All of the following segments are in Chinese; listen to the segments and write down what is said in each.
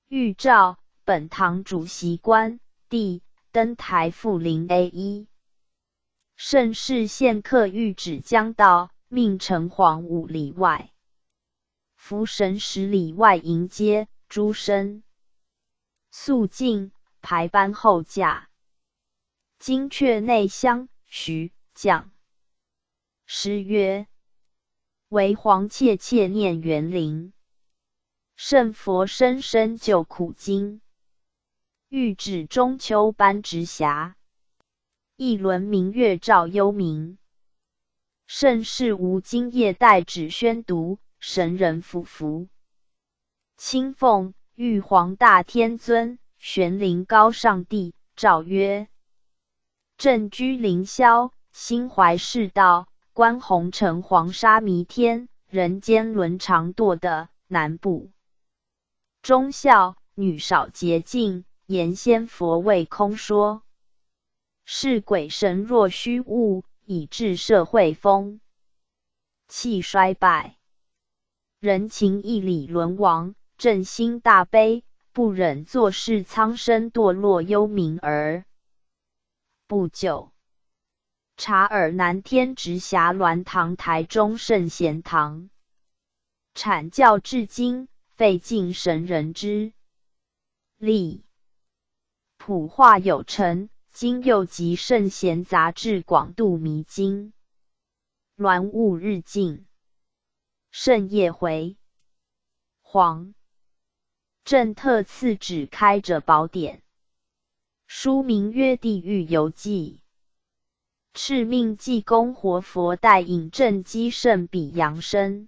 谕诏本堂主席官第登台复临 A1。圣世宪客谕旨将到，命城隍5里外，福神10里外迎接，诸身肃静，排班后驾。金阙内乡徐将。诗曰：为皇切切念园林，圣佛深深救苦经。欲指中秋班直霞，一轮明月照幽冥。盛世无今夜待指宣读，神人俯伏。清奉玉皇大天尊，玄灵高上帝，诏曰：正居凌霄，心怀世道，观红尘黄沙弥天，人间伦常堕的南部。忠孝女少洁净，言仙佛谓空说。是鬼神若虚物，以致社会风气衰败。人情义理沦亡，正心大悲，不忍坐视苍生堕落幽冥儿。不久，察尔南天直辖鸾堂台中圣贤堂，阐教至今，费尽神人之力，普化有成。今又集圣贤杂志广度迷经，鸾雾日进，圣夜回皇正特赐旨开着宝典，书名曰《地狱游记》，敕命济公活佛代引正机圣比扬生，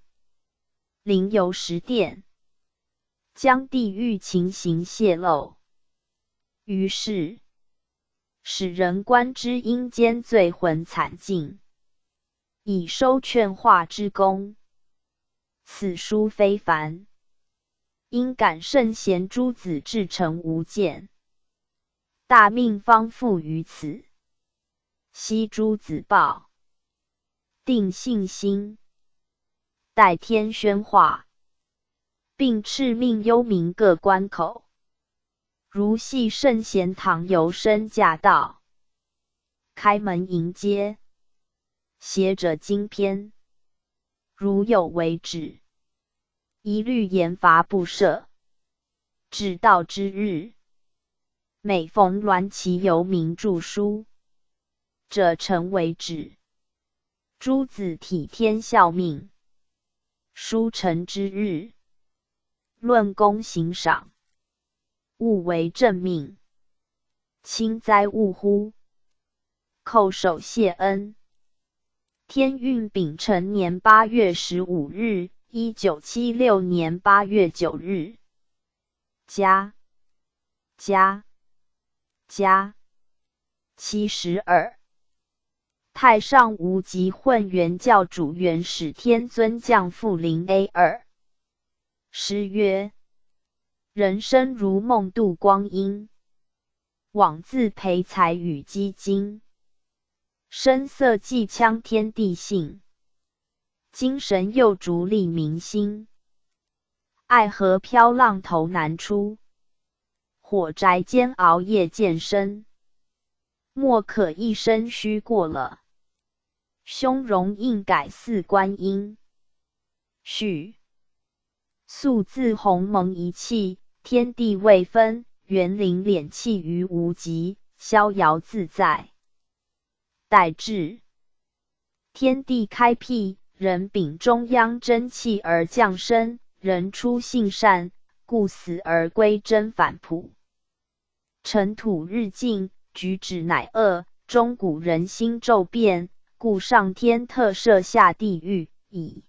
临游十殿，将地狱情形泄露。于是使人观之阴间罪魂惨尽，以收劝化之功。此书非凡，因感圣贤诸子至诚无间，大命方附于此。悉诸子报，定信心，待天宣化，并敕命幽冥各关口，如系圣贤堂游身驾到，开门迎接，携着经篇，如有违止，一律严罚不赦。至到之日，每逢鸾旗游民著书者，诚为止。诸子体天效命，书成之日，论功行赏，勿为正命，轻哉勿乎！叩首谢恩。天运丙辰年8月15日，1976年8月9日。嘉72。太上无极混元教主元始天尊降复临 A2。诗曰：人生如梦度光阴，枉自培才与积金。声色技腔天地性，精神又逐利民心。爱河漂浪头难出，火宅间熬夜健身。莫可一生虚过了，胸容应改似观音。序素自鸿蒙一气，天地未分，园林敛气于无极，逍遥自在。待至天地开辟，人秉中央真气而降生，人初性善，故死而归真反璞。尘土日进，举止乃恶，中古人心骤变，故上天特设下地狱，以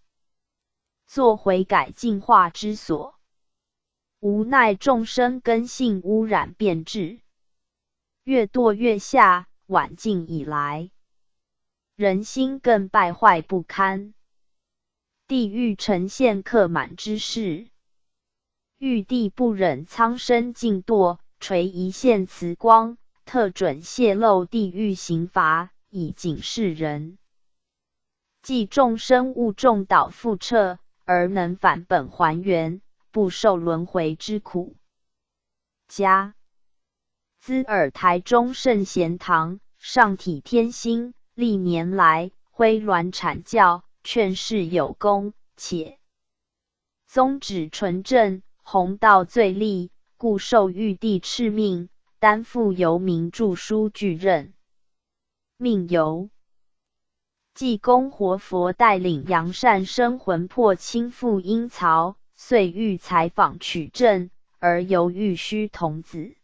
作悔改净化之所。无奈众生根性污染变质，越堕越下，晚近以来，人心更败坏不堪，地狱呈现刻满之势。玉帝不忍苍生尽堕，垂一线慈光，特准泄露地狱刑罚，以警示人。即众生误中蹈覆辙，而能返本还原，不受轮回之苦。家兹尔台中圣贤堂，上体天心，历年来挥鸾阐教，劝世有功，且宗旨纯正，弘道最立，故受玉帝敕命，担负由民著书具任。命由济公活佛带领杨善生魂魄亲赴阴曹，遂欲采访取证，而犹豫须童子。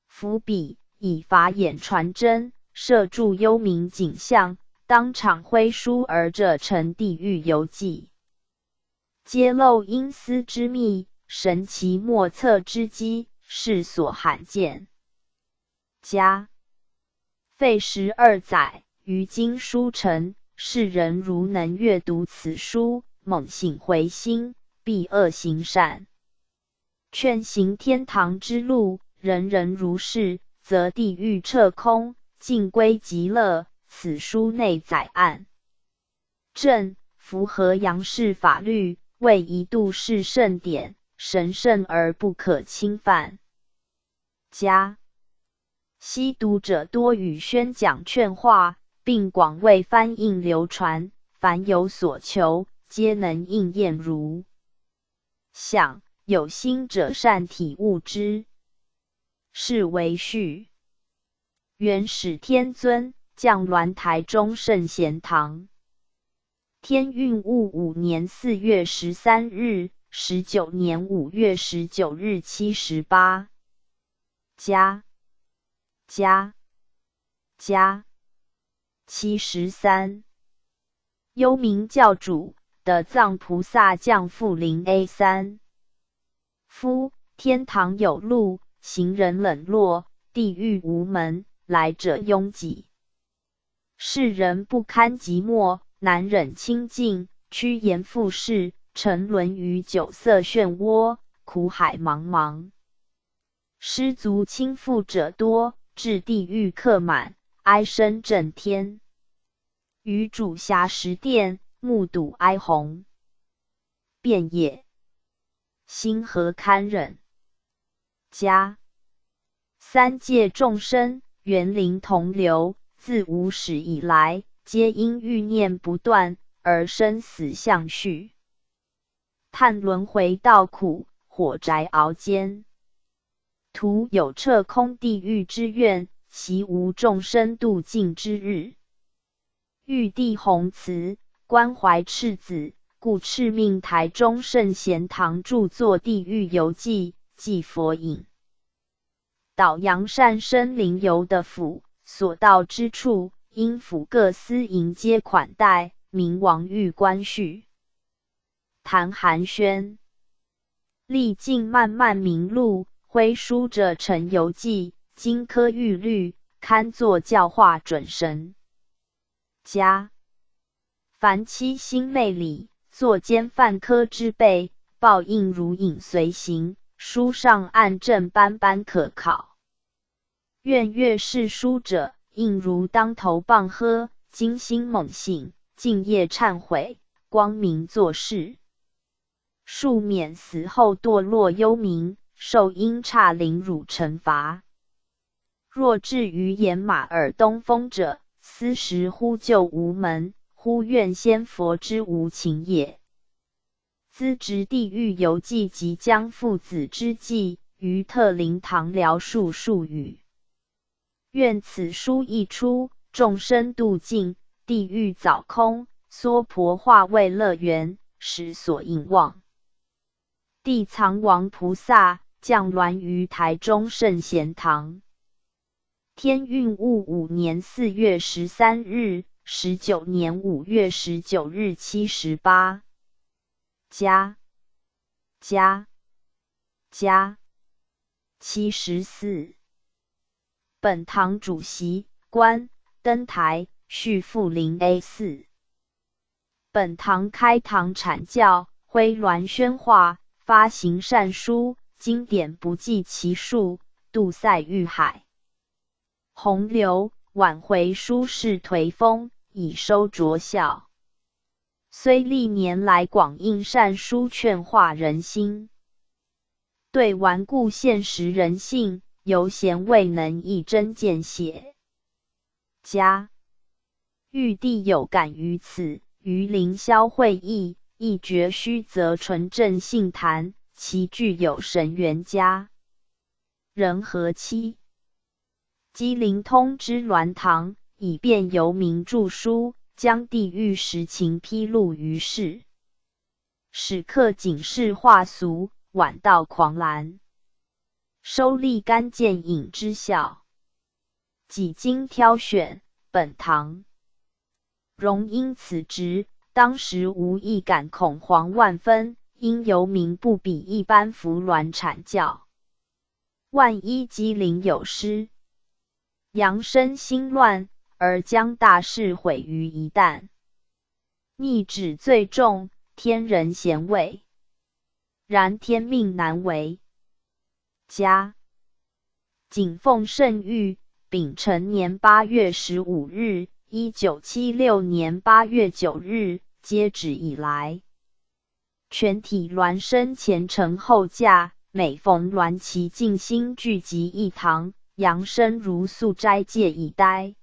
伏笔以法眼传真，摄著幽冥景象，当场挥书而者成地狱游记，揭露阴司之秘，神奇莫测之机，世所罕见。家废12载，于今书成，世人如能阅读此书，猛醒回心，必恶行善，劝行天堂之路，人人如是，则地狱彻空，尽归极乐。此书内载案正，符合杨氏法律，为一度世圣典，神圣而不可侵犯。家悉读者多与宣讲劝化，并广为翻印流传，凡有所求，皆能应验如想，有心者善体悟之。是为序。元始天尊降鸾台中圣贤堂。天运戊午年4月13日，19年5月19日78。家73。幽冥教主的藏菩萨降附临 A3。夫天堂有路，行人冷落，地狱无门，来者拥挤。世人不堪寂寞，难忍清净，趋炎附势，沉沦于酒色漩涡，苦海茫茫。失足倾覆者多，至地狱客满，哀声震天。于主暇时殿，目睹哀鸿，遍野，心何堪忍。家三界众生，缘灵同流，自无始以来，皆因欲念不断，而生死相续，叹轮回道苦，火宅熬煎。徒有彻空地狱之愿，其无众生度尽之日。玉帝弘慈，关怀赤子，故敕命台中圣贤堂著作《地狱游记》，记佛引导杨善生灵游的府，所到之处，因府各司迎接款待，明王玉官序。谭寒轩历尽漫漫名录，挥书者成游记，金科玉律，堪作教化准绳。家凡妻心昧理，作奸犯科之辈，报应如影随形，书上案证斑斑可考。愿阅是书者，应如当头棒喝，惊心猛醒，敬业忏悔，光明做事，庶免死后堕落幽冥，受阴差凌辱惩罚。若至于掩马耳东风者，斯时呼救无门，呼愿仙佛之无情也。资执地狱游记即将父子之际，于特灵堂聊述数语。愿此书一出，众生度尽，地狱早空，娑婆化为乐园，实所应望。地藏王菩萨降鸾于台中圣贤堂。天运戊午年4月13日，19年5月19日78。家74。本堂主席官登台续附临 A4。本堂开堂阐教，挥鸾宣化，发行善书，经典不计其数，渡塞欲海。洪流挽回书世颓风，以收浊笑。虽历年来广印善书，劝化人心。对顽固现实人性，犹嫌未能一针见血。加玉帝有感于此，于凌霄会议，亦觉虚则纯正性谈，其具有神元家人和期。姬灵通知鸾堂，以便由民著书，将地狱实情披露于世，使客警示化俗，晚道狂澜，收立干剑引之效。几经挑选，本堂荣因此职，当时无意感恐惶万分，因游民不比一般服鸾阐教，万一机灵有失，扬身心乱，而将大事毁于一旦，逆止最重，天人咸位，然天命难违。加谨奉圣谕，丙辰年8月15日，1976年8月9日接旨以来，全体鸾生前承后驾，每逢鸾旗静心聚集一堂，扬声如素斋戒以待，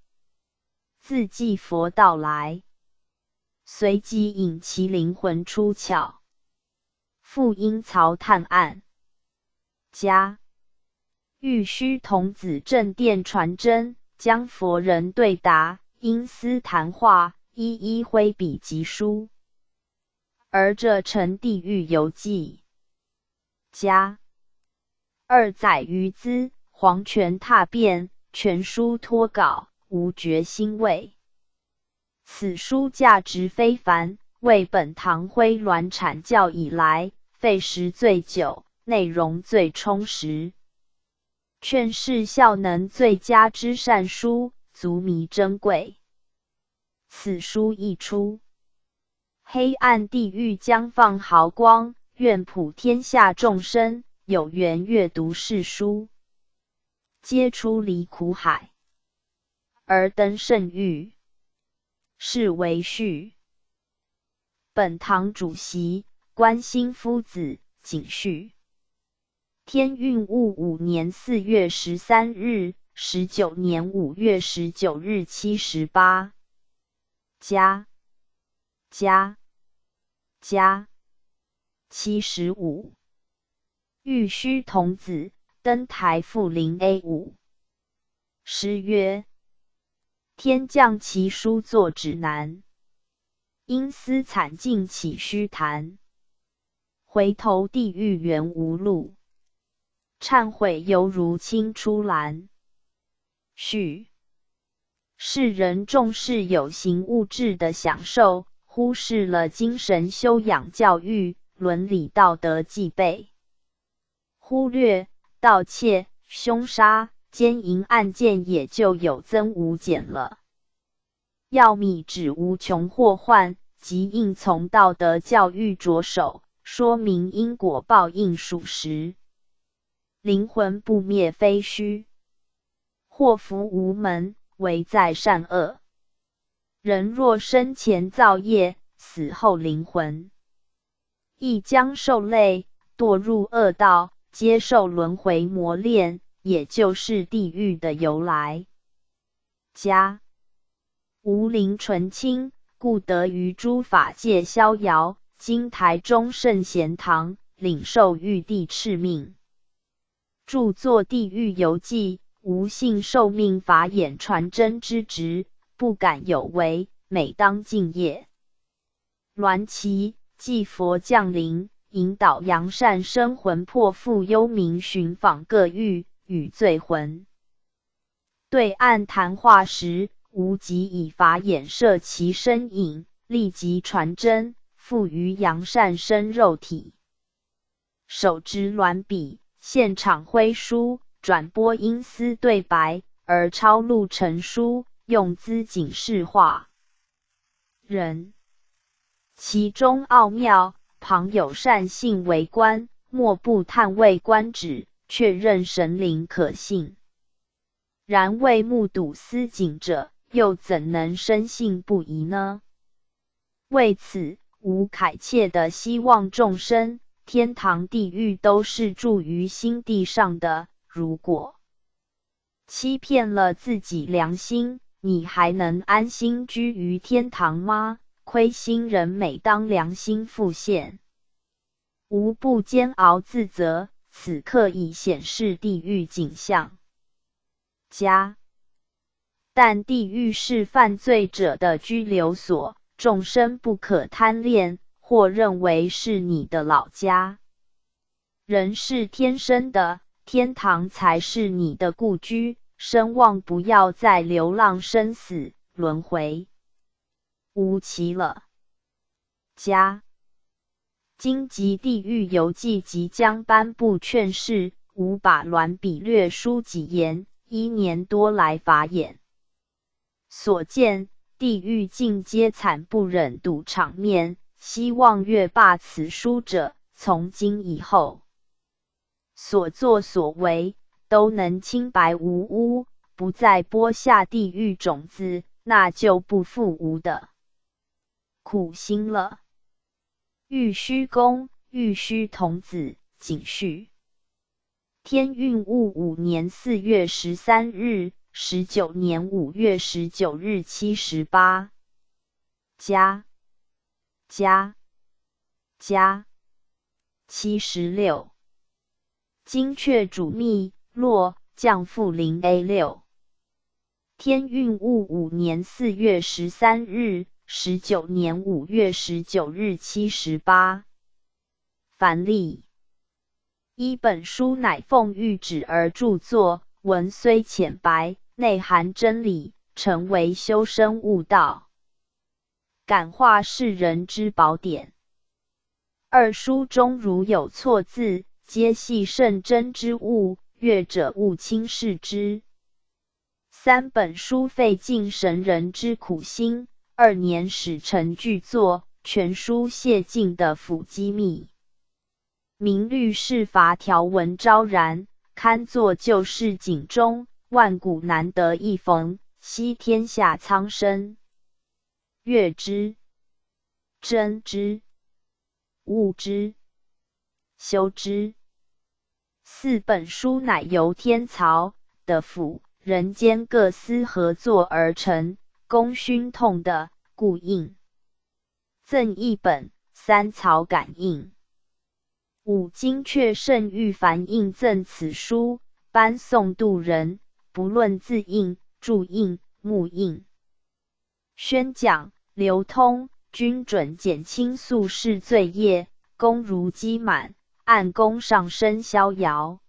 自祭佛到来，随即引其灵魂出窍，复因曹探案。加玉虚童子正殿传真，将佛人对答，因私谈话，一一挥笔疾书，而这成地狱游记。加2载于兹，黄泉踏遍，全书脱稿，无绝欣慰。此书价值非凡，为本堂徽鸾阐教以来，费时最久，内容最充实，劝世效能最佳之善书，足弥珍贵。此书一出，黑暗地狱将放毫光，愿普天下众生有缘阅读是书，皆出离苦海，而登圣域。是为序。本堂主席观心夫子谨序。天运戊午年4月13日，19年5月19日78。加75。玉虚童子登台复临 A5。诗曰：天降其书作指南，因思惨境起虚谈。回头地狱原无路，忏悔犹如青出栏。序：世人重视有形物质的享受，忽视了精神修养教育、伦理道德戒备，忽略盗窃、凶杀、奸淫案件也就有增无减了。要米止无穷祸患，即应从道德教育着手，说明因果报应属实。灵魂不灭非虚，祸福无门，唯在善恶。人若生前造业，死后灵魂亦将受累，堕入恶道，接受轮回磨练，也就是地狱的由来。加无灵纯清，故得于诸法界逍遥，今台中圣贤堂领受玉帝敕命，著作《地狱游记》，无幸受命法眼传真之职，不敢有违，每当敬业。鸾旗祭佛降临，引导扬善生魂魄赴幽冥寻访各狱，与罪魂对岸谈话时，无即以法眼摄其身影，立即传真，附于扬善生肉体。手执鸾笔，现场挥书，转播因思对白，而抄录成书，用资警示化人。其中奥妙，旁有善信为官，莫不探位官职，确认神灵可信。然未目睹思警者，又怎能深信不疑呢？为此，吾恳切地希望众生天堂地狱都是住于心地上的，如果欺骗了自己良心，你还能安心居于天堂吗？亏心人每当良心复现，无不煎熬自责，此刻已显示地狱景象。但地狱是犯罪者的居留所，众生不可贪恋，或认为是你的老家。人是天生的，天堂才是你的故居，声望不要再流浪生死轮回无期了。今集地狱游记即将颁布劝示，吾把鸾笔略书几言，1年多来法眼所见，地狱尽皆惨不忍睹场面，希望阅罢此书者，从今以后所作所为都能清白无污，不再播下地狱种子，那就不负吾的苦心了。玉虚宫，玉虚童子，景序。天运戊5年4月13日，19年5月19日78。76。金阙主密，落，降复临 A6。天运戊5年4月13日，19年5月19日78。凡例。一本书乃奉谕旨而著作，文虽浅白，内含真理，诚为修身悟道、感化世人之宝典。二书中如有错字，皆系圣真之物，阅者勿轻视之。三本书费尽神人之苦心，2年始成巨作，全书谢尽的府机密。明律释法条文昭然，堪作救世警钟，万古难得一逢，惜天下苍生。阅之，真之，悟之，修之。4本书乃由天曹、的府、人间各司合作而成，功勋痛的，故印赠一本，3曹感应。5金阙圣谕凡印赠此书，颁送度人，不论字印、注印、目印、宣讲、流通，均准减轻宿世罪业，功如积满，按功上升逍遥。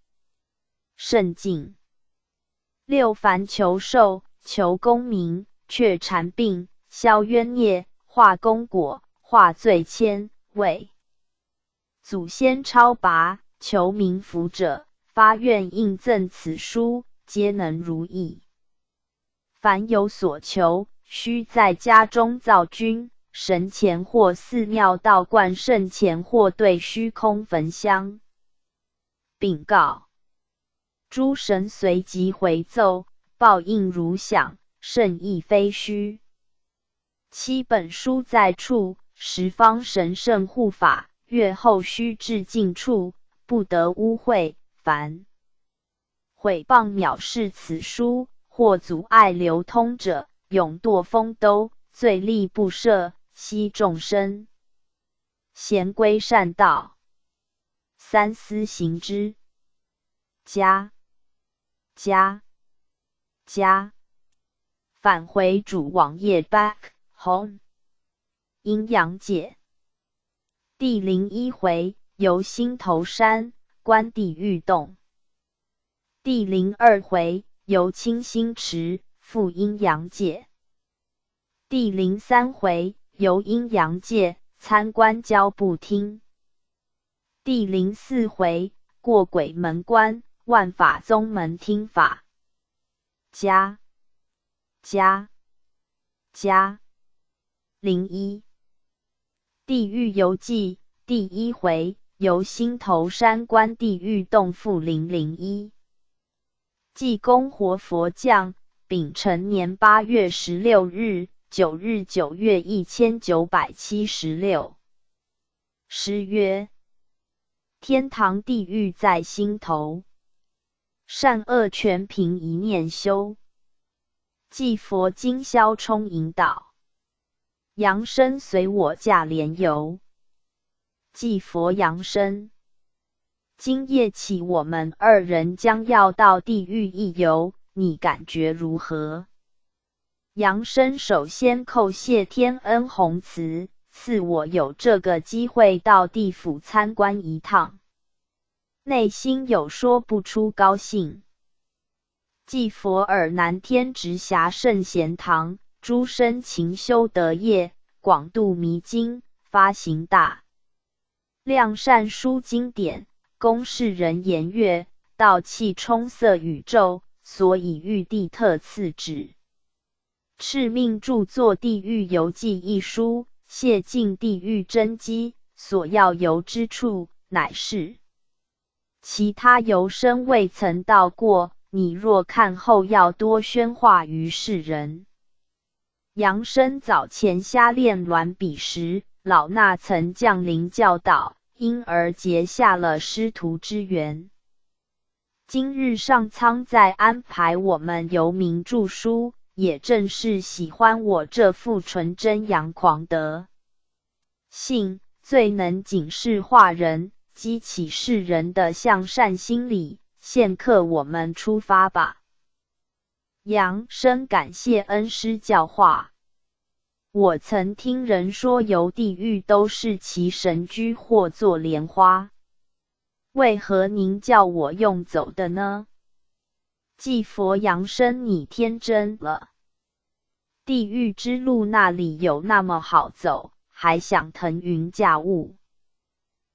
甚进。6凡求寿、求功名、却禅病、消冤孽、化功果、化罪愆，为祖先超拔，求名福者，发愿印赠此书，皆能如意。凡有所求，须在家中造君、神前或寺庙道观圣前或对虚空焚香禀告，诸神随即回奏，报应如响，圣意非虚。7本书在处，十方神圣护法，阅后须至近处，不得污秽。凡毁谤藐视此书，或阻碍流通者，永堕风兜，罪力不赦，悉众生贤归善道，三思行之。返回主网页 back home。阴阳解。第01回，由心头山观地狱洞。第02回，由清心池赴阴阳界。第03回，由阴阳界参观交部厅。第04回，过鬼门关，万法宗门听法。01地狱游记第1回，由心头山观地狱洞赴001。济公活佛降，丙辰年8月16日9日9月1976。诗曰：天堂地狱在心头，善恶全凭一念修。祭佛今宵冲引导，扬声随我驾莲游。祭佛扬声，今夜起我们二人将要到地狱一游，你感觉如何？扬声首先叩谢天恩宏慈，赐我有这个机会到地府参观一趟，内心有说不出高兴。祭佛尔南天直辖圣贤堂，诸生勤修德业，广度弥经，发行大量善书经典，供世人研阅，道气充塞宇宙，所以玉帝特赐旨，敕命著作《地狱游记》一书，谢尽地狱真机，所要游之处，乃是其他游生未曾到过，你若看后要多宣化于世人。杨生早前瞎练鸾笔时，老衲曾降临教导，因而结下了师徒之缘。今日上苍再安排我们游名著书，也正是喜欢我这副纯真阳狂的性，最能警示化人，激起世人的向善心理。现刻我们出发吧。杨生感谢恩师教化。我曾听人说游地狱都是骑神驹或坐莲花，为何您叫我用走的呢？祭佛扬声，你天真了。地狱之路那里有那么好走，还想腾云驾雾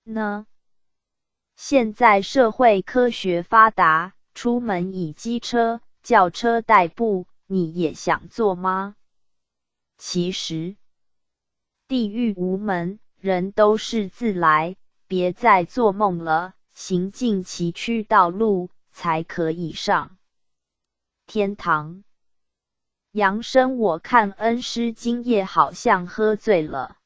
呢？现在社会科学发达，出门以机车、轿车代步，你也想坐吗？其实，地狱无门，人都是自来，别再做梦了，行尽崎岖道路，才可以上天堂。扬声，我看恩师今夜好像喝醉了。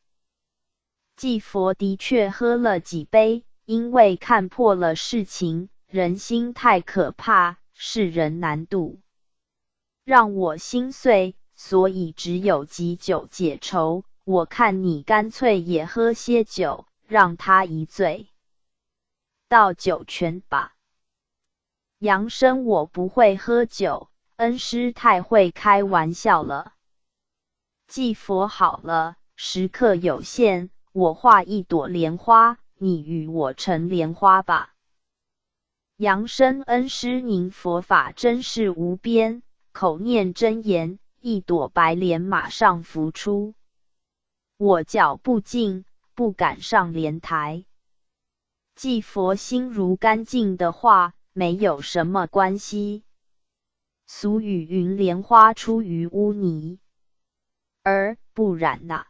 祭佛的确喝了几杯，因为看破了事情，人心太可怕，世人难渡，让我心碎，所以只有急酒解愁。我看你干脆也喝些酒，让他一醉，倒酒泉吧。扬声，我不会喝酒，恩师太会开玩笑了。祭佛好了，时刻有限，我画一朵莲花，你与我成莲花吧。扬声，恩师您佛法真是无边，口念真言，一朵白莲马上浮出。我脚不进，不敢上莲台。祭佛心如干净的话，没有什么关系。俗语云莲花出于污泥，而不然呐。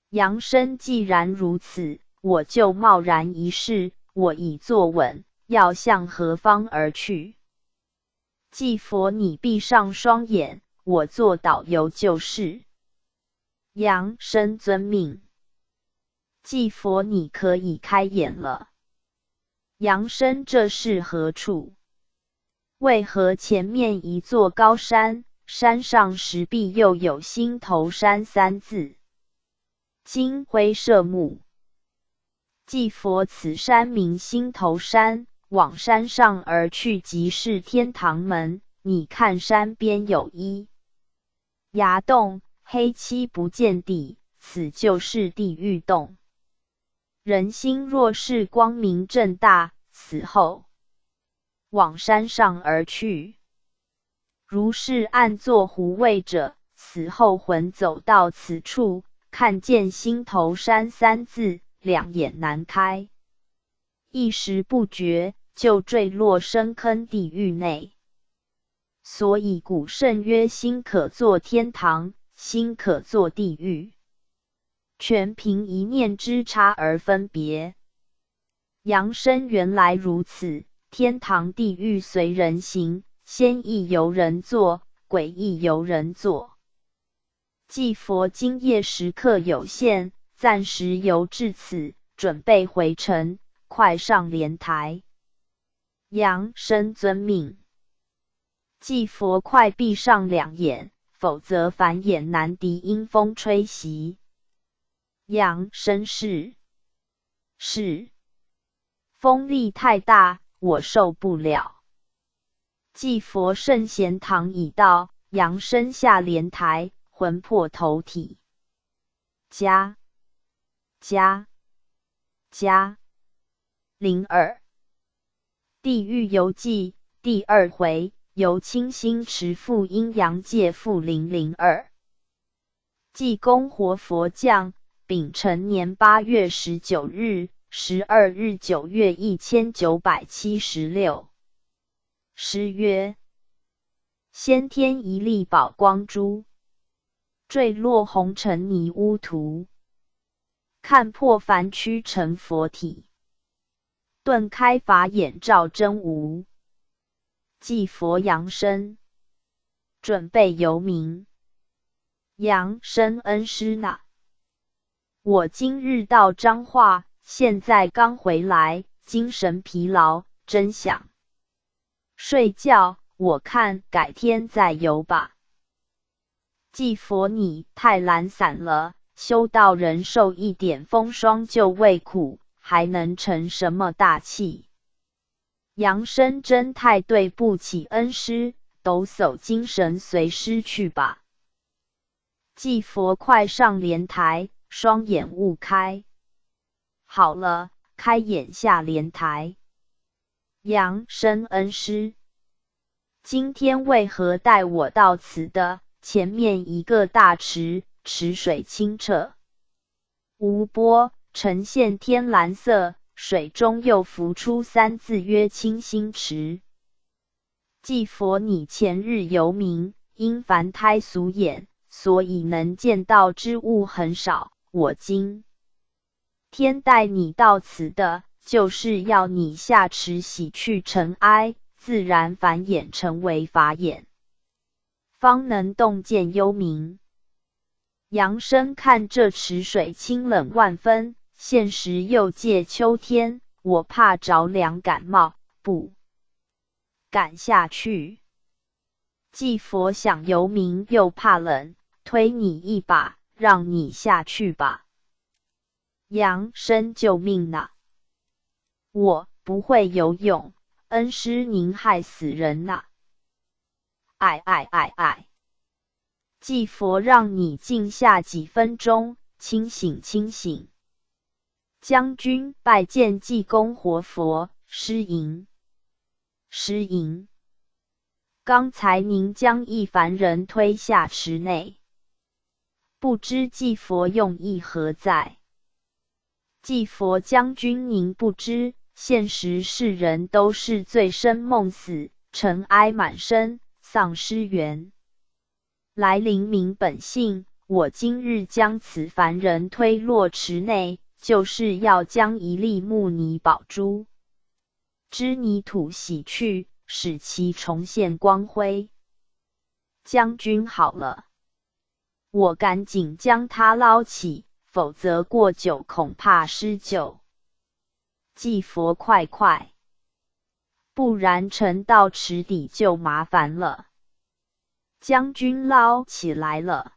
扬声，既然如此，我就贸然一试，我已坐稳，要向何方而去？祭佛，你闭上双眼，我做导游就是。扬声，遵命。祭佛，你可以开眼了。扬声，这是何处？为何前面一座高山，山上石壁又有心头山三字？金辉射目。祭佛，此山名心头山，往山上而去即是天堂门。你看山边有一崖洞，黑漆不见底，此就是地狱洞。人心若是光明正大，死后往山上而去；如是暗作狐畏者，死后魂走到此处，看见心头山三字，两眼难开，一时不觉就坠落深坑地狱内。所以古圣曰：心可作天堂，心可作地狱，全凭一念之差而分别。扬声，原来如此，天堂地狱随人行，仙亦由人作，鬼亦由人作。祭佛，今夜时刻有限，暂时游至此，准备回程，快上莲台。杨生遵命。祭佛快闭上两眼，否则反眼难敌阴风吹袭。杨生是。风力太大，我受不了。祭佛圣贤堂已到，杨生下莲台，魂魄投体。加02地狱游记第2回，由清心持赴阴阳界负002。济公活佛降，丙辰年8月19日、12日9月1976。诗曰：先天一粒宝光珠，坠落红尘泥污土。看破凡躯成佛体，顿开法眼照真无。祭佛扬声，准备游名。扬声恩师呐，我今日到彰化，现在刚回来，精神疲劳，真想睡觉，我看改天再游吧。祭佛你太懒散了，修道人受一点风霜就畏苦，还能成什么大器？杨生真太对不起恩师，抖擞精神随师去吧。祭佛快上莲台，双眼悟开。好了，开眼下莲台。杨生恩师，今天为何带我到此的？前面一个大池，池水清澈无波，呈现天蓝色，水中又浮出3字曰清心池。祭佛你前日游名，因凡胎俗眼，所以能见到之物很少，我今天带你到此的，就是要你下池洗去尘埃，自然凡眼成为法眼，方能洞见幽冥。杨生看这池水清冷万分，现时又借秋天，我怕着凉感冒，不敢下去。祭佛想游名又怕冷，推你一把，让你下去吧。杨生救命呐！我不会游泳，恩师您害死人呐！祭佛让你静下几分钟，清醒清醒。将军拜见济公活佛，失迎。刚才您将一凡人推下池内，不知祭佛用意何在？祭佛将军您不知，现实世人都是醉生梦死，尘埃满身，丧失元来灵明本性，我今日将此凡人推落池内，就是要将一粒木泥宝珠之泥土洗去，使其重现光辉。将军好了，我赶紧将它捞起，否则过久恐怕失救。祭佛快，不然沉到池底就麻烦了。将军捞起来了，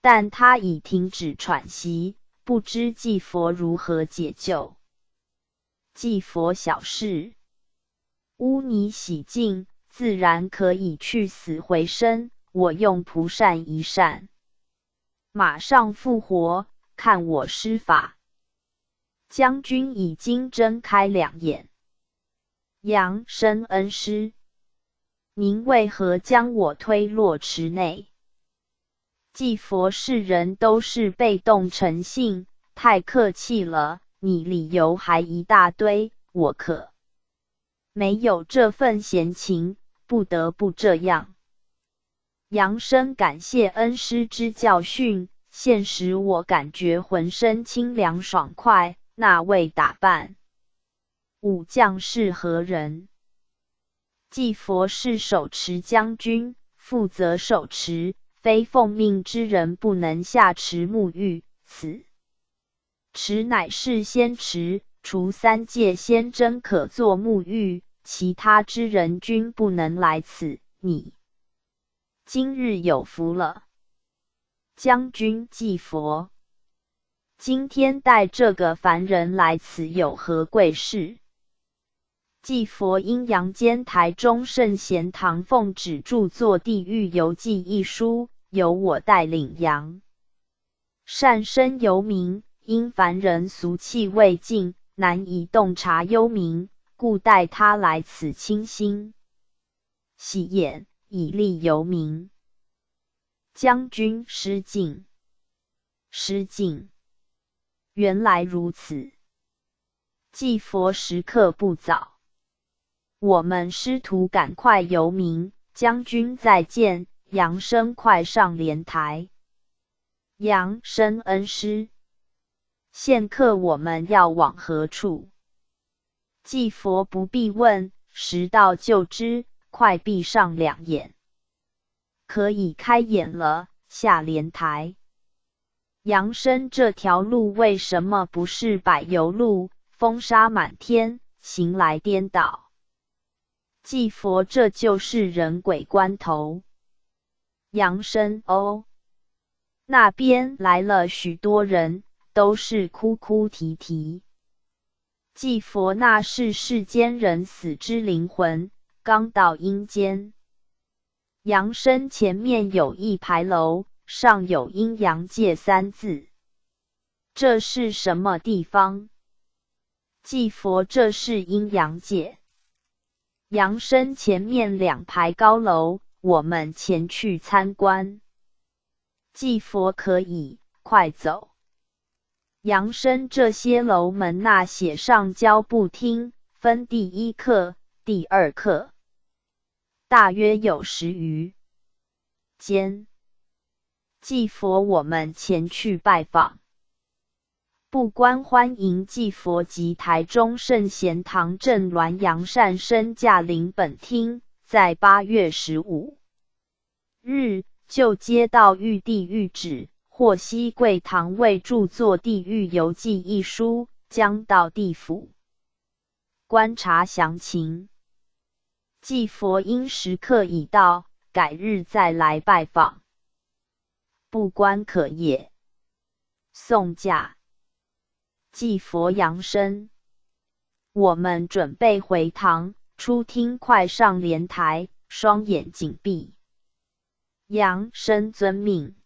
但他已停止喘息，不知祭佛如何解救。祭佛小事，污泥洗净，自然可以去死回生，我用蒲扇一扇，马上复活，看我施法。将军已经睁开两眼。杨生恩师，您为何将我推落池内？祭佛世人都是被动成性，太客气了，你理由还一大堆，我可没有这份闲情，不得不这样。杨生感谢恩师之教训，现时我感觉浑身清凉爽快。那位打扮武将是何人？祭佛是手持将军，负责手持，非奉命之人不能下池沐浴，此池乃是仙池，除3界仙真可作沐浴，其他之人均不能来此。你今日有福了。将军祭佛，今天带这个凡人来此有何贵事？祭佛因阳间台中圣贤堂奉旨著作《地狱游记》一书，由我带领阳善生游民，因凡人俗气未尽，难以洞察幽冥，故带他来此清心洗眼，以利游民。将军失敬。失敬。原来如此。祭佛时刻不早，我们师徒赶快游民。将军再见。杨生快上莲台。杨生恩师，现刻我们要往何处？祭佛不必问，时到就知，快闭上2眼。可以开眼了，下莲台。杨生这条路为什么不是柏油路？风沙满天，行来颠倒。祭佛这就是人鬼关头。杨生哦，那边来了许多人，都是哭哭啼啼。祭佛那是世间人死之灵魂，刚到阴间。杨生前面有一牌楼，上有阴阳界3字。这是什么地方？祭佛这是阴阳界。杨生前面2排高楼，我们前去参观。祭佛可以，快走。杨生这些楼门那写上教不听，分第1课、第2课。大约有10余间。祭佛我们前去拜访。不官欢迎祭佛及台中圣贤堂正銮阳善生驾临本厅，在8月15日就接到玉帝谕旨，获悉贵堂为著作《地狱游记》一书，将到地府观察详情。祭佛因时刻已到，改日再来拜访。不观可也。送驾。祭佛扬声。我们准备回堂，出厅快上莲台，双眼紧闭。扬声遵命。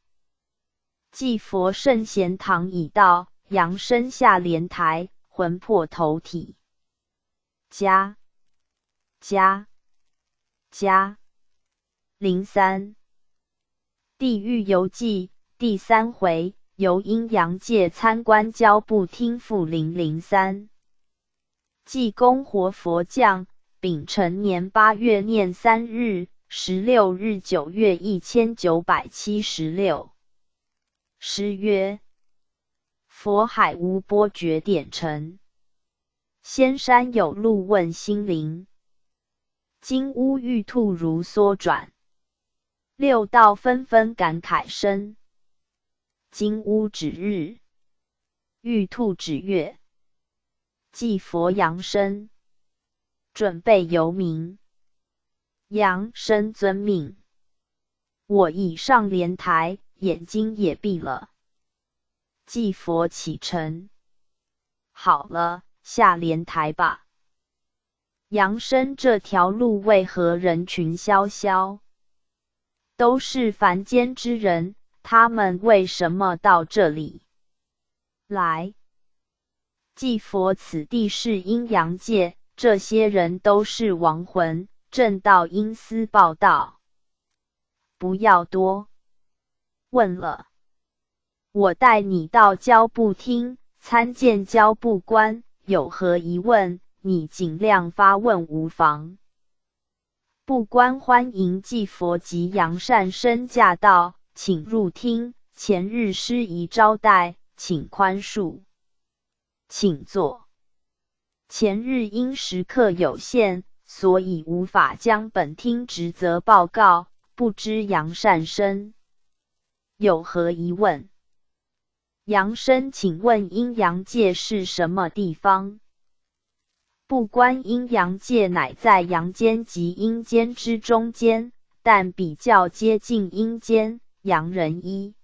祭佛圣贤堂已到，扬声下莲台，魂魄投体。加03地狱游记第3回，由阴阳界参观教部厅复003。济公活佛降，丙辰年8月念3日，16日9月1976。诗曰：佛海无波觉点成，仙山有路问心灵。金乌玉兔如梭转，六道纷纷感慨生。金乌指日，玉兔指月。祭佛扬声，准备游民。扬声遵命。我已上莲台，眼睛也闭了。祭佛启程。好了，下莲台吧。扬声这条路为何人群萧萧？都是凡间之人，他们为什么到这里来？祭佛此地是阴阳界，这些人都是亡魂，正到阴司报道。不要多问了，我带你到教部厅参见教部官，有何疑问，你尽量发问无妨。部官欢迎祭佛及扬善生驾到，请入厅，前日失仪招待，请宽恕。请坐。前日因时刻有限，所以无法将本厅职责报告，不知扬善生有何疑问？扬生请问阴阳界是什么地方？不观阴阳界乃在阳间及阴间之中间，但比较接近阴间，阳人一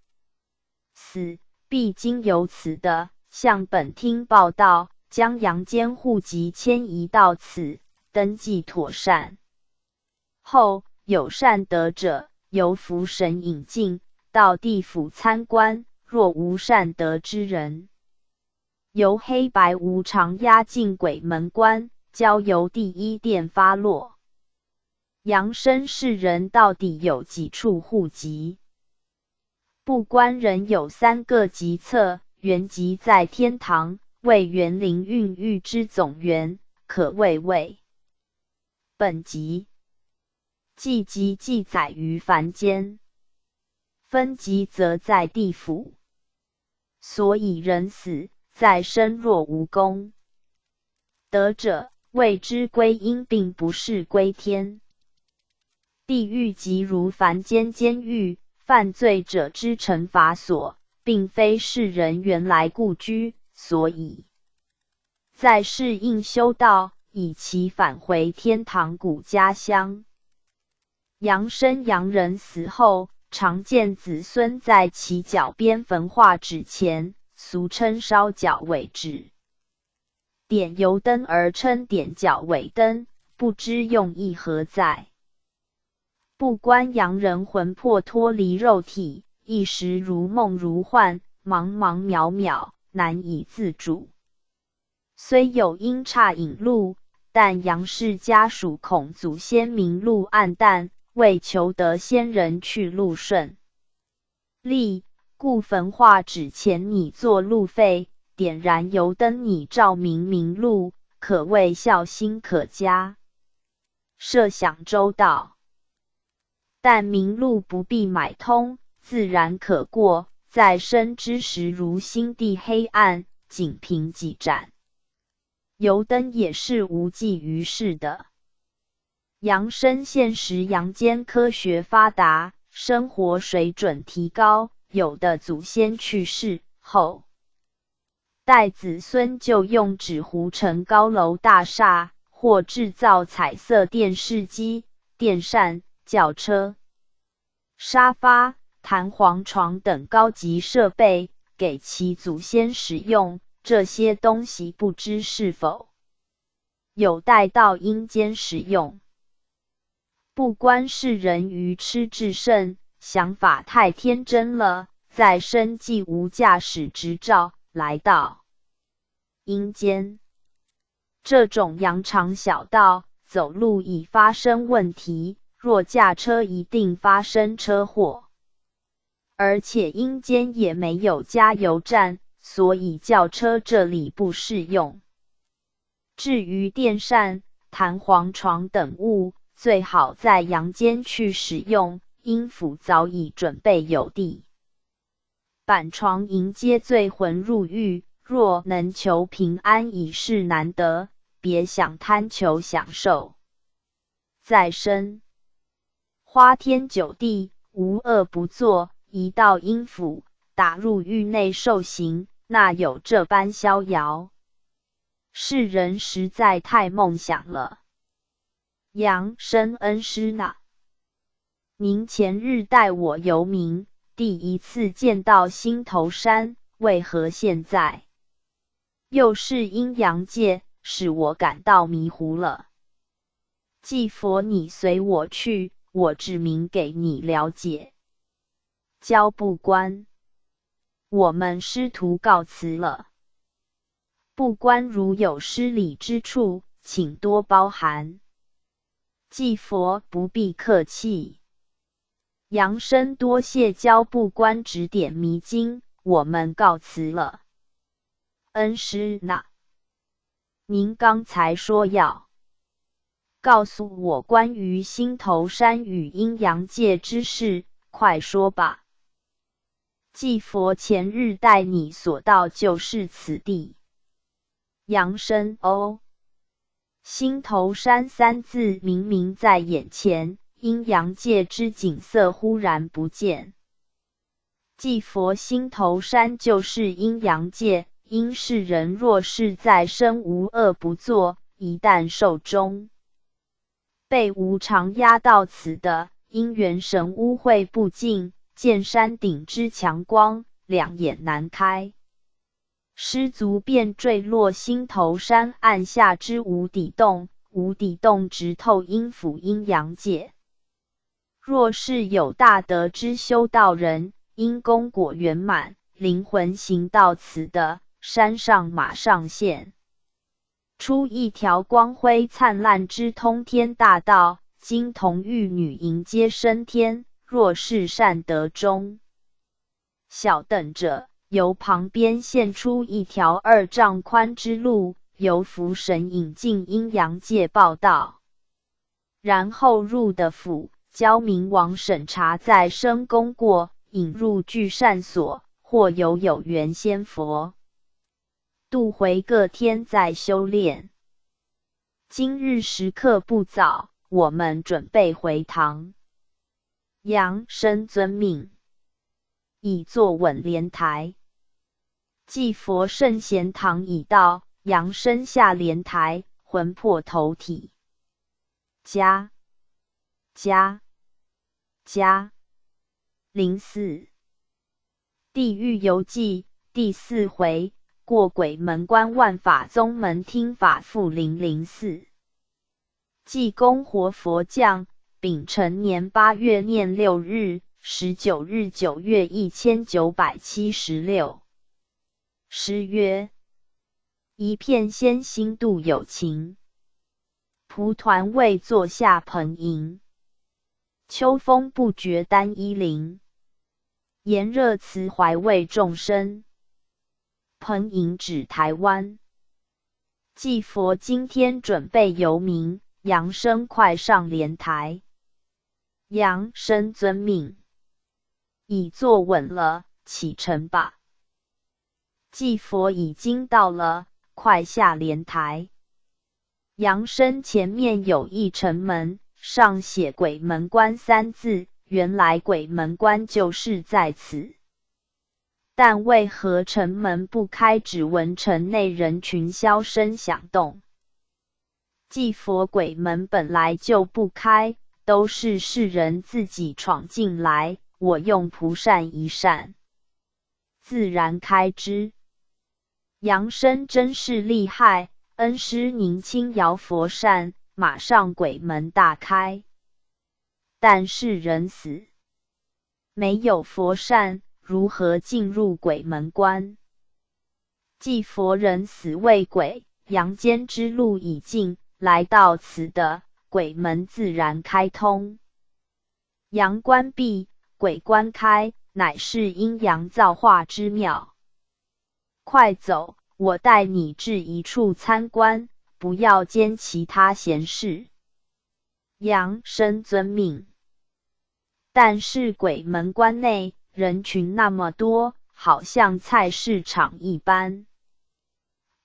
死，必经由此的，向本厅报道，将阳间户籍迁移到此，登记妥善后，有善德者，由福神引进，到地府参观；若无善德之人，由黑白无常押进鬼门关，交由第一殿发落。阳身世人到底有几处户籍？不观人有3个籍册，原籍在天堂，为园林孕育之总园，可谓为本籍。祭籍记载于凡间，分籍则在地府。所以人死在生若无功德者，谓之归阴，并不是归天。地狱即如凡间监狱，犯罪者之惩罚所，并非世人原来故居，所以在世应修道，以其返回天堂古家乡。阳身阳人死后，常见子孙在其脚边焚化纸钱，俗称烧脚尾纸。点油灯而称点脚尾灯，不知用意何在。不观阳人魂魄脱离肉体，一时如梦如幻，茫茫渺渺，难以自主。虽有阴差引路，但阳氏家属恐祖先明路暗淡，为求得先人去路顺利，故焚化纸钱拟作路费，点燃油灯拟照明路，可谓孝心可嘉，设想周到。但明路不必买通，自然可过，在生之时如心地黑暗，仅凭几盏油灯也是无济于事的。阳身现时阳间科学发达，生活水准提高，有的祖先去世后，待子孙就用纸糊成高楼大厦，或制造彩色电视机、电扇、轿车、沙发、弹簧床等高级设备，给其祖先使用。这些东西不知是否有待到阴间使用。不观世人愚痴至甚，想法太天真了，在生既无驾驶执照，来到阴间。这种羊肠小道，走路已发生问题，若驾车一定发生车祸。而且阴间也没有加油站，所以轿车这里不适用。至于电扇、弹簧床等物，最好在阳间去使用，阴府早已准备有地板床迎接罪魂入狱，若能求平安已是难得，别想贪求享受。再生花天酒地，无恶不作，一到阴府，打入狱内受刑，哪有这般逍遥？世人实在太梦想了。阳身恩师呐，您前日带我游冥，第一次见到心头山，为何现在又是阴阳界，使我感到迷糊了。祭佛，你随我去，我指明给你了解。交不观，我们师徒告辞了。不观如有失礼之处，请多包涵。祭佛，不必客气。阳身多谢交不观指点迷津，我们告辞了。恩师呐，您刚才说要告诉我关于心头山与阴阳界之事，快说吧。祭佛前日带你所到就是此地。阳身哦，心头山3字明明在眼前，阴阳界之景色忽然不见。祭佛，心头山就是阴阳界，阴世人若是在生无恶不作，一旦寿终，被无常压到此的，因元神污秽不净，见山顶之强光，两眼难开，失足便坠落心头山岸下之无底洞，无底洞直透阴府阴阳界。若是有大德之修道人，因功果圆满，灵魂行到此的，山上马上现出一条光辉灿烂之通天大道，金童玉女迎接升天。若是善德中小等者，由旁边现出一条2丈宽之路，由福神引进阴阳界报道，然后入的府，教明王审查再生功过，引入聚善所，或有缘仙佛渡回各天再修炼。今日时刻不早，我们准备回堂。杨生遵命，已坐稳莲台。继佛圣贤堂已到，杨生下莲台，魂魄投体。加04地狱游记第4回，过鬼门关万法宗门听法复004。济公活佛降，丙辰年8月念6日，19日9月1976。诗曰：一片仙心度有情，蒲团未坐下蓬营。秋风不觉单衣灵，炎热慈怀为众生。蓬营指台湾。继佛今天准备游明，杨生快上莲台。杨生遵命，已坐稳了，启程吧。继佛已经到了，快下莲台。杨生前面有一城门，上写鬼门关3字，原来鬼门关就是在此。但为何城门不开，只闻城内人群箫声响动？继佛鬼门本来就不开，都是世人自己闯进来，我用蒲扇一扇，自然开之。杨生真是厉害，恩师您轻摇佛扇，马上鬼门大开。但是人死，没有佛扇，如何进入鬼门关？继佛人死为鬼，阳间之路已尽，来到此的，鬼门自然开通。阳关闭，鬼关开，乃是阴阳造化之妙。快走，我带你至一处参观，不要兼其他闲事。杨生遵命。但是鬼门关内人群那么多，好像菜市场一般，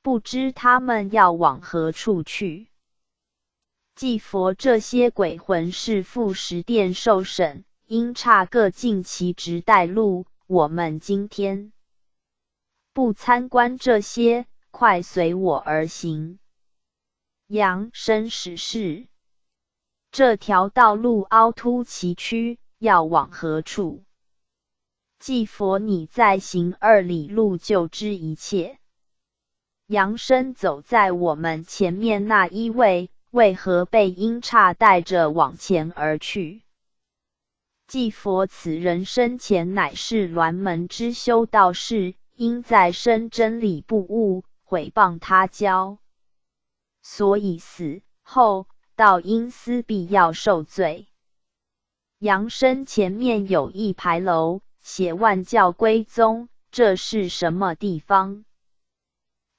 不知他们要往何处去。继佛这些鬼魂是赴十殿受审，因差各尽其职带路，我们今天不参观这些，快随我而行。杨生使示，这条道路凹凸崎岖，要往何处？继佛你再行2里路就知一切。杨生走在我们前面那一位，为何被阴差带着往前而去？继佛此人生前乃是鸾门之修道士，因在生真理不悟，毁谤他教，所以死后到阴司必要受罪。杨生前面有一牌楼，写万教归宗，这是什么地方？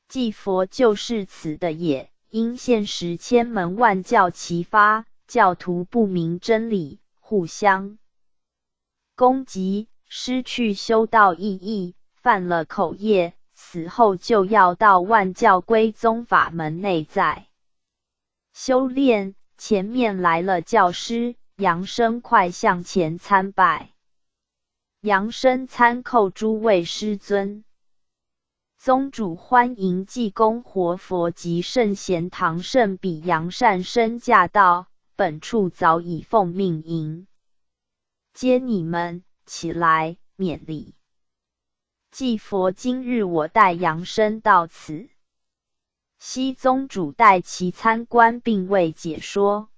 继佛就是此的也，因现时千门万教齐发，教徒不明真理，互相攻击，失去修道意义，犯了口业，死后就要到万教归宗法门内在修炼。前面来了教师，杨生快向前参拜。杨生参叩诸位师尊。宗主欢迎济公活佛及圣贤堂圣比杨善生驾到，本处早已奉命迎接你们，起来免礼。祭佛今日我带杨生到此。西宗主带其参观并未解说。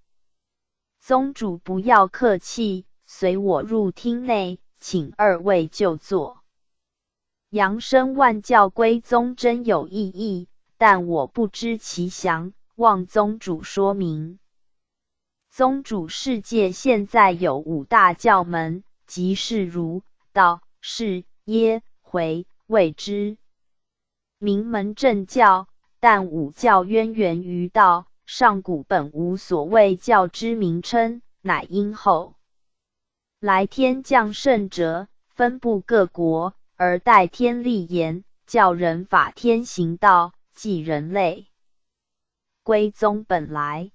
宗主不要客气，随我入厅内，请二位就坐。杨生万教归宗真有异议，但我不知其详，望宗主说明。宗主世界现在有5大教门，即是儒、道、释、耶、回谓之名门正教，但5教渊源于道，上古本无所谓教之名称，乃因后来天降圣者，分布各国，而代天立言，教人法天行道，即人类归宗本来。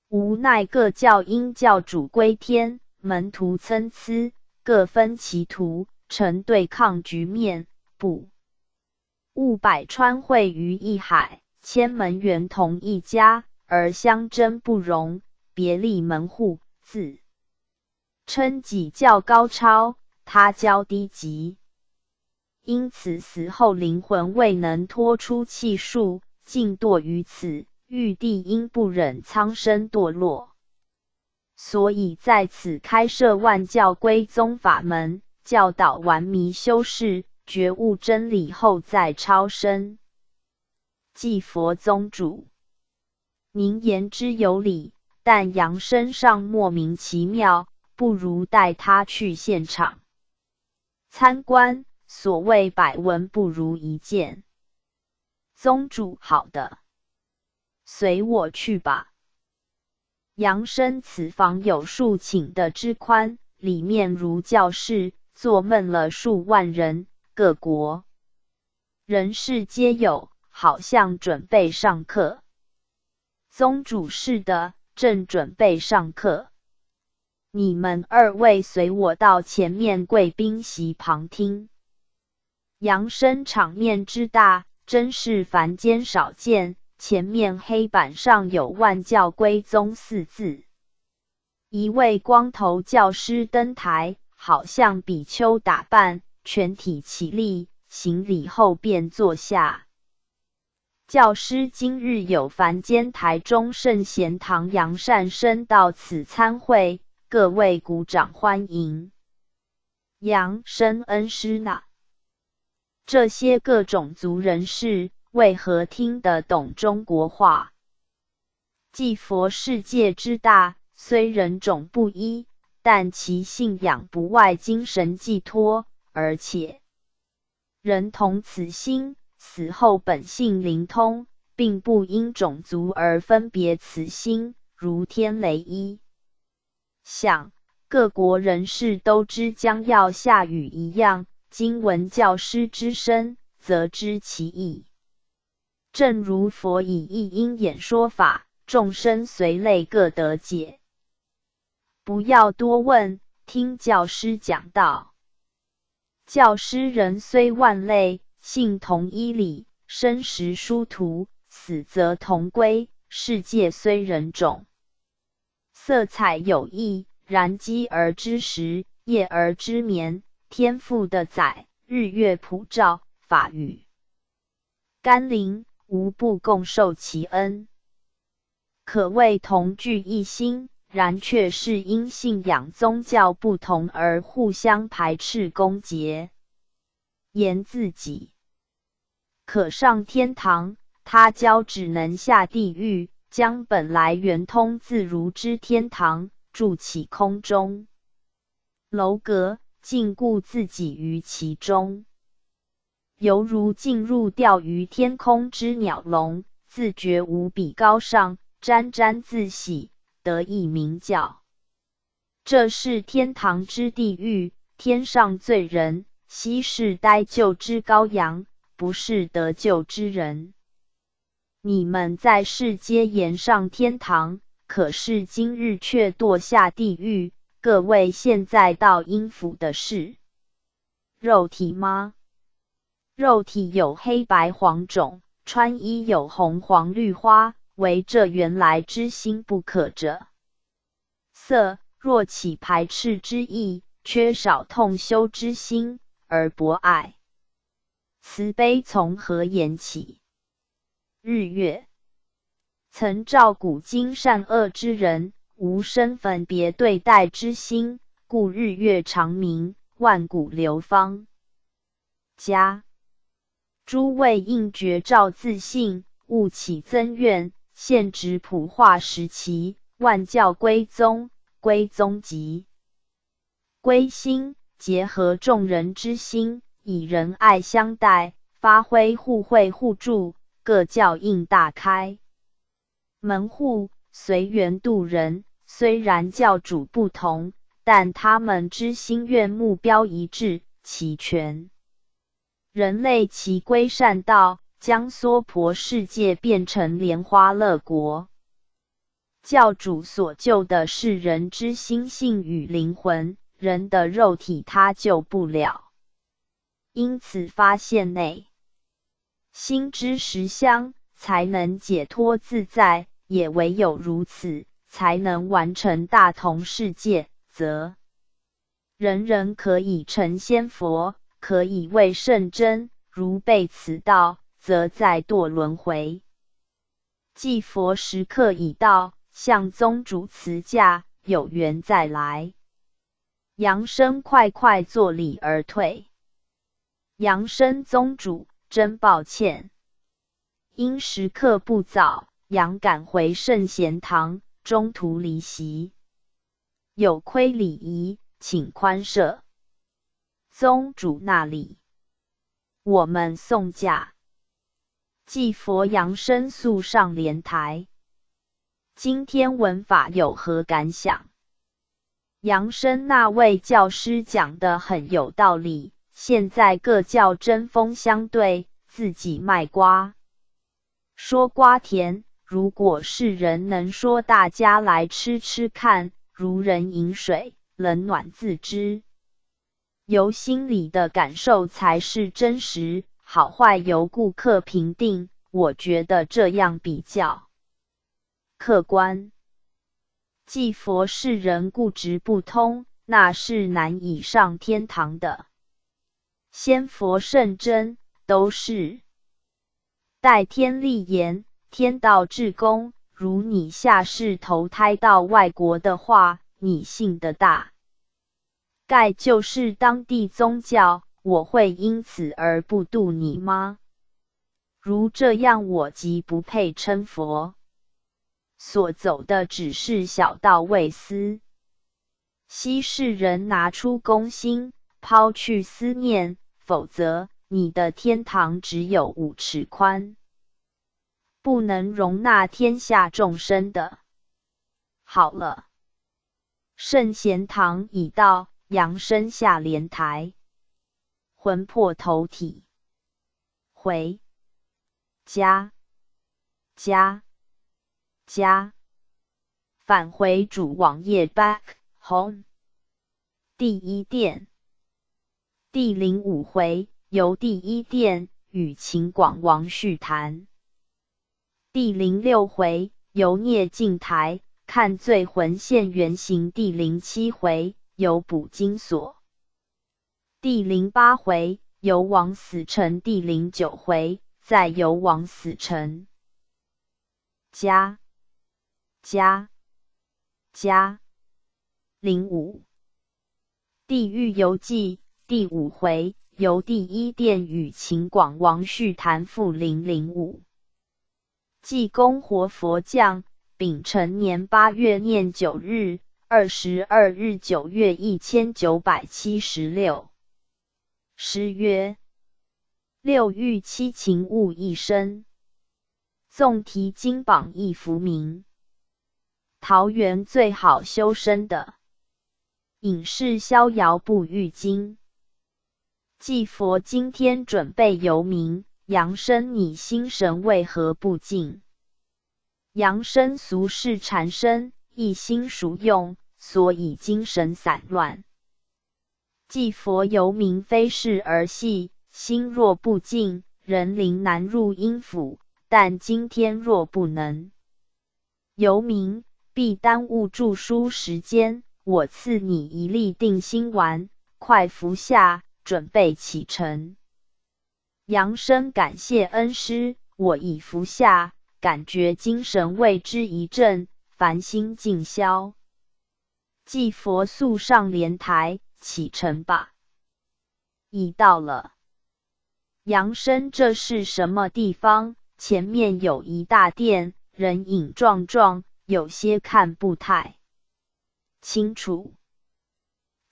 无奈各教因教主归天，门徒参差，各分其途，成对抗局面，不务百川汇于一海，千门源同一家，而相争不容，别立门户，自称己教高超，他教低级。因此死后灵魂未能脱出气数，尽堕于此，玉帝因不忍苍生堕落，所以在此开设万教归宗法门，教导顽迷修士觉悟真理后再超生。祭佛宗主，您言之有理，但杨生尚莫名其妙，不如带他去现场参观，所谓百闻不如一见。宗主，好的，随我去吧。杨生此房有数顷的之宽，里面如教室，坐闷了数万人，各国人士皆有，好像准备上课。宗主，是的，正准备上课。你们2位随我到前面贵宾席旁听。杨生场面之大，真是凡间少见。前面黑板上有万教归宗4字。一位光头教师登台，好像比丘打扮，全体起立，行礼后便坐下。教师今日有凡间台中圣贤堂杨善生到此参会，各位鼓掌欢迎。杨生恩师呢？这些各种族人士为何听得懂中国话？祭佛世界之大，虽人种不一，但其信仰不外精神寄托，而且人同此心，死后本性灵通，并不因种族而分别此心，如天雷一响，各国人士都知将要下雨一样。今闻教师之声，则知其意。正如佛以一因演说法，众生随类各得解。不要多问，听教师讲道。教师人虽万类，性同一理，生时殊途，死则同归。世界虽人种，色彩有异，然机而知时，夜而知眠。天赋的载，日月普照，法语甘霖，无不共受其恩，可谓同具一心，然却是因信仰宗教不同而互相排斥攻讦。言自己可上天堂，他教只能下地狱，将本来圆通自如之天堂筑起空中楼阁，禁锢自己于其中，犹如进入钓于天空之鸟笼，自觉无比高尚，沾沾自喜，得意鸣叫。这是天堂之地狱，天上罪人，悉是待救之羔羊，不是得救之人。你们在世皆言上天堂，可是今日却堕下地狱。各位现在到阴府的是肉体吗？肉体有黑白黄种，穿衣有红黄绿花，唯这原来之心不可者。色若起排斥之意，缺少痛修之心，而博爱，慈悲从何言起？日月曾照古今善恶之人，无生分别对待之心，故日月长明，万古流芳。家诸位应觉照自性，勿起增怨，现值普化时期，万教归宗，归宗极。归心结合众人之心，以仁爱相待，发挥互惠互助，各教应大开。门户随缘度人，虽然教主不同，但他们之心愿目标一致，齐全。人类齐归善道，将娑婆世界变成莲花乐国。教主所救的是人之心性与灵魂，人的肉体他救不了。因此发现内心之实相，才能解脱自在，也唯有如此，才能完成大同世界，则人人可以成仙佛，可以为圣真，如背此道，则再堕轮回。既佛时刻已到，向宗主辞驾，有缘再来。扬声快快作礼而退。扬声宗主，真抱歉，因时刻不早，杨赶回圣贤堂，中途离席，有亏礼仪，请宽赦。宗主那里，我们送驾。继佛扬声速上莲台。今天闻法有何感想？扬声那位教师讲得很有道理，现在各教针锋相对，自己卖瓜。说瓜甜，如果是人能说大家来吃吃看，如人饮水，冷暖自知。由心里的感受才是真实，好坏由顾客评定，我觉得这样比较客观。既佛是人固执不通，那是难以上天堂的。仙佛圣真都是待天立言，天道至公，如你下世投胎到外国的话，你信的大概就是当地宗教，我会因此而不度你吗？如这样我即不配称佛。所走的只是小道未思。昔世人拿出公心，抛去思念，否则你的天堂只有5尺宽，不能容纳天下众生的。好了，圣贤堂已到，扬声下莲台，魂魄投体，回家返回主网页 back home。 第1殿第05回，由第1殿与秦广王叙谈。第06回，由聂镜台看罪魂现原形。第07回，由补经所。第08回，由王死城。第09回，再由王死城。05地狱游记第5回，由第1殿与秦广王叙谈。复005济公活佛降，丙辰年8月念9日，22日9月1976。诗曰：六欲七情物一身，纵提金榜一浮名。桃园最好修身的，隐士逍遥不遇经。祭佛今天准备游名，扬声你心神为何不静？扬声俗世缠身，一心熟用，所以精神散乱。祭佛游名非是儿戏，心若不静，人灵难入阴府，但今天若不能由明，必耽误著书时间。我赐你一粒定心丸，快服下，准备启程。杨生感谢恩师，我已服下，感觉精神为之一振，烦心尽消。祭佛速上莲台，启程吧。已到了。杨生，这是什么地方？前面有一大殿，人影幢幢，有些看不太清楚。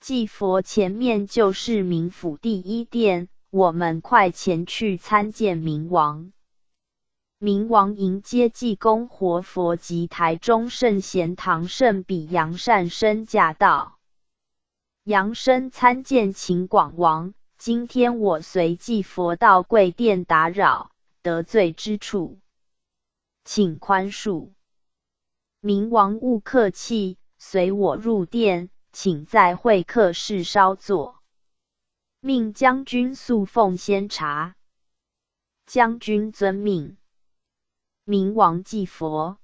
祭佛前面就是冥府第一殿，我们快前去参见冥王。冥王迎接济公活佛及台中圣贤唐圣比杨善生驾到。杨生参见秦广王，今天我随祭佛到贵殿打扰，得罪之处，请宽恕。冥王勿客气，随我入殿，请在会客室稍坐。命将军速奉仙茶。将军遵命。冥王祭佛。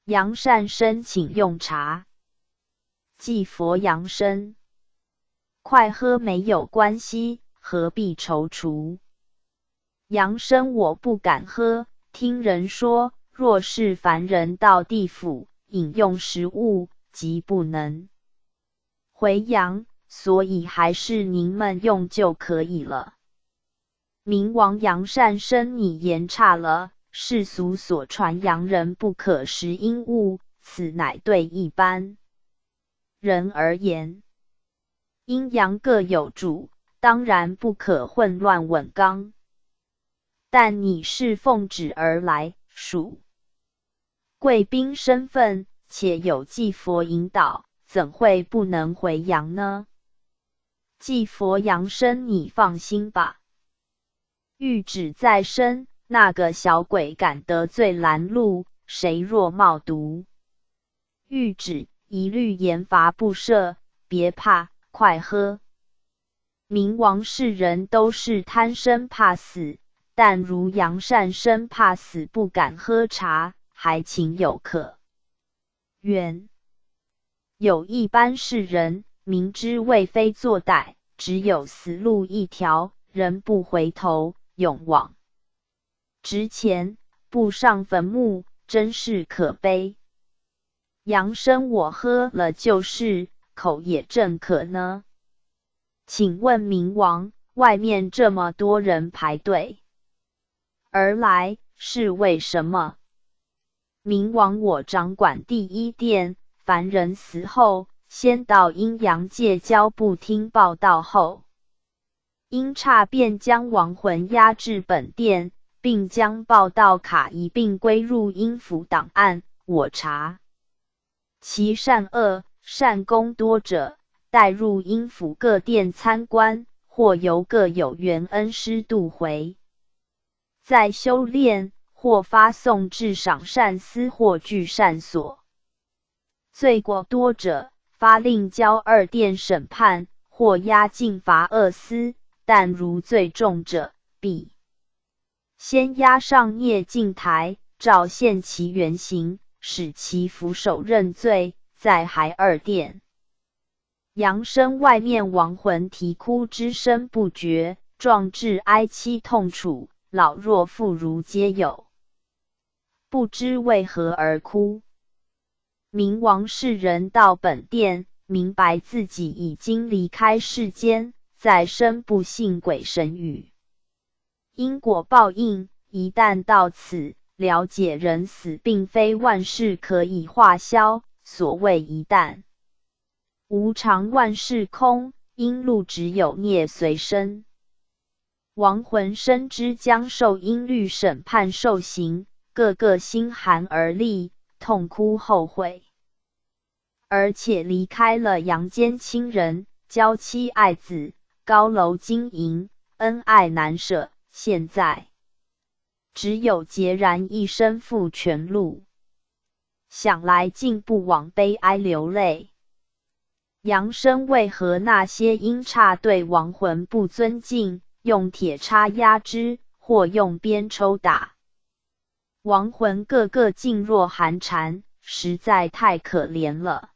杨善生请用茶。祭佛杨生。快喝没有关系，何必踌躇？杨生我不敢喝，听人说，若是凡人到地府饮用食物，即不能回阳，所以还是您们用就可以了。冥王杨善生，你言差了，世俗所传阳人不可食阴物，此乃对一般人而言。阴阳各有主，当然不可混乱紊纲。但你是奉旨而来，属贵宾身份，且有祭佛引导，怎会不能回阳呢？祭佛杨生，你放心吧。谕旨在身，那个小鬼敢得罪拦路，谁若冒渎，谕旨一律严罚不赦，别怕，快喝。冥王世人都是贪生怕死，但如杨善生怕死不敢喝茶，还情有可原。有一般世人，明知为非作歹，只有死路一条，人不回头，勇往直前，不上坟墓，真是可悲。杨生我喝了就是，口也正渴呢。请问冥王，外面这么多人排队而来，是为什么？冥王我掌管第一殿，凡人死后，先到阴阳界交部厅报到后，阴差便将亡魂押至本殿，并将报到卡一并归入阴府档案。我查其善恶善功多者，带入阴府各殿参观，或由各有缘恩师度回，再修炼，或发送至赏善司或聚善所。罪过多者，发令交二殿审判，或押进罚二司，但如罪重者，必先押上蹑禁台，照现其原形，使其俯首认罪，再还二殿。杨生外面亡魂啼哭之声不绝，壮志哀戚痛楚，老弱妇孺皆有，不知为何而哭。冥王世人到本殿，明白自己已经离开世间，再生不信鬼神语。因果报应，一旦到此，了解人死并非万事可以化消，所谓一旦无常万事空，阴路只有孽随身。亡魂深知将受阴律审判受刑，个个心寒而栗，痛哭后悔，而且离开了阳间亲人，娇妻爱子，高楼经营，恩爱难舍，现在只有孑然一身负全路，想来竟不枉悲哀流泪。杨生为何那些阴差对亡魂不尊敬，用铁叉压之，或用鞭抽打。亡魂个个噤若寒蝉，实在太可怜了。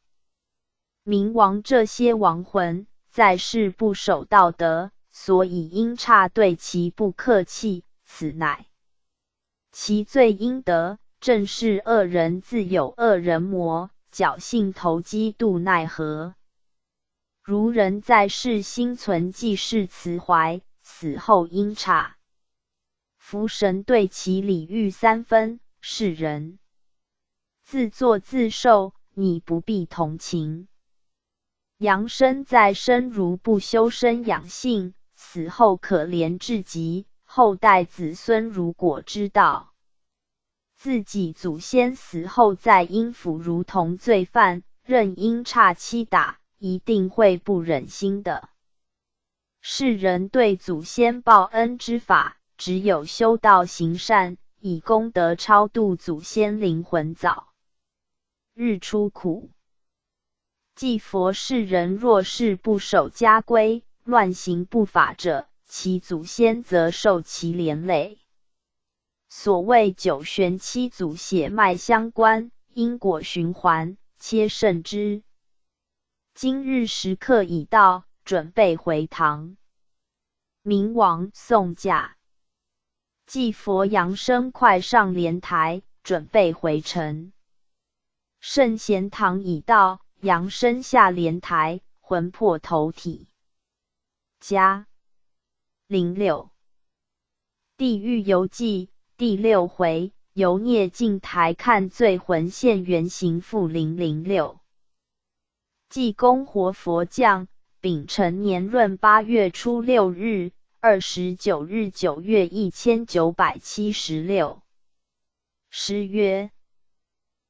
冥王这些亡魂在世不守道德，所以阴差对其不客气，此乃其罪应得。正是恶人自有恶人磨，侥幸投机度奈何。如人在世心存济世慈怀，死后阴差，福神对其礼遇三分，是人自作自受，你不必同情。阳生在生如不修身养性，死后可怜至极，后代子孙如果知道自己祖先死后在阴府如同罪犯，任阴差欺打，一定会不忍心的。世人对祖先报恩之法，只有修道行善，以功德超度祖先灵魂早日出苦。即佛世人若是不守家规，乱行不法者，其祖先则受其连累。所谓九玄七祖血脉相关，因果循环，切慎之。今日时刻已到，准备回堂。冥王送驾，祭佛扬声快上莲台，准备回城。圣贤堂已到，扬声下莲台，魂魄投体。加06地狱游记第6回，由孽镜台看罪魂现原形复006。济公活佛降，丙辰年闰8月初6日，29日9月1976。诗曰：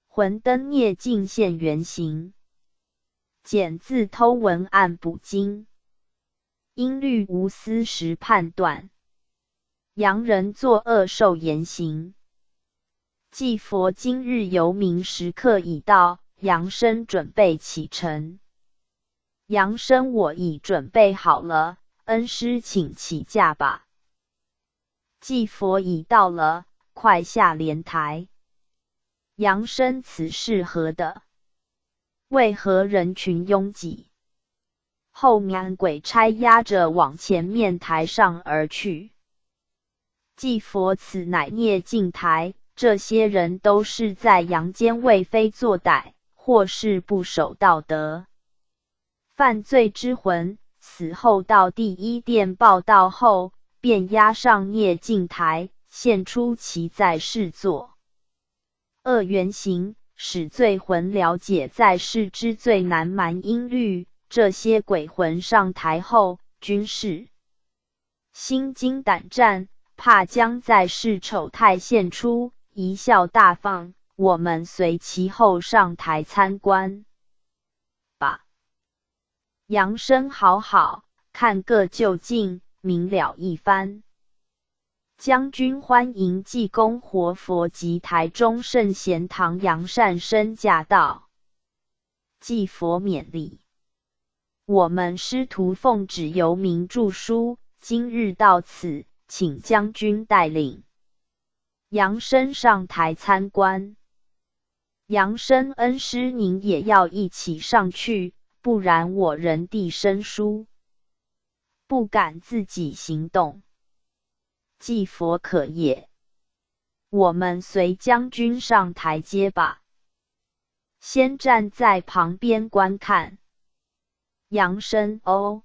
魂登孽镜现原形，简自偷文案补经。音律无私时判断，阳人作恶受严刑。祭佛今日游冥时刻已到，扬声准备启程。扬声我已准备好了，恩师请起驾吧。祭佛已到了，快下莲台。扬声此事何的？为何人群拥挤？后面鬼差押着往前面台上而去。祭佛此乃孽镜台，这些人都是在阳间为非作歹，或是不守道德。犯罪之魂，死后到第一殿报道后，便押上孽镜台，现出其在世作恶原形，使罪魂了解在世之罪难瞒阴律。这些鬼魂上台后，均是心惊胆战，怕将在世丑态现出，贻笑大放。我们随其后上台参观吧。扬声好好，看个究竟，明了一番。将军欢迎济公活佛及台中圣贤堂杨善生驾到。祭佛勉励，我们师徒奉旨由民著书，今日到此，请将军带领。扬声上台参观。扬声恩师您也要一起上去，不然我人地生疏，不敢自己行动。祭佛可也，我们随将军上台阶吧。先站在旁边观看。扬声哦，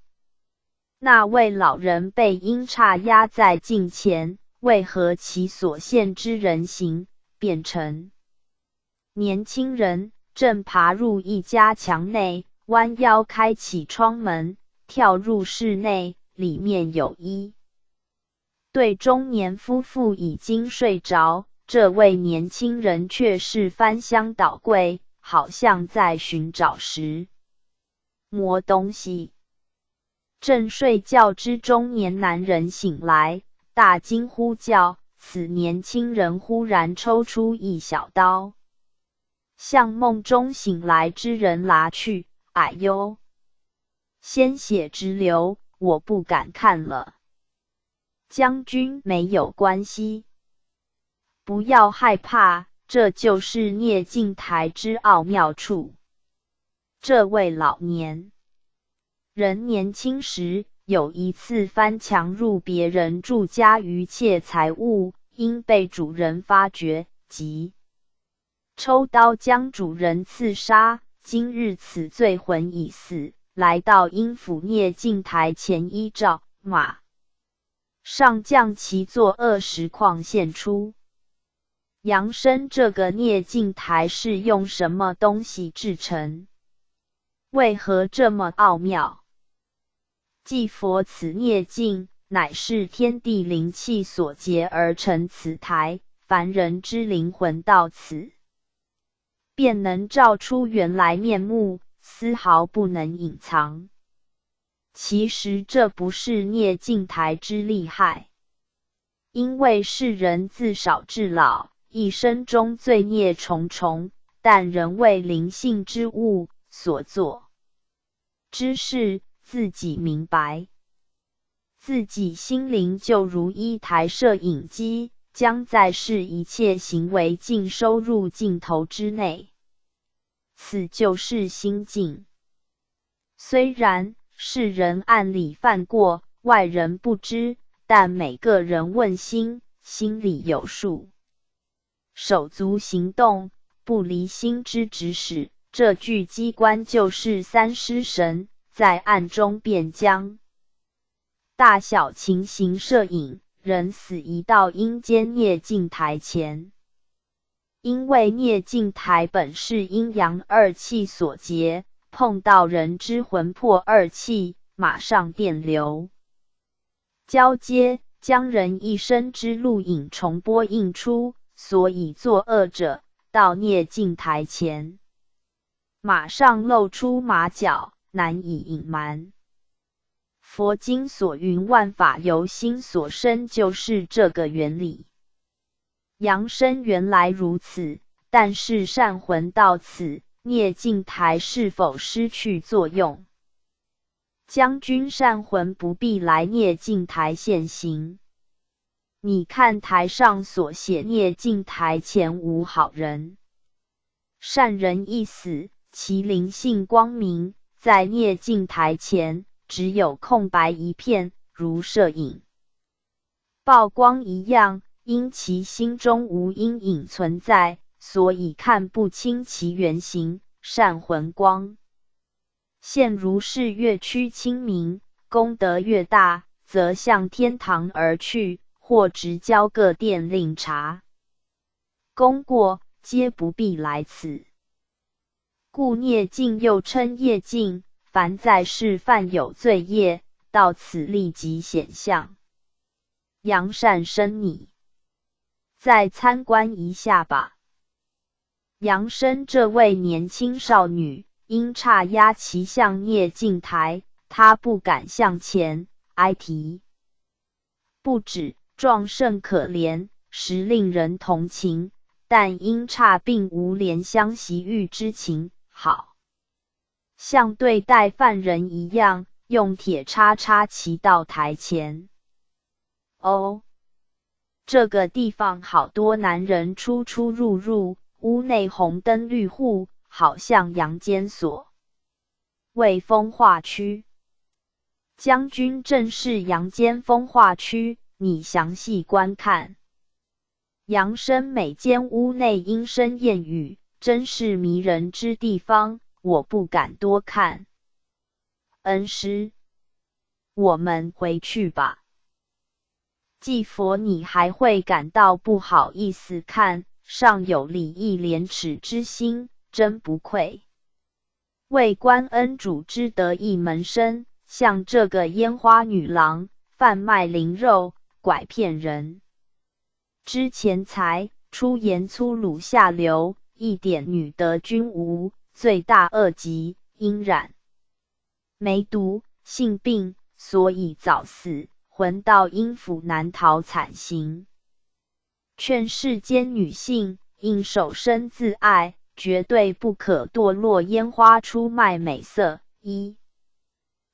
那位老人被阴差压在镜前，为何其所现之人形变成年轻人？正爬入一家墙内，弯腰开启窗门，跳入室内，里面有一对中年夫妇已经睡着，这位年轻人却是翻箱倒柜，好像在寻找时摸东西。正睡觉之中年男人醒来，大惊呼叫，此年轻人忽然抽出一小刀，向梦中醒来之人拿去。哎呦！鲜血直流，我不敢看了。将军没有关系，不要害怕，这就是聂镜台之奥妙处。这位老年人年轻时有一次翻墙入别人住家于窃财物，因被主人发觉，即抽刀将主人刺杀。今日此罪魂已死，来到阴府聂镜台前，依照马上将其作恶实况现出。杨生这个聂镜台是用什么东西制成？为何这么奥妙？即佛此聂镜，乃是天地灵气所结而成此台，凡人之灵魂到此，便能照出原来面目，丝毫不能隐藏。其实这不是聂镜台之厉害，因为世人自少至老，一生中罪孽重重，但仍为灵性之物所做之事，自己明白，自己心灵就如一台摄影机，将在世一切行为尽收入镜头之内，此就是心境。虽然世人暗里犯过，外人不知，但每个人问心，心里有数。手足行动，不离心之指使，这具机关就是三尸神，在暗中便将大小情形摄影，人死移到阴间聂镜台前。因为聂镜台本是阴阳二气所结，碰到人之魂魄二气，马上电流交接，将人一生之录影重播映出，所以作恶者到聂镜台前，马上露出马脚，难以隐瞒。佛经所云万法由心所生，就是这个原理。杨生原来如此，但是善魂到此，聂镜台是否失去作用？将军善魂不必来聂镜台现行。你看台上所写聂镜台前无好人，善人一死，其灵性光明，在聂镜台前只有空白一片，如摄影曝光一样，因其心中无阴影存在，所以看不清其原形。善魂光现如是越趋清明，功德越大，则向天堂而去，或直交各殿令察功过，皆不必来此。故孽镜又称业镜，凡在世犯有罪业，到此立即显相。杨善生，你再参观一下吧。杨生这位年轻少女，因差押其向聂镜台，她不敢向前，哀啼不止，状甚可怜，实令人同情。但因差并无怜香惜玉之情，好像对待犯人一样，用铁叉叉其到台前。哦，这个地方好多男人出出入入，屋内红灯绿户，好像阳间所谓风化区。将军正是阳间风化区，你详细观看。杨生每间屋内莺声燕语，真是迷人之地方，我不敢多看。恩师，我们回去吧。祭佛，你还会感到不好意思看，尚有礼义廉耻之心，真不愧为观恩主之得意门生。像这个烟花女郎，贩卖灵肉，拐骗人之钱财，出言粗鲁下流，一点女德均无，罪大恶极，因染梅毒性病，所以早死，魂到阴府难逃惨刑。劝世间女性应守身自爱，绝对不可堕落烟花出卖美色。一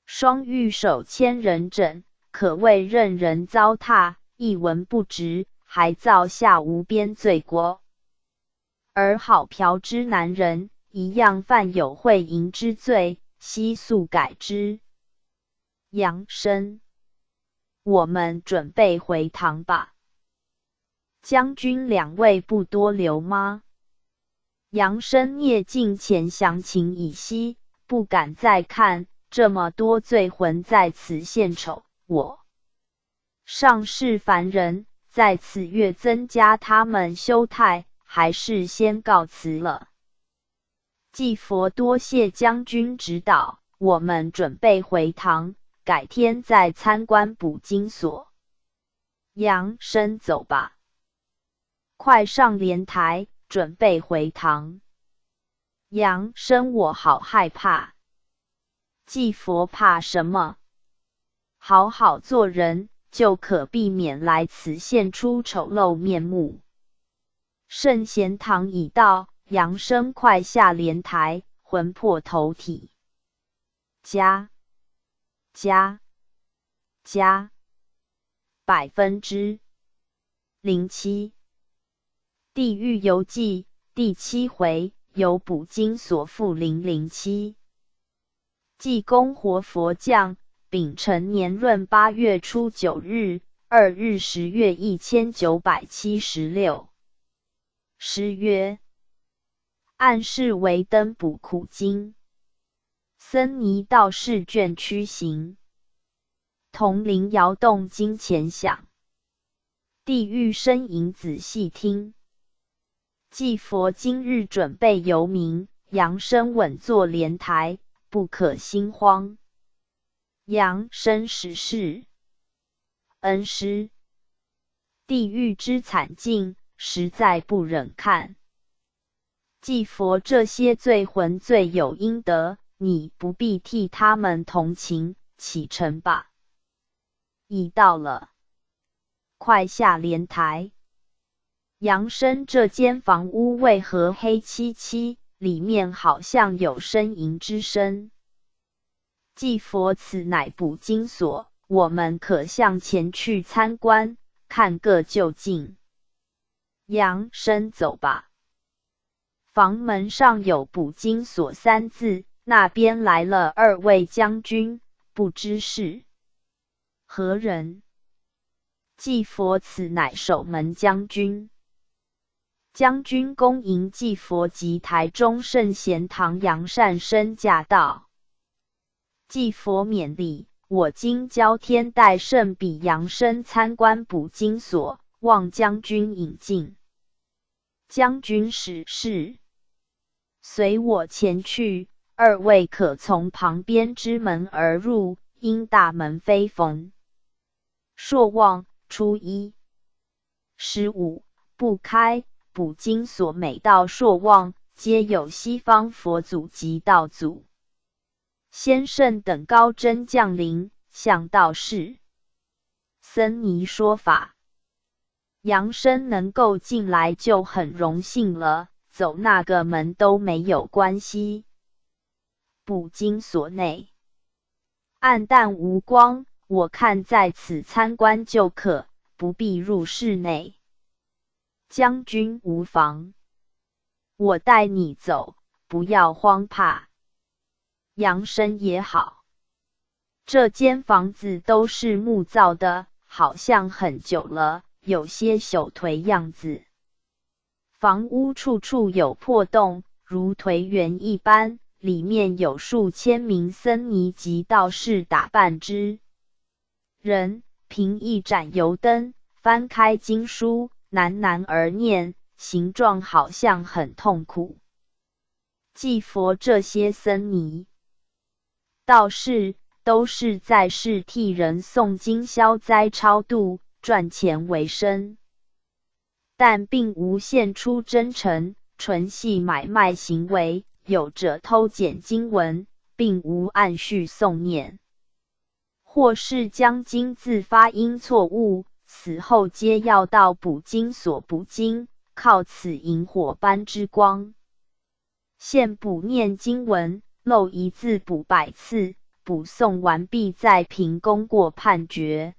双玉手千人枕，可谓任人糟蹋，一文不值，还造下无边罪过。而好嫖之男人，一样犯有贿淫之罪，悉速改之。杨生，我们准备回唐吧。将军两位不多留吗？杨生聂镜前详情已悉，不敢再看，这么多罪魂在此献丑，我尚是凡人，在此越增加他们羞态，还是先告辞了。季佛多谢将军指导，我们准备回唐，改天再参观捕鲸所。杨生，走吧，快上莲台，准备回唐。杨生，我好害怕。季佛，怕什么？好好做人，就可避免来此现出丑陋面目。圣贤堂已到，杨生快下莲台，魂魄投体。加07%。地狱游记第7回，由捕鲸所负007。济公活佛降，丙辰年闰8月初9日，2日10月1976。诗曰：暗室为灯补苦经，僧尼道士倦屈行。铜铃摇动金钱响，地狱呻吟仔细听。祭佛今日准备游冥，扬声稳坐莲台，不可心慌。扬声实事，恩师，地狱之惨境，实在不忍看。祭佛这些罪魂罪有应得，你不必替他们同情，启程吧。已到了，快下莲台。杨生，这间房屋为何黑漆漆，里面好像有呻吟之声？祭佛，此乃捕鲸所，我们可向前去参观，看个究竟。杨生，走吧。房门上有捕鲸所3字，那边来了2位将军，不知是何人？祭佛，此乃守门将军。将军恭迎祭佛及台中圣贤堂杨善生驾到。祭佛勉励，我今交天代圣比杨生参观捕鲸所，望将军引进。将军使是，随我前去，2位可从旁边之门而入，因大门非逢。朔望初1、15不开。捕鲸所每到朔望，皆有西方佛祖及道祖、先圣等高真降临，向道士、僧尼说法。杨生能够进来就很荣幸了，走那个门都没有关系。捕鲸所内暗淡无光，我看在此参观就可，不必入室内。将军无妨，我带你走，不要慌怕。杨生，也好，这间房子都是木造的，好像很久了，有些朽颓样子。房屋处处有破洞，如颓垣一般，里面有数千名僧尼及道士打扮之人，凭一盏油灯，翻开经书，喃喃而念，形状好像很痛苦。祭佛这些僧尼、道士都是在世替人诵经消灾超度，赚钱为生，但并无现出真诚，纯系买卖行为，有者偷捡经文，并无按序诵念，或是将经字发音错误，死后皆要到捕鲸所捕鲸，靠此萤火般之光。现捕念经文，漏一字补100次，补送完毕，再凭功过判决。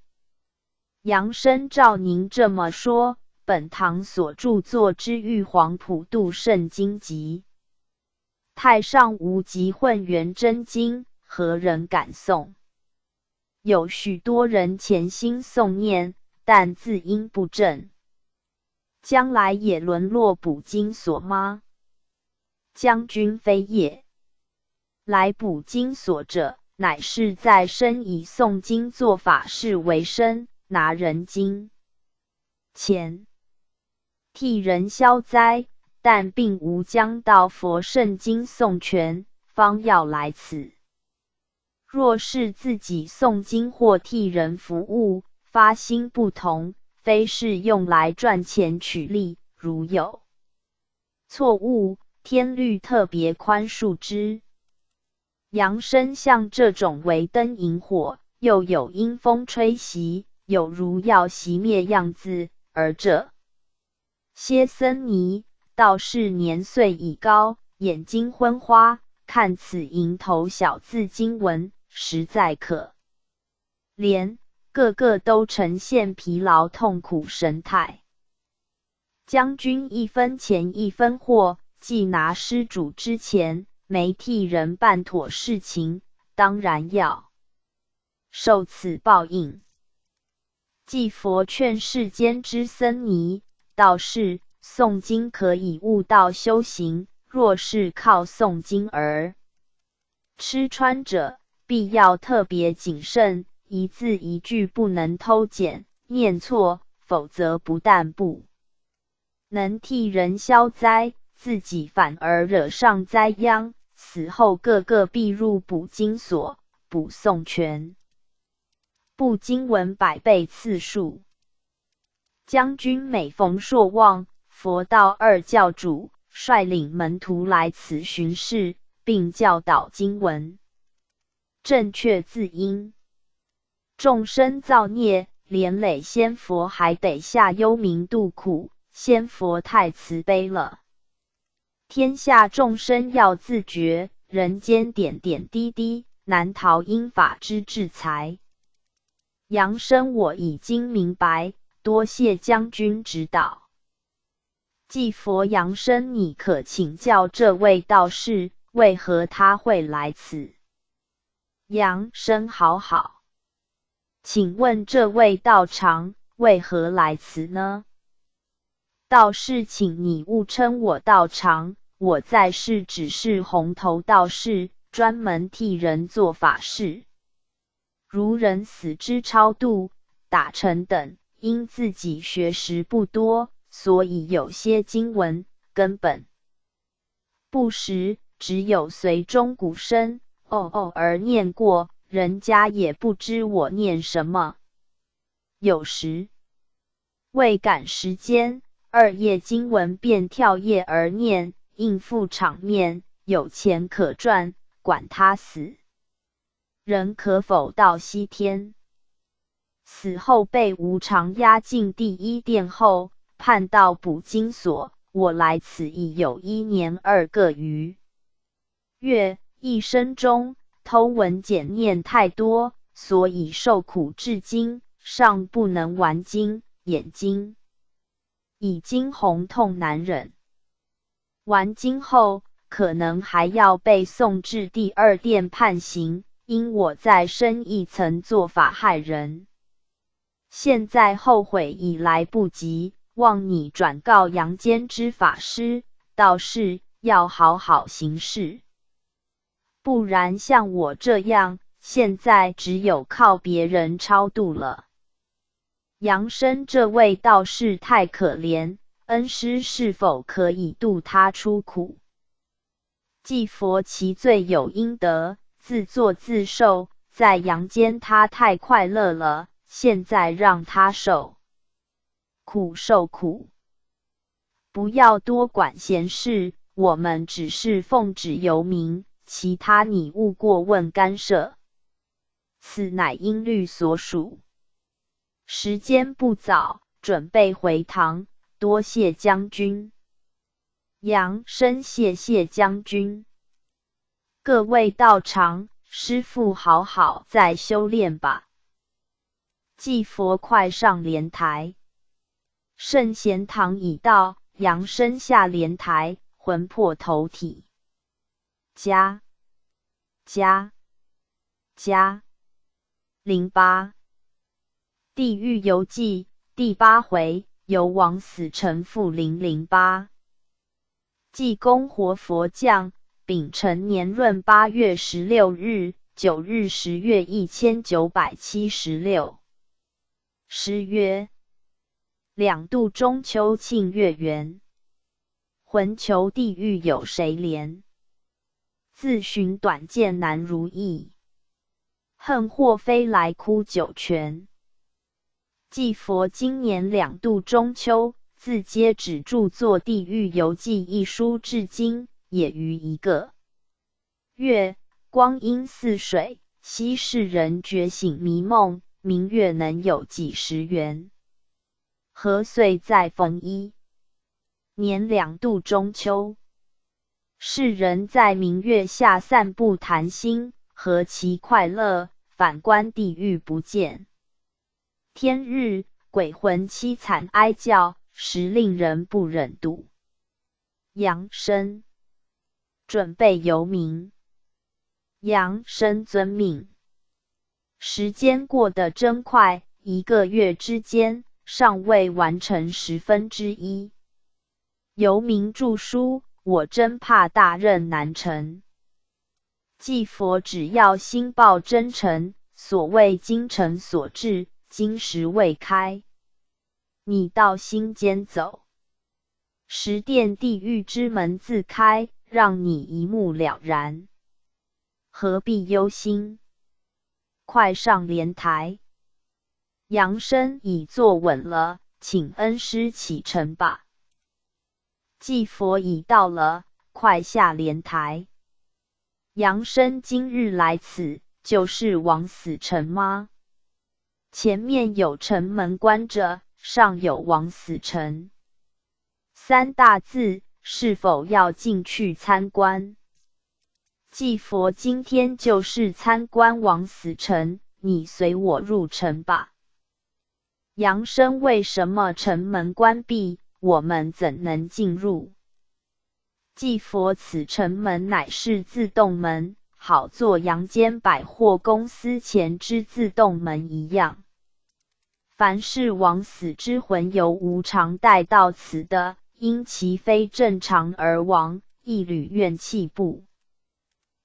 杨生照您这么说，本堂所著作之《玉皇普渡圣经集》，太上无极混元真经，何人敢诵？有许多人潜心诵念，但字音不正，将来也沦落补经所吗？将军非也。来补经所者，乃是在身以诵经做法事为生，拿人金钱替人消灾，但并无将到佛圣经诵全，方要来此。若是自己诵经或替人服务，发心不同，非是用来赚钱取利，如有错误，天律特别宽恕之。扬声像这种为灯引火，又有阴风吹袭，有如要熄灭样子，而这些僧尼道士年岁已高，眼睛昏花，看此蝇头小字经文，实在可怜，个个都呈现疲劳痛苦神态。将军一分钱一分货，既拿施主之钱，没替人办妥事情，当然要受此报应。既佛劝世间之僧尼、道士，诵经可以悟道修行，若是靠诵经而吃穿者，必要特别谨慎，一字一句不能偷减、念错，否则不但不能替人消灾，自己反而惹上灾殃，死后个个必入补经所，补诵全部经文100倍次数。将军每逢朔望，佛道二教主率领门徒来此巡视，并教导经文正确字音。众生造孽，连累仙佛还得下幽冥度苦，仙佛太慈悲了。天下众生要自觉，人间点点滴滴，难逃因法之制裁。扬声我已经明白，多谢将军指导。既佛扬声，你可请教这位道士，为何他会来此？扬声好好，请问这位道长为何来此呢？道士，请你勿称我道长，我在世只是红头道士，专门替人做法事。如人死之超度、打成等，因自己学识不多，所以有些经文根本不识，只有随中鼓声而念过，人家也不知我念什么。有时未赶时间，2页经文便跳页而念，应付场面，有钱可赚，管他死人可否到西天。死后被无常押进第1殿后，判到补经所。我来此已有1年2个余月，一生中偷闻简念太多，所以受苦至今，尚不能完经，眼睛已经红痛难忍。完经后，可能还要被送至第2殿判刑，因我在生亦曾做法害人。现在后悔已来不及，望你转告阳间之法师、道士，要好好行事。不然像我这样，现在只有靠别人超度了。扬声这位道士太可怜，恩师是否可以度他出苦？既佛其罪有应得，自作自受，在阳间他太快乐了，现在让他受苦。不要多管闲事，我们只是奉旨游民，其他你勿过问干涉。此乃因律所属。时间不早，准备回堂，多谢将军。扬声谢谢将军。各位道长，师父好好再修炼吧。祭佛快上莲台。圣贤堂已到，扬身下莲台，魂魄投体。加08地狱游记第8回，游往死城复008。济公活佛降，丙辰年闰8月16日、9日10月1976。诗曰：两度中秋庆月圆，魂求地狱有谁怜？自寻短见难如意，恨或飞来哭九泉。祭佛今年两度中秋，自皆只著作《地狱游记》一书，至今也余1个月。光阴似水，昔世人觉醒迷梦，明月能有几时圆？何岁再逢一年两度中秋？世人在明月下散步谈心，何其快乐！反观地狱不见天日，鬼魂凄惨哀叫，实令人不忍睹。扬声准备游冥。扬声遵命。时间过得真快，1个月之间，尚未完成1/10。游冥著书，我真怕大任难成。祭佛只要心抱真诚，所谓精诚所至，今时未开。你到心间走，十殿地狱之门自开，让你一目了然。何必忧心？快上莲台。扬声已坐稳了，请恩师启程吧。祭佛已到了，快下莲台。扬声今日来此，就是往死城吗？前面有城门关着，上有往死城3大字，是否要进去参观？祭佛今天就是参观往死城，你随我入城吧。扬声为什么城门关闭，我们怎能进入？祭佛此城门乃是自动门，好做阳间百货公司前之自动门一样。凡是枉死之魂由无常带到此的，因其非正常而亡，一缕怨气不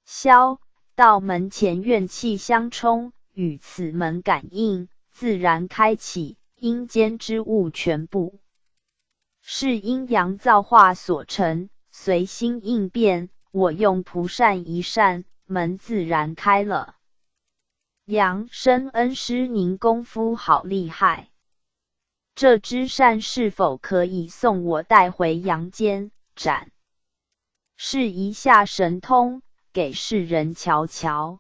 消，到门前怨气相冲，与此门感应，自然开启，阴间之物全部是阴阳造化所成，随心应变，我用蒲扇一扇，门自然开了。扬声恩师您功夫好厉害，这支扇是否可以送我带回阳间，展示一下神通，给世人瞧瞧？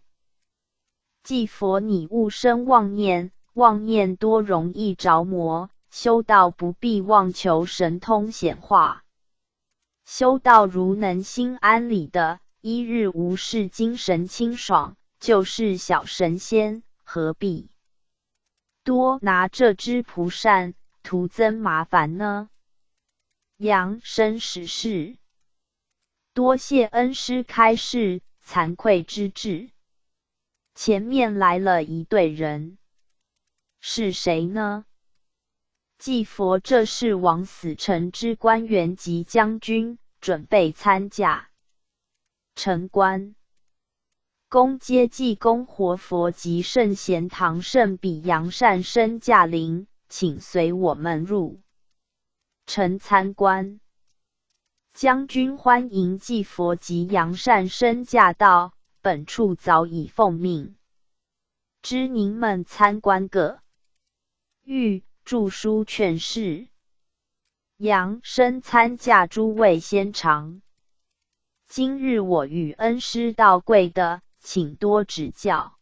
祭佛你勿生妄念，妄念多容易着魔，修道不必妄求神通显化。修道如能心安理的，一日无事精神清爽，就是小神仙，何必多拿这支蒲扇，徒增麻烦呢？扬声实是，多谢恩师开示，惭愧之至。前面来了一队人，是谁呢？祭佛这是枉死城之官员及将军，准备参驾。城关公接济公活佛及圣贤堂圣比扬善身驾临，请随我们入城参观。将军欢迎祭佛及扬善身驾到，本处早已奉命，知您们参观个欲著书劝示。扬声参驾诸位先长，今日我与恩师到贵的，请多指教。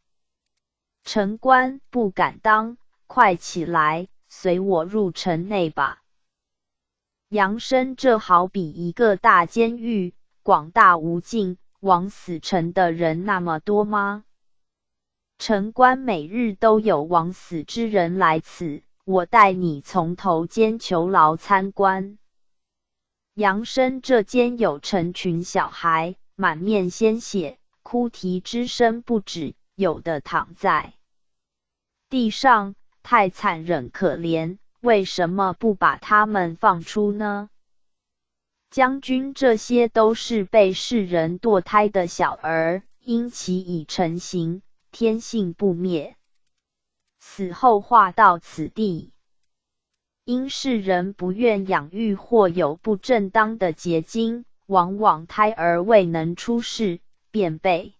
城关不敢当，快起来，随我入城内吧。扬声这好比一个大监狱，广大无尽，枉死城的人那么多吗？城关每日都有枉死之人来此，我带你从头监囚牢参观。杨生这间有成群小孩，满面鲜血，哭啼之声不止，有的躺在地上，太残忍可怜，为什么不把他们放出呢？将军，这些都是被世人堕胎的小儿，因其已成形，天性不灭，死后化到此地。因世人不愿养育或有不正当的结晶，往往胎儿未能出世，便被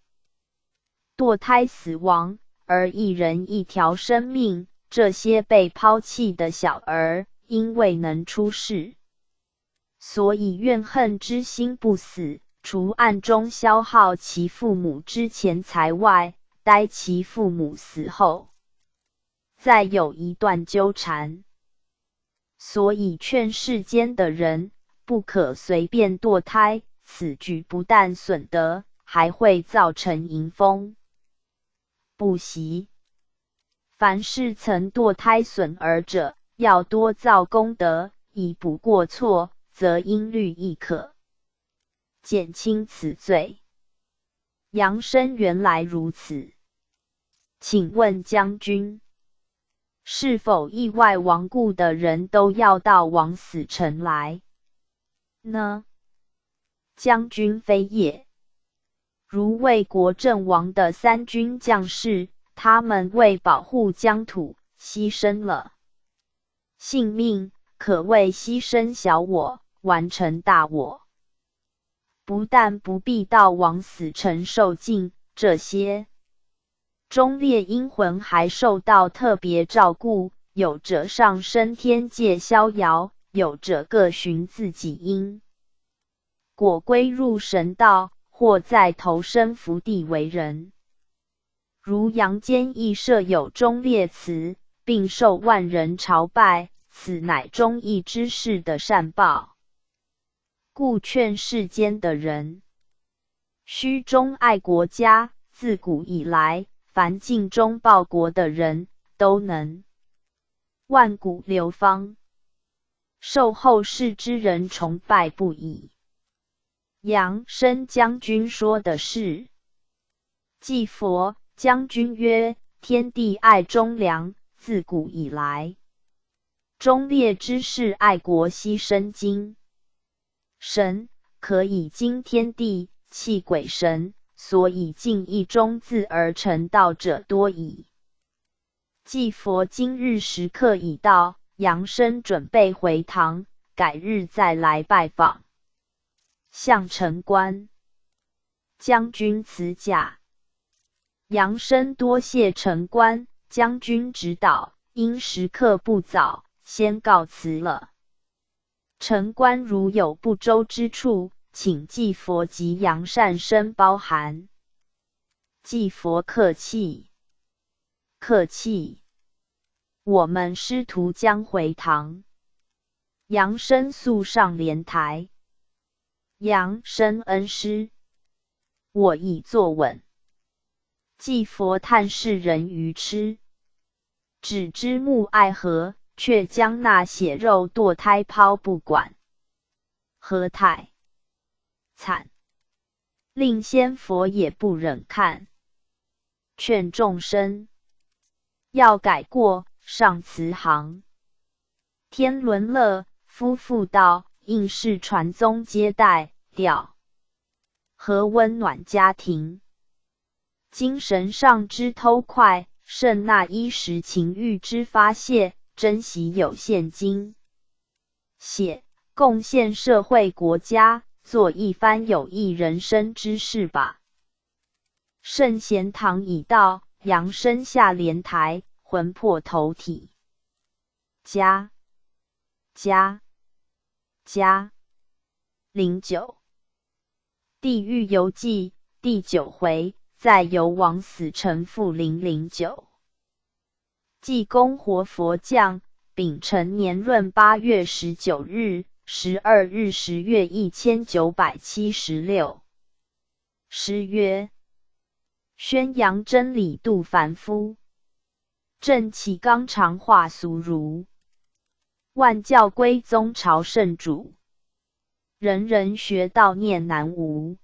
堕胎死亡，而一人一条生命。这些被抛弃的小儿，因未能出世，所以怨恨之心不死，除暗中消耗其父母之钱财外，待其父母死后，再有一段纠缠。所以劝世间的人不可随便堕胎，此举不但损德，还会造成淫风不息。凡是曾堕胎损儿者，要多造功德，以补过错，则因律亦可减轻此罪。杨生原来如此，请问将军，是否意外亡故的人都要到枉死城来呢？将军非也。如魏国阵亡的3军将士，他们为保护疆土，牺牲了性命，可谓牺牲小我，完成大我。不但不必到枉死城受尽，这些忠烈英魂还受到特别照顾，有者上升天界逍遥，有者各寻自己因果归入神道，或在投身福地为人。如阳间亦设有忠烈祠，并受万人朝拜，此乃忠义之士的善报。故劝世间的人须忠爱国家，自古以来，凡尽忠报国的人，都能万古流芳，受后世之人崇拜不已。杨生将军说的是。祭佛将军曰：天地爱忠良，自古以来，忠烈之士爱国牺牲精神，可以经天地，弃鬼神，所以尽一忠字而成道者多矣。祭佛今日时刻已到，杨生准备回堂，改日再来拜访。向城关将军辞驾。杨生多谢城关将军指导，因时刻不早，先告辞了。城关如有不周之处，请祭佛及杨善生包涵。祭佛客气，客气，我们师徒将回堂。杨生速上莲台。杨生恩师，我已坐稳。祭佛叹世人愚痴，只知慕爱河，却将那血肉堕胎抛不管，何太惨，令仙佛也不忍看。劝众生要改过，上慈航。天伦乐夫妇道，应是传宗接代，调和温暖家庭。精神上之偷快，胜那一时情欲之发泄，珍惜有现今血，贡献社会国家，做一番有益人生之事吧。圣贤堂已到，杨生下莲台，魂魄投体。加09地狱游记第9回，再游枉死城复009。济公活佛降，丙辰年闰8月19日、12日10月1976。诗曰：宣扬真理度凡夫，正气纲常化俗儒，万教归宗朝圣主，人人学道念南无。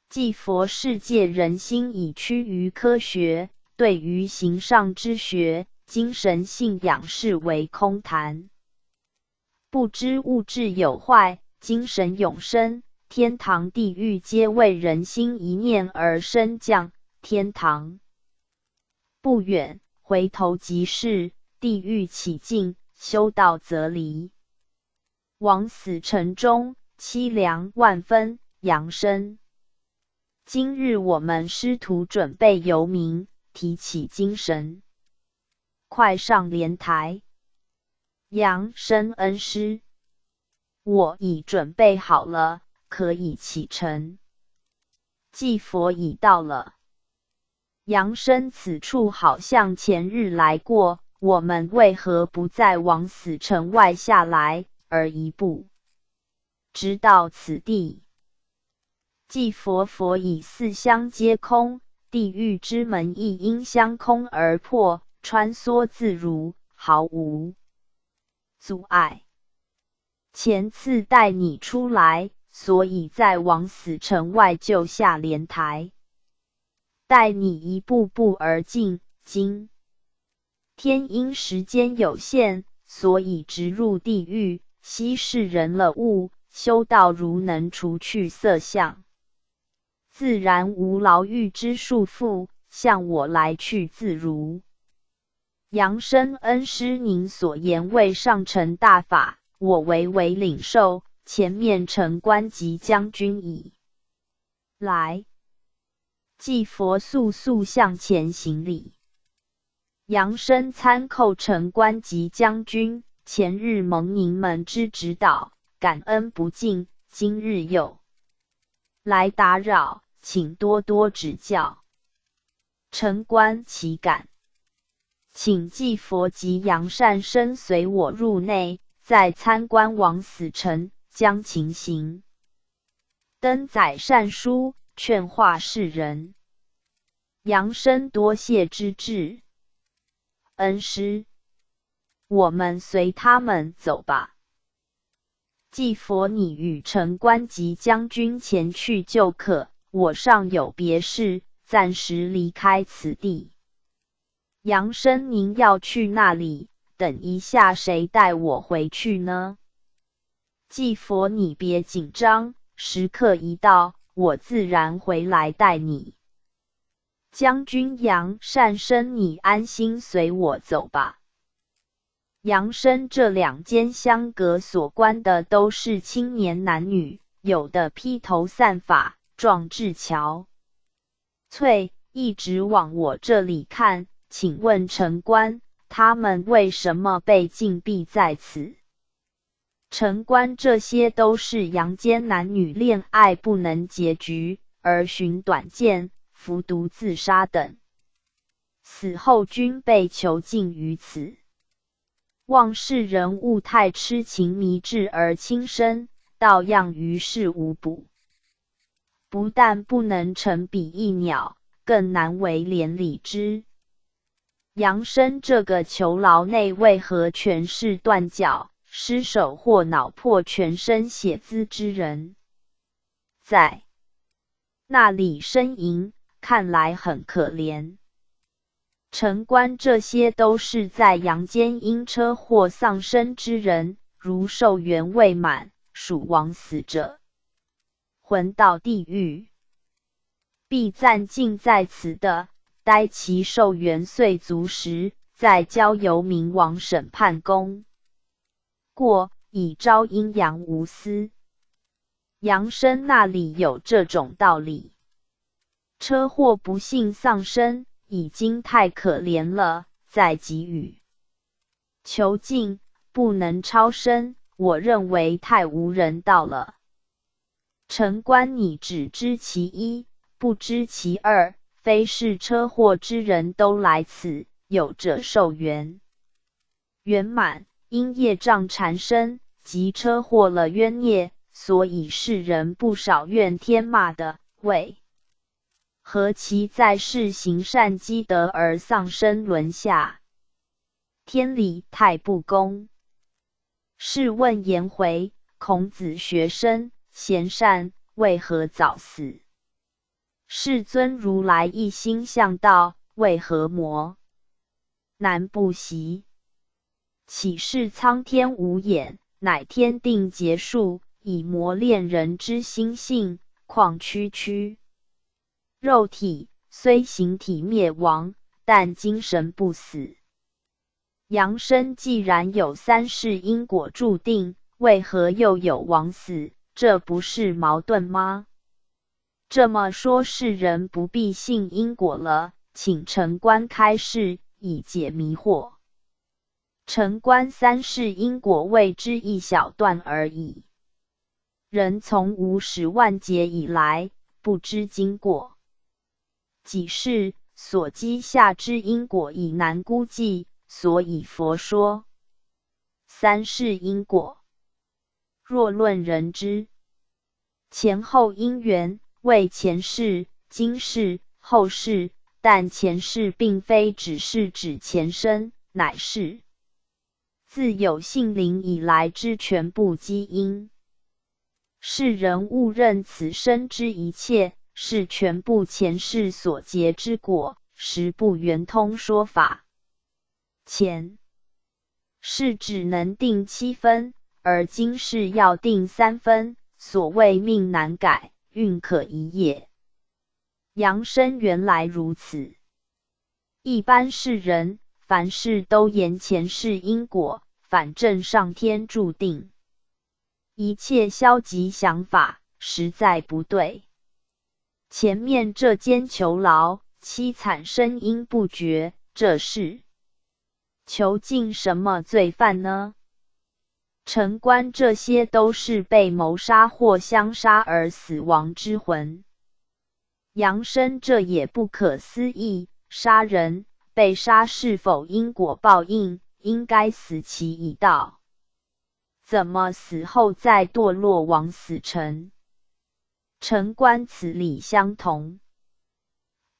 即佛世界人心已趋于科学，对于形上之学，精神信仰视为空谈。不知物质有坏，精神永生，天堂地狱皆为人心一念而升降。天堂不远，回头即是；地狱岂近，修道则离。枉死城中，凄凉万分，扬生。今日我们师徒准备游民，提起精神，快上莲台。扬生恩师，我已准备好了，可以启程。祭佛已到了。扬生此处好像前日来过，我们为何不再往死城外下来，而一步直到此地？祭佛以四相皆空，地狱之门亦因相空而破，穿梭自如，毫无阻碍。前次带你出来，所以再往死城外就下莲台，带你一步步而进。今天因时间有限，所以直入地狱，稀释人了物，修道如能除去色相，自然无牢狱之束缚，向我来去自如。扬生恩师，您所言为上乘大法，我唯领受。前面城关及将军已来。祭佛速速向前行礼。扬生参叩城关及将军，前日蒙您们之指导，感恩不尽，今日又来打扰，请多多指教。城关岂敢，请祭佛及扬善生随我入内，再参观往死城，将情形登载善书，劝化世人。扬生多谢之至。恩师，我们随他们走吧。祭佛你与城关及将军前去就可，我尚有别事，暂时离开此地。扬生您要去那里？等一下谁带我回去呢？祭佛你别紧张，时刻一到，我自然回来带你。将军扬善生你安心随我走吧。扬生这两间香阁所关的都是青年男女，有的披头散发，壮志憔悴，一直往我这里看。请问城关，他们为什么被禁闭在此？城关这些都是阳间男女恋爱不能结局，而寻短见，服毒自杀等，死后均被囚禁于此。望世人勿太痴情迷志而轻生，道样于事无补。不但不能成比翼鸟，更难为连理之。扬生这个囚牢内为何全是断脚、失手或脑破全身血渍之人？在那里呻吟，看来很可怜。城关这些都是在阳间因车祸丧生之人，如寿元未满，属枉死者，魂到地狱，必暂尽在此的，待其寿元岁足时，再交由冥王审判功过，以昭阴阳无私。扬生那里有这种道理？车祸不幸丧生，已经太可怜了，再给予囚禁，不能超生，我认为太无人道了。城关你只知其一，不知其二，非是车祸之人都来此，有者寿元圆满，因业障缠身，及车祸了冤孽，所以世人不少怨天骂的，为何其在世行善积德而丧生轮下？天理太不公。试问颜回，孔子学生，贤善，为何早死？世尊如来一心向道，为何魔难不习？岂是苍天无眼，乃天定劫数，以磨练人之心性，况区区肉体虽形体灭亡，但精神不死。阳生既然有三世因果注定，为何又有枉死？这不是矛盾吗？这么说，世人不必信因果了，请城关开示，以解迷惑。城关三世因果谓之一小段而已。人从无始万劫以来，不知经过几世，所积下之因果已难估计，所以佛说三世因果。若论人之前后因缘，为前世、今世、后世，但前世并非只是指前生，乃是自有性灵以来之全部基因。世人误认此生之一切是全部前世所结之果，实不圆通说法。前世只能定7分，而今世要定3分，所谓命难改，运可移也。阳生原来如此。一般世人凡事都言前世因果，反正上天注定。一切消极想法实在不对。前面这间囚牢，凄惨声音不绝，这是囚禁什么罪犯呢？城关这些都是被谋杀或相杀而死亡之魂。阳生这也不可思议，杀人被杀是否因果报应？应该死期已到，怎么死后再堕落往死城？城关此理相同。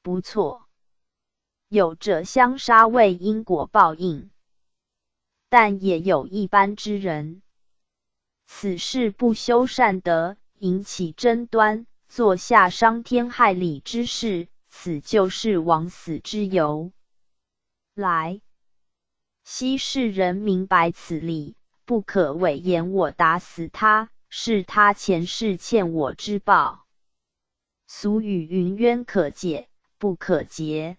不错，有者相杀为因果报应，但也有一般之人，此事不修善德，引起争端，做下伤天害理之事，此就是枉死之由来。昔世人明白此理，不可伪言我打死他，是他前世欠我之报。俗语云冤可解，不可结。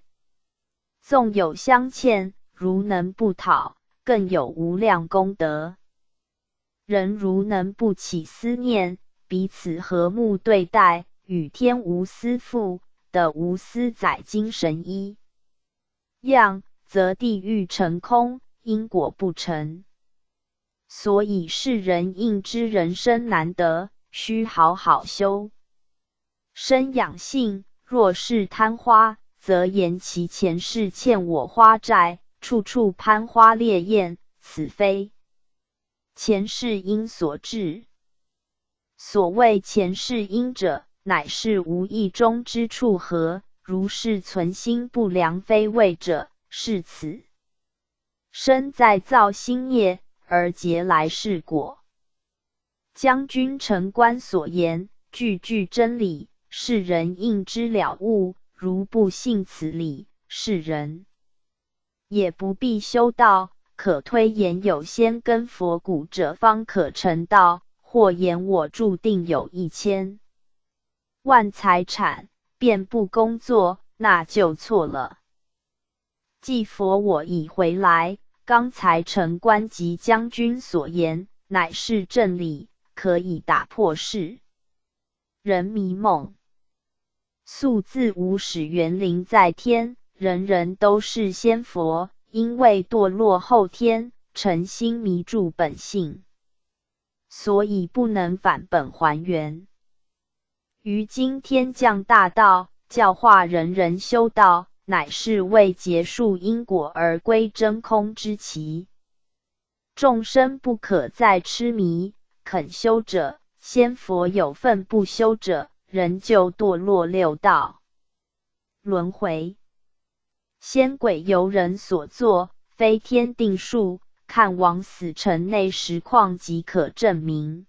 纵有相欠，如能不讨，更有无量功德。人如能不起思念，彼此和睦对待，与天无私父的无私载精神一样，则地狱成空，因果不成。所以世人应知人生难得，须好好修身养性。若是贪花，则言其前世欠我花债，处处攀花猎艳，此非前世因所致。所谓前世因者，乃是无意中之处合，如是存心不良非谓者，是此生在造新业而结来世果。将军城关所言，句句真理，世人应知了悟。如不信此理，世人也不必修道，可推言有先根佛骨者方可成道，或言我注定有1000万财产，便不工作，那就错了。既佛我已回来，刚才城关及将军所言，乃是正理，可以打破世人迷梦。素自无始元灵在天，人人都是仙佛，因为堕落后天，诚心迷住本性，所以不能返本还原。于今天降大道，教化人人修道，乃是为结束因果而归真空之期。众生不可再痴迷，肯修者，仙佛有份；不修者，仍旧堕落六道。轮回。仙鬼由人所作，非天定数，看往死城内实况即可证明。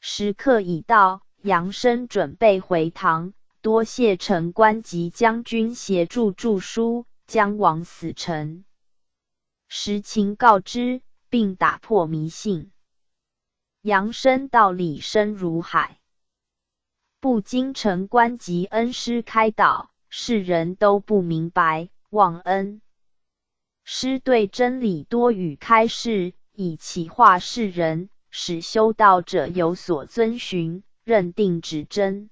时刻已到，杨生准备回堂，多谢城官及将军协助著书，将往死城。实情告知，并打破迷信。杨生道理深如海，不经城官及恩师开导，世人都不明白，忘恩。师对真理多语开示，以启化世人，使修道者有所遵循，认定指真，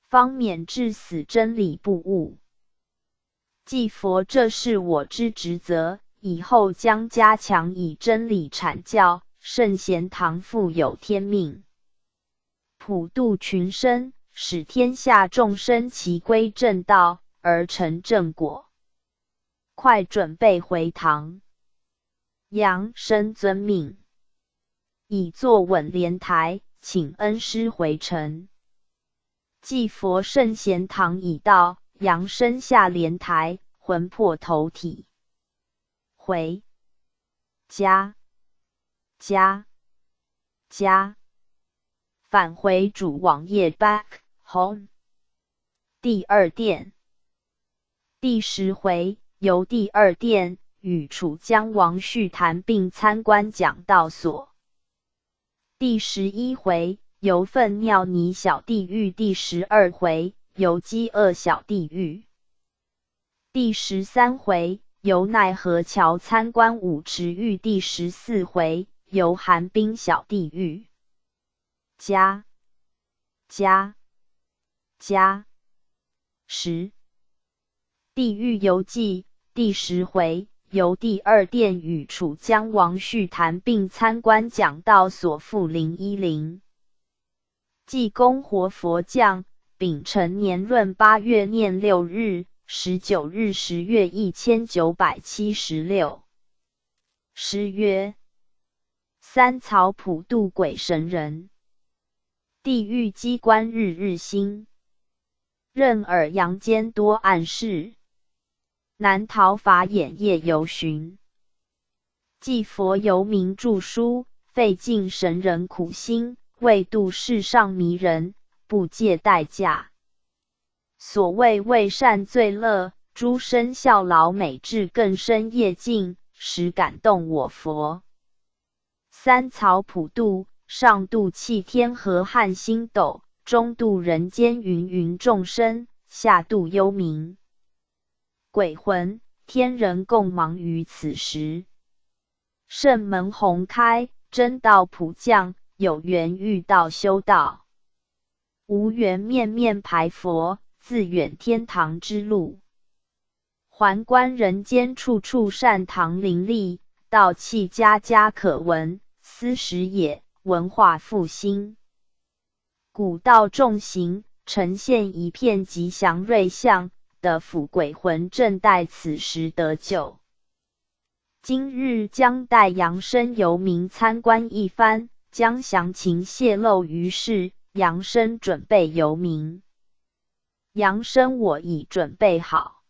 方免致死真理不悟。既佛这是我之职责，以后将加强以真理阐教，圣贤堂复有天命，普度群生，使天下众生齐归正道，而成正果。快准备回堂。杨生遵命，已坐稳莲台，请恩师回城。既佛圣贤堂已到，杨生下莲台，魂魄投体，回家。返回主网页 back home。第二殿。第10回，由第二殿与楚江王叙谈并参观讲道所。第11回，由粪尿泥小地狱。第12回，由饥饿小地狱。第13回，由奈何桥参观五池狱。第14回，由寒冰小地狱。10地狱游记。第10回，由第二殿与楚江王叙谈并参观讲道所。复010。济公活佛降，丙辰年闰8月念6日，19日10月1976。诗曰：三曹普渡鬼神人，地狱机关日日新。任尔阳间多暗示，难逃法眼夜游寻。既佛游民著书，费尽神人苦心，为度世上迷人，不借代价。所谓为善最乐，诸生效劳美至更深业尽，实感动我佛。三曹普渡，上渡气天河汉星斗，中渡人间芸芸众生，下渡幽冥鬼魂，天人共忙于此时。圣门宏开，真道普降，有缘遇道修道，无缘面面排佛，自远天堂之路。环观人间处处善堂林立，道气家家可闻，斯时也，文化复兴。古道众行，呈现一片吉祥瑞相，的福鬼魂正待此时得救。今日将带杨生游民参观一番，将详情泄露于世。杨生准备游民。杨生我已准备好。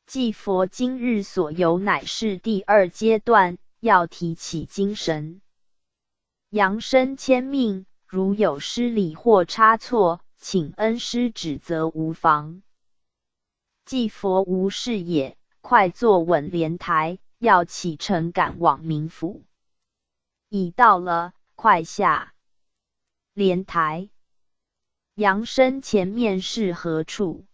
既佛今日所游乃是第2阶段，要提起精神。杨生谦命，如有失礼或差错，请恩师指责无妨。既佛无事也，快坐稳莲台，要启程赶往冥府。已到了，快下莲台。杨生前面是何处？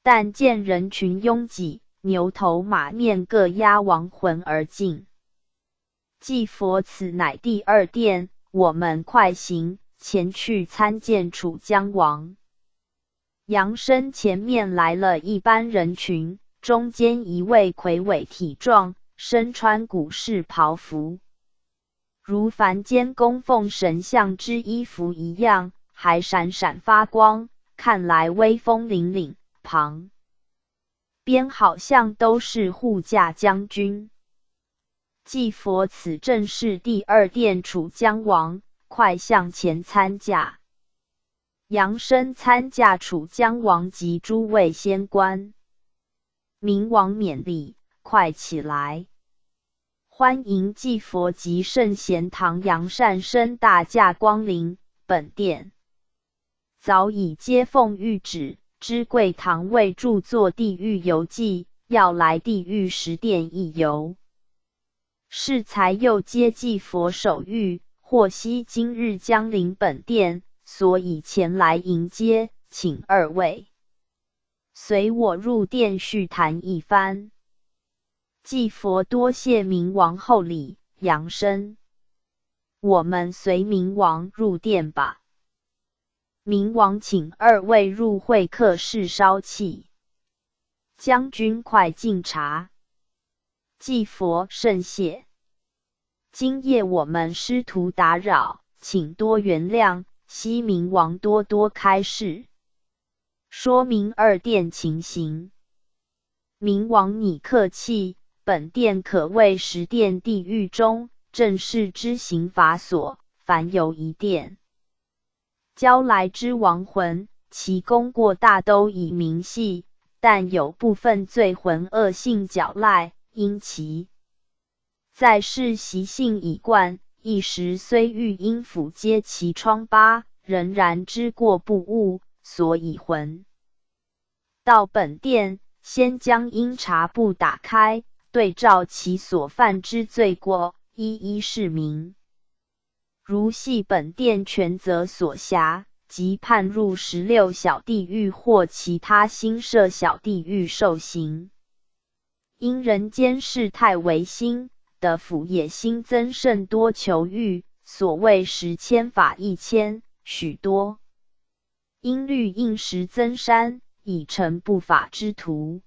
但见人群拥挤，牛头马面各押亡魂而进。既佛此乃第2殿，我们快行，前去参见楚江王。杨生前面来了一般人群，中间一位魁伟体壮，身穿古式袍服，如凡间供奉神像之衣服一样，还闪闪发光，看来威风凛凛。旁边好像都是护驾将军。既佛此正是第2殿楚江王，快向前参驾。杨生参驾楚江王及诸位仙官。明王勉励，快起来！欢迎祭佛及圣贤堂杨善生大驾光临本殿。早已接奉谕旨，知贵堂为著作《地狱游记》，要来地狱十殿一游。适才又接祭佛手谕，获悉今日将临本殿，所以前来迎接，请二位随我入殿叙谈一番。祭佛多谢明王厚礼，扬声：我们随明王入殿吧。明王请二位入会客室烧气。将军快进茶。祭佛甚谢。今夜我们师徒打扰，请多原谅，希明王多多开示，说明二殿情形。明王你客气，本殿可谓十殿地狱中正式之刑罚所，凡有一殿交来之亡魂，其功过大都已明细，但有部分罪魂恶性狡赖，因其在世习性已惯，一时虽欲因抚揭其疮疤，仍然知过不悟，所以魂到本殿，先将因察簿打开，对照其所犯之罪过，一一释明。如系本殿权责所辖，即判入16小地狱或其他新设小地狱受刑。因人间事态维新，的府也新增甚多囚狱，所谓10千法1千，许多因律应时增删，以成不法之徒。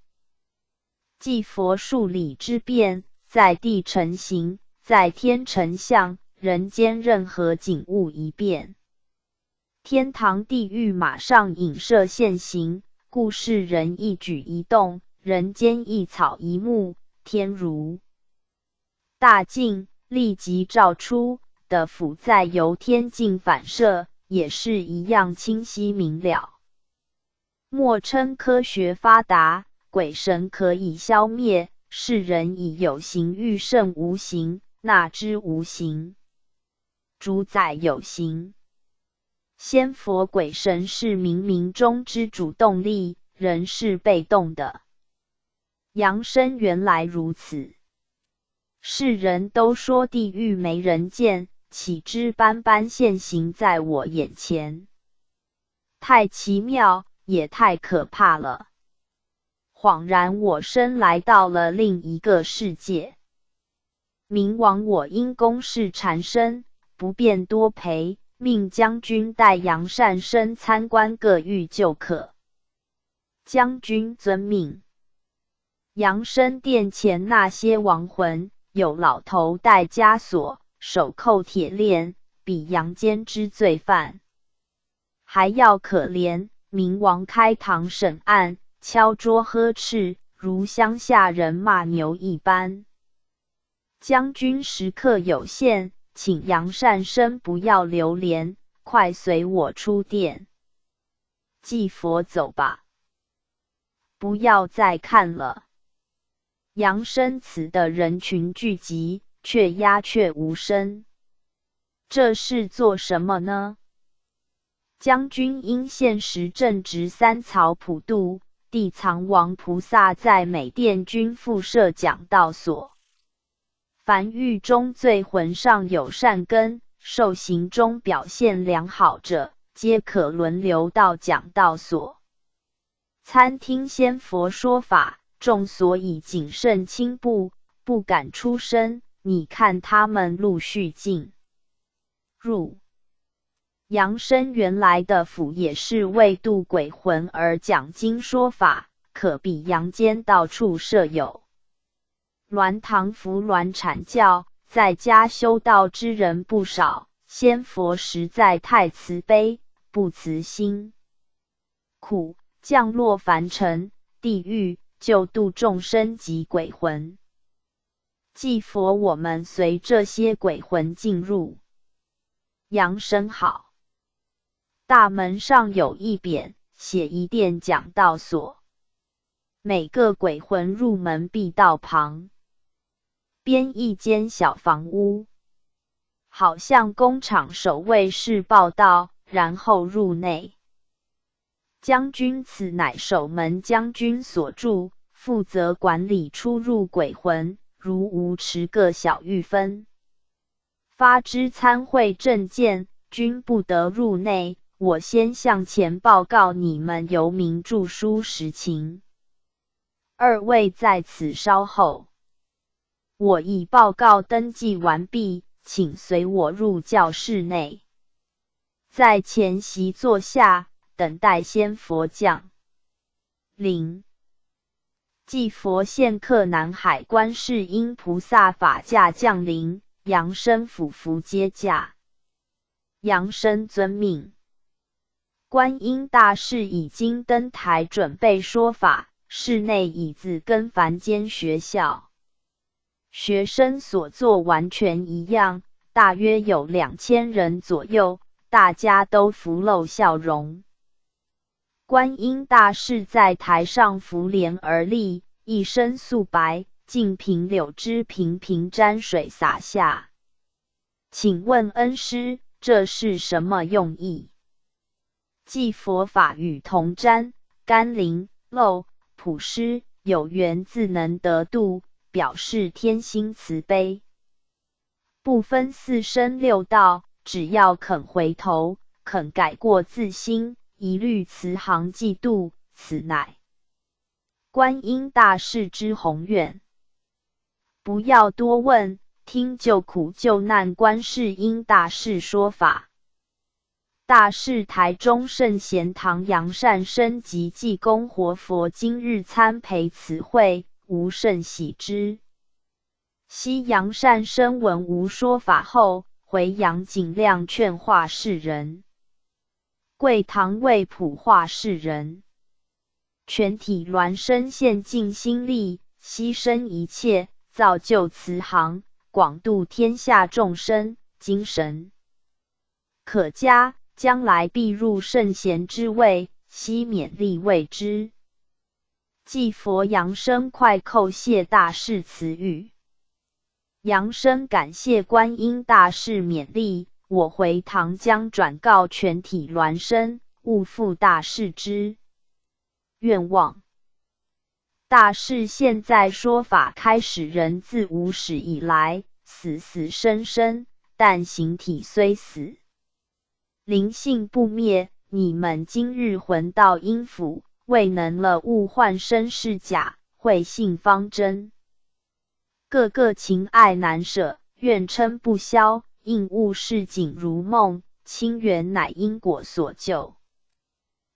祭佛数理之变，在地成形，在天成相，人间任何景物一变，天堂地狱马上影射现行，故世人一举一动，人间一草一木，天如大镜，立即照出的符在由天镜反射，也是一样清晰明了。莫称科学发达，鬼神可以消灭，世人以有形欲胜无形，纳之无形，主宰有形。仙佛鬼神是冥冥中之主动力，人是被动的。扬声原来如此。世人都说地狱没人见，岂知般般现行在我眼前。太奇妙，也太可怕了。恍然我身来到了另一个世界。明王我因公事缠身，不便多陪，命将军带杨善生参观各狱就可。将军遵命。杨生殿前那些亡魂，有老头戴枷锁，手扣铁链，比阳间之罪犯还要可怜。明王开堂审案，敲桌呵斥，如乡下人骂牛一般。将军时刻有限，请杨善生不要留连，快随我出殿。祭佛走吧，不要再看了。杨生祠的人群聚集，却鸦雀无声。这是做什么呢？将军因现时正值三曹普渡，地藏王菩萨在每殿均复设讲道所。凡狱中罪魂上有善根，受刑中表现良好者，皆可轮流到讲道所参听仙佛说法。众所以谨慎轻步，不敢出声。你看他们陆续进入。杨生原来的府也是为度鬼魂而讲经说法，可比阳间到处设有鸾堂扶鸾阐教，在家修道之人不少。仙佛实在太慈悲，不辞辛苦降落凡尘地狱，救度众生及鬼魂。祭佛我们随这些鬼魂进入。扬声好。大门上有一匾，写一殿讲道所。每个鬼魂入门必道旁边一间小房屋，好像工厂守卫室报到，然后入内。将军此乃守门将军所住，负责管理出入鬼魂，如无持各小狱分。发之参会证件，均不得入内。我先向前报告你们游民著书实情。二位在此稍后。我已报告登记完毕，请随我入教室内，在前席坐下，等待仙佛降临。祭佛现客南海观世音菩萨法驾降临，扬声俯伏接驾，扬声遵命。观音大士已经登台准备说法，室内椅子跟凡间学校学生所坐完全一样，大约有2000人左右，大家都浮露笑容。观音大士在台上拂帘而立，一身素白，净瓶柳枝频频沾水洒下。请问恩师，这是什么用意？即佛法与同沾，甘霖、漏、普施，有缘自能得度，表示天心慈悲。不分4生6道，只要肯回头，肯改过自新，一律慈航济度，此乃观音大士之宏愿。不要多问，听救苦救难观世音大士说法。大士台中圣贤堂杨善生及济公活佛今日参陪此会，无甚喜之。昔杨善生闻无说法后，回杨尽量劝化世人。贵堂为普化世人，全体孪生献尽心力，牺牲一切，造就慈航，广度天下众生，精神可嘉，将来必入圣贤之位，悉勉励为之。祭佛扬声快叩谢大士慈语。扬声感谢观音大士勉励，我回堂将转告全体孪生，勿负大士之愿望。大士现在说法开始，人自无始以来，死死生生，但形体虽死，灵性不灭。你们今日魂到阴府，未能了悟幻生是假，慧性方真。个个情爱难舍，怨嗔不消，应物是景如梦，清源乃因果所就。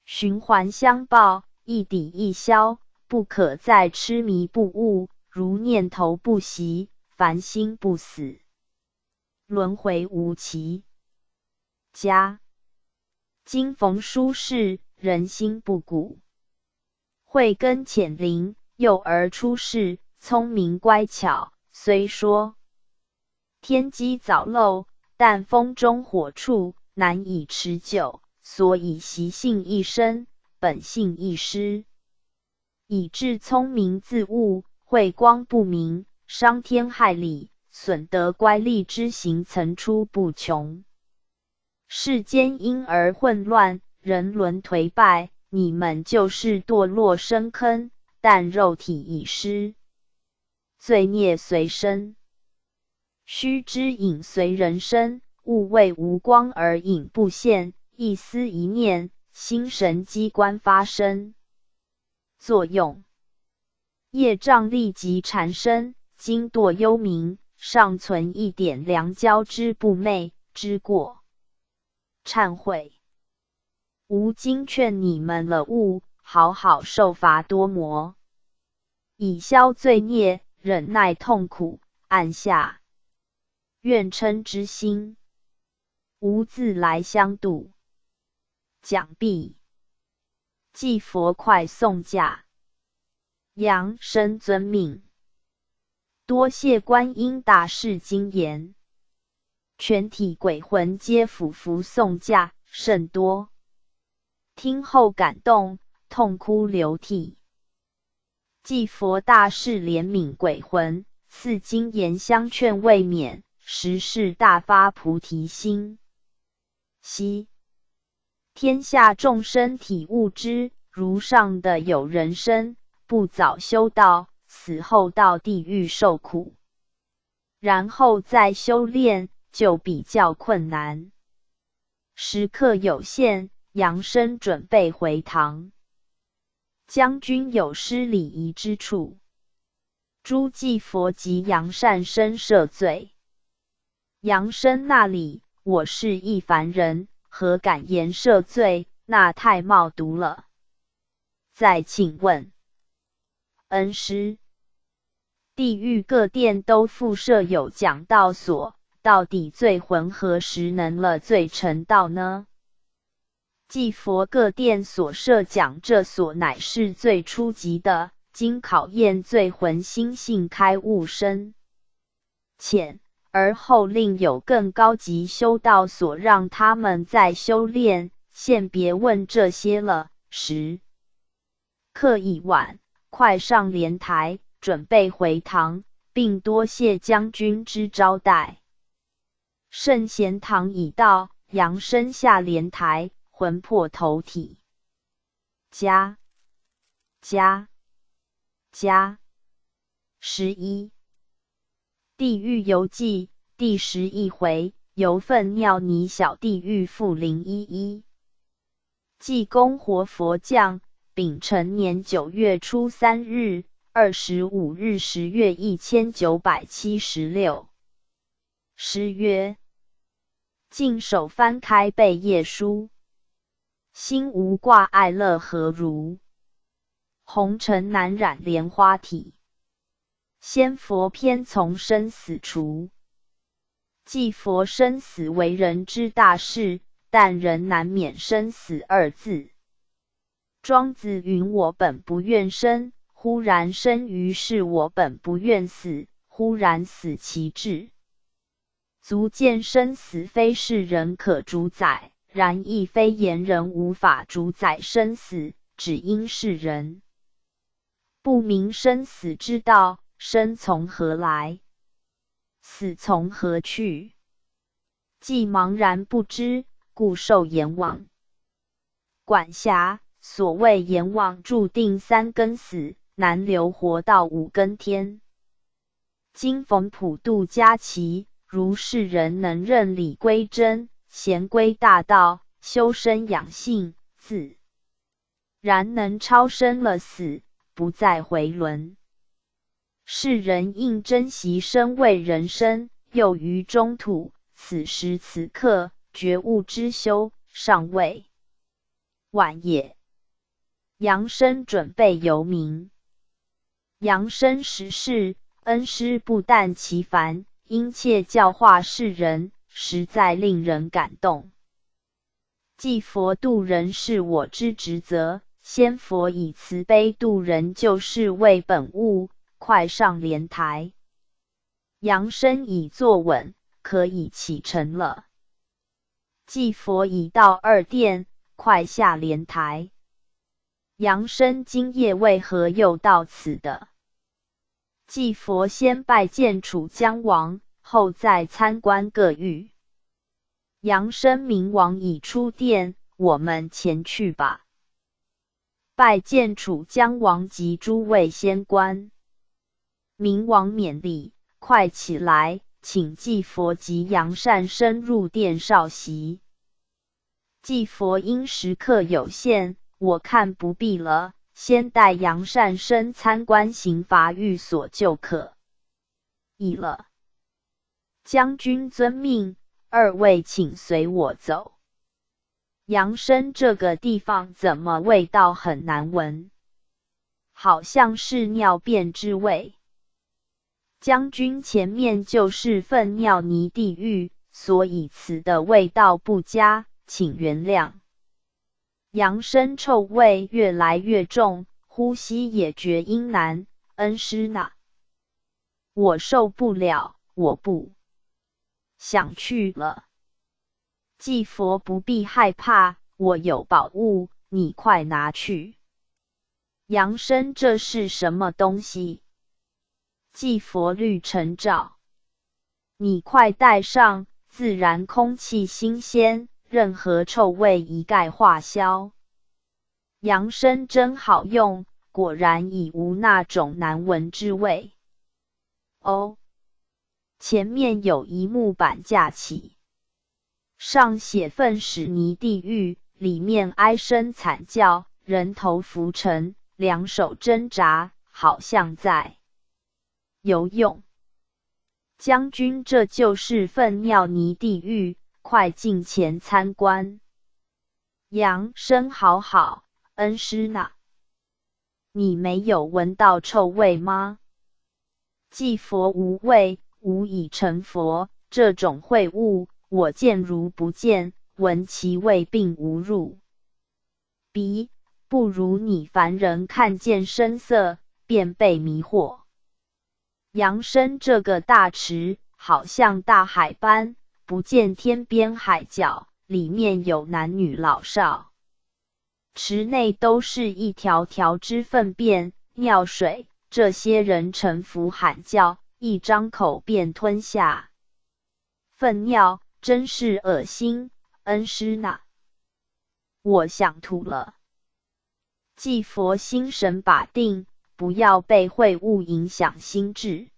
循环相报，一抵一消，不可再痴迷不悟，如念头不息，凡心不死，轮回无期。家今逢舒适，人心不古。慧根浅灵，幼儿出世，聪明乖巧。虽说天机早漏，但风中火处，难以持久，所以习性一生，本性一失，以致聪明自误，慧光不明，伤天害理，损得乖戾之行层出不穷。世间因而混乱，人伦颓败，你们就是堕落深坑，但肉体已失，罪孽随身。须知影随人生，勿为无光而影不现，一思一念，心神机关发生作用，业障立即缠身，今堕幽冥，尚存一点良交之不昧之过，忏悔。吾今劝你们了悟，好好受罚多磨，以消罪孽，忍耐痛苦，按下怨嗔之心，吾自来相度。讲毕。祭佛快送驾。扬声遵命。多谢观音大士金言。全体鬼魂皆俯伏送驾，甚多。听后感动，痛哭流涕。继佛大士怜悯鬼魂，赐金言相劝未免，时世大发菩提心。昔天下众生体悟之，如上的有人生，不早修道，死后到地狱受苦，然后再修炼，就比较困难。时刻有限，扬声准备回堂。将军有失礼仪之处，诸祭佛及扬善生赦罪。扬声那里，我是一凡人，何敢言赦罪？那太冒渎了。再请问，恩师，地狱各殿都附设有讲道所，到底罪魂何时能了罪成道呢？祭佛各殿所设讲这所乃是最初级的，经考验罪魂心性开悟深浅，而后另有更高级修道所让他们再修炼。现别问这些了，时刻已晚，快上莲台，准备回堂，并多谢将军之招待。圣贤堂已到，扬声下莲台，魂魄投体。加11地狱游记第11回，由粪尿泥小地狱复011。济公活佛降，丙辰年9月初3日，25日10月1976。诗曰：净手翻开背页书，心无挂碍乐何如？红尘难染莲花体，仙佛偏从生死除。祭佛生死为人之大事，但人难免生死二字。庄子云：我本不愿生，忽然生于世；我本不愿死，忽然死其志。足见生死非是人可主宰，然亦非言人无法主宰生死，只因是人不明生死之道，生从何来，死从何去，既茫然不知，故受阎王管辖。所谓阎王注定3更死，难留活到5更天。今逢普渡佳期，如是人能认理归真，贤归大道，修身养性，自然能超生了死，不再回轮。世人应珍惜生为人生，又于中土，此时此刻，觉悟之修，尚未晚也。扬声准备游明。扬声时事，恩师不但其繁，殷切教化世人，实在令人感动。祭佛度人是我之职责，仙佛以慈悲度人就是为本务，快上莲台。扬声已坐稳，可以启程了。祭佛已到2殿，快下莲台。扬声今夜为何又到此的？祭佛先拜见楚江王，后再参观各狱。扬声明王已出殿，我们前去吧。拜见楚江王及诸位仙官。明王勉励，快起来，请祭佛及扬善生入殿稍息。祭佛因时刻有限，我看不必了，先带扬善生参观刑罚寓所就可以了。将军遵命，2位请随我走。扬声这个地方怎么味道很难闻？好像是尿便之味。将军前面就是粪尿泥地狱，所以此的味道不佳，请原谅。扬声臭味越来越重，呼吸也觉阴难。恩师哪，我受不了，我不想去了。祭佛不必害怕，我有宝物，你快拿去。杨生，这是什么东西？祭佛绿陈罩。你快带上，自然空气新鲜，任何臭味一概化消。杨生真好用，果然已无那种难闻之味。哦，前面有一木板架起，上写粪屎泥地狱，里面唉声惨叫，人头浮沉，两手挣扎，好像在游泳。将军，这就是粪尿泥地狱，快进前参观。杨生，好好，恩师呢？你没有闻到臭味吗？祭佛无味，无以成佛，这种秽物，我见如不见，闻其味并无入鼻，不如你凡人看见声色，便被迷惑。杨生，这个大池好像大海般，不见天边海角，里面有男女老少。池内都是一条条之粪便、尿水，这些人臣服喊叫，一张口便吞下粪尿，真是恶心，恩师呐！我想吐了。祭佛心神把定，不要被秽物影响心智。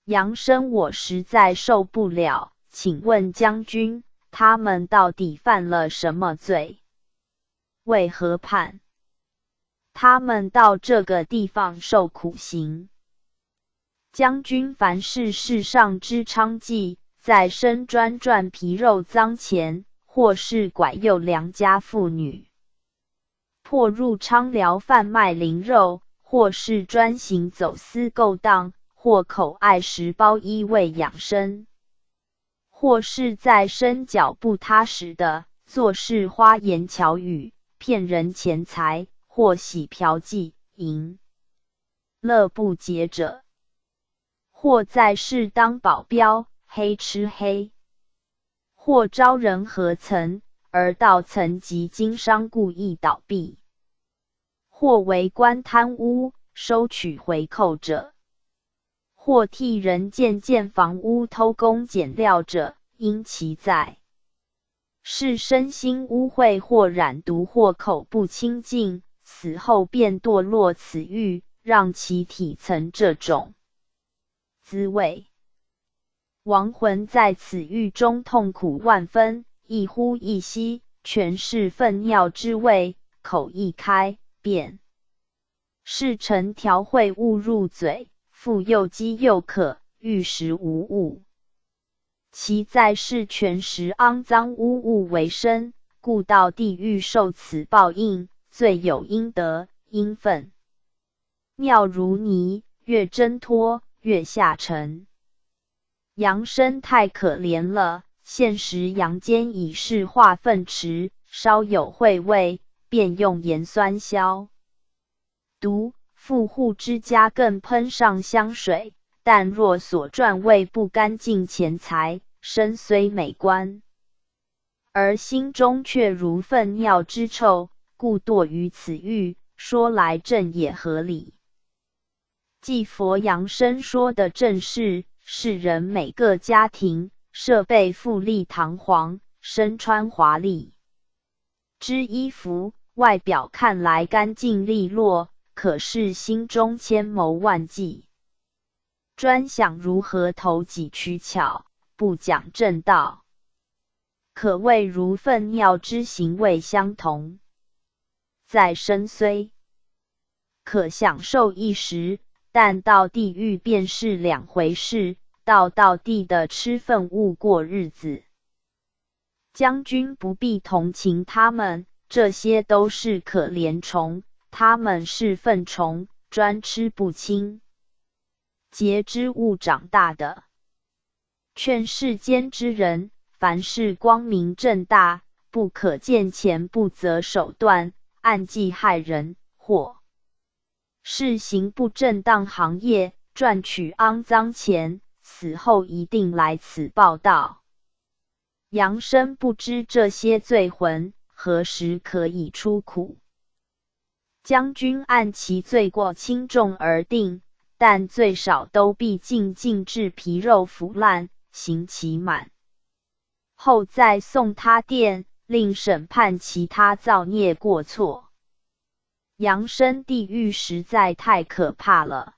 杨生，我实在受不了，请问将军，他们到底犯了什么罪？为何判他们到这个地方受苦刑？将军，凡是世上之娼妓，在身专赚皮肉脏钱，或是拐诱良家妇女，破入娼寮贩卖灵肉，或是专行走私勾当，或口爱食包衣为养生，或是在身脚不踏实的，做事花言巧语，骗人钱财，或喜嫖妓淫乐不节者，或在世当保镖，黑吃黑，或招人合层，而到层级经商故意倒闭，或为官贪污，收取回扣者，或替人建房屋偷工减料者，因其在是身心污秽，或染毒，或口不清净，死后便堕落此狱，让其体曾这种滋味。亡魂在此狱中痛苦万分，一呼一吸，全是粪尿之味，口一开，便是成条秽物入嘴，复又饥又渴，欲食无物。其在世全食肮脏污物为生，故到地狱受此报应，罪有应得，因粪尿如泥，越挣脱越下沉。杨生太可怜了，现时阳间已是化粪池，稍有秽味，便用盐酸消毒，富户之家更喷上香水，但若所赚味不干净钱财，身虽美观，而心中却如粪尿之臭，故堕于此狱，说来正也合理。祭佛杨生说的正是，世人每个家庭设备富丽堂皇，身穿华丽之衣服，外表看来干净利落，可是心中千谋万计，专想如何投机取巧，不讲正道，可谓如粪尿之行为相同。在生虽可享受一时，但到地狱便是两回事，到地的吃粪物过日子。将军不必同情他们，这些都是可怜虫，他们是粪虫，专吃不清节之物长大的。劝世间之人，凡事光明正大，不可见钱不择手段，暗计害人，或是行不正当行业，赚取肮脏钱，死后一定来此报道。杨生不知这些罪魂何时可以出苦？将军按其罪过轻重而定，但最少都必禁至皮肉腐烂，刑期满后再送他殿，另审判其他造孽过错。阳身地狱实在太可怕了。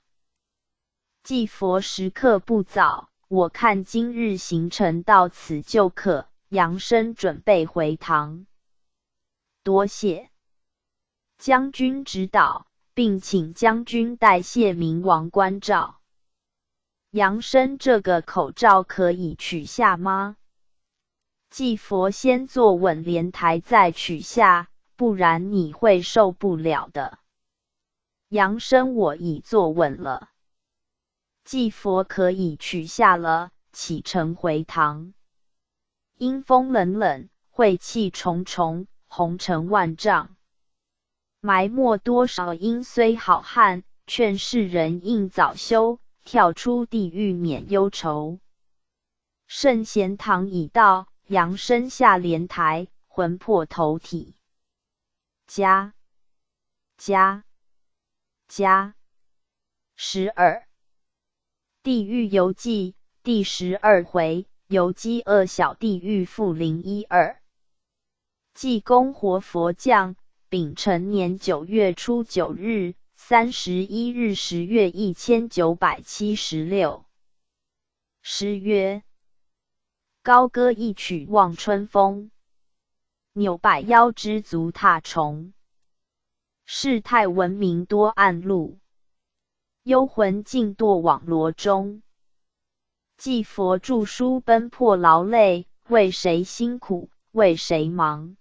祭佛时刻不早，我看今日行程到此就可。阳身准备回堂。多谢将军指导，并请将军代谢明王关照。阳身这个口罩可以取下吗？祭佛先坐稳莲台再取下，不然你会受不了的。阳身我已坐稳了。祭佛可以取下了，启程回堂。阴风冷冷，晦气重重，红尘万丈。埋没多少阴虽好汉，劝世人应早休，跳出地狱免忧愁。圣贤堂已到，阳身下莲台，魂魄投体。加12地狱游记第12回，游饥饿小地狱负012。济公活佛降，丙辰年9月初9日，31日10月1976。诗曰：高歌一曲望春风，扭百妖之足踏虫。世态闻名多暗路，幽魂尽堕网罗中。祭佛著书奔波劳累，为谁辛苦为谁忙？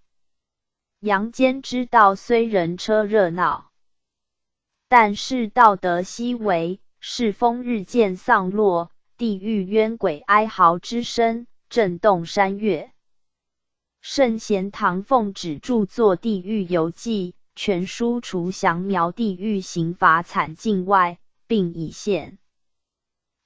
阳间之道虽人车热闹，但是道德稀微，世风日渐丧落，地狱冤鬼哀嚎之声震动山岳。圣贤堂奉旨著作《地狱游记》全书，除详描地狱刑罚惨境外，并以现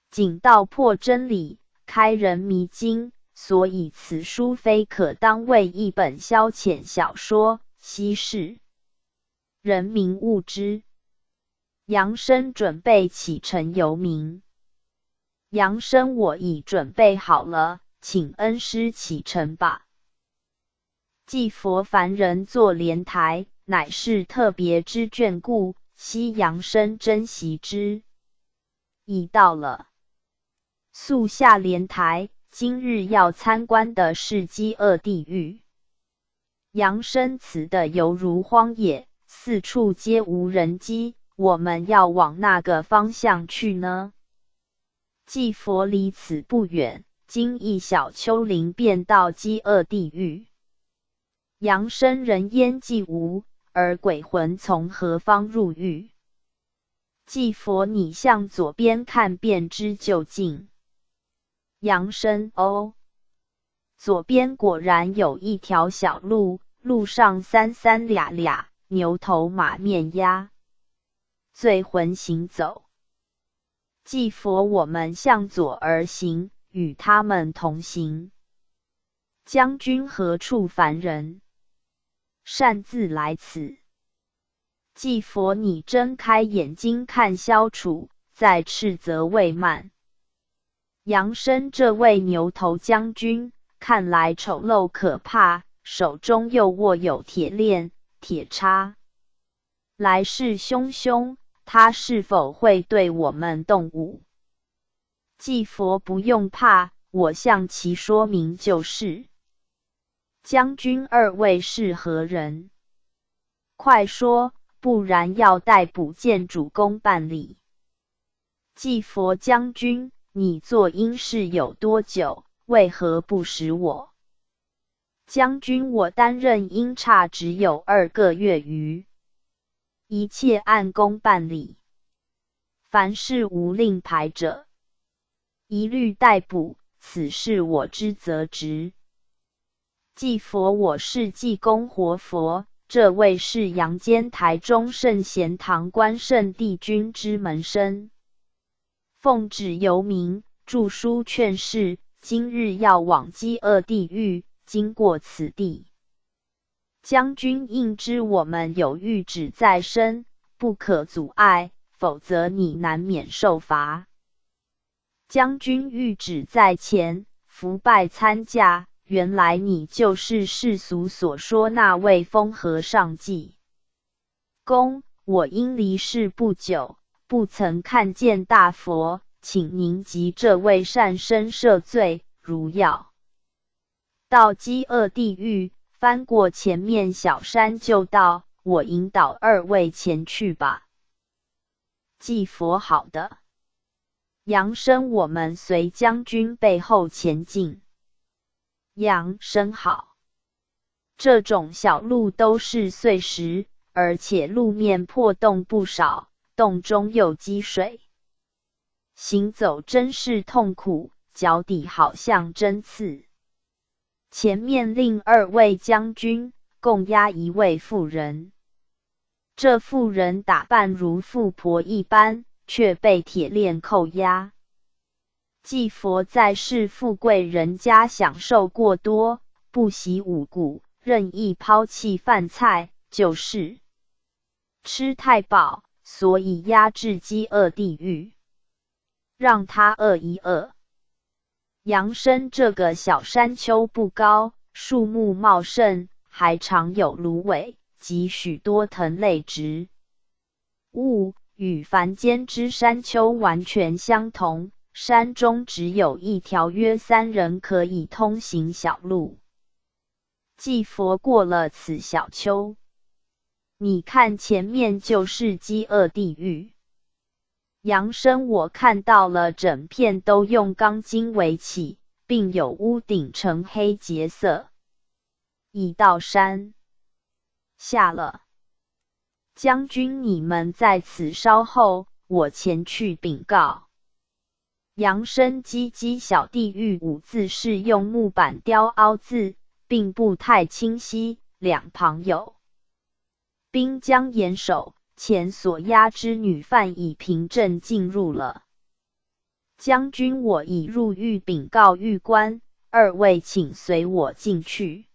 警道破真理，开人迷津，所以此书非可当为一本消遣小说，稀释人民勿之。阳身准备启程游明。阳身我已准备好了，请恩师启程吧。祭佛凡人坐莲台，乃是特别之眷顾，希阳身珍惜之。已到了。速下莲台，今日要参观的是饥饿地狱。阳身此的犹如荒野，四处皆无人迹，我们要往那个方向去呢？祭佛离此不远，经一小丘陵便到饥饿地狱。阳身人烟既无，而鬼魂从何方入狱？祭佛你向左边看便知究竟。阳身哦，左边果然有一条小路，路上三俩牛头马面鸭，醉魂行走。祭佛我们向左而行，与他们同行。将军何处凡人？擅自来此。祭佛你睁开眼睛看萧楚，再斥责未慢。阳身这位牛头将军，看来丑陋可怕，手中又握有铁链、铁叉，来势汹汹，他是否会对我们动武？祭佛不用怕，我向其说明就是。将军二位是何人？快说，不然要逮捕见主公办理。祭佛将军，你做阴事有多久？为何不识我？将军，我担任阴差只有2个月余，一切按公办理，凡是无令牌者，一律逮捕，此事我之责职。祭佛我是济公活佛，这位是阳间台中圣贤堂关圣帝君之门生，奉旨游明，著书劝世，今日要往饥饿地狱，经过此地。将军应知我们有谕旨在身，不可阻碍，否则你难免受罚。将军谕旨在前，伏拜参驾。原来你就是世俗所说那位风和尚济公，我因离世不久，不曾看见大佛，请您及这位善生赦罪，如要到饥饿地狱，翻过前面小山就到，我引导二位前去吧。祭佛好的，扬声我们随将军背后前进。扬声好，这种小路都是碎石，而且路面破洞不少，洞中有积水，行走真是痛苦，脚底好像针刺。前面另二位将军共押一位妇人，这妇人打扮如富婆一般，却被铁链扣押。祭佛在世富贵人家享受过多，不惜五谷，任意抛弃饭菜，就是吃太饱，所以压制饥饿地狱，让他饿一饿。扬声这个小山丘不高，树木茂盛，还常有芦苇及许多藤类植物，与凡间之山丘完全相同。山中只有一条约3人可以通行小路。祭佛过了此小丘，你看前面就是饥饿地狱。扬声我看到了整片都用钢筋围起，并有屋顶呈黑洁色。已到山下了，将军你们在此稍后，我前去禀告。扬声唧唧小地狱5字是用木板雕凹字，并不太清晰，两旁有兵将严守，前所押之女犯已凭证进入了。将军我已入狱禀告狱官，二位请随我进去。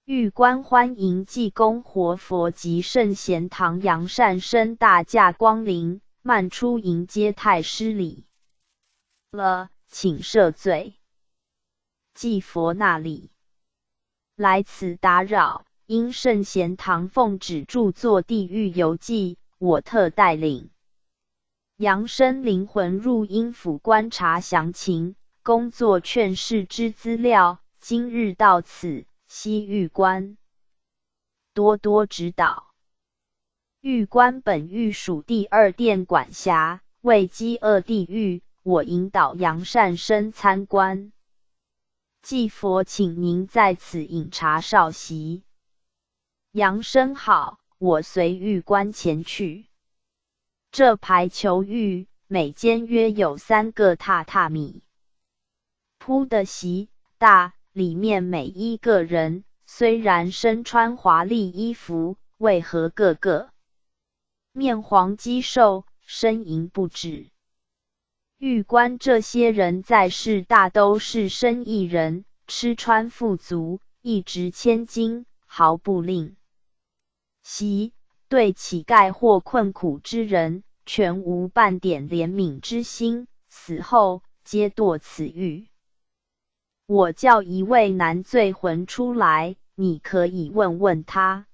狱官欢迎济公活佛及圣贤堂杨善生大驾光临，慢出迎接太师礼了，请赦罪。祭佛那里来此打扰，因圣贤堂奉旨著作地狱游记，我特带领扬声灵魂入阴府观察详情，工作劝世之资料。今日到此，希狱官多多指导。狱官本狱属第2殿管辖，为饥饿地狱，我引导杨善生参观。祭佛请您在此饮茶稍息。扬声好，我随狱官前去。这排球狱，每间约有3个榻榻米铺的席大，里面每一个人虽然身穿华丽衣服，为何个个面黄肌瘦，呻吟不止？狱官这些人在世大都是生意人，吃穿富足，一掷千金，毫不吝惜，对乞丐或困苦之人全无半点怜悯之心，死后皆堕此狱。我叫一位男罪魂出来，你可以问问他。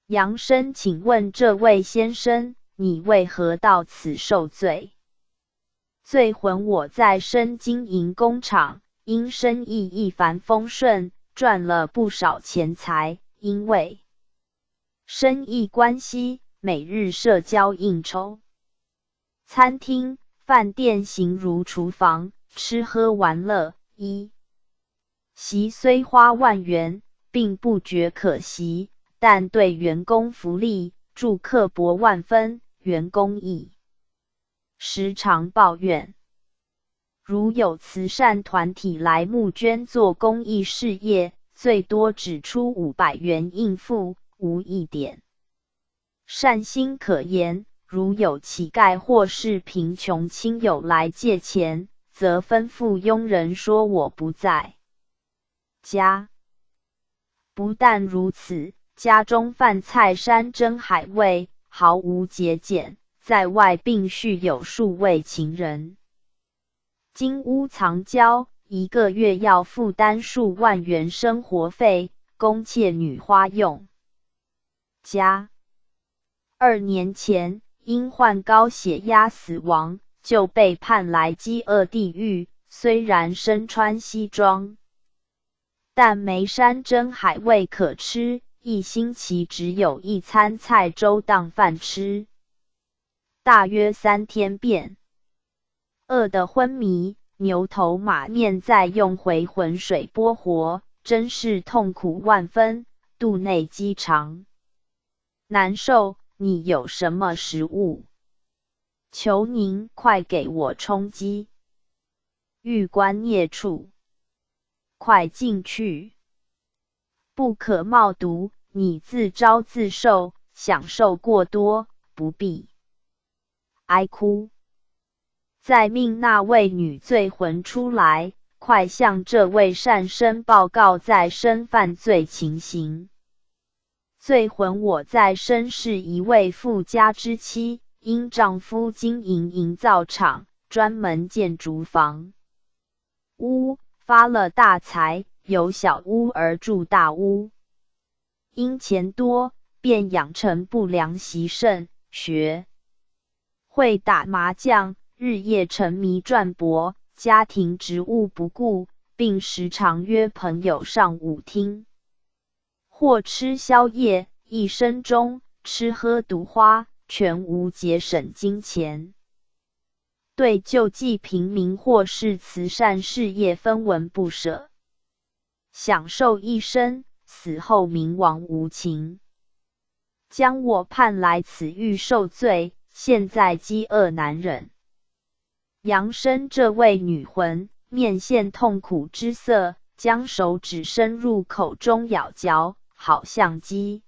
扬声请问这位先生，你为何到此受罪？罪魂我在身经营工厂，因生意一帆风顺，赚了不少钱财，因为生意关系，每日社交应酬，餐厅、饭店形如厨房，吃喝玩乐，一席虽花万元，并不觉可惜，但对员工福利，助刻薄万分，员工亦时常抱怨。如有慈善团体来募捐做公益事业，最多只出500元应付，无一点善心可言。如有乞丐或是贫穷亲友来借钱，则吩咐佣人说我不在家，不但如此，家中饭菜山珍海味毫无节俭，在外并蓄有数位情人。金屋藏娇，1个月要负担数万元生活费，供妾女花用。加2年前因患高血压死亡，就被判来饥饿地狱。虽然身穿西装，但没山珍海味可吃，1星期只有1餐菜粥当饭吃，大约3天便饿得昏迷，牛头马面再用回浑水剥活，真是痛苦万分，肚内饥肠难受。你有什么食物？求您快给我充饥。狱官啮处，快进去，不可冒毒，你自招自受，享受过多，不必哀哭。再命那位女罪魂出来，快向这位善生报告再生犯罪情形。罪魂我在生是一位富家之妻，因丈夫经营营造厂，专门建筑房屋，发了大财，由小屋而住大屋。因钱多，便养成不良习甚，学会打麻将，日夜沉迷转博，家庭职务不顾，并时常约朋友上舞厅或吃宵夜，一生中吃喝赌花，全无节省金钱。对救济贫民或是慈善事业分文不舍，享受一生，死后冥顽无情。将我判来此狱受罪，现在饥饿难忍。杨生这位女魂，面现痛苦之色，将手指伸入口中咬嚼，好像饥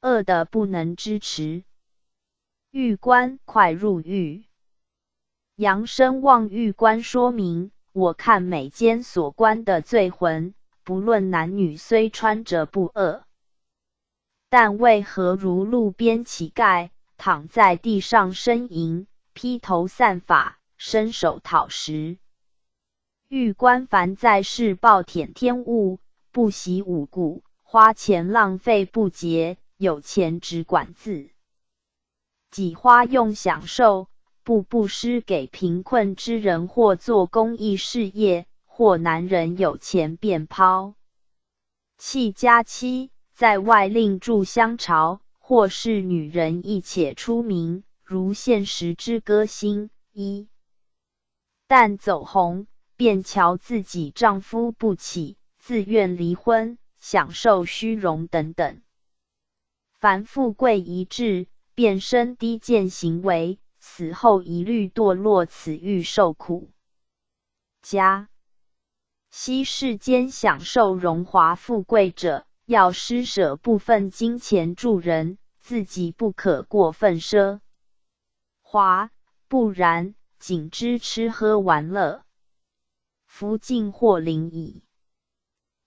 饿得不能支持。狱官快入狱。杨生望狱官说明，我看每间所关的罪魂，不论男女，虽穿着不恶，但为何如路边乞丐，躺在地上呻吟，披头散发，伸手讨食？狱官凡在世暴殄天物，不惜五谷，花钱浪费不节，有钱只管自己花用享受，不布施给贫困之人，或做公益事业，或男人有钱便抛弃家妻，在外另筑乡巢，或是女人一且出名，如现实之歌星一旦走红，便瞧自己丈夫不起，自愿离婚，享受虚荣等等。凡富贵一至，便生低贱行为，死后一律堕落此狱受苦。加昔世间享受荣华富贵者，要施舍部分金钱助人，自己不可过分奢华，不然仅知吃喝玩乐，福尽或灵矣。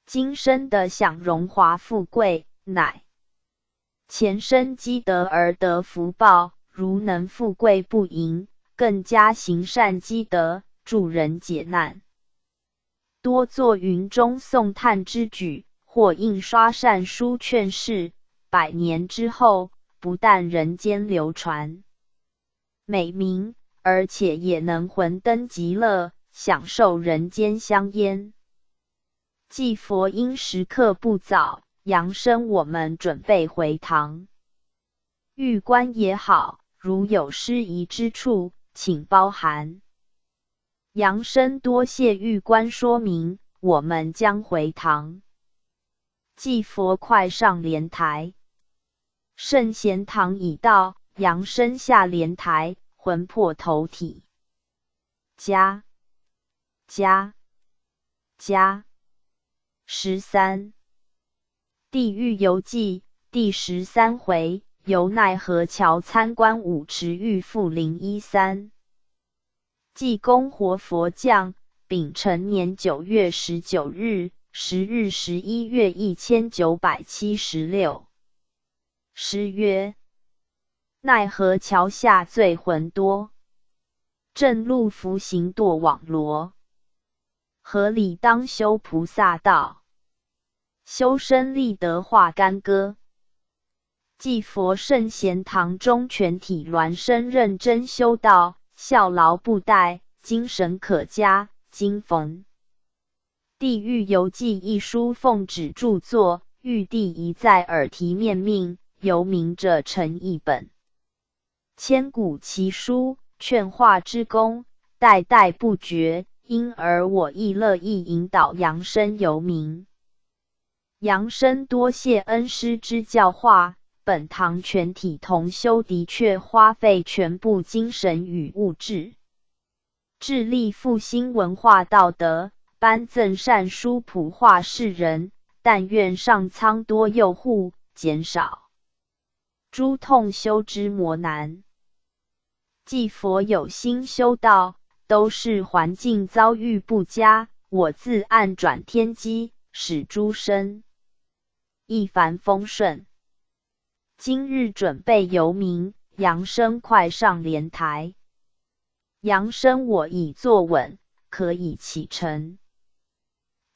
今生的享荣华富贵，乃前生积德而得福报，如能富贵不淫，更加行善积德，助人解难，多做云中送炭之举，或印刷善书劝世，100年之后，不但人间流传美名，而且也能魂登极乐，享受人间香烟。既佛因时刻不早，杨生我们准备回堂。狱官也好，如有失仪之处，请包涵。杨生多谢狱官说明，我们将回堂。祭佛快上莲台。圣贤堂已到，杨生下莲台，魂魄投体。加13地狱游记第13回，由奈何桥参观五池狱复013。济公活佛降，丙辰年9月19日， 10日11月1976。诗曰：奈何桥下醉魂多，正路浮行堕网罗。何理当修菩萨道，修身立德化干戈。继佛圣贤堂中全体孪生认真修道，效劳不怠，精神可嘉。今逢《地狱游记》一书奉旨著作，玉帝一再耳提面命，由明者成一本。千古奇书，劝化之功，代代不绝，因而我亦乐意引导扬生游民。扬生多谢恩师之教化，本堂全体同修的确花费全部精神与物质，致力复兴文化道德，颁赠善书普化世人。但愿上苍多佑护，减少诸痛修之磨难。既佛有心修道，都是环境遭遇不佳，我自暗转天机，使诸生一帆风顺。今日准备游民，扬生快上莲台。扬生我已坐稳，可以启程。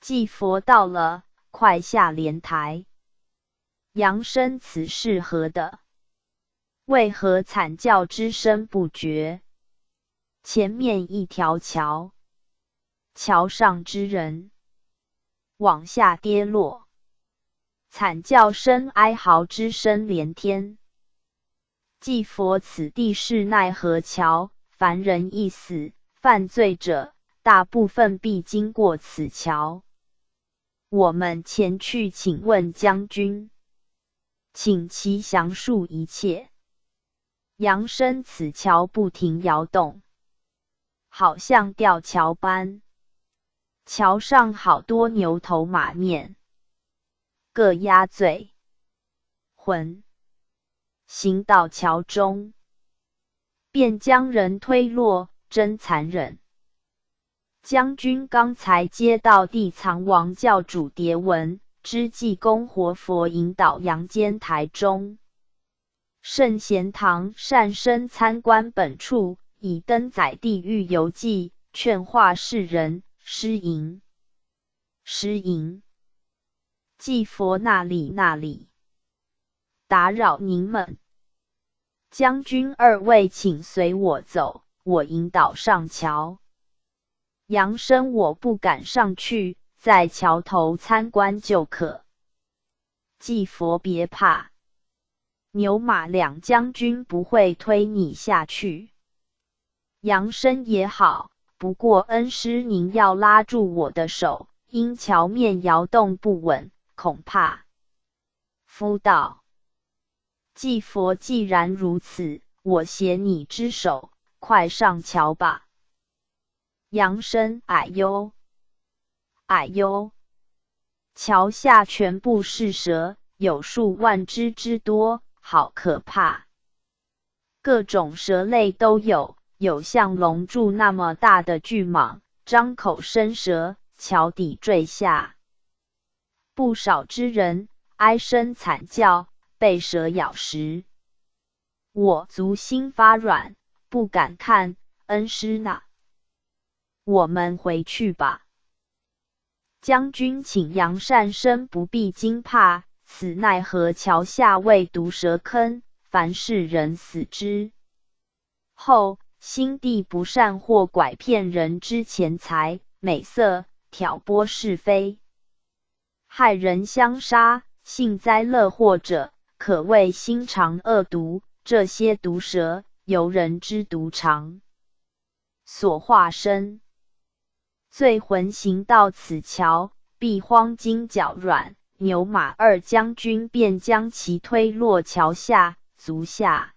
既佛到了，快下莲台。扬生此事何的？为何惨叫之声不绝？前面一条桥，桥上之人往下跌落，惨叫声哀嚎之声连天。既佛此地是奈何桥，凡人一死，犯罪者大部分必经过此桥。我们前去请问将军，请其详述一切。扬生此桥不停摇动，好像吊桥般，桥上好多牛头马面，各押罪魂，行到桥中，便将人推落，真残忍。将军刚才接到地藏王教主牒文，知济公活佛引导阳间台中圣贤堂善生参观本处，以登载地狱游记，劝化世人。诗吟，既佛那里，打扰您们。将军二位请随我走，我引导上桥。扬生我不敢上去，在桥头参观就可。既佛别怕，牛马两将军不会推你下去。扬生也好，不过恩师您要拉住我的手，因桥面摇动不稳，恐怕。夫道：既佛既然如此，我携你之手，快上桥吧。扬生哎呦，桥下全部是蛇，有数万只之多，好可怕。各种蛇类都有，有像龙柱那么大的巨蟒，张口伸舌，桥底坠下。不少之人哀声惨叫，被蛇咬食。我足心发软，不敢看，恩师呢？我们回去吧。将军请扬善生不必惊怕，此奈何桥下为毒蛇坑，凡是人死之后，心地不善或拐骗人之钱财、美色，挑拨是非，害人相杀，幸灾乐祸者，可谓心肠恶毒。这些毒蛇，由人之毒肠所化身。罪魂行到此桥，必慌惊脚软，牛马二将军便将其推落桥下，足下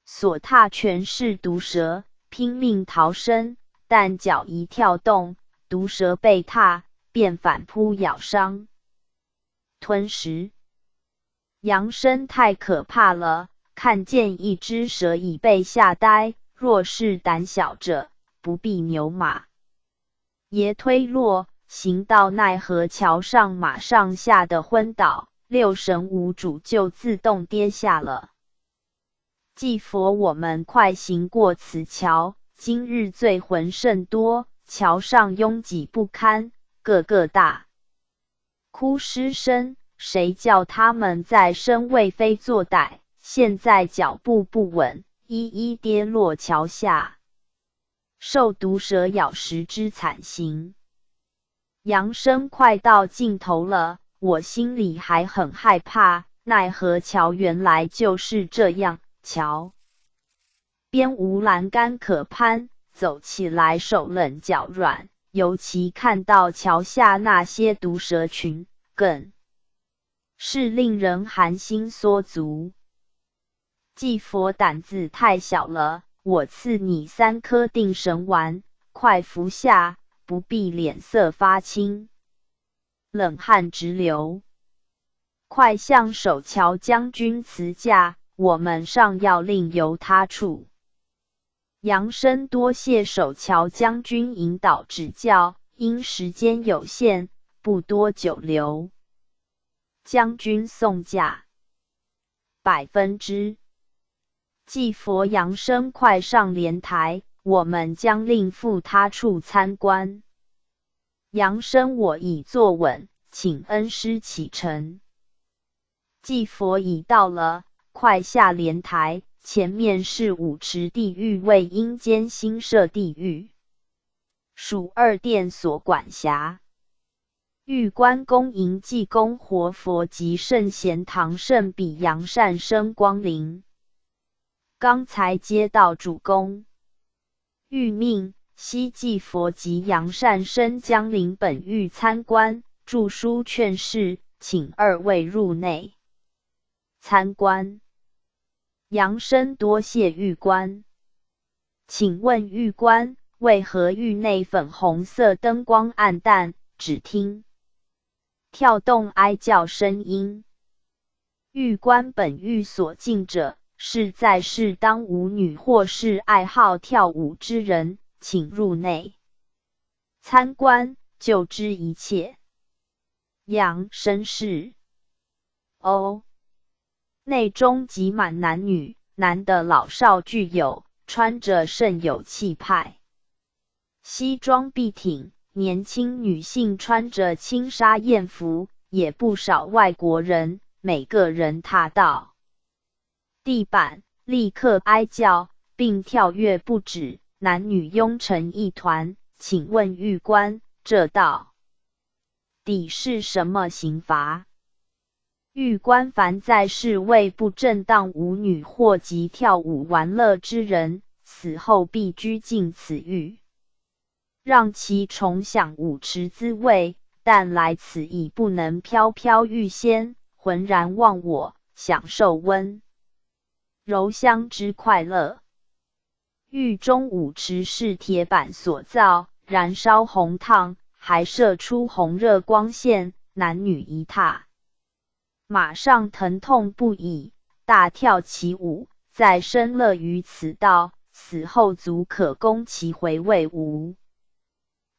所踏全是毒蛇，拼命逃生，但脚一跳动，毒蛇被踏，便反扑咬伤吞食。扬生太可怕了，看见一只蛇已被吓呆，若是胆小者，不必牛马爷推落，行到奈何桥上，马上吓得昏倒，六神无主，就自动跌下了。祭佛，我们快行过此桥，今日罪魂甚多，桥上拥挤不堪，个个大哭失声。谁叫他们在生为非作歹，现在脚步不稳，一一跌落桥下，受毒蛇咬食之惨刑。扬声快到尽头了，我心里还很害怕，奈何桥原来就是这样，桥边无栏杆可攀，走起来手冷脚软，尤其看到桥下那些毒蛇群，更是令人寒心缩足。祭佛，胆子太小了，我赐你3颗定神丸，快服下，不必脸色发青，冷汗直流。快向守桥将军辞驾，我们尚要另由他处。扬声多谢守桥将军引导指教，因时间有限，不多久留。将军送驾。100%。祭佛，扬声快上莲台，我们将另赴他处参观。扬声，我已坐稳，请恩师启程。祭佛，已到了，快下莲台，前面是五池地狱，为阴间新设地狱，属2殿所管辖。玉关恭迎济公活佛及圣贤堂圣比扬善生光临。刚才接到主公谕命，悉祭佛及扬善生将临本狱参观，著书劝示，请2位入内参观。扬声多谢玉官。请问玉官，为何狱内粉红色灯光暗淡，只听跳动哀叫声音？玉官，本狱所禁者，是在世当舞女或是爱好跳舞之人，请入内参观，就知一切。扬声是。哦，内中挤满男女，男的老少俱有，穿着甚有气派，西装笔挺。年轻女性穿着轻纱艳服，也不少外国人，每个人踏到地板，立刻哀叫，并跳跃不止，男女拥成一团。请问狱官，这到底是什么刑罚？狱官，凡在世为不正当舞女或及跳舞玩乐之人，死后必拘禁此狱，让其重享舞池滋味，但来此已不能飘飘欲仙，浑然忘我，享受温柔乡之快乐。狱中舞池是铁板所造，燃烧红烫，还射出红热光线，男女一踏，马上疼痛不已，大跳起舞，再生乐于此道，死后足可供其回味无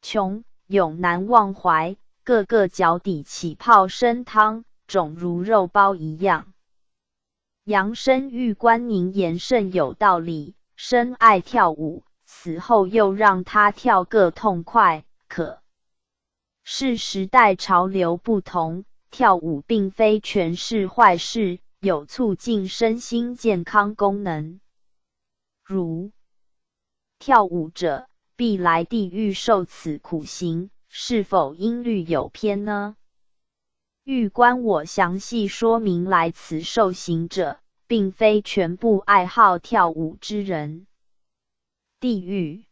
穷，永难忘怀，个个脚底起泡生汤，肿如肉包一样。扬声，狱官，您言甚有道理，深爱跳舞，死后又让他跳个痛快，可是时代潮流不同，跳舞并非全是坏事，有促进身心健康功能。如跳舞者必来地狱受此苦刑，是否音律有偏呢？狱官，我详细说明，来此受刑者，并非全部爱好跳舞之人。地狱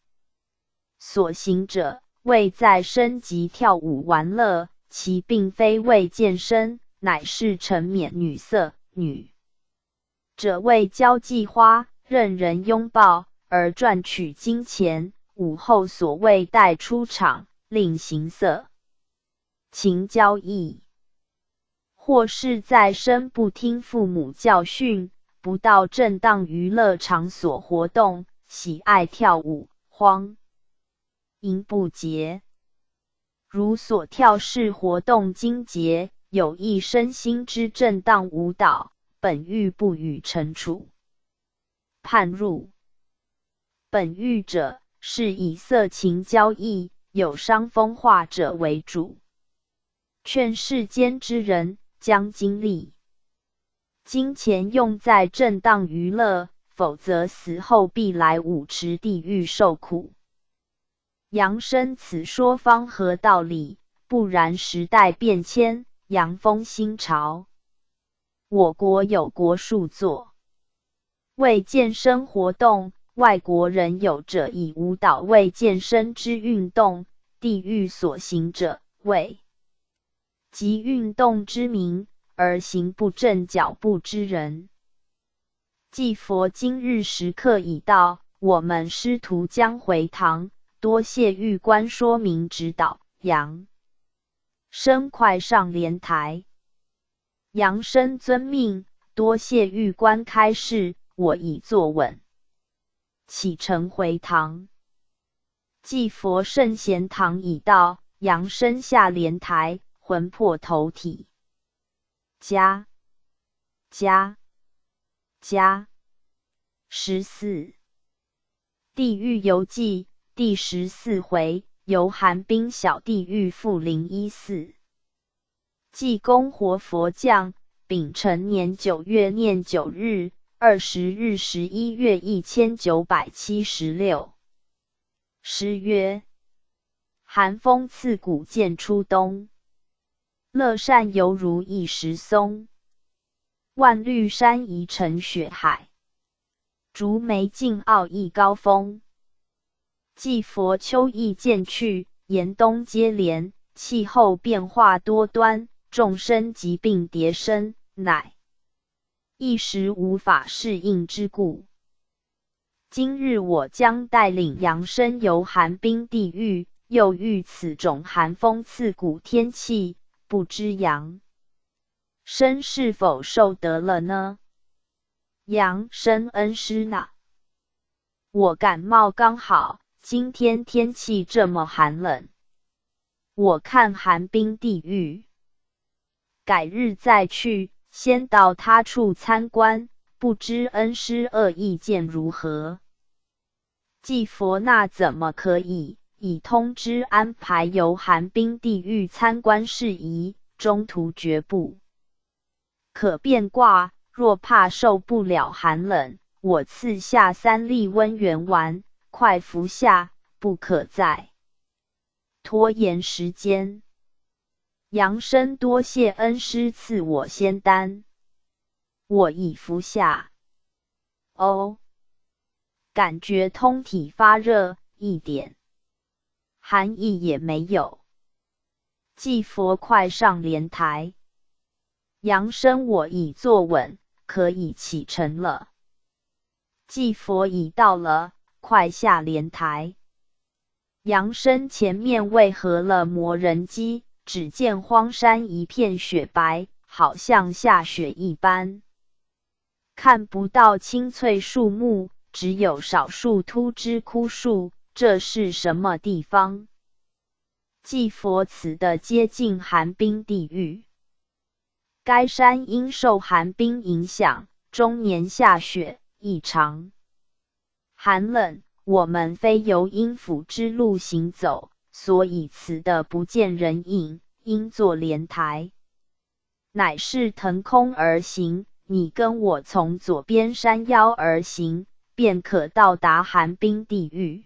所行者，为在生及跳舞玩乐，其并非为健身，乃是沉湎女色，女者为交际花，任人拥抱，而赚取金钱，午后所谓带出场，令行色情交易，或是在生不听父母教训，不到正当娱乐场所活动，喜爱跳舞，荒淫不洁。如所跳式活动经节，有益身心之正当舞蹈，本欲不予惩处。判入本欲者，是以色情交易、有伤风化者为主。劝世间之人将精力、金钱用在正当娱乐，否则死后必来五池地狱受苦。杨生此说方合道理，不然时代变迁，洋风新潮。我国有国术作为健身活动，外国人有者以舞蹈为健身之运动，地狱所行者为即运动之名，而行不正脚步之人。既佛今日时刻已到，我们师徒将回堂，多谢玉官说明指导。杨生快上莲台。杨生遵命，多谢玉官开示，我已坐稳，启程回堂。既佛圣贤堂已到，杨生下莲台，魂魄投体。加14地狱游记第14回，游寒冰小地狱复014。济公活佛降，丙辰年9月念9日，20日11月1976。诗曰：寒风刺骨渐初冬，乐善犹如一时松。万绿山移成雪海，竹梅尽傲一高峰。既佛秋意渐去，严冬接连，气候变化多端，众生疾病迭生，乃一时无法适应之故。今日我将带领杨生游寒冰地狱，又遇此种寒风刺骨天气，不知杨生是否受得了呢？杨生恩师呢？我感冒刚好，今天天气这么寒冷，我看寒冰地狱，改日再去，先到他处参观，不知恩师意见如何？既佛那怎么可以？已通知安排游寒冰地狱参观事宜，中途绝不可变卦。若怕受不了寒冷，我赐下3粒温元丸，快服下，不可再拖延时间。杨生多谢恩师赐我仙丹，我已服下。哦，感觉通体发热，一点寒意也没有。既佛快上莲台。杨生我已坐稳，可以启程了。既佛已到了，快下莲台。杨生前面未合了魔人机，只见荒山一片雪白，好像下雪一般，看不到青翠树木，只有少数秃枝枯树，这是什么地方？既佛此的接近寒冰地狱。该山因受寒冰影响，终年下雪，异常寒冷。我们非由阴府之路行走，所以此的不见人影，应作莲台。乃是腾空而行，你跟我从左边山腰而行，便可到达寒冰地狱。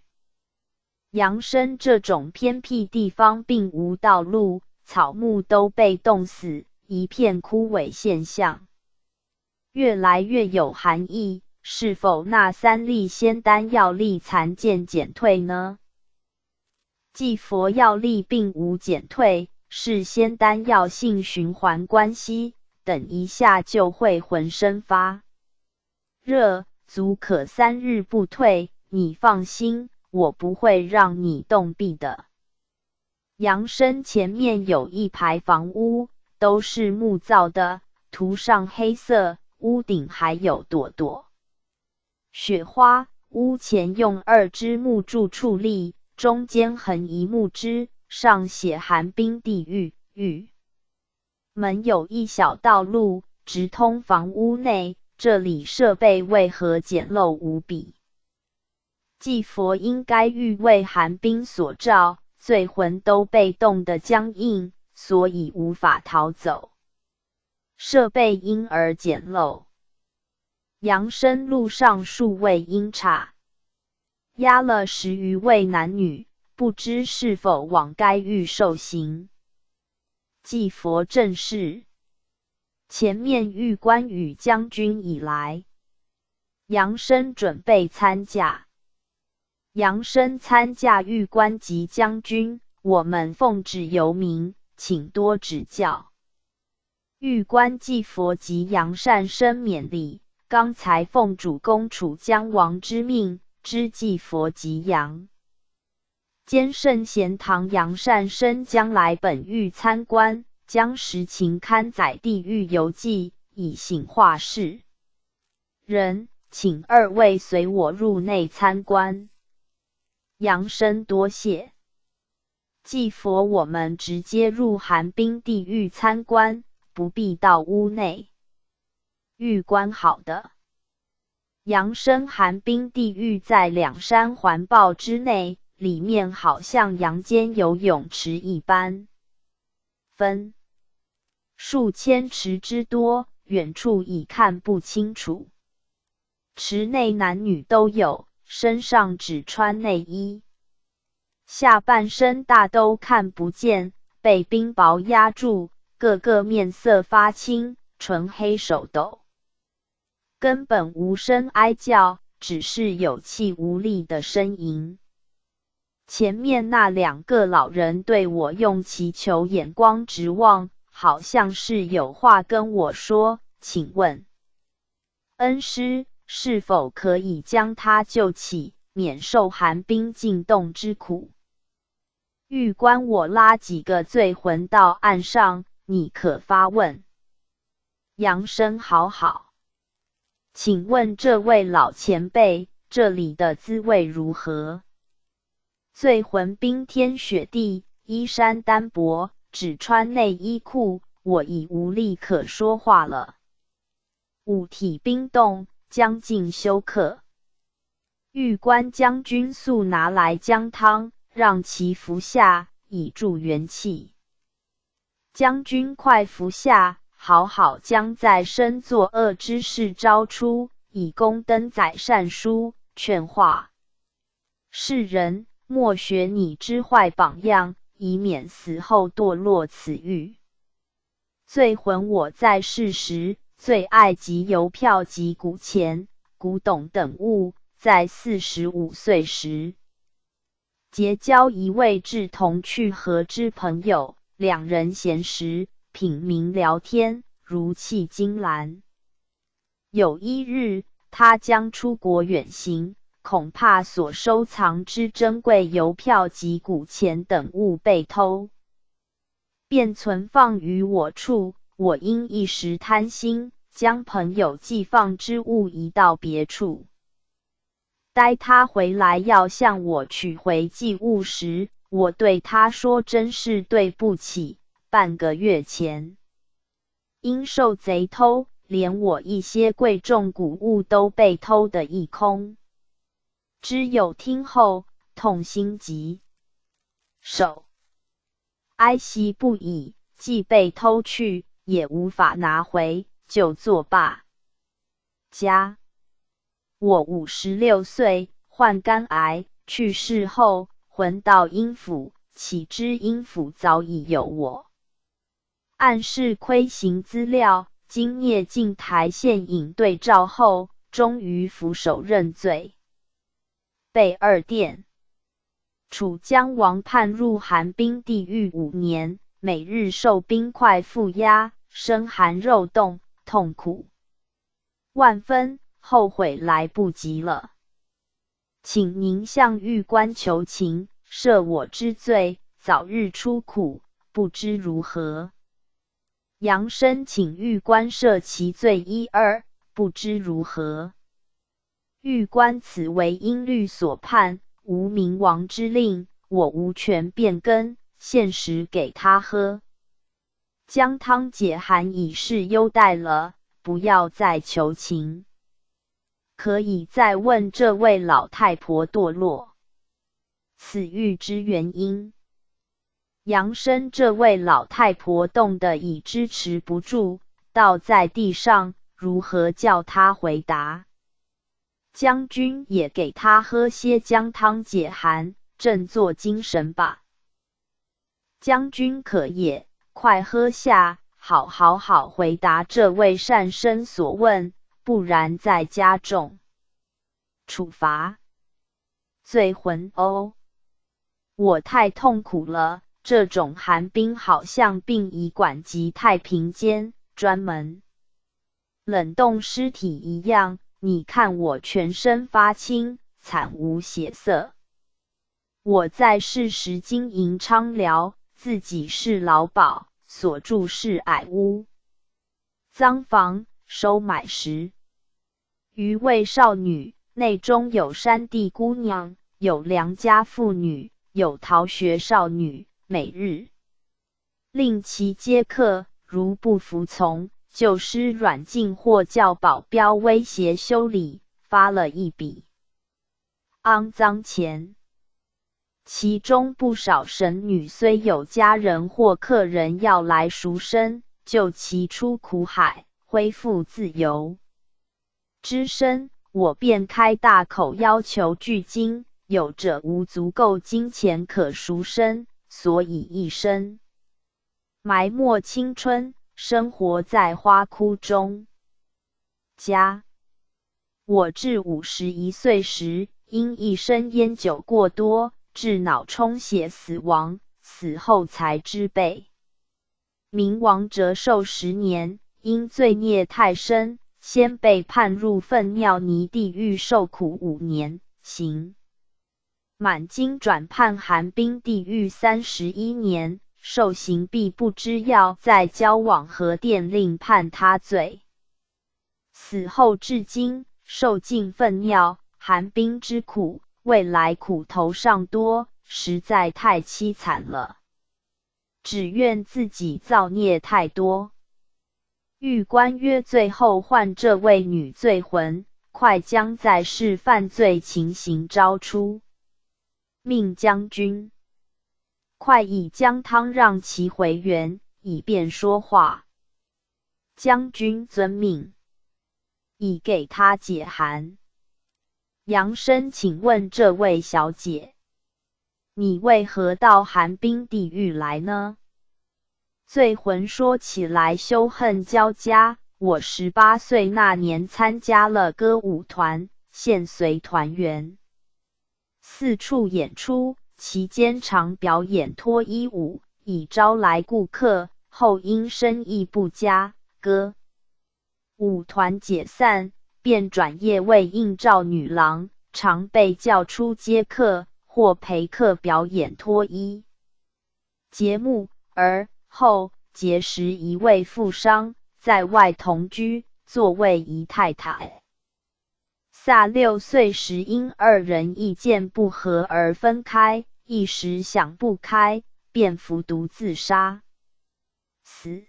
杨生这种偏僻地方并无道路，草木都被冻死，一片枯萎现象，越来越有寒意，是否那3粒仙丹药力残渐减退呢？既佛药力并无减退，是仙丹药性循环关系，等一下就会浑身发热，足可3日不退，你放心，我不会让你冻毙的。杨生前面有一排房屋，都是木造的，涂上黑色，屋顶还有朵朵雪花。屋前用2支木柱矗立，中间横移木枝，上写寒冰地狱。狱门有一小道路，直通房屋内，这里设备为何简陋无比？祭佛因该狱为寒冰所罩，罪魂都被冻得僵硬，所以无法逃走。设备因而简陋。阳生路上数位阴差，押了10余位男女，不知是否往该狱受刑。祭佛正是前面狱官与将军已来，阳生准备参驾。阳生参驾狱官及将军，我们奉旨由民，请多指教。狱官祭佛及杨善生免礼，刚才奉主公楚江王之命，知祭佛及杨兼圣贤堂杨善生将来本狱参观，将实情刊载地狱游记，以醒化世人，请2位随我入内参观。杨生多谢。祭佛我们直接入寒冰地狱参观，不必到屋内。狱官好的。阳生寒冰地狱在2山环抱之内，里面好像阳间游泳池一般，分数千池之多，远处已看不清楚。池内男女都有，身上只穿内衣，下半身大都看不见，被冰雹压住，个个面色发青，唇黑手抖，根本无声哀叫，只是有气无力的呻吟。前面那2个老人对我用祈求眼光直望，好像是有话跟我说，请问恩师是否可以将他救起，免受寒冰进冻之苦？狱官我拉几个罪魂到岸上，你可发问。阳生好好。请问这位老前辈，这里的滋味如何？罪魂冰天雪地，衣衫单薄，只穿内衣裤，我已无力可说话了。五体冰冻，将近休克。狱官将军速拿来姜汤，让其服下，以助元气。将军快服下，好好将在身作恶之事招出，以功登载善书，劝化世人，莫学你之坏榜样，以免死后堕落此狱。罪魂我在世时，最爱集邮票及古钱、古董等物，在45岁时，结交一位志同去合之朋友，2人闲时品茗聊天，如泣金兰。有一日，他将出国远行，恐怕所收藏之珍贵邮票及古钱等物被偷，便存放于我处。我因一时贪心，将朋友寄放之物移到别处。待他回来要向我取回寄物时，我对他说：“真是对不起，半个月前因受贼偷，连我一些贵重古物都被偷得一空。”知友听后，痛心疾首，哀惜不已，既被偷去，也无法拿回，就作罢。家我56岁，患肝癌，去世后魂到阴府，岂知阴府早已有我暗示亏行资料，经聂镜台现影对照后，终于俯首认罪，被2殿楚江王判入寒冰地狱5年，每日受冰块负压，身寒肉冻，痛苦万分，后悔来不及了。请您向狱官求情，赦我之罪，早日出苦，不知如何？阳生请狱官赦其罪1、2，不知如何？狱官此为因律所判，无明王之令，我无权变更，献食给他喝。姜汤解寒已是优待了，不要再求情。可以再问这位老太婆堕落此欲之原因。杨生这位老太婆冻得已支持不住，倒在地上，如何叫她回答？将军也给她喝些姜汤解寒，振作精神吧。将军可也，快喝下，好回答这位善生所问，不然再加重处罚。醉魂哦，我太痛苦了，这种寒冰好像殡仪馆及太平间专门冷冻尸体一样，你看我全身发青，惨无血色。我在世时经营昌辽，自己是劳保，所住是矮屋，赃房收买时，余为少女，内中有山地姑娘，有良家妇女，有逃学少女，每日令其接客，如不服从，就施软禁或叫保镖威胁修理，发了一笔肮脏钱。其中不少神女虽有家人或客人要来赎身，救其出苦海，恢复自由之身，我便开大口要求巨金，有者无足够金钱可赎身，所以一生埋没青春，生活在花窟中。我至51岁时，因一生烟酒过多，致脑充血死亡，死后才知被冥王折寿10年，因罪孽太深，先被判入粪尿泥地狱受苦5年，刑满经转判寒冰地狱31年，受刑毕不知要再交往何殿令判他罪。死后至今，受尽粪尿寒冰之苦，未来苦头上多，实在太凄惨了。只怨自己造孽太多。狱官曰：最后唤这位女罪魂，快将在世犯罪情形招出，命将军快以姜汤让其回原，以便说话。将军遵命，已给他解寒。杨生请问这位小姐，你为何到寒冰地狱来呢？醉魂说起来羞恨交加，我18岁那年参加了歌舞团，现随团员四处演出，期间常表演脱衣舞，以招来顾客，后因生意不佳，歌舞团解散，便转业为应召女郎，常被叫出接客或陪客表演脱衣节目，而后结识一位富商，在外同居，作为姨太太。6岁时因二人意见不合而分开，一时想不开，便服毒自杀。死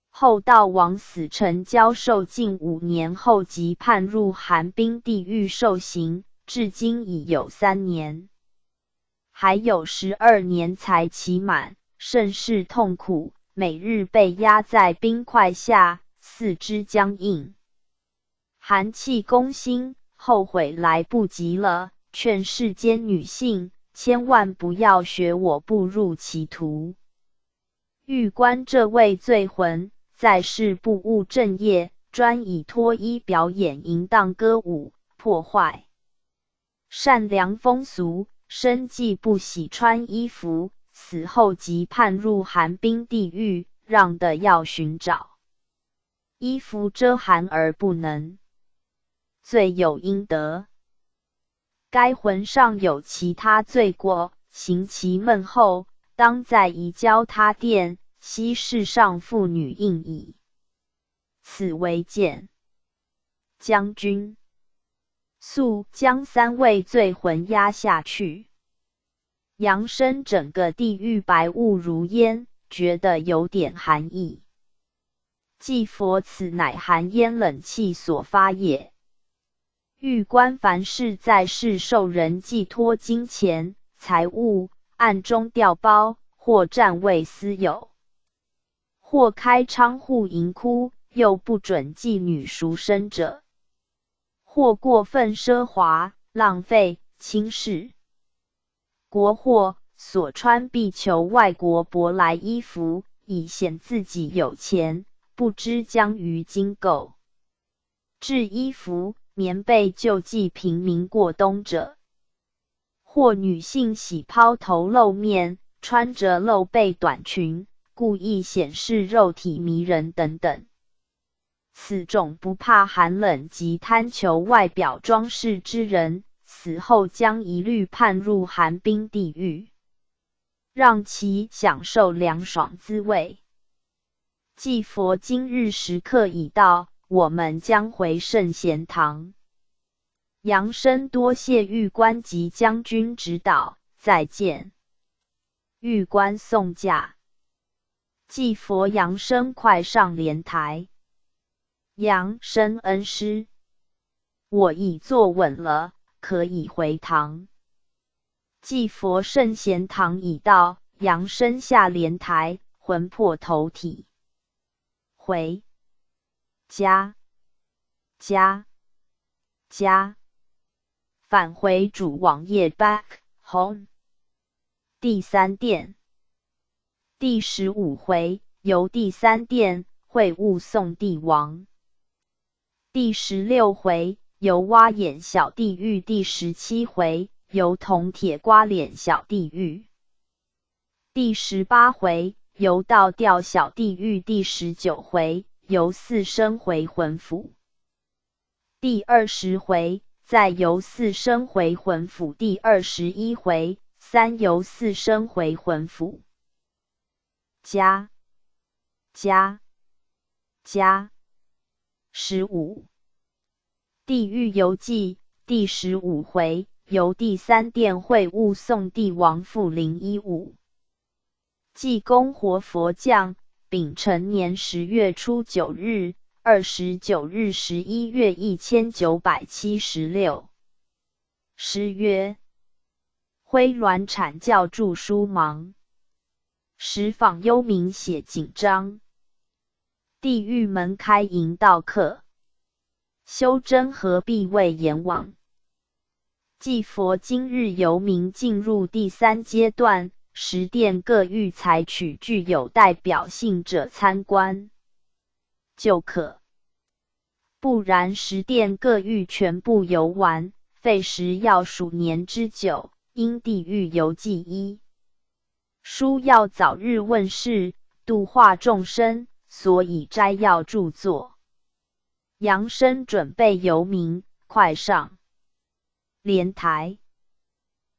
后到枉死城教受禁5年后，即判入寒冰地狱受刑，至今已有3年，还有12年才期满，甚是痛苦，每日被压在冰块下，四肢僵硬，寒气攻心，后悔来不及了，劝世间女性千万不要学我步入歧途。狱官这位罪魂，在世不务正业，专以脱衣表演淫荡歌舞，破坏善良风俗，生计不喜穿衣服，死后即判入寒冰地狱，让的要寻找衣服遮寒而不能，罪有应得。该魂尚有其他罪过，刑其闷后，当在移交他殿，悉世上妇女应矣。此为谏。将军速将3位罪魂押下去。杨生整个地狱白雾如烟，觉得有点寒意。祭佛此乃寒烟冷气所发也。狱官凡是在世受人寄托金钱、财物，暗中调包，或占为私有，或开娼户淫窟，又不准妓女赎身者，或过分奢华、浪费、轻视国货，所穿必求外国舶来衣服，以显自己有钱，不知将于今购制衣服、棉被救济平民过冬者，或女性喜抛头露面，穿着露背短裙，故意显示肉体迷人等等。此种不怕寒冷及贪求外表装饰之人，死后将一律判入寒冰地狱，让其享受凉爽滋味。祭佛今日时刻已到，我们将回圣贤堂。杨生多谢狱官及将军指导，再见。狱官送驾。祭佛杨生快上莲台。杨生恩师，我已坐稳了，可以回堂。祭佛圣贤堂已到，杨生下莲台，魂魄投体。回家返回主网页 back home。第三殿。第15回，由第三殿会晤宋帝王。第16回，由蛙眼小地狱。第17回，由铜铁瓜脸小地狱。第18回，由倒吊小地狱。第19回，由四生回魂府。第20回，再由四生回魂府。第21回，三由四生回魂府。家15。地狱游记第15回，由第三殿会晤宋帝王复015。济公活佛降，丙辰年10月初9日，29日11月1976。诗曰：挥鸾阐教著书忙，十访幽冥写紧张。地狱门开迎道客，修真何必为阎王。祭佛今日游民进入第三阶段，10殿各狱采取具有代表性者参观就可，不然10殿各狱全部游玩，费时要数年之久。因地狱游记一书要早日问世，度化众生，所以摘要著作。杨生准备游民，快上莲台。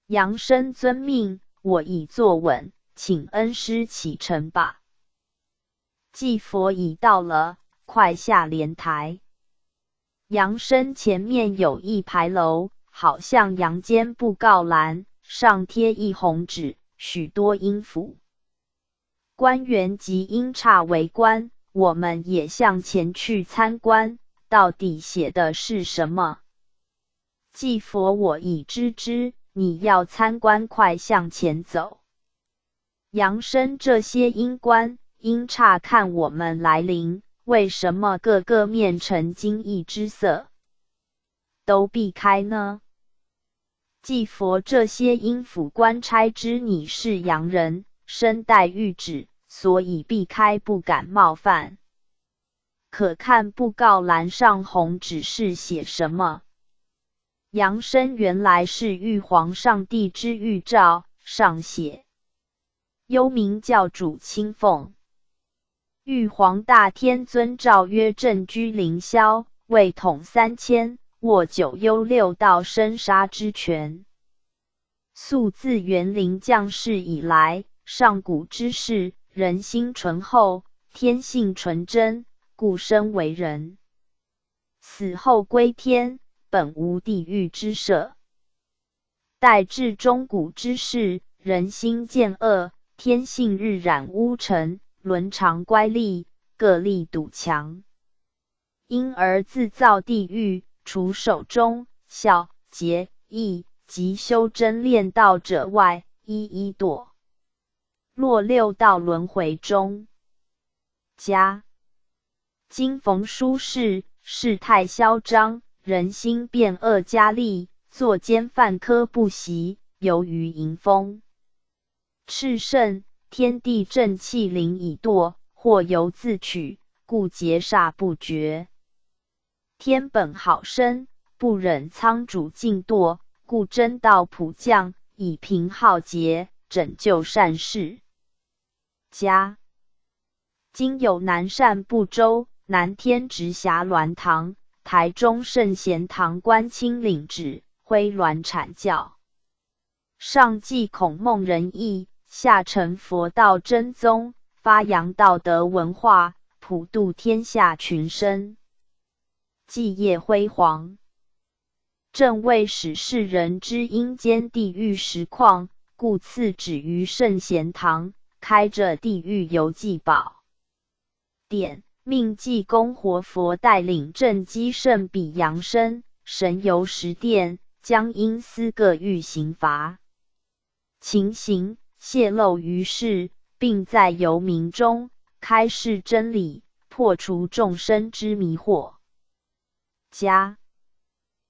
杨生遵命，我已坐稳，请恩师启程吧。祭佛已到了，快下莲台。杨生前面有一牌楼，好像阳间布告栏，上贴一红纸，许多阴符。官员及阴差为官，我们也向前去参观，到底写的是什么？祭佛我已知之，你要参观，快向前走。杨生这些阴官、阴差看我们来临，为什么个个面呈惊异之色，都避开呢？祭佛这些阴府官差知你是洋人，身带玉旨，所以避开，不敢冒犯。可看布告栏上红纸是写什么？杨生原来是玉皇上帝之谕诏，上写幽冥教主亲奉。玉皇大天尊诏曰：正居凌霄，位统3000，握九幽六道生杀之权。素自元灵降世以来，上古之事，人心淳厚，天性纯真，故生为人。死后归天，本无地狱之设。待至中古之事，人心渐恶，天性日染污尘，伦常乖戾，各立堵墙。因而自造地狱，除守忠孝节义及修真炼道者外，一一堕落六道轮回中。家今逢舒适，世态嚣张，人心变恶，加厉，作奸犯科不息，由于迎风炽盛，天地正气灵已堕，或犹自取，故劫煞不绝。天本好生，不忍苍主尽堕，故真道普降，以平浩劫，拯救善事。家今有南赡部洲、南天直辖鸾堂、台中圣贤堂官清领旨，挥鸾阐教，上继孔孟仁义，下承佛道真宗，发扬道德文化，普度天下群生。继业辉煌，正为使世人知阴间地狱实况，故赐旨于圣贤堂，开着地狱游记宝典，命济公活佛带领正机圣比扬升，神游十殿，将因私各狱刑罚情形泄露于世，并在游民中开示真理，破除众生之迷惑。家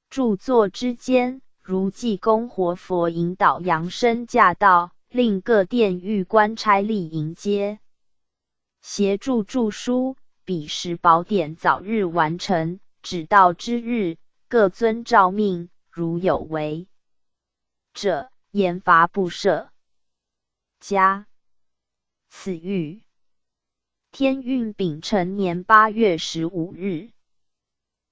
著作之间，如济公活佛引导扬升驾到，令各殿狱官差吏迎接，协助著书，彼时宝典早日完成，指到之日，各遵诏命，如有违者，严罚不赦。家此狱天运丙辰年8月15日。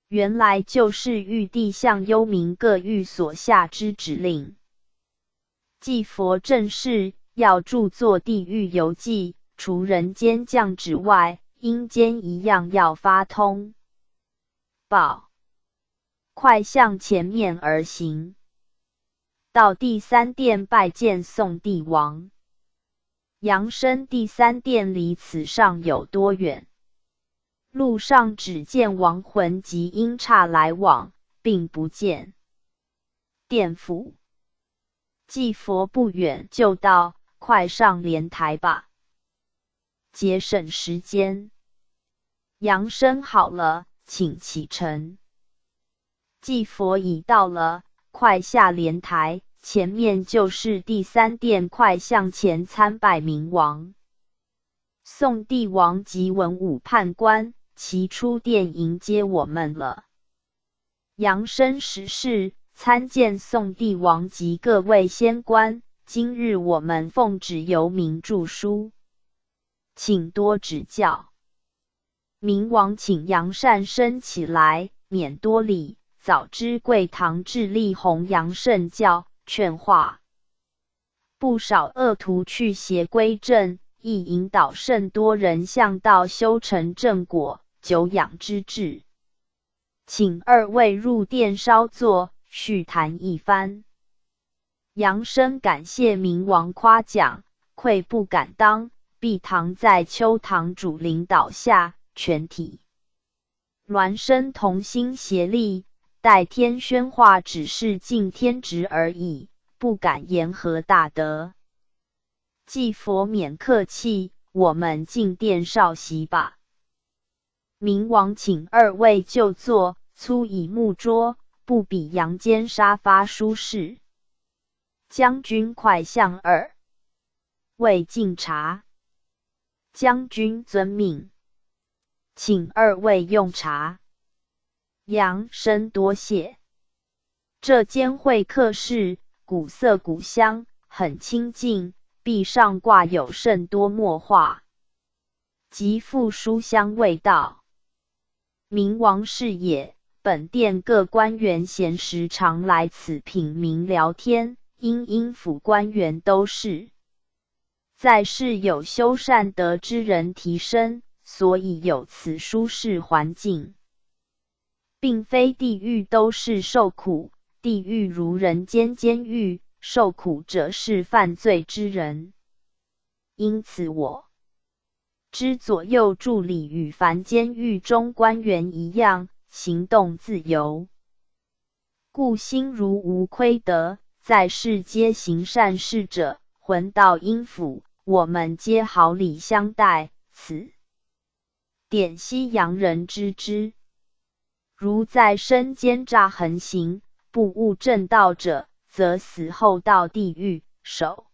原来就是玉帝向幽冥各狱所下之指令。继佛正式要著作地狱游记，除人间降旨外，阴间一样要发通报，快向前面而行。到第三殿拜见宋帝王。扬升第三殿离此上有多远？路上只见亡魂及阴差来往，并不见殿府。继佛不远就到，快上莲台吧，节省时间。扬升好了，请启程。继佛已到了，快下莲台，前面就是第三殿，快向前参拜明王。宋帝王及文武判官齐出殿迎接我们了。扬升时事，参见宋帝王及各位仙官，今日我们奉旨由民著书，请多指教。明王请扬善升起来，免多礼，早知贵堂致力弘扬圣教，劝化不少恶徒去邪归正，亦引导甚多人向道修成正果，久仰之志。请二位入殿稍坐，叙谈一番。扬升感谢明王夸奖，愧不敢当，必堂在秋堂主领导下，全体鸾声同心协力，待天宣化，只是尽天职而已，不敢言何大德。继佛免客气，我们进殿稍息吧。明王请二位就坐，粗以木桌，不比阳间沙发舒适。将军快向二位敬茶。将军遵命，请二位用茶。扬升多谢。这间会客室，古色古香，很清静，壁上挂有甚多墨画，极富书香味道。明王是也，本殿各官员闲时常来此品茗聊天，因阴府官员都是在世有修善德之人提升，所以有此舒适环境。并非地狱都是受苦，地狱如人间监狱，受苦者是犯罪之人。因此我之左右助理与凡监狱中官员一样，行动自由，故心如无亏德，在世皆行善事者，魂道阴府，我们皆好礼相待，此典西洋人知之。如在身奸诈横行，不务正道者，则死后到地狱，手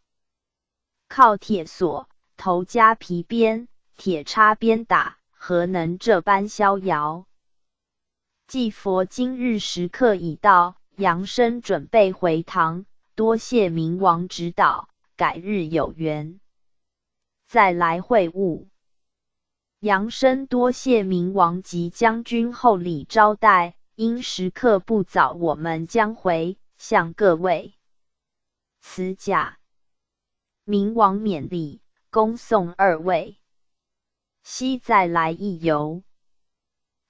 铐铁锁，头加皮鞭，铁叉鞭打，何能这般逍遥？既佛今日时刻已到，杨生准备回堂，多谢明王指导，改日有缘再来会晤。杨生多谢明王及将军厚礼招待，因时刻不早，我们将回，向各位辞驾。明王勉励，恭送二位，悉再来一游。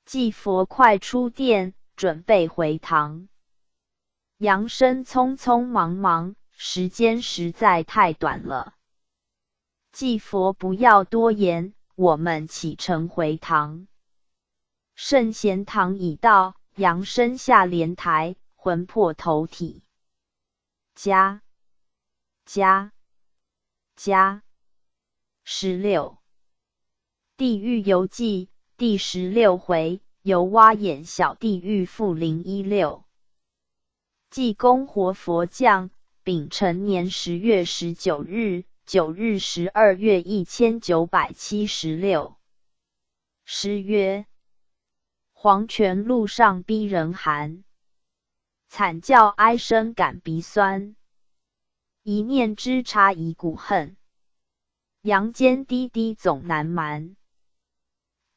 继佛快出殿，准备回堂。杨生匆匆忙忙，时间实在太短了。继佛不要多言，我们启程回堂。圣贤堂已到，杨生下莲台，魂魄投体。加16地狱游记第16回，游蛙眼小地狱复016。济公活佛降，丙辰年10月19日，9日12月1976。诗曰：黄泉路上逼人寒，惨叫哀声感鼻酸。一念之差遗骨恨，阳间滴滴总难瞒。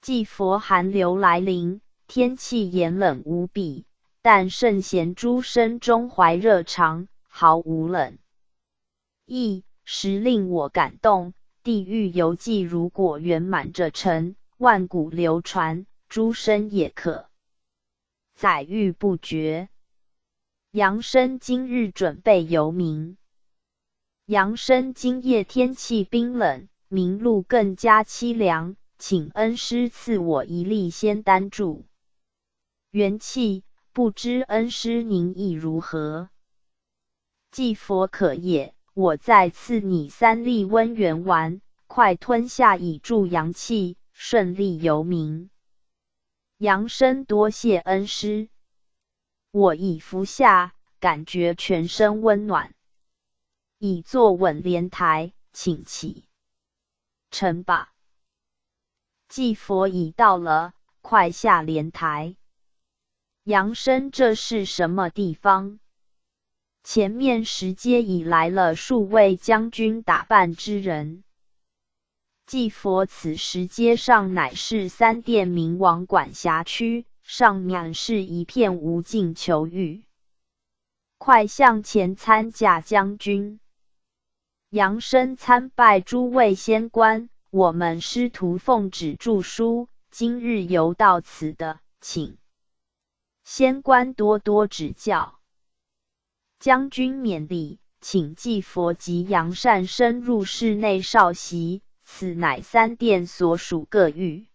继佛寒流来临，天气炎冷无比，但圣贤诸身中怀热肠，毫无冷意，实令我感动。地狱游记如果圆满着成，万古流传，诸身也可载誉不绝。杨生今日准备游明。杨生今夜天气冰冷，明路更加凄凉，请恩师赐我一粒仙丹助元气，不知恩师您意如何？继佛可也，我再赐你3粒温元丸，快吞下以助阳气，顺利游明。杨生多谢恩师，我已服下，感觉全身温暖。已坐稳莲台，请起程吧。继佛已到了，快下莲台。杨生，这是什么地方？前面石阶已来了数位将军打扮之人。继佛，此石阶上乃是三殿明王管辖区，上面是一片无尽囚狱。快向前参驾，将军。杨生参拜诸位仙官，我们师徒奉旨著书，今日游到此的，请仙官多多指教。将军勉励，请继佛及杨善深入室内稍息，此乃三殿所属各狱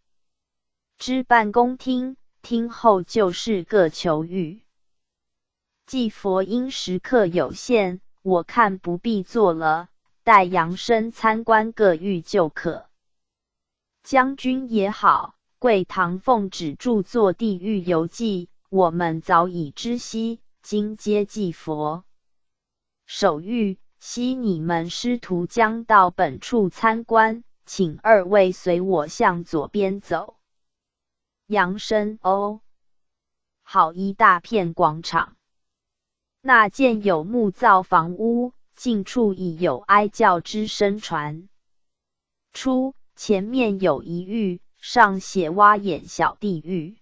之办公厅，厅后就是各囚狱。继佛因时刻有限，我看不必做了，待杨生参观各狱就可。将军也好，贵堂奉旨著作《地狱游记》，我们早已知悉，今皆继佛手谕，悉你们师徒将到本处参观，请二位随我向左边走。杨生，哦，好一大片广场，那见有木造房屋，近处已有哀叫之声传出，前面有一狱，上写蛙眼小地狱。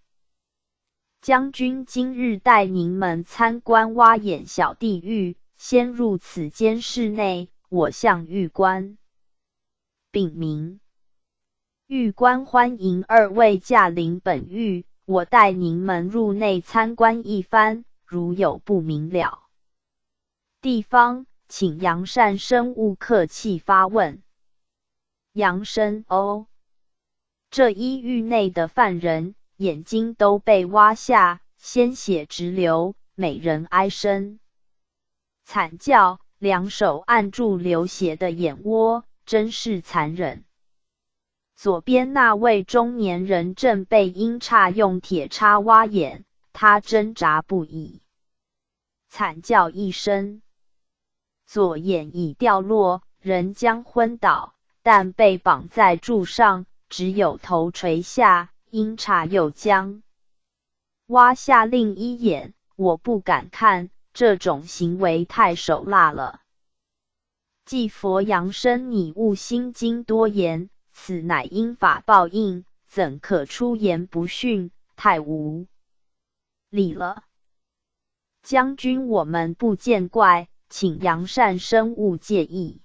将军今日带您们参观蛙眼小地狱，先入此间室内，我向狱官禀明。狱官欢迎二位驾临本狱，我带您们入内参观一番，如有不明了地方，请杨善生勿客气发问。杨生：哦。这一狱内的犯人眼睛都被挖下，鲜血直流，每人哀声惨叫，两手按住流血的眼窝，真是残忍。左边那位中年人正被阴差用铁叉挖眼，他挣扎不已，惨叫一声，左眼已掉落，人将昏倒，但被绑在柱上，只有头垂下，阴差又将挖下另一眼。我不敢看，这种行为太手辣了。祭佛杨生，你勿心惊多言，此乃因法报应，怎可出言不逊，太无礼了。将军，我们不见怪，请杨善生勿介意。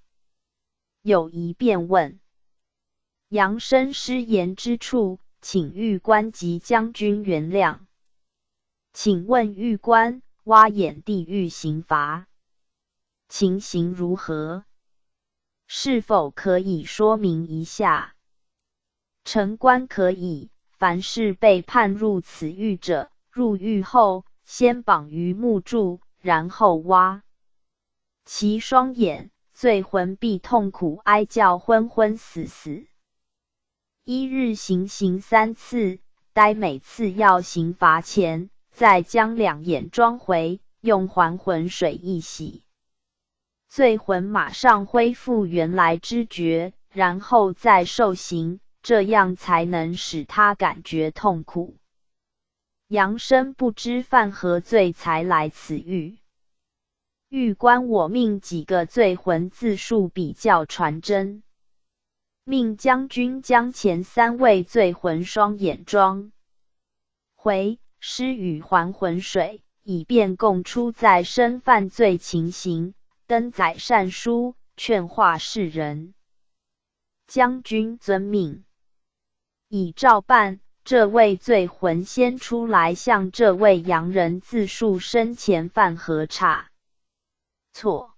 有疑便问。杨生失言之处，请狱官及将军原谅。请问狱官，挖眼地狱刑罚情形如何？是否可以说明一下？臣官可以。凡是被判入此狱者，入狱后先绑于木柱，然后挖其双眼，罪魂必痛苦哀叫，昏昏死死。一日行刑3次，待每次要刑罚前，再将两眼装回，用还魂水一洗，罪魂马上恢复原来知觉，然后再受刑，这样才能使他感觉痛苦。杨生不知犯何罪才来此狱。狱官，我命几个罪魂自述比较传真，命将军将前3位罪魂双眼装回，施与还魂水，以便供出再生犯罪情形，登载善书，劝化世人。将军遵命。已照办。这位罪魂先出来向这位洋人自述生前犯何差错，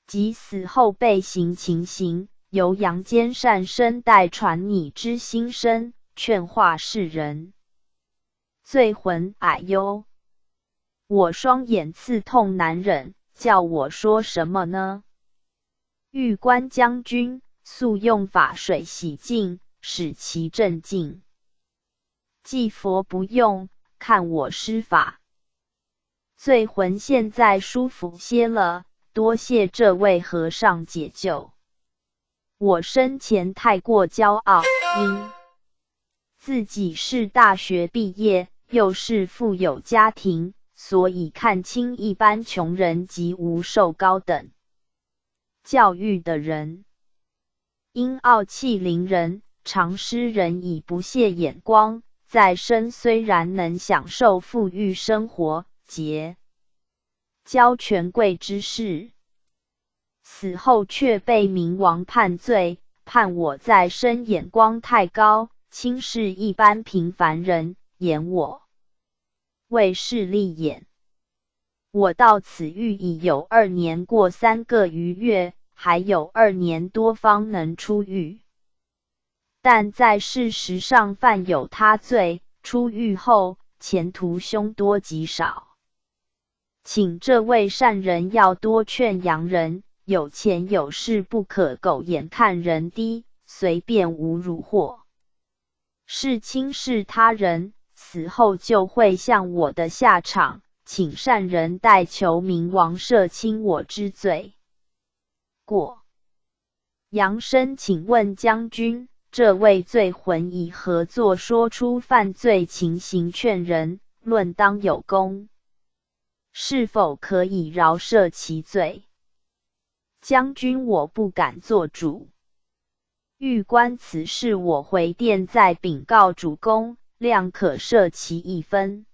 及死后被刑情形，由杨坚善生代传拟之心声，劝化世人。罪魂：哎呦，我双眼刺痛难忍，叫我说什么呢？狱官，将军速用法水洗净，使其镇静。祭佛不用，看我施法。罪魂现在舒服些了，多谢这位和尚解救。我生前太过骄傲，因自己是大学毕业，又是富有家庭，所以看轻一般穷人及无受高等教育的人。因傲气凌人，常施人以不屑眼光，在生虽然能享受富裕生活，结交权贵之事，死后却被冥王判罪，判我在生眼光太高，轻视一般平凡人，言我为势利眼。我到此狱已有2年过3个余月，还有2年多方能出狱。但在事实上犯有他罪，出狱后前途凶多吉少。请这位善人要多劝洋人，有钱有势不可狗眼看人低，随便侮辱或是轻视他人，死后就会像我的下场，请善人代求冥王赦轻我之罪过。杨生，请问将军，这位罪魂以何作说出犯罪情形劝人，论当有功，是否可以饶赦其罪？将军，我不敢做主。狱官，此事我回电再禀告主公，谅可赦其1分。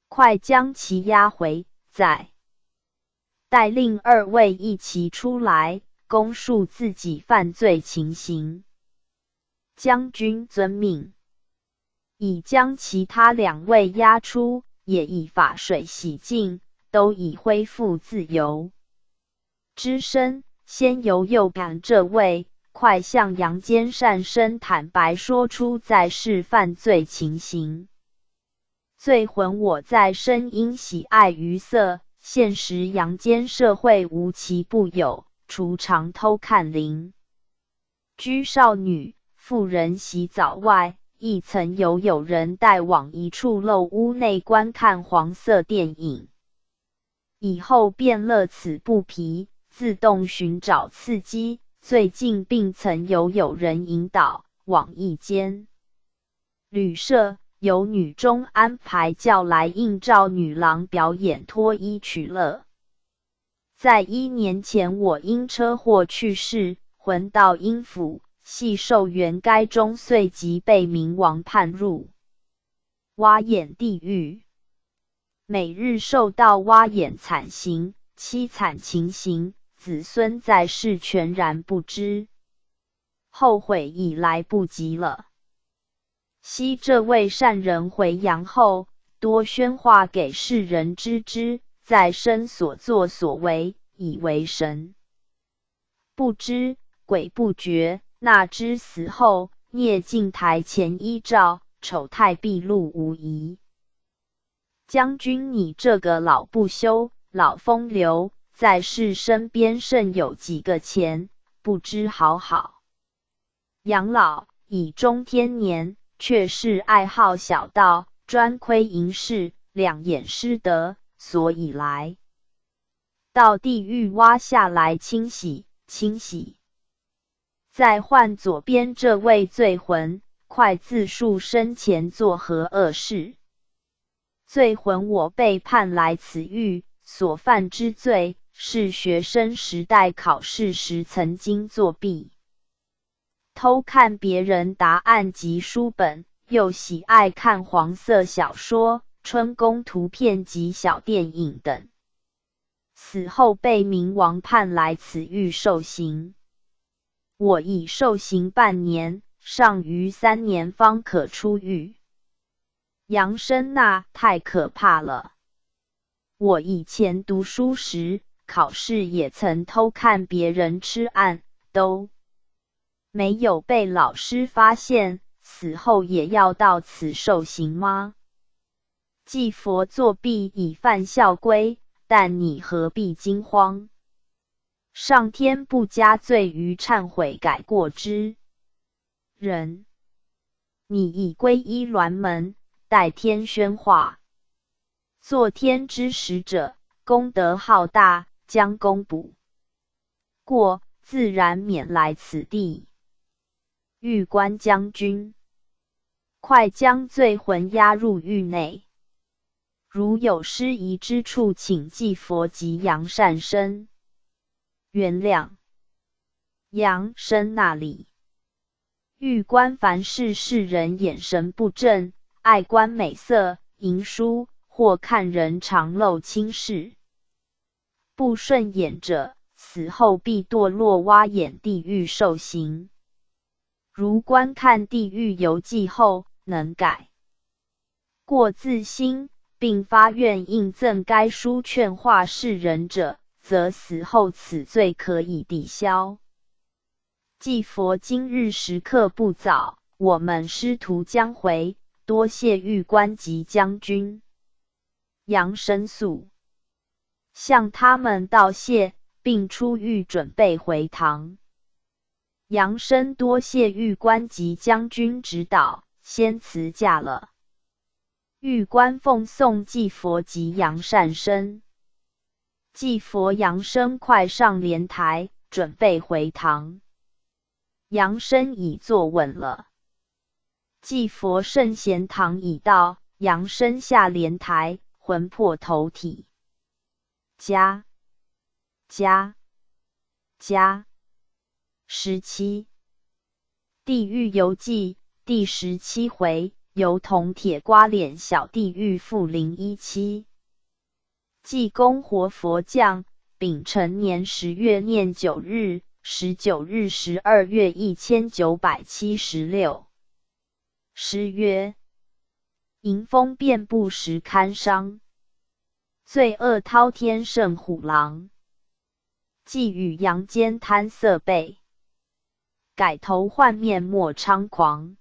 快将其押回，再带令2位一齐出来，供述自己犯罪情形。将军遵命。已将其他2位押出，也以法水洗净，都已恢复自由。之身，先由右感这位，快向阳间善生坦白说出在世犯罪情形。罪魂我在生因喜爱于色，现实阳间社会无奇不有，除常偷看邻居少女、妇人洗澡外，亦曾有人带往一处陋屋内观看黄色电影，以后便乐此不疲，自动寻找刺激。最近并曾有人引导往一间旅社，由女中安排叫来映照女郎表演脱衣取乐。在1年前我因车祸去世，魂到阴府，系受原该中，遂即被冥王判入蛙眼地狱，每日受到蛙眼惨刑，凄惨情形，子孙在世全然不知，后悔已来不及了。昔这位善人回阳后，多宣化给世人知之，在生所作所为，以为神不知鬼不觉，那知死后，孽镜台前一照，丑态毕露无疑。将军你这个老不休、老风流，在世身边甚有几个钱，不知好好养老，已中天年，却是爱好小道，专窥淫事，两眼失德，所以来到地狱挖下来清洗清洗。再换左边这位罪魂，快自述生前作何恶事。罪魂我被判来此狱，所犯之罪是学生时代考试时曾经作弊，偷看别人答案及书本，又喜爱看黄色小说、春宫图片及小电影等。死后被冥王判来此狱受刑。我已受刑半年，尚余3年方可出狱。阳生那太可怕了！我以前读书时，考试也曾偷看别人吃案，都没有被老师发现，死后也要到此受刑吗？祭佛作弊已犯校规，但你何必惊慌？上天不加罪于忏悔改过之人。你已皈依鸾门，待天宣化，做天之使者，功德浩大，将功补过，自然免来此地。狱官将军，快将罪魂押入狱内。如有失仪之处，请祭佛及扬善生原谅。扬生那里，狱官凡是世人眼神不正，爱观美色、淫书，或看人常露轻视，不顺眼者，死后必堕落蛙眼地狱受刑。如观看地狱游记后，能改过自新，并发愿应赠该书劝化世人者，则死后此罪可以抵消。祭佛今日时刻不早，我们师徒将回，多谢狱官及将军。杨申肃向他们道谢，并出狱准备回堂。杨申多谢狱官及将军指导，先辞驾了。狱官奉送祭佛及杨善生。祭佛杨生快上莲台，准备回堂。杨生已坐稳了。祭佛圣贤堂已到，杨生下莲台，魂魄投体。加17地狱游记第17回，由铜铁瓜脸小地狱复017。济公活佛降，丙辰年10月念9日，19日12月1976。诗曰：迎风遍布时堪伤，罪恶滔天胜虎狼。既与阳间贪色备，改头换面莫猖狂。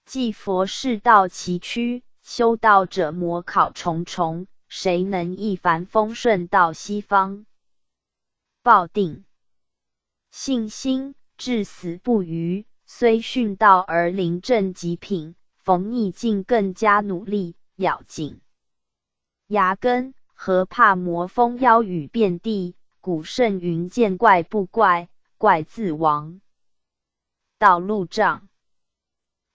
既佛世道崎岖，修道者魔考重重，谁能一帆风顺到西方？抱定信心，至死不渝，虽殉道而临阵极品，逢逆境更加努力，咬紧牙根，何怕魔风妖雨遍地？古圣云见怪不怪，怪自亡。道路障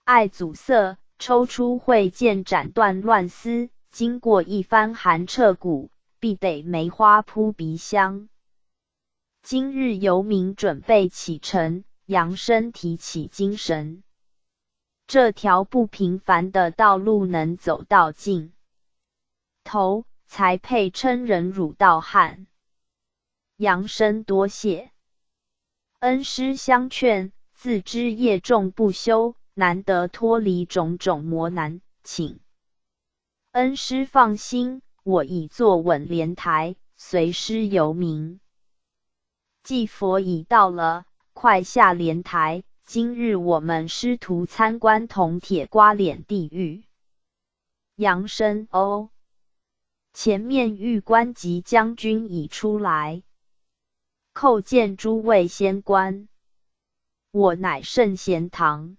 碍阻塞，抽出慧剑斩断乱丝，经过一番寒彻骨，必得梅花扑鼻香。今日游民准备启程，扬身提起精神。这条不平凡的道路能走到尽头，才配称人辱道汉。扬声多谢，恩师相劝，自知业重不修，难得脱离种种磨难，请恩师放心，我已坐稳莲台，随师游民。既佛已到了，快下莲台，今日我们师徒参观铜铁瓜脸地狱。扬声哦，前面玉官及将军已出来，叩见诸位仙官，我乃圣贤堂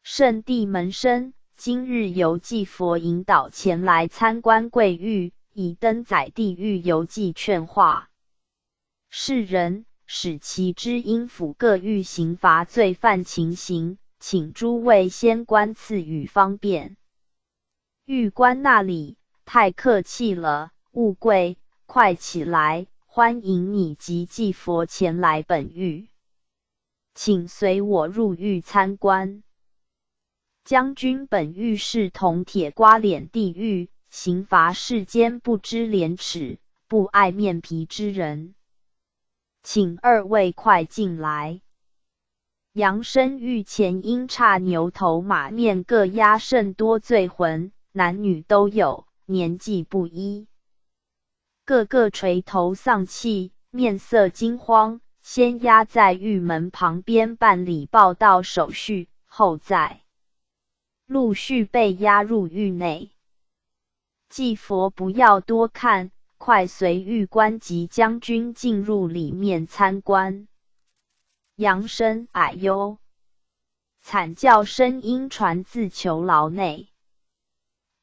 圣地门生，今日由继佛引导前来参观贵狱，以登载地狱游记劝化世人，使其知应府各狱刑罚罪犯情形，请诸位仙官赐予方便。狱官那里，太客气了，勿贵，快起来，欢迎你及继佛前来本狱，请随我入狱参观。将军，本狱是铜铁瓜脸地狱，刑罚世间不知廉耻、不爱面皮之人，请二位快进来。扬声狱前阴差牛头马面各押甚多罪魂，男女都有，年纪不一，个个垂头丧气，面色惊慌，先押在狱门旁边办理报到手续，后再陆续被押入狱内。继佛不要多看，快随狱官及将军进入里面参观。扬声哎呦，惨叫声音传自囚牢内，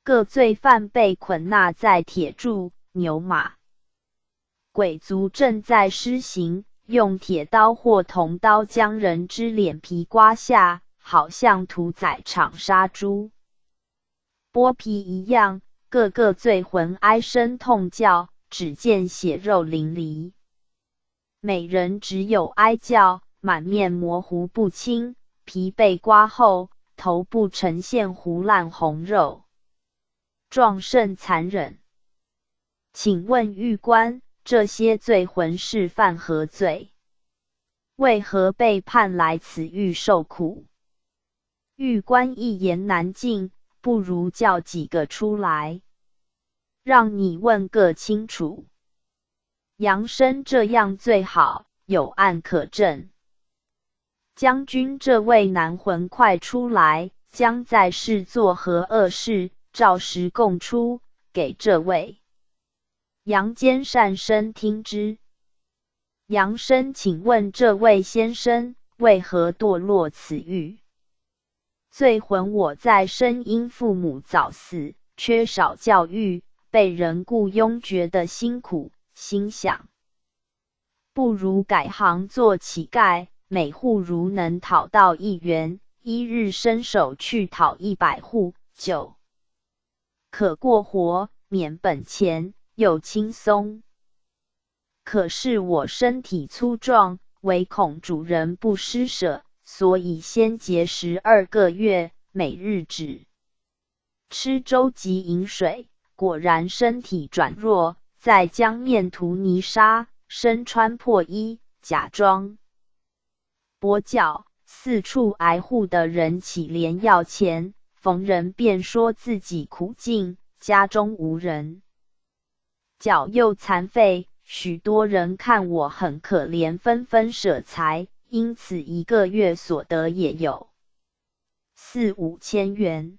各罪犯被捆纳在铁柱、牛马，鬼卒正在施行，用铁刀或铜刀将人之脸皮刮下，好像屠宰场杀猪剥皮一样，个个罪魂哀声痛叫，只见血肉淋漓，每人只有哀叫，满面模糊不清，皮被刮后，头部呈现糊烂红肉，状甚残忍。请问狱官，这些罪魂是犯何罪？为何被判来此狱受苦？狱官一言难尽，不如叫几个出来，让你问个清楚。扬声这样最好，有案可证。将军，这位男魂快出来，将在世作何恶事，照实供出，给这位。杨坚善生听之。杨生，请问这位先生，为何堕落此狱？罪魂我在生因父母早死，缺少教育，被人雇佣觉得辛苦，心想不如改行做乞丐，每户如能讨到1元，一日伸手去讨100户，就可过活，免本钱，又轻松。可是我身体粗壮，唯恐主人不施舍，所以先节12个月，每日只吃粥及饮水，果然身体转弱，再将面涂泥沙，身穿破衣，假装跛脚，四处挨户的人乞怜要钱，逢人便说自己苦境，家中无人，脚又残废，许多人看我很可怜，纷纷舍财，因此1个月所得也有4、5千元。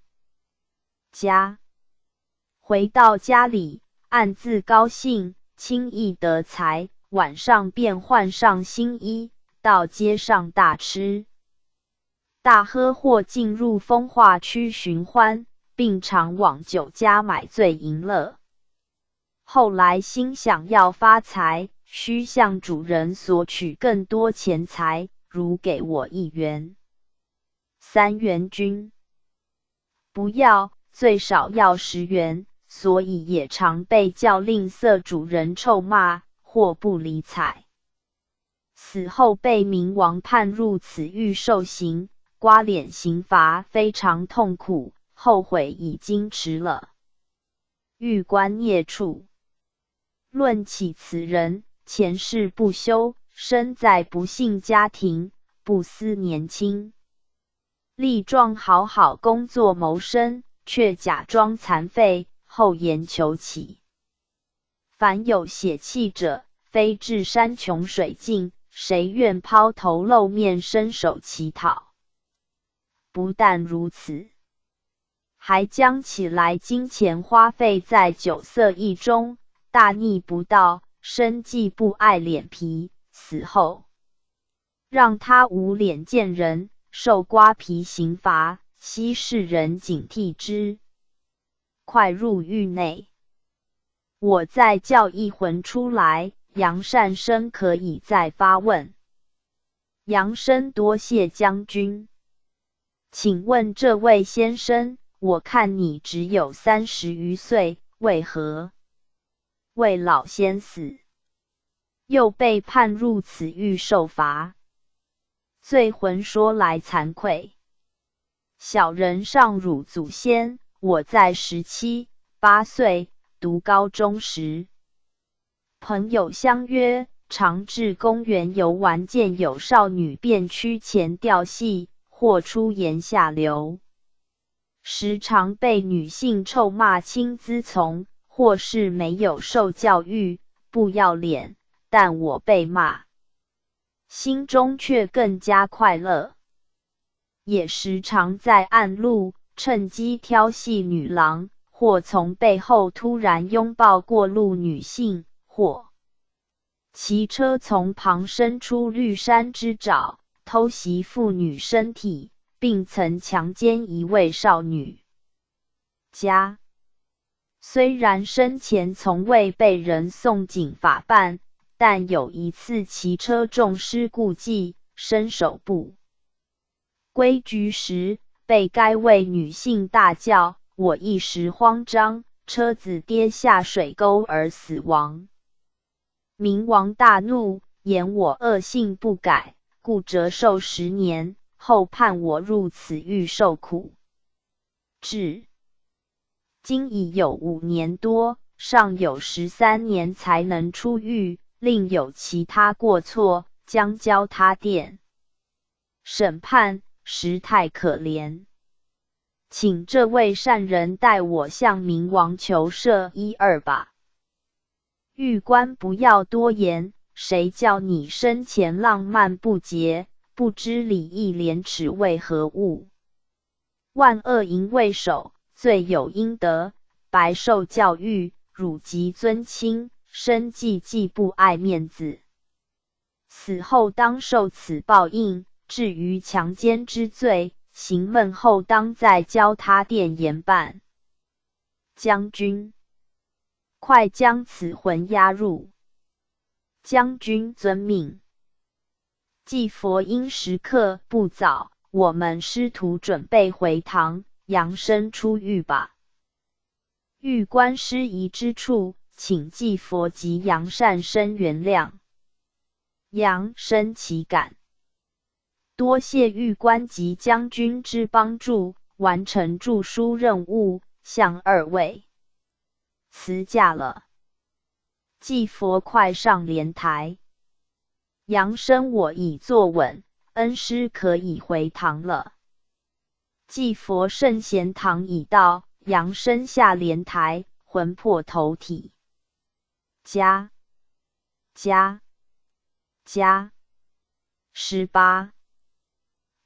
回到家里，暗自高兴，轻易得财，晚上便换上新衣，到街上大吃大喝，或进入风化区寻欢，并常往酒家买醉淫乐。后来心想要发财，需向主人索取更多钱财，如给我1元、3元均不要，最少要10元，所以也常被叫吝啬主人臭骂，或不理睬。死后被明王判入此狱受刑，刮脸刑罚非常痛苦，后悔已经迟了。狱官聂处论起此人，前世不修，生在不幸家庭，不思年轻，力壮好好工作谋生，却假装残废，后言求乞。凡有血气者，非至山穷水尽，谁愿抛头露面伸手乞讨？不但如此，还将起来金钱花费在酒色艺中，大逆不道，生计不爱脸皮，死后让他无脸见人，受刮皮刑罚，希世人警惕之。快入狱内，我再叫一魂出来，杨善生可以再发问。杨生多谢将军，请问这位先生，我看你只有30余岁，为何未老先死，又被判入此狱受罚？罪魂说来惭愧，小人上辱祖先。我在17、8岁读高中时，朋友相约，常至公园游玩，见有少女便趋前调戏，或出言下流，时常被女性臭骂轻赭从，或是没有受教育，不要脸，但我被骂，心中却更加快乐，也时常在暗路趁机挑戏女郎，或从背后突然拥抱过路女性，或骑车从旁伸出绿衫之爪，偷袭妇女身体，并曾强奸一位少女。虽然生前从未被人送警法办，但有一次骑车中失故技，身首不归局时，被该位女性大叫，我一时慌张，车子跌下水沟而死亡。明王大怒，言我恶性不改，故折寿10年，后判我入此狱受苦。至今已有5年多，尚有13年才能出狱，另有其他过错，将交他殿审判，实太可怜。请这位善人代我向明王求赦1、2吧。狱官不要多言，谁叫你生前浪漫不洁，不知礼义廉耻为何物？万恶淫为首，罪有应得，白受教育，辱及尊亲，生计既不爱面子，死后当受此报应。至于强奸之罪，刑闷后当在交他殿严办。将军，快将此魂押入。将军遵命。祭佛因时刻不早，我们师徒准备回堂，扬声出狱吧。狱官失仪之处，请祭佛及杨善生原谅。杨生岂敢？多谢狱官及将军之帮助，完成著书任务，向2位辞驾了。祭佛快上莲台。杨生我已坐稳，恩师可以回堂了。祭佛圣贤堂已到，杨生下莲台，魂魄投体。加18。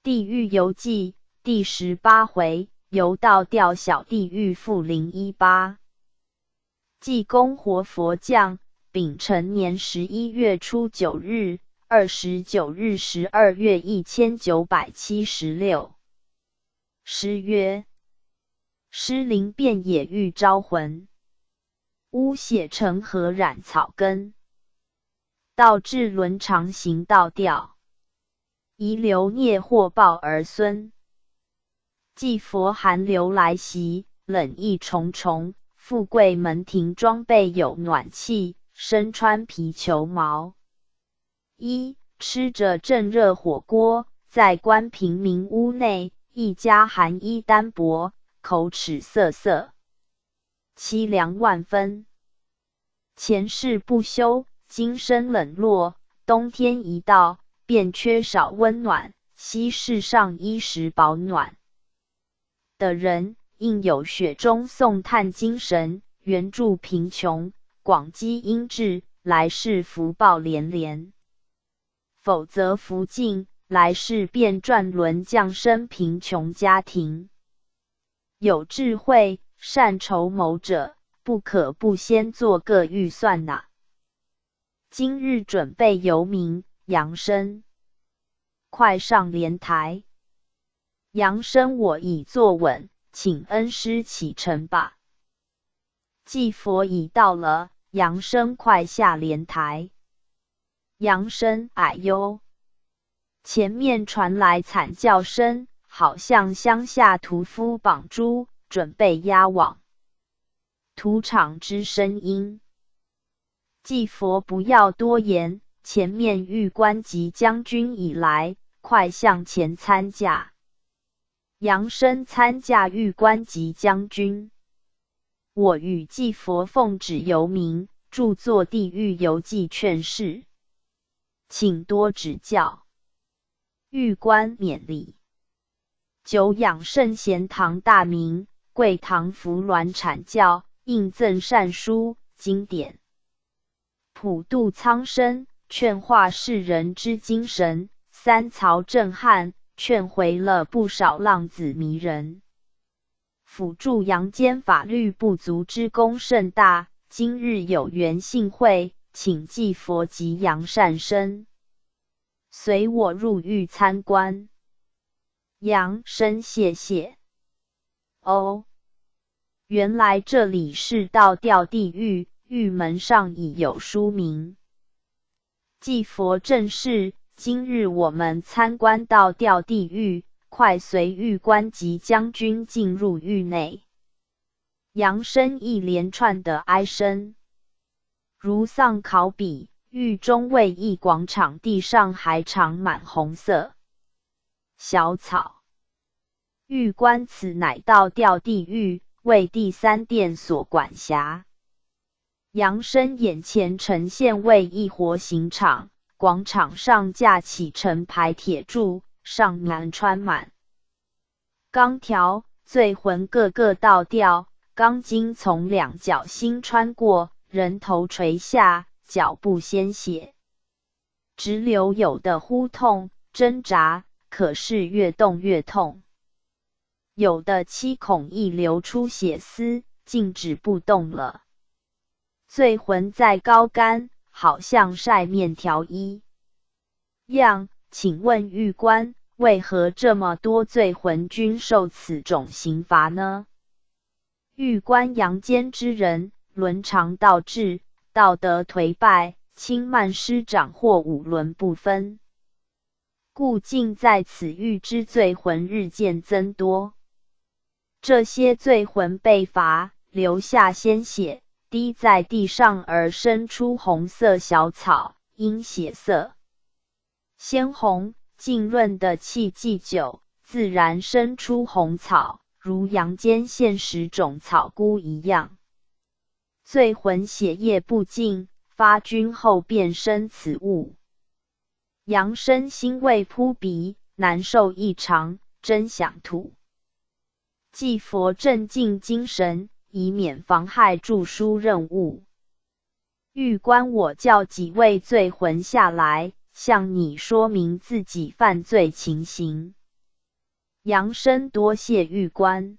地狱游记第18回，游道吊小地狱负018。济公活佛降，丙辰年11月初9日，29日12月1976。诗曰：诗灵遍野欲招魂，污血成河染草根。道至伦常行道调，遗留孽祸报儿孙。祭佛寒流来袭，冷意重重。富贵门庭装备有暖气，身穿皮裘毛衣，吃着正热火锅。在官平民屋内，一家寒衣单薄，口齿涩涩，凄凉万分。前世不修，今生冷落，冬天一到，便缺少温暖，惜世上衣食保暖的人，应有雪中送炭精神，援助贫穷，广积阴智，来世福报连连。否则福尽，来世便转轮降生贫穷家庭。有智慧、善筹谋者，不可不先做个预算呐。今日准备游民扬声，快上莲台。扬声我已坐稳，请恩师启程吧。祭佛已到了，扬声快下莲台。扬声哎呦！前面传来惨叫声，好像乡下屠夫绑猪，准备押往屠场之声音。祭佛不要多言，前面玉官及将军已来，快向前参驾。扬声参驾玉官及将军。我与祭佛奉旨游民，著作《地狱游记》劝示，请多指教。玉官勉礼。久仰圣贤堂大名，贵堂扶鸾阐教，应赠善书经典，普度苍生，劝化世人之精神。三曹震撼，劝回了不少浪子迷人。辅助阳间法律不足之功甚大，今日有缘幸会，请祭佛及扬善生，随我入狱参观。扬声谢谢。哦，原来这里是道吊地狱，狱门上已有书名。祭佛正是，今日我们参观道吊地狱，快随狱官及将军进入狱内。扬声一连串的哀声，如丧考妣。狱中卫驿广场地上还长满红色小草。狱官此乃道吊地狱，为第三殿所管辖。扬声眼前呈现为一活刑场，广场上架起成排铁柱，上面穿满钢条，罪魂个个倒吊，钢筋从两脚心穿过，人头垂下，脚部鲜血直流，有的呼痛挣扎，可是越动越痛；有的七孔亦流出血丝，静止不动了。罪魂在高干，好像晒面条一样。请问狱官，为何这么多罪魂均受此种刑罚呢？狱官阳间之人，伦常倒置，道德颓败，轻慢师长或五伦不分，故竟在此狱之罪魂日渐增多。这些罪魂被罚，流下鲜血，滴在地上而生出红色小草，因血色鲜红，浸润的气既久，自然生出红草，如阳间现实种草菇一样。罪魂血液不尽，发菌后便生此物。扬声腥味扑鼻，难受异常，真想吐。祭佛镇静精神，以免妨害著书任务。狱官，我叫几位罪魂下来，向你说明自己犯罪情形。杨生多谢狱官。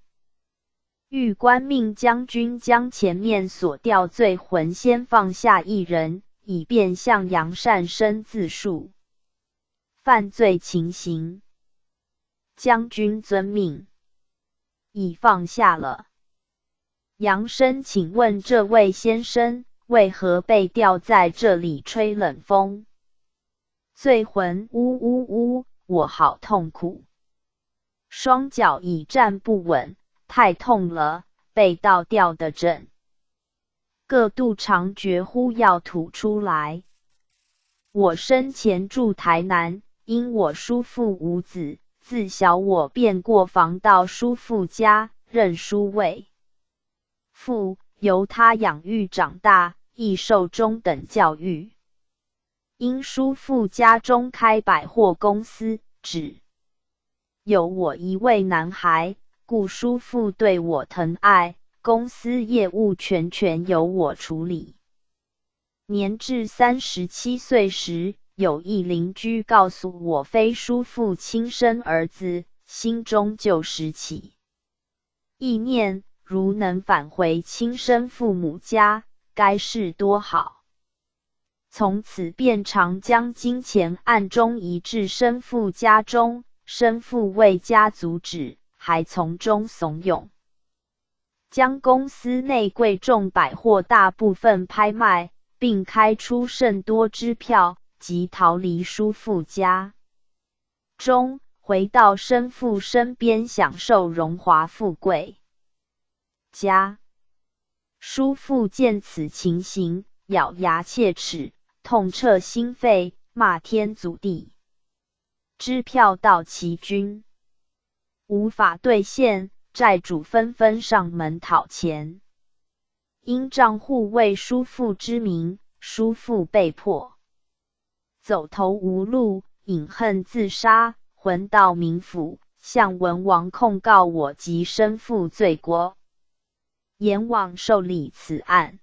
狱官命将军将前面所调罪魂先放下一人，以便向杨善生自述犯罪情形。将军遵命，已放下了。杨生，请问这位先生为何被吊在这里吹冷风？罪魂，呜呜呜，我好痛苦，双脚已站不稳，太痛了，被倒吊的整个肚肠绝乎要吐出来。我生前住台南，因我叔父无子，自小我便过房到叔父家，任叔为父，由他养育长大，亦受中等教育。因叔父家中开百货公司，只有我一位男孩，故叔父对我疼爱，公司业务全由我处理。年至37岁时，有一邻居告诉我非叔父亲生儿子，心中就时起意念，如能返回亲生父母家，该是多好。从此便常将金钱暗中移至生父家中，生父为家阻止，还从中怂恿，将公司内贵重百货大部分拍卖，并开出甚多支票，即逃离叔父家中，回到生父身边享受荣华富贵。叔父见此情形，咬牙切齿，痛彻心扉，骂天阻地。支票到期均无法兑现，债主纷纷上门讨钱。因账户为叔父之名，叔父被迫走投无路，饮恨自杀，魂到冥府，向文王控告我及生父罪过。阎王受理此案。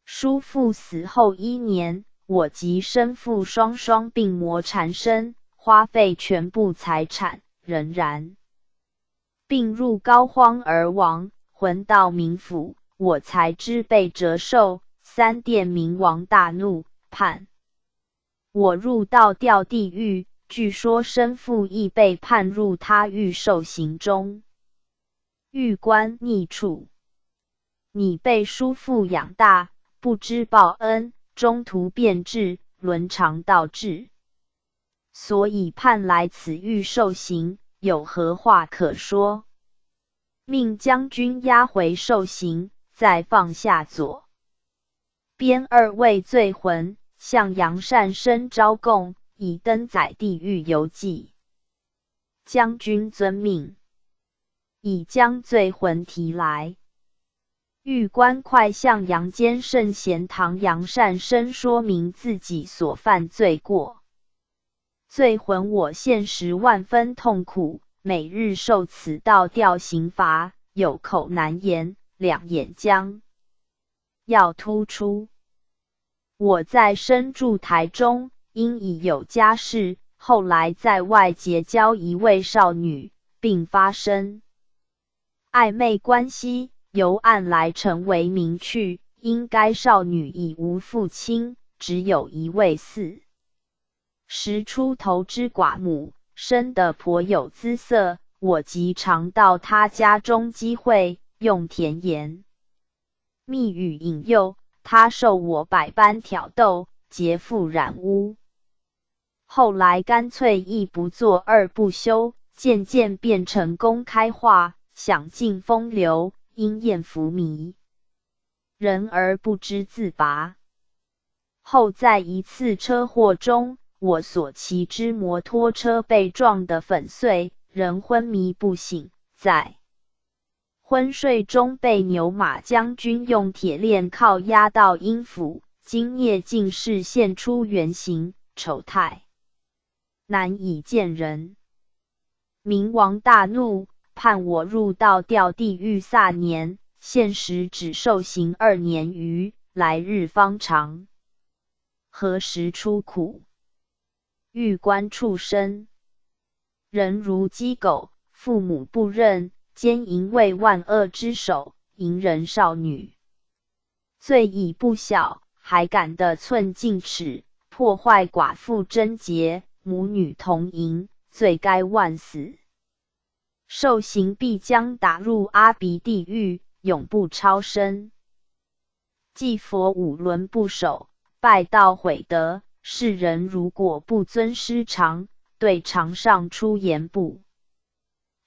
叔父死后1年，我及生父双病魔缠身，花费全部财产，仍然病入膏肓而亡。魂到冥府，我才知被折寿。三殿冥王大怒，判我入倒吊地狱。据说生父亦被判入他狱受刑中。狱官，逆处！你被叔父养大，不知报恩，中途变质，伦常倒置，所以判来此狱受刑，有何话可说？命将军押回受刑，再放下左边2位罪魂，向杨善生招供，以登载地狱游记。将军遵命，已将罪魂提来。狱官快向阳间圣贤堂杨善生说明自己所犯罪过。罪魂，我现时万分痛苦，每日受此倒吊刑罚，有口难言，两眼将要突出。我在身住台中，因已有家室，后来在外结交一位少女，并发生暧昧关系，由案来成为明趣。因该少女已无父亲，只有一位40出头之寡母，生得颇有姿色。我即常到她家中机会，用甜言蜜语引诱她，受我百般挑逗，劫富染污。后来干脆一不做二不休，渐渐变成公开化，享尽风流，因艳浮靡人而不知自拔。后在一次车祸中，我所骑之摩托车被撞得粉碎，人昏迷不醒，在昏睡中被牛马将军用铁链铐押到阴府，今夜竟是现出原形，丑态难以见人。冥王大怒，判我入倒吊地狱撒年，现时只受刑2年余，来日方长，何时出苦？欲观畜生，人如鸡狗，父母不认，奸淫为万恶之首，淫人少女，罪已不小，还敢得寸进尺，破坏寡妇贞洁，母女同淫，罪该万死。受刑必将打入阿鼻地狱，永不超生。祭佛五伦不守，拜道毁德，世人如果不遵师常，对常上出言不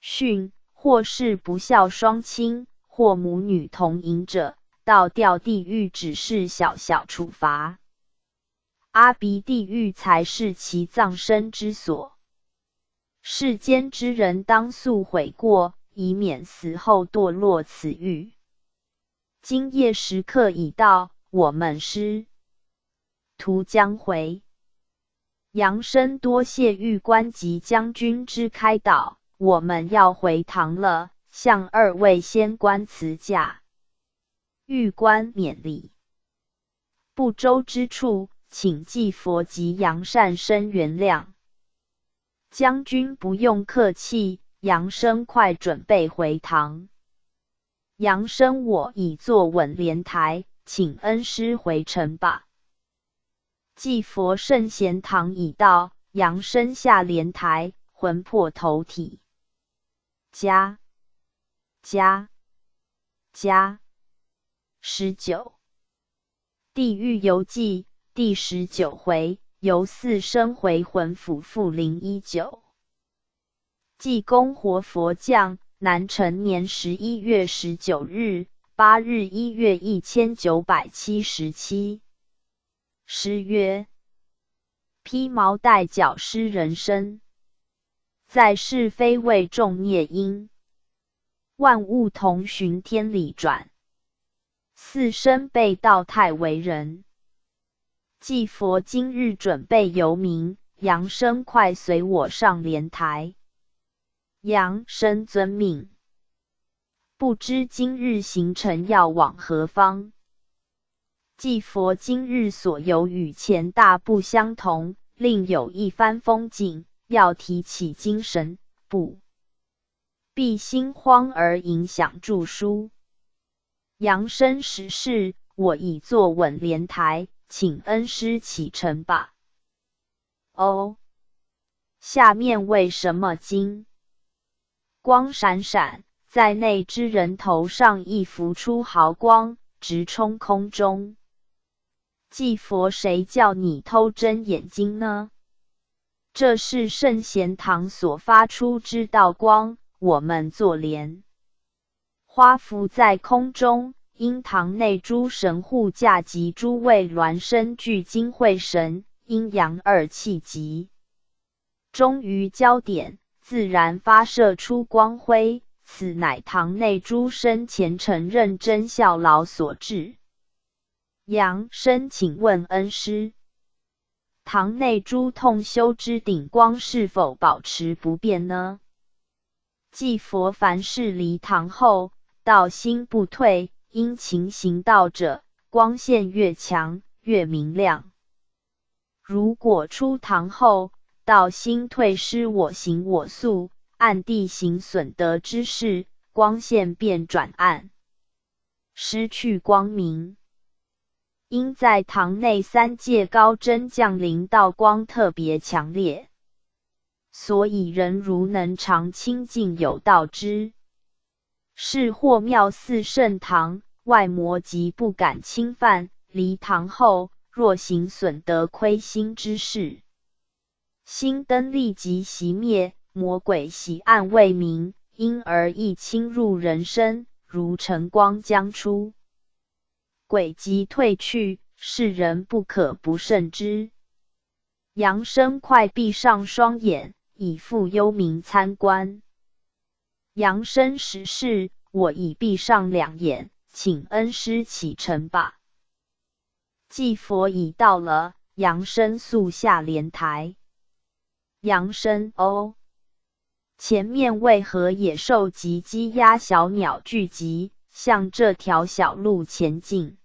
训，或是不孝双亲，或母女同淫者，到掉地狱只是小小处罚，阿鼻地狱才是其葬身之所。世间之人当速悔过，以免死后堕落此狱。今夜时刻已到，我们师徒将回。杨生多谢玉官及将军之开导，我们要回堂了，向二位仙官辞驾。玉官勉礼，不周之处，请祭佛及杨善生原谅。将军不用客气，杨生快准备回堂。杨生我已坐稳莲台，请恩师回城吧。祭佛圣贤堂已到，杨生下莲台，魂魄投体。加19地狱游记第19回，由四生回魂府复灵19。济公活佛降，南陈年11月19日，8日1月1977。诗曰：披毛戴角失人身，在是非为众孽因。万物同循天理转，四生被道太为人。祭佛今日准备游冥，杨生快随我上莲台。杨生遵命。不知今日行程要往何方？祭佛今日所游与前大不相同，另有一番风景，要提起精神，不必心慌而影响著书。杨生实事，我已坐稳莲台，请恩师启程吧。哦，下面为什么金光闪闪，在内之人头上亦浮出毫光，直冲空中。祭佛，谁叫你偷睁眼睛呢？这是圣贤堂所发出之道光，我们坐莲花浮在空中，因堂内诸神护驾及诸位孪生具精会神，阴阳二气集，终于焦点，自然发射出光辉，此乃堂内诸生虔诚认真效劳所致。杨生请问恩师，堂内诸通修之顶光是否保持不变呢？祭佛，凡是离堂后，道心不退，因勤行道者，光线越强，越明亮。如果出堂后，道心退失，我行我素，暗地行损德之事，光线便转暗，失去光明。因在堂内三界高真降临道光特别强烈，所以人如能常亲近有道之是或妙寺圣堂，外魔即不敢侵犯。离堂后，若行损德亏心之事，心灯立即熄灭，魔鬼喜暗未明，因而易侵入人身，如晨光将出，鬼即退去，世人不可不慎之。杨生快闭上双眼，以赴幽冥参观。杨生实事，我已闭上两眼，请恩师启程吧。祭佛已到了，杨生速下莲台。杨生，哦，前面为何野兽及鸡鸭小鸟聚集，向这条小路前进？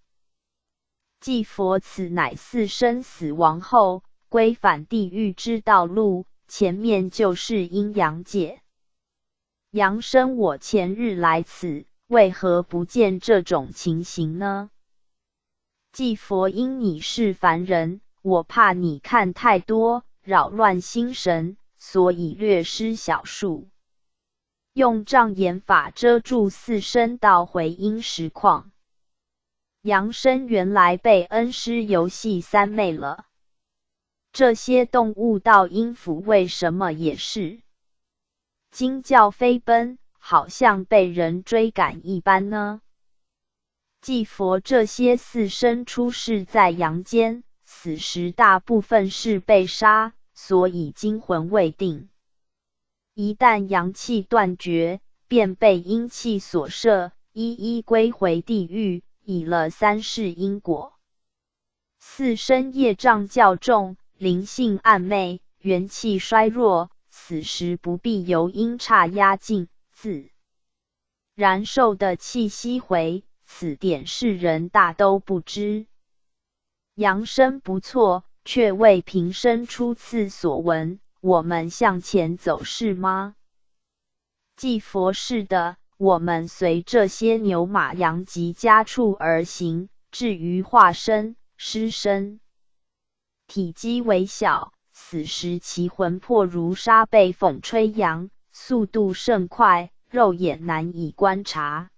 即佛此乃四生死亡后归返地狱之道路，前面就是阴阳界。阳生我前日来此，为何不见这种情形呢？即佛因你是凡人，我怕你看太多，扰乱心神，所以略施小术，用障眼法遮住四生道回阴实况。阳生原来被恩师游戏三昧了。这些动物到阴府为什么也是惊叫飞奔，好像被人追赶一般呢？即佛这些四生出世在阳间，死时大部分是被杀，所以精魂未定。一旦阳气断绝，便被阴气所摄，一一归回地狱，以了三世因果。四生业障较重，灵性暗昧，元气衰弱，死时不必由阴差压境，自然受的气息回。此点世人大都不知。阳生不错，却为平生初次所闻。我们向前走是吗？即佛是的，我们随这些牛马羊及家畜而行。至于化身、尸身，体积微小，死时其魂魄如沙被风吹扬，速度甚快，肉眼难以观察。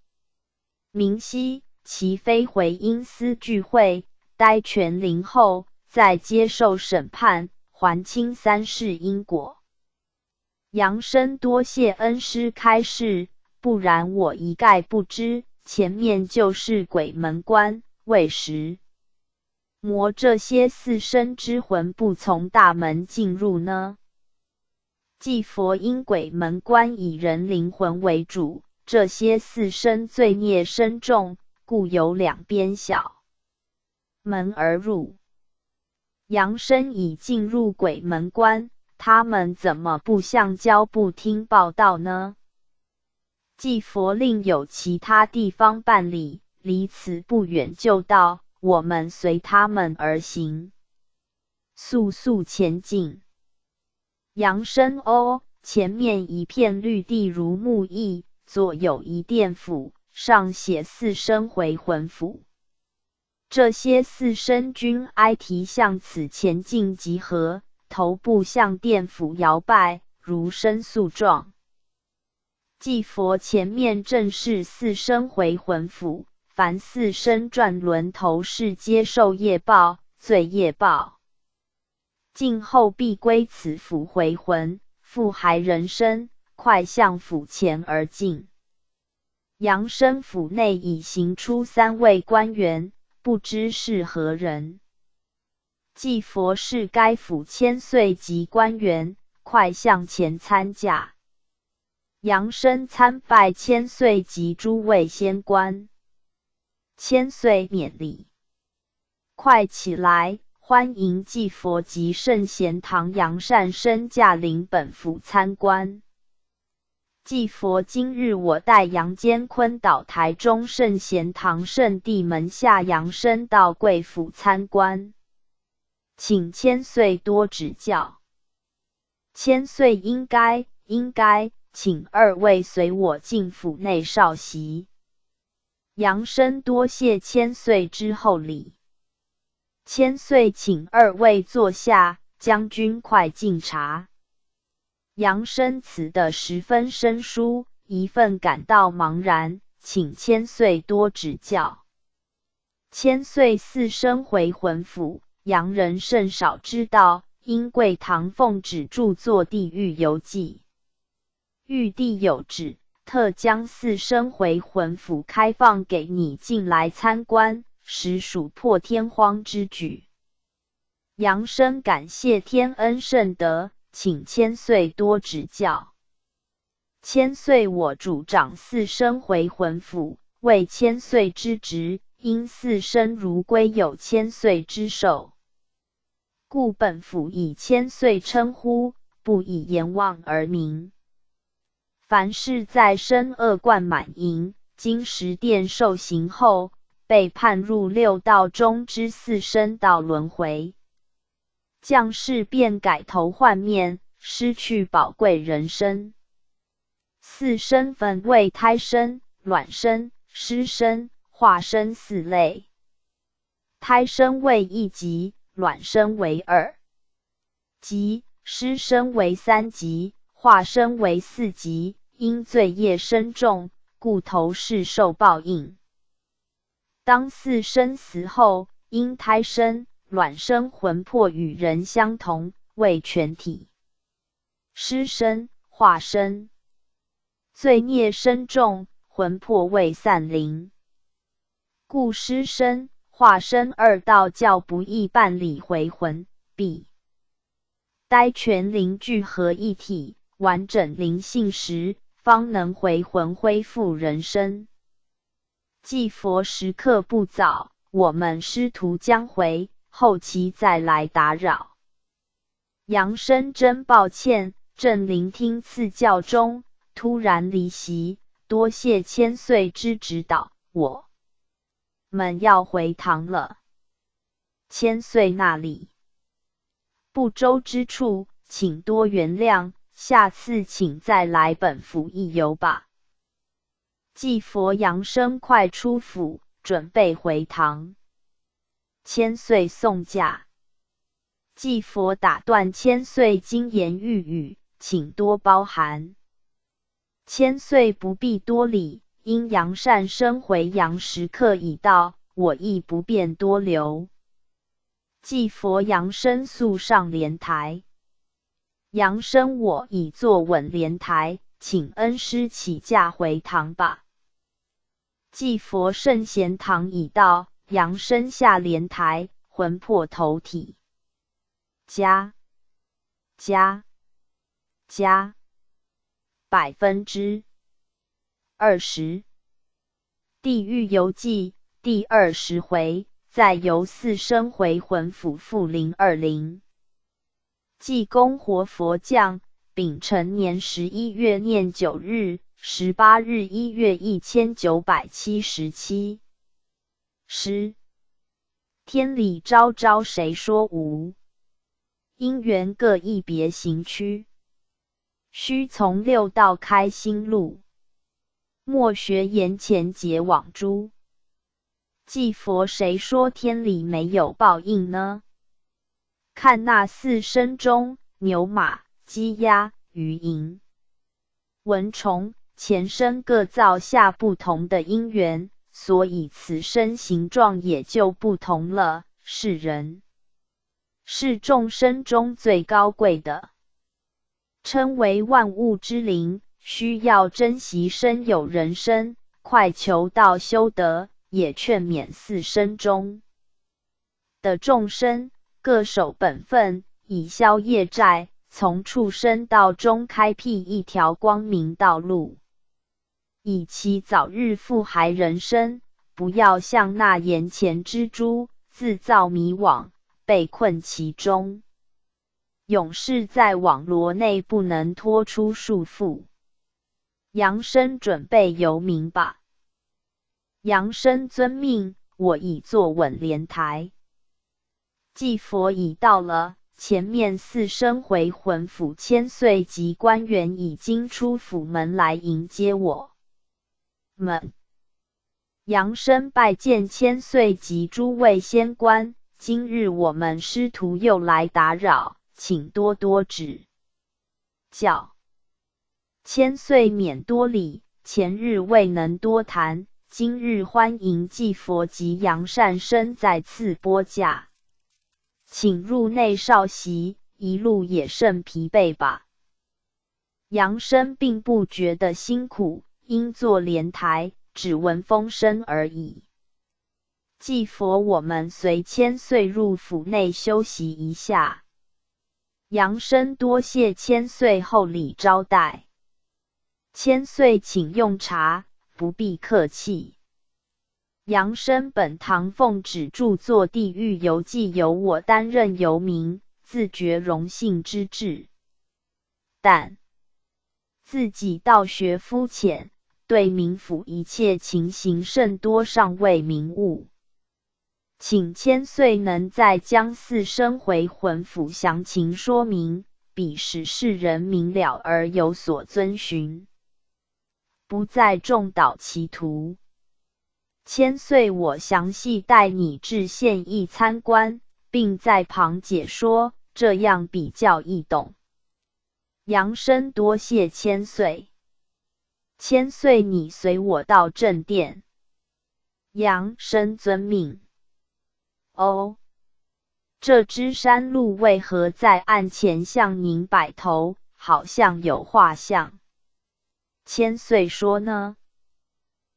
明晰，其非回阴司聚会，待全灵后，再接受审判，还清三世因果。阳生多谢恩师开示，不然我一概不知。前面就是鬼门关，为时魔这些四生之魂不从大门进入呢？即佛因鬼门关以人灵魂为主，这些四生罪孽深重，故由两边小门而入。阳生已进入鬼门关，他们怎么不向交不听报道呢？即佛另有其他地方办理，离此不远就到，我们随他们而行，速速前进。阳生哦，前面一片绿地如木艺，左有一殿府，上写四生回魂府。这些四生均挨提向此前进集合，头部向殿府摇拜，如申诉状。即佛前面正是四生回魂府，凡四生转轮头是接受业报、罪业报，尽后必归此府回魂，复还人身，快向府前而进。阳生府内已行出三位官员，不知是何人。即佛是该府千岁级官员，快向前参驾。阳生参拜千岁及诸位仙官。千岁免礼，快起来，欢迎即佛及圣贤堂阳善生驾临本府参观。即佛今日我带阳间昆岛台中圣贤堂圣地门下阳生到贵府参观，请千岁多指教。千岁应该，请二位随我进府内稍息。阳生多谢千岁之厚礼。千岁请二位坐下，将军快进茶。阳生辞得十分生疏，一份感到茫然，请千岁多指教。千岁四生回魂府，洋人甚少知道，因贵堂奉旨著作地狱游记。玉帝有旨，特将四生回魂府开放给你进来参观，实属破天荒之举。阳生感谢天恩圣德，请千岁多指教。千岁我主掌四生回魂府，为千岁之职，因四生如归有千岁之授，故本府以千岁称呼，不以阎王而名。凡是在身恶贯满盈，经十殿受刑后，被判入六道中之4生道轮回。将士便改头换面，失去宝贵人生。4生分为胎生、卵生、湿生、化生4类。胎生为1级，卵生为2级，湿生为3级，化生为4级。因罪业深重，故头世受报应。当4生死后，因胎生、卵生魂魄与人相同，为全体。湿生、化生，罪孽深重，魂魄未散灵，故湿生、化生2道较不易办理回魂，必待全灵聚合一体，完整灵性时，方能回魂恢复人生。祭佛时刻不早，我们师徒将回，后期再来打扰。杨生真抱歉，正聆听赐教中，突然离席，多谢千岁之指导，我们要回堂了。千岁那里不周之处，请多原谅，下次请再来本府一游吧。祭佛扬声快出府，准备回堂。千岁送驾。祭佛打断千岁金言玉语，请多包涵。千岁不必多礼，因杨善生回阳时刻已到，我亦不便多留。祭佛扬声速上莲台。杨生我已坐稳莲台，请恩师起驾回堂吧。祭佛圣贤堂已到，扬声下莲台，魂魄投体。加20%。地狱游记第20回，再由4生回魂府复020。济公活佛降，丙辰年11月念9日，18日1月1977。天理昭昭谁说无？因缘各异别行区。须从6道开新路，莫学言前结网珠。祭佛谁说天理没有报应呢？看那4生中，牛马、鸡鸭、鱼蝇、蚊虫，前生各造下不同的因缘，所以此生形状也就不同了。是人，是众生中最高贵的，称为万物之灵，需要珍惜身有人身，快求道修德，也劝勉4生中的众生各守本分，以消业债，从畜生道中开辟一条光明道路，以其早日复还人生，不要像那眼前之猪，自造迷网，被困其中，永世在网罗内不能脱出束缚。扬声准备游民吧。扬声遵命，我已坐稳莲台。祭佛已到了，前面4生回魂府千岁及官员已经出府门来迎接我们。扬声拜见千岁及诸位仙官，今日我们师徒又来打扰，请多多指教。千岁免多礼，前日未能多谈，今日欢迎祭佛及杨善生再次拨驾，请入内稍息，一路也甚疲惫吧。杨生并不觉得辛苦，因坐莲台，只闻风声而已。祭佛我们随千岁入府内休息一下。杨生多谢千岁厚礼招待。千岁请用茶，不必客气。杨生本堂奉旨著作《地狱游记》，由我担任游民，自觉荣幸之至。但自己道学肤浅，对冥府一切情形甚多尚未明悟，请千岁能在将四生回魂府详情说明，彼使世人明了而有所遵循，不再重蹈其途。千岁我详细带你至县邑参观，并在旁解说，这样比较易懂。杨生多谢千岁。千岁你随我到正殿。杨生遵命。哦，这只山鹿为何在案前向您摆头，好像有画像？千岁说呢？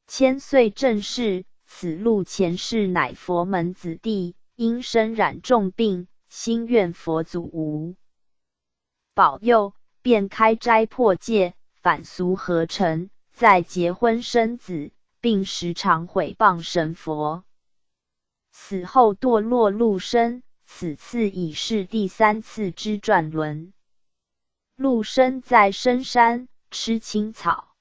千岁正是，此鹿前世乃佛门子弟，因身染重病，心愿佛祖无保佑，便开斋破戒，反俗合成，再结婚生子，并时常毁谤神佛。死后堕落鹿身，此次已是第3次之转轮。鹿身在深山，吃青草，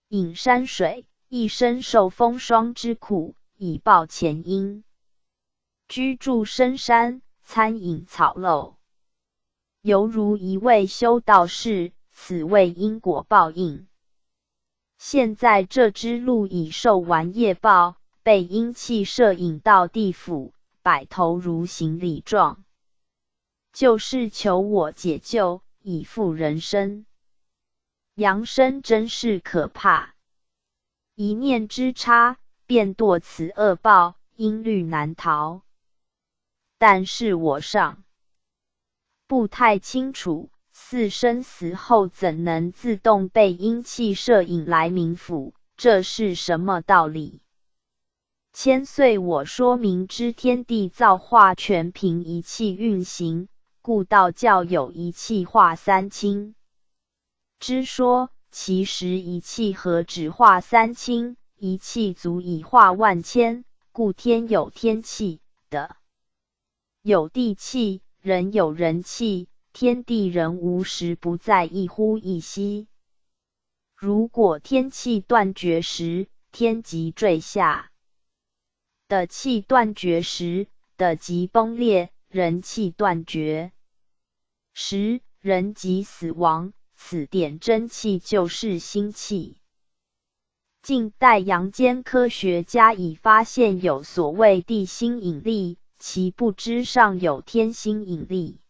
饮山水，一生受风霜之苦，以报前因。居住深山，餐饮草陋，犹如一位修道士，此为因果报应。现在这只鹿已受完业报，被阴气摄引到地府，摆头如行礼状，就是求我解救，以复人生。杨生真是可怕，一念之差，便堕此恶报，因律难逃。但是我尚不太清楚，四生死后怎能自动被阴气摄引来冥府，这是什么道理？千岁我说明之，天地造化全凭一气运行，故道教有一气化三清之说，其实一气何止化三清，一气足以化万千，故天有天气，地有地气，人有人气，天地人无时不在一呼一吸。如果天气断绝时，天即坠下；的气断绝时，的即崩裂；人气断绝时，人即死亡。此点真气就是心气。近代阳间科学家已发现有所谓地心引力，其不知上有天心引力、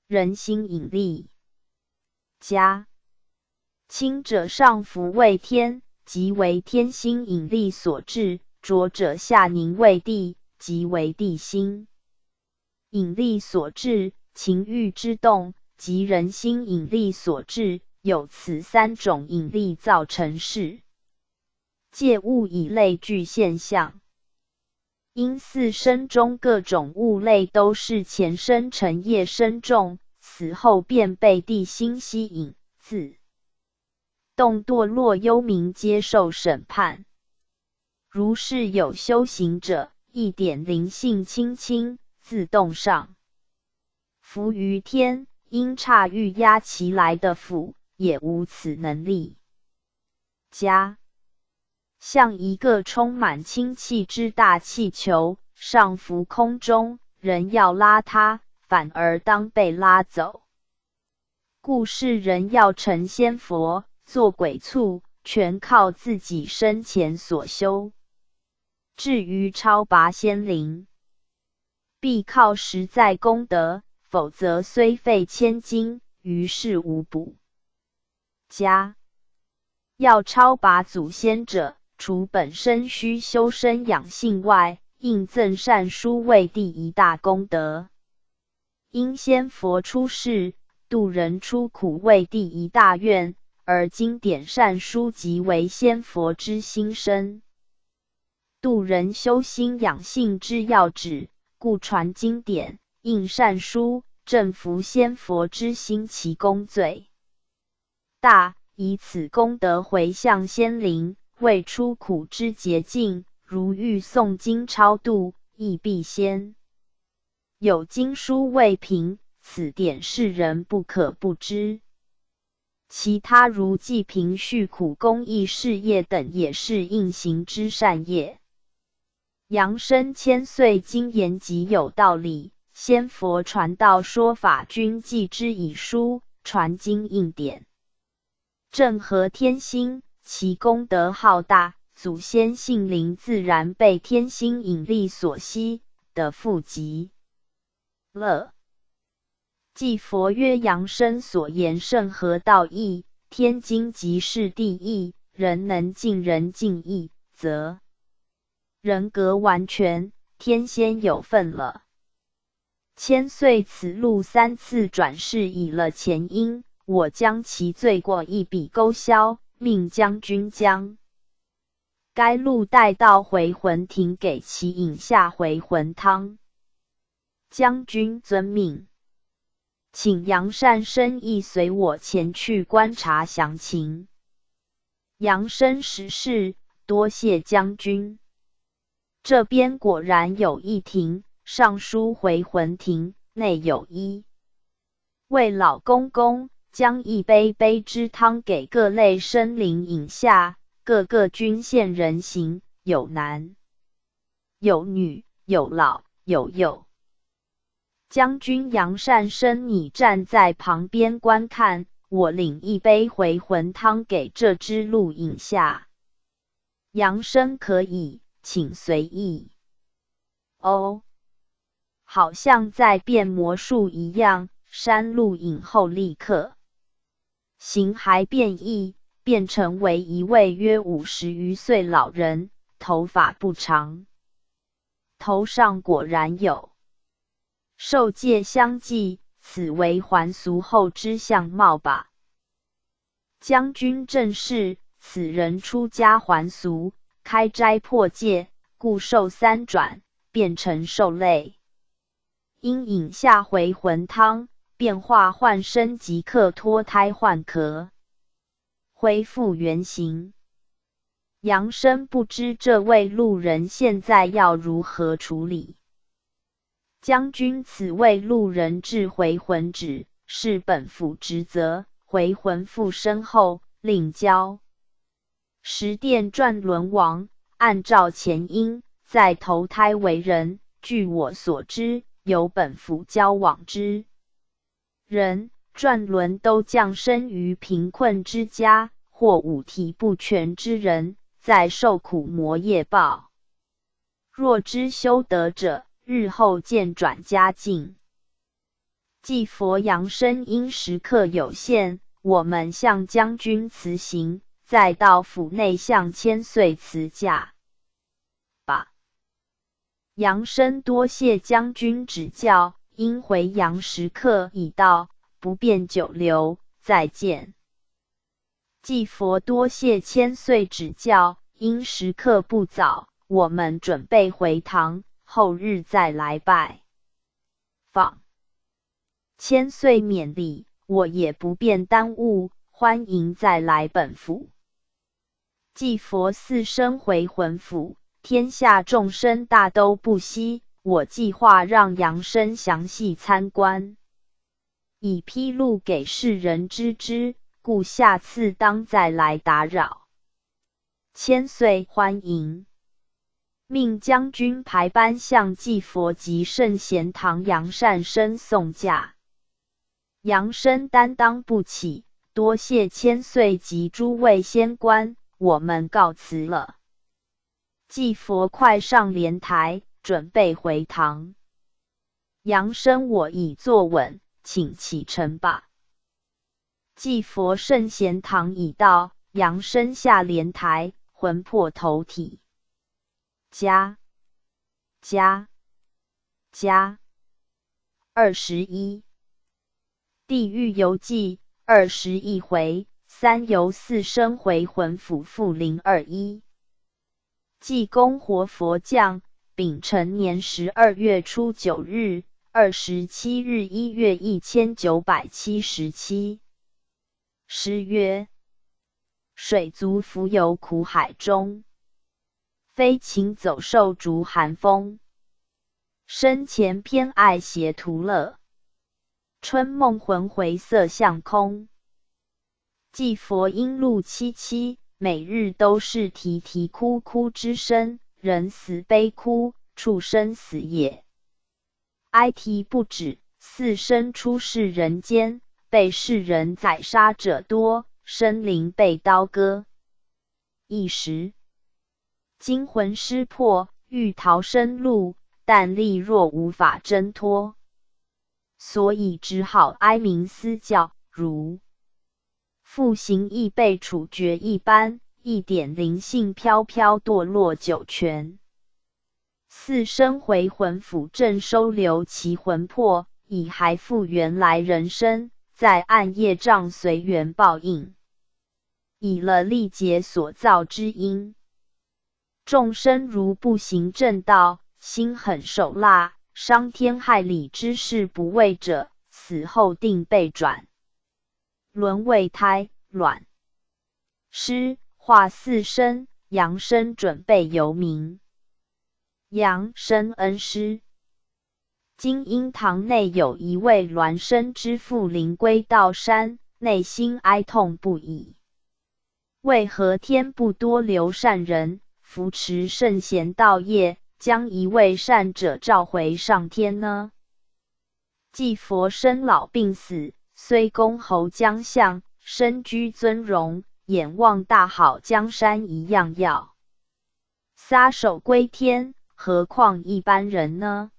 人心引力。加轻者上浮为天，即为天心引力所致；浊者下凝为地，即为地心引力所致。情欲之动，即人心引力所致，有此3种引力造成世界物以类聚现象。因四生中各种物类都是前生成业深重，死后便被地心吸引，自动堕落幽冥接受审判。如是有修行者，一点灵性轻轻，自动上浮于天，因差欲压其来的府，也无此能力。加像一个充满氢气之大气球，上浮空中，人要拉它，反而当被拉走。故世人要成仙佛，做鬼畜，全靠自己生前所修。至于超拔仙灵，必靠实在功德，否则虽费千金，于事无补。加要超拔祖先者，除本身须修身养性外，应赠善书为第一大功德。因仙佛出世，度人出苦为第一大愿，而经典善书即为仙佛之心身，度人修心养性之要旨，故传经典，印善书，正服仙佛之心，其功最大，以此功德回向仙灵，为出苦之捷径。如欲诵经超度，亦必先有经书为凭，此点世人不可不知。其他如济贫恤苦公益事业等也是应行之善业。扬声千岁经言极有道理，先佛传道说法均记之以书，传经印典，正合天心，其功德浩大，祖先性灵自然被天心引力所吸，得富极乐。即佛曰：扬声所言甚合道义，天经即是地义，人能尽人尽义，则人格完全，天仙有份了。千岁此路3次转世以了前因，我将其罪过一笔勾销，命将军将该路带到回魂亭，给其饮下回魂汤。将军遵命，请杨善生亦随我前去观察详情。杨生实是，多谢将军。这边果然有一亭，上书回魂亭，内有一位老公公，将一杯杯之汤给各类生灵饮下，个个均现人形，有男有女，有老有幼。将军杨善生，你站在旁边观看，我领一杯回魂汤给这只鹿饮下。杨生可以，请随意。哦，好像在变魔术一样，山鹿饮后立刻形骸变异，变成为一位约50余岁老人，头发不长，头上果然有受戒相继，此为还俗后之相貌吧。将军正是，此人出家还俗，开斋破戒，故受3转，变成兽类。因饮下回魂汤，变化换身，即刻脱胎换壳，恢复原形。杨生不知这位路人现在要如何处理。将军此位路人治回魂旨，是本府职责，回魂附身后，另交十殿转轮王，按照前因，再投胎为人。据我所知，由本府交往之人，转轮都降生于贫困之家，或五体不全之人，在受苦磨业报。若知修德者，日后渐转佳境。既佛扬声因时刻有限，我们向将军辞行，再到府内向千岁辞驾吧。扬声多谢将军指教，因回阳时刻已到，不便久留，再见。既佛多谢千岁指教，因时刻不早，我们准备回堂，后日再来拜访。千岁免礼，我也不便耽误，欢迎再来本府。既佛四生回魂府，天下众生大都不惜，我计划让扬声详细参观，以披露给世人知之，故下次当再来打扰。千岁欢迎。命将军排班向继佛及圣贤堂杨善生送驾。杨生担当不起，多谢千岁及诸位仙官，我们告辞了。继佛快上莲台，准备回堂。杨生我已坐稳，请启程吧。继佛圣贤堂已到，杨生下莲台，魂魄投体。加21地狱游记21回，3游4生回魂府复021。济公活佛降，丙辰年12月初9日，27日1月1977。诗曰：水族浮游苦海中，飞禽走兽逐寒风。生前偏爱邪途乐，春梦魂回色相空。祭佛音录77，每日都是啼啼哭哭之声，人死悲哭，畜生死也。哀啼不止，四生出世人间，被世人宰杀者多，生灵被刀割。一时，精魂失魄，欲逃生路，但力若无法挣脱，所以只好哀鸣嘶叫，如负刑亦被处决一般，一点灵性飘飘堕落九泉。四生回魂府正收留其魂魄，以还复原来人身，在暗业障随缘报应，以了历劫所造之因。众生如不行正道，心狠手辣，伤天害理之事不为者，死后定被转沦为胎卵尸，化四生，阳生准备由名，阳生恩师。今因堂内有一位孪生之父灵归道山，内心哀痛不已。为何天不多留善人，扶持圣贤道业，将一位善者召回上天呢？祭佛生老病死，虽公侯将相，身居尊荣，眼望大好江山一样要撒手归天，何况一般人呢？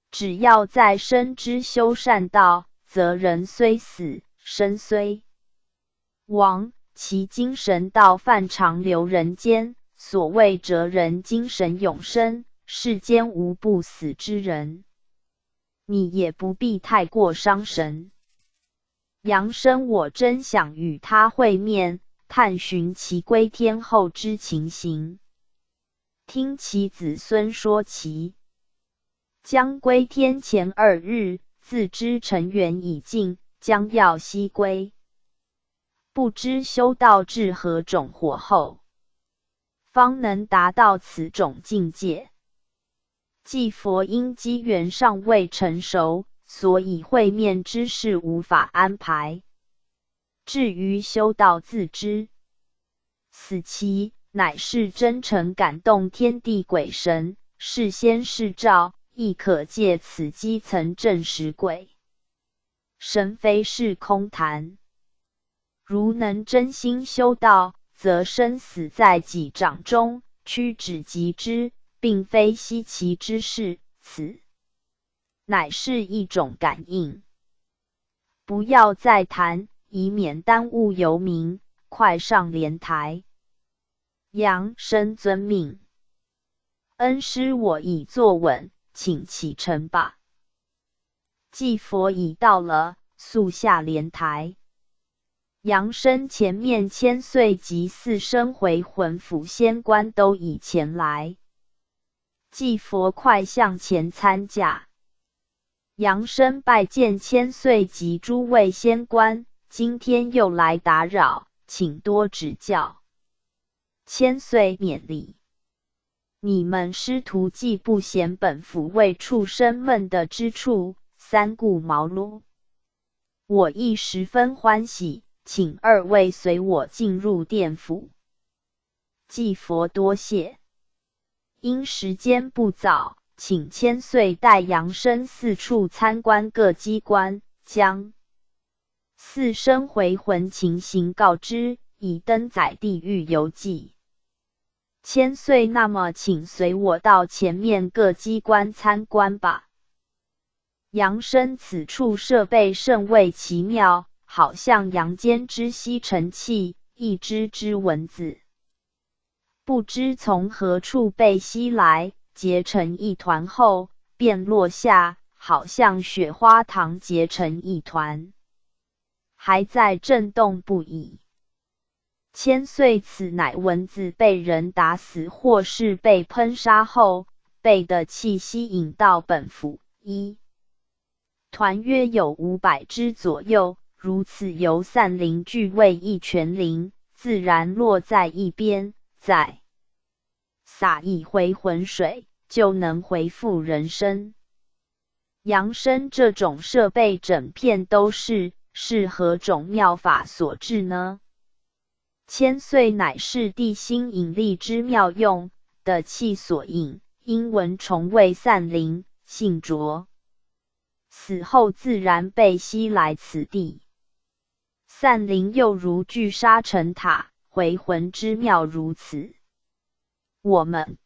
只要在生之修善道，则人虽死，身虽亡，其精神道范常留人间。所谓哲人精神永生，世间无不死之人，你也不必太过伤神。阳生我真想与他会面，探寻其归天后之情形。听其子孙说其将归天前2日，自知尘缘已尽，将要西归，不知修道至何种火候，方能达到此种境界。祭佛因机缘尚未成熟，所以会面之事无法安排。至于修道自知，此期乃是真诚感动天地鬼神，事先示照，亦可借此机曾证实鬼神非是空谈。如能真心修道，则生死在己掌中，屈指即之，并非稀奇之事，此乃是一种感应。不要再谈，以免耽误游民，快上莲台。阳生遵命，恩师我已坐稳，请启程吧。祭佛已到了，速下莲台。阳生前面千岁及四生回魂府仙官都已前来，祭佛快向前参驾。阳生拜见千岁及诸位仙官，今天又来打扰，请多指教。千岁勉励，你们师徒既不嫌本府为畜生们的之处，三顾茅庐，我亦十分欢喜，请二位随我进入殿府。祭佛多谢。因时间不早，请千岁带阳生四处参观各机关，将四生回魂情形告知，以登载地狱游记。千岁，那么请随我到前面各机关参观吧。阳生此处设备甚为奇妙，好像阳间之吸尘器，一只只蚊子，不知从何处被吸来，结成一团后便落下，好像雪花糖结成一团，还在震动不已。千岁，此乃蚊子被人打死或是被喷杀后被的气息引到本府，一团约有500只左右，如此由散灵聚为一泉灵，自然落在一边，再洒一回魂水，就能恢复人生。阳生这种设备整片都是，是何种妙法所致呢？千岁乃是地心引力之妙用的气所引，因闻虫未散灵，性浊，死后自然被吸来此地。散灵又如聚沙成塔，回魂之妙如此。我们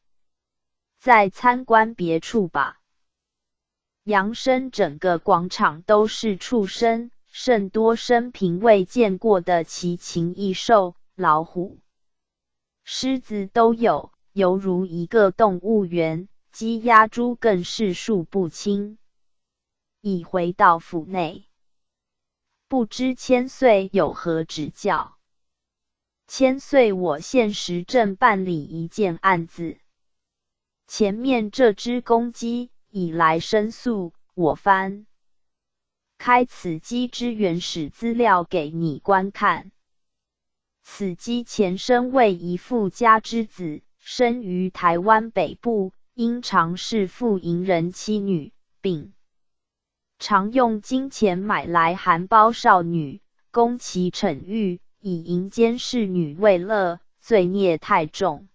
再参观别处吧。阳生整个广场都是畜生，甚多生平未见过的奇禽异兽，老虎、狮子都有，犹如一个动物园，鸡鸭猪更是数不清。已回到府内，不知千岁有何指教？千岁，我现时正办理一件案子，前面这只公鸡已来申诉，我翻开此鸡之原始资料给你观看。此鸡前身为一富家之子，生于台湾北部，因常侍妇淫人妻女，并常用金钱买来含苞少女，供其逞欲，以淫奸侍女为乐，罪孽太重，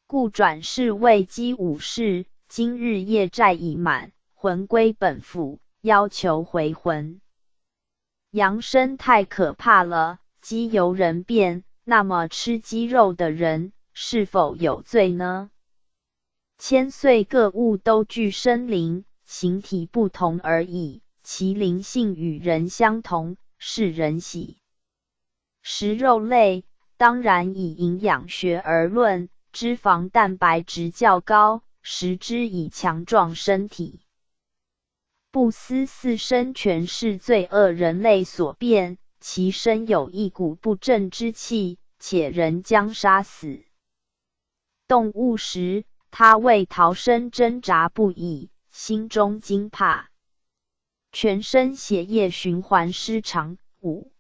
故转世为鸡武士。今日业债已满，魂归本府，要求回魂。阳生太可怕了，鸡由人变，那么吃鸡肉的人是否有罪呢？千岁，各物都具生灵，形体不同而已，其灵性与人相同，是人喜食肉类，当然以营养学而论，脂肪蛋白质较高，食之以强壮身体。不思四生全是罪恶人类所变，其身有一股不正之气，且人将杀死动物时，他为逃生挣扎不已，心中惊怕，全身血液循环失常。五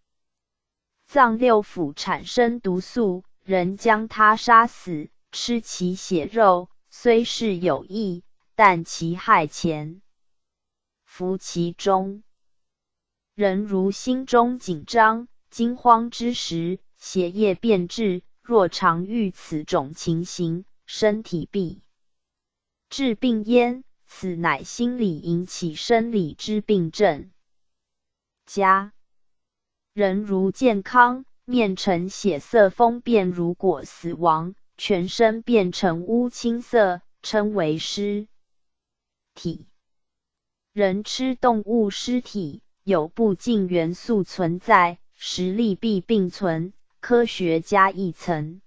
脏六腑产生毒素，人将他杀死，吃其血肉，虽是有益，但其害潜伏其中。人如心中紧张、惊慌之时，血液变质，若常遇此种情形，身体必致病焉，此乃心理引起生理之病症。加人如健康，面呈血色风变，如果死亡，全身变成乌青色，称为尸体。人吃动物尸体，有不净元素存在，实力必并存。科学家亦曾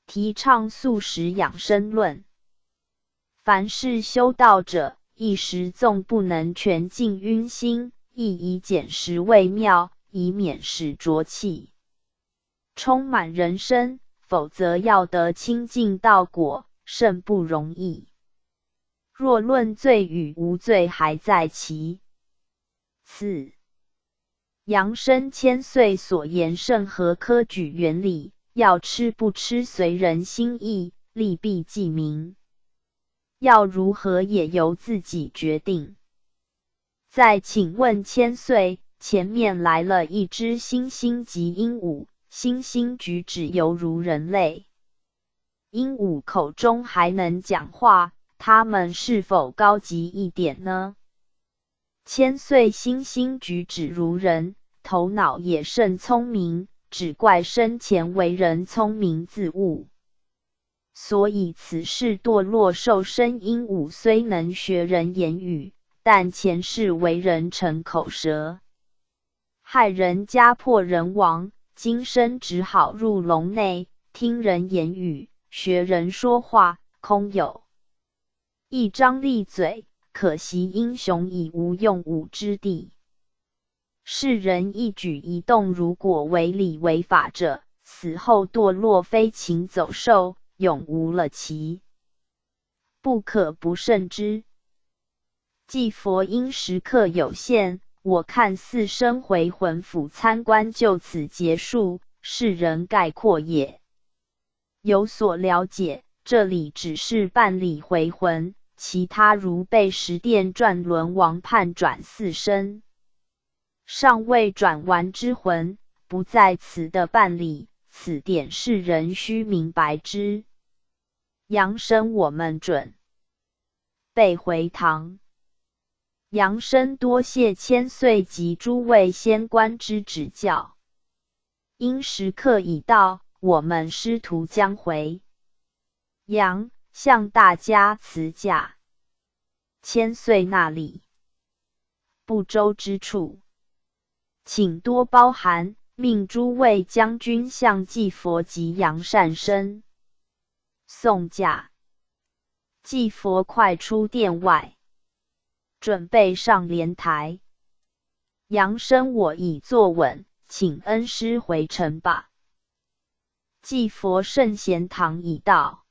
提倡素食养生论。凡是修道者，一时纵不能全尽晕心，亦以减食为妙，以免使浊气充满人身，否则要得清净道果，甚不容易。若论罪与无罪，还在其次。阳生千岁所言甚合科举原理，要吃不吃随人心意，利弊既明，要如何也由自己决定。再请问千岁，前面来了一只猩猩及鹦鹉，猩猩举止犹如人类，鹦鹉口中还能讲话，它们是否高级一点呢？千岁，猩猩举止如人，头脑也甚聪明，只怪生前为人聪明自误，所以此世堕落受生。鹦鹉虽能学人言语，但前世为人逞口舌，害人家破人亡，今生只好入笼内，听人言语，学人说话，空有一张利嘴，可惜英雄已无用武之地。世人一举一动，如果违理违法者，死后堕落飞禽走兽，永无了期，不可不慎之。既佛因时刻有限，我看四生回魂府参观就此结束，世人概括也有所了解，这里只是办理回魂，其他如被十殿转轮王判转四生，尚未转完之魂，不在此的办理，此点世人须明白之。扬生我们准备回堂。扬生多谢千岁及诸位仙官之指教，因时刻已到，我们师徒将回。扬向大家辞驾。千岁那里不周之处，请多包涵，命诸位将军向祭佛及扬善生送驾。祭佛快出殿外，准备上莲台。扬生我已坐稳，请恩师回城吧。祭佛圣贤堂已到。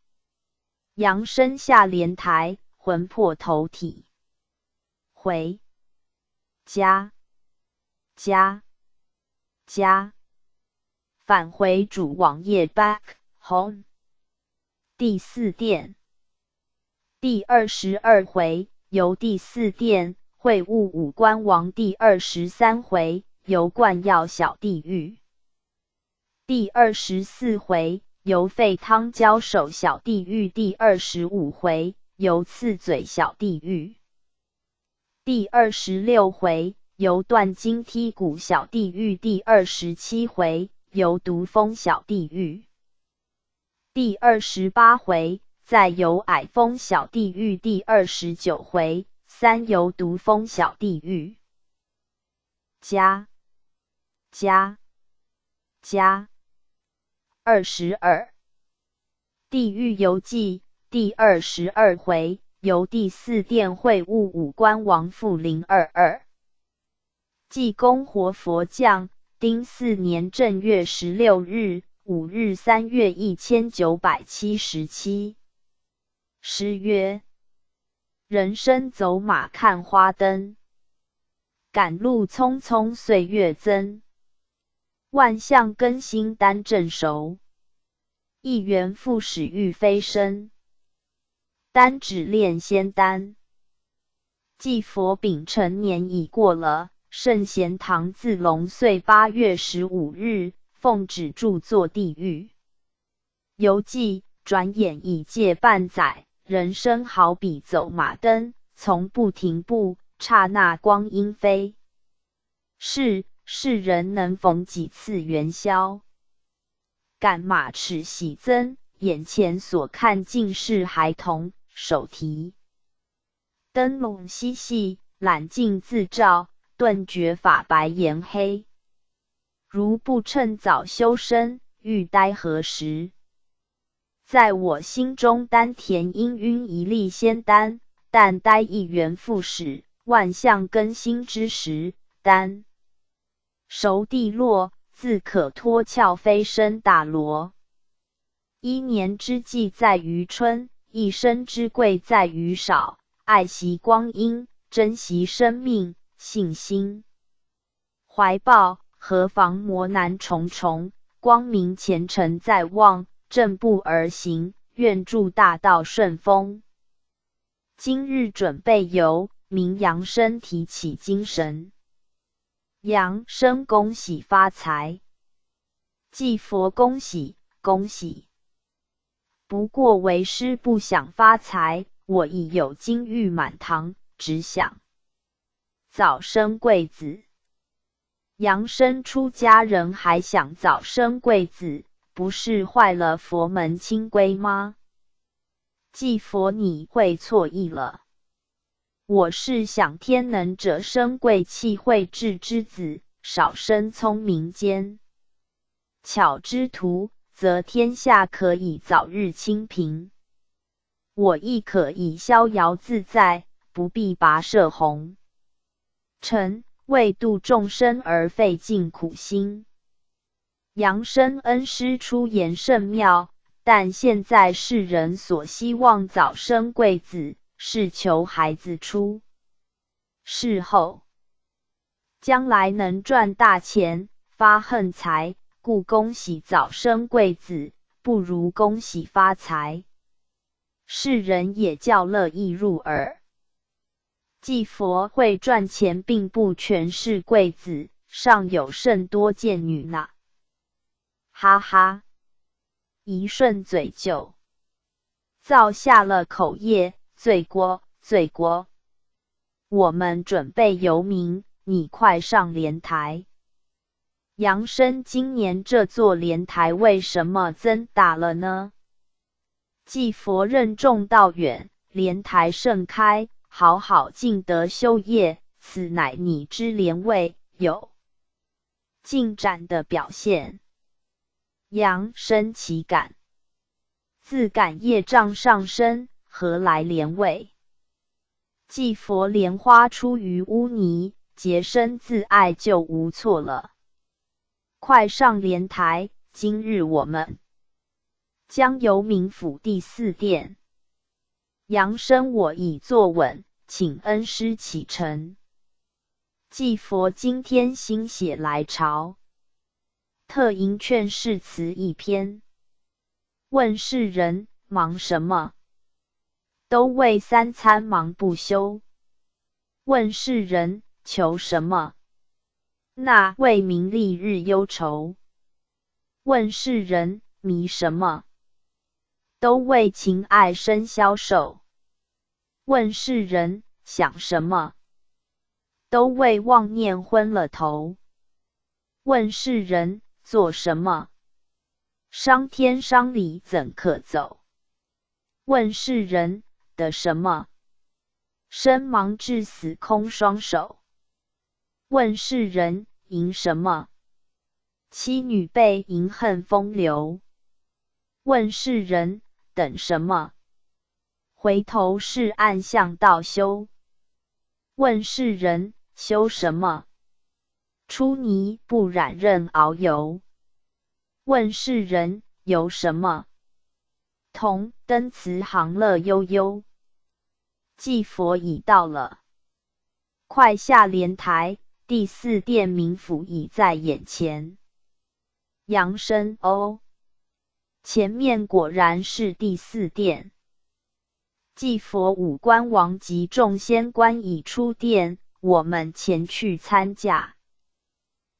扬生下莲台，魂魄投体，回家返回主网页 back home。 第四殿第22回，由第四殿会晤五官王。第23回，由灌药小地狱。第24回，由沸汤浇手小地狱。第25回，由刺嘴小地狱。第26回，由断筋踢骨小地狱。第27回，由毒风小地狱。第28回，再由矮风小地狱。第29回，三由毒风小地狱。22地狱游记第22回，由第四殿会晤五官王复022。济公活佛降，丁巳年正月16日，5日3月1977。诗曰：人生走马看花灯，赶路匆匆岁月增。万象更新丹正熟，一元复始欲飞升。丹只炼仙丹，祭佛丙辰年已过了。圣贤堂自龙岁8月15日，奉旨著作地狱游记。转眼已届半载，人生好比走马灯，从不停步，刹那光阴飞。世人能逢几次元宵？赶马齿喜增，眼前所看尽是孩童手提灯笼嬉戏，揽镜自照，顿觉发白颜黑。如不趁早修身，欲待何时？在我心中丹田氤氲一粒仙丹，但待一元复始，万象更新之时，丹熟地落，自可脱壳飞升大罗。一年之计在于春，一生之贵在于少。爱惜光阴，珍惜生命，信心怀抱，何妨磨难重重。光明前程在望，正步而行，愿祝大道顺风。今日准备游，明扬生提起精神。扬生恭喜发财。祭佛恭喜恭喜。不过为师不想发财，我已有金玉满堂，只想早生贵子。扬生出家人还想早生贵子，不是坏了佛门清规吗？祭佛你会错意了，我是想天能者生贵气慧智之子，少生聪明奸巧之徒，则天下可以早日清平。我亦可以逍遥自在，不必跋涉红尘，为度众生而费尽苦心。扬生恩师出言甚妙，但现在世人所希望早生贵子，是求孩子出世后将来能赚大钱发横财，故恭喜早生贵子，不如恭喜发财。世人也较乐意入耳。祭佛会赚钱并不全是贵子，尚有甚多贱女呢。哈哈，一顺嘴就造下了口业，罪过罪过。我们准备游民，你快上莲台。杨生今年这座莲台为什么增大了呢？祭佛任重道远，莲台盛开，好好尽得修业，此乃你之莲位有进展的表现。杨生其感，自感业障上升，何来莲位？祭佛莲花出于污泥，洁身自爱就无错了。快上莲台，今日我们将游冥府第4殿。杨生我已坐稳，请恩师启程。祭佛今天心血来潮，特吟劝世词一篇。问世人忙什么？都为3餐忙不休。问世人求什么？那为名利日忧愁。问世人迷什么？都为情爱生消瘦。问世人想什么？都为妄念昏了头。问世人做什么？伤天伤理怎可走？问世人得什么？身盲至死空双手。问世人赢什么？妻女被淫恨风流。问世人等什么？回头是岸向道修。问世人修什么？出泥不染任遨游。问世人游什么？同登慈航乐悠悠。祭佛已到了，快下莲台，第4殿冥府已在眼前。杨生哦，前面果然是第4殿。祭佛五官王及众仙官已出殿，我们前去参驾。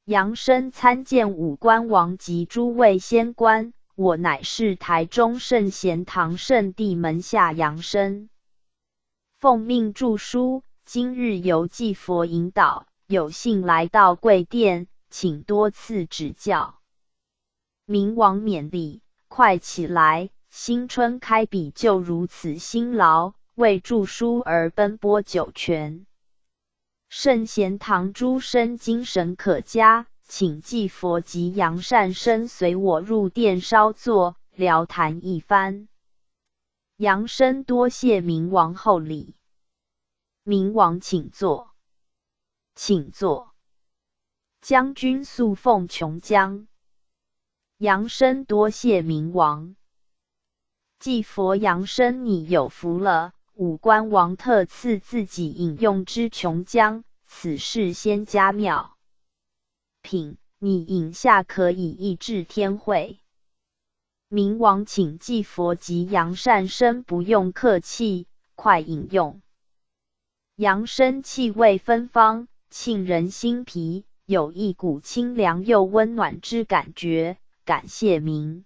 杨生参见五官王及诸位仙官，我乃是台中圣贤堂圣地门下杨生，奉命著书，今日由祭佛引导，有幸来到贵殿，请多赐指教。明王勉励，快起来，新春开笔就如此辛劳，为著书而奔波九泉。圣贤堂诸生精神可嘉，请祭佛及杨善生随我入殿稍坐，聊谈一番。杨生多谢明王厚礼。明王请坐。请坐。将军速奉琼浆。杨生多谢明王。祭佛杨生你有福了，五官王特赐自己饮用之琼浆，此事仙家妙品，你饮下可以益智天慧。明王请祭佛及杨善生不用客气，快饮用。杨生气味芬芳，沁人心脾，有一股清凉又温暖之感觉，感谢明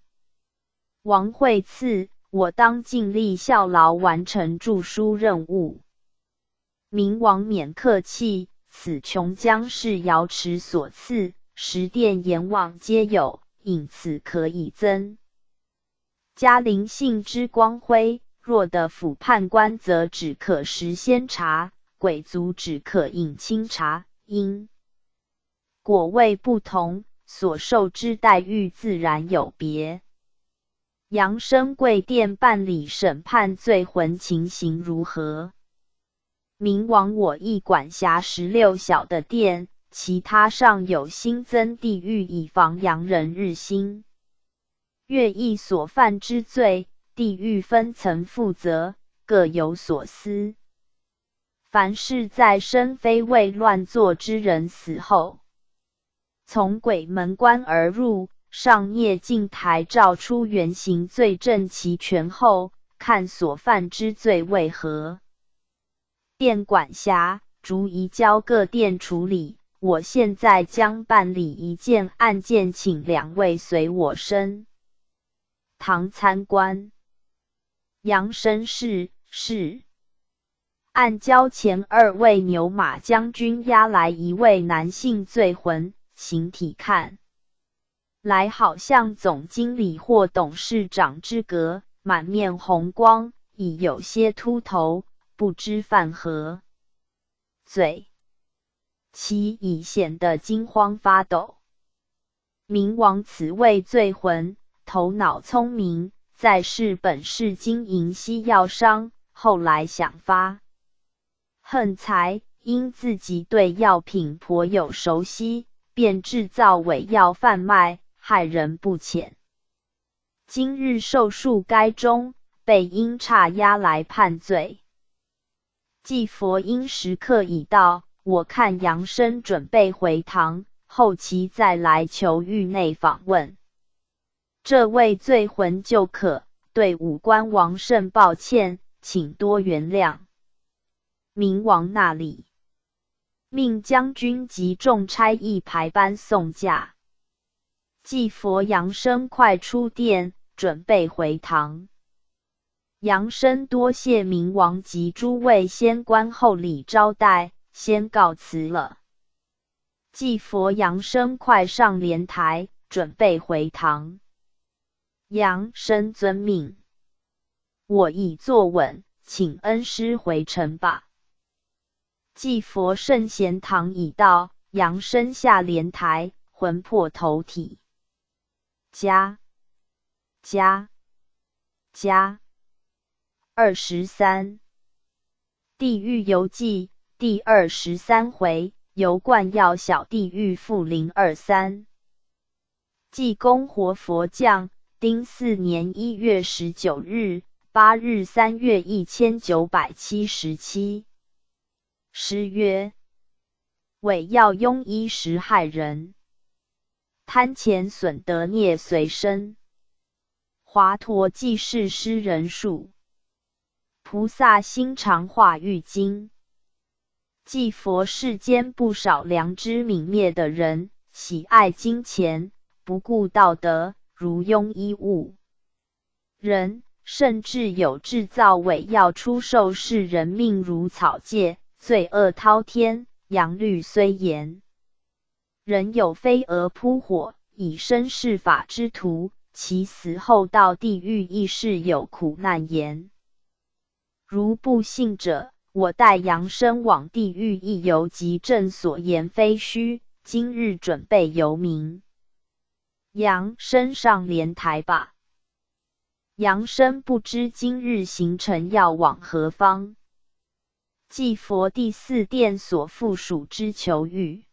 王惠赐，我当尽力效劳完成著书任务。明王免客气，此琼浆是瑶池所赐，10殿阎王皆有，因此可以增加灵性之光辉。若的府判官则只可食鲜茶，鬼族只可饮清茶，因果位不同，所受之待遇自然有别。杨生贵殿办理审判罪魂情形如何？明王我亦管辖16小的殿，其他尚有新增地狱，以防洋人日新月异所犯之罪，地狱分层负责，各有所司。凡是在生非为乱作之人死后，从鬼门关而入，上蹑镜台照出原形，罪证齐全后，看所犯之罪为何。店管辖，逐移交各店处理。我现在将办理一件案件，请2位随我身堂参观。杨绅士，是。按交前2位牛马将军押来一位男性罪魂，形体看来好像总经理或董事长之格，满面红光，已有些秃头，不知犯何罪。其已显得惊慌发抖。明王此位罪魂，头脑聪明，在世本是经营西药商，后来想发横财，因自己对药品颇有熟悉，便制造伪药贩卖，害人不浅。今日受诉该中，被阴差押来判罪。既佛因时刻已到，我看杨绅准备回堂，后期再来求狱内访问。这位罪魂就可，对武官王甚抱歉，请多原谅。明王那里命将军及众差役排班送驾。既佛杨绅快出殿，准备回堂。杨绅多谢明王及诸位先官厚礼招待，先告辞了。既佛杨绅快上莲台，准备回堂。杨绅遵命，我已坐稳，请恩师回城吧。既佛圣贤堂已到，杨绅下莲台，魂魄头体。加23地狱游记第23回，游灌药小地狱负023。济公活佛降，丁巳年1月19日、8日3月1977。诗曰：伪药庸医时害人，贪钱损德孽随身。华佗济世施人术，菩萨心常化狱经。既佛世间不少良知泯灭的人，喜爱金钱，不顾道德，如庸医误人，甚至有制造伪药出售视人命如草芥，罪恶滔天。阳律虽严，人有飞蛾扑火，以身试法之徒，其死后到地狱亦是有苦难言。如不信者，我待杨绅往地狱一游，及正所言非虚，今日准备游明。杨绅上莲台吧。杨绅不知今日行程要往何方。既佛第4殿所附属之求狱，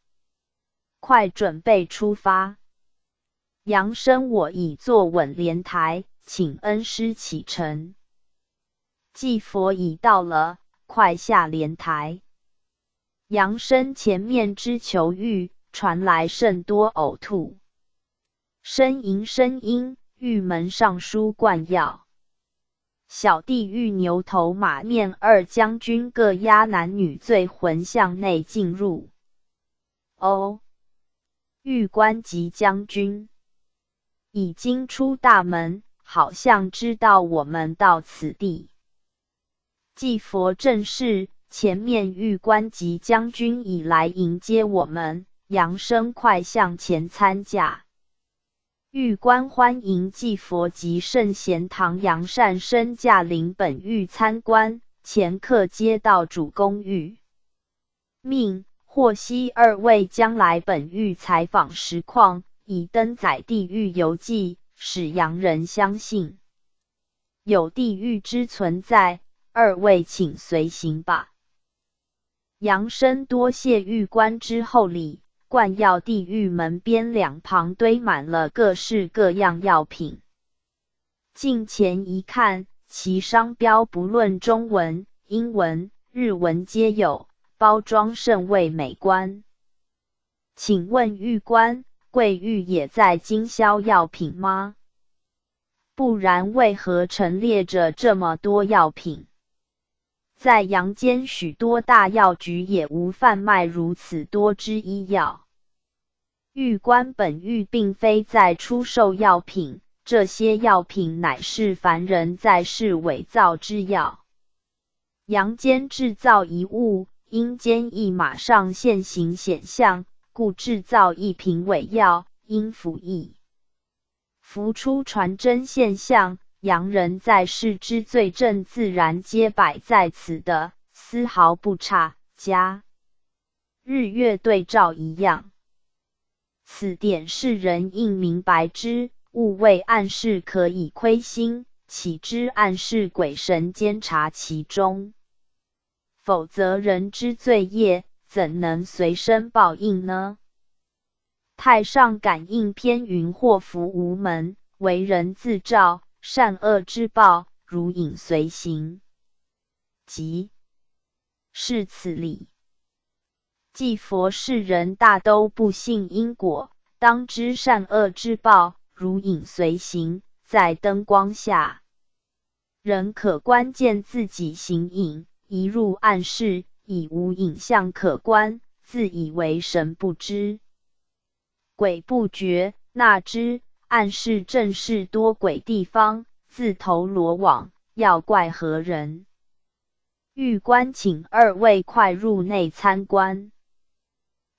快准备出发。杨绅我已坐稳莲台，请恩师启程。既佛已到了，快下莲台。杨绅前面之求狱，传来甚多呕吐呻吟，狱门上书灌药。小地狱牛头马面2将军各押男女罪魂向内进入。狱官及将军已经出大门，好像知道我们到此地。既佛正是，前面狱官及将军已来迎接我们。杨绅快向前参驾。狱官欢迎既佛及圣贤堂杨善生驾临本狱参观，前客接到主公狱命，获悉2位将来本狱采访实况，已登载地狱游记，使洋人相信有地狱之存在，2位请随行吧。杨绅多谢狱官之厚礼，灌药地狱门边两旁堆满了各式各样药品。近前一看，其商标不论中文、英文、日文皆有，包装甚为美观。请问狱官，贵狱也在经销药品吗？不然为何陈列着这么多药品？在阳间许多大药局也无贩卖如此多之医药。玉官本欲并非在出售药品，这些药品乃是凡人在世伪造之药。阳间制造一物，阴间亦马上现行显象，故制造一瓶伪药，应服役。浮出传真现象，洋人在世之罪证自然皆摆在此的，丝毫不差，加日月对照一样。此点世人应明白之，勿谓暗示可以窥心，岂知暗示鬼神监察其中。否则人之罪业，怎能随身报应呢？太上感应篇云：祸福无门，为人自照，善恶之报，如影随形。即是此理。既佛世人大都不信因果，当知善恶之报，如影随形，在灯光下，人可观见自己形影。一入暗室，已无影像可观，自以为神不知，鬼不觉，那知暗室正是多鬼地方，自投罗网，要怪何人？玉官请二位快入内参观。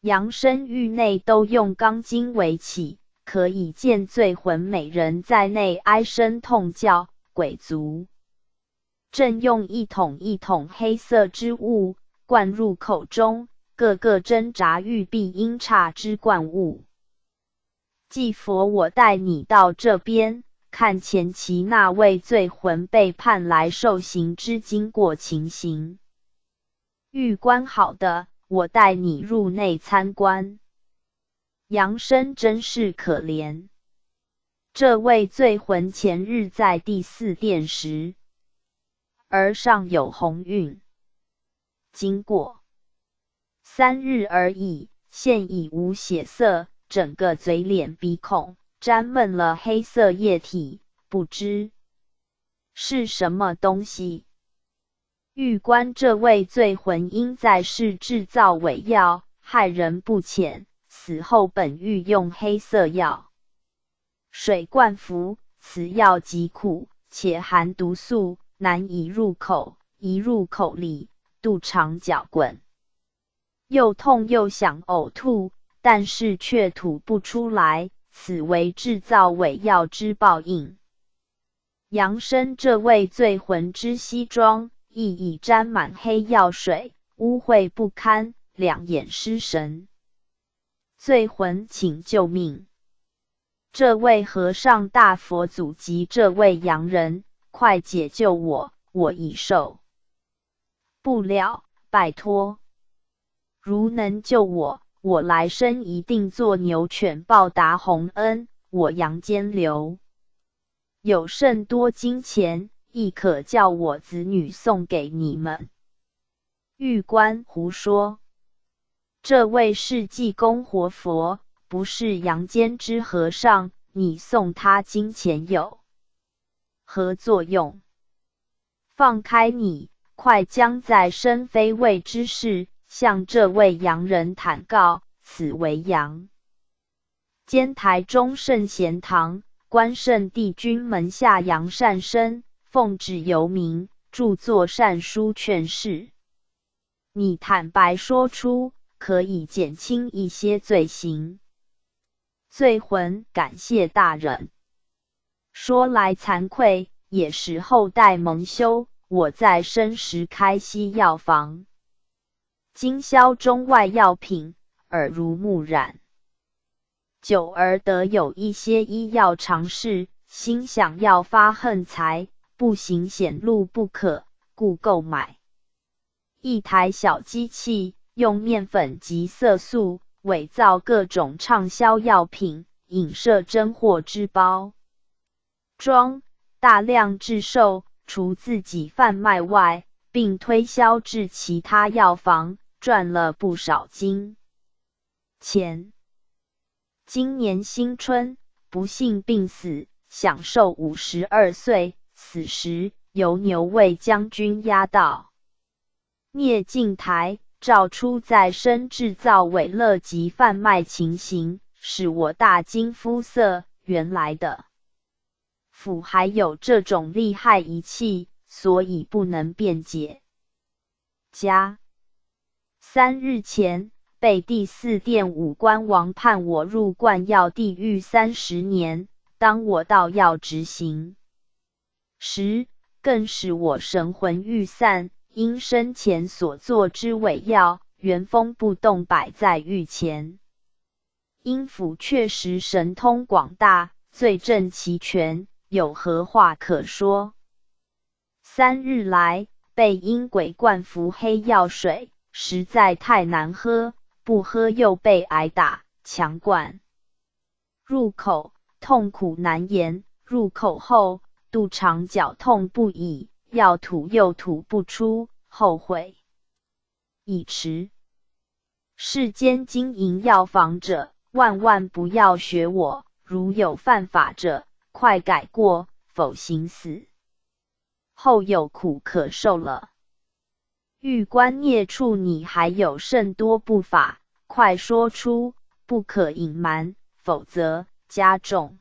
阳身狱内都用钢筋围起，可以见罪魂美人在内哀声痛叫，鬼卒正用一桶一桶黑色之物灌入口中，个个挣扎欲避阴差之灌物。祭佛，我带你到这边，看前期那位罪魂被判来受刑之经过情形。玉官，好的，我带你入内参观。阳生真是可怜，这位罪魂前日在第四殿时，而上有红晕，经过3日而已，现已无血色，整个嘴脸鼻孔沾闷了黑色液体，不知是什么东西。玉官，这位罪魂因在世制造伪药，害人不浅，死后本欲用黑色药水灌服，此药极苦，且含毒素，难以入口，一入口里，肚肠搅滚，又痛又想呕吐，但是却吐不出来，此为制造伪药之报应。阳生这位罪魂之西装，亦已沾满黑药水，污秽不堪，两眼失神。罪魂，请救命！这位和尚大佛祖及这位洋人，快解救我，我已受不了，拜托！如能救我，我来生一定做牛犬报答洪恩，我阳间留有甚多金钱，亦可叫我子女送给你们。玉官，胡说！这位是济公活佛，不是阳间之和尚，你送他金钱有何作用？放开你，快将在生非位之事向这位洋人坦告，此为阳间台中圣贤堂关圣帝君门下杨善生奉旨由民，著作善书劝世。你坦白说出，可以减轻一些罪行。罪魂，感谢大人。说来惭愧，也是后代蒙羞，我在生时开西药房，经销中外药品，耳濡目染，久而得有一些医药常识，心想要发横财，不行显露不可，故购买一台小机器，用面粉及色素伪造各种畅销药品，影射真货之包装，大量制售，除自己贩卖外，并推销至其他药房，赚了不少金钱。今年新春，不幸病死，享寿52岁，死时由牛卫将军押到聂镜台照出在身制造伪乐及贩卖情形，使我大惊肤色，原来的府还有这种厉害仪器，所以不能辩解。加3日前，被第4殿武官王判我入灌药地狱30年，当我到要执行时，更使我神魂欲散，因生前所作之伪药，原封不动摆在狱前。因府确实神通广大，罪证齐全，有何话可说？3日来，被阴鬼灌服黑药水，实在太难喝，不喝又被挨打，强灌入口，痛苦难言。入口后，肚肠绞痛不已，要吐又吐不出，后悔已迟。世间经营药房者，万万不要学我，如有犯法者，快改过，否行死。后有苦可受了。欲观孽处，你还有甚多不法，快说出，不可隐瞒，否则加重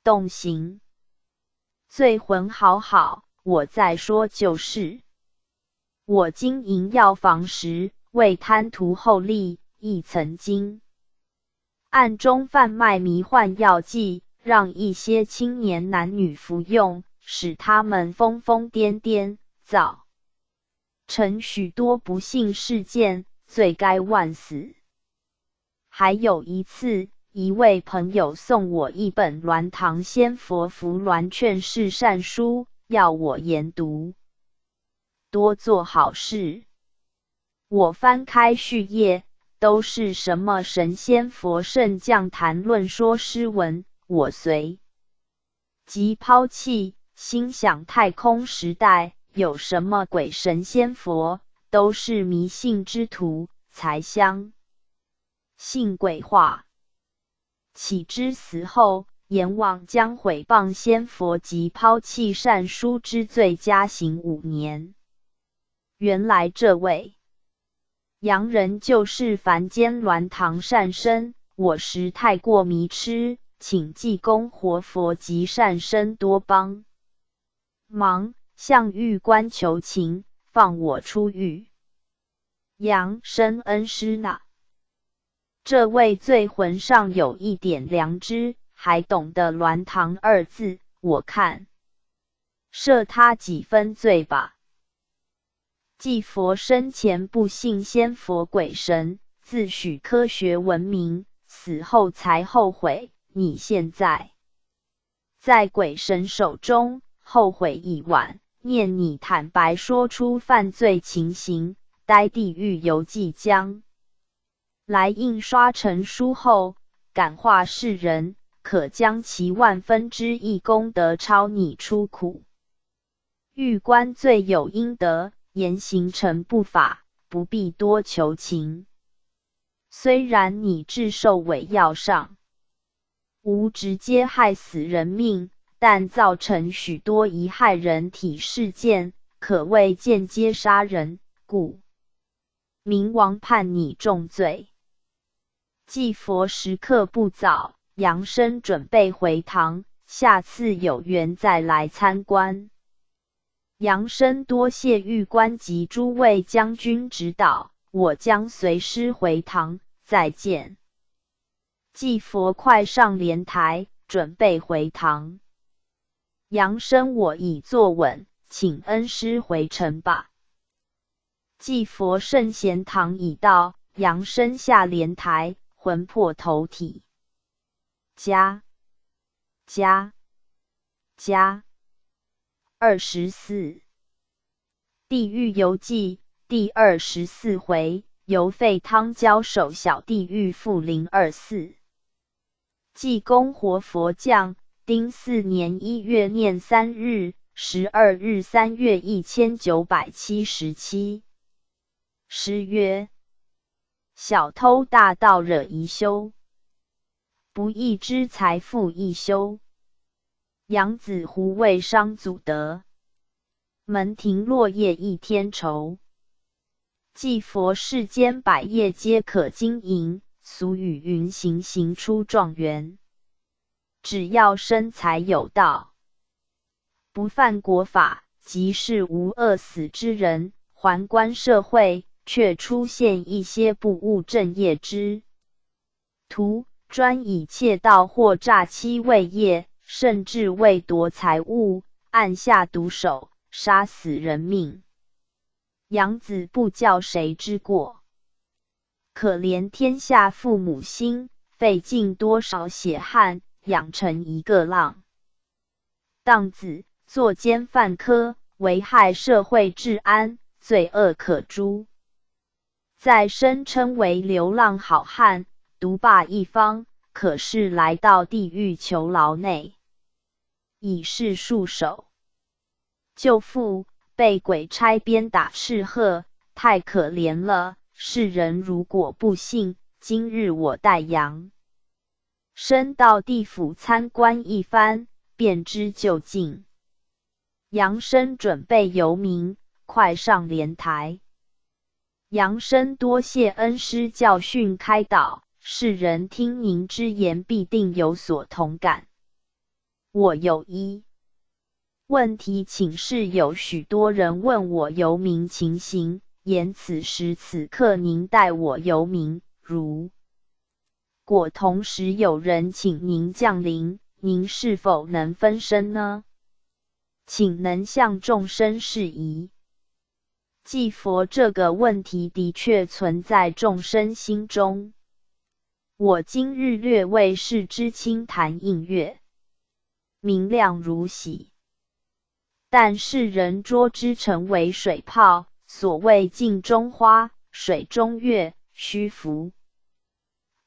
动刑。罪魂好好，我再说就是。我经营药房时，为贪图厚利，亦曾经暗中贩卖迷幻药剂，让一些青年男女服用，使他们疯疯癫癫，造成许多不幸事件，罪该万死。还有一次，一位朋友送我一本鸾堂仙佛伏鸾劝世善书，要我研读，多做好事。我翻开序页，都是什么神仙佛圣降谈论说诗文，我随即抛弃，心想太空时代有什么鬼神仙佛，都是迷信之徒，才相信鬼话。岂知死后，阎王将毁谤仙佛及抛弃善书之罪加刑5年。原来这位洋人就是凡间鸾堂善生，我时太过迷痴，请济公活佛及善生多帮忙，向狱官求情，放我出狱。杨生恩师呢？这位罪魂上有一点良知，还懂得鸾堂2字，我看赦他几分罪吧。祭佛生前不信仙佛鬼神，自诩科学文明，死后才后悔。你现在在鬼神手中，后悔已晚。念你坦白说出犯罪情形，待地狱游记将来印刷成书后，感化世人，可将其1/1000功德超你出苦。狱官罪有应得，言行成不法，不必多求情。虽然你制售伪药上无直接害死人命，但造成许多贻害人体事件，可谓间接杀人，故明王判你重罪。祭佛时刻不早，杨生准备回堂，下次有缘再来参观。杨生多谢狱官及诸位将军指导，我将随师回堂，再见。祭佛快上莲台，准备回堂。杨生我已坐稳，请恩师回城吧。祭佛圣贤堂已到，杨生下莲台，魂魄投体。加24地狱游记第24回，由废汤交手小地狱复024。济公活佛降，丁4年1月念3日，12日3月1977。诗曰：小偷大盗惹贻羞，不义之财富亦羞。养子胡为伤祖德，门庭落叶一天愁。即佛世间百业皆可经营，俗语云行行出状元。只要身材有道，不犯国法，即是无饿死之人。环观社会，却出现一些不务正业之徒，专以窃盗或诈欺为业，甚至为夺财物，暗下毒手，杀死人命。养子不教谁之过？可怜天下父母心，费尽多少血汗，养成一个浪荡子，作奸犯科，危害社会治安，罪恶可诛。在声称为流浪好汉，独霸一方，可是来到地狱囚牢内，已是束手。舅父被鬼差鞭打斥喝，太可怜了。世人如果不信，今日我带杨生到地府参观一番，便知究竟。杨生准备游民，快上莲台。杨生多谢恩师教训开导，世人听您之言必定有所同感。我有一问题请示，有许多人问我游民情形，言此时此刻您带我游民，如果同时有人请您降临，您是否能分身呢？请能向众生释疑。即佛这个问题的确存在众生心中，我今日略为视之清潭映月，明亮如洗，但世人捉之成为水泡，所谓镜中花，水中月，虚浮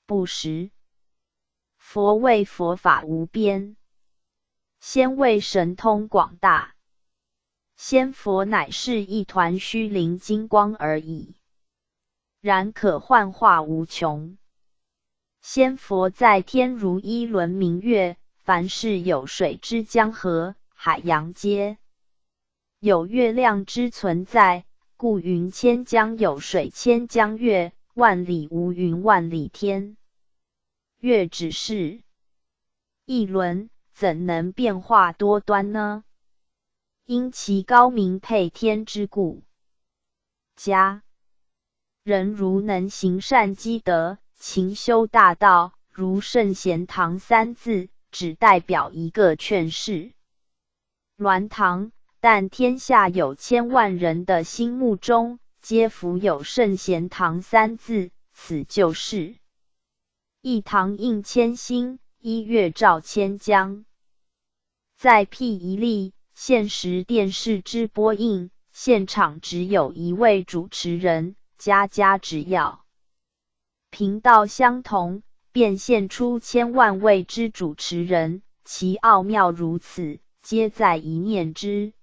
不实。佛谓佛法无边，仙谓神通广大，仙佛乃是一团虚灵金光而已，然可幻化无穷。仙佛在天如一轮明月，凡是有水之江河、海洋皆有月亮之存在，故云千江有水千江月，万里无云万里天。月只是一轮，怎能变化多端呢？因其高明配天之故。家人如能行善积德，勤修大道，如圣贤堂三字，只代表一个劝世鸾堂，但天下有千万人的心目中，皆浮有圣贤堂三字，此就是一堂映千星，一月照千江。再譬一例，现实电视之播映，现场只有一位主持人，家家只要频道相同，便现出千万位之主持人，其奥妙如此，皆在一念之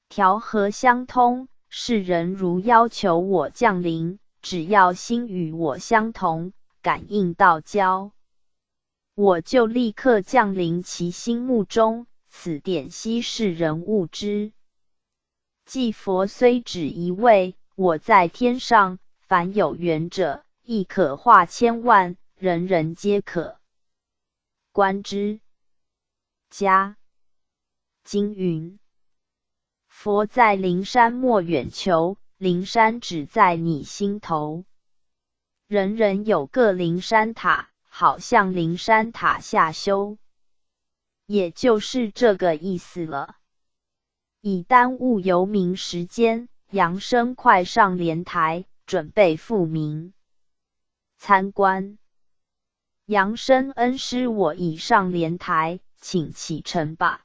调和相通。世人如要求我降临，只要心与我相同，感应道交，我就立刻降临其心目中，此点悉是人悟之。即佛虽只一位，我在天上，凡有缘者，亦可化千万，人人皆可观之。家经云：佛在灵山莫远求，灵山只在你心头。人人有个灵山塔，好像灵山塔下修，也就是这个意思了。以耽误游民时间，杨生快上莲台，准备复明参观。杨生恩师，我已上莲台，请启程吧。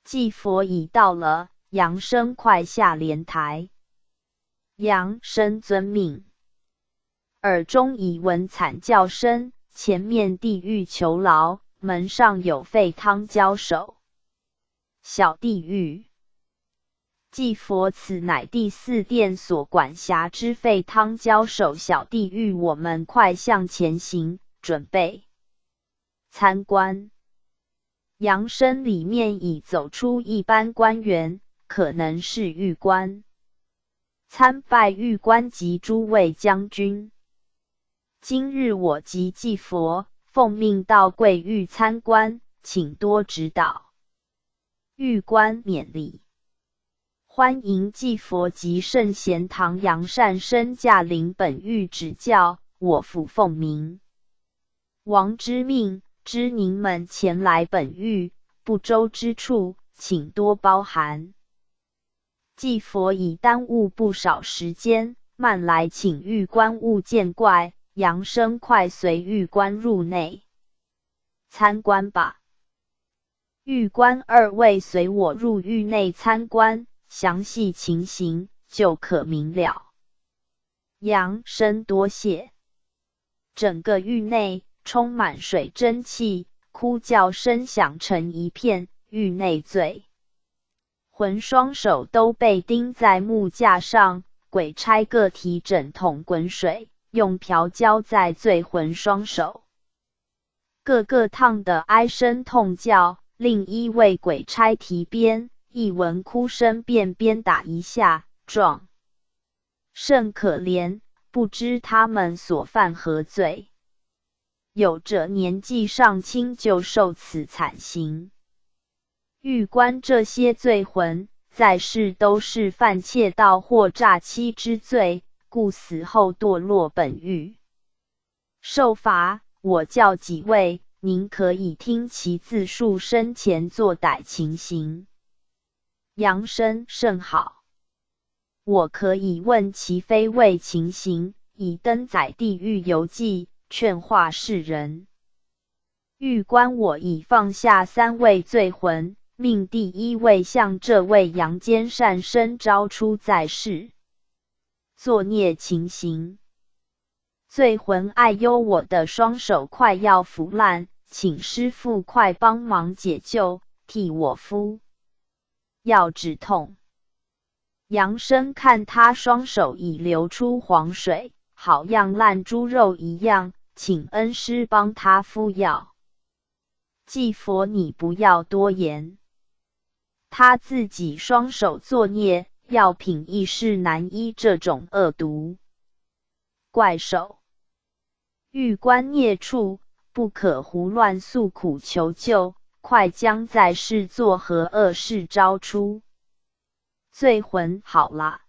即佛已到了，杨生快下莲台。杨生遵命，耳中已闻惨叫声，前面地狱囚牢，门上有沸汤浇手。小地狱。即佛此乃第四殿所管辖之沸汤浇手小地狱，我们快向前行，准备参观。杨生里面已走出一班官员，可能是狱官。参拜玉官及诸位将军。今日我即祭佛，奉命到贵狱参观，请多指导。玉官勉礼，欢迎祭佛及圣贤堂杨善生驾临本狱指教，我复奉明王之命，知您们前来本狱，不周之处，请多包涵。祭佛已耽误不少时间，慢来请玉官勿见怪。杨生快随玉官入内参观吧。玉官二位随我入狱内参观，详细情形就可明了。杨生多谢。整个狱内充满水蒸气，哭叫声响成一片，狱内罪魂双手都被钉在木架上，鬼差各提整桶滚水，用瓢浇在罪魂双手，个个烫得哀声痛叫。另一位鬼差提鞭，一闻哭声便鞭打一下，状甚可怜，不知他们所犯何罪。有者年纪尚轻就受此惨刑。狱官这些罪魂，在世都是犯窃盗或诈欺之罪，故死后堕落本狱受罚。我叫几位，您可以听其自述生前作歹情形。杨生甚好，我可以问其非为情形，以登载地狱游记，劝化世人。狱官我已放下三位罪魂，命第一位向这位阳间善生招出在世作孽情形。罪魂爱忧我的双手快要腐烂，请师父快帮忙解救，替我敷药止痛。杨生看他双手已流出黄水，好像烂猪肉一样，请恩师帮他敷药。祭佛你不要多言，他自己双手作孽，药品亦是难医这种恶毒怪手。狱官孽畜，不可胡乱诉苦求救，快将在世作何恶事招出。罪魂好啦，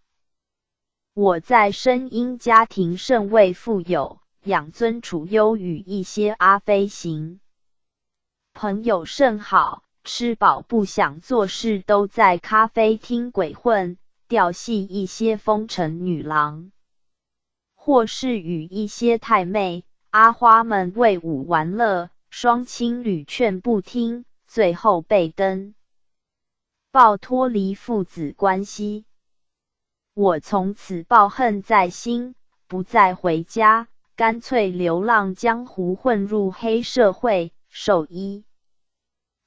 我在生因家庭甚为富有，养尊处优与一些阿飞行朋友甚好，吃饱不想做事，都在咖啡厅鬼混，调戏一些风尘女郎，或是与一些太妹阿花们为舞玩乐，双亲屡劝不听，最后被登报脱离父子关系。我从此抱恨在心，不再回家，干脆流浪江湖，混入黑社会，受一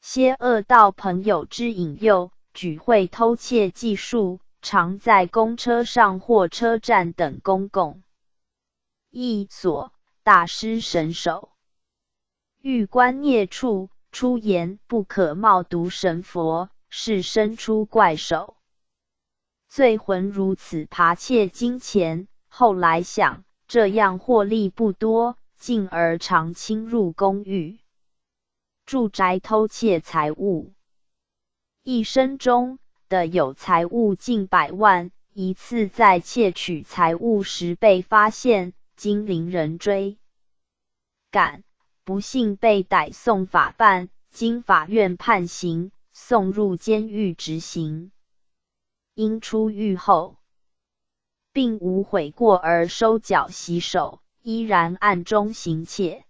些恶道朋友之引诱，举会偷窃技术，常在公车上或车站等公共役所大施神手。狱官孽畜，出言不可冒读神佛，是生出怪手。罪魂如此扒窃金钱，后来想这样获利不多，进而常侵入公寓住宅偷窃财物，一生中的有财物近100万，一次在窃取财物时被发现，经邻人追赶，不幸被逮送法办，经法院判刑，送入监狱执行。因出狱后并无悔过而收缴洗手，依然暗中行窃。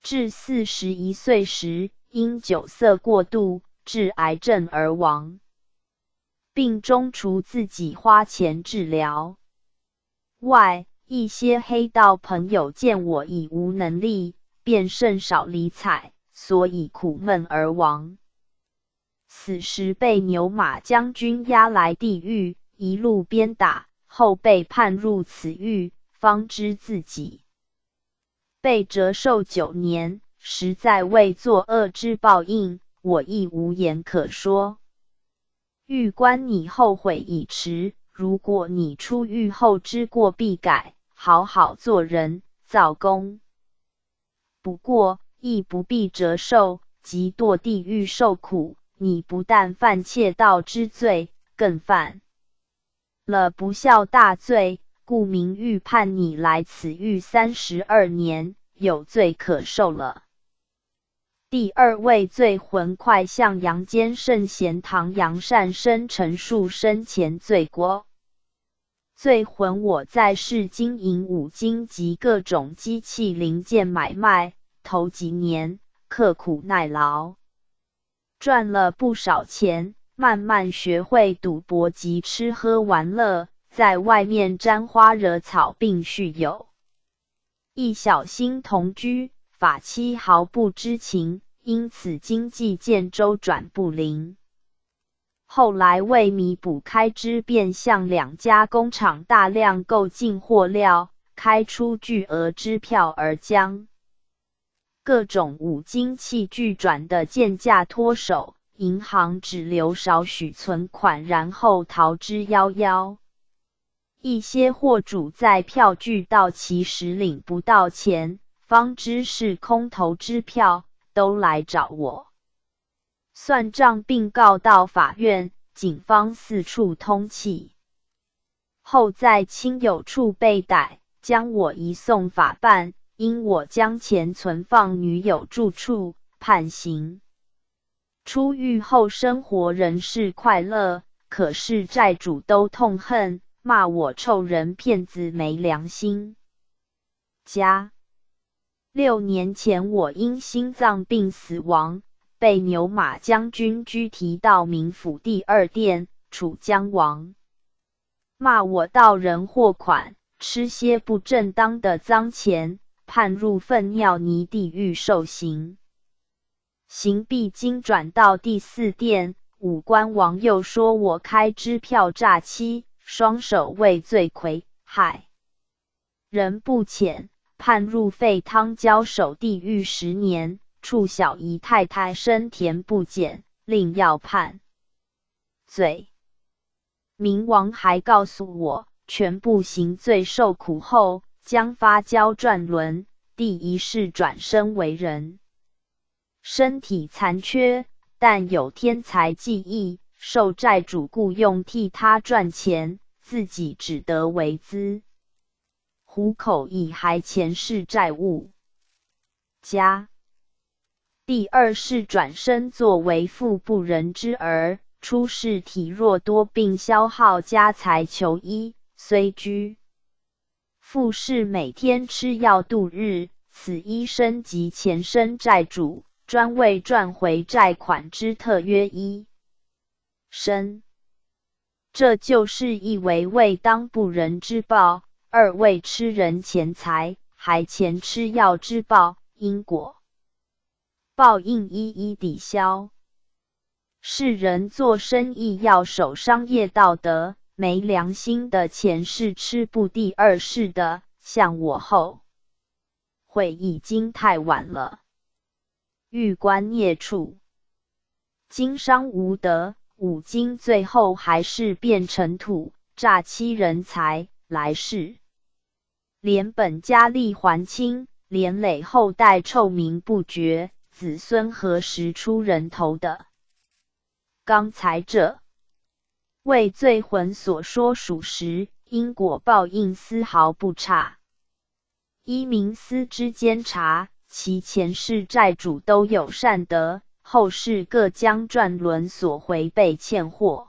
至41岁时，因酒色过度，致癌症而亡。病中除自己花钱治疗外，一些黑道朋友见我已无能力，便甚少理睬，所以苦闷而亡。死时被牛马将军押来地狱，一路鞭打，后被判入此狱，方知自己被折寿9年，实在为作恶之报应，我亦无言可说。狱官你后悔已迟，如果你出狱后知过必改，好好做人，造功。不过亦不必折寿，即堕地狱受苦。你不但犯窃盗之罪，更犯了不孝大罪，故明欲判你来此狱32年，有罪可受了。第二位罪魂快向阳间圣贤堂杨善生陈述生前罪过。罪魂我在世经营五金及各种机器零件买卖，头几年刻苦耐劳，赚了不少钱，慢慢学会赌博及吃喝玩乐，在外面沾花惹草并酗酒，一小心同居，法妻毫不知情，因此经济渐周转不灵。后来为弥补开支，便向2家工厂大量购进货料，开出巨额支票，而将各种五金器具转的贱价脱手，银行只留少许存款，然后逃之夭夭。一些货主在票据到期时领不到钱，方知是空头支票，都来找我算账，并告到法院，警方四处通缉，后在亲友处被逮，将我移送法办，因我将钱存放女友住处，判刑。出狱后生活仍是快乐，可是债主都痛恨，骂我臭人骗子没良心。6年前我因心脏病死亡，被牛马将军拘提到民府第2殿处江王，骂我盗人货款，吃些不正当的脏钱，判入粪尿泥地狱受刑。刑毕经转到第4殿，武官王又说我开支票诈欺，双手畏罪魁害人不浅，判入废汤浇守地狱10年，处小姨太太生田不检，另要判罪。明王还告诉我，全部刑罪受苦后，将发交转轮，第1世转生为人。身体残缺，但有天才技艺，受债主雇用替他赚钱，自己只得为资，糊口以还前世债务。第2世转生作为妇不仁之儿，出世体弱多病，消耗家财求医，虽居富士每天吃药度日，此医生及前生债主，专为赚回债款之特约医生。这就是一为当不仁之报，二为吃人钱财，还钱吃药之报，因果报应一一抵消。世人做生意要守商业道德，没良心的钱是吃不第2世的，像我后悔已经太晚了。欲观孽处，经商无德，五经最后还是变成土，诈欺人财，来世连本加厉还清，连累后代臭名不绝，子孙何时出人头的？刚才这位罪魂所说属实，因果报应丝毫不差。依冥司之监察，其前世债主都有善德，后世各将转轮索回被欠货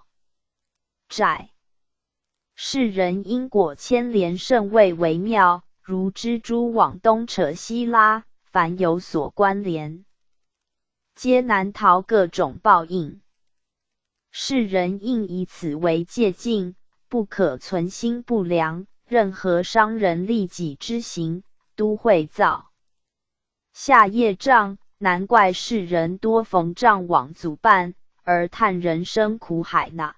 债。世人因果牵连甚为微妙，如蜘蛛往东扯西拉，凡有所关联，皆难逃各种报应。世人应以此为戒禁，不可存心不良，任何伤人利己之行，都会造下业障，难怪世人多逢障网阻绊，而叹人生苦海呐。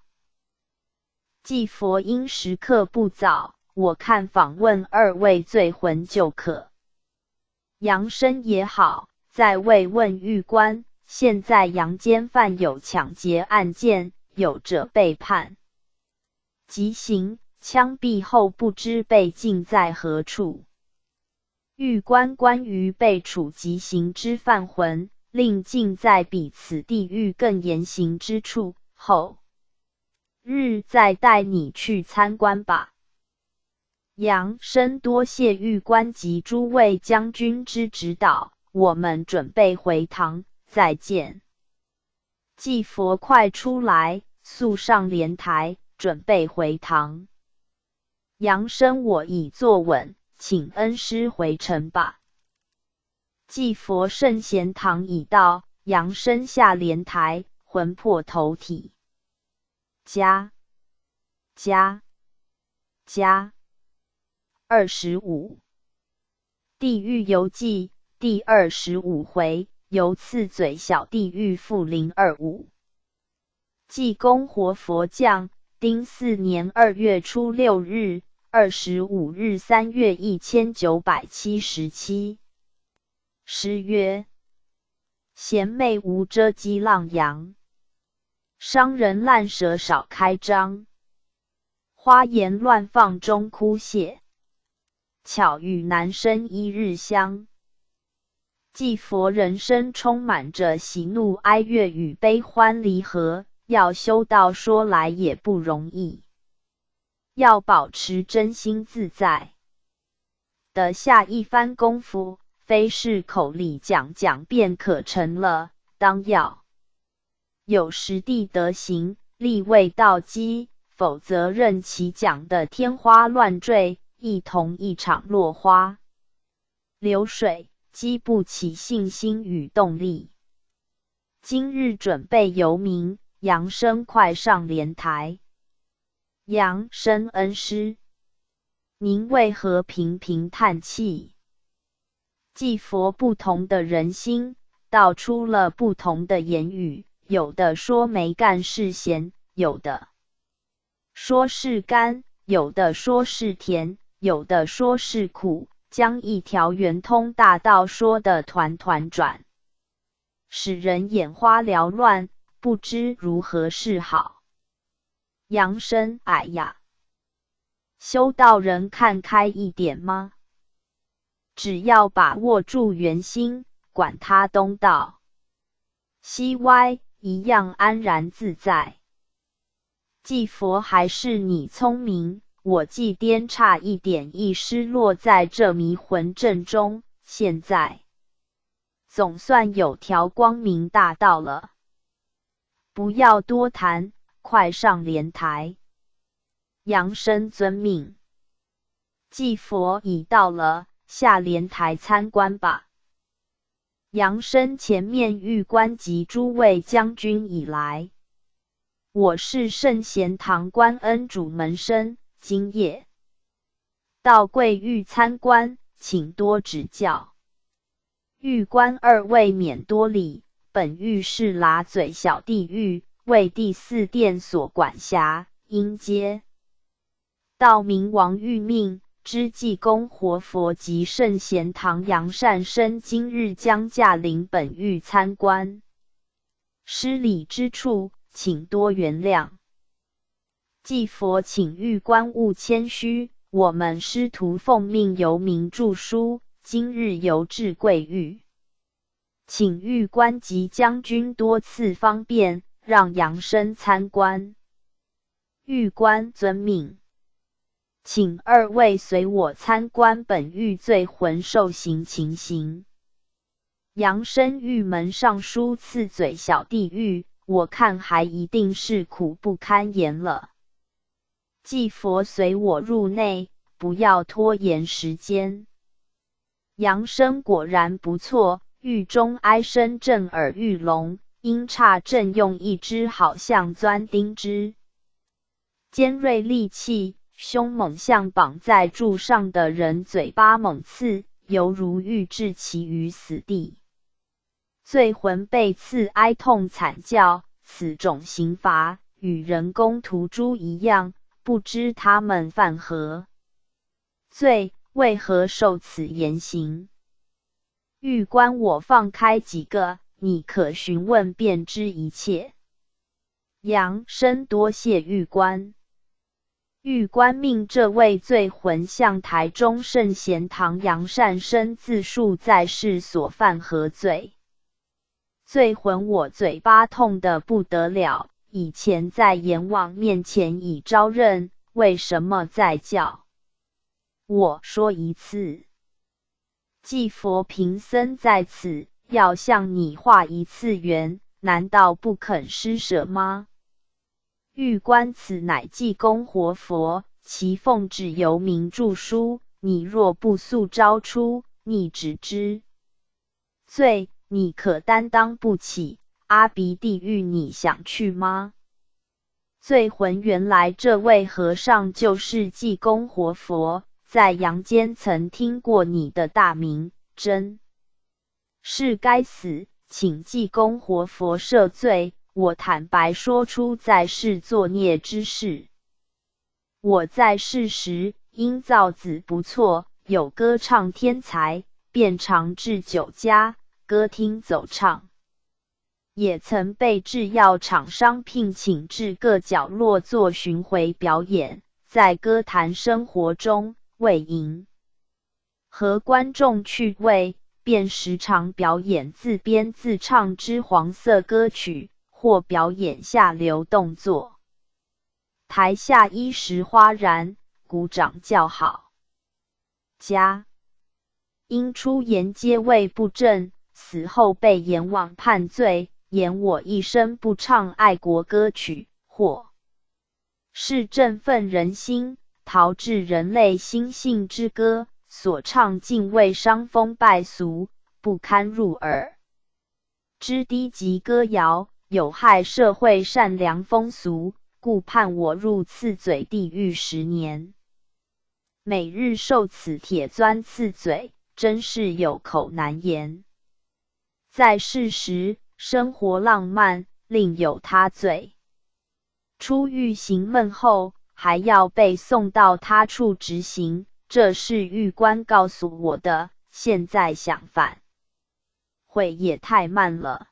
祭佛应时刻不早，我看访问2位罪魂就可。阳生也好，在慰问狱官，现在阳间犯有抢劫案件，有者被判极刑，枪毙后不知被禁在何处。狱官关于被处极刑之犯魂，令禁在比此地狱更严刑之处，后日再带你去参观吧。杨生多谢狱官及诸位将军之指导，我们准备回堂，再见。祭佛快出来，速上莲台，准备回堂。杨生我已坐稳，请恩师回城吧。祭佛圣贤堂已到，杨生下莲台，魂魄投体。加25地狱游记第25回，由刺嘴小地狱复025。济公活佛降，丁巳年2月初6日，25日3月1977。诗曰：贤妹无遮激浪扬，商人烂舌少开张。花言乱放终枯谢，巧语难生一日香。祭佛人生充满着喜怒哀乐与悲欢离合，要修道说来也不容易，要保持真心自在，得下一番功夫，非是口里讲讲便可成了，当要有实地德行，立位道基，否则任其讲的天花乱坠，一同一场落花流水，激不起信心与动力。今日准备游名，杨生快上莲台。杨生恩师，您为何频频叹气？祭佛不同的人心，道出了不同的言语，有的说没干是咸，有的说是甘，有的说是甜，有的说是苦，将一条圆通大道说得团团转，使人眼花缭乱，不知如何是好。杨生，哎呀，修道人看开一点吗？只要把握住圆心，管他东倒西歪，一样安然自在。祭佛还是你聪明，我既颠差一点亦失落在这迷魂阵中，现在总算有条光明大道了。不要多谈，快上莲台。杨生遵命。祭佛已到了，下莲台参观吧。杨生前面狱官及诸位将军已来。我是圣贤堂观恩主门生，今夜到贵狱参观，请多指教。狱官二位免多礼，本狱是喇嘴小地狱，为第四殿所管辖，应接道明王谕命，知济公活佛及圣贤堂杨善生今日将驾临本狱参观，失礼之处，请多原谅。祭佛请狱官勿谦虚，我们师徒奉命游民著书，今日游至贵狱，请狱官及将军多赐方便，让杨生参观。狱官遵命。请二位随我参观本狱罪魂受刑情形。杨生狱门上书刺嘴小地狱，我看还一定是苦不堪言了。祭佛随我入内，不要拖延时间。杨生果然不错，狱中哀声震耳欲聋，音叉正用一支好像钻钉之尖锐利器，凶猛像绑在柱上的人嘴巴猛刺，犹如欲置其于死地。罪魂被刺哀痛惨叫，此种刑罚与人工屠猪一样，不知他们犯何罪，为何受此严刑？狱官我放开几个，你可询问便知一切。杨生多谢狱官。狱官命这位罪魂向台中圣贤堂杨善生自述在世所犯何罪。罪魂我嘴巴痛得不得了，以前在阎王面前已招认，为什么再叫我说一次？既佛贫僧在此，要向你画一次缘，难道不肯施舍吗？狱官此乃济公活佛，其奉旨由民著书，你若不速招出，逆止之罪，你可担当不起。阿鼻地狱你想去吗？罪魂原来这位和尚就是济公活佛，在阳间曾听过你的大名，真是该死，请济公活佛赦罪。我坦白说出在世作孽之事。我在世时，因造子不错，有歌唱天才，便常至酒家、歌厅走唱，也曾被制药厂商聘请至各角落做巡回表演，在歌坛生活中为迎和观众趣味，便时常表演自编自唱之黄色歌曲，或表演下流动作。台下一时哗然，鼓掌叫好。家因出言皆位不正，死后被阎王判罪，言我一生不唱爱国歌曲，或是振奋人心、陶冶人类心性之歌，所唱尽未伤风败俗，不堪入耳之低级歌谣，有害社会善良风俗，故判我入刺嘴地狱10年。每日受此铁钻刺嘴，真是有口难言。在世时生活浪漫，另有他罪。出狱刑闷后，还要被送到他处执行，这是狱官告诉我的，现在想返悔也太慢了。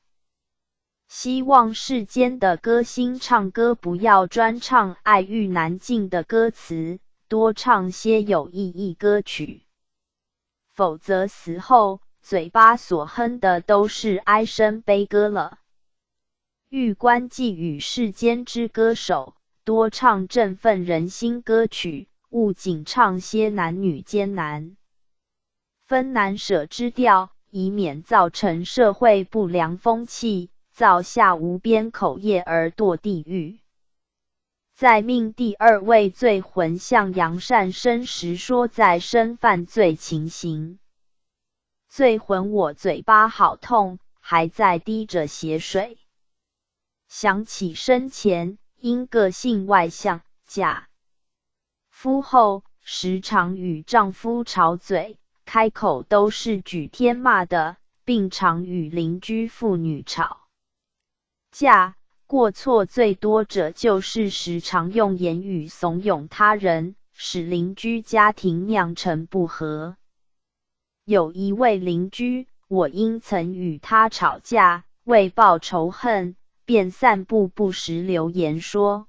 希望世间的歌星唱歌不要专唱爱欲难尽的歌词，多唱些有意义歌曲，否则死后嘴巴所哼的都是哀声悲歌了。狱官寄语世间之歌手，多唱振奋人心歌曲，勿仅唱些男女艰难分难舍之调，以免造成社会不良风气，造下无边口业而堕地狱。在命第2位罪魂向杨善生时说在生犯罪情形。罪魂我嘴巴好痛，还在滴着血水。想起生前因个性外向，嫁夫后时常与丈夫吵嘴，开口都是举天骂的，并常与邻居妇女吵架。过错最多者就是时常用言语怂恿他人，使邻居家庭酿成不和。有一位邻居，我因曾与他吵架，为报仇恨，便散布不实流言说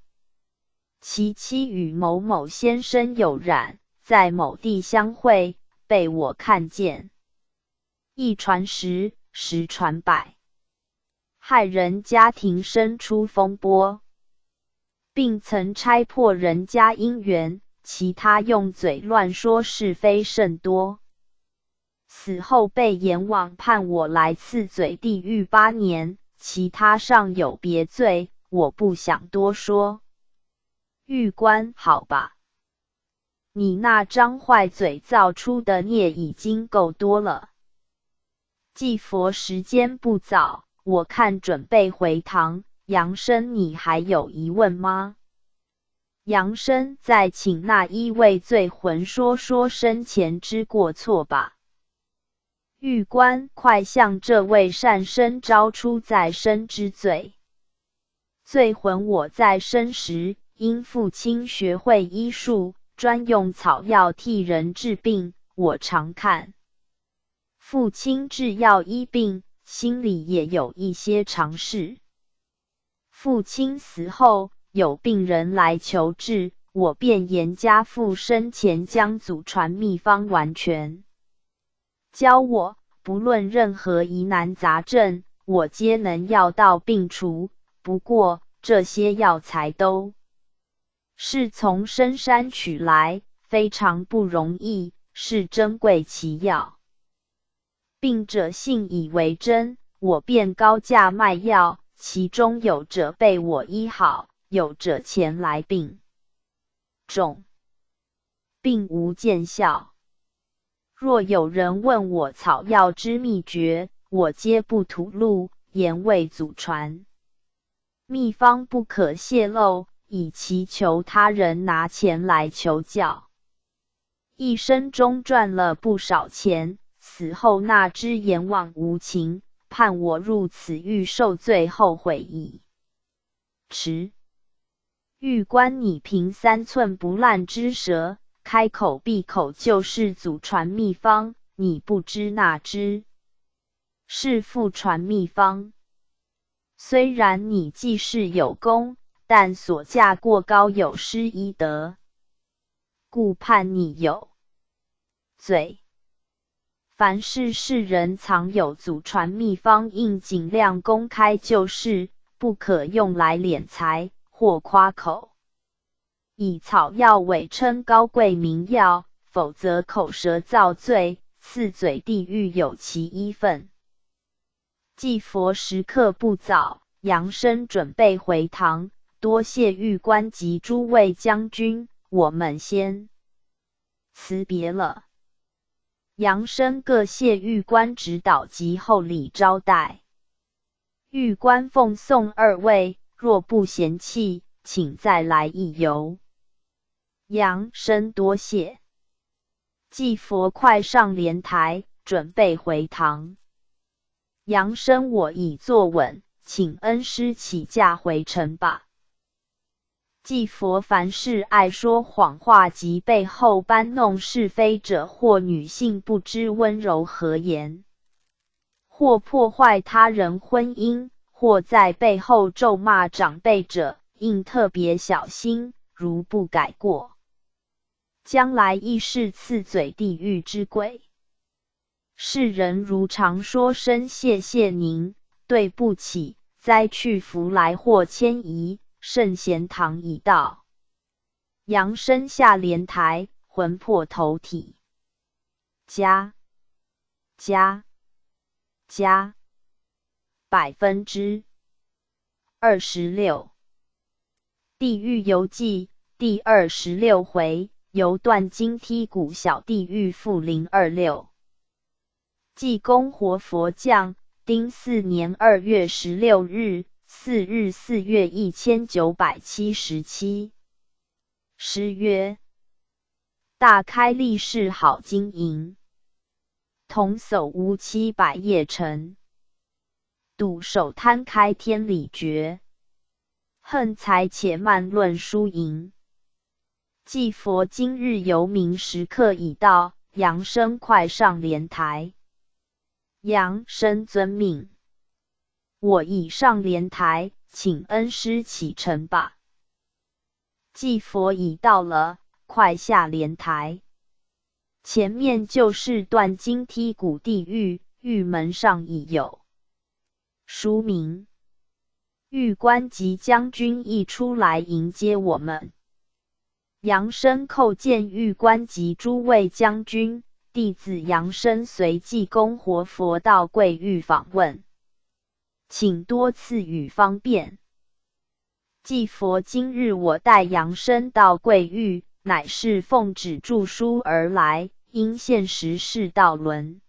其妻与某某先生有染，在某地相会，被我看见。一传十，十传百，害人家庭生出风波，并曾拆破人家姻缘，其他用嘴乱说是非甚多。死后被阎王判我来刺嘴地狱8年，其他尚有别罪，我不想多说。狱官，好吧，你那张坏嘴造出的孽已经够多了。祭佛时间不早，我看准备回堂。杨生，你还有疑问吗？杨生，再请那一位罪魂说说生前之过错吧。狱官，快向这位善生招出在生之罪。罪魂，我在生时因父亲学会医术，专用草药替人治病，我常看父亲制药医病，心里也有一些常识。父亲死后，有病人来求治，我便言家父生前将祖传秘方完全教我，不论任何疑难杂症，我皆能药到病除。不过这些药材都是从深山取来，非常不容易，是珍贵奇药。病者信以为真，我便高价卖药，其中有者被我医好，有者前来病重，并无见效。若有人问我草药之秘诀，我皆不吐露，言为祖传秘方不可泄露，以祈求他人拿钱来求教。一生中赚了不少钱，死后纳之阎王无情，判我入此狱受罪，后悔矣。迟狱官拟凭3寸不烂之舌，开口闭口就是祖传秘方，你不知那之是父传秘方。虽然你济世有功，但所价过高，有失医德，故判你有罪。凡是世人藏有祖传秘方，应尽量公开就是，不可用来敛财或夸口，以草药伪称高贵名药，否则口舌造罪，刺嘴地狱有其一份。祭佛时刻不早，杨生准备回堂，多谢狱官及诸位将军，我们先辞别了。杨生各谢狱官指导及厚礼招待。狱官奉送2位，若不嫌弃，请再来一游。杨生多谢。祭佛快上莲台，准备回堂。杨生我已坐稳，请恩师起驾回城吧。祭佛凡是爱说谎话及背后搬弄是非者，或女性不知温柔和颜，或破坏他人婚姻，或在背后咒骂长辈者，应特别小心，如不改过，将来亦是刺嘴地狱之鬼。世人如常说声谢谢您，对不起，灾去福来或迁移，圣贤堂已到。杨生下莲台，魂魄投体。加26%。地狱游记第26回，由断金梯谷小地狱复026。济公活佛降，丁巳年2月16日，4日4月1977。诗曰：大开利市好经营，童叟无欺百业成，赌手摊开天理绝，恨财且慢论输赢。祭佛今日游明时刻已到，杨生快上莲台。杨生遵命，我已上莲台，请恩师启程吧。祭佛已到了，快下莲台。前面就是断金梯谷地狱，狱门上已有书名。狱官及将军亦出来迎接我们。杨生叩见狱官及诸位将军，弟子杨生随济公活佛到贵狱访问，请多赐予方便。祭佛今日我带杨生到贵狱，乃是奉旨著书而来，因现时世道沦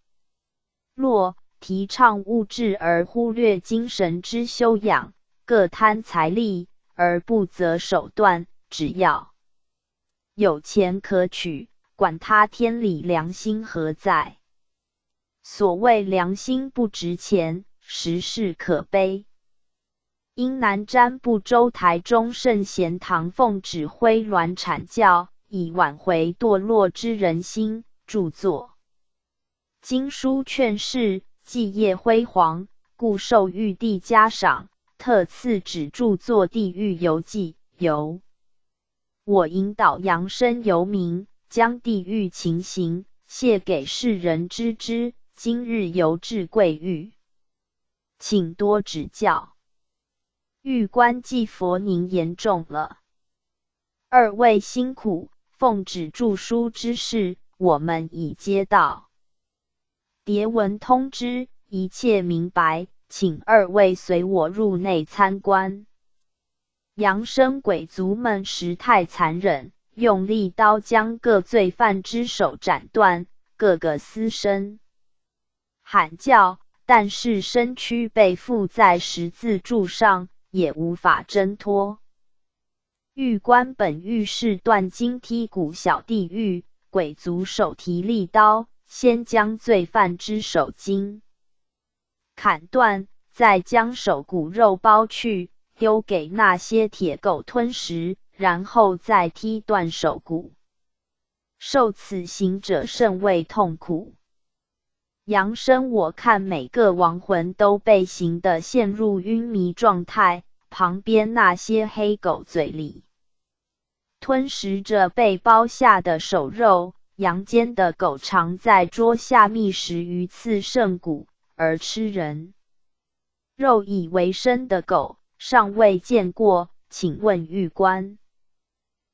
落，提倡物质而忽略精神之修养，各贪财力而不择手段，只要有钱可取，管他天理良心何在。所谓良心不值钱，实是可悲。因南瞻部洲台中圣贤堂奉指挥鸾阐教，以挽回堕落之人心，著作经书劝世，继业辉煌，故受玉帝嘉赏，特赐旨著作《地狱游记》，由我引导扬声游民，将地狱情形谢给世人知之。今日游至贵狱，请多指教。狱官既佛您言重了，二位辛苦，奉旨著书之事，我们已接到。牒文通知，一切明白，请二位随我入内参观。扬声鬼卒们实太残忍，用利刀将各罪犯之手斩断，个个撕身喊叫，但是身躯被缚在十字柱上，也无法挣脱。狱官本狱是断金梯谷小地狱，鬼卒手提利刀，先将罪犯之手筋砍断，再将手骨肉剥去，丢给那些铁狗吞食，然后再踢断手骨。受此刑者甚为痛苦。扬声我看每个亡魂都被刑得陷入晕迷状态，旁边那些黑狗嘴里吞食着被剥下的手肉，阳间的狗常在桌下觅食鱼刺剩骨而吃人肉以为生的狗尚未见过，请问狱官，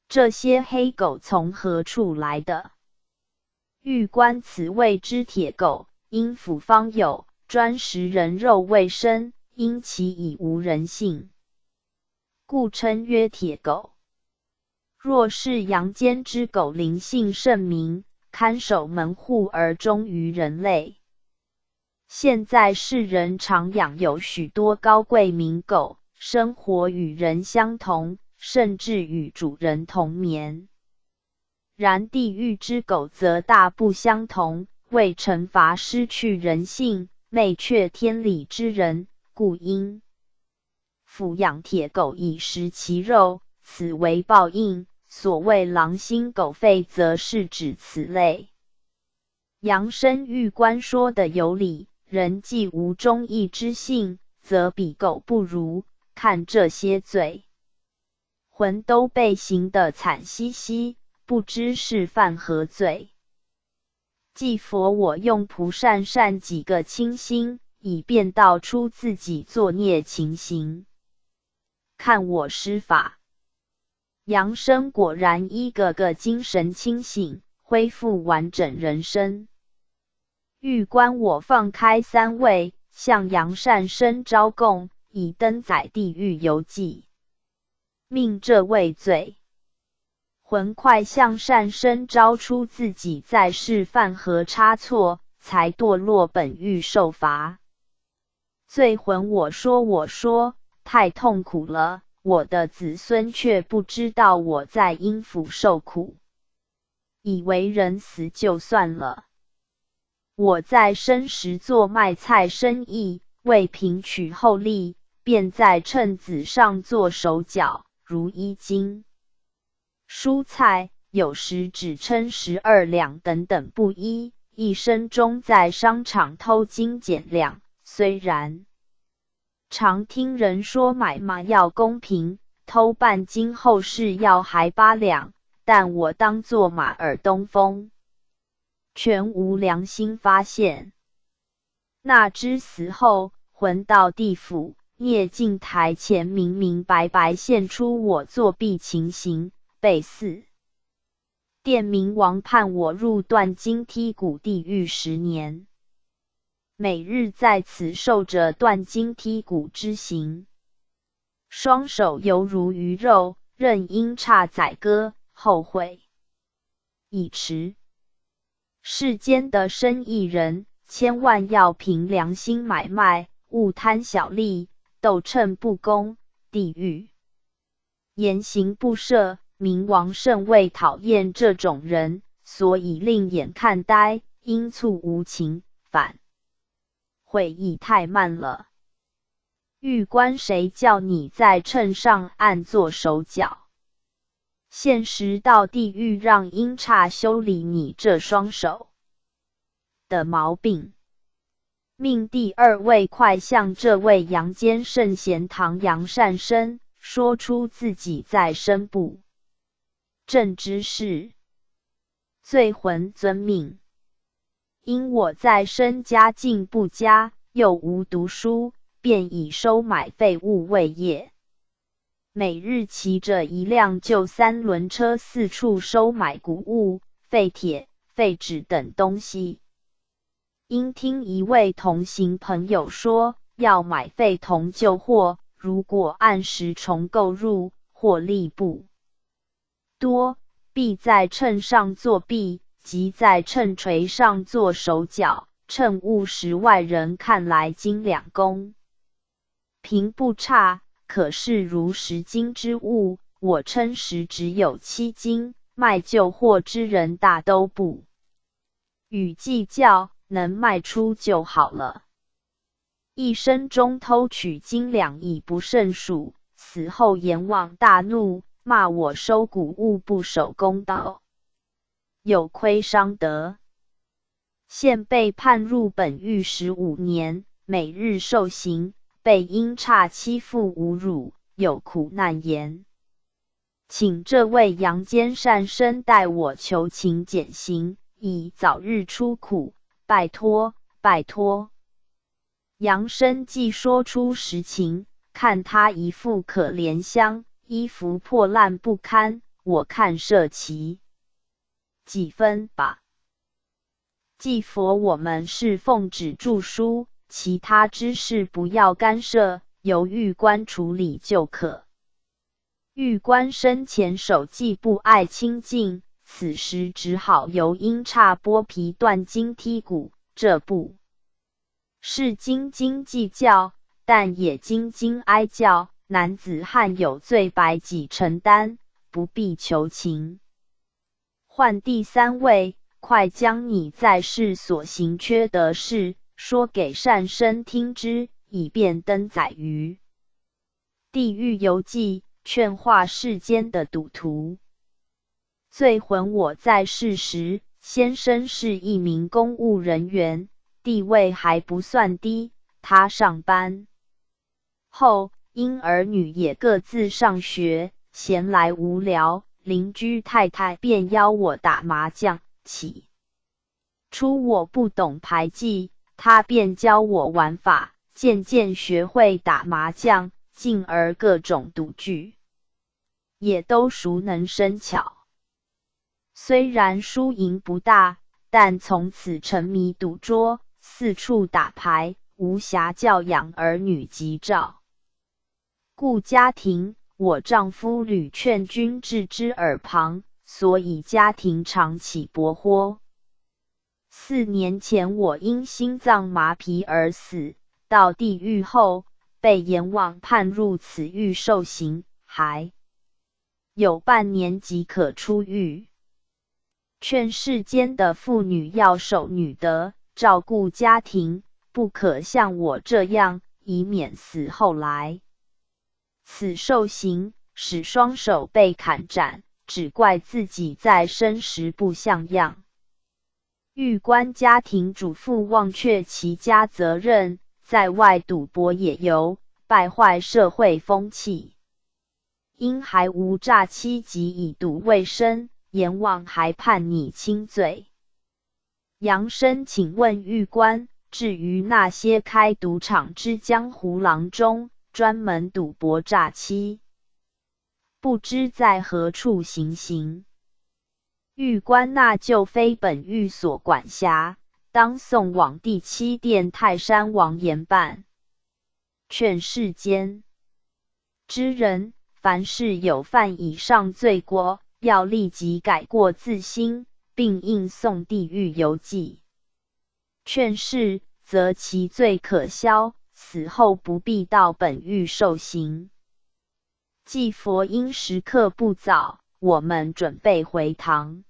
这些黑狗从何处来的？狱官此谓之铁狗，因府方有，专食人肉为生，因其已无人性，故称曰铁狗。若是阳间之狗灵性甚明，看守门户而忠于人类。现在世人常养有许多高贵名狗，生活与人相同，甚至与主人同眠。然地狱之狗则大不相同，为惩罚失去人性、媚却天理之人，故应抚养铁狗以食其肉，此为报应。所谓狼心狗肺，则是指此类。扬声狱官说的有理，人既无忠义之性，则比狗不如。看这些罪魂都被刑得惨兮兮，不知是犯何罪。祭佛我用蒲扇扇几个清心，以便道出自己作孽情形。看我施法。扬声果然一个个精神清醒，恢复完整人生。狱官我放开三位，向杨善生招供，以登载地狱游记。命这位罪魂快向善生招出自己在世犯何差错，才堕落本狱受罚。罪魂我说，太痛苦了。我的子孙却不知道我在阴府受苦，以为人死就算了。我在生时做卖菜生意，为凭取厚利，便在秤子上做手脚，如1斤蔬菜，有时只称12两等等不一。一生中在商场偷斤减两，虽然常听人说买卖要公平，偷半斤后市要还8两，但我当作马耳东风，全无良心发现。那只死后，魂到地府，孽镜台前明明白白现出我作弊情形，被4殿冥王判我入断金梯谷地狱10年。每日在此受着断金梯骨之刑，双手犹如鱼肉，任阴差宰割，后悔已迟。世间的生意人，千万要凭良心买卖，勿贪小利，斗秤不公，地狱严刑不赦。冥王甚为讨厌这种人，所以另眼看呆，阴促无情，反悔意太慢了。狱官谁叫你在秤上暗做手脚？现时到地狱让阴差修理你这双手的毛病。命第2位快向这位阳间圣贤唐杨善生说出自己在生部正之事。罪魂遵命。因我在身家境不佳，又无读书，便以收买废物为业。每日骑着一辆旧三轮车四处收买谷物、废铁、废纸等东西。因听一位同行朋友说，要买废铜旧货，如果按时重购入，获利不多，必在秤上作弊，即在秤锤上做手脚，称物时外人看来斤2公，平不差，可是如10斤之物，我称时只有7斤，卖旧货之人大都不与计较，能卖出就好了。一生中偷取斤2已不胜数，死后阎王大怒，骂我收谷物不守公道，有亏商德。现被判入本狱15年，每日受刑，被阴差欺负侮辱，有苦难言。请这位阳间善生代我求情减刑，以早日出苦，拜托拜托。杨生既说出实情，看他一副可怜相，衣服破烂不堪，我看涉其几分吧。祭佛我们是奉旨著书，其他之事不要干涉，由狱官处理就可。狱官生前手既不爱清净，此时只好由阴差剥皮断筋剔骨，这不是斤斤计较，但也斤斤哀叫。男子汉有罪百己承担，不必求情。换第3位，快将你在世所行缺德事，说给善生听之，以便登载于地狱游记，劝化世间的赌徒。罪魂我在世时，先生是一名公务人员，地位还不算低，他上班后，因儿女也各自上学，闲来无聊，邻居太太便邀我打麻将。起初我不懂牌技，他便教我玩法，渐渐学会打麻将，进而各种赌具也都熟能生巧。虽然输赢不大，但从此沉迷赌桌，四处打牌，无暇教养儿女及照顾家庭。我丈夫屡劝君置之耳旁，所以家庭常起波祸。4年前我因心脏麻痹而死，到地狱后被阎王判入此狱受刑，还有半年即可出狱。劝世间的妇女要守女德，照顾家庭，不可像我这样，以免死后来此受刑，使双手被砍斩，只怪自己在生时不像样。狱官家庭主妇忘却其家责任，在外赌博野游，败坏社会风气。因还无诈欺及以赌为生，阎王还判你轻罪。杨生请问狱官，至于那些开赌场之江湖郎中，专门赌博诈欺，不知在何处行刑？狱官那就非本狱所管辖，当送往第7殿泰山王严办。劝世间之人，凡是有犯以上罪过，要立即改过自新，并应送地狱游记。劝世，则其罪可消，死后不必到本狱受刑。祭佛因时刻不早，我们准备回堂。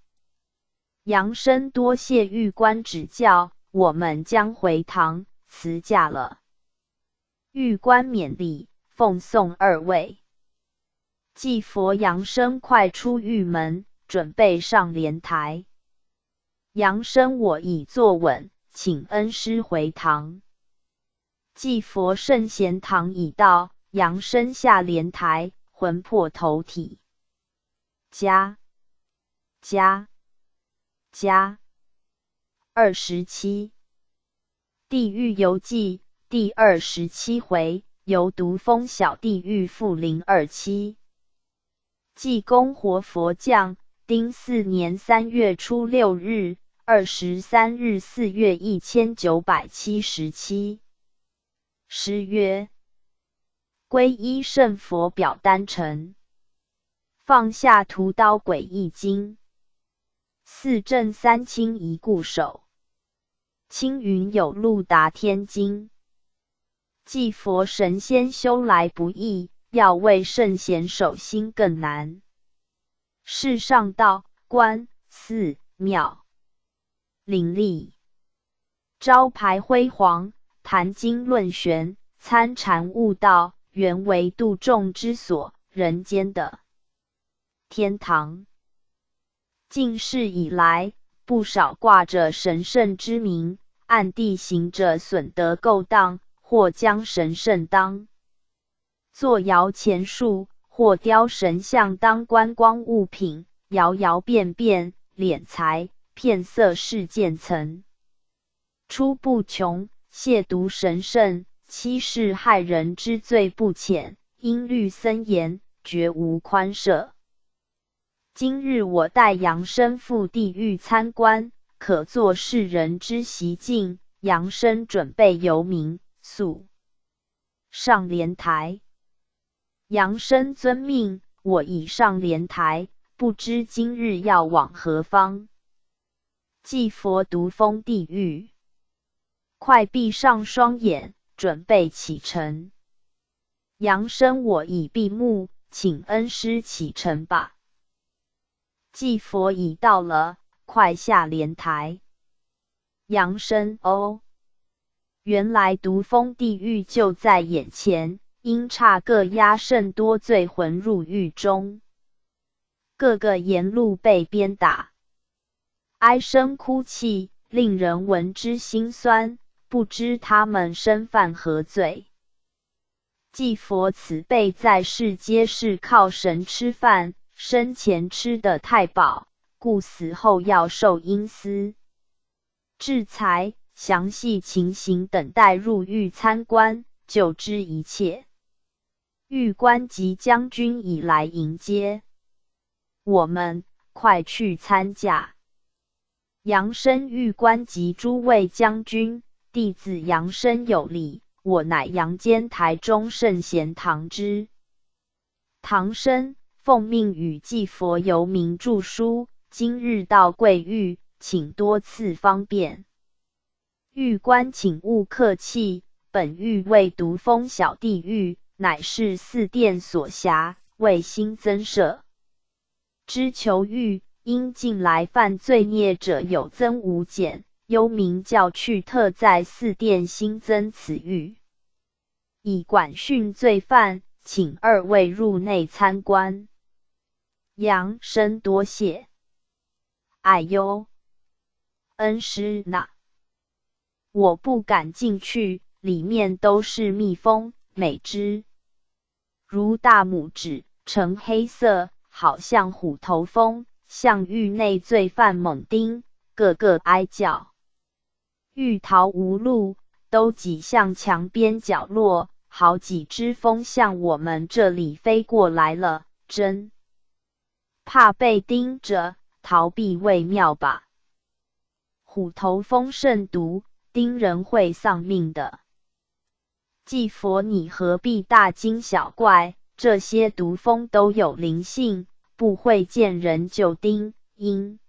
杨生多谢狱官指教，我们将回堂辞驾了。狱官勉励，奉送2位。祭佛杨生快出狱门，准备上莲台。杨生我已坐稳，请恩师回堂。祭佛圣贤堂已到，杨生下莲台，魂魄投体。家加27。地狱游记第27回，游毒蜂小地狱负027。济公活佛降，丁巳年3月初6日，23日4月1977。诗曰：皈依圣佛表丹城，放下屠刀诡异经。四正三清一固守，青云有路达天经。祭佛神仙修来不易，要为圣贤守心更难。世上道观寺庙林立，招牌辉煌，谈经论玄，参禅悟道，原为度众之所，人间的天堂。近世以来，不少挂着神圣之名，暗地行着损德勾当，或将神圣当作摇钱树，或雕神像当观光物品，摇摇变变，敛财骗色事件层出不穷，亵渎神圣，欺世害人之罪不浅，因律森严，绝无宽赦。今日我带杨生赴地狱参观，可作世人之习镜。杨生准备游民速上莲台。杨生遵命，我已上莲台，不知今日要往何方。祭佛毒蜂地狱，快闭上双眼，准备启程。杨生我已闭目，请恩师启程吧。祭佛已到了，快下莲台。杨生哦，原来毒蜂地狱就在眼前，因差各押甚多罪魂入狱中，个个沿路被鞭打，哀声哭泣，令人闻之心酸，不知他们身犯何罪。祭佛此辈在世皆是靠神吃饭，生前吃得太饱，故死后要受阴司制裁。详细情形等待入狱参观，就知一切。狱官及将军已来迎接，我们快去参驾。杨生狱官及诸位将军，弟子杨生有礼，我乃阳间台中圣贤唐之唐生，奉命与祭佛游民著书，今日到贵狱，请多赐方便。狱官请勿客气，本狱为毒蜂小地狱，乃是四殿所辖，为新增设之囚狱，因近来犯罪孽者有增无减，幽冥教去特在四殿新增此狱，以管训罪犯，请二位入内参观。杨生多谢。哎呦，恩师呐，我不敢进去，里面都是蜜蜂，每只如大拇指，呈黑色，好像虎头蜂，向狱内罪犯猛叮，个个哀叫，欲逃无路，都挤向墙边角落，好几只蜂向我们这里飞过来了，真怕被叮着，逃避未妙吧。虎头蜂甚毒，叮人会丧命的。祭佛你何必大惊小怪，这些毒蜂都有灵性，不会见人就叮，因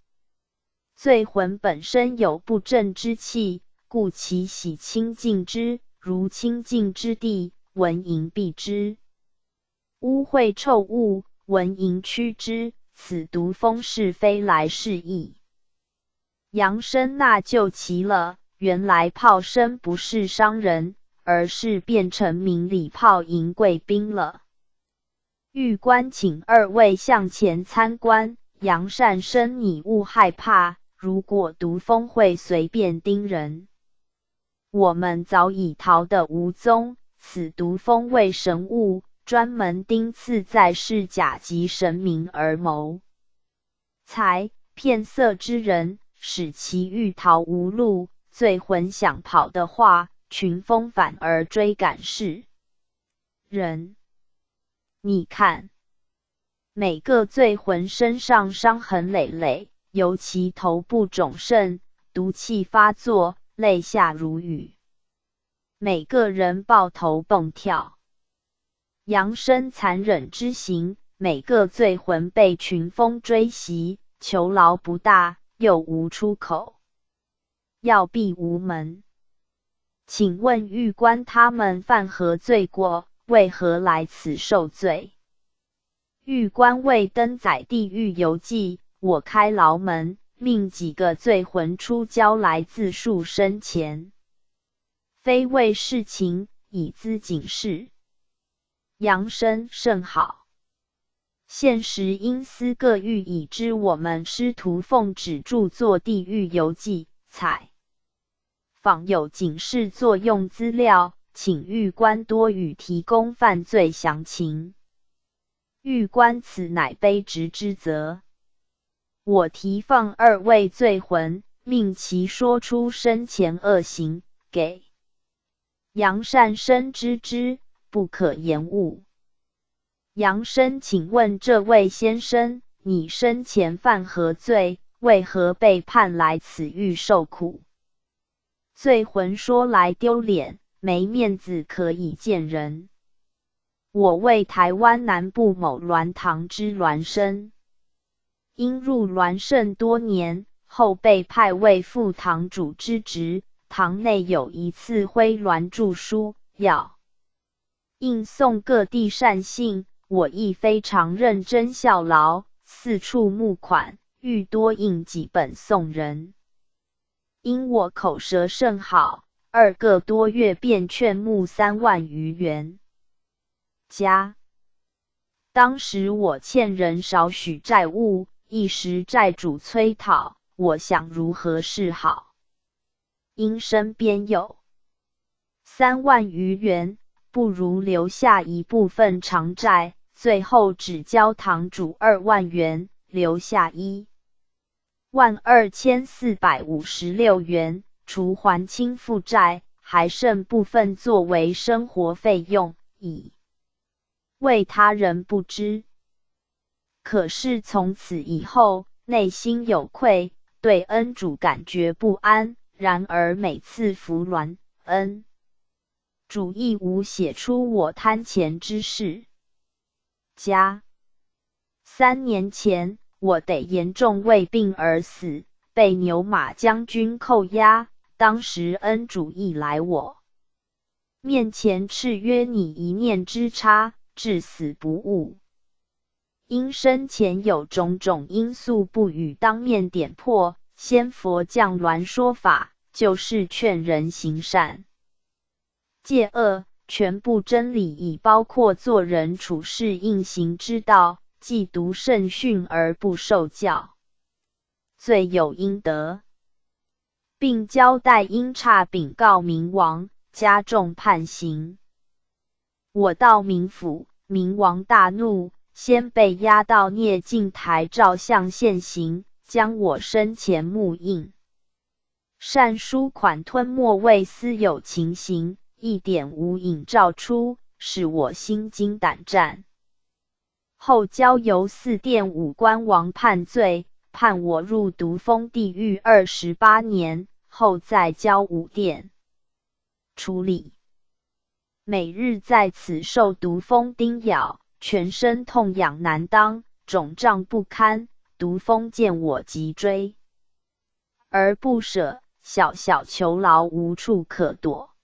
罪魂本身有不正之气，故其喜清净之，如清净之地，闻淫避之。污秽臭物，闻淫驱之，此毒蜂是非来是意。杨生那就奇了，原来炮生不是商人，而是变成明里炮营贵宾了。狱官请二位向前参观，杨善生你勿害怕，如果毒蜂会随便叮人，我们早已逃得无踪，此毒蜂为神物，专门叮刺在世假及神明而谋财，骗色之人，使其欲逃无路，罪魂想跑的话，群疯反而追赶是人。你看，每个罪魂身上伤痕累累，尤其头部肿盛，毒气发作，泪下如雨。每个人抱头蹦跳，扬声残忍之刑。每个罪魂被群疯追袭，囚牢不大，又无出口，要闭无门。请问狱官他们犯何罪过？为何来此受罪？狱官为登载地狱游记，我开牢门，命几个罪魂出交来自述生前，非为事情，以资警示。扬声甚好。现时因思各狱已知我们师徒奉旨著作地狱游记，采访有警示作用资料，请狱官多予提供犯罪详情。狱官此乃卑职之责。我提放2位罪魂，命其说出生前恶行，给杨善生知之，不可延误。杨生，请问这位先生，你生前犯何罪？为何被判来此狱受苦？罪魂说来丢脸，没面子可以见人。我为台湾南部某鸾堂之鸾生，因入鸾圣多年，后被派为副堂主之职，堂内有一次挥鸾著书，要应送各地善信，我亦非常认真效劳，四处募款，欲多印几本送人。因我口舌甚好，2个多月便劝募3万余元。当时我欠人少许债务，一时债主催讨，我想如何是好？因身边有3万余元，不如留下一部分偿债，最后只交堂主2万元，留下12456元，除还清负债，还剩部分作为生活费用，以为他人不知。可是从此以后，内心有愧，对恩主感觉不安，然而每次服鸾恩主亦无写出我贪钱之事。3年前，我得严重胃病而死，被牛马将军扣押，当时恩主亦来我面前斥曰：你一念之差，至死不悟。因生前有种种因素不予当面点破，先佛降鸾说法，就是劝人行善戒恶，全部真理已包括做人处事应行之道，既读圣训而不受教，罪有应得，并交代因差禀告明王，加重判刑。我到明府，明王大怒，先被押到聂镜台照相现行，将我生前目印善书款吞没未思有情形，一点无影照出，使我心惊胆战。后交由4殿武官王判罪，判我入毒蜂地狱28年，后再交5殿处理。每日在此受毒蜂叮咬，全身痛痒难当，肿胀不堪，毒蜂见我急追而不舍，小小囚牢无处可躲。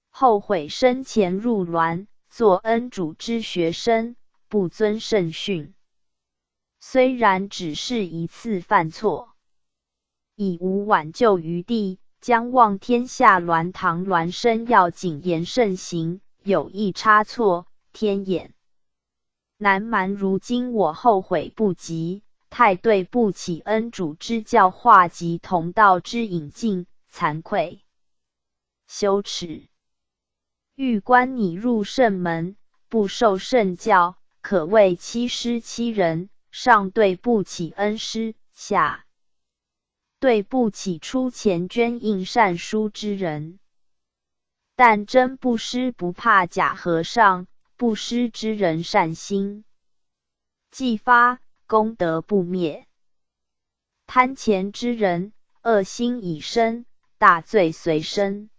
后悔生前入鸾，做恩主之学生，不遵圣训。虽然只是一次犯错，已无挽救余地，将望天下鸾堂鸾生要谨言慎行，有意差错，天眼难瞒。如今我后悔不及，太对不起恩主之教化及同道之引进，惭愧羞耻。狱官你入圣门，不受圣教，可谓欺师欺人，上对不起恩师，下对不起出钱捐印善书之人。但真布施不怕假和尚，布施之人善心既发，功德不灭。贪钱之人，恶心已生，大罪随身。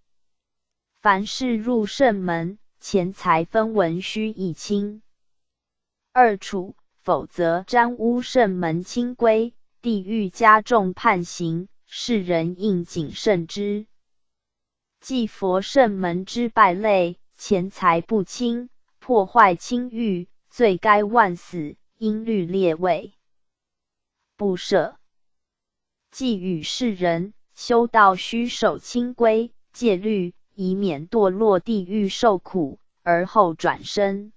凡是入圣门，钱财分文须一清二楚，否则沾污圣门清规，地狱加重判刑，世人应谨慎之。即佛圣门之败类，钱财不清，破坏清誉，罪该万死，应律列位不赦。即与世人修道须守清规戒律，以免堕落地狱受苦，而后转生。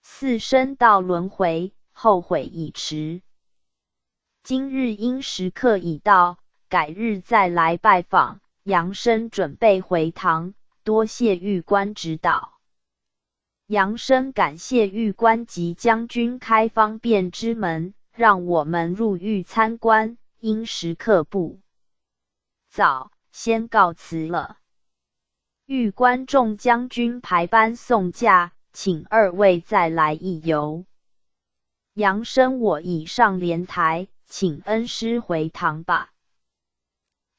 四生道轮回，后悔已迟。今日因时刻已到，改日再来拜访。杨生准备回堂，多谢玉官指导。杨生感谢玉官及将军开方便之门，让我们入狱参观，因时刻不早，先告辞了。玉官众将军排班送驾，请二位再来一游。杨生我已上莲台，请恩师回堂吧。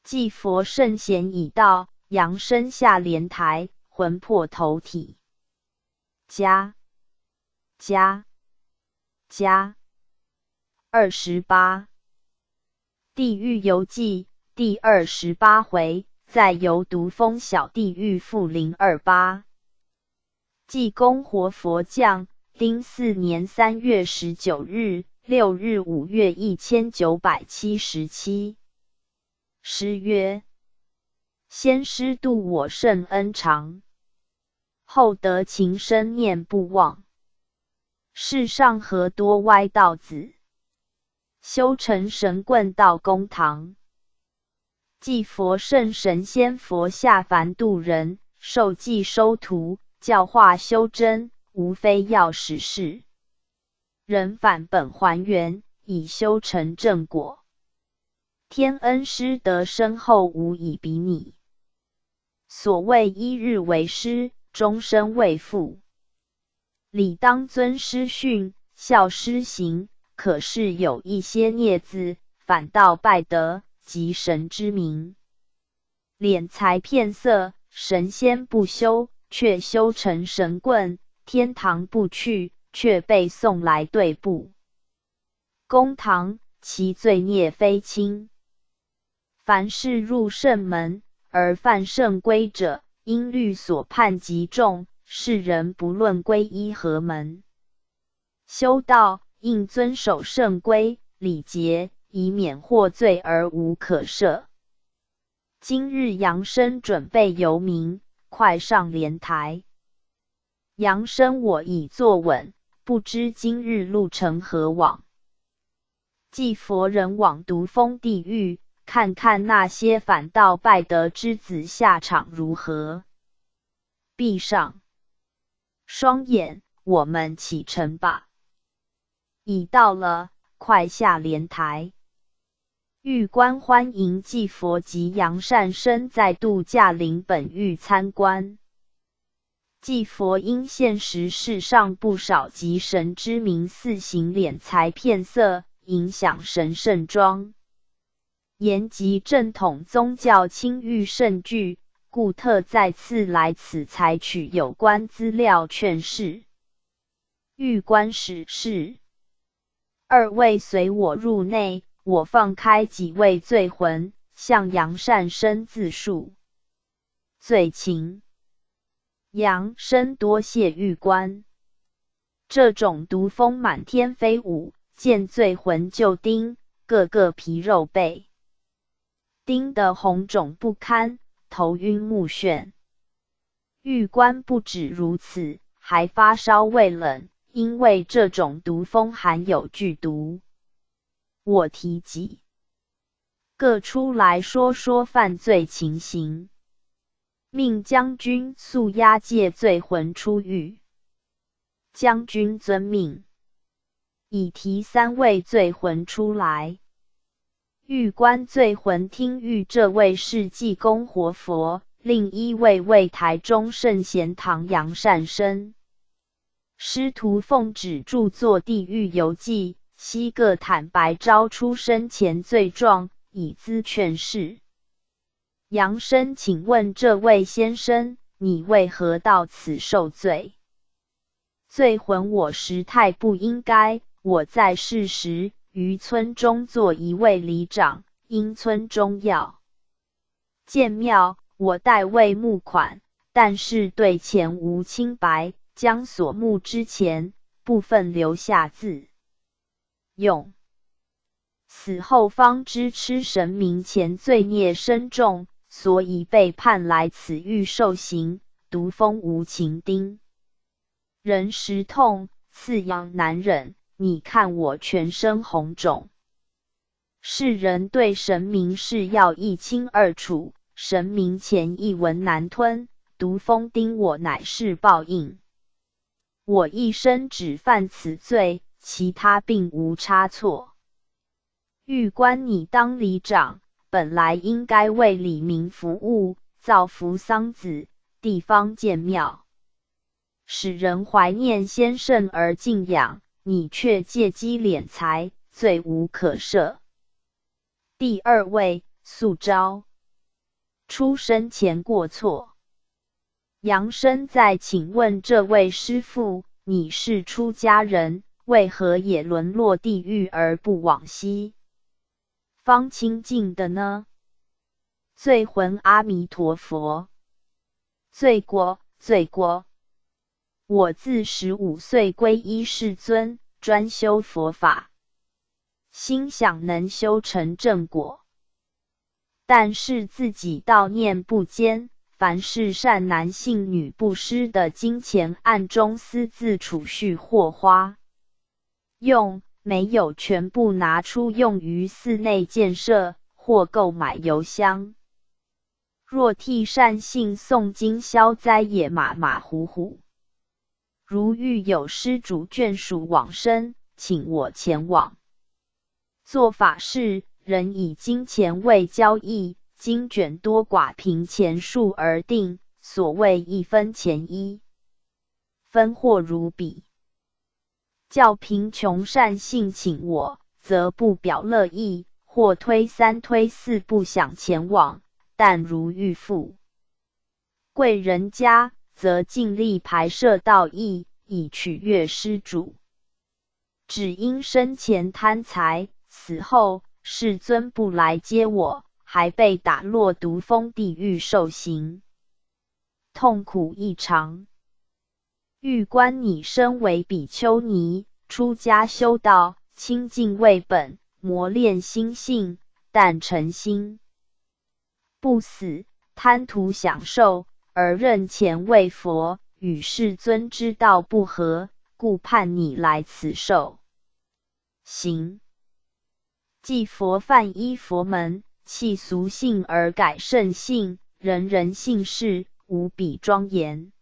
既佛圣贤已到，杨生下莲台，魂魄投体。加28地狱游记第28回，在游毒蜂小地狱复028。济公活佛降，丁巳年3月19日、6日5月1977。诗曰：先师度我甚恩长，后得情深念不忘。世上何多歪道子，修成神棍到公堂。即佛圣神仙佛下凡度人，受记收徒，教化修真，无非要使世人返本还原，以修成正果。天恩师德深厚，无以比拟。所谓一日为师，终身为父。理当遵师训，效师行。可是有一些孽子，反倒败得及神之名，敛财骗色，神仙不修，却修成神棍；天堂不去，却被送来对簿公堂，其罪孽非轻。凡是入圣门而犯圣规者，因律所判极重。世人不论皈依何门，修道应遵守圣规礼节，以免获罪而无可赦。今日杨生准备游明，快上莲台。杨生我已坐稳，不知今日路程何往。即佛人往毒蜂地狱，看看那些反倒败德之子下场如何。闭上双眼，我们启程吧。已到了，快下莲台。玉官欢迎济佛及杨善生再度驾临本狱参观。济佛因现时世上不少及神之名肆行敛财骗色，影响神圣庄严及正统宗教清誉甚具，故特再次来此采取有关资料劝示。玉官使是，二位随我入内，我放开几位罪魂，向杨善生自述罪情。杨生多谢玉官。这种毒蜂满天飞舞，见罪魂就叮，个个皮肉被叮得红肿不堪，头晕目眩。玉官不止如此，还发烧畏冷，因为这种毒蜂含有剧毒。我提几个出来说说犯罪情形，命将军速押戒罪魂出狱。将军遵命。已提3位罪魂出来。玉观罪魂听谕这位是济公活佛，另1位为台中圣贤堂杨善生。师徒奉旨著作《地狱游记》，悉各坦白招出生前罪状，以资劝世。杨生请问这位先生，你为何到此受罪？罪魂我实太不应该，我在世时于村中做一位里长，因村中要建庙，我代为募款，但是对钱无清白，将所募之钱部分留下自用。死后方知吃神明钱罪孽深重，所以被判来此狱受刑，毒风无情钉。人食痛，刺痒难忍，你看我全身红肿。世人对神明是要一清二楚，神明钱一文难吞，毒风钉我乃是报应。我一生只犯此罪，其他并无差错。玉官你当里长，本来应该为里民服务，造福桑梓，地方建庙，使人怀念先圣而敬仰，你却借机敛财，罪无可赦。第2位，素昭。出生前过错。杨生再请问这位师父，你是出家人，为何也沦落地狱而不往西方清净的呢？罪魂阿弥陀佛。罪过，罪过。我自15岁皈依世尊，专修佛法，心想能修成正果，但是自己悼念不坚，凡是善男信女布施的金钱暗中私自储蓄或花用，没有全部拿出用于寺内建设或购买油香。若替善信诵经消灾也马马虎虎。如遇有施主眷属往生，请我前往做法事，仍以金钱为交易，经卷多寡凭钱数而定，所谓1分钱1分或如彼。较贫穷善信请我，则不表乐意，或推3推4不想前往，但如遇富贵人家，则尽力排设道义，以取悦施主。只因生前贪财，死后世尊不来接我，还被打落毒风地狱受刑，痛苦异常。玉观你身为比丘尼，出家修道，清净为本，磨练心性，但诚心不死，贪图享受，而认前为佛，与世尊之道不合，故判你来此受刑。既佛犯依佛门，弃俗性而改圣性，人人信是，无比庄严，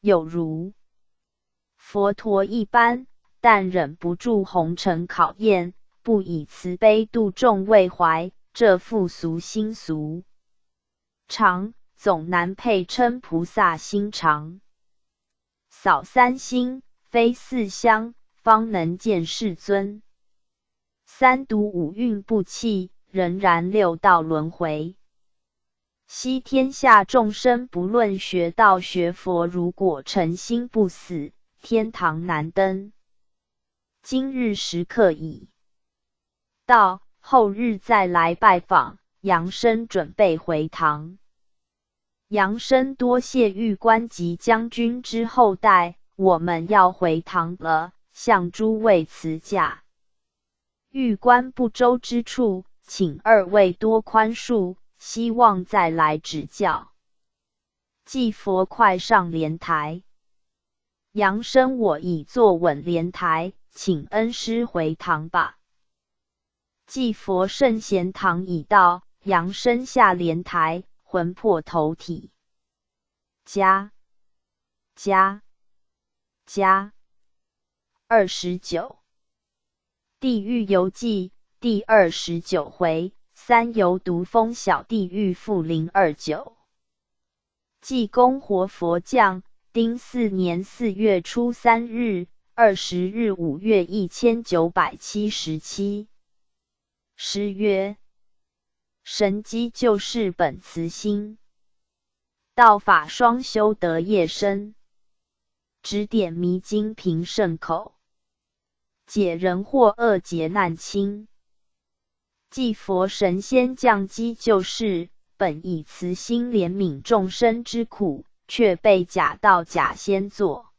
有如佛陀一般，但忍不住红尘考验，不以慈悲度众为怀，这复俗心俗常，总难配称菩萨心肠。扫3心，非4香，方能见世尊。3毒5蕴不弃，仍然6道轮回。悉天下众生不论学道学佛，如果诚心不死，天堂难登。今日时刻已到，后日再来拜访。杨生准备回堂。杨生多谢玉官及将军之厚待，我们要回堂了，向诸位辞驾。玉官不周之处，请2位多宽恕，希望再来指教。祭佛快上莲台。杨生我已坐稳莲台，请恩师回堂吧。祭佛圣贤堂已到，杨生下莲台，魂魄投体。加29地狱游记第29回，3游毒蜂小地狱负029。济公活佛降，丁巳年4月初3日，20日5月1977。诗曰：神机救世本慈心，道法双修得业深。指点迷津平圣口，解人惑恶劫难轻。济佛神仙降机救世，本以慈心怜悯众生之苦，却被假道假仙作，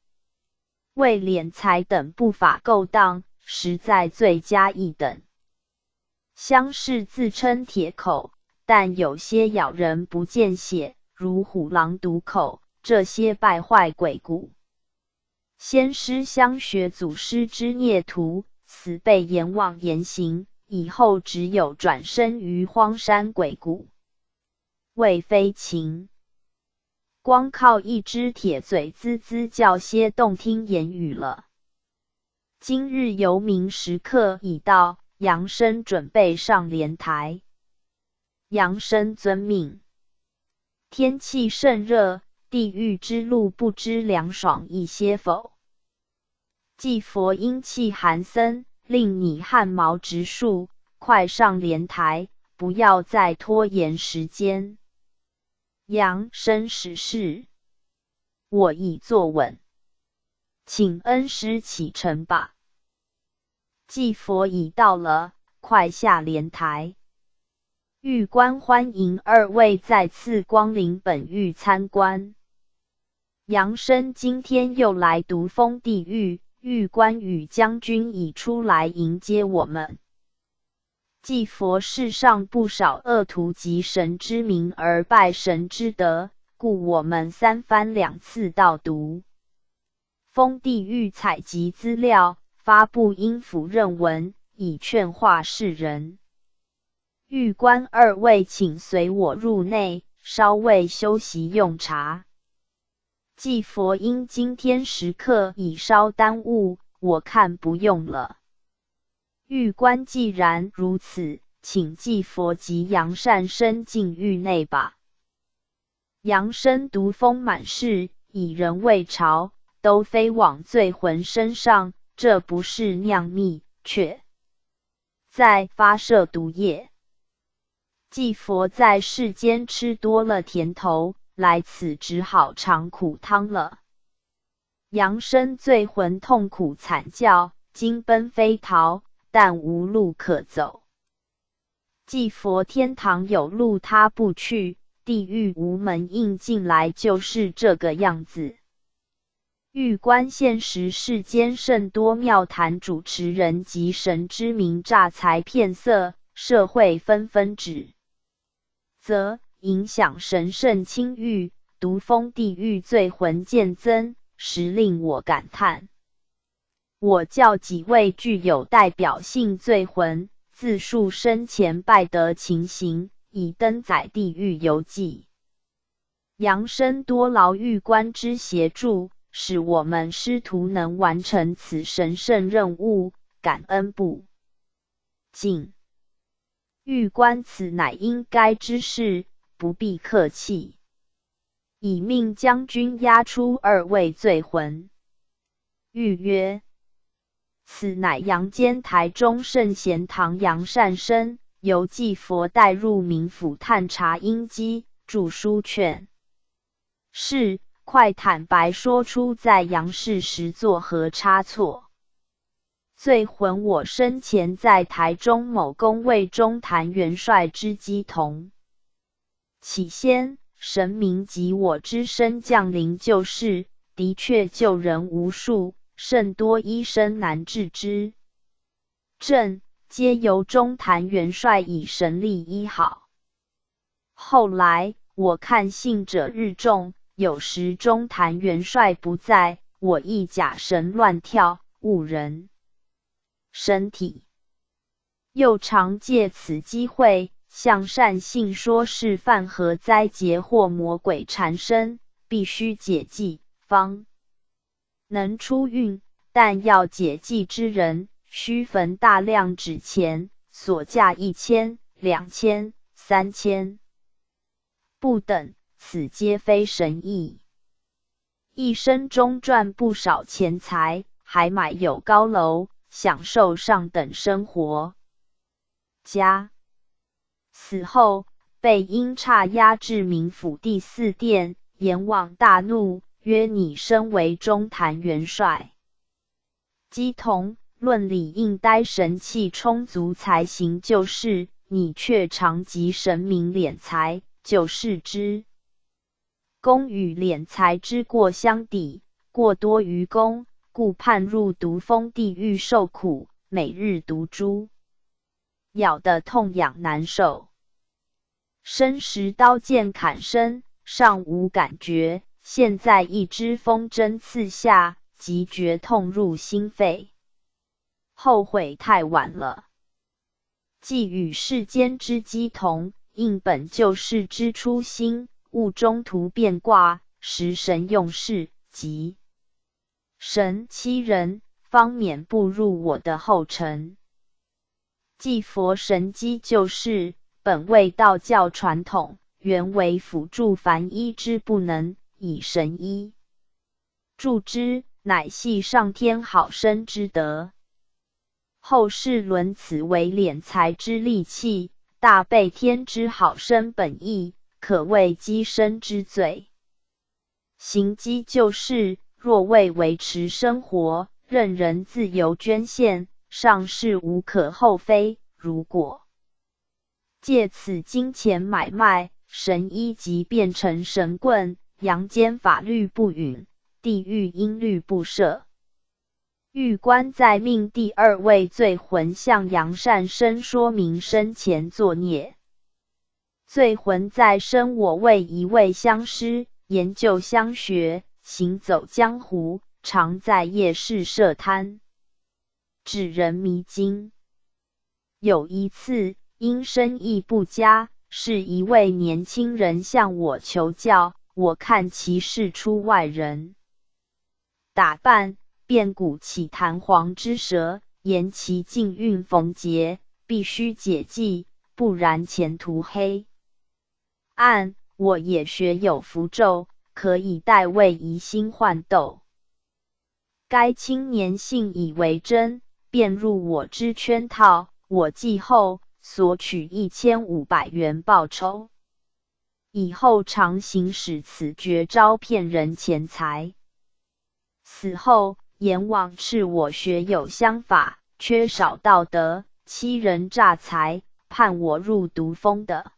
为敛财等不法勾当，实在罪加一等。乡试自称铁口，但有些咬人不见血，如虎狼毒口，这些败坏鬼谷。先师相学祖师之孽徒，死被阎王严刑，以后只有转身于荒山鬼谷。为非情，光靠一只铁嘴滋滋叫些动听言语了。今日游民时刻已到，扬声准备上莲台。扬声遵命。天气甚热，地狱之路不知凉爽一些否？济佛因气寒森，令你汗毛直竖，快上莲台，不要再拖延时间。扬声使示，我已坐稳，请恩师启程吧。济佛已到了，快下莲台。狱官欢迎二位再次光临本狱参观。扬声今天又来毒蜂地狱，狱官与将军已出来迎接我们。济佛世上不少恶徒及神之名而拜神之德，故我们3番2次到毒蜂地狱采集资料，发布阴符认文，以劝化世人。狱官二位请随我入内，稍微休息用茶。济佛因今天时刻已稍耽误，我看不用了。狱官既然如此，请济佛及杨善生进狱内吧。杨生毒蜂满室，以人为巢，都飞往罪魂身上，这不是酿蜜，却在发射毒液。济佛在世间吃多了甜头，来此只好尝苦汤了。杨生罪魂痛苦惨叫，惊奔飞逃，但无路可走。济佛天堂有路他不去，地狱无门硬进来，就是这个样子。狱官现实世间甚多庙坛主持人及神之名诈财骗色，社会纷纷指责，影响神圣清誉，毒蜂地狱罪魂渐增，实令我感叹。我叫几位具有代表性罪魂，自述生前败德情形，以登载地狱游记。扬声多劳狱官之协助，使我们师徒能完成此神圣任务，感恩不尽。狱官此乃应该之事，不必客气。已命将军押出二位罪魂。狱曰：此乃阳间台中圣贤堂杨善生，由济佛带入冥府探查阴机，著书劝是，快坦白说出在阳世时作何差错。罪魂我生前在台中某宫位中坛元帅之姬同。起先神明及我之身降临救世，的确救人无数，甚多医生难治之症，皆由中坛元帅以神力医好。后来我看信者日众，有时中坛元帅不在，我亦假神乱跳，误人身体。又常借此机会向善信说是犯何灾劫或魔鬼缠身，必须解忌方能出运，但要解忌之人，须焚大量纸钱，所价1000、2000、3000不等，此皆非神意。一生中赚不少钱财，还买有高楼，享受上等生活。家死后，被阴差押至冥府第4殿，阎王大怒，曰：你身为中坛元帅，姬同论理应该神气充足才行救世，你却常及神明敛财，救世之功与敛财之过相抵，过多于功，故判入毒蜂地狱受苦，每日毒株咬得痛痒难受，生时刀剑砍身，尚无感觉，现在一支风针刺下，即觉痛入心肺，后悔太晚了。既与世间之机同，应本救世之初心，勿中途变卦，时神用事，即神欺人，方免步入我的后尘。祭佛神机救世，本为道教传统，原为辅助凡医之不能，以神医助之，乃系上天好生之德。后世论此为敛财之利器，大悖天之好生本意，可谓积身之罪。行机救世，若为维持生活，任人自由捐献，尚是无可厚非。如果借此金钱买卖，神医即变成神棍，阳间法律不允，地狱音律不赦。狱官在命第2位罪魂向杨善生说明生前作孽。罪魂在生我为一位相师，研究相学，行走江湖，常在夜市设摊，指人迷津。有一次，因生意不佳，是一位年轻人向我求教，我看其事出外人打扮，便鼓起弹簧之舌，言其禁运逢节，必须解忌，不然前途黑暗。我也学有符咒，可以代为移心换斗。该青年信以为真，便入我之圈套。我记后，索取1500元报酬。以后常行使此绝招骗人钱财。死后，阎王斥我学有相法，缺少道德，欺人诈财，判我入毒蜂的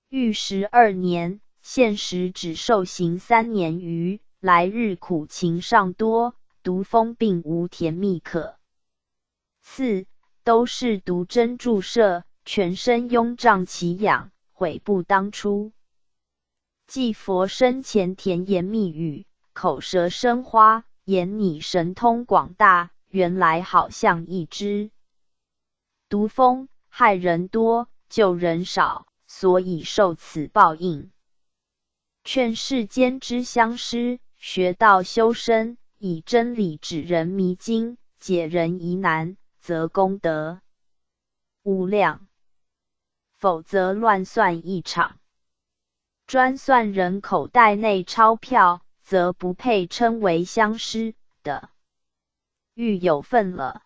狱12年，现时只受刑3年余，来日苦情尚多，毒蜂并无甜蜜可赐，都是毒针注射，全身痈胀奇痒，悔不当初。祭佛生前甜言蜜语，口舌生花，言你神通广大，原来好像一只毒蜂，害人多，救人少，所以受此报应。劝世间之相师，学道修身，以真理指人迷津，解人疑难，则功德无量，否则乱算一场。专算人口袋内钞票，则不配称为相师的狱有份了。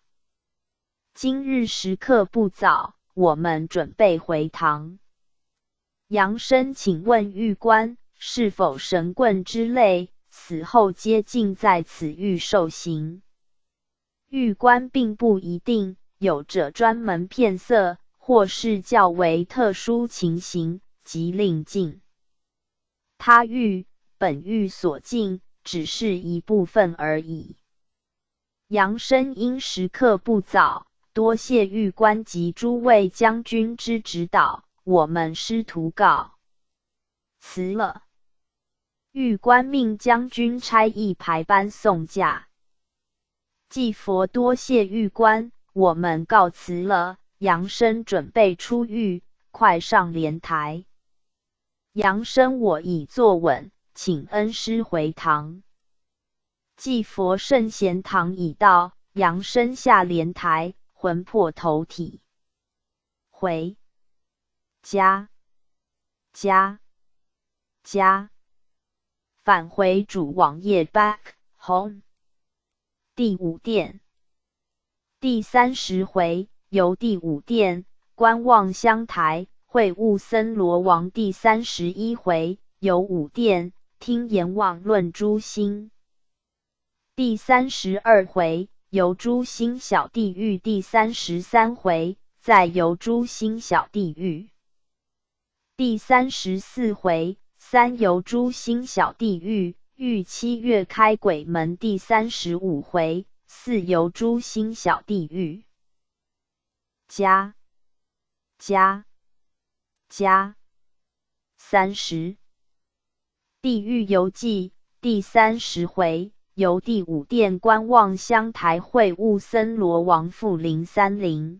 今日时刻不早，我们准备回堂。杨生请问狱官，是否神棍之类，死后皆尽在此狱受刑？狱官并不一定，有者专门骗色，或是较为特殊情形，即另进他狱，本狱所禁，只是一部分而已。杨生因时刻不早，多谢狱官及诸位将军之指导，我们师徒告辞了。狱官命将军差役排班送驾。祭佛多谢狱官，我们告辞了。杨生准备出狱，快上莲台。杨生我已坐稳，请恩师回堂。祭佛圣贤堂已到，阳身下莲台，魂魄投体，回家返回主网页 back home。第五殿。第30回，游第五殿，观望乡台，会悟森罗王。第31回，游五殿，听阎王论诸星。第32回，游诸星小地狱。第33回，再游诸星小地狱。第34回，三游诸星小地狱，遇7月开鬼门。第35回，四游诸星小地狱。30地狱游记。第30回，游第五殿，观望乡台，会悟森罗王。复030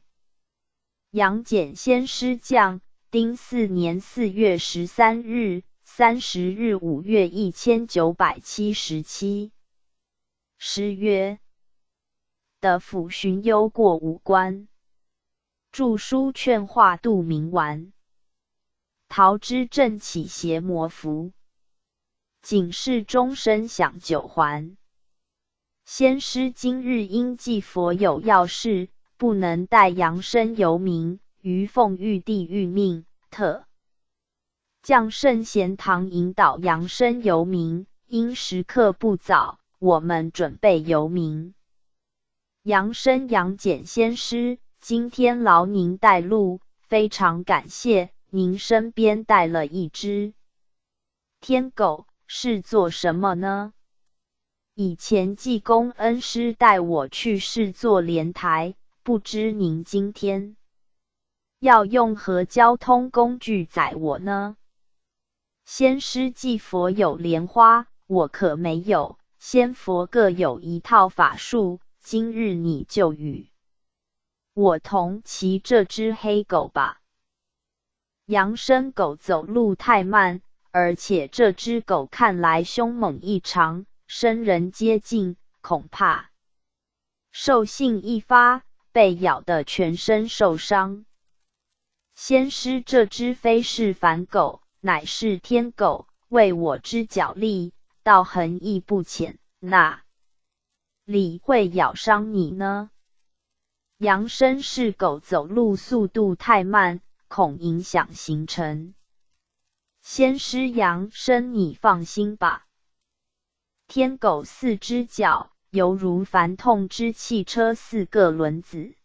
杨戬先师降，丁巳年4月13日，30日5月1977。诗曰：的府巡幽过五关，著书劝化度冥顽。桃之正起邪魔伏，警示终身享九环。先师今日因祭佛有要事，不能代阳身游冥，于奉玉帝谕命，特降圣贤堂引导阳身游冥，因时刻不早，我们准备游冥。阳身杨戬先师，今天劳您带路，非常感谢。您身边带了一只天狗，是做什么呢？以前济公恩师带我去试做莲台，不知您今天要用何交通工具载我呢？先师祭佛有莲花，我可没有。仙佛各有一套法术，今日你就与我同骑这只黑狗吧。阳身狗走路太慢，而且这只狗看来凶猛异常，生人接近，恐怕兽性一发，被咬得全身受伤。先师这只非是凡狗，乃是天狗，为我之脚力，道痕亦不浅，哪里会咬伤你呢？阳身是狗走路速度太慢，恐影响行程。先师阳身你放心吧。天狗4只脚，犹如繁痛之汽车4个轮子，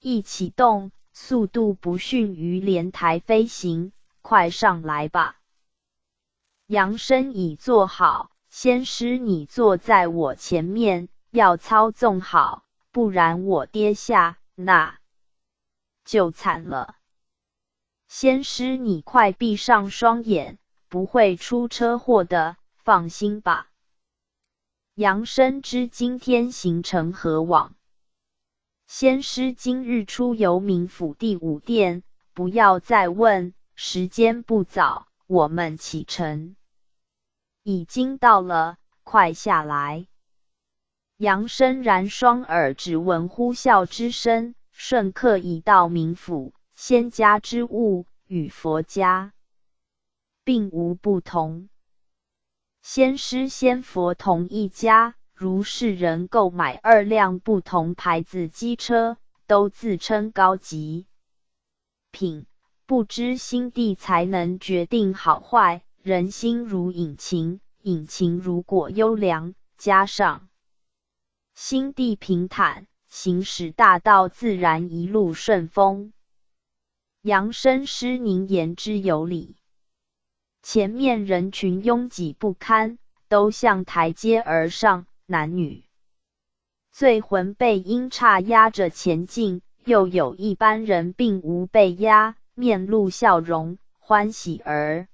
一启动，速度不逊于莲台飞行，快上来吧。阳身已坐好，先师你坐在我前面，要操纵好，不然我跌下，那就惨了。先师你快闭上双眼，不会出车祸的，放心吧。阳身知今天行程何往？先师今日出游冥府第五殿，不要再问，时间不早，我们启程。已经到了，快下来。阳身然双耳，只闻呼啸之声，瞬刻已到冥府。仙家之物与佛家并无不同。仙师仙佛同一家，如世人购买2辆不同牌子机车，都自称高级品，不知心地才能决定好坏。人心如引擎，引擎如果优良，加上心地平坦，行驶大道自然一路顺风。阳身师您言之有理。前面人群拥挤不堪，都向台阶而上，男女醉魂被阴差压着前进，又有一般人并无被压，面露笑容，欢喜而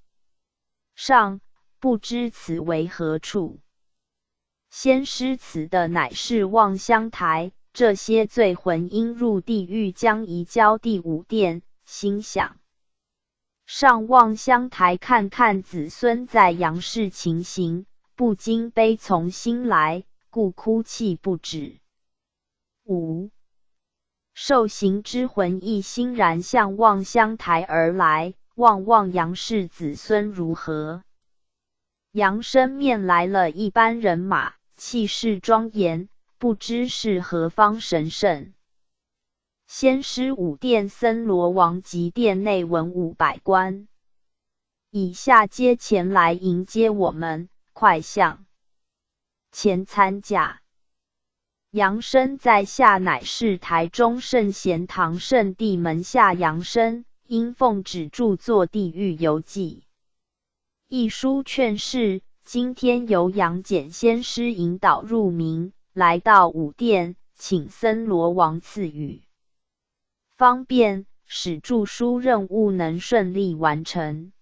上，不知此为何处。先师此的乃是望乡台，这些醉魂应入地狱，将移交第五殿，心想上望乡台看看子孙在阳世情形，不禁悲从心来，故哭泣不止。5. 受刑之魂亦欣然向望乡台而来，望杨氏子孙如何？杨生面来了一班人马，气势庄严，不知是何方神圣。先师五殿森罗王及殿内文武百官，以下皆前来迎接我们，快向前参驾。杨生在下乃是台中圣贤堂圣地门下杨生，因奉旨著作《地狱游记》一书劝世，今天由杨戬先师引导入明，来到五殿，请森罗王赐予方便，使著书任务能顺利完成。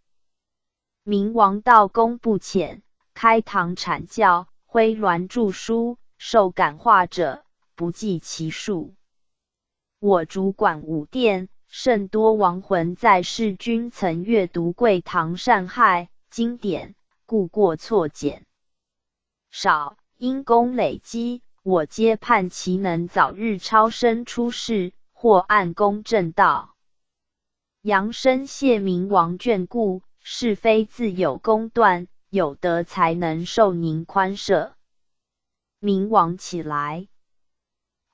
明王道功不浅，开堂阐教，挥鸾著书，受感化者不计其数。我主管五殿，甚多亡魂在世君曾阅读贵堂善害经典，故过错减少，因功累积，我皆盼其能早日超生出世，或按功正道。杨生谢明王眷顾，是非自有公断，有德才能受您宽赦。明王起来，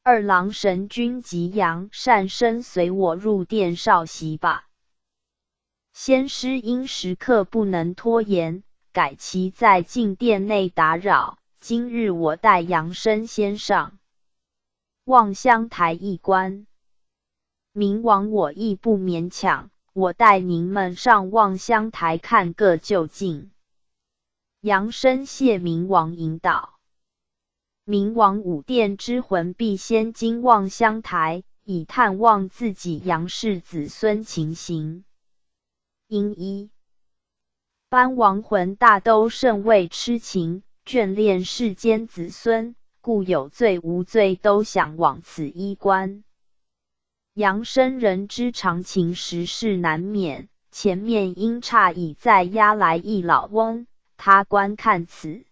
二郎神君及杨善生随我入殿稍息吧。先师因时刻不能拖延，改其在进殿内打扰，今日我带杨生先上望乡台一观。明王我亦不勉强，我带您们上望乡台看个究竟。杨生谢明王引导。明王五殿之魂必先经望乡台，以探望自己杨氏子孙情形。因一般亡魂大都甚为痴情，眷恋世间子孙，故有罪无罪都想往此一观。杨生人之常情，时事难免，前面因差已再押来一老翁，他观看此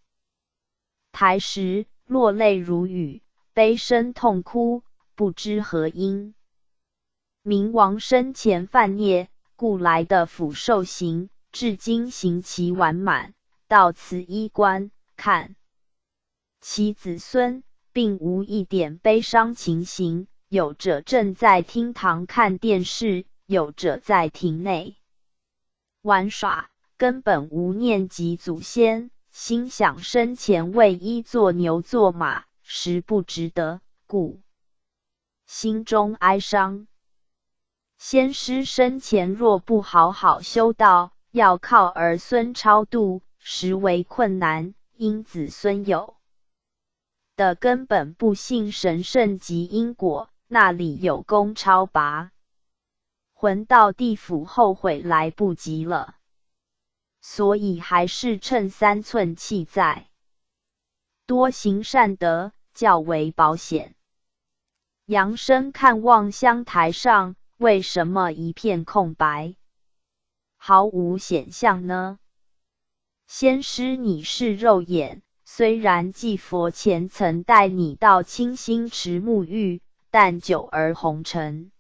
台时，落泪如雨，悲声痛哭，不知何因。明王生前犯孽，故来的府受刑，至今刑期完满，到此一观，看其子孙，并无一点悲伤情形。有者正在厅堂看电视，有者在庭内玩耍，根本无念及祖先，心想生前为伊做牛做马，实不值得，故心中哀伤。先师生前若不好好修道，要靠儿孙超度，实为困难，因子孙有的根本不信神圣及因果，那里有功超拔？魂到地府后悔来不及了，所以还是趁3寸气在，多行善德，较为保险。杨生看望乡台上，为什么一片空白，毫无显象呢？先师你是肉眼，虽然祭佛前曾带你到清心池沐浴，但久而红尘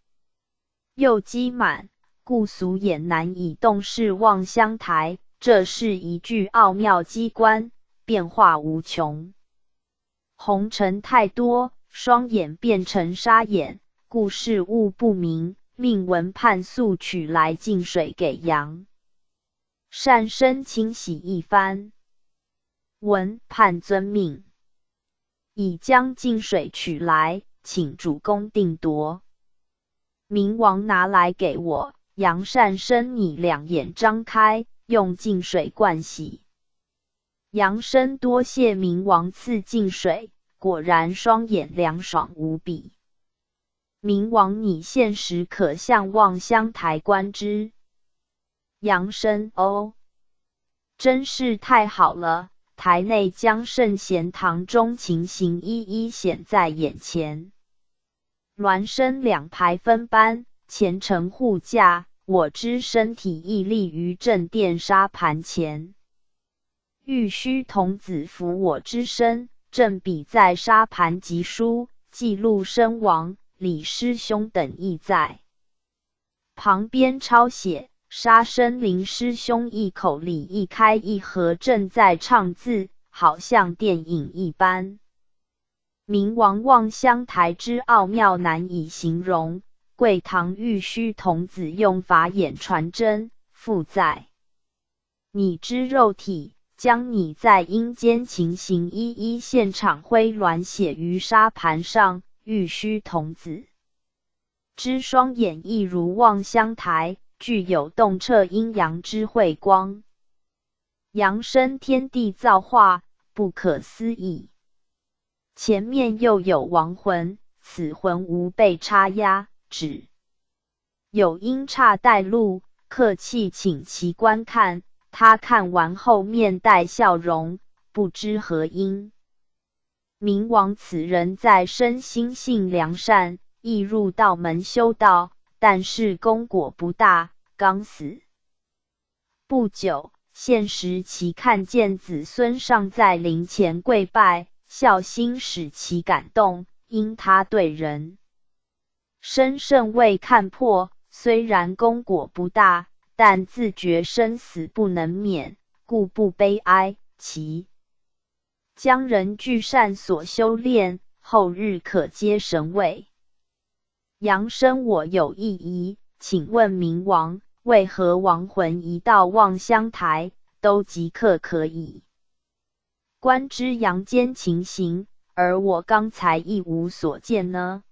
又积满，故俗眼难以洞视望乡台，这是一具奥妙机关，变化无穷。红尘太多，双眼变成沙眼，故事物不明，命文判速取来净水给杨善生清洗一番。文判遵命，已将净水取来，请主公定夺。明王拿来给我，杨善生你两眼张开，用净水灌洗。杨生多谢明王赐净水，果然双眼凉爽无比。明王你现时可向望乡台观之。杨生哦，真是太好了，台内将圣贤堂中情形一一显在眼前。孪生两排分班，前程护驾，我之身体屹立于正殿沙盘前。玉虚童子扶我之身，正比在沙盘疾书，记录身亡，李师兄等亦在。旁边抄写杀生林师兄一口里一开一合，正在唱字，好像电影一般。明王望乡台之奥妙难以形容，贵堂玉虚童子用法眼传真，附在你之肉体，将你在阴间情形一一现场挥鸾写于沙盘上。玉虚童子之双眼亦如望乡台，具有洞彻阴阳之慧光，扬升天地造化，不可思议。前面又有亡魂，此魂无被插压，只有阴差带路，客气请其观看。他看完后面带笑容，不知何因。明王此人在生心性良善，亦入道门修道，但是功果不大，刚死不久，现时其看见子孙尚在灵前跪拜，孝心使其感动，因他对人生甚未看破，虽然功果不大，但自觉生死不能免，故不悲哀。其将人具善所修炼，后日可接神位。阳生我有一疑，请问明王，为何亡魂一到望乡台，都即刻可以观知阳间情形，而我刚才亦无所见呢？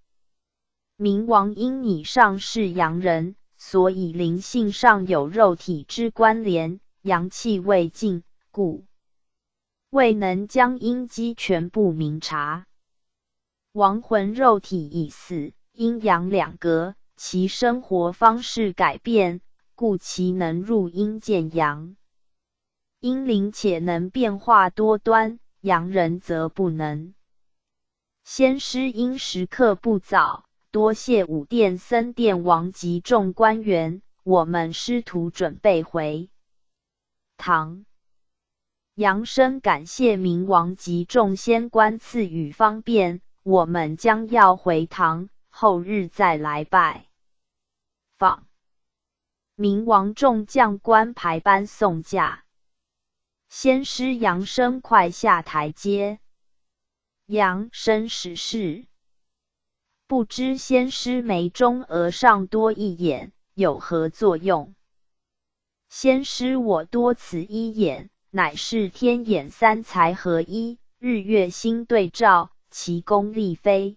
明王因你上是阳人，所以灵性上有肉体之关联，阳气未尽，故未能将阴机全部明察。亡魂肉体已死，阴阳两隔，其生活方式改变，故其能入阴见阳。阴灵且能变化多端，阳人则不能。先师因时刻不早，多谢五殿僧殿王及众官员，我们师徒准备回堂。扬声感谢明王及众仙官赐予方便，我们将要回堂，后日再来拜访。明王众将官排班送驾，仙师扬声快下台阶。扬声实事，不知仙师眉中额上多一眼，有何作用？仙师我多此一眼，乃是天眼三才合一，日月星对照，其功力非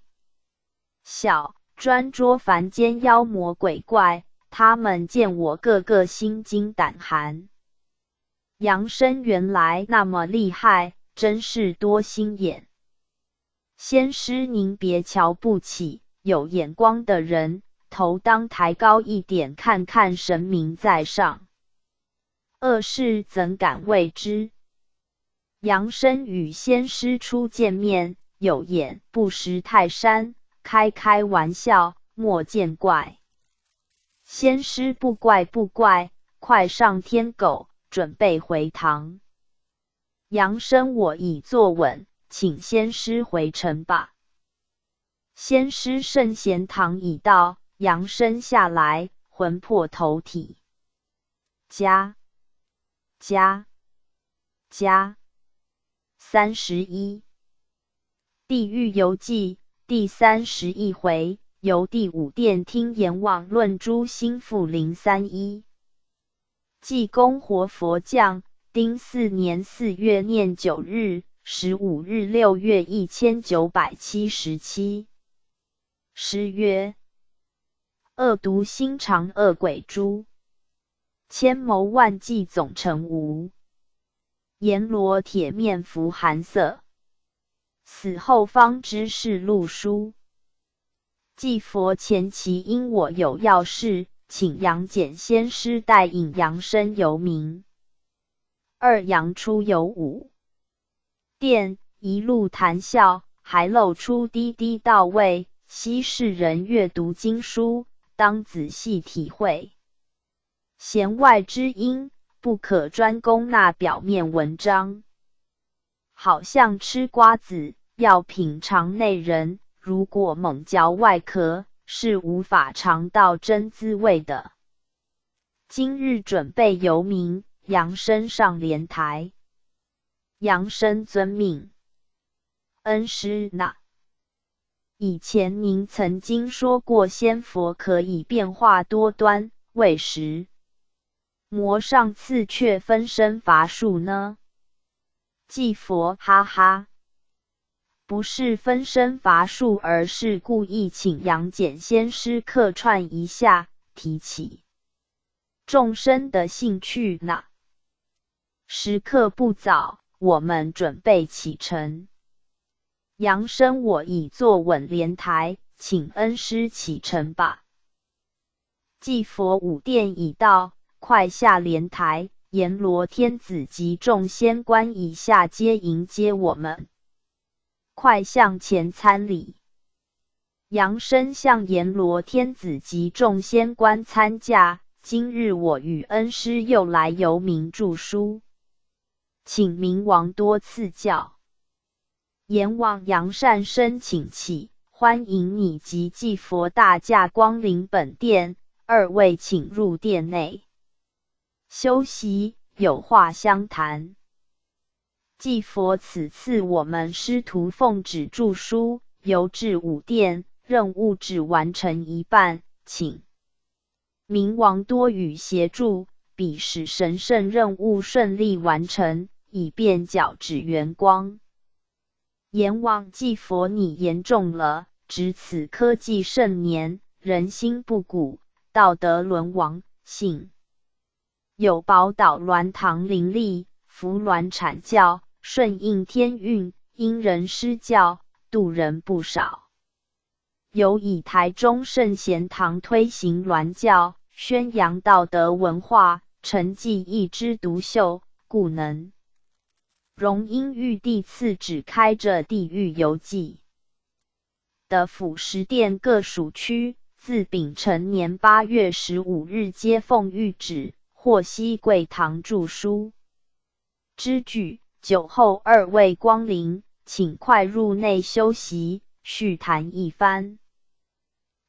小，专捉凡间妖魔鬼怪，他们见我个个心惊胆寒。阳生原来那么厉害，真是多心眼。仙师您别瞧不起，有眼光的人，头当抬高一点，看看神明在上。恶事怎敢为之？阳生与仙师初见面，有眼不识泰山，开玩笑，莫见怪。仙师不怪不怪，快上天狗，准备回堂。阳生我已坐稳，请仙师回城吧。仙师圣贤堂已到，扬声下来，魂魄投体。加31地狱游记第31回，由第五殿听阎王论诸心腹031。济公活佛降，丁巳年4月念9日，15日6月1977。诗曰：恶毒心肠恶鬼诛，千谋万计总成无。阎罗铁面浮寒色，死后方知是路书。祭佛前期因我有要事，请杨戬仙师带引扬声游明。二阳出游五殿，一路谈笑，还露出低低到位。昔世人阅读经书，当仔细体会弦外之音，不可专攻那表面文章。好像吃瓜子，要品尝内人，如果猛嚼外壳，是无法尝到真滋味的。今日准备由民，杨生上莲台。杨生遵命。恩师那。以前您曾经说过仙佛可以变化多端，为实魔上次却分身乏术呢？祭佛哈哈，不是分身乏术，而是故意请杨戬仙师客串一下，提起众生的兴趣呢。时刻不早，我们准备启程。杨生我已坐稳莲台，请恩师启程吧。祭佛五殿已到，快下莲台，阎罗天子及众仙官以下皆迎接我们。快向前参礼。杨生向阎罗天子及众仙官参驾，今日我与恩师又来由民著书，请明王多赐教。阎王杨善生请起，欢迎你及祭佛大驾光临本殿，二位请入殿内休息，有话相谈。祭佛此次我们师徒奉旨著书，游至五殿，任务只完成一半，请明王多予协助，彼使神圣任务顺利完成，以便脚趾圆光。阎王祭佛你言重了，值此科技盛年，人心不古，道德沦亡，幸有宝岛鸾堂林立，扶鸾阐教，顺应天运，因人施教，度人不少。有以台中圣贤堂推行鸾教，宣扬道德文化，成绩一枝独秀，故能荣因玉帝赐旨开着地狱游记的辅食殿各属区，自丙辰年8月15日皆奉谕旨，获悉贵堂著书之举。酒后二位光临，请快入内休息，叙谈一番。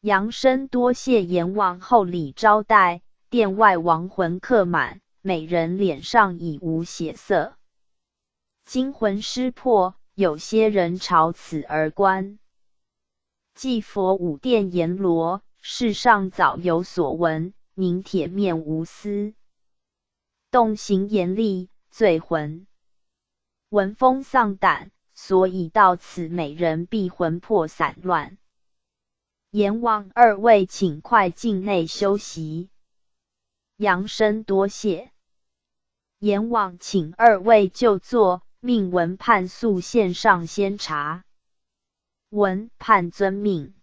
杨生多谢阎王厚礼招待，殿外亡魂客满，每人脸上已无血色，精魂失魄，有些人朝此而观。祭佛五殿阎罗，世上早有所闻，您铁面无私，动刑严厉，罪魂闻风丧胆，所以到此每人必魂魄散乱。阎王二位请快进内休息。杨生多谢。阎王请二位就坐，命文判速献上仙茶。文判遵命。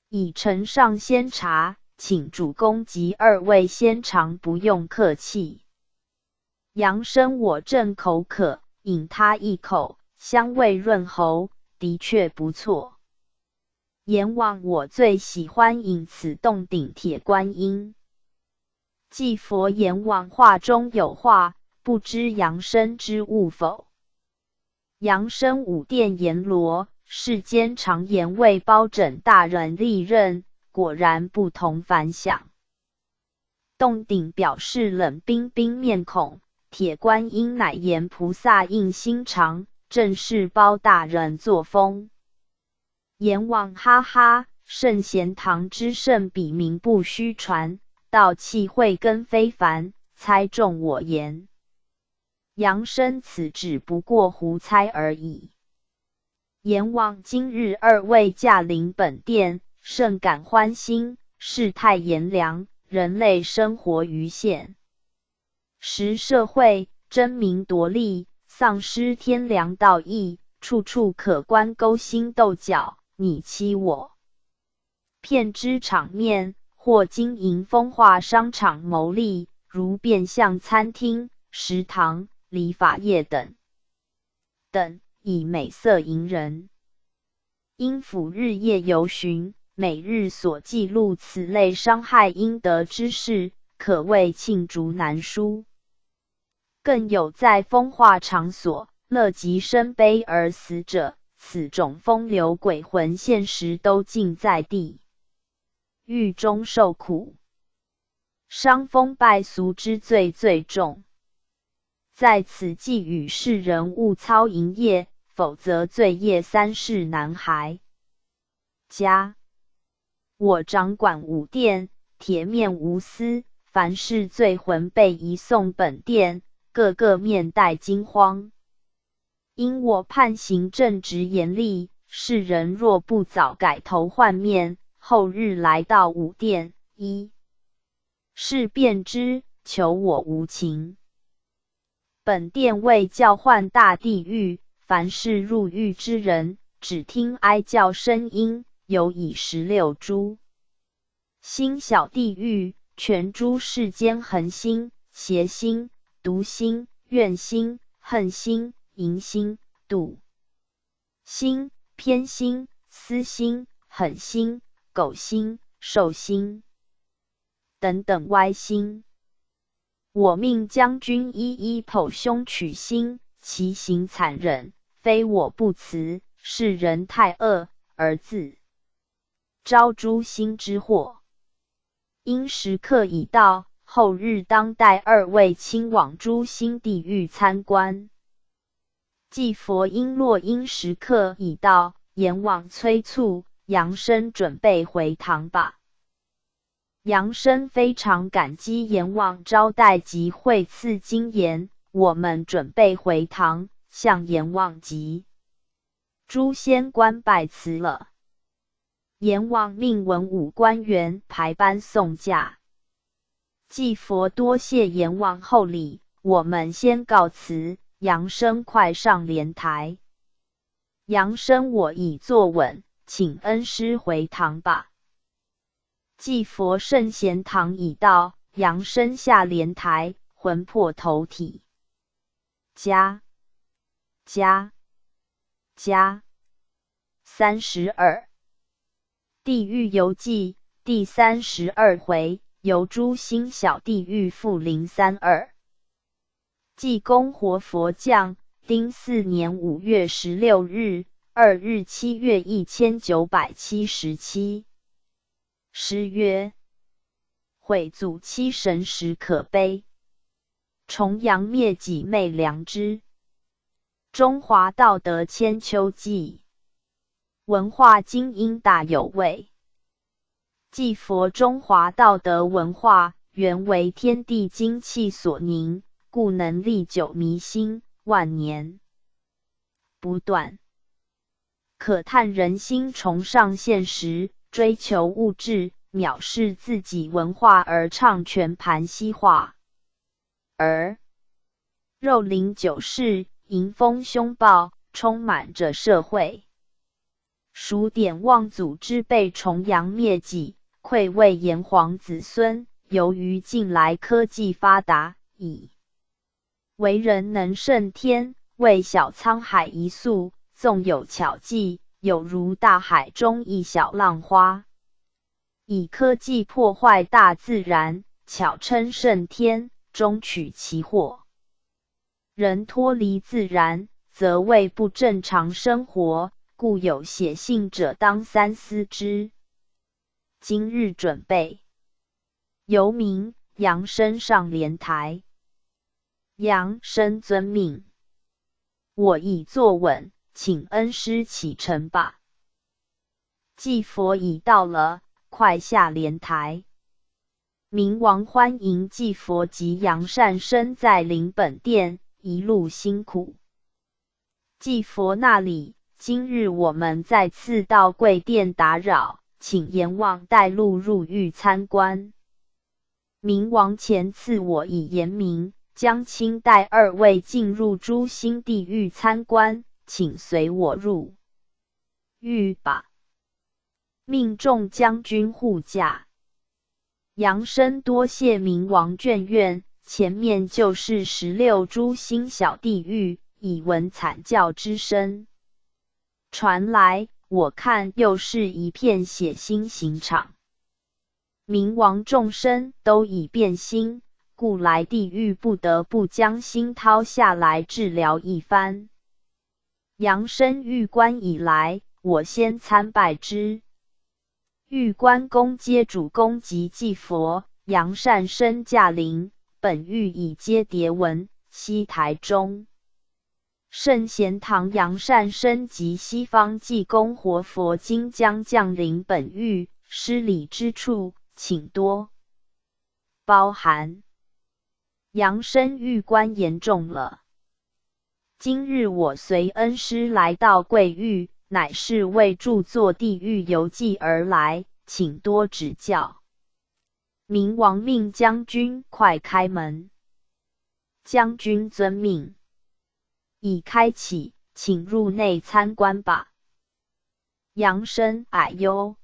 已呈上仙茶，请主公及二位仙尝，不用客气。杨生我正口渴，饮他一口，香味润喉，的确不错。阎王我最喜欢饮此洞顶铁观音。祭佛阎王话中有话，不知杨生知悟否？杨生五殿阎罗，世间常言为包拯大人历任，果然不同凡响。洞顶表示冷冰冰面孔，铁观音乃言菩萨印心肠，正是包大人作风。阎王哈哈，圣贤堂之圣笔名不虚传，道气慧根非凡，猜中我言。杨生此只不过胡猜而已。阎王今日二位驾临本殿，甚感欢欣，世态炎凉，人类生活于现实社会，争名夺利，丧失天良道义，处处可观勾心斗角，你欺我骗之场面，或经营风化商场牟利，如变相餐厅、食堂、理发业等，以美色迎人。因府日夜游巡，每日所记录此类伤害阴德之事，可谓罄竹难书。更有在风化场所乐极生悲而死者，此种风流鬼魂现时都尽在地狱中受苦，伤风败俗之罪最重。在此寄语世人勿操淫业，否则罪业三世难骸。加我掌管五殿，铁面无私，凡是罪魂被移送本殿，个个面带惊慌。因我判刑正直严厉，世人若不早改头换面，后日来到五殿，一是便知，求我无情。本殿为教唤大地狱，凡是入狱之人，只听哀叫声音，有以16诛心小地狱，全诸世间横心、邪心、毒心、怨心、恨心、淫心、妒心、偏心、私心、狠心、狗心、兽心等等歪心。我命将军一一剖胸取心，其刑残忍，非我不辞，是人太恶，而自招诛心之祸。因时刻已到，后日当带2位亲往诛心地狱参观。祭佛因落因时刻已到，阎王催促杨生准备回堂吧。杨生非常感激阎王招待及惠赐金言，我们准备回堂，向阎王及诸仙官拜辞了。阎王命文武官员排班送驾。祭佛多谢阎王厚礼，我们先告辞，杨生快上莲台。杨生我已坐稳，请恩师回堂吧。祭佛圣贤堂已到，杨生下莲台，魂魄投体。加32地狱游记第32回，游诸心小地狱复032。济公活佛降，丁巳年5月16日，2日7月1977。诗曰：毁祖七神实可悲，重阳灭己昧良知。中华道德千秋记，文化精英大有味。祭佛中华道德文化，原为天地精气所凝，故能历久弥新，万年不断。可叹人心崇尚现实，追求物质，藐视自己文化而唱全盘西化，而肉林酒市，淫风凶暴，充满着社会。数典忘祖之辈重阳灭己，愧为炎黄子孙。由于近来科技发达，以为人能胜天，为小沧海一粟，纵有巧计，有如大海中一小浪花。以科技破坏大自然，巧称胜天，终取其祸。人脱离自然，则为不正常生活，故有写信者当三思之。今日准备由名杨生上莲台。杨生遵命，我已坐稳，请恩师启程吧。祭佛已到了，快下莲台。明王欢迎祭佛及杨善生在临本殿，一路辛苦。祭佛那里，今日我们再次到贵殿打扰，请阎王带路入狱参观。明王前次我已言明，将亲带2位进入诛心地狱参观，请随我入狱吧。命众将军护驾。杨生多谢明王眷愿，前面就是16诛心小地狱，已闻惨叫之声传来，我看又是一片血腥刑场。明王众生都已变心，故来地狱不得不将心掏下来治疗一番。阳生玉关以来，我先参拜之。玉关公皆主公及祭佛，阳善生驾临，本欲以接牒文，西台中。圣贤堂阳善生及西方济公活佛今将降临本狱，失礼之处，请多包涵。阳生玉关严重了。今日我随恩师来到贵狱，乃是为著作地狱游记而来，请多指教。明王命将军快开门。将军遵命。已开启，请入内参观吧。阳生哎呦，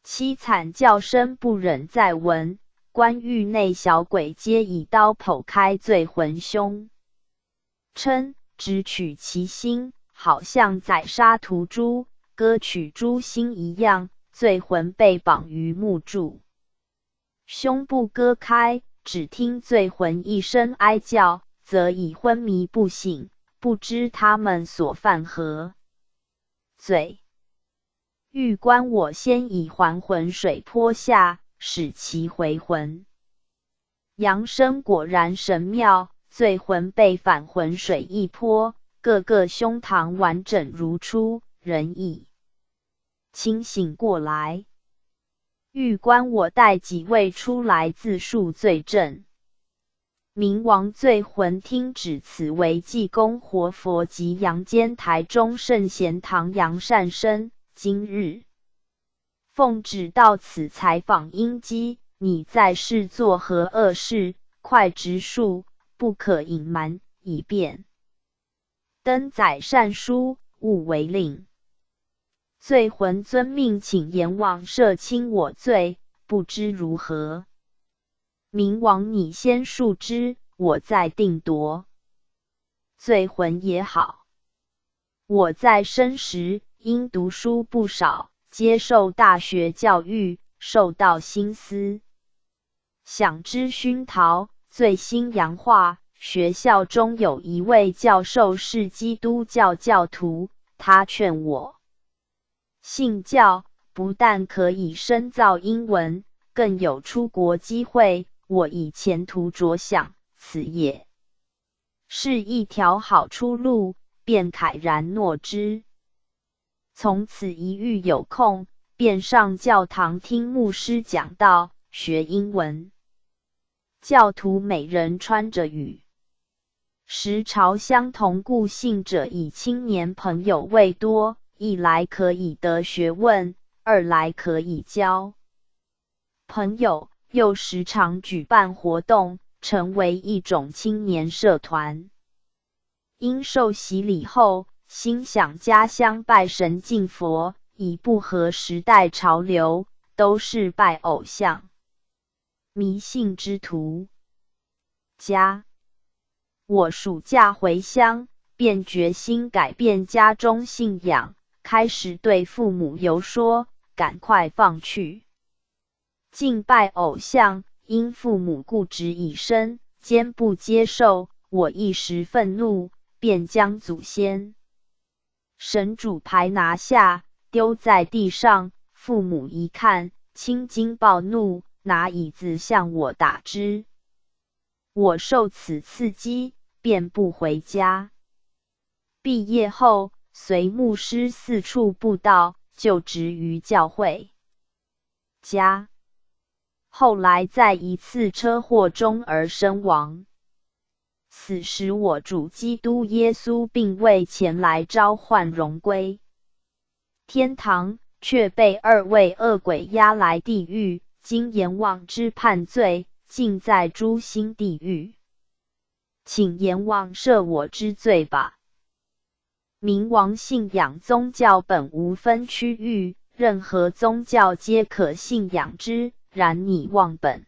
凄惨叫声不忍再闻。关狱内小鬼皆以刀剖开罪魂胸，称只取其心，好像宰杀屠猪，割取猪心一样。罪魂被绑于木柱，胸部割开，只听罪魂一声哀叫，则已昏迷不醒，不知他们所犯何罪。欲观我先以还魂水泼下，使其回魂。阳生果然神妙，罪魂被返魂水一泼，个个胸膛完整如初，人已清醒过来。欲观我带几位出来自述罪证。明王罪魂听指此为济公活佛及阳间台中圣贤堂阳善生，今日奉旨到此采访阴机，你在世作何恶事？快直述，不可隐瞒，以便登载善书，勿违令。罪魂遵命，请阎王赦轻我罪，不知如何。明王你先述之，我再定夺。罪魂也好，我在生时因读书不少，接受大学教育，受到心思想之熏陶，醉心洋化。学校中有一位教授是基督教教徒，他劝我信教，不但可以深造英文，更有出国机会。我以前途着想，此也是一条好出路，便慨然诺之。从此一遇有空，便上教堂听牧师讲道，学英文。教徒每人穿着与时朝相同故姓者以青年朋友为多，一来可以得学问，二来可以交朋友，又时常举办活动，成为一种青年社团。因受洗礼后，心想家乡拜神敬佛，已不合时代潮流，都是拜偶像迷信之徒。我暑假回乡，便决心改变家中信仰，开始对父母游说，赶快放去敬拜偶像。因父母固执已深，坚不接受，我一时愤怒，便将祖先神主牌拿下，丢在地上。父母一看，青筋暴怒，拿椅子向我打之。我受此刺激，便不回家。毕业后，随牧师四处布道，就职于教会。后来在一次车祸中而身亡。此时我主基督耶稣并未前来召唤荣归天堂，却被二位恶鬼押来地狱，经阎王之判罪，尽在诛心地狱。请阎王赦我之罪吧。明王信仰宗教本无分区域，任何宗教皆可信仰之，然你忘本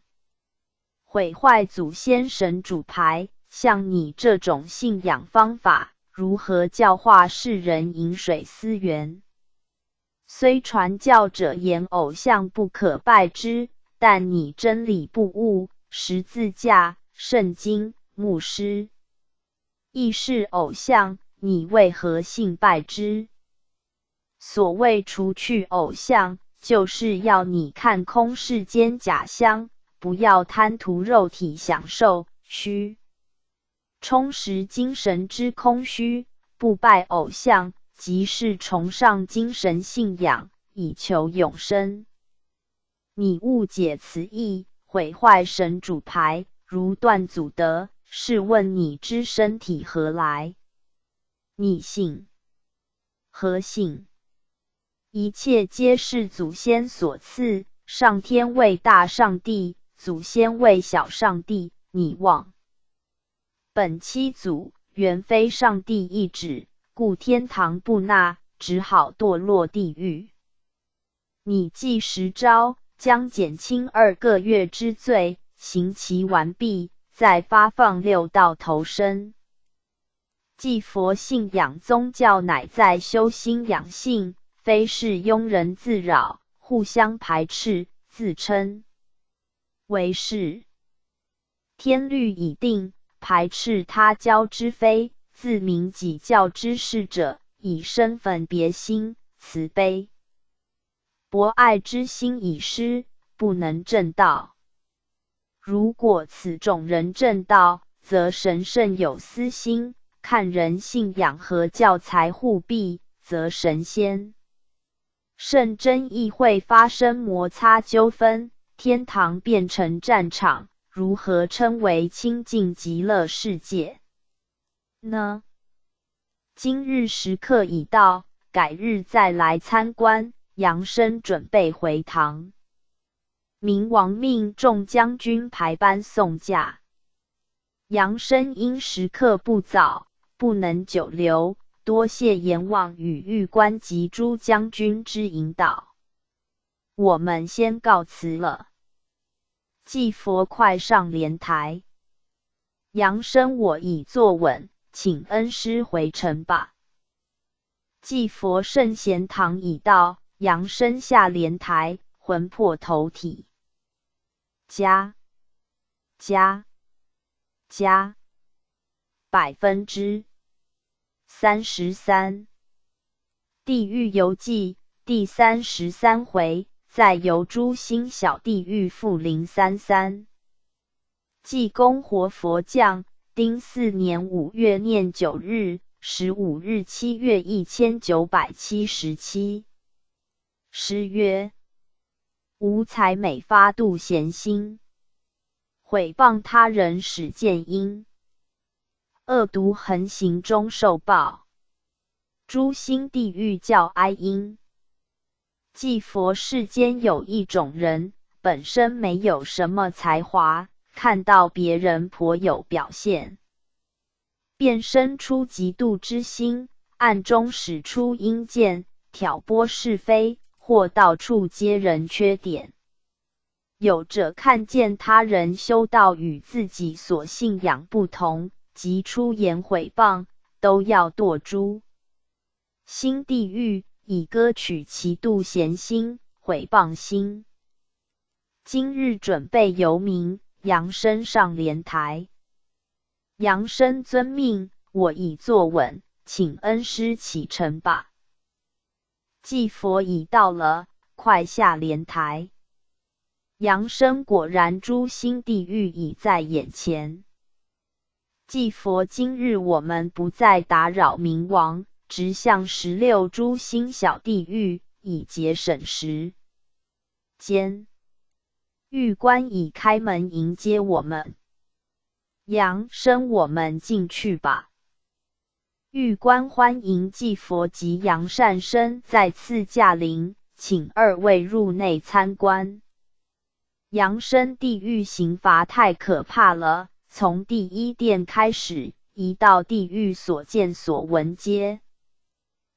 毁坏祖先神主牌，像你这种信仰方法，如何教化世人饮水思源？虽传教者言偶像不可拜之，但你真理不悟，十字架、圣经、牧师亦是偶像，你为何信拜之？所谓除去偶像，就是要你看空世间假象，不要贪图肉体享受，虚充实精神之空虚，不拜偶像，即是崇尚精神信仰，以求永生。你误解此意，毁坏神主牌，如断祖德，试问你之身体何来？你信？何信？一切皆是祖先所赐，上天为大上帝，祖先为小上帝，你忘。本七祖原非上帝意旨，故天堂不纳，只好堕落地狱。你既10招，将减轻2个月之罪，刑期完毕，再发放6道投生。既佛信仰宗教乃在修心养性，非是庸人自扰，互相排斥，自称为是。天律已定，排斥他教之非，自明己教之事者，以身分别心，慈悲博爱之心已失，不能正道。如果此种人正道，则神圣有私心，看人信仰和教材互弊，则神仙圣真亦会发生摩擦纠纷，天堂变成战场，如何称为清净极乐世界呢？今日时刻已到，改日再来参观。杨生准备回堂。明王命众将军排班送驾。杨生因时刻不早，不能久留，多谢阎王与玉官及诸将军之引导。我们先告辞了。祭佛快上莲台。杨生我已坐稳，请恩师回城吧。祭佛圣贤堂已到，杨生下莲台，魂魄投体。加33%。地狱游记第33回，在游诸星小地狱复033。济公活佛降，丁巳年5月念9日，15日7月1977。诗曰：无才美发度闲心，毁谤他人始见因，恶毒横行终受报，诸星地狱叫哀因。即佛世间有一种人，本身没有什么才华，看到别人颇有表现，便生出嫉妒之心，暗中使出阴箭，挑拨是非，或到处揭人缺点。有者看见他人修道与自己所信仰不同，即出言毁谤，都要堕诸心地狱，以歌取其妒嫌心、毁谤心。今日准备游明，杨生上莲台。杨生遵命，我已坐稳，请恩师启程吧。祭佛已到了，快下莲台。杨生果然诸星地狱已在眼前。祭佛今日我们不再打扰冥王，直向16诸星小地狱，以节省时间。狱官已开门迎接我们。杨生我们进去吧。狱官欢迎祭佛及杨善生再次驾临，请2位入内参观。杨生地狱刑罚太可怕了，从第1殿开始，一到地狱所见所闻皆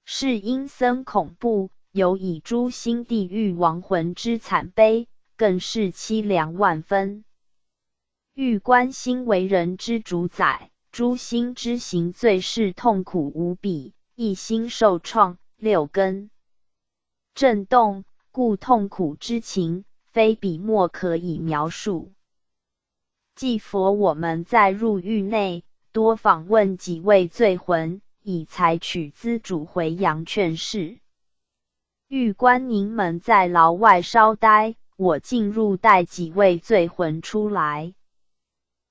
是阴森恐怖，有以诸星地狱亡魂之惨悲，更是凄凉万分。狱官心为人之主宰，诸星之行最是痛苦无比，一心受创，6根震动，故痛苦之情非笔墨可以描述。祭佛我们在入狱内，多访问几位罪魂，已采取资主回阳劝示。狱官您们在牢外稍待，我进入带几位罪魂出来。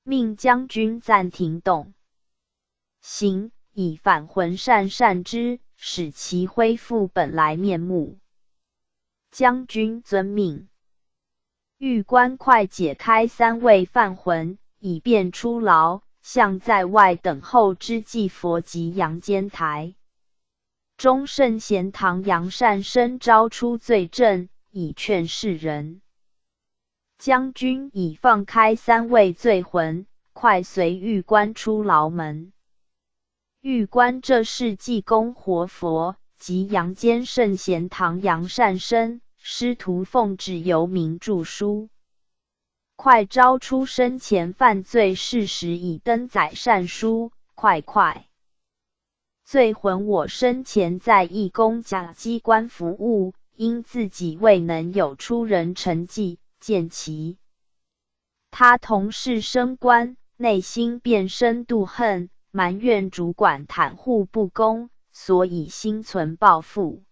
命将军暂停动。行，以返魂善之，使其恢复本来面目。将军遵命。狱官快解开3位犯魂，以便出牢，向在外等候之祭佛及阳间台。中圣贤堂杨善生招出罪证，以劝世人。将军已放开3位罪魂，快随狱官出牢门。狱官这是济公活佛及阳间圣贤堂杨善生师徒奉旨由民著书，快招出生前犯罪事实以登载善书，快！罪魂我生前在义公甲机关服务，因自己未能有出人成绩，见其他同事升官，内心便深妒恨，埋怨主管袒护不公，所以心存报复。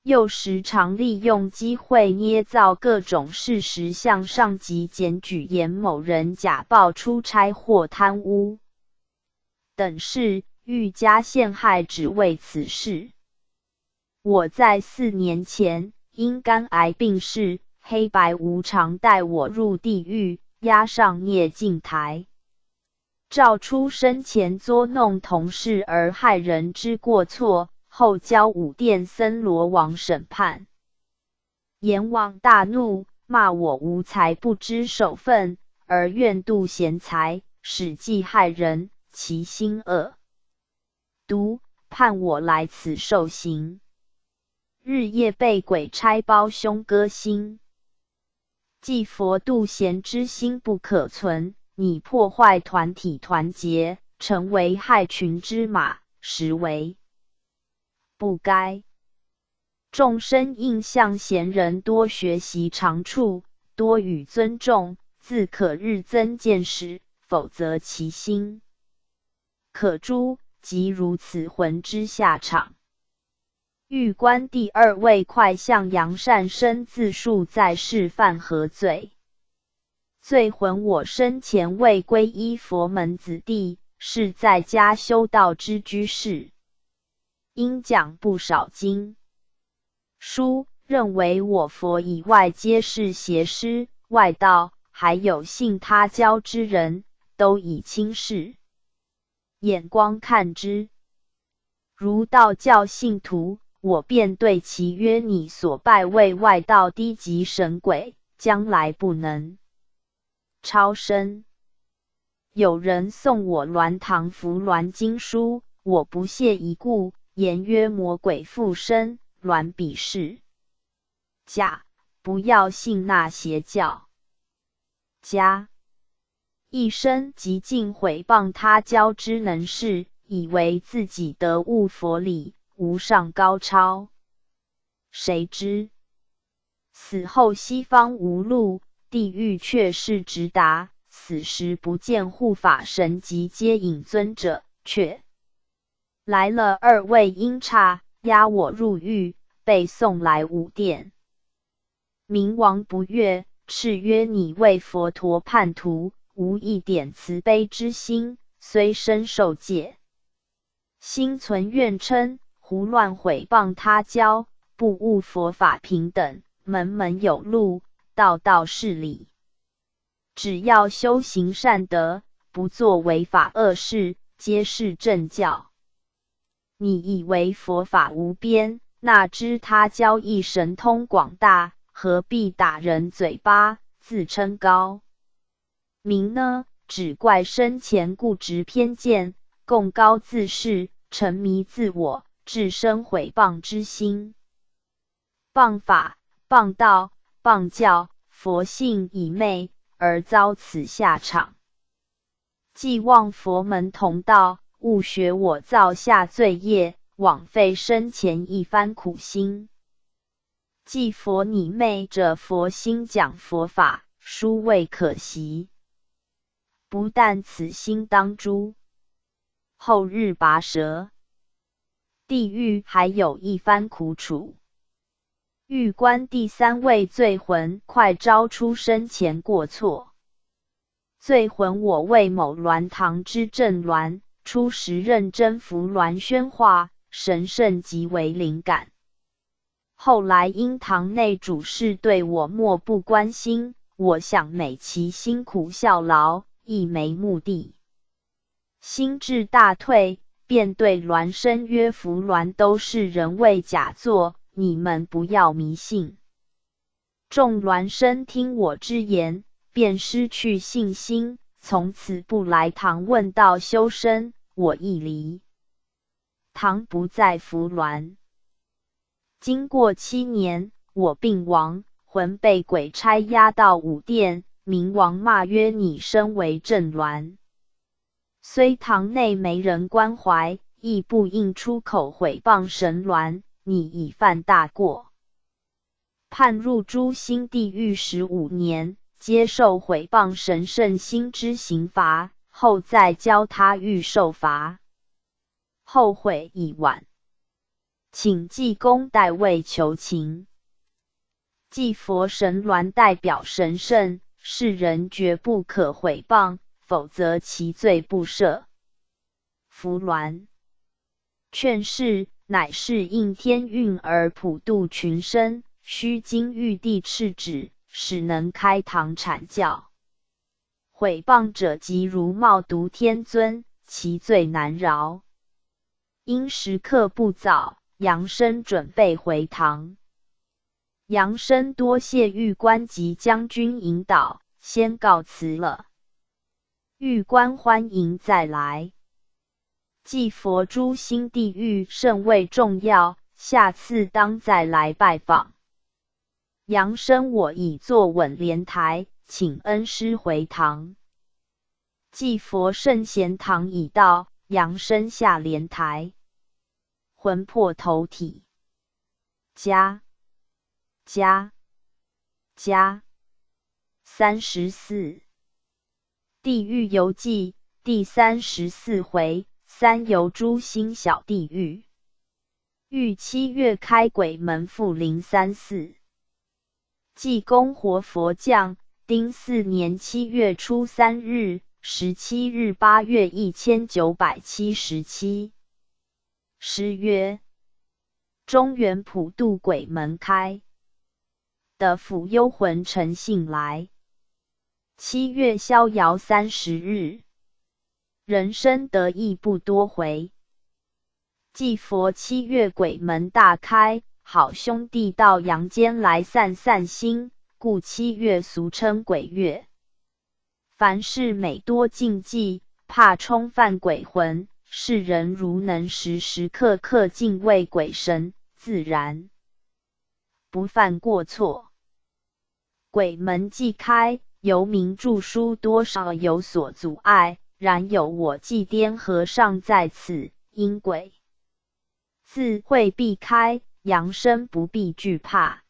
又时常利用机会捏造各种事实，向上级检举言某人假报出差或贪污等事，愈加陷害只为此事。我在4年前因肝癌病逝，黑白无常带我入地狱，押上孽镜台，照出生前作弄同事而害人之过错，后交武殿森罗王审判。阎王大怒，骂我无才不知守分，而愿妒贤才，使计害人，其心恶毒，判我来此受刑。日夜被鬼差胞兄割心，既佛度贤之心不可存，你破坏团体团结，成为害群之马，实为不该。众生应向贤人多学习长处，多予尊重，自可日增见识，否则其心可诛，即如此魂之下场。狱官第2位快向杨善生自述在世犯何罪。罪魂我生前未皈依佛门子弟，是在家修道之居士，因讲不少经书，认为我佛以外皆是邪师外道，还有信他教之人，都以轻视眼光看之。如道教信徒，我便对其曰：你所拜为外道低级神鬼，将来不能超生。有人送我鸾堂符鸾经书，我不屑一顾，言曰：魔鬼附身，鸾彼是假，不要信那邪教。加一生极尽毁谤他教之能事，以为自己得悟佛理，无上高超。谁知死后西方无路，地狱却是直达，死时不见护法神及接引尊者，却来了2位阴差，押我入狱，被送来武殿。冥王不悦，敕曰：你为佛陀叛徒，无一点慈悲之心，虽身受戒，心存怨嗔，胡乱毁谤他教，不悟佛法平等，门门有路，道道是理。只要修行善德，不做违法恶事，皆是正教。你以为佛法无边，哪知他教义神通广大，何必打人嘴巴，自称高明呢？只怪生前固执偏见，贡高自视，沉迷自我，致生毁谤之心。谤法、谤道、谤教，佛性已昧，而遭此下场。既望佛门同道，勿学我造下罪业，枉费生前一番苦心。既佛你昧者佛心讲佛法，殊谓可惜。不但此心当诛，后日拔舌。地狱还有一番苦楚。狱官第三位罪魂，快招出生前过错。罪魂我为某鸾堂之正鸾，初时认真服鸾宣化，神圣极为灵感。后来因堂内主事对我漠不关心，我想美其辛苦效劳，亦没目的。心智大退，便对鸾声曰：服鸾都是人为假作，你们不要迷信。众鸾声听我之言，便失去信心，从此不来堂问道修身，我亦离堂不再服鸾。经过7年，我病亡，魂被鬼差押到武殿，冥王骂曰：你身为正鸾，虽堂内没人关怀，亦不应出口毁谤神鸾，你已犯大过，判入诛心地狱15年，接受毁谤神圣心之刑罚，后再教他欲受罚。后悔已晚，请济公代为求情。祭佛神鸾代表神圣，世人绝不可毁谤，否则其罪不赦。服鸾劝世，乃是应天运而普度群生，须经玉帝敕旨，使能开堂阐教。毁谤者即如冒渎天尊，其罪难饶。因时刻不早，杨生准备回堂。杨生多谢狱官及将军引导，先告辞了。狱官欢迎再来。祭佛诛心地狱甚为重要，下次当再来拜访。杨生我已坐稳莲台，请恩师回堂。祭佛圣贤堂已到，杨生下莲台，魂魄投体。加34地狱游记第34回，三游诛心小地狱。逾7月开鬼门复034。济公活佛降，丁巳年7月初3日、17日8月1977。诗曰：中原普渡鬼门开，得福幽魂诚信来。7月逍遥30日，人生得意不多回。祭佛7月鬼门大开，好兄弟到阳间来散散心，故7月俗称鬼月。凡事每多禁忌，怕冲犯鬼魂，世人如能时时刻刻敬畏鬼神，自然不犯过错。鬼门既开，游民著书多少有所阻碍，然有我祭颠和尚在此，因鬼自会避开，阳生不必惧怕。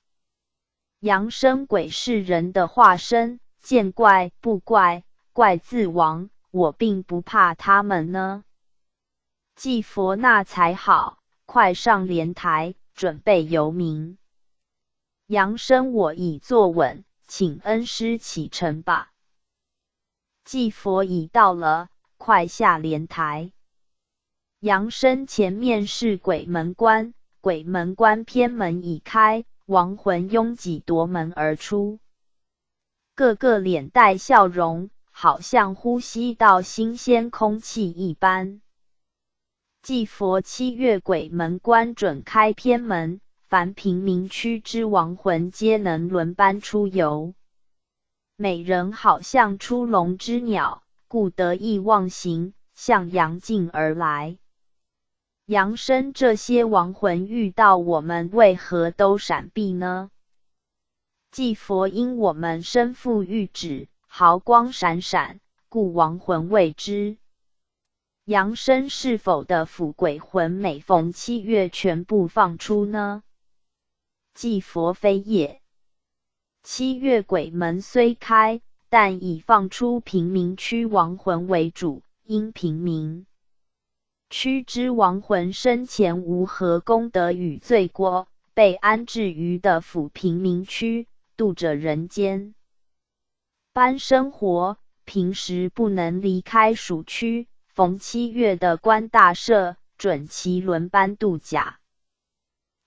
阳生鬼是人的化身，见怪不怪，怪自亡，我并不怕他们呢。祭佛那才好，快上莲台，准备游民。阳生我已坐稳，请恩师启程吧。祭佛已到了，快下莲台。阳生前面是鬼门关，鬼门关偏门已开，亡魂拥挤夺门而出，个个脸带笑容，好像呼吸到新鲜空气一般。祭佛7月鬼门关准开偏门，凡平民区之亡魂皆能轮班出游。每人好像出笼之鸟，故得意忘形，向阳进而来。阳生这些亡魂遇到我们，为何都闪避呢？祭佛因我们身负玉旨，毫光闪闪，故亡魂畏之。阳生是否的腐鬼魂每逢7月全部放出呢？祭佛非也。7月鬼门虽开，但以放出平民区亡魂为主，因平民屈之亡魂生前无何功德与罪过，被安置于的府平民区，度着人间般生活，平时不能离开属区，逢7月的官大赦，准其轮班度假。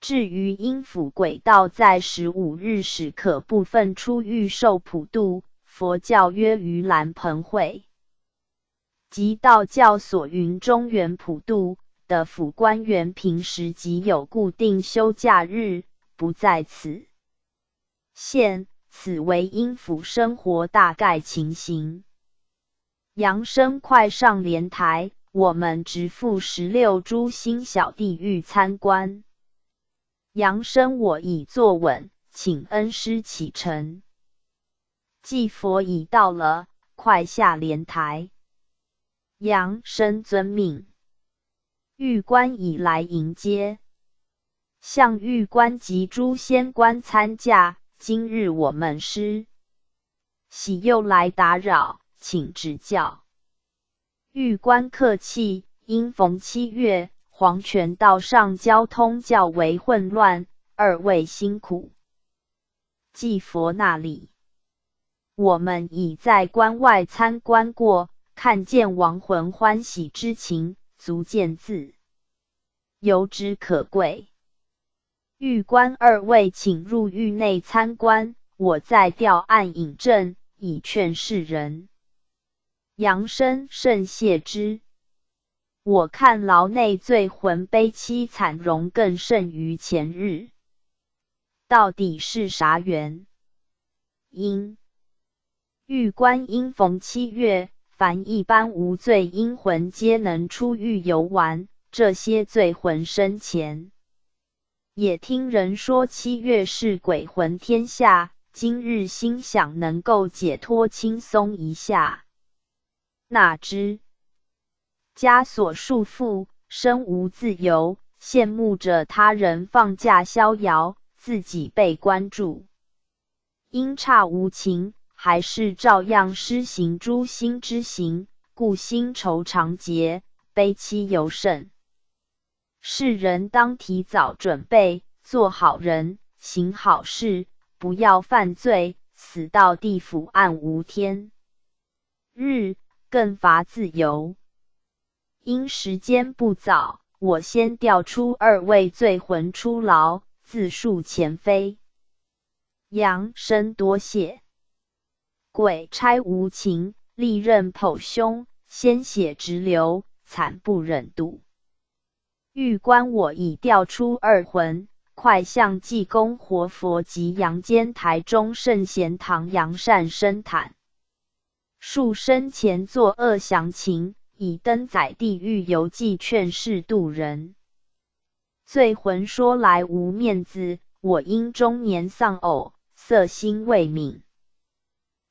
至于阴府鬼道在15日始可部分出狱受普度，佛教约盂兰盆会及道教所云中元普度的府官员平时即有固定休假日，不在此限。此为阴府生活大概情形。扬声快上莲台，我们直赴16诸星小地狱参观。扬声我已坐稳，请恩师启程。祭佛已到了，快下莲台。扬声遵命。狱官已来迎接，向狱官及诸仙官参驾。今日我们师喜又来打扰，请指教。狱官客气，因逢7月，黄泉道上交通较为混乱，二位辛苦。祭佛那里，我们已在关外参观过，看见亡魂欢喜之情，足见自由之可贵。狱官二位请入狱内参观，我在吊案引证，以劝世人。扬声甚谢之。我看牢内罪魂悲凄惨容更甚于前日，到底是啥缘？因狱官因逢7月，凡一般无罪阴魂皆能出狱游玩，这些罪魂生前也听人说7月是鬼魂天下，今日心想能够解脱轻松一下。哪知枷锁束缚，身无自由，羡慕着他人放假逍遥，自己被关住。阴差无情，还是照样施行诛心之刑，故心愁长结，悲戚尤甚。世人当提早准备，做好人，行好事，不要犯罪，死到地府暗无天日，更乏自由。因时间不早，我先调出二位罪魂出牢，自述前非。扬声多谢。鬼差无情，利刃剖胸，鲜血直流，惨不忍睹。狱官我已调出二魂，快向济公活佛及阳间台中圣贤堂扬善深坦述生前作恶详情，以登载地狱游记，劝世度人。罪魂说来无面子，我因中年丧偶，色心未泯。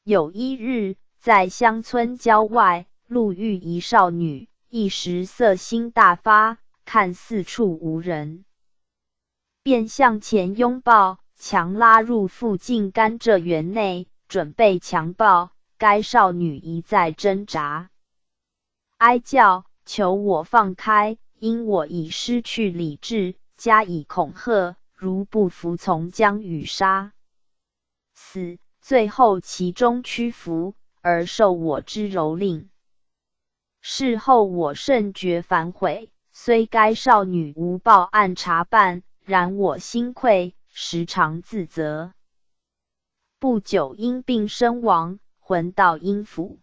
有一日，在乡村郊外，路遇一少女，一时色心大发，看四处无人，便向前拥抱，强拉入附近甘蔗园内，准备强暴。该少女一再挣扎，哀叫求我放开，因我已失去理智，加以恐吓，如不服从将与杀死。最后其中屈服，而受我之蹂躏。事后我甚觉反悔，虽该少女无报案查办，然我心愧，时常自责。不久因病身亡，魂到阴府。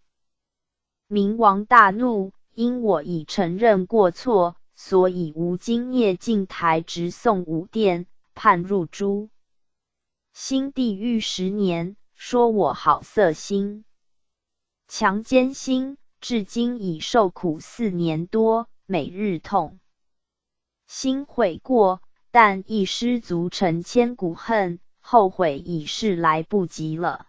冥王大怒，因我已承认过错，所以无今夜进台直送武殿，判入诛心地狱10年，说我好色心，强奸心，至今已受苦4年多，每日痛心悔过，但亦失足成千古恨，后悔已是来不及了。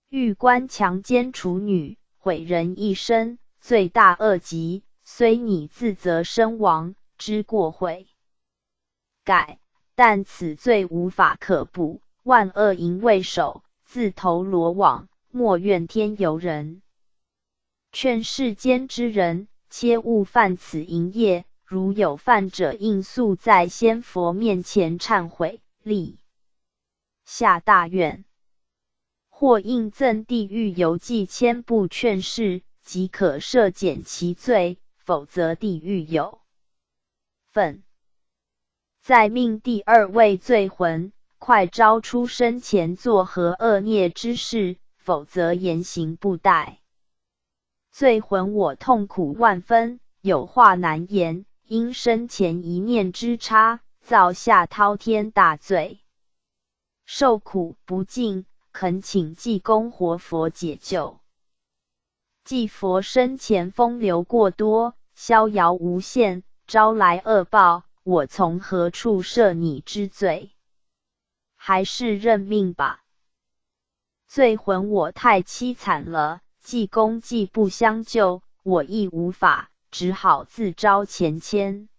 狱官强奸处女，毁人一生，罪大恶极，虽你自责身亡，知过悔改，但此罪无法可补，万恶淫为首，自投罗网，莫怨天尤人。劝世间之人，切勿犯此淫业，如有犯者，应速在先佛面前忏悔，立下大愿，或应赠地狱游记1000部劝示，即可赦减其罪，否则地狱有份。再命第二位罪魂快招出生前作何恶孽之事，否则严刑不贷。罪魂我痛苦万分，有话难言，因生前一念之差，造下滔天大罪，受苦不尽，恳请济公活佛解救。祭佛生前风流过多，逍遥无限，招来恶报，我从何处赦你之罪？还是认命吧。罪魂我太凄惨了，济公既不相救，我亦无法，只好自招前愆。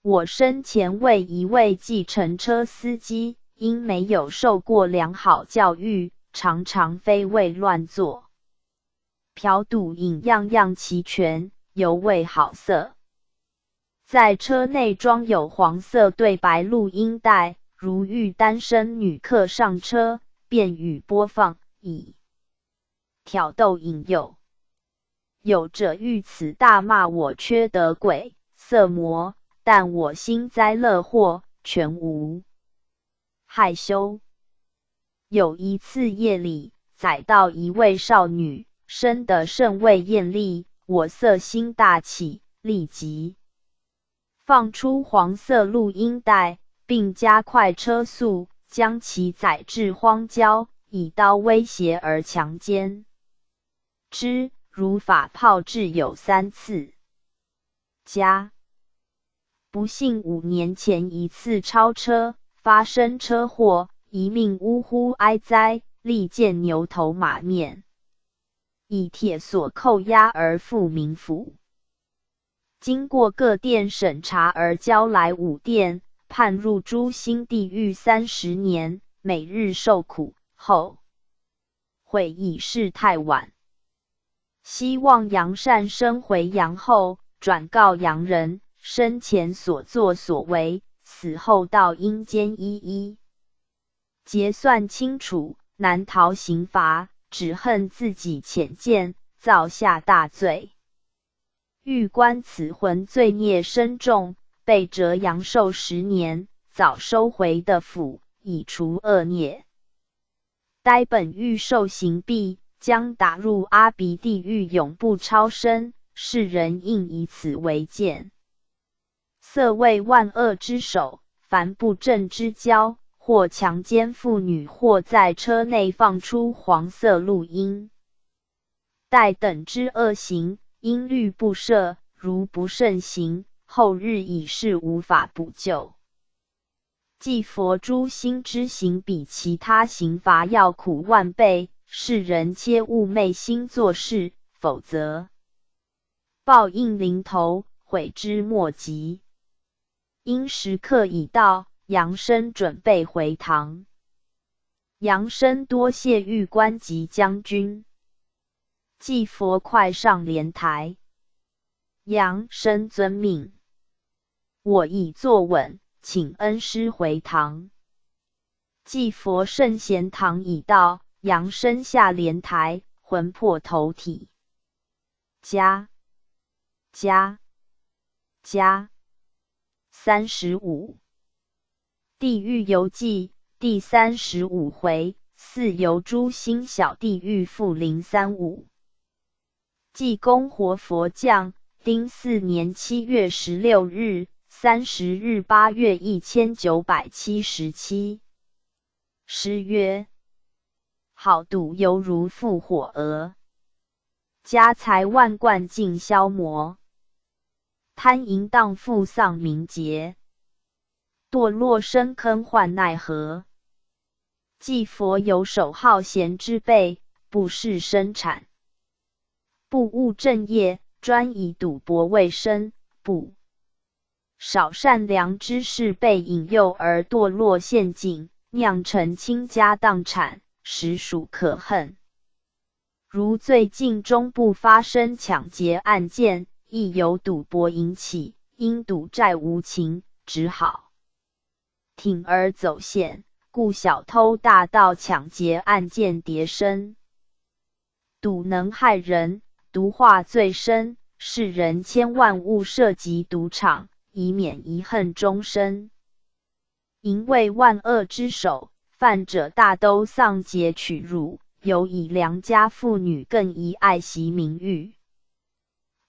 我生前为一位计程车司机，因没有受过良好教育，常常非位乱做，嫖赌瘾样样齐全，尤为好色。在车内装有黄色对白录音带，如遇单身女客上车，便予播放，以挑逗引诱。有者欲此大骂我缺德鬼、色魔，但我幸灾乐祸，全无害羞。有一次夜里，载到一位少女，生得甚为艳丽，我色心大起，立即放出黄色录音带，并加快车速，将其载至荒郊，以刀威胁而强奸之，如法炮制有3次。不幸5年前一次超车，发生车祸，一命呜呼哀哉，力见牛头马面，以铁锁扣押而赴冥府。经过各殿审查而交来5殿，判入诛心地狱30年，每日受苦。后悔已是太晚，希望杨善生回阳后，转告洋人生前所作所为，死后到阴间一一结算清楚，难逃刑罚，只恨自己浅见，造下大罪。欲观此魂罪孽深重，被折阳寿10年，早收回的府，以除恶孽。待本欲受刑毕，将打入阿鼻地狱，永不超生，世人应以此为鉴。色为万恶之首，凡不正之交，或强奸妇女，或在车内放出黄色录音待等之恶行，应律不赦，如不慎行，后日已是无法补救。祭佛诛心之刑比其他刑罚要苦万倍，世人切勿昧心做事，否则报应临头，悔之莫及。因时刻已到，杨生准备回堂。杨生多谢玉官及将军。祭佛快上莲台。杨生遵命。我已坐稳，请恩师回堂。祭佛圣贤堂已到，杨生下莲台，魂魄投体。35地狱游记第35回，4游诛心小地狱负035。济公活佛降，丁巳年7月16日，30日8月1977。诗曰：好赌犹如覆火蛾，家财万贯尽消磨。贪淫荡妇丧名节，堕落深坑患奈何。祭佛有守好贤之辈，不事生产，不务正业，专以赌博为生，不少善良之士被引诱而堕落陷阱，酿成倾家荡产，实属可恨。如最近中部发生抢劫案件，亦由赌博引起，因赌债无情，只好铤而走险，故小偷大盗抢劫案件迭生。赌能害人，毒化最深，世人千万勿涉及赌场，以免遗恨终身。淫为万恶之首，犯者大都丧节取辱，尤以良家妇女更宜爱惜名誉，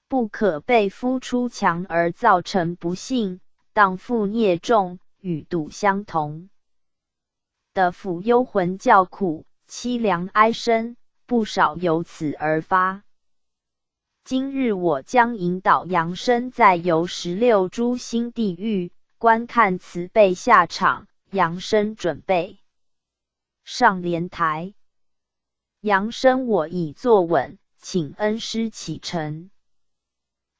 不可被夫出墙而造成不幸，当负孽重，与赌相同。的腐幽魂叫苦，凄凉哀声，不少由此而发。今日我将引导杨生在游16诸星地狱，观看慈悲下场。杨生准备上莲台。杨生我已坐稳，请恩师启程。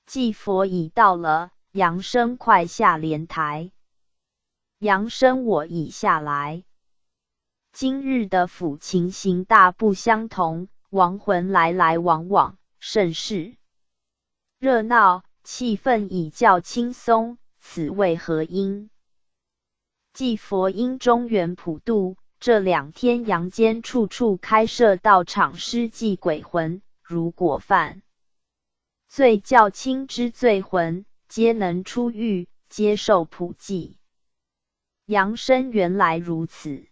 祭佛已到了，杨生快下莲台。杨生我已下来。今日的府情形大不相同，亡魂来来往往，甚是热闹，气氛已较轻松，此为何因？祭佛因中原普渡，这2天阳间处处开设道场施祭鬼魂，如果犯罪较轻之罪魂，皆能出狱，接受普祭。杨生原来如此。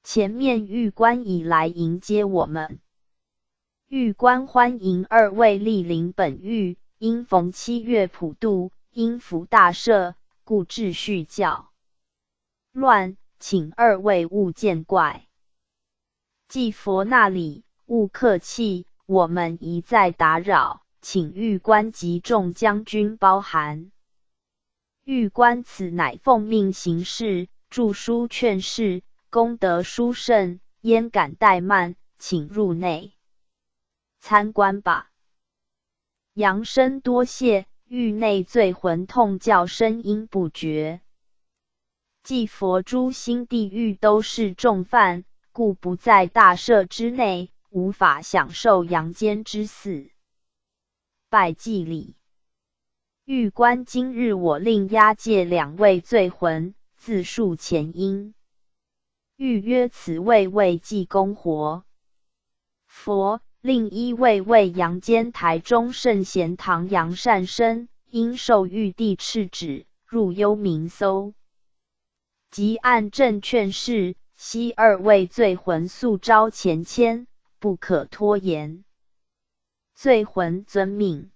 前面狱官已来迎接我们。狱官欢迎2位莅临本狱，因逢7月普渡，因福大赦，故秩序较乱，请2位勿见怪。祭佛那里，勿客气，我们一再打扰，请狱官及众将军包涵。狱官此乃奉命行事，著书劝世，功德殊胜，焉敢怠慢，请入内参观吧。杨生多谢，狱内罪魂痛叫声音不绝。祭佛诸星地狱都是重犯，故不在大赦之内，无法享受阳间之祀。拜祭礼。狱官今日我令押解2位罪魂，自述前因。狱曰此位为济公活佛，另1位为阳间台中圣贤堂杨善生，因受玉帝敕旨，入幽冥搜。即按正劝示，悉2位罪魂速招前迁，不可拖延。罪魂遵命。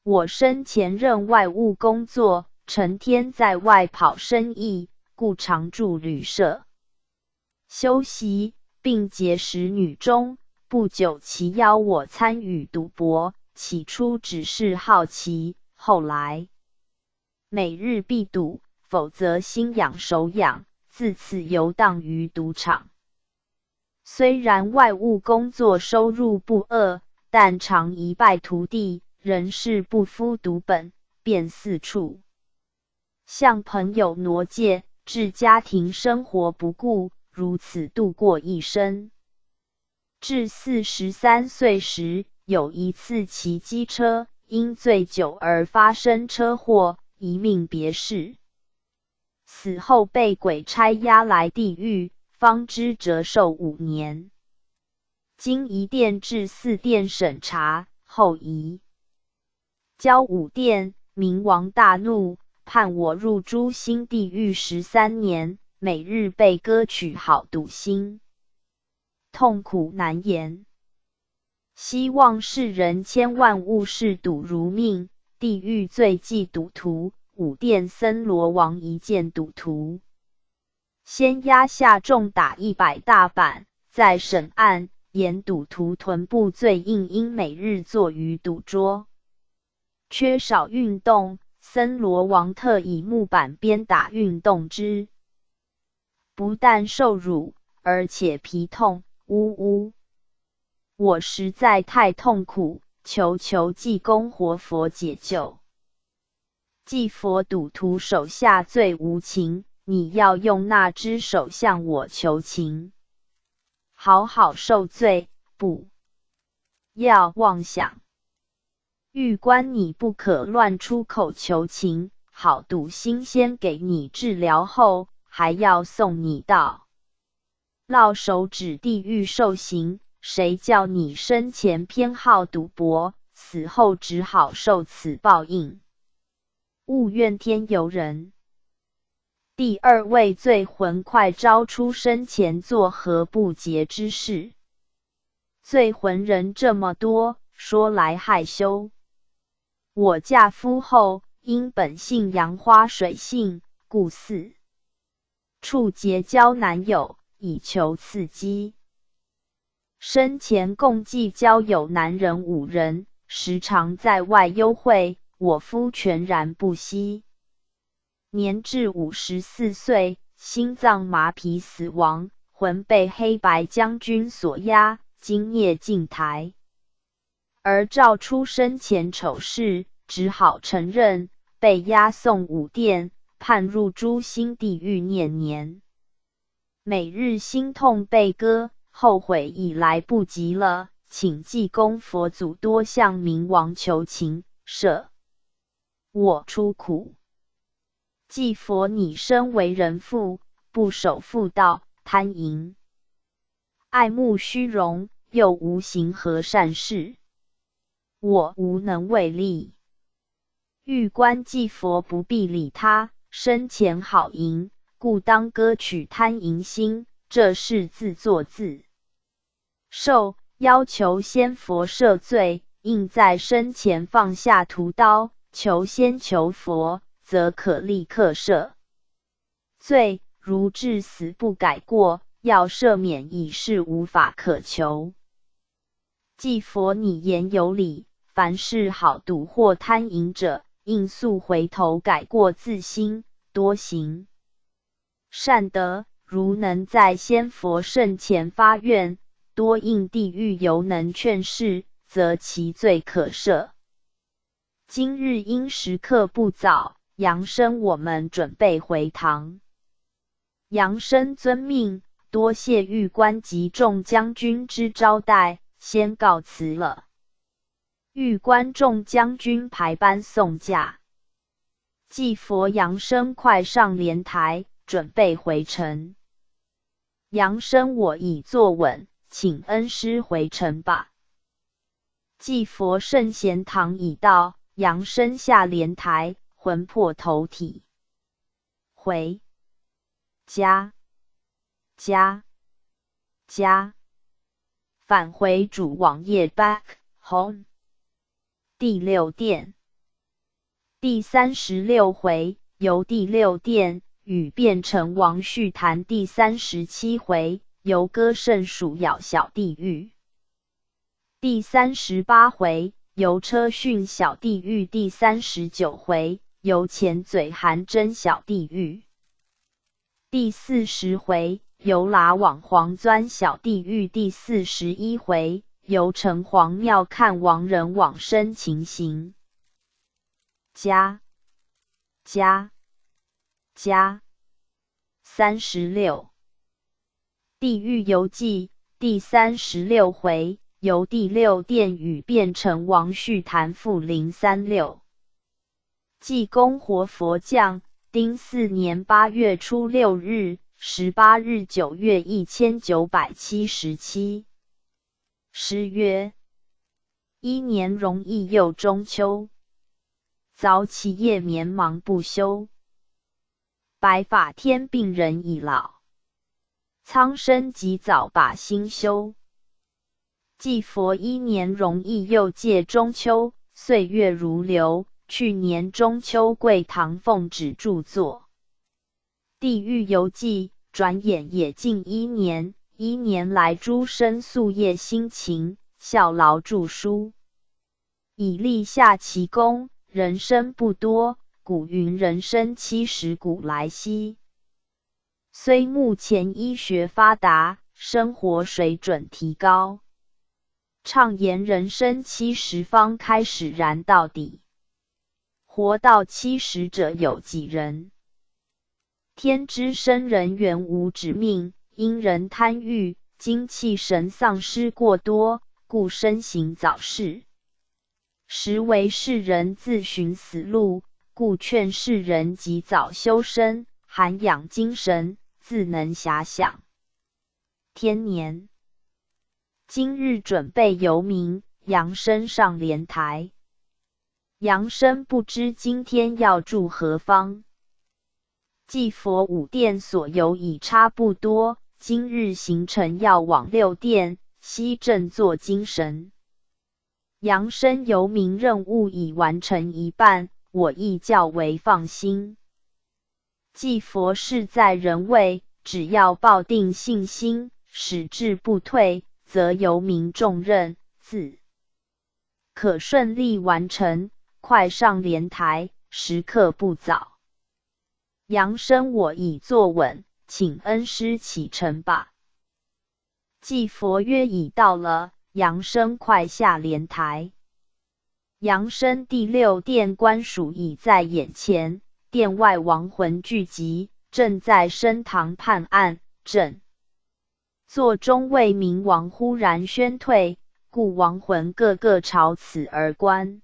我生前任外务工作，成天在外跑生意，故常住旅社休息，并结识女中。不久其邀我参与赌博，起初只是好奇，后来每日必赌，否则心痒手痒，自此游荡于赌场。虽然外务工作收入不恶，但常一败涂地，仍是不敷赌本，便四处向朋友挪借，置家庭生活不顾，如此度过一生。至43岁时，有一次骑机车，因醉酒而发生车祸，一命别世。死后被鬼差押来地狱，方知折寿5年。经一殿至4殿审查后，移交5殿，冥王大怒，判我入诸星地狱13年，每日被割取好赌心，痛苦难言。希望世人千万勿视赌如命，地狱最忌赌徒，5殿森罗王一见赌徒，先压下重打100大板，再审案，言赌徒臀部最硬，因每日坐于赌桌，缺少运动，森罗王特以木板鞭打运动之，不但受辱，而且皮痛，呜呜！我实在太痛苦，求济公活佛解救。济佛赌徒手下最无情，你要用那只手向我求情，好好受罪，不要妄想。玉官你不可乱出口求情，好赌心先给你治疗后，还要送你到烙手指地狱受刑，谁叫你生前偏好赌博，死后只好受此报应。勿怨天尤人。第二位罪魂快招出生前作何不洁之事？罪魂人这么多，说来害羞。我嫁夫后，因本性杨花水性，故四处结交男友，以求刺激。生前共计交友男人5人，时常在外幽会，我夫全然不悉。年至54岁，心脏麻痹死亡，魂被黑白将军所押，今夜进台。而照出生前丑事，只好承认，被押送武殿，判入诛心地狱念年。每日心痛悲歌，后悔已来不及了，请济公佛祖多向冥王求情，赦我出苦。祭佛你身为人父，不守妇道，贪淫爱慕虚荣，又无行何善事，我无能为力。欲观祭佛不必理他，生前好淫，故当歌曲贪淫心，这是自作自受，要求仙佛赦罪，应在生前放下屠刀，求仙求佛，则可立刻赦罪，如至死不改过，要赦免已是无法可求。祭佛你言有理，凡是好赌或贪淫者，应速回头改过自新，多行善德，如能在仙佛圣前发愿，多应地狱犹能劝示，则其罪可赦。今日因时刻不早，杨生我们准备回堂。杨生遵命，多谢玉官及众将军之招待，先告辞了。玉官众将军排班送驾。祭佛杨生快上莲台，准备回城。杨生我已坐稳，请恩师回城吧。祭佛圣贤堂已到，杨生下莲台，魂魄投体，回家返回主网页 back home。第6殿第36回，由第6殿与变成王续谈第37回，由歌圣鼠咬小地狱。第38回，由车训小地狱。第39回，由前嘴含真小地狱。第40回，由拉网黄钻小地狱。第41回，由城隍庙看亡人往生情形。36地狱游记第36回，由第6殿与变成王续谈复036。济公活佛降，丁巳年8月初6日，18日9月1977。诗曰：一年容易又中秋，早起夜眠忙不休。白发天病人已老，苍生及早把心修。祭佛一年容易又借中秋，岁月如流，去年中秋贵堂奉旨著作。地狱游记，转眼也近1年，1年来诸生夙夜辛勤，效劳著书，以立下奇功。人生不多，古云人生70古来稀。虽目前医学发达，生活水准提高，畅言人生70方开始燃到底。活到70者有几人？天之生人原无指命，因人贪欲，精气神丧失过多，故身形早逝。实为世人自寻死路，故劝世人及早修身，涵养精神，自能遐想。天年，今日准备游民，杨生上莲台。杨生不知今天要住何方，祭佛5殿所游已差不多，今日行程要往6殿，悉振作精神。杨生游民任务已完成一半，我亦较为放心。祭佛事在人为，只要抱定信心，矢志不退，则游民重任自可顺利完成。快上莲台，时刻不早。杨生我已坐稳，请恩师启程吧。祭佛约已到了，杨生快下莲台。杨生第6殿官署已在眼前，殿外亡魂聚集，正在升堂判案。正座中位明王忽然宣退，故亡魂个个朝此而观。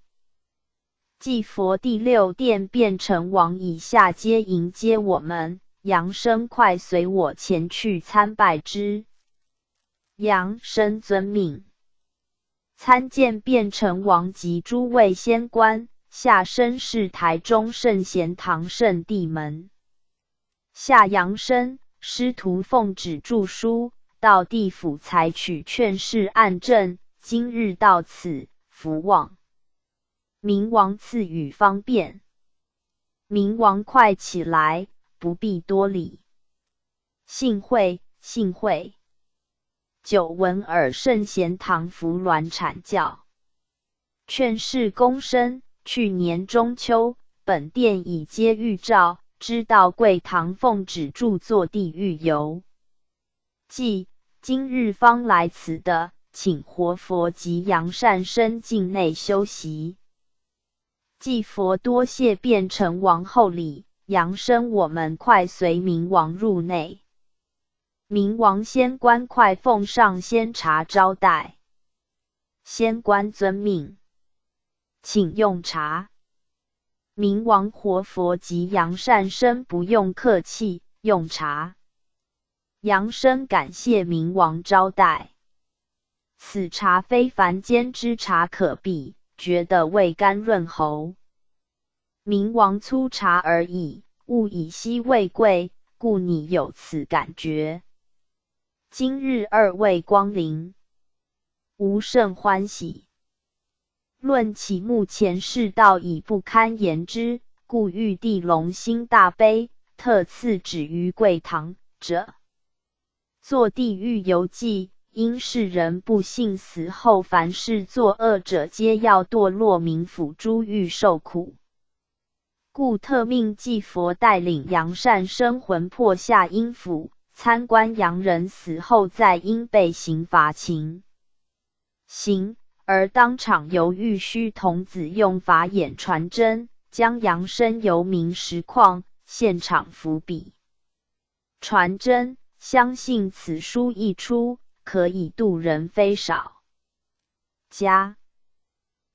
祭佛第6殿变成王以下皆迎接我们，杨生快随我前去参拜之。杨生遵命，参见变成王及诸位仙官，下身是台中圣贤堂圣地门。下杨生，师徒奉旨著书，到地府采取劝世案证，今日到此，福望明王赐予方便。明王快起来，不必多礼。幸会，幸会。久闻尔圣贤堂服鸾阐教，劝世公生。去年中秋，本殿已接谕诏，知道贵堂奉旨著作地狱游。即今日方来此的，请活佛及杨善生境内修习。祭佛多谢变成王后礼，杨生我们快随明王入内。明王仙官快奉上仙茶招待。仙官遵命，请用茶。明王活佛及杨善生不用客气，用茶。杨生感谢明王招待。此茶非凡间之茶可比，觉得味甘润喉。明王粗茶而已，物以稀为贵，故你有此感觉。今日2位光临，吾甚欢喜。论起目前世道已不堪言之，故玉帝隆兴大悲，特赐旨于贵堂者，作地狱游记。因世人不信死后凡是作恶者皆要堕落冥府诸狱受苦，故特命祭佛带领杨善生魂魄下阴府，参观杨人死后再因被刑罚情形，而当场由玉虚童子用法眼传真，将杨生游民实况现场伏笔传真，相信此书一出，可以度人非少。加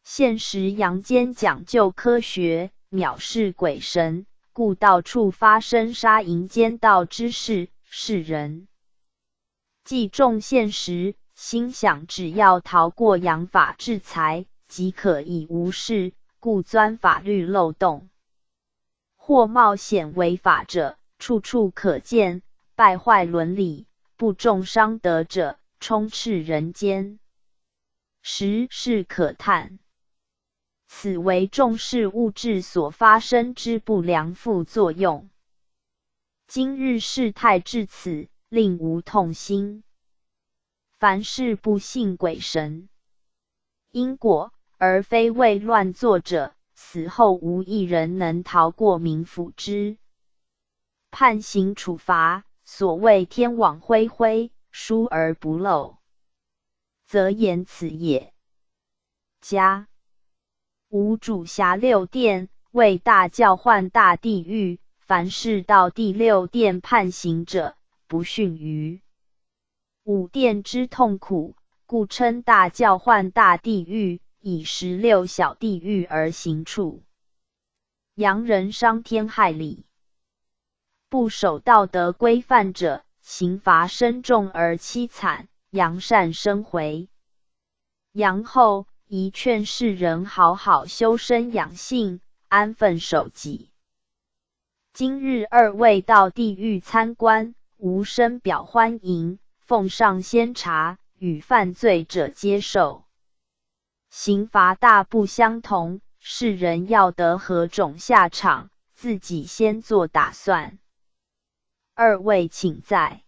现时阳间讲究科学，藐视鬼神，故到处发生杀淫奸盗之事，世人既重现实，心想只要逃过阳法制裁，即可以无事，故钻法律漏洞，或冒险违法者，处处可见，败坏伦理，不重伤德者，充斥人间，实是可叹。此为重视物质所发生之不良副作用。今日事态至此，令吾痛心。凡事不信鬼神因果，而非为乱作者，死后无一人能逃过冥府之判刑处罚。所谓天网恢恢，疏而不漏，则言此也。加吾主辖6殿，为大教换大地狱，凡是到第6殿判刑者，不逊于5殿之痛苦，故称大教换大地狱，以16小地狱而刑处。洋人伤天害理，不守道德规范者，刑罚深重而凄惨。杨善生回。杨后宜劝世人好好修身养性，安分守己。今日二位到地狱参观，无深表欢迎，奉上鲜茶，与犯罪者接受。刑罚大不相同，世人要得何种下场，自己先做打算。二位请在。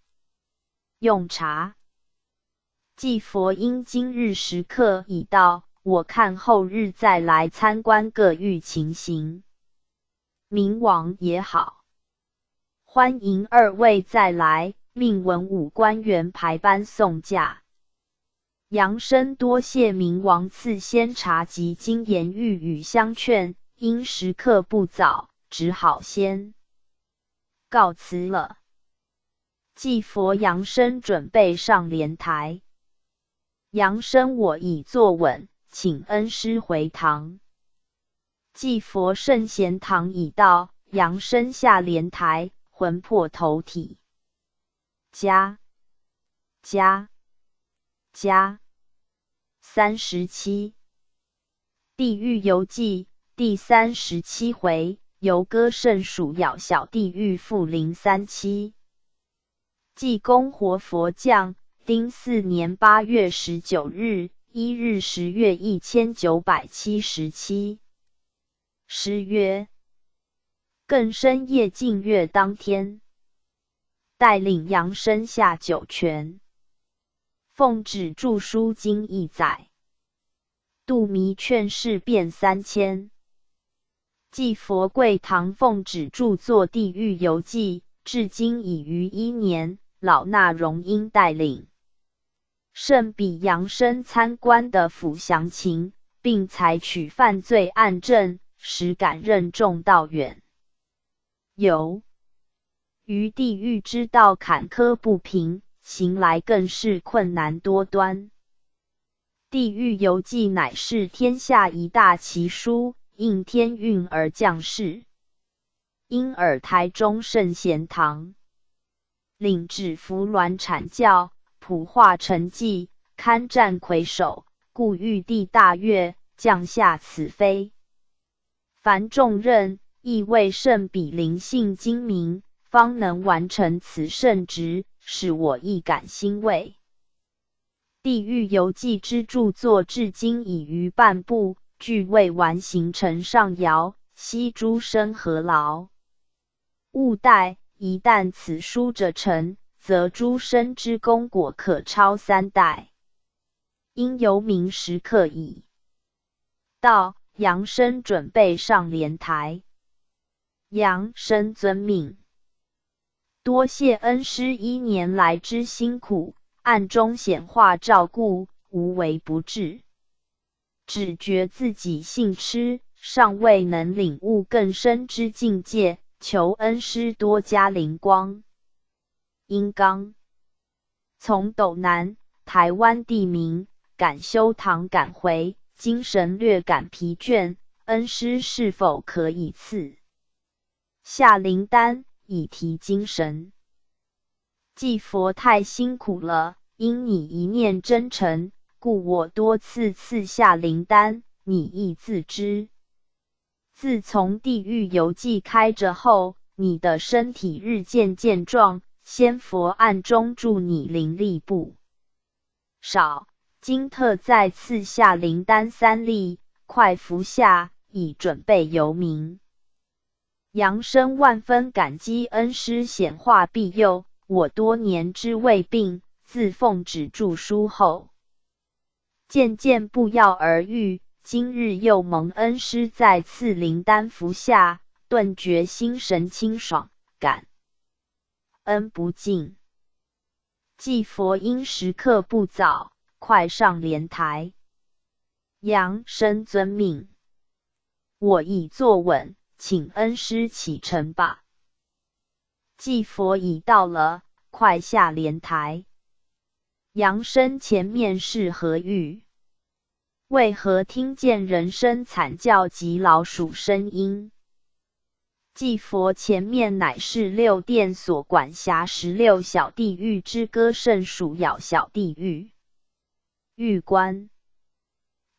用茶。祭佛因今日时刻已到，我看后日再来参观各狱情形。明王也好，欢迎二位再来，命文武官员排班送驾。杨生多谢明王赐鲜茶及金言玉语相劝，因时刻不早，只好先告辞了。祭佛杨生准备上莲台。杨生我已坐稳，请恩师回堂。祭佛圣贤堂已到，杨生下莲台，魂魄投体。加37地狱游记第37回，游歌圣鼠咬小地狱复037。济公活佛降，丁巳年8月19日，1日10月1977。诗曰：更深夜净月当天，带领杨生下九泉。奉旨著书经1载，度迷劝世遍3000。继佛贵堂奉旨著作《地狱游记》，至今已逾1年，老衲荣因带领。甚比杨生参观的府详情，并采取犯罪案证，实感任重道远。由于地狱之道坎坷不平，行来更是困难多端。地狱游记乃是天下一大奇书，应天运而降世。因尔台中圣贤堂领旨扶鸾阐教，普化成绩，堪占魁首，故玉帝大悦，降下此妃。凡重任，亦为圣比灵性精明，方能完成此圣职，使我亦感欣慰。地狱游记之著作至今已逾半部，俱未完形成上遥，希诸生何劳。勿待，一旦此书者成，则诸生之功果可超3代。因由明时刻已到，杨生准备上莲台。杨生遵命。多谢恩师1年来之辛苦，暗中显化照顾，无微不至。只觉自己性痴，尚未能领悟更深之境界，求恩师多加灵光。因刚从斗南台湾地名赶修堂赶回，精神略感疲倦，恩师是否可以赐下灵丹，以提精神？祭佛太辛苦了，因你一念真诚，故我多次赐下灵丹，你亦自知。自从地狱游记开着后，你的身体日渐健壮，仙佛暗中助你灵力不少，今特再赐下灵丹3粒，快服下，以准备游明。杨生万分感激恩师显化庇佑，我多年之未病，自奉旨著书后，渐渐不药而愈，今日又蒙恩师再次灵丹服下，顿觉心神清爽，感恩不尽。祭佛因时刻不早，快上莲台。杨生遵命。我已坐稳，请恩师启程吧。祭佛已到了，快下莲台。杨生前面是何狱？为何听见人声惨叫及老鼠声音？祭佛前面乃是六殿所管辖16小地狱之歌圣属咬小地狱。狱官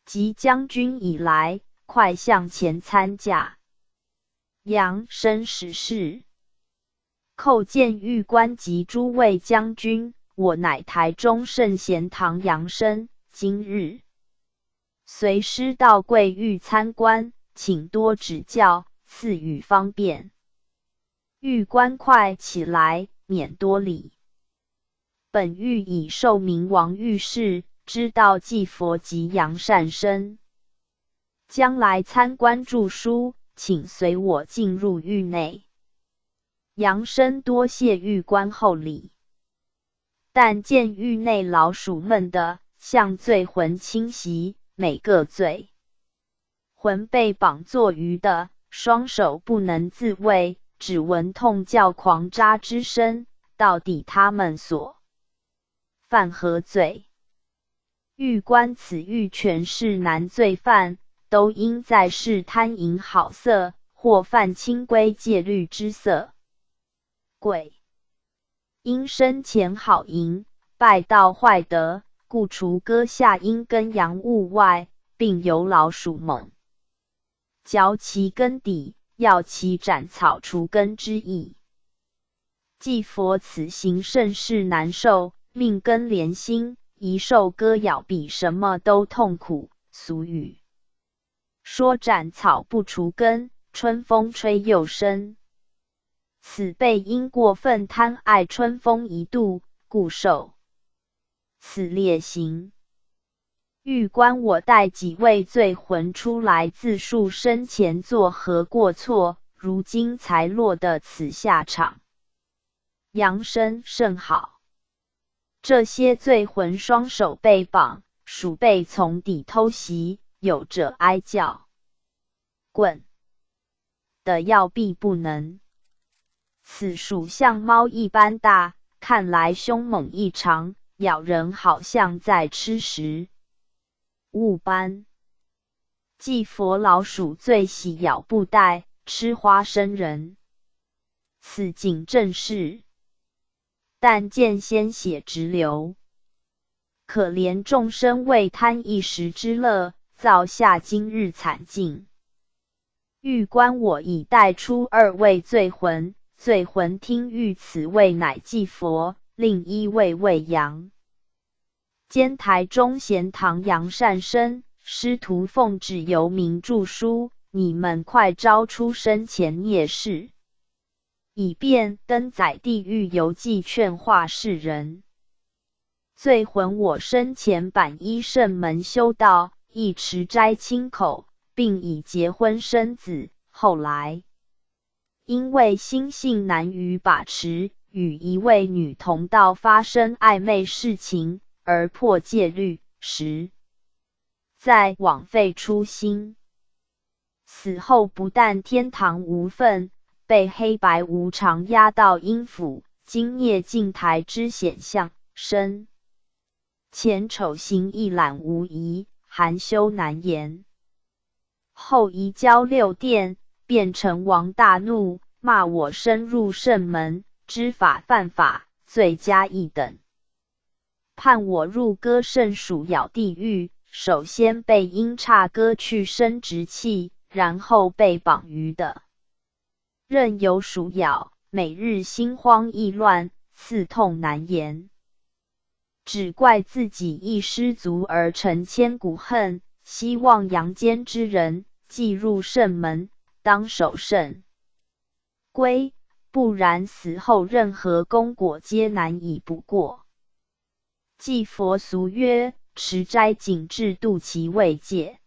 及将军以来，快向前参驾。杨生使事，叩见狱官及诸位将军，我乃台中圣贤堂杨生，今日随师到贵狱参观，请多指教，赐予方便。狱官快起来，免多礼。本狱已受明王御史，知道祭佛及杨善生，将来参观著书，请随我进入狱内。杨生多谢狱官厚礼，但见狱内老鼠们的向罪魂侵袭，每个罪魂被绑作鱼的，双手不能自卫，只闻痛叫狂喳之声，到底他们所犯何罪？狱官此狱全是男罪犯，都应在世贪淫好色，或犯清规戒律之色。贵因生前好淫，败道坏德，故除割下阴根阳物外，并由老鼠猛嚼其根底，要其斩草除根之意。祭佛此行甚是难受，命根连心，一受割咬比什么都痛苦。俗语说斩草不除根，春风吹又生。此辈因过分贪爱春风一度，故受此烈刑。狱官我带几位罪魂出来自述生前作何过错，如今才落得此下场。杨生甚好。这些罪魂双手被绑，鼠辈从底偷袭，有者哀叫滚的要避不能。此鼠像猫一般大，看来凶猛异常，咬人好像在吃食物般。祭佛老鼠最喜咬布袋，吃花生仁。此景正是，但见鲜血直流，可怜众生为贪一时之乐，造下今日惨境。狱官我已带出2位罪魂，罪魂听谕此位乃祭佛，另1位为杨兼台中贤堂杨善生，师徒奉旨由民著书，你们快招出生前孽事，以便登载地狱游记，劝化世人。罪魂我生前bản依圣门修道，亦持斋清口，并已结婚生子，后来因为心性难于把持，与一位女同道发生暧昧事情，而破戒律，实在枉费初心。死后不但天堂无份，被黑白无常押到阴府，今孽镜台之显象，生前丑行一览无遗，含羞难言。后移交6殿，便成王大怒，骂我深入圣门，知法犯法，罪加一等，判我入割圣属咬地狱，首先被阴叉割去生殖器，然后被绑鱼的，任由鼠咬，每日心慌意乱，刺痛难言。只怪自己亦失足而成千古恨，希望阳间之人既入圣门，当守圣规，不然死后任何功果皆难以不过。祭佛俗曰：持斋谨制度其未戒，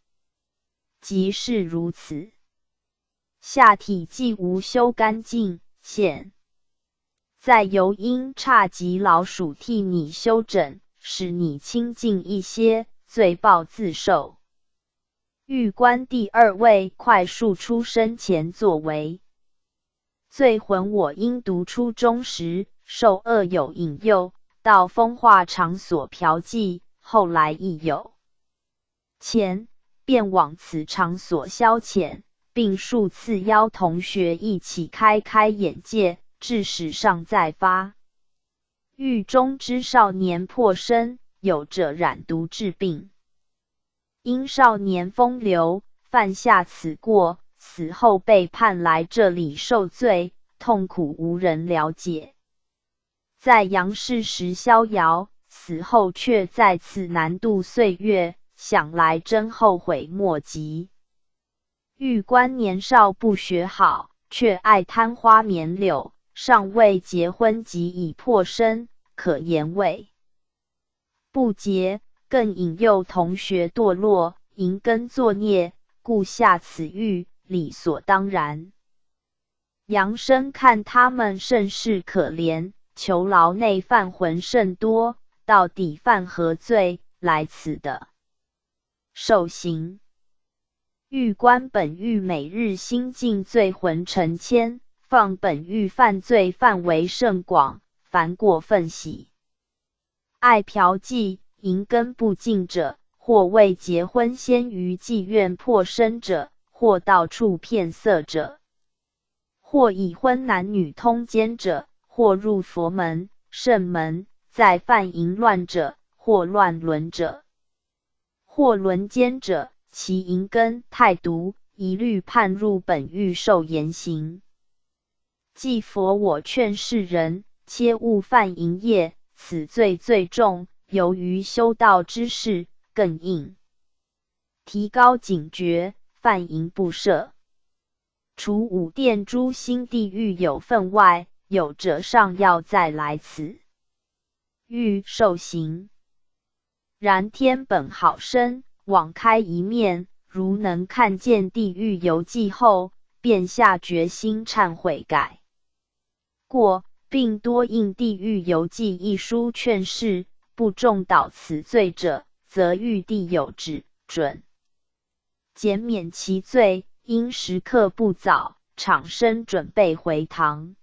即是如此。下体既无修干净，现在由阴叉及老鼠替你修整，使你清净一些，罪报自受。狱官第2位快述出生前作为。罪魂我因读初中时，受恶友引诱，到风化场所嫖妓，后来亦有前，便往此场所消遣，并数次邀同学一起开眼界，致使尚在发狱中之少年破身，有者染毒致病。因少年风流，犯下此过，死后被判来这里受罪，痛苦无人了解。在杨氏时逍遥，死后却再次难度岁月，想来真后悔莫及。玉官年少不学好，却爱贪花眠柳，尚未结婚即已破身，可言为不洁，更引诱同学堕落，营耕作孽，故下此狱，理所当然。杨生看他们甚是可怜，囚牢内犯浑甚多，到底犯何罪，来此的受刑。狱官本狱每日新进罪浑成千，放本狱犯罪范围甚广，凡过分喜爱嫖妓、营耕不敬者，或未结婚先于妓院破身者，或到处骗色者，或已婚男女通奸者，或入佛门、圣门，再犯淫乱者，或乱伦者，或轮奸者，其淫根太毒，一律判入本狱受严刑。既佛我劝世人，切勿犯淫业，此罪最重，由于修道之事，更应提高警觉，犯淫不赦。除五殿诸心地狱有分外，有者尚要再来此狱受刑。然天本好生，网开一面，如能看见地狱游记后，便下决心忏悔改过，并多印《地狱游记》一书劝世，不重蹈此罪者，则狱地有旨准减免其罪，应时刻不早，场身准备回堂。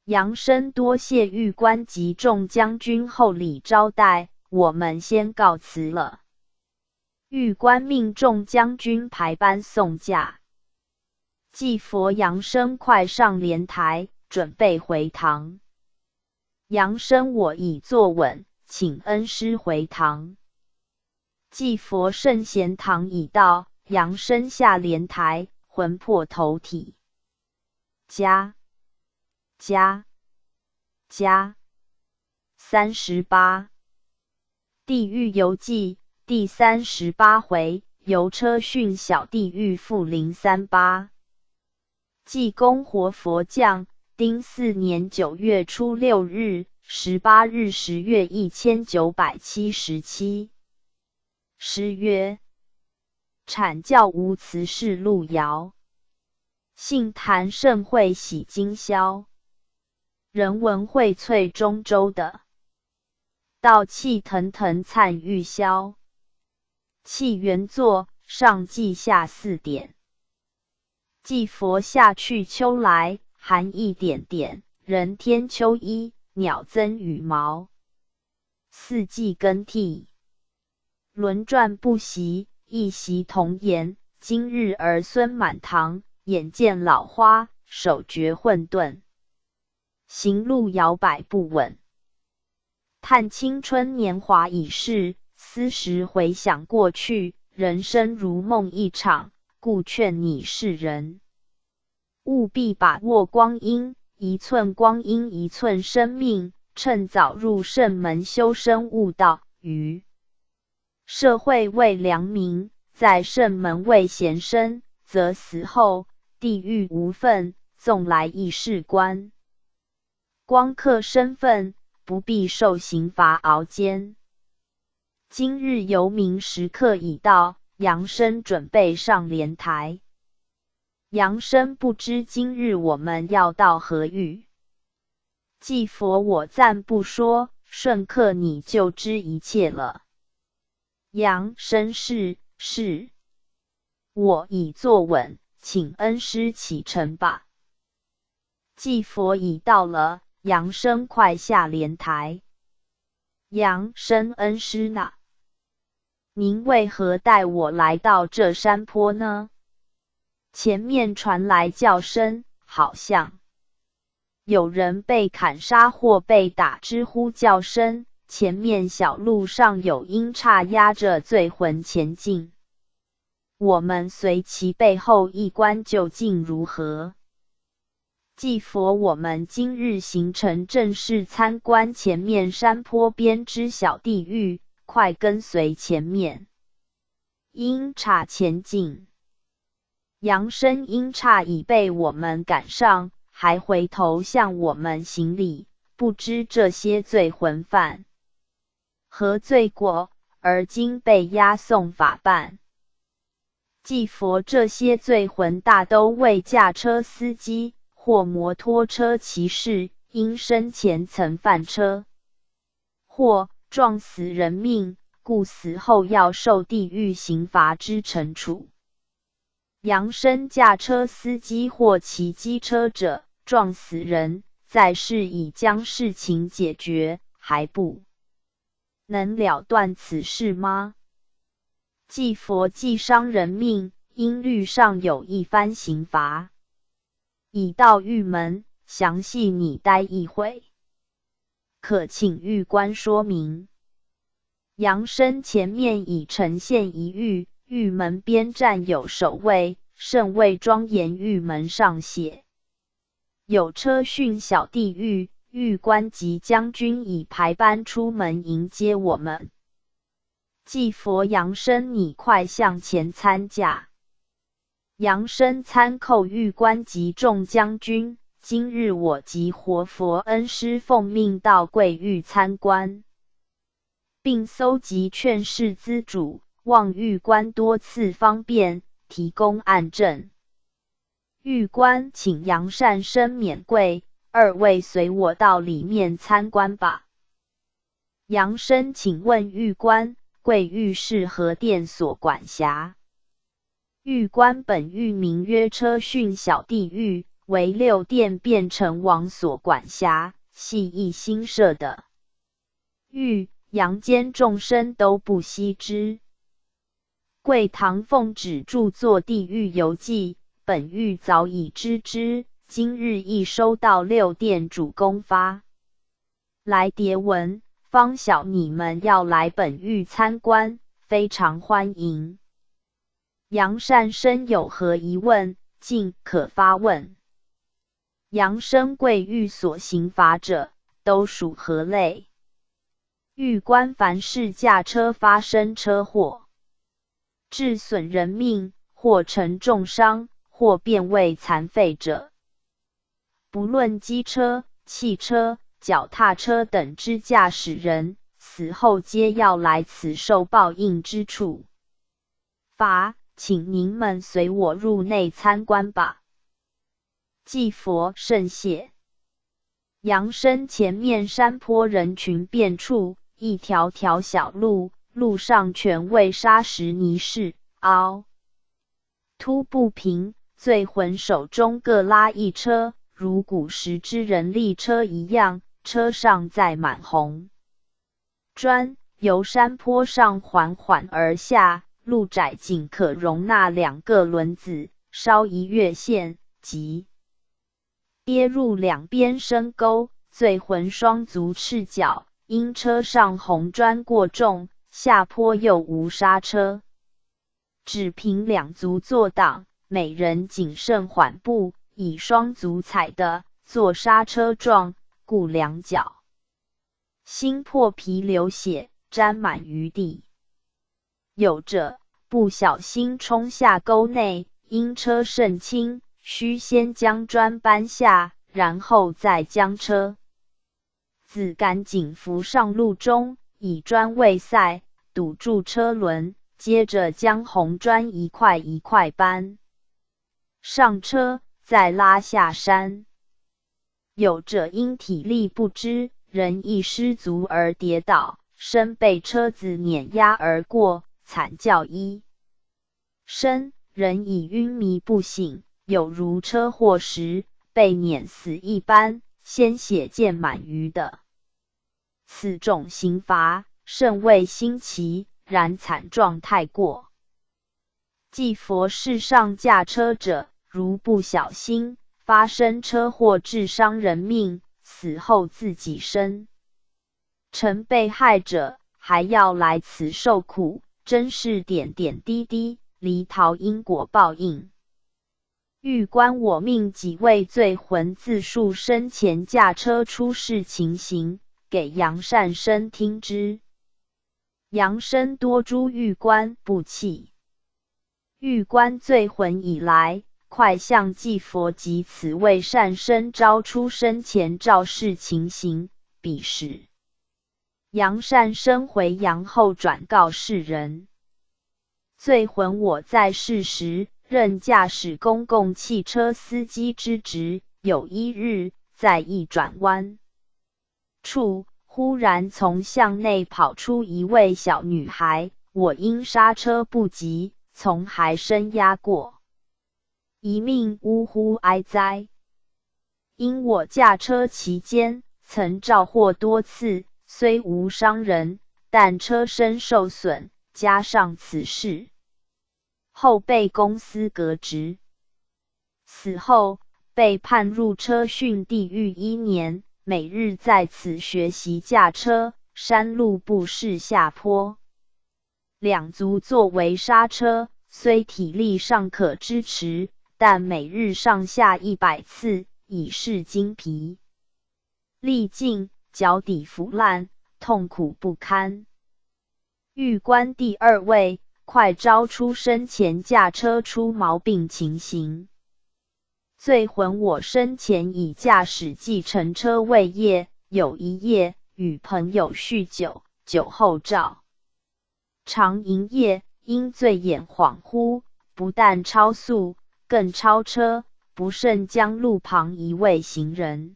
杨生多谢狱官及众将军厚礼招待，我们先告辞了。狱官命众将军排班送驾。祭佛杨生快上莲台，准备回堂。杨生我已坐稳，请恩师回堂。祭佛圣贤堂已到，杨生下莲台，魂魄投体。加38地狱游记第38回，游车训小地狱复038。济公活佛降，丁巳年9月初6日，18日10月1977。诗曰：阐教无辞世路遥，信坛盛会喜今宵。人文荟萃中州的，道气腾腾灿玉箫。气原作，上记下4点。祭佛下去秋来，寒一点点，人添秋衣，鸟增羽毛。四季更替，轮转不息，一席同言。今日儿孙满堂，眼见老花，手觉混沌。行路摇摆不稳，叹青春年华已逝，思时回想过去，人生如梦一场，故劝你世人，务必把握光阴，一寸光阴一寸生命，趁早入圣门修身悟道，于社会为良民，在圣门为贤身，则死后地狱无份，纵来亦是官。光客身份，不必受刑罚熬煎。今日游民时刻已到，杨生准备上莲台。杨生不知今日我们要到何狱，祭佛我暂不说，顺客你就知一切了。杨生是，我已坐稳，请恩师启程吧。祭佛已到了，杨生快下莲台。杨生恩师呢？您为何带我来到这山坡呢？前面传来叫声，好像有人被砍杀或被打之呼叫声。前面小路上有鹰叉压着罪魂前进。我们随其背后一观究竟如何？祭佛，我们今日行程正是参观前面山坡边之小地狱，快跟随前面。鹰叉前进。扬声鹰叉已被我们赶上，还回头向我们行礼，不知这些罪魂犯何罪过，而今被押送法办。祭佛，这些罪魂大都为驾车司机或摩托车骑士，因生前曾犯车或撞死人命，故死后要受地狱刑罚之惩处。扬声驾车司机或骑机车者撞死人，在世已将事情解决，还不能了断此事吗？祭佛，既伤人命，因律上有一番刑罚。已到狱门，详细你待一会，可请狱官说明。扬声前面已呈现一狱，狱门边站有守卫，甚为庄严。狱门上写有车训小地狱，狱官及将军已排班出门迎接我们。祭佛，扬声你快向前参驾。扬声参叩狱官及众将军，今日我及活佛恩师奉命到贵狱参观，并搜集劝世资主，望狱官多次方便，提供案证。狱官，请扬善生免贵，二位随我到里面参观吧。扬声，请问狱官，贵狱是何殿所管辖？狱官，本狱名曰车训小地狱，为六殿变成王所管辖，系一新设的狱，阳间众生都不悉知。贵唐奉旨著作《地狱游记》，本狱早已知之，今日亦收到六殿主公发来牒文，方晓你们要来本狱参观，非常欢迎。扬善生有何疑问，尽可发问。扬声，贵狱所刑罚者，都属何类？狱官，凡是驾车发生车祸，致损人命，或成重伤，或变为残废者，不论机车、汽车、脚踏车等之驾驶人，死后皆要来此受报应之处。罚，请您们随我入内参观吧。祭佛，甚谢。扬声，前面山坡人群遍处，一条条小路，路上全为沙石泥势，凹凸不平，罪魂手中各拉一车，如古时之人力车一样，车上载满红砖，由山坡上缓缓而下，路窄仅可容纳2个轮子，稍一越线，即跌入两边深沟。罪魂双足赤脚，因车上红砖过重，下坡又无刹车，只凭两足作挡，每人谨慎缓步，以双足踩的，做刹车状，故两脚心破皮流血，沾满于地。有者不小心冲下沟内，因车甚轻，须先将砖搬下，然后再将车子赶紧扶上路中，以砖为塞，堵住车轮，接着将红砖一块一块搬上车，再拉下山。有者因体力不支，人亦失足而跌倒，身被车子碾压而过，惨叫一声，人已晕迷不醒，有如车祸时被碾死一般，鲜血溅满于的。此种刑罚甚为新奇，然惨状太过。即佛世上驾车者，如不小心发生车祸致伤人命，死后自己身成被害者，还要来此受苦，真是点点滴滴离逃因果报应。欲观我命几位罪魂自述生前驾车出事情形，给杨善生听之。杨生多诸欲观不弃。欲观罪魂以来，快向祭佛及此位善生招出生前肇事情形，彼时杨善生回阳后转告世人，罪魂我在世时任驾驶公共汽车司机之职，有一日在一转弯处，忽然从巷内跑出一位小女孩，我因刹车不及，从孩身压过，一命呜呼哀哉。因我驾车期间曾肇祸多次，虽无伤人，但车身受损，加上此事，后被公司革职。死后被判入车训地狱1年，每日在此学习驾车，山路不适下坡，两足作为刹车，虽体力尚可支持，但每日上下100次，已是筋疲力尽，脚底腐烂，痛苦不堪。欲观第二位快招出生前驾车出毛病情形。罪魂我生前以驾驶计程车为业，有一夜与朋友酗酒，酒后照常营业，因醉眼恍惚，不但超速，更超车，不慎将路旁一位行人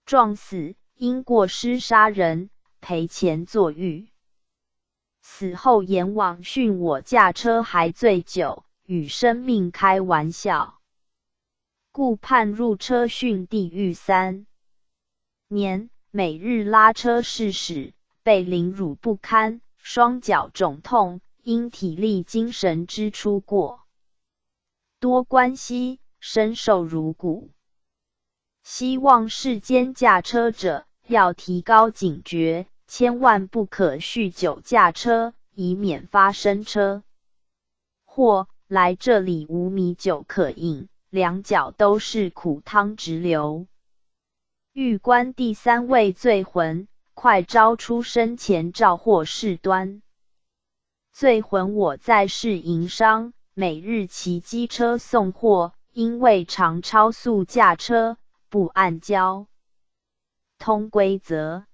撞死，因过失杀人，赔钱坐狱。死后阎王训我驾车还醉酒，与生命开玩笑，故判入车训地狱3年，每日拉车逝使，被凌辱不堪，双脚肿痛，因体力精神之出过多关系，深受如骨。希望世间驾车者要提高警觉，千万不可酗酒驾车，以免发生车祸。来这里无米酒可饮，两脚都是苦汤直流。欲观第三位罪魂快招出生前肇祸事端。罪魂我在世营商，每日骑机车送货，因为常超速驾车，不按交通规则。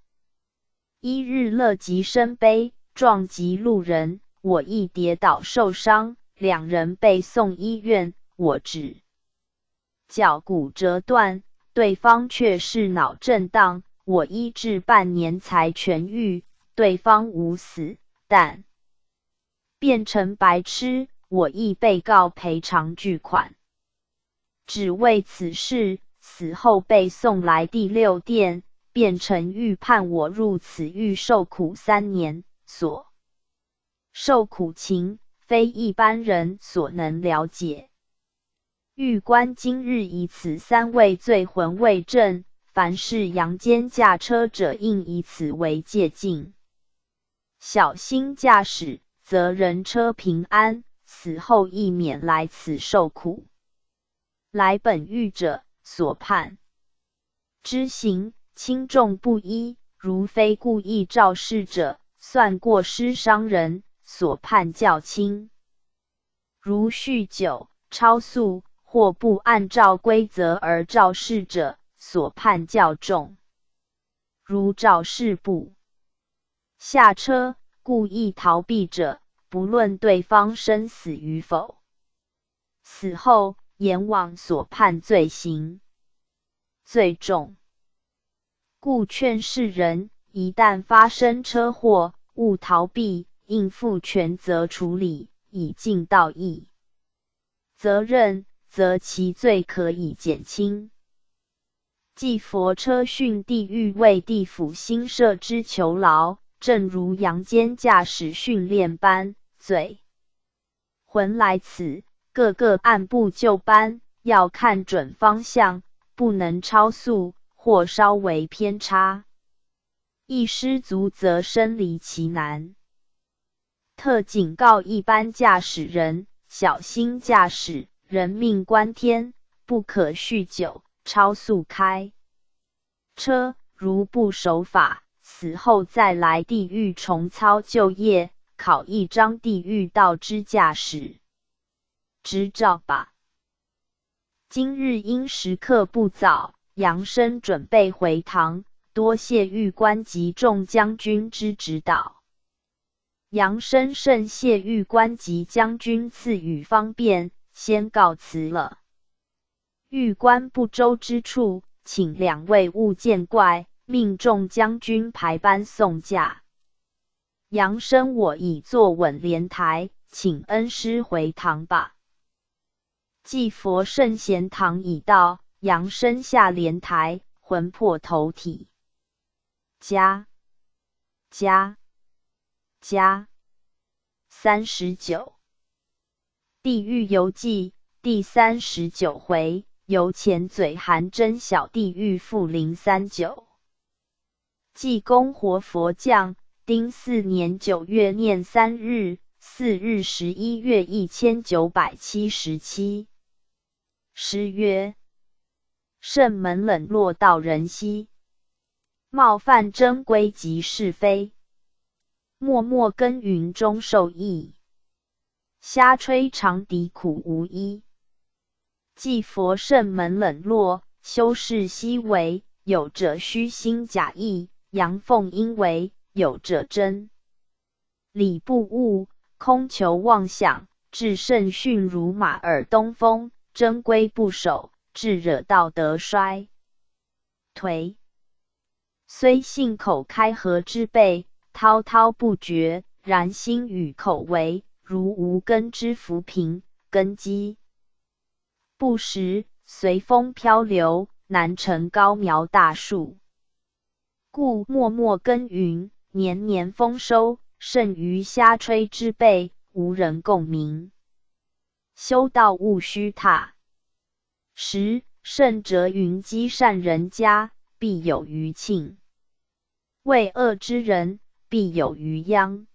一日乐极生悲，撞击路人，我亦跌倒受伤，两人被送医院，我只脚骨折断，对方却是脑震荡，我医治半年才痊愈，对方无死，但变成白痴，我亦被告赔偿巨款。只为此事，死后被送来第6殿，变成狱判我入此狱受苦3年，所受苦情，非一般人所能了解。欲观今日以此3位罪魂为证，凡是阳间驾车者应以此为戒禁，小心驾驶，则人车平安，死后亦免来此受苦。来本狱者，所判之刑轻重不一，如非故意肇事者，算过失伤人，所判较轻；如酗酒、超速或不按照规则而肇事者，所判较重。如肇事不下车，故意逃避者，不论对方生死与否，死后阎王所判罪行最重。故劝世人，一旦发生车祸，勿逃避，应负全责处理，以尽道义责任，则其罪可以减轻。继佛车训地狱为地府新设之囚牢，正如阳间驾驶训练班，嘴魂来此，个个按部就班，要看准方向，不能超速或稍微偏差，一失足则身离其难。特警告一般驾驶人，小心驾驶，人命关天，不可酗酒、超速开车，如不守法，死后再来地狱重操旧业，考一张地狱道之驾驶执照吧。今日因时刻不早，杨生准备回堂，多谢尉官及众将军之指导。杨生甚谢尉官及将军赐予方便，先告辞了。尉官不周之处，请两位勿见怪，命众将军排班送驾。杨生我已坐稳莲台，请恩师回堂吧。祭佛圣贤堂已到，杨生下莲台，魂魄投体。加39地狱游记第39回，由前嘴含真小地狱复039。济公活佛降，丁巳年9月念3日，4日11月1977。诗曰：圣门冷落道人稀，冒犯真规及是非，默默耕耘终受益，瞎吹长笛苦无依。祭佛圣门冷落，修士稀为，有者虚心假意，阳奉阴违，有者真理不悟，空求妄想，至圣训如马耳东风，真规不守，致惹道德衰颓。虽信口开河之辈，滔滔不绝，然心与口为，如无根之浮萍，根基不实，随风漂流，难成高苗大树。故默默耕耘，年年丰收，胜于瞎吹之辈，无人共鸣。修道勿虚挞。10圣哲云：积善人家，必有余庆；为恶之人，必有余殃。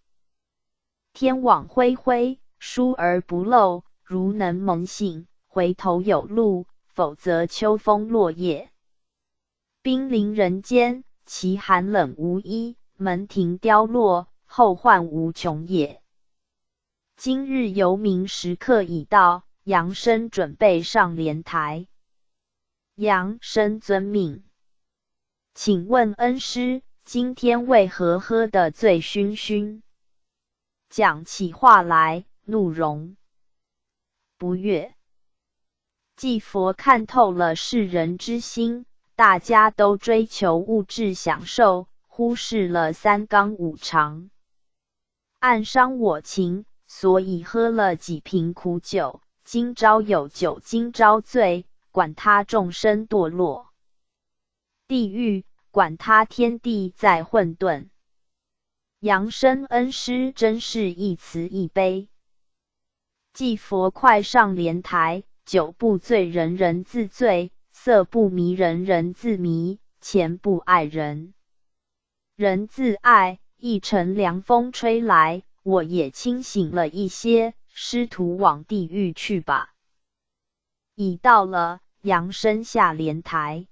天网恢恢，疏而不漏，如能蒙幸，回头有路，否则秋风落叶，濒临人间，其寒冷无依，门庭凋落，后患无穷也。今日游民时刻已到，杨生准备上莲台。杨生遵命。请问恩师，今天为何喝得醉醺醺？讲起话来，怒容不悦。祭佛看透了世人之心，大家都追求物质享受，忽视了三纲五常，暗伤我情，所以喝了几瓶苦酒。今朝有酒今朝醉，管他众生堕落地狱，管他天地在混沌。杨生恩师真是一慈一悲。祭佛快上莲台，酒不醉人人自醉，色不迷人人自迷，钱不爱人人自爱。一阵凉风吹来，我也清醒了一些，师徒往地狱去吧。已到了，杨生下莲台。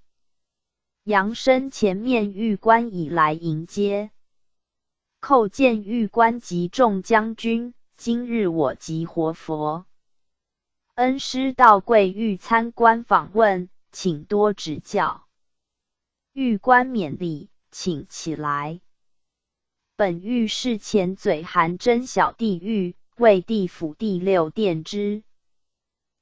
杨生前面尉官已来迎接，叩见尉官及众将军，今日我即活佛。恩师到贵欲参观访问，请多指教。尉官免礼，请起来。本狱是前嘴含真小地狱，为地府第6殿之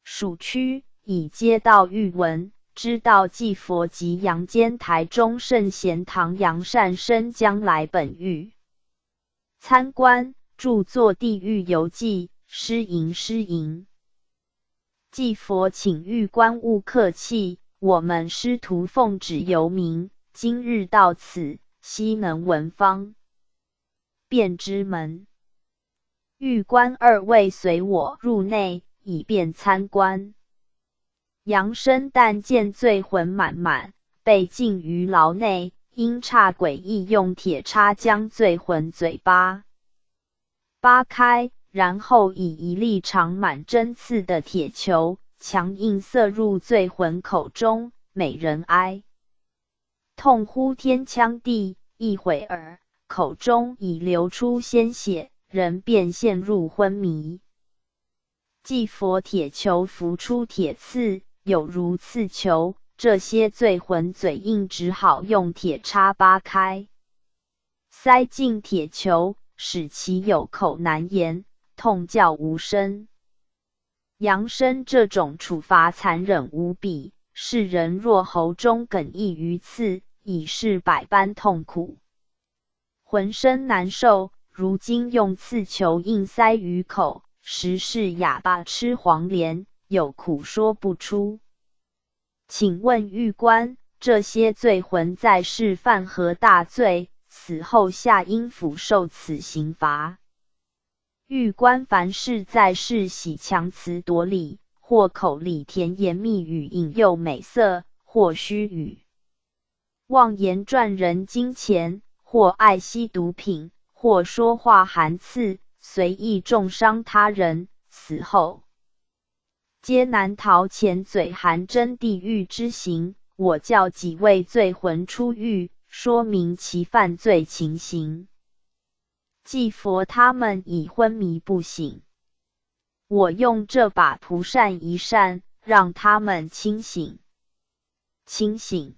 属区，已接到谕文，知道祭佛及阳间台中圣贤堂杨善生将来本狱参观，著作《地狱游记》，诗吟。祭佛请尉官勿客气，我们师徒奉旨游民，今日到此，希能闻方。便之门。狱官二位随我入内，以便参观。杨生但见罪魂满满，被禁于牢内，因诧诡异，用铁叉将罪魂嘴巴扒开，然后以一粒长满针刺的铁球强硬塞入罪魂口中，美人哀痛呼天抢地，一会儿口中已流出鲜血，人便陷入昏迷。继佛铁球浮出铁刺，有如刺球，这些罪魂嘴硬，只好用铁叉扒开，塞进铁球，使其有口难言，痛叫无声。杨生这种处罚残忍无比，世人若喉中梗一鱼刺，已是百般痛苦，浑身难受。如今用刺球硬塞于口，实是哑巴吃黄连，有苦说不出。请问狱官，这些罪魂在世犯何大罪，死后下应府受此刑罚？狱官凡是在世喜强词夺理，或口里甜言蜜语引诱美色，或虚语妄言赚人金钱，或爱惜毒品，或说话含刺，随意重伤他人，死后皆难逃前嘴含针地狱之刑。我叫几位罪魂出狱，说明其犯罪情形。祭佛他们已昏迷不醒，我用这把蒲扇一扇，让他们清醒。清醒！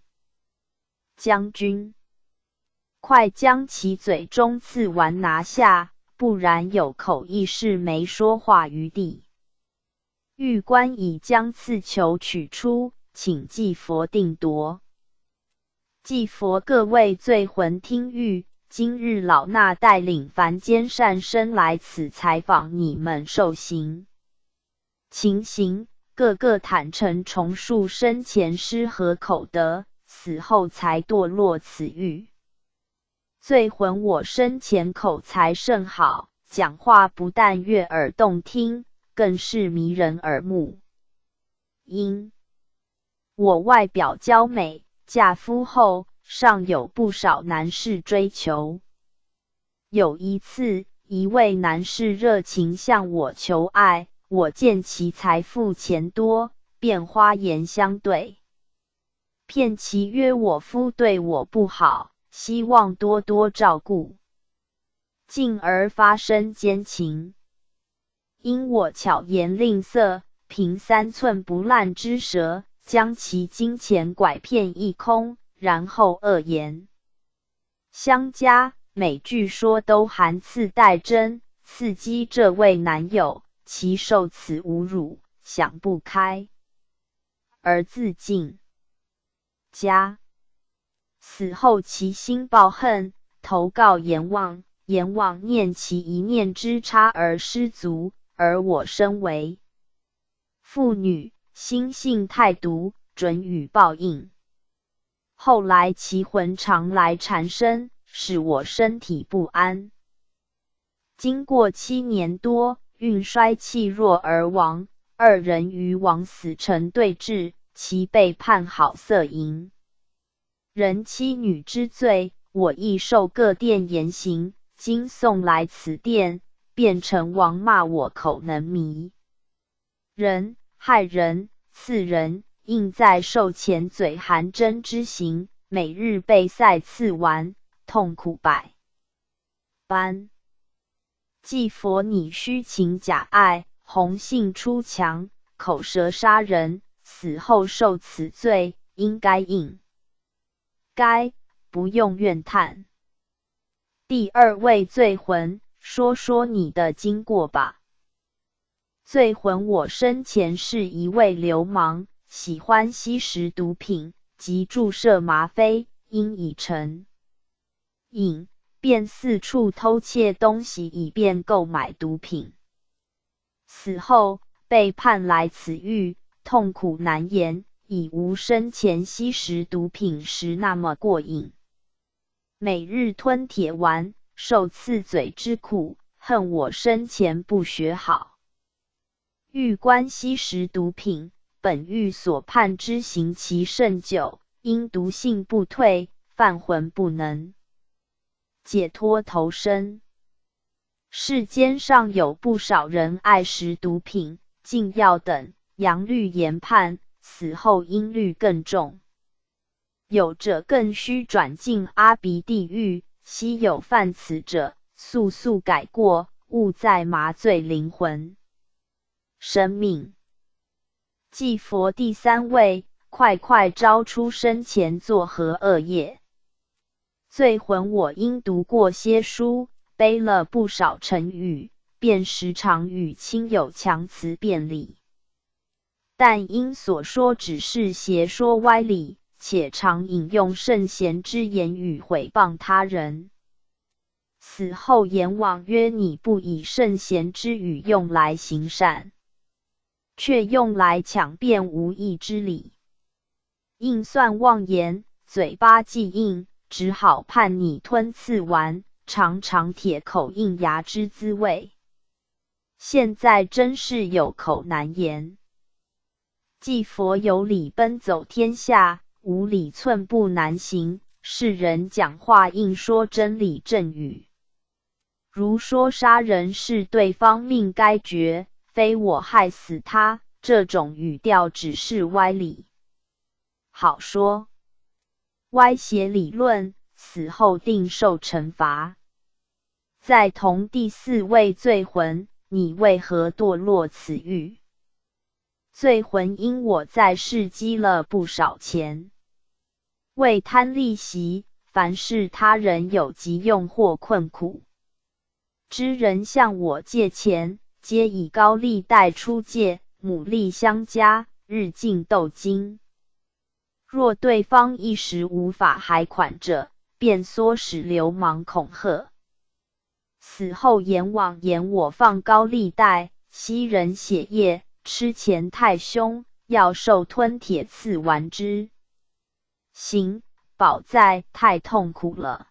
将军，快将其嘴中刺丸拿下，不然有口亦是没说话余地。狱官已将刺球取出，请祭佛定夺。祭佛各位罪魂听谕，今日老衲带领凡间善生来此采访你们受刑情形，个个坦诚重述生前失和口德，死后才堕落此狱。罪魂我生前口才甚好，讲话不但悦耳动听，更是迷人耳目。因我外表娇美，嫁夫后尚有不少男士追求。有一次，一位男士热情向我求爱，我见其财富钱多，便花言相对，骗其约我夫对我不好，希望多多照顾，进而发生奸情。因我巧言令色，凭3寸不烂之舌，将其金钱拐骗一空，然后恶言相加，每句说都含刺带针，刺激这位男友，其受此侮辱，想不开，而自尽。家死后其心抱恨，投告阎王，阎王念其一念之差而失足，而我身为妇女，心性太毒，准予报应。后来其魂常来缠身，使我身体不安。经过7年多，运衰气弱而亡。2人于枉死城对峙，其被判好色淫人妻女之罪，我亦受各殿严刑。今送来此殿，便成王骂我口能迷人、害人、刺人，应在受前嘴含针之刑，每日被塞刺丸，痛苦百般。祭佛你虚情假爱，红杏出墙，口舌杀人，死后受此罪，应该应该，不用怨叹。第2位罪魂，说说你的经过吧。罪魂我生前是一位流氓，喜欢吸食毒品及注射吗啡，因已成瘾，便四处偷窃东西以便购买毒品。死后被判来此狱，痛苦难言，已无生前吸食毒品时那么过瘾。每日吞铁丸，受刺嘴之苦，恨我生前不学好。欲观吸食毒品，本欲所判之刑其甚久，因毒性不退，犯魂不能解脱投生。世间上有不少人爱食毒品、禁药等，阳律研判，死后阴律更重。有者更须转进阿鼻地狱，悉有犯此者，速速改过，勿再麻醉灵魂生命。祭佛第三位，快快招出生前作何恶业？罪魂我因读过些书，背了不少成语，便时常与亲友强词辩理，但因所说只是邪说歪理，且常引用圣贤之言语毁谤他人。死后阎王曰：你不以圣贤之语用来行善，却用来抢辩无益之理，应算妄言，嘴巴既硬，只好判你吞刺丸，尝尝铁口硬牙之滋味。现在真是有口难言。祭佛有理奔走天下，无理寸步难行。世人讲话应说真理正语，如说杀人是对方命该绝，非我害死他，这种语调只是歪理。好说歪邪理论，死后定受惩罚。再同第四位罪魂，你为何堕落此狱？罪魂因我在世积了不少钱，为贪利息，凡是他人有急用或困苦之人向我借钱，皆以高利贷出借，母利相加，日进斗金。若对方一时无法还款者，便唆使流氓恐吓。死后阎王言我放高利贷，吸人血液，吃钱太凶，要受吞铁刺丸之刑，保在太痛苦了。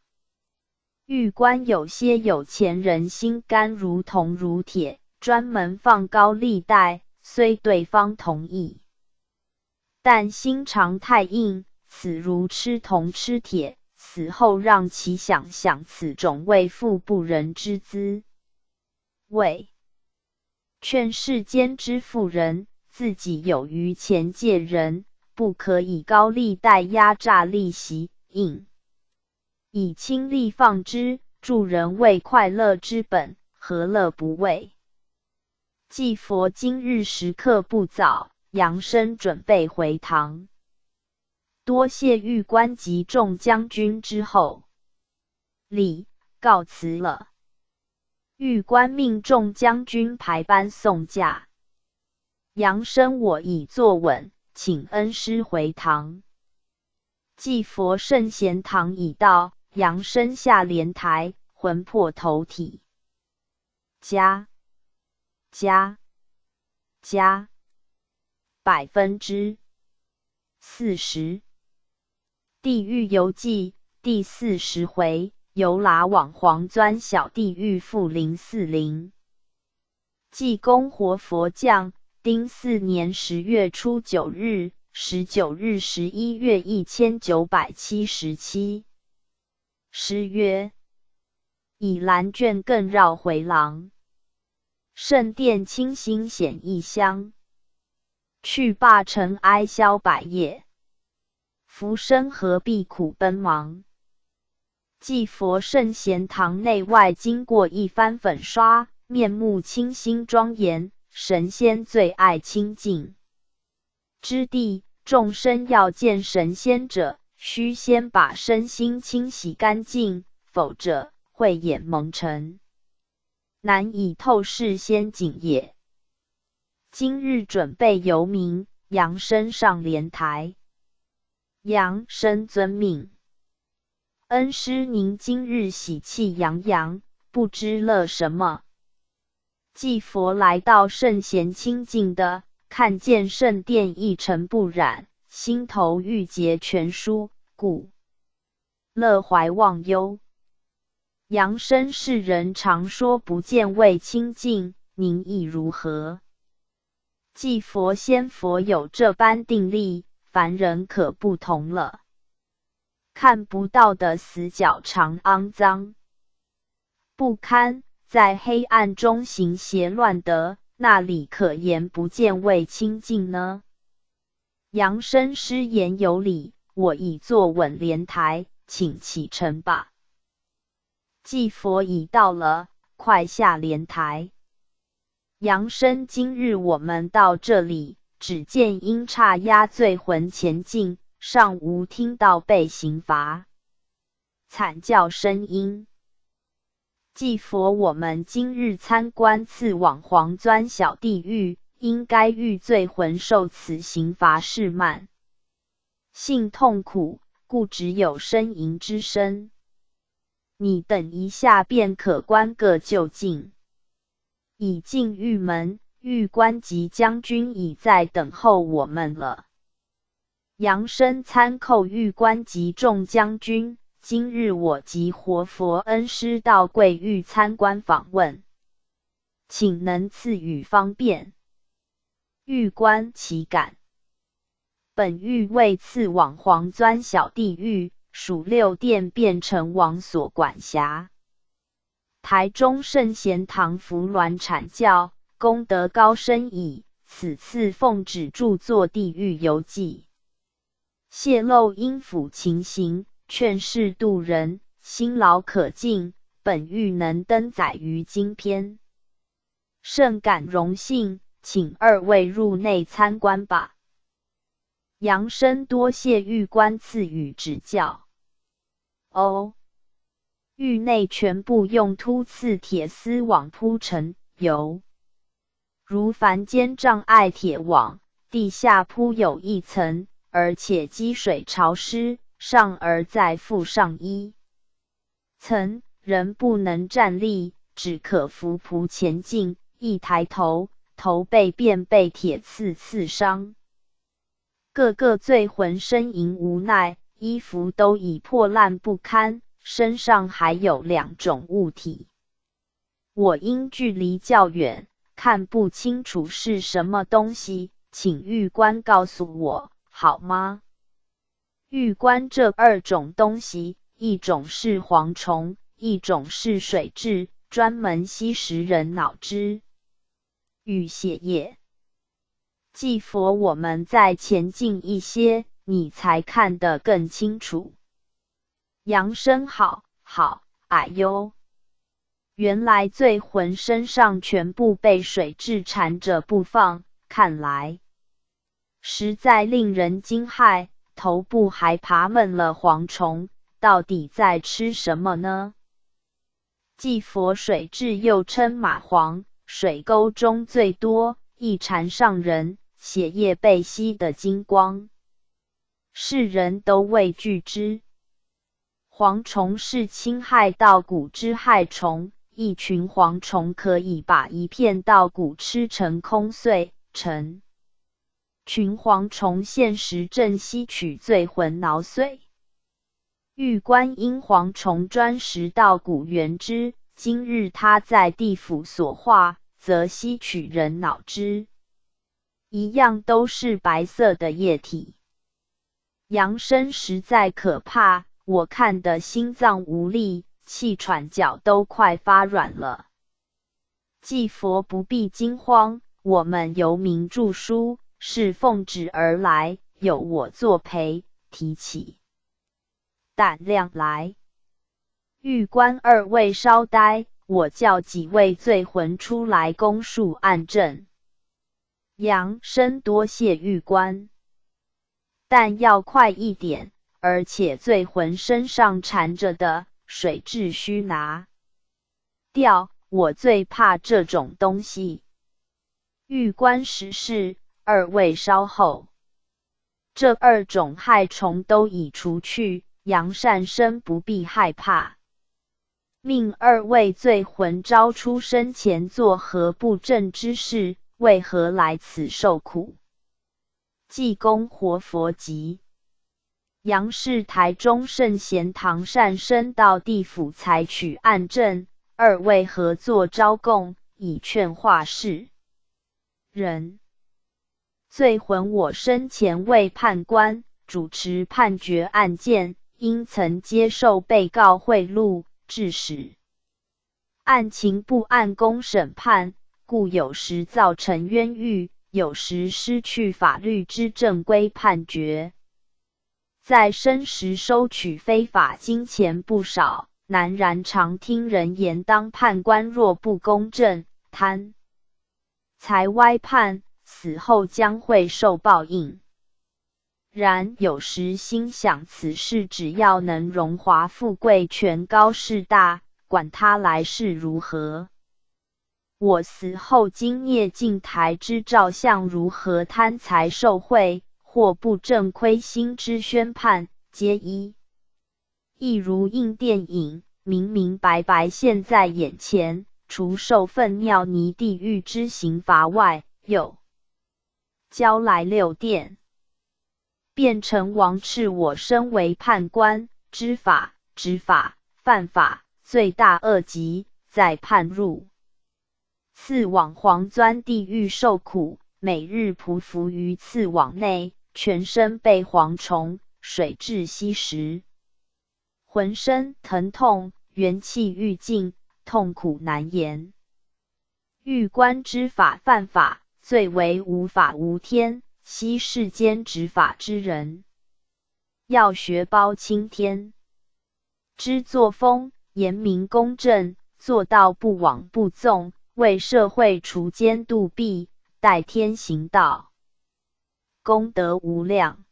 欲观有些有钱人心肝如铜如铁，专门放高利贷，虽对方同意，但心肠太硬，此如吃铜吃铁，死后让其想想此种为富不仁之滋味。劝世间之富人，自己有余钱借人，不可以高利贷压榨利息，应以轻利放之，助人为快乐之本，何乐不为？祭佛今日时刻不早，扬声准备回堂。多谢玉官及众将军之后，礼告辞了。玉官命众将军排班送驾。扬声我已坐稳，请恩师回堂。祭佛圣贤堂已到，扬声下莲台，魂魄投体。加40%。地狱游记第40回，由拉往黄钻小地狱负040。济公活佛降，丁巳年10月初9日，19日11月1977。诗曰：以蓝卷更绕回廊，圣殿清新显异香。去罢尘埃消百业，浮生何必苦奔忙。祭佛圣贤堂内外经过一番粉刷，面目清新庄严，神仙最爱清净之地。众生要见神仙者，须先把身心清洗干净，否则慧眼蒙尘，难以透视仙境也。今日准备游民，扬声上莲台。扬声遵命。恩师您今日喜气洋洋，不知乐什么？祭佛来到圣贤清净的，看见圣殿一尘不染，心头郁结全舒，故乐怀忘忧。阳生世人常说不见未清净，您意如何？既佛仙佛有这般定力，凡人可不同了。看不到的死角常肮脏不堪，在黑暗中行邪乱的，那里可言不见未清净呢？阳生师言有理，我已坐稳莲台，请启程吧。既佛已到了，快下莲台。阳生今日我们到这里，只见阴差押罪魂前进，尚无听到被刑罚惨叫声音。既佛我们今日参观次往黄钻小地狱，应该遇罪魂受此刑罚释慢，性痛苦，故只有呻吟之声。你等一下便可观个究竟。已进狱门，狱官及将军已在等候我们了。阳生参叩狱官及众将军，今日我及活佛恩师到贵狱参观访问，请能赐予方便。狱官岂敢！本狱为次往黄钻小地狱，属六殿变成王所管辖。台中圣贤堂扶鸾阐教，功德高深矣。此次奉旨著作地狱游记，泄露阴府情形，劝世度人，辛劳可敬，本狱能登载于经篇，甚感荣幸，请二位入内参观吧。阳生多谢狱官赐予指教。哦，狱内全部用凸刺铁丝网铺成，犹如凡间障碍铁网，地下铺有一层，而且积水潮湿，上而再附上一层，人不能站立，只可扶仆前进，一抬头，头背便被铁刺刺伤。个个罪魂呻吟无奈，衣服都已破烂不堪，身上还有两种物体。我因距离较远，看不清楚是什么东西，请狱官告诉我，好吗？狱官这二种东西，一种是蝗虫，一种是水蛭，专门吸食人脑汁与血液。既佛我们再前进一些，你才看得更清楚。阳生好，哎呦！原来罪魂身上全部被水蛭缠着不放，看来实在令人惊骇，头部还爬闷了蝗虫，到底在吃什么呢？既佛水蛭又称蚂蟥，水沟中最多，一缠上人，血液被吸得精光，世人都畏惧之。蝗虫是侵害稻谷之害虫，一群蝗虫可以把一片稻谷吃成空碎，成群蝗虫现时正吸取罪魂脑髓。狱官因蝗虫专食稻谷原汁，今日他在地府所化，则吸取人脑汁，一样都是白色的液体。阳生实在可怕，我看得心脏无力，气喘，脚都快发软了。既佛不必惊慌，我们由民著书，是奉旨而来，有我作陪，提起胆量来。狱官二位稍待，我叫几位罪魂出来供述案证。阳生多谢狱官，但要快一点，而且罪魂身上缠着的水蛭须拿掉，我最怕这种东西。狱官实是，二位稍后。这二种害虫都已除去，阳善生不必害怕。命二位罪魂招出生前作何不正之事，为何来此受苦？济公活佛急。杨氏台中圣贤堂善生到地府采取案证，二位合作招供，以劝化世人。罪魂我生前为判官，主持判决案件，因曾接受被告贿赂，致使案情不按公审判，故有时造成冤狱，有时失去法律之正规判决。在生时收取非法金钱不少，南然常听人言，当判官若不公正、贪财歪判，死后将会受报应。然有时心想此事只要能荣华富贵、权高势大，管他来世如何。我死后今孽镜台之照相如何贪财受贿，或不正亏心之宣判，皆亦如映电影，明明白白现在眼前，除受粪尿泥地狱之刑罚外，又交来6殿，变成王敕我身为判官，知法、执法、犯法，罪大恶极，再判入刺网黄钻地狱受苦，每日匍匐于刺网内，全身被蝗虫、水蛭吸食，浑身疼痛，元气欲尽，痛苦难言。狱官知法犯法，罪为无法无天，惜世间执法之人，要学包青天之作风，严明公正，做到不枉不纵，为社会除奸度弊，代天行道，功德无量。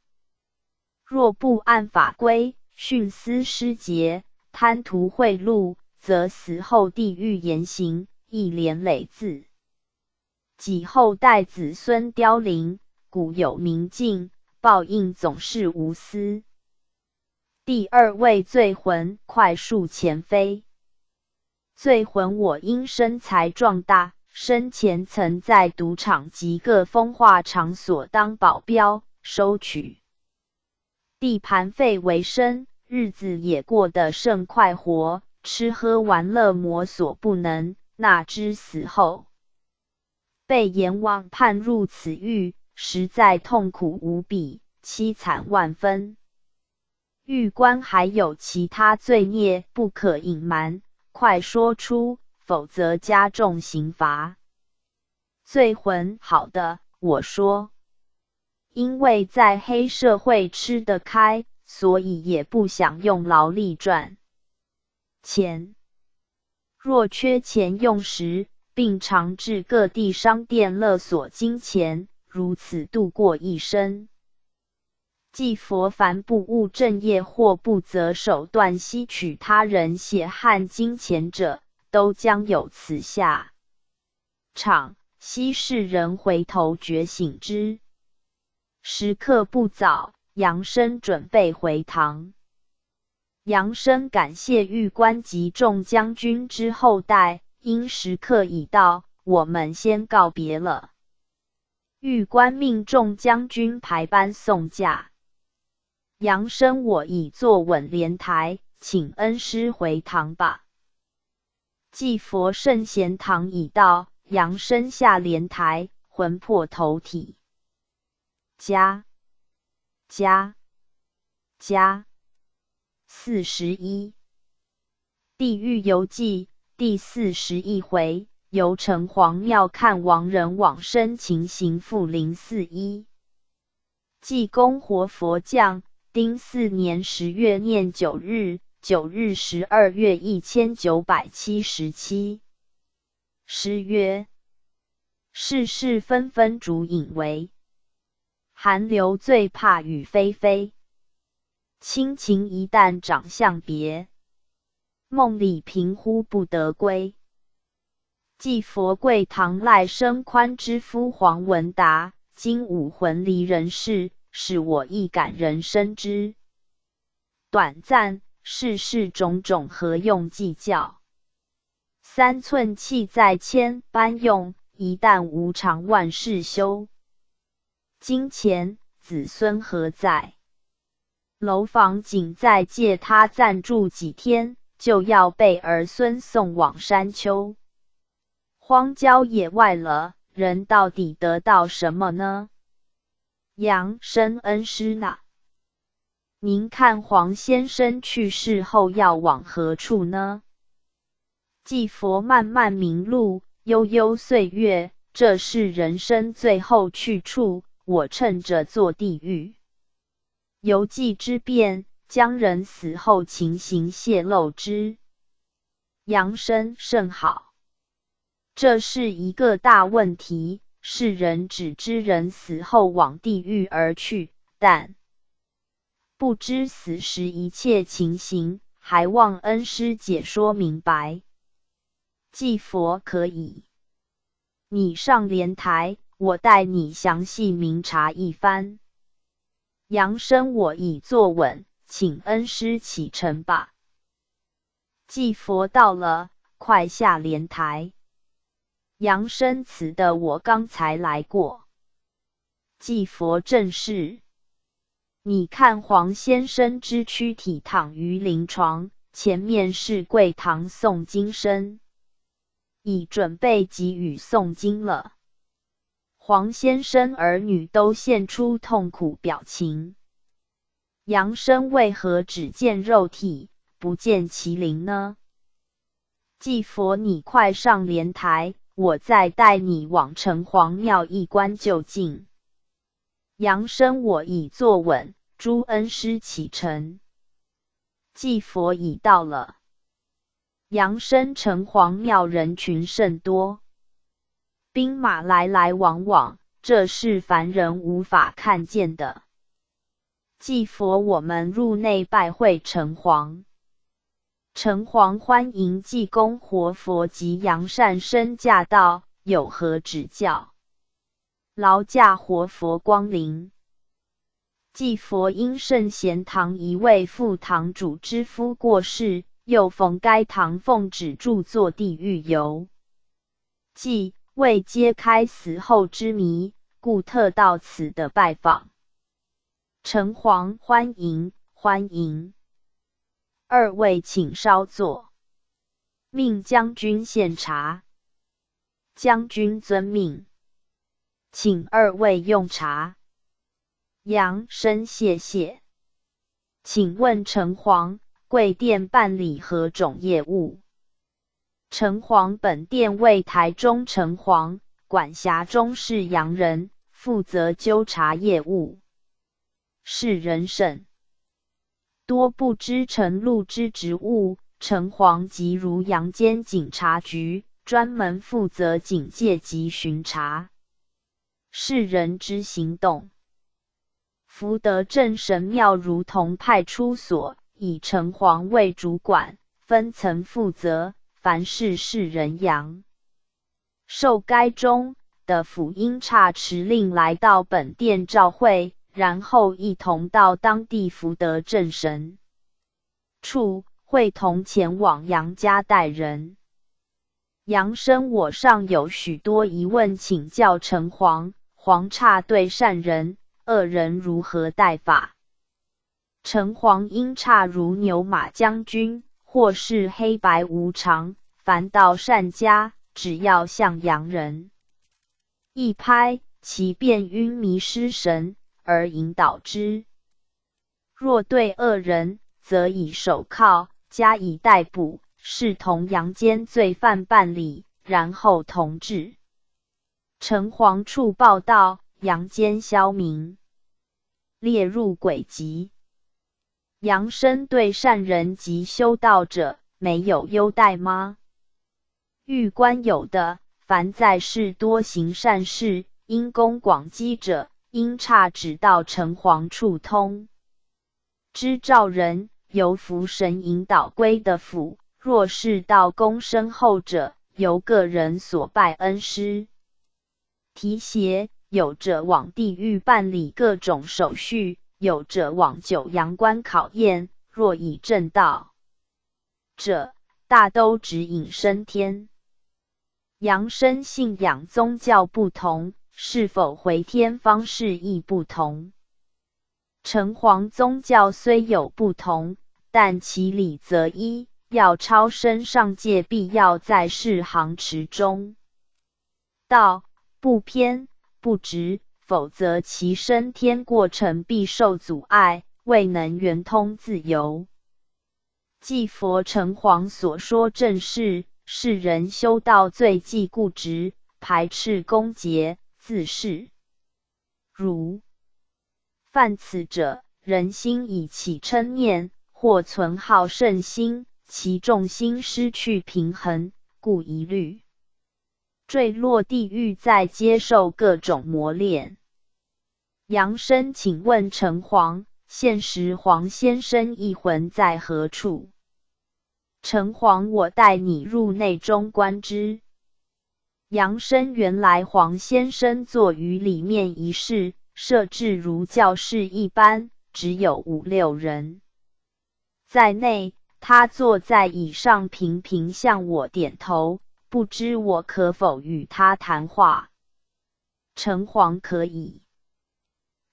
若不按法规，徇私失节，贪图贿赂，则死后地狱严刑，亦连累自己后代子孙凋零，古有明镜，报应总是无私。第二位罪魂快速前飞。罪魂我因身材壮大，生前曾在赌场及各风化场所当保镖，收取地盘费为生，日子也过得甚快活，吃喝玩乐魔所不能。哪知死后被阎王判入此狱，实在痛苦无比，凄惨万分。狱官还有其他罪孽不可隐瞒，快说出，否则加重刑罚。罪魂好的，我说，因为在黑社会吃得开，所以也不想用劳力赚钱。若缺钱用时，并常至各地商店勒索金钱，如此度过一生。即佛凡不务正业或不择手段吸取他人血汗金钱者，都将有此下场。昔世人回头觉醒之时刻不早，杨生准备回堂。杨生感谢狱官及众将军之后代，因时刻已到，我们先告别了。狱官命众将军排班送驾。杨生我已坐稳莲台，请恩师回堂吧。继佛圣贤堂已到，杨生下莲台，魂魄投体。加41地狱游记第41回，游城隍庙看亡人往生情形负041。济公活佛降，丁巳年10月念9日，9日12月1977。诗曰：世事纷纷逐影为，寒流最怕雨霏霏。亲情一旦长相别，梦里平忽不得归。继佛贵堂赖生宽之夫黄文达，今武魂离人世，使我亦感人生之短暂，世事种种何用计较。3寸气在千般用，一旦无常万事休。金钱子孙何在？楼房仅再借他暂住几天，就要被儿孙送往山丘。荒郊野外了，人到底得到什么呢？杨生恩师呢？您看黄先生去世后要往何处呢？祭佛漫漫名路，悠悠岁月，这是人生最后去处，我趁着做地狱。游记之变，将人死后情形泄露之。杨生甚好。这是一个大问题，世人只知人死后往地狱而去，但不知死时一切情形，还望恩师解说明白。祭佛可以，你上莲台，我带你详细明察一番。杨生我已坐稳，请恩师启程吧。祭佛到了，快下莲台。杨生此的我刚才来过。祭佛正是，你看黄先生之躯体躺于灵床，前面是跪堂诵经声，已准备给予诵经了。黄先生儿女都现出痛苦表情。杨生为何只见肉体，不见其灵呢？祭佛你快上莲台，我再带你往城隍庙一观究竟。杨生我已坐稳，诸恩师启程。祭佛已到了。杨生城隍庙人群甚多，兵马来来往往，这是凡人无法看见的。祭佛我们入内拜会城隍。城隍欢迎济公活佛及杨善生驾到，有何指教？劳驾活佛光临。祭佛因圣贤堂一位副堂主之夫过世，又逢该堂奉旨著作地狱游记，为揭开死后之谜，故特到此的拜访。城隍欢迎欢迎，二位请稍坐，命将军献茶。将军遵命，请二位用茶。杨生谢谢。请问城隍，贵殿办理何种业务？城隍本殿为台中城隍，管辖中市洋人，负责纠察业务。是人甚多不知城路之职务，城隍即如阳间警察局，专门负责警戒及巡查世人之行动。福德镇神庙如同派出所，以城隍为主管，分层负责，凡事世人扬。受该中的府因差持令来到本殿召会，然后一同到当地福德镇神处，会同前往杨家待人。杨生我尚有许多疑问请教城隍，黄差对善人、恶人如何待法？城隍因差如牛马将军，或是黑白无常，凡到善家，只要向洋人一拍，其便晕迷失神，而引导之。若对恶人，则以手铐加以逮捕，视同阳间罪犯办理，然后同治。城隍处报道，阳间消民列入诡籍。杨生对善人及修道者没有优待吗？狱官有的，凡在世多行善事，因功广积者，因差只到城隍处通知照人，由福神引导归的府；若是到功深厚者，由个人所拜恩师提携，有者往地狱办理各种手续，有者往九阳关考验，若已正道者，大都指引升天。杨生信仰宗教不同，是否回天方式亦不同。城隍宗教虽有不同，但其理则一，要超生上界，必要在世行持中道，不偏不执，否则其升天过程必受阻碍，未能圆通自由。即佛城隍所说正是，世人修道最忌固执，排斥恭洁，自是如犯此者，人心已起嗔念，或存好胜心，其众心失去平衡，故一律坠落地狱，再接受各种磨练。杨生请问城隍，现时黄先生一魂在何处？城隍，我带你入内中观之。杨生，原来黄先生坐于里面一室，设置如教室一般，只有5、6人。在内，他坐在椅上，频频向我点头，不知我可否与他谈话？城隍，可以。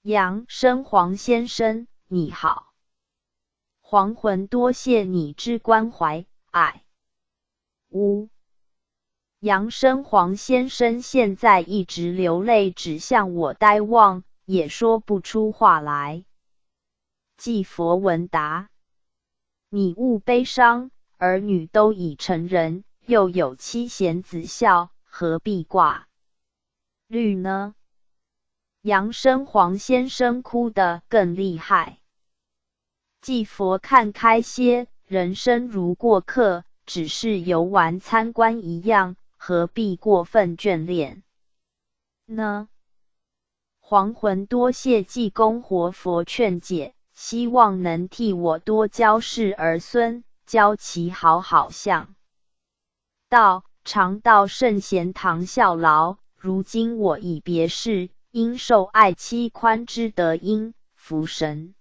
杨生，黄先生，你好。黄魂，多谢你之关怀。杨生，黄先生现在一直流泪，只向我呆望，也说不出话来。继佛闻答：你勿悲伤，儿女都已成人，又有妻贤子孝，何必挂虑呢？杨生，黄先生哭得更厉害。继佛看开些，人生如过客，只是游玩参观一样，何必过分眷恋呢？黄魂，多谢济公活佛劝解，希望能替我多教示儿孙，教其好好相道，常到圣贤堂效劳。如今我已别世，应受爱妻宽之德音，福神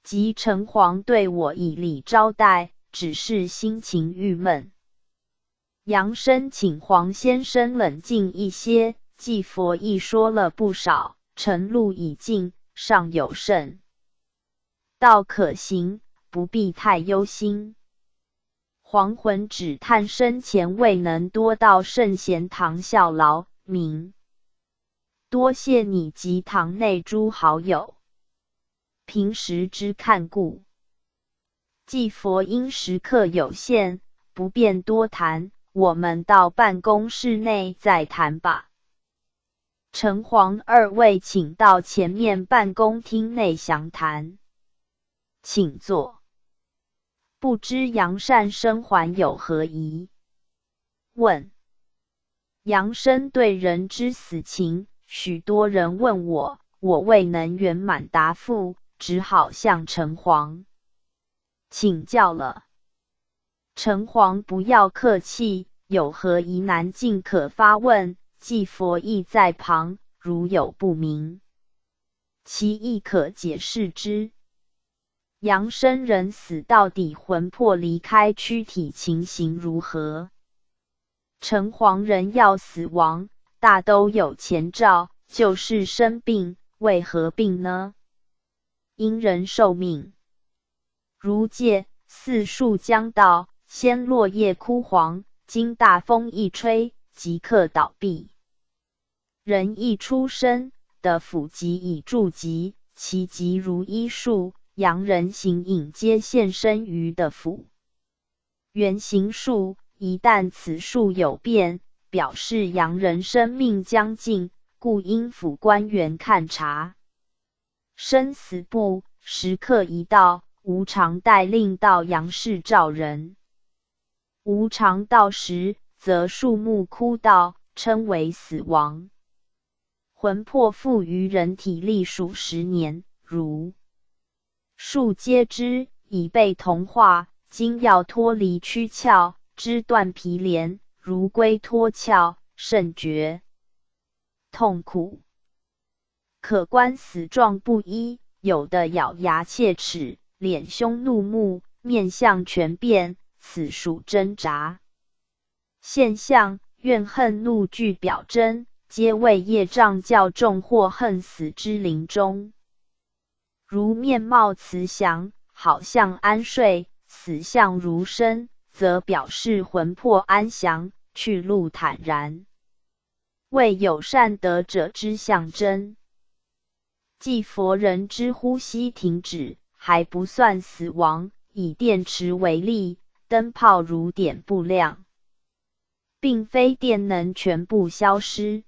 及城隍对我以礼招待，只是心情郁闷。杨生请黄先生冷静一些，继佛亦说了不少，晨路已尽，尚有甚道可行，不必太忧心。黄魂只叹生前未能多到圣贤堂效劳，明多谢你及堂内诸好友平时之看顾。继佛因时刻有限，不便多谈，我们到办公室内再谈吧。城隍，二位请到前面办公厅内详谈。请坐。不知杨善生还有何疑？问。杨生，对人之死情，许多人问我，我未能圆满答复，只好向城隍请教了。城隍不要客气，有何疑难尽可发问，继佛亦在旁，如有不明，其亦可解释之。杨生人死到底，魂魄离开躯体，情形如何？城隍，人要死亡，大都有前兆，就是生病，为何病呢？因人受命。如借4树将到，先落叶枯黄，经大风一吹，即刻倒闭。人一出生，的府籍已注籍，其籍如医术，阳人形影皆现身于的府。原形术，一旦此术有变，表示阳人生命将尽，故应府官员看察。生死簿时刻一到，无常带令到阳世召人。无常到时，则树木枯倒，称为死亡。魂魄附于人体历数10年，如树皆知，已被同化，今要脱离躯壳，肢断皮连，如龟脱壳，甚觉痛苦。可观死状不一，有的咬牙切齿，脸凶怒目，面相全变，此属挣扎现象，怨恨怒惧表征，皆为业障较重或恨死之临终。如面貌慈祥，好像安睡，死相如生，则表示魂魄安详，去路坦然，为有善德者之象征。即佛人之呼吸停止，还不算死亡。以电池为例，灯泡如点不亮，并非电能全部消失，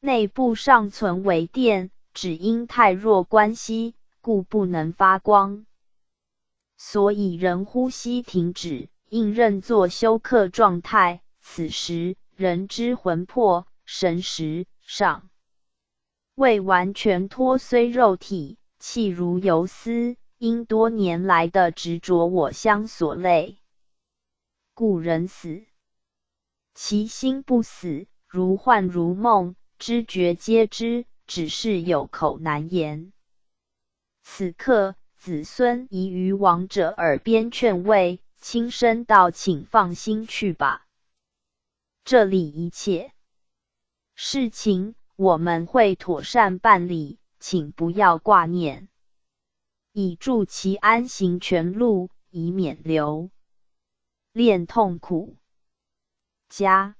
内部尚存微电，只因太弱关系，故不能发光。所以人呼吸停止，应认作休克状态。此时人之魂魄、神识尚未完全脱瘁肉体，气如游丝，因多年来的执着我相所累，故人死，其心不死，如幻如梦，知觉皆知，只是有口难言。此刻子孙宜于亡者耳边劝慰，轻声道：请放心去吧，这里一切事情我们会妥善办理，请不要挂念，以助其安行全路，以免留恋痛苦。加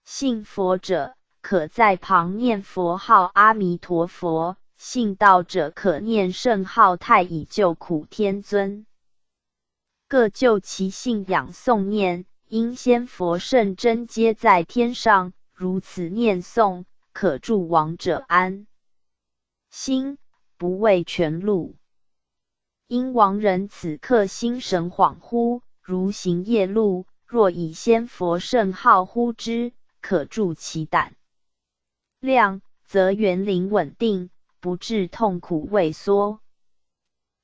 信佛者，可在旁念佛号阿弥陀佛；信道者可念圣号太乙救苦天尊。各就其信仰诵念，因先佛圣真皆在天上，如此念诵，可助亡者安心，不畏全路。因亡人此刻心神恍惚，如行夜路，若以先佛圣号呼之，可助其胆量，则元灵稳定，不致痛苦畏缩。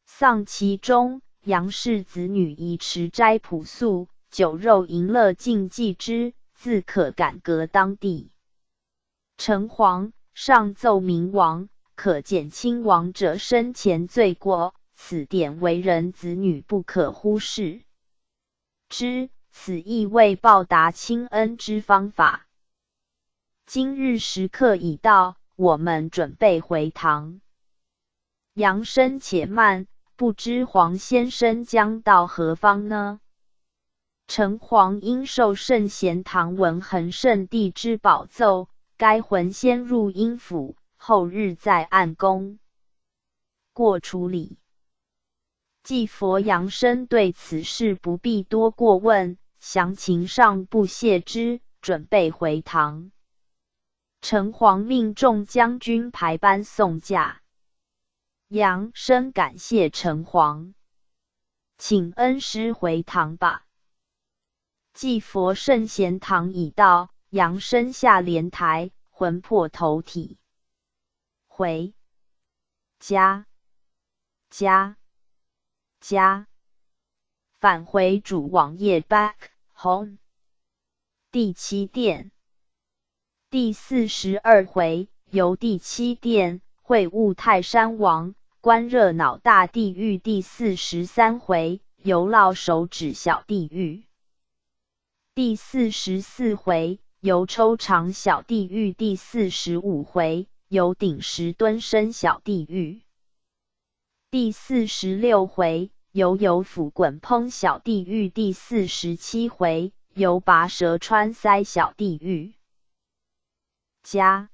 丧其中，杨氏子女宜持斋朴素，酒肉淫乐禁忌之，自可感革当地。城隍上奏明王，可减轻亡者生前罪过，此点为人子女不可忽视之，此亦为报答亲恩之方法。今日时刻已到，我们准备回堂。扬声且慢，不知黄先生将到何方呢？城隍因受圣贤唐文恒圣帝之宝奏，该魂先入阴府，后日再按功过处理。继佛扬声对此事不必多过问，详情上不谢之，准备回堂。城隍命众将军排班送驾。扬声感谢城隍，请恩师回堂吧。继佛圣贤堂已到，扬声下莲台，魂魄投体，回家返回主网页 back home。 第7殿第42回，由第7殿会晤泰山王，观热恼大地狱。第43回，由烙手指小地狱。第44回，由抽长小地狱。第45回，由顶石蹲身小地狱。第46回，由斧滚烹小地狱。第47回，由拔舌穿腮小地狱。加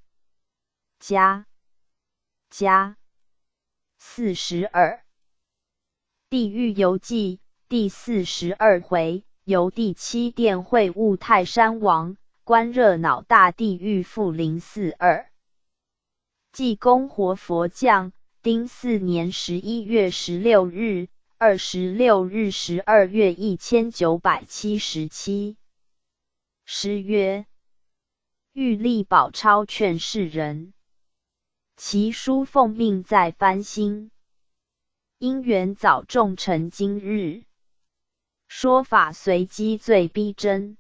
42地狱游记第42回，由第7殿会晤泰山王，观热恼大地狱。复042济公活佛降，丁巳年11月16日、26日12月1977。诗曰：玉历宝钞劝世人，其书奉命在翻新。因缘早众成今日，说法随机最逼真。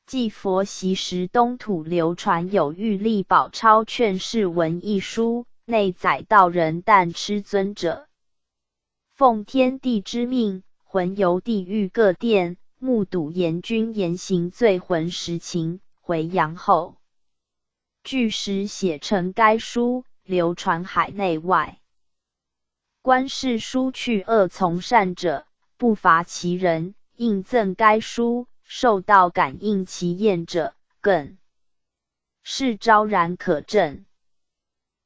继佛习时东土流传有玉历宝钞劝世文一书，内载道人但痴尊者，奉天地之命，魂游地狱各殿，目睹阎君严刑罪魂实情，回阳后据实写成该书，流传海内外。官士书去恶从善者，不罚其人；应赠该书，受到感应其验者，更是昭然可证。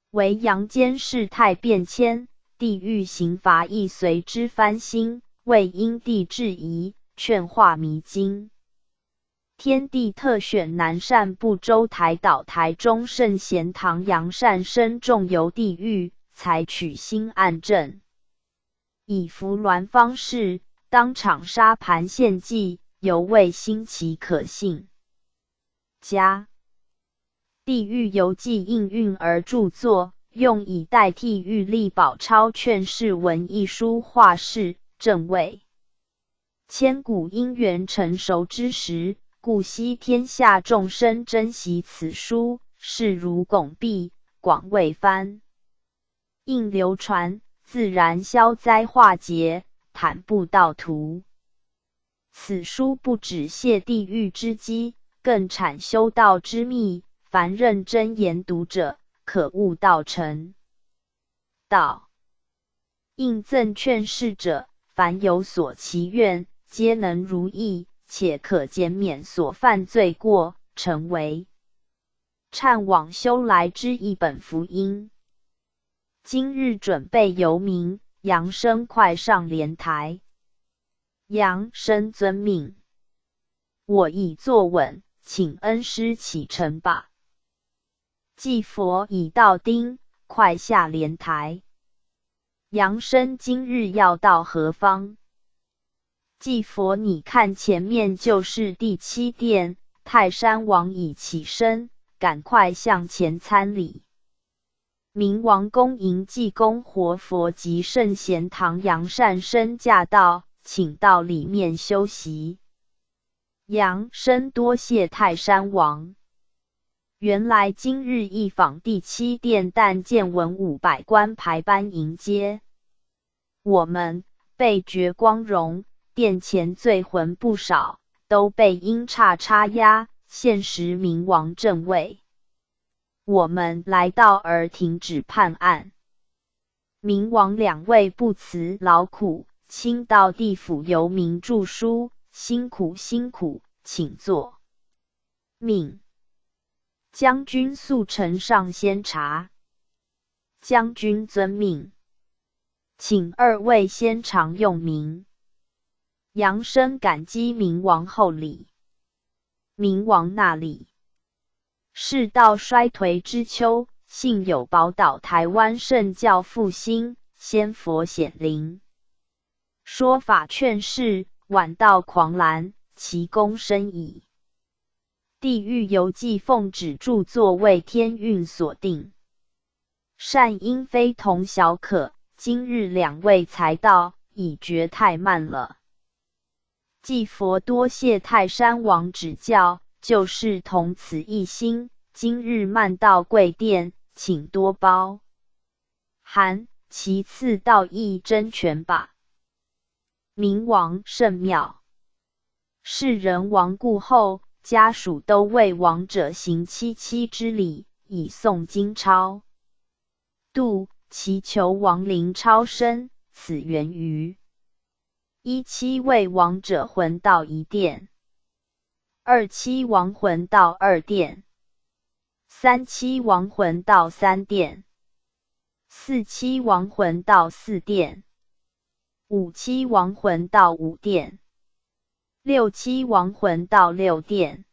为阳间事态变迁，地狱刑罚亦随之翻新，为因地制宜，劝化迷津。天帝特选南赡部洲台岛台中圣贤堂杨善生重游地狱，采取新案政，以扶鸾方式，当场沙盘献祭，犹未新奇可信。加地狱游记应运而著作，用以代替玉历宝钞劝世文一书画事，正谓千古因缘成熟之时，故希天下众生珍惜此书，视如拱璧，广为翻印流传，自然消灾化劫，坦布道途。此书不只泄地狱之机，更阐修道之秘，凡认真研读者，可悟道成道。应赠劝世者，凡有所祈愿，皆能如意，且可减免所犯罪过，成为忏往修来之一本福音。今日准备游民，扬声快上莲台。扬声遵命，我已坐稳，请恩师启程吧。祭佛已到丁，快下莲台。扬声今日要到何方？祭佛你看前面就是第7殿，泰山王已起身，赶快向前参礼。明王恭迎济公活佛及圣贤堂杨善生驾到，请到里面休息。杨生多谢泰山王。原来今日一访第7殿，但见文武百官排班迎接我们，倍觉光荣。殿前罪魂不少，都被阴差插压，现时明王正位。我们来到而停止判案。明王两位不辞劳苦，亲到地府游民著书，辛苦辛苦，请坐。命将军速呈上仙茶。将军遵命，请二位先尝用名。扬声感激明王厚礼。明王纳礼。世道衰颓之秋，幸有宝岛台湾圣教复兴，仙佛显灵，说法劝世，晚道狂澜，其功深矣。地狱游记奉旨著作，为天运所定，善因非同小可，今日两位才到，已觉太慢了。祭佛多谢泰山王指教，就是同此一心，今日慢到贵殿，请多包涵，其次道义真全吧。明王甚妙。世人亡故后，家属都为亡者行7之礼，以诵经超度，祈求亡灵超生，此源于17为亡者魂到1殿，27亡魂到2殿，37亡魂到3殿，47亡魂到4殿，57亡魂到5殿，67亡魂到6殿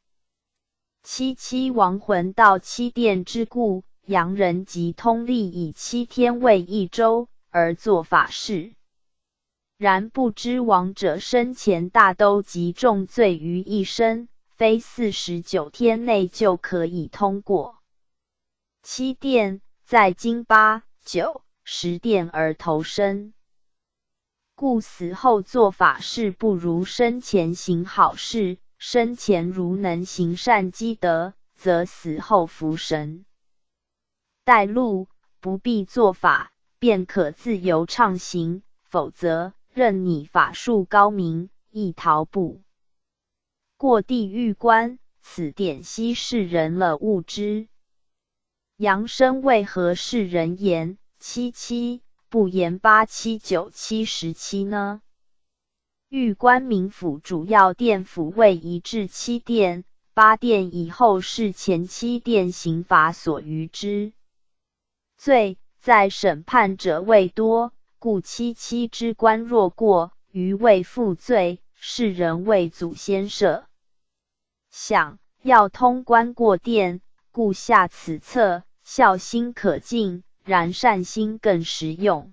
，77亡魂到7殿之故，洋人即通例以7天为1周，而作法事。然不知亡者生前大都集重罪于一身，非49天内就可以通过。7殿在经8、9、10殿而投生，故死后做法事不如生前行好事，生前如能行善积德，则死后福神带路，不必做法，便可自由畅行，否则任你法术高明，亦逃不过地狱关，此典悉世人了悟之。扬声为何世人言？77不言87977呢？豫官民府主要殿府为1至7殿，8殿以后是前7殿刑罚所余之。罪在审判者未多，故7之官若过，余未负罪，世人为祖先赦。想要通关过殿，故下此策，孝心可敬，然善心更实用。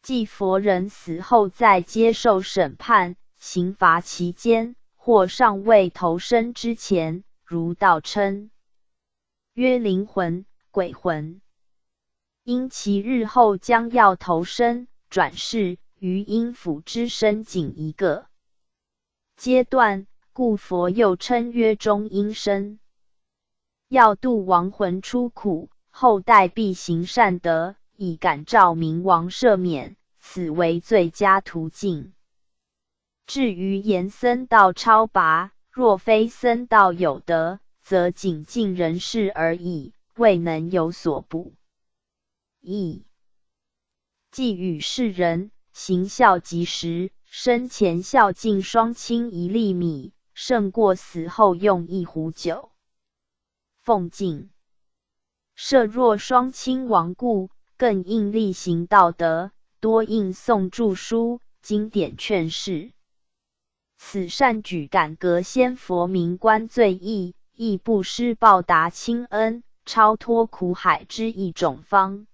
祭佛人死后再接受审判，刑罚期间，或尚未投生之前，如道称曰灵魂、鬼魂，因其日后将要投生、转世于阴府之身仅一个阶段，故佛又称曰中阴身。要度亡魂出苦，后代必行善德，以感召冥王赦免，此为最佳途径。至于延僧道超拔，若非僧道有德，则仅尽人事而已，未能有所补益。既与世人行孝及时，生前孝敬双亲1粒米，胜过死后用1壶酒奉敬。设若双亲亡故，更应力行道德，多应诵著书、经典劝示。此善举感革先佛明观罪益，亦不失报答亲恩、超脱苦海之一种方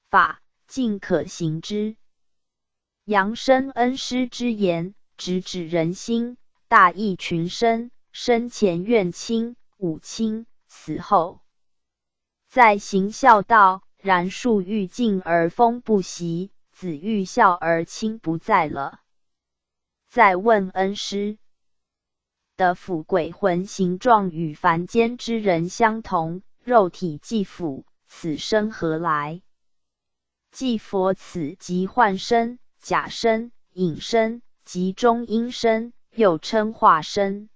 法，尽可行之。扬生恩师之言，直指人心，大益群生。生前怨亲、侮亲，死后再行孝道，然树欲静而风不息，子欲孝而亲不在了。再问恩师的腐鬼魂形状与凡间之人相同，肉体既腐，此生何来？即佛此即幻身、假身、隐身及中阴身，又称化身。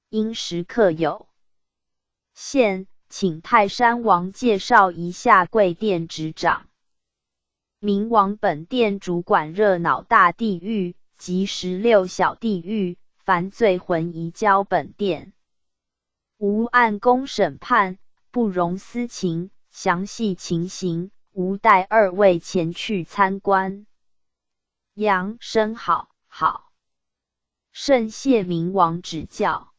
因时刻有限，请泰山王介绍一下贵殿执掌。冥王本殿主管热闹大地狱及16小地狱，凡罪魂移交本殿，无按公审判，不容私情，详细情形，吾待2位前去参观。扬声好，好，甚谢冥王指教。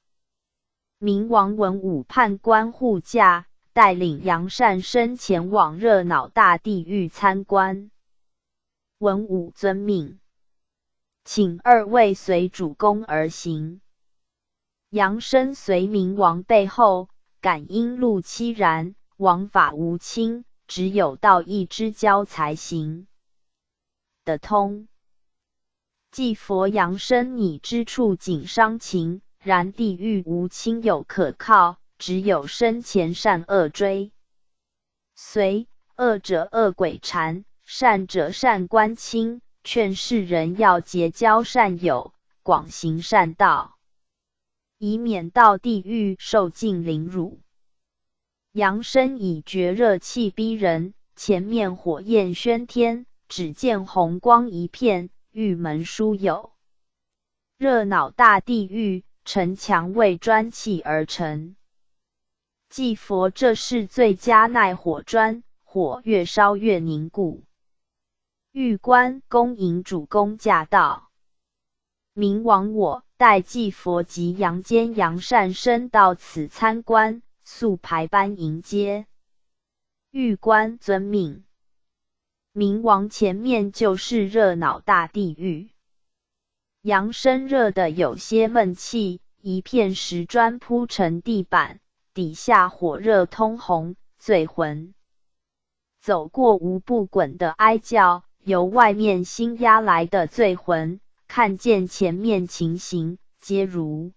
冥王文武判官护驾，带领杨善生前往热闹大地狱参观。文武遵命，请2位随主公而行。杨生随冥王背后，感应路凄然，王法无亲，只有道义之交才行得通。祭佛扬生拟之处仅伤情，然地狱无亲友可靠，只有生前善恶追随，恶者恶鬼缠，善者善官亲，劝世人要结交善友，广行善道，以免到地狱受尽凌辱。扬生以绝热气逼人，前面火焰喧天，只见红光一片，狱门殊有。热闹大地狱，城墙为砖砌而成。祭佛这是最佳耐火砖，火越烧越凝固。狱官恭迎主公驾到。冥王我带祭佛及阳间杨善生到此参观，速排班迎接。狱官遵命。冥王前面就是热闹大地狱。杨生热得有些闷气，一片石砖铺成地板，底下火热通红，罪魂走过无不滚的哀叫。由外面新押来的罪魂，看见前面情形，皆如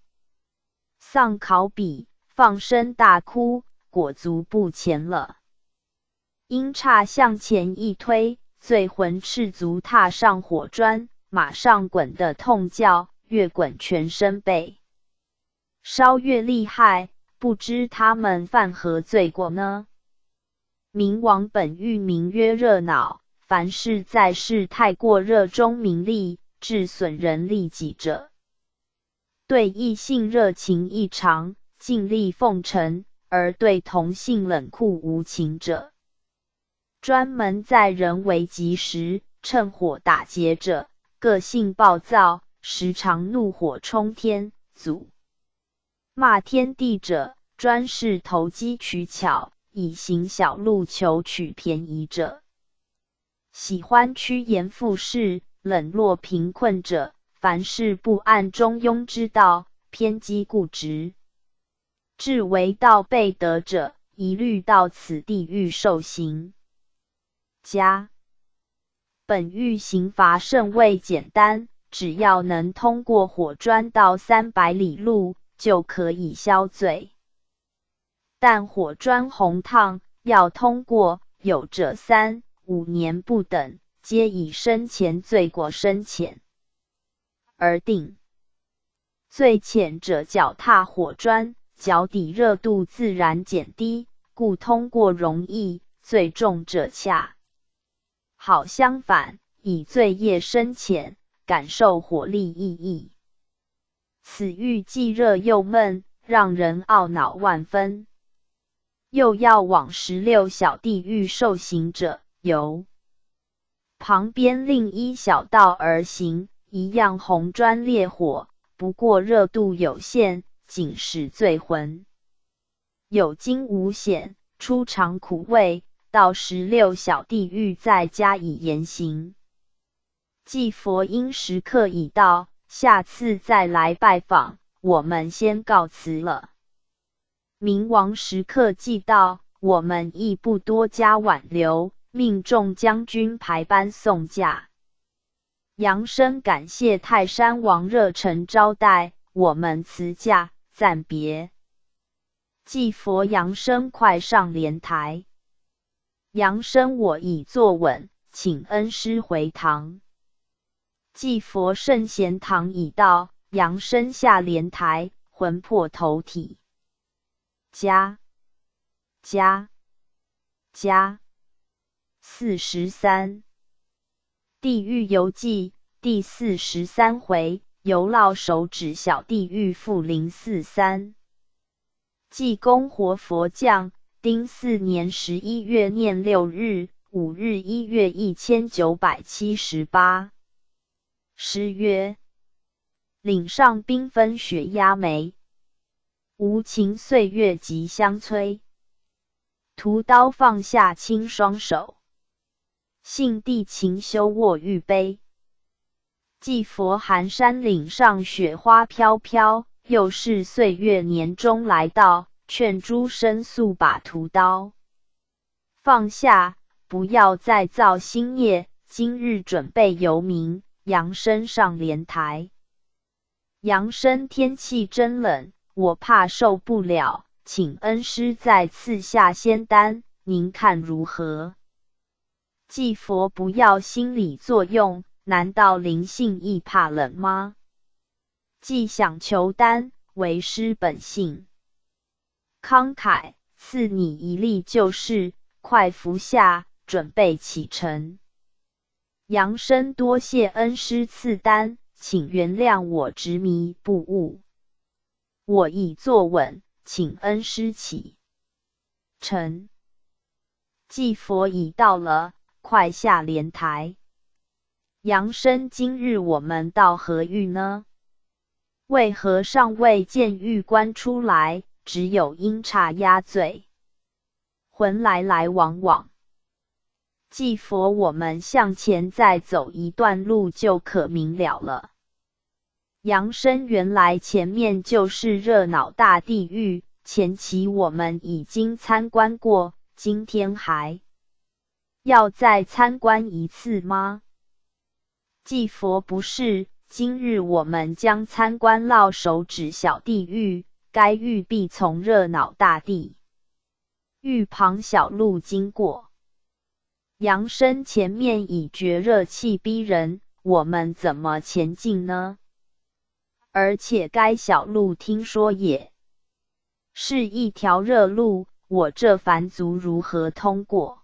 丧考妣，放声大哭，裹足不前了。阴叉向前一推，罪魂赤足踏上火砖，马上滚得痛叫，越滚全身被烧越厉害，不知他们犯何罪过呢？冥王本欲名曰热恼，凡是在世太过热衷名利，致损人利己者，对异性热情异常，尽力奉承；而对同性冷酷无情者，专门在人危急时趁火打劫者，个性暴躁，时常怒火冲天，诅骂天地者，专是投机取巧，以行小路求取便宜者，喜欢趋炎附势，冷落贫困者，凡事不按中庸之道，偏激固执，至为道背德者，一律到此地狱受刑。加本狱刑罚甚为简单，只要能通过火砖到300里路，就可以消罪。但火砖红烫，要通过，有者3、5年不等，皆以深浅罪过深浅而定。最浅者脚踏火砖，脚底热度自然减低，故通过容易；最重者恰好相反，以罪业深浅，感受火力异异。此狱既热又闷，让人懊恼万分。又要往16小地狱受刑者，由旁边另一小道而行，一样红砖烈火，不过热度有限，仅使罪魂有惊无险，出尝苦味，到16小地狱再加以严刑。祭佛因时刻已到，下次再来拜访，我们先告辞了。冥王时刻既到，我们亦不多加挽留，命众将军排班送驾。扬声感谢泰山王热忱招待，我们辞驾暂别。祭佛扬声快上莲台。扬声我已坐稳，请恩师回堂。祭佛圣贤堂已到，扬声下莲台，魂魄投体。加43地狱游记第43回，游烙手指小地狱负043。济公活佛降，丁巳年11月念6日，5日1月1978。诗曰：岭上缤纷雪压眉，无情岁月即相催。屠刀放下轻双手，信地勤修握玉杯。祭佛寒山岭上雪花飘飘，又是岁月年终来到，劝诸生速把屠刀放下，不要再造新业，今日准备游民，扬声上莲台。扬声天气真冷，我怕受不了，请恩师再赐下仙丹，您看如何？祭佛不要心理作用，难道灵性亦怕冷吗？既想求丹，为师本性慷慨，赐你一粒就是，快服下，准备启程。扬声多谢恩师赐丹，请原谅我执迷不悟。我已坐稳，请恩师启程。祭佛已到了，快下莲台。扬声今日我们到何狱呢？为何尚未见狱官出来，只有阴差押罪，魂来来往往。祭佛我们向前再走一段路就可明了了。扬声原来前面就是热恼大地狱，前期我们已经参观过，今天还要再参观一次吗？祭佛不是，今日我们将参观烙手指小地狱，该狱必从热恼大地狱旁小路经过。扬声前面已觉热气逼人，我们怎么前进呢？而且该小路听说也是一条热路，我这凡族如何通过？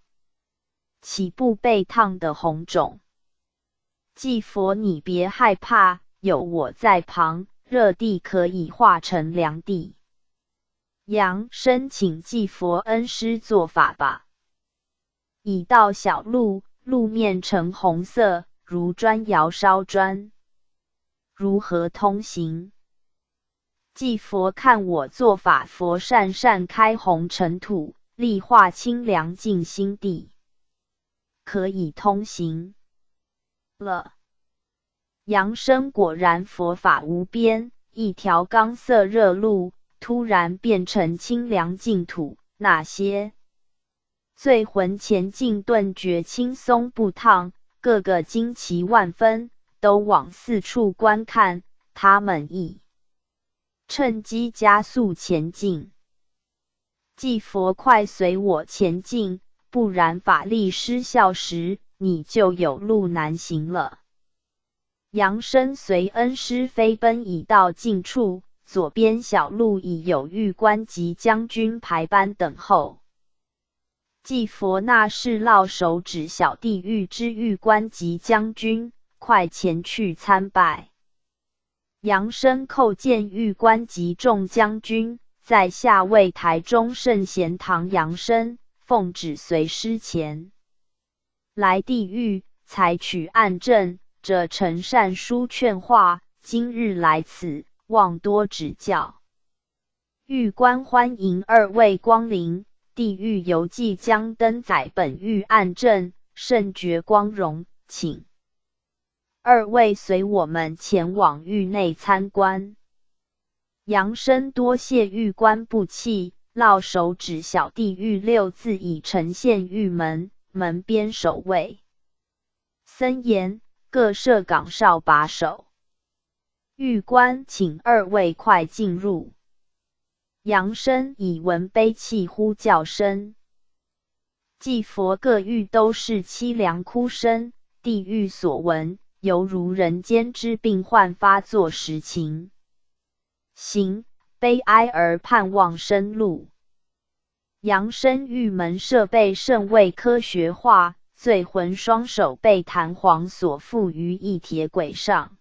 岂不被烫得红肿？祭佛你别害怕，有我在旁，热地可以化成凉地。杨生请祭佛恩师做法吧。已到小路，路面呈红色，如砖窑烧砖，如何通行？祭佛看我做法，佛扇扇开红尘土，力化清凉净心地，可以通行了。杨生果然佛法无边，一条钢色热路突然变成清凉净土，那些醉魂前进顿觉轻松不烫，个个惊奇万分，都往四处观看。他们亦趁机加速前进。祭佛快随我前进，不然法力失效时，你就有路难行了。杨生随恩师飞奔已到近处，左边小路已有玉官及将军排班等候。祭佛那是烙手指小弟玉之玉官及将军，快前去参拜。杨生叩见玉官及众将军，在下为台中圣贤堂杨生，奉旨随师前来地狱，采取暗证，者陈善书劝化，今日来此，望多指教。玉官欢迎二位光临，地狱游记将登载本狱案证，甚觉光荣，请二位随我们前往狱内参观。杨生多谢狱官不弃，烙手指小地狱6字已呈现狱门，门边守卫森严，各设岗哨把守。狱官请二位快进入。杨生以闻悲泣呼叫声，祭佛各狱都是凄凉哭声，地狱所闻犹如人间之病患发作时情形，悲哀而盼望生路。杨生狱门设备甚为科学化，醉魂双手被弹簧所缚于一铁轨上，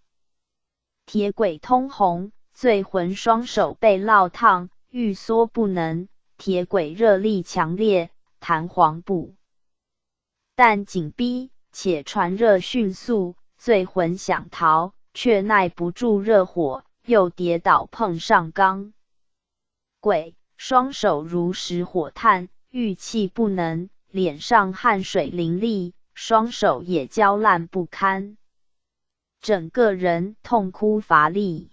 铁轨通红，醉魂双手被烙烫，欲缩不能，铁轨热力强烈，弹簧不但紧逼，且传热迅速，醉魂想逃，却耐不住热火，又跌倒碰上钢轨，双手如实火炭，欲气不能，脸上汗水淋漓，双手也焦烂不堪，整个人痛哭乏力。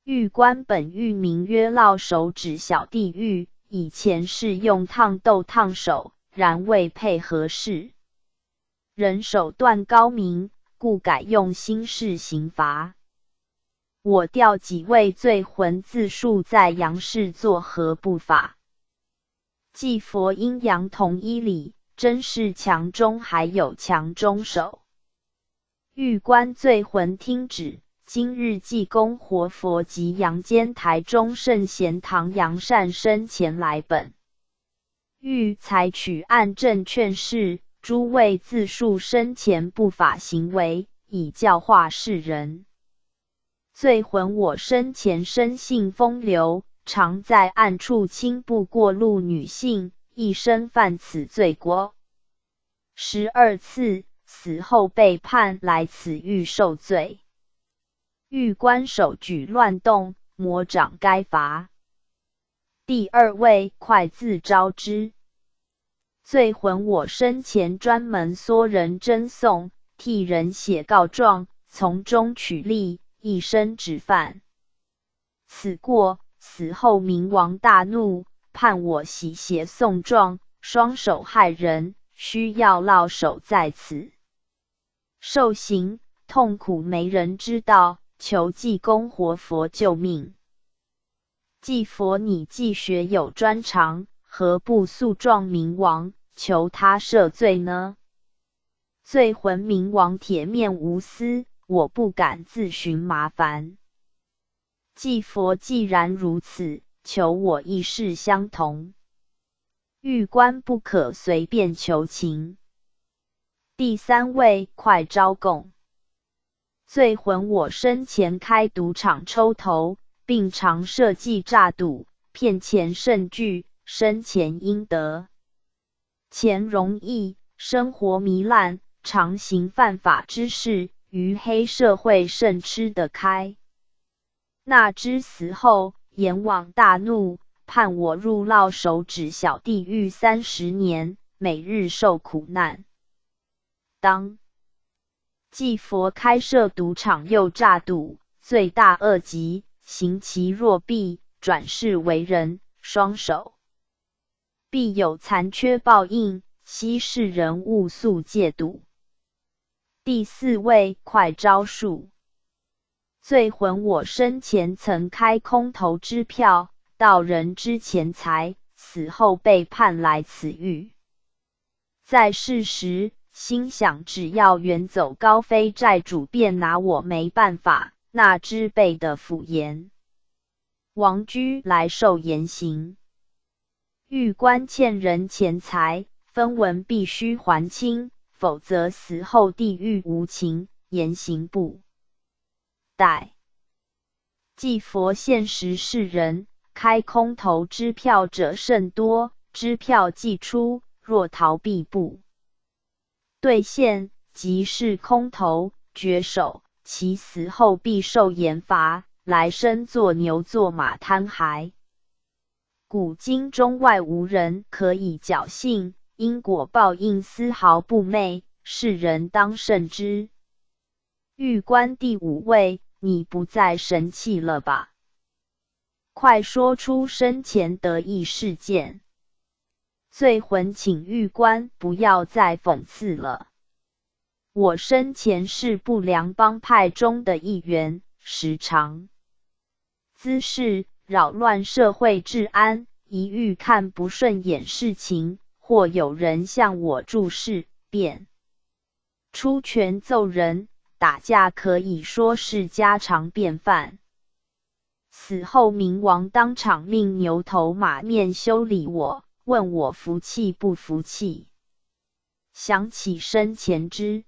狱官本狱名曰烙手指小地狱，以前是用烫豆烫手，然为配合式人手段高明，故改用新式刑罚。我调几位醉魂自述在杨氏作何不法？祭佛阴阳同一理，真是强中还有强中手。狱官醉魂听旨，今日济公活佛及阳间台中圣贤堂杨善生前来本狱，采取暗证劝示，诸位自述生前不法行为，以教化世人。醉魂我生前生性风流，常在暗处轻步过路女性，一生犯此罪过12次，死后被判来此狱受罪。狱官手举乱动，魔掌该罚。第二位快自招之。醉魂我生前专门缩人侦讼，替人写告状，从中取利，一生只犯此过，死后冥王大怒，判我洗血送状，双手害人，需要烙手在此受刑，痛苦没人知道，求济公活佛救命。济佛你既学有专长，何不诉状冥王，求他赦罪呢？醉魂冥王铁面无私，我不敢自寻麻烦。祭佛既然如此，求我一事相同。欲官不可随便求情。第三位，快招供。罪魂我生前开赌场抽头，并常设计诈赌，骗钱甚巨，生前应得。钱容易，生活糜烂，常行犯法之事，于黑社会甚吃得开。那知死后，阎王大怒，判我入牢手指小地狱30年，每日受苦难。当继佛开设赌场又诈赌，罪大恶极，刑其若毙，转世为人，双手必有残缺报应，希世人勿速戒赌。第四位，快招数。罪魂我生前曾开空头支票，盗人之钱财，死后被判来此狱。在世时，心想只要远走高飞，债主便拿我没办法，那知备的府言。王居来受严刑。狱官欠人钱财，分文必须还清，否则死后地狱无情，严刑不贷。继佛现实世人，开空头支票者甚多，支票既出，若逃避不兑现，即是空头，绝手，其死后必受严罚，来生做牛做马贪孩。古今中外无人可以侥幸，因果报应丝毫不昧，世人当慎之。狱官第五位，你不再神气了吧？快说出生前得意事件。罪魂请狱官不要再讽刺了。我生前是不良帮派中的一员，时常滋事，扰乱社会治安，一遇看不顺眼事情，或有人向我注视，便出拳揍人，打架可以说是家常便饭。死后冥王当场命牛头马面修理我，问我服气不服气。想起生前之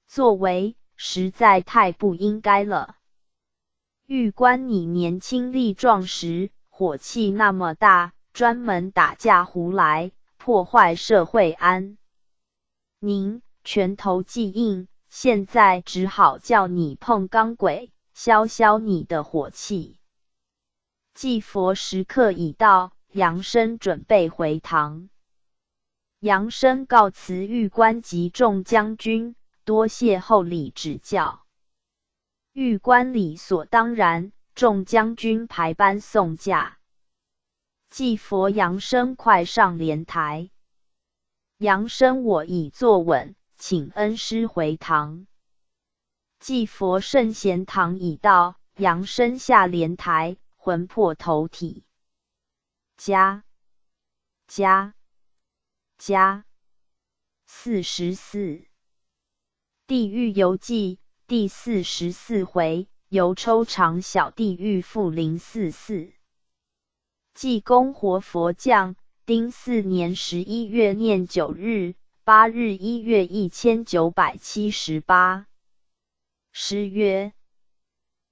作为，实在太不应该了。狱官你年轻力壮时，火气那么大，专门打架胡来，破坏社会安宁，拳头既硬，现在只好叫你碰钢轨，消消你的火气。祭佛时刻已到，杨生准备回堂。杨生告辞狱官及众将军，多谢厚礼指教。狱官理所当然，众将军排班送驾。祭佛杨生快上莲台。杨生我已坐稳，请恩师回堂。祭佛圣贤堂已到，杨生下莲台，魂魄投体。加44地狱游记第44回，由抽长小地狱复044。济公活佛降，丁巳年11月念9日，8日1月1978。诗曰：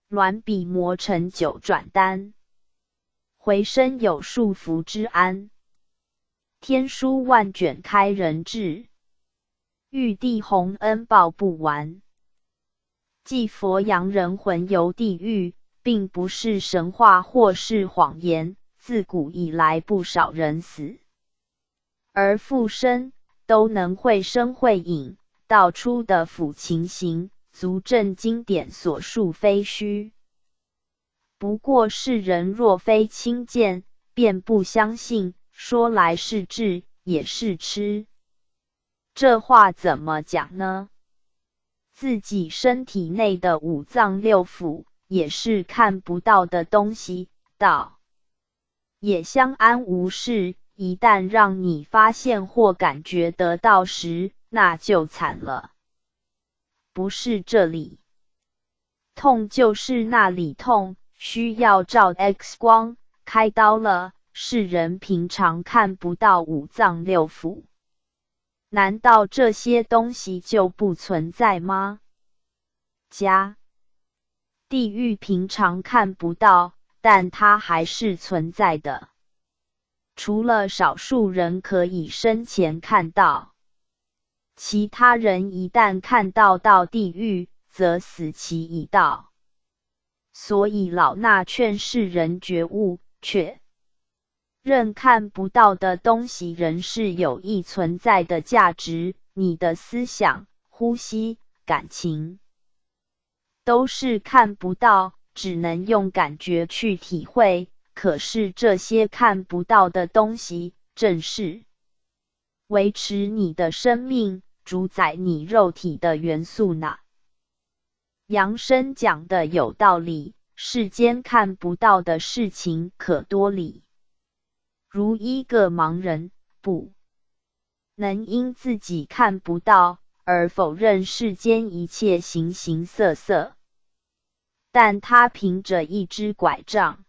鸾笔磨成九转丹，回身有束缚之安。天书万卷开人智，玉帝洪恩报不完。祭佛扬人魂游地狱，并不是神话或是谎言，自古以来不少人死而复生，都能会声会影，道出的辅情形，足证经典所述非虚。不过世人若非亲见，便不相信，说来是智，也是痴。这话怎么讲呢？自己身体内的五脏六腑，也是看不到的东西，道也相安无事，一旦让你发现或感觉得到时，那就惨了。不是这里痛，就是那里痛，需要照 X 光，开刀了，世人平常看不到五脏六腑。难道这些东西就不存在吗？地狱平常看不到，但它还是存在的。除了少数人可以生前看到，其他人一旦看到地狱，则死期已到。所以老衲劝世人觉悟，确认看不到的东西仍是有意存在的价值。你的思想、呼吸、感情都是看不到，只能用感觉去体会。可是这些看不到的东西，正是维持你的生命、主宰你肉体的元素呢。杨生讲的有道理，世间看不到的事情可多理。如一个盲人，不能因自己看不到而否认世间一切形形色色，但他凭着一只拐杖，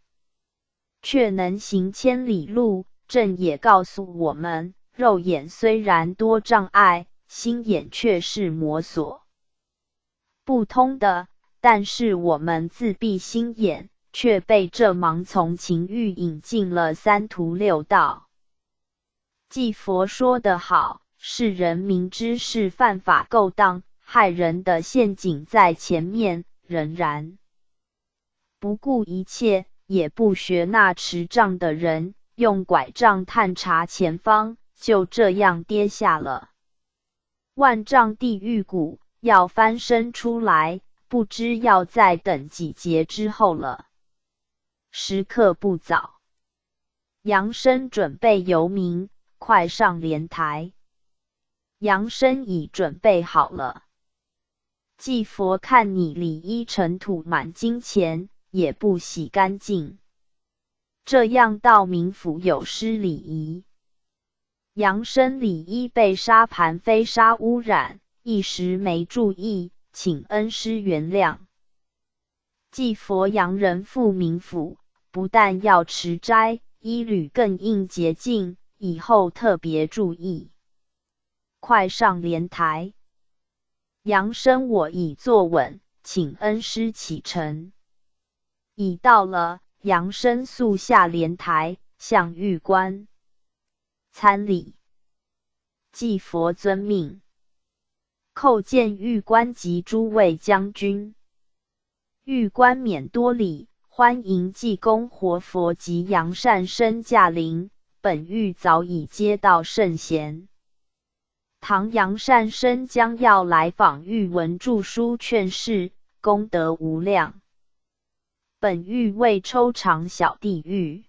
却能行千里路。正也告诉我们，肉眼虽然多障碍，心眼却是魔所不通的。但是我们自闭心眼，却被这盲从情欲引进了三途六道。继佛说得好，世人明知是犯法勾当害人的陷阱在前面，仍然不顾一切，也不学那持杖的人，用拐杖探查前方，就这样跌下了万丈地狱谷。要翻身出来，不知要再等几劫之后了。时刻不早，杨生准备游冥，快上莲台。杨生已准备好了。继佛看你里衣尘土满金钱，也不洗干净，这样到冥府有失礼仪。杨生里衣被沙盘飞沙污染，一时没注意，请恩师原谅。继佛扬人赴冥府，不但要持斋，衣履更应洁净，以后特别注意。快上莲台。杨生我已坐稳，请恩师启程。已到了，杨生速下莲台，向玉官参礼。继佛遵命，叩见玉官及诸位将军。玉官免多礼，欢迎济公活佛及杨善生驾临，本狱早已接到圣贤。唐杨善生将要来访玉文著书劝示，功德无量。本狱为抽长小地狱，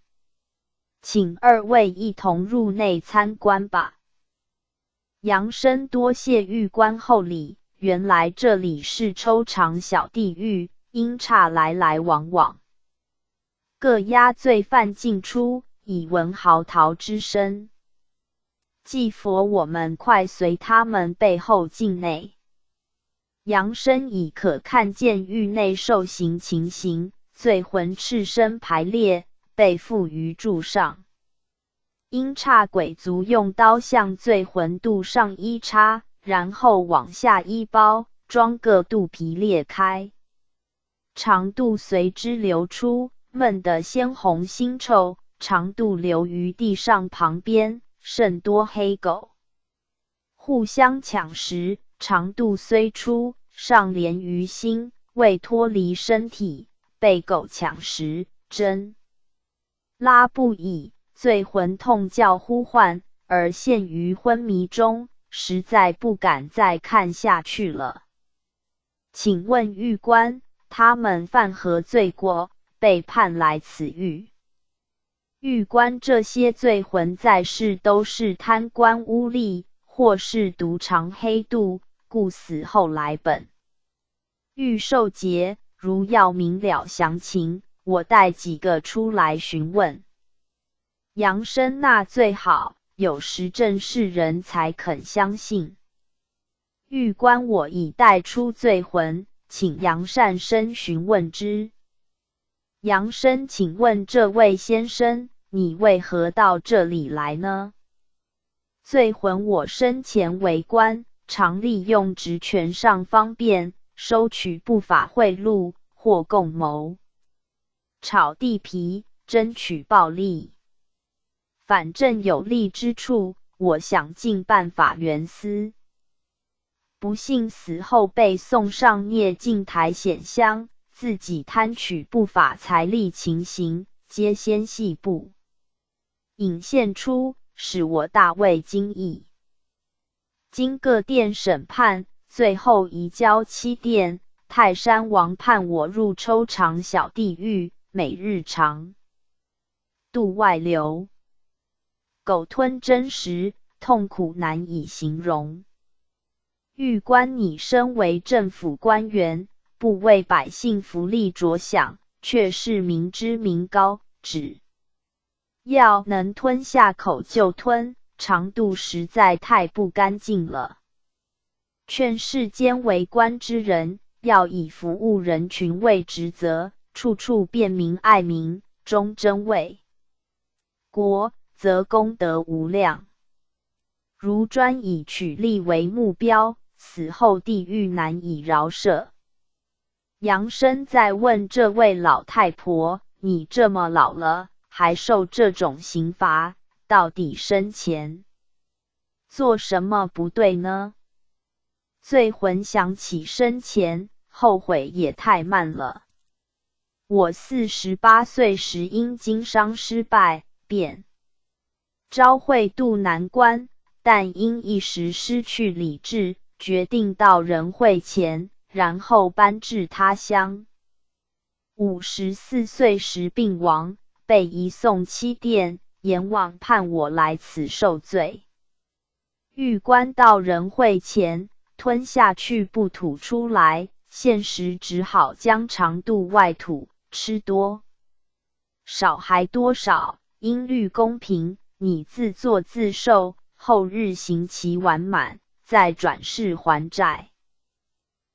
请二位一同入内参观吧。杨生多谢玉官厚礼，原来这里是抽长小地狱，阴差来来往往，各押罪犯进出，以闻嚎啕之声。继佛我们快随他们背后进内。杨生已可看见狱内受刑情形，罪魂赤身排列，被缚于柱上。阴差鬼卒用刀向罪魂肚上一插，然后往下一包，装个肚皮裂开，肠肚随之流出，闷得鲜红腥臭，肠肚流于地上旁边，甚多黑狗互相抢食，肠肚虽出，上连于心，未脱离身体，被狗抢食，真拉不已。罪魂痛叫呼唤，而陷于昏迷中，实在不敢再看下去了。请问狱官，他们犯何罪过，被判来此狱？狱官这些罪魂在世都是贪官污吏，或是毒肠黑肚，故死后来本狱受劫。如要明了详情，我带几个出来询问。杨生那最好，有实证世人才肯相信。狱官我已带出罪魂，请杨善生询问之。杨生请问这位先生，你为何到这里来呢？罪魂我生前为官，常利用职权上方便，收取不法贿赂或共谋，炒地皮，争取暴利。反正有利之处，我想尽办法圆思。不幸死后被送上孽镜台显香，自己贪取不法财力情形，皆纤细部引现出，使我大为惊异。经各殿审判，最后移交七殿，泰山王判我入抽长小地狱，每日长度外流，苟吞真实，痛苦难以形容。狱官你身为政府官员，不为百姓福利着想，却是明知民高，只要能吞下口就吞，长度实在太不干净了。劝世间为官之人，要以服务人群为职责，处处便民爱民，忠贞为国，则功德无量。如专以取利为目标，死后地狱难以饶赦。杨生在问这位老太婆，你这么老了，还受这种刑罚，到底生前做什么不对呢？罪魂想起生前，后悔也太慢了。我48岁时因经商失败，便召会渡难关，但因一时失去理智，决定到人会前，然后搬至他乡。54岁时病亡，被移送七殿，阎王判我来此受罪。狱官到人会前，吞下去不吐出来，现实只好将长度外吐，吃多少还多少，因律公平，你自作自受，后日刑期完满，再转世还债。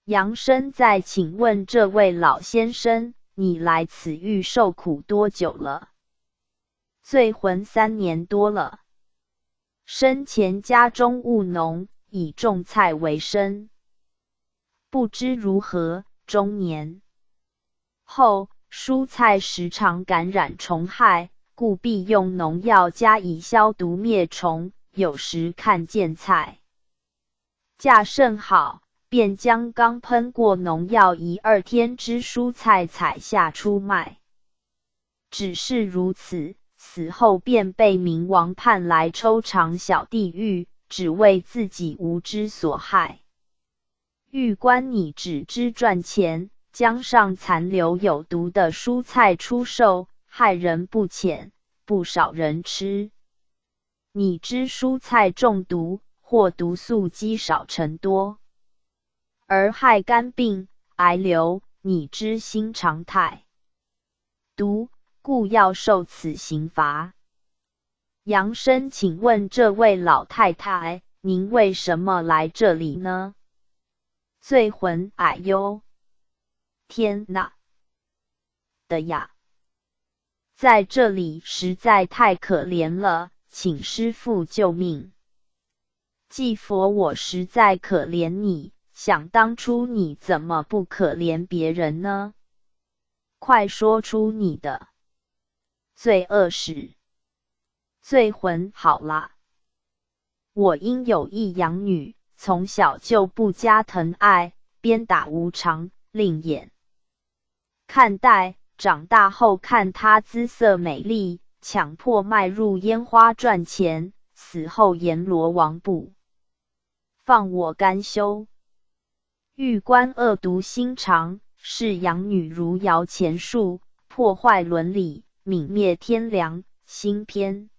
杨生再请问这位老先生，你来此狱受苦多久了？罪魂3年多了。生前家中务农，以种菜为生。不知如何，中年后蔬菜时常感染虫害，故必用农药加以消毒灭虫，有时看见菜价甚好，便将刚喷过农药1-2天之蔬菜采下出卖。只是如此，死后便被冥王判来抽长小地狱，只为自己无知所害。狱官你只知赚钱，将上残留有毒的蔬菜出售，害人不浅，不少人吃。你知蔬菜中毒，或毒素积少成多，而害肝病、癌瘤，你知新常态。毒，故要受此刑罚。杨生请问这位老太太，您为什么来这里呢？罪魂哎呦，天哪的呀！在这里实在太可怜了，请师父救命。祭佛，我实在可怜你，想当初你怎么不可怜别人呢？快说出你的罪恶史。罪魂好啦，我因有一养女，从小就不加疼爱，鞭打无常，另眼看待，长大后看她姿色美丽，强迫卖入烟花赚钱，死后阎罗王不放我甘休。狱官恶毒心肠，视养女如摇钱树，破坏伦理，泯灭天良，心偏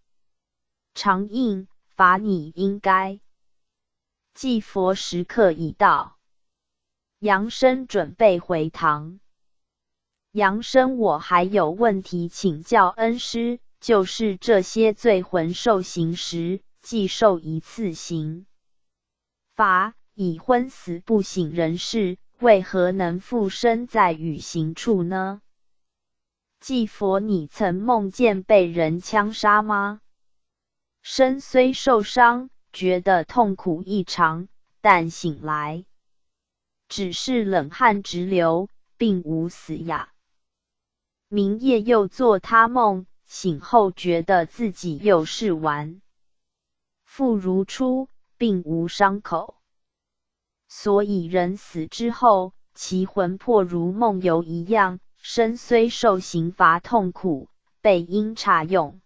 常应，罚你应该。祭佛时刻已到。杨生准备回堂。杨生，我还有问题请教恩师，就是这些罪魂受刑时，既受一次刑罚，已昏死不省人事，为何能复生在雨刑处呢？祭佛，你曾梦见被人枪杀吗？身虽受伤，觉得痛苦异常，但醒来只是冷汗直流，并无死哑。明夜又做他梦，醒后觉得自己又是完复如初，并无伤口。所以人死之后，其魂魄如梦游一样，身虽受刑罚痛苦，被阴差用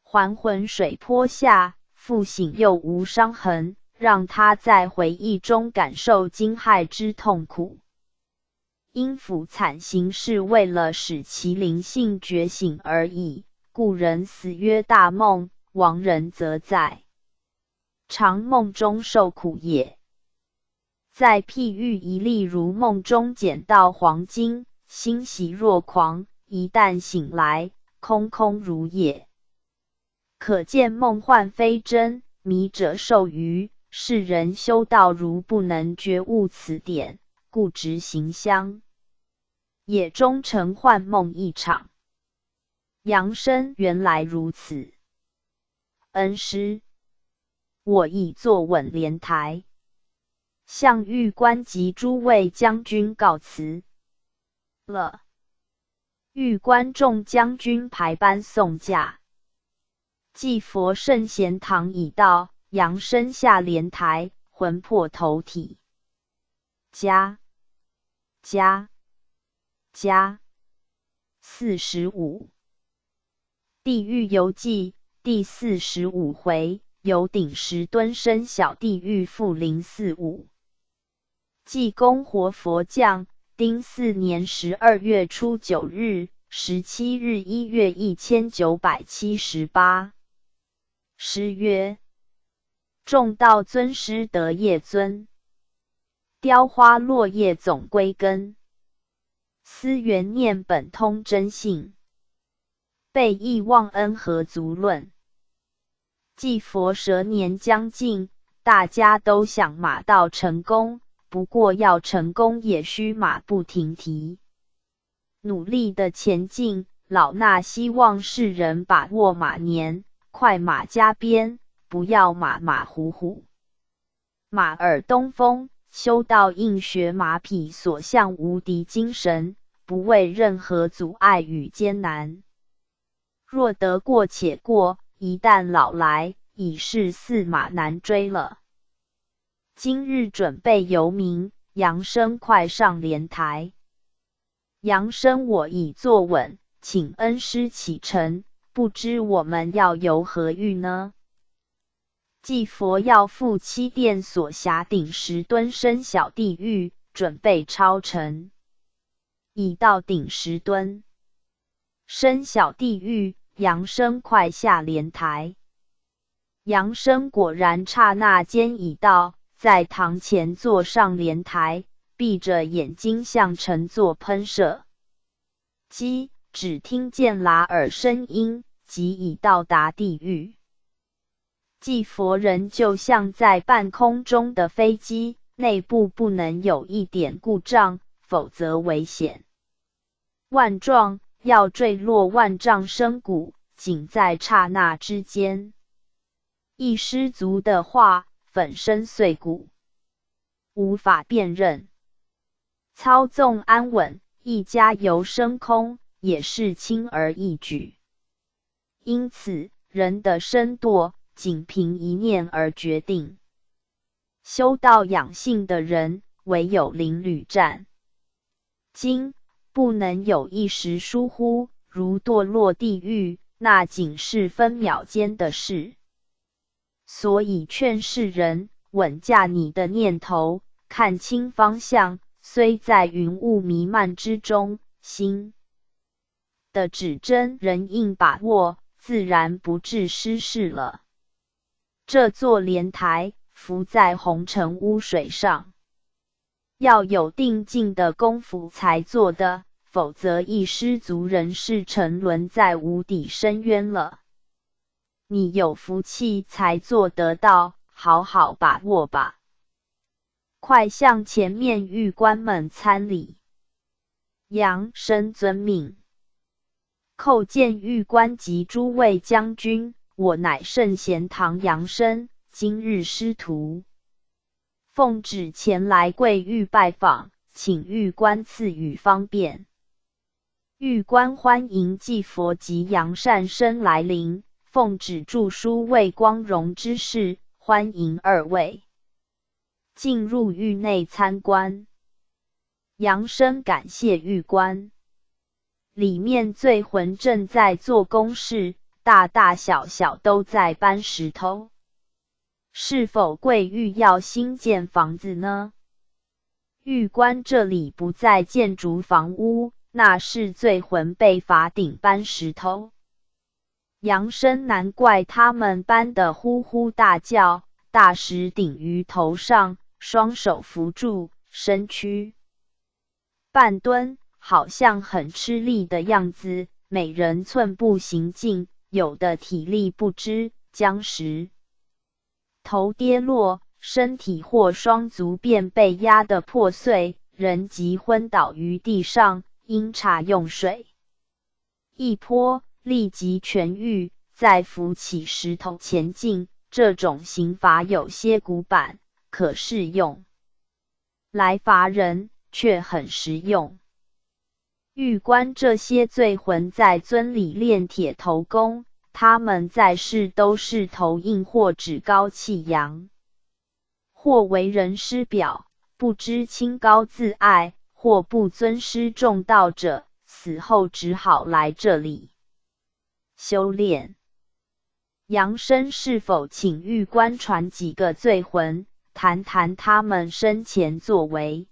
还魂水泼下，复醒又无伤痕，让他在回忆中感受惊骇之痛苦。阴府惨刑是为了使其灵性觉醒而已，故人死曰大梦，亡人则在长梦中受苦也。再譬喻一例如梦中捡到黄金，欣喜若狂，一旦醒来，空空如也。可见梦幻非真，迷者受愚。世人修道如不能觉悟此点，故执行香，也终成幻梦一场。杨生原来如此。恩师，我已坐稳莲台，向玉官及诸位将军告辞了。玉官众将军排班送驾。祭佛圣贤堂已到，杨生下莲台，魂魄投体。加45地狱游记第45回，由顶石蹲生小地狱复045。济公活佛降，丁巳年12月初9日、17日1月1978。诗曰：众道尊师得业尊，雕花落叶总归根。思缘念本通真性，被忆忘恩何足论。祭佛蛇年将近，大家都想马到成功，不过要成功也需马不停蹄，努力的前进。老衲希望世人把握马年，快马加鞭，不要马马虎虎。马耳东风，修道应学马匹所向无敌精神，不畏任何阻碍与艰难。若得过且过，一旦老来，已是驷马难追了。今日准备游明，杨生快上莲台。杨生我已坐稳，请恩师启程，不知我们要游何域呢？祭佛要赴七殿所辖顶石墩生小地狱，准备超程。已到顶石墩生小地狱，杨生快下莲台。杨生果然刹那间已到，在堂前坐上莲台，闭着眼睛向神座喷射。只听见喇耳声音，即已到达地狱。祭佛人就像在半空中的飞机，内部不能有一点故障，否则危险万状，要坠落万丈深谷，仅在刹那之间。一失足的话，粉身碎骨，无法辨认。操纵安稳，一加油升空，也是轻而易举。因此，人的身堕，仅凭一念而决定。修道养性的人，唯有临履战惊，不能有一时疏忽，如堕落地狱，那仅是分秒间的事。所以劝世人，稳驾你的念头，看清方向，虽在云雾弥漫之中，心的指针仍应把握，自然不致失事了。这座莲台浮在红尘污水上，要有定静的功夫才做的，否则一失足人是沉沦在无底深渊了。你有福气才做得到，好好把握吧。快向前面玉官们参礼。杨生遵命。叩见玉官及诸位将军，我乃圣贤堂杨生，今日师徒，奉旨前来贵玉拜访，请玉官赐予方便。玉官欢迎祭佛及杨善生来临，奉旨著书为光荣之事，欢迎二位进入狱内参观。杨生感谢玉官。里面罪魂正在做公事，大大小小都在搬石头。是否贵狱要新建房子呢？狱官这里不在建筑房屋，那是罪魂被罚顶搬石头。杨生难怪他们搬得呼呼大叫，大石顶于头上，双手扶住，身躯半蹲，好像很吃力的样子，每人寸步行进，有的体力不支，将石头跌落，身体或双足便被压得破碎，人即昏倒于地上，因茶用水一泼，立即痊愈，再扶起石头前进。这种刑罚有些古板，可是用来罚人，却很实用。狱官这些罪魂在尊里练铁头功，他们在世都是头硬或趾高气扬，或为人师表，不知清高自爱，或不尊师重道者，死后只好来这里修炼。杨生是否请狱官传几个罪魂，谈谈他们生前作为？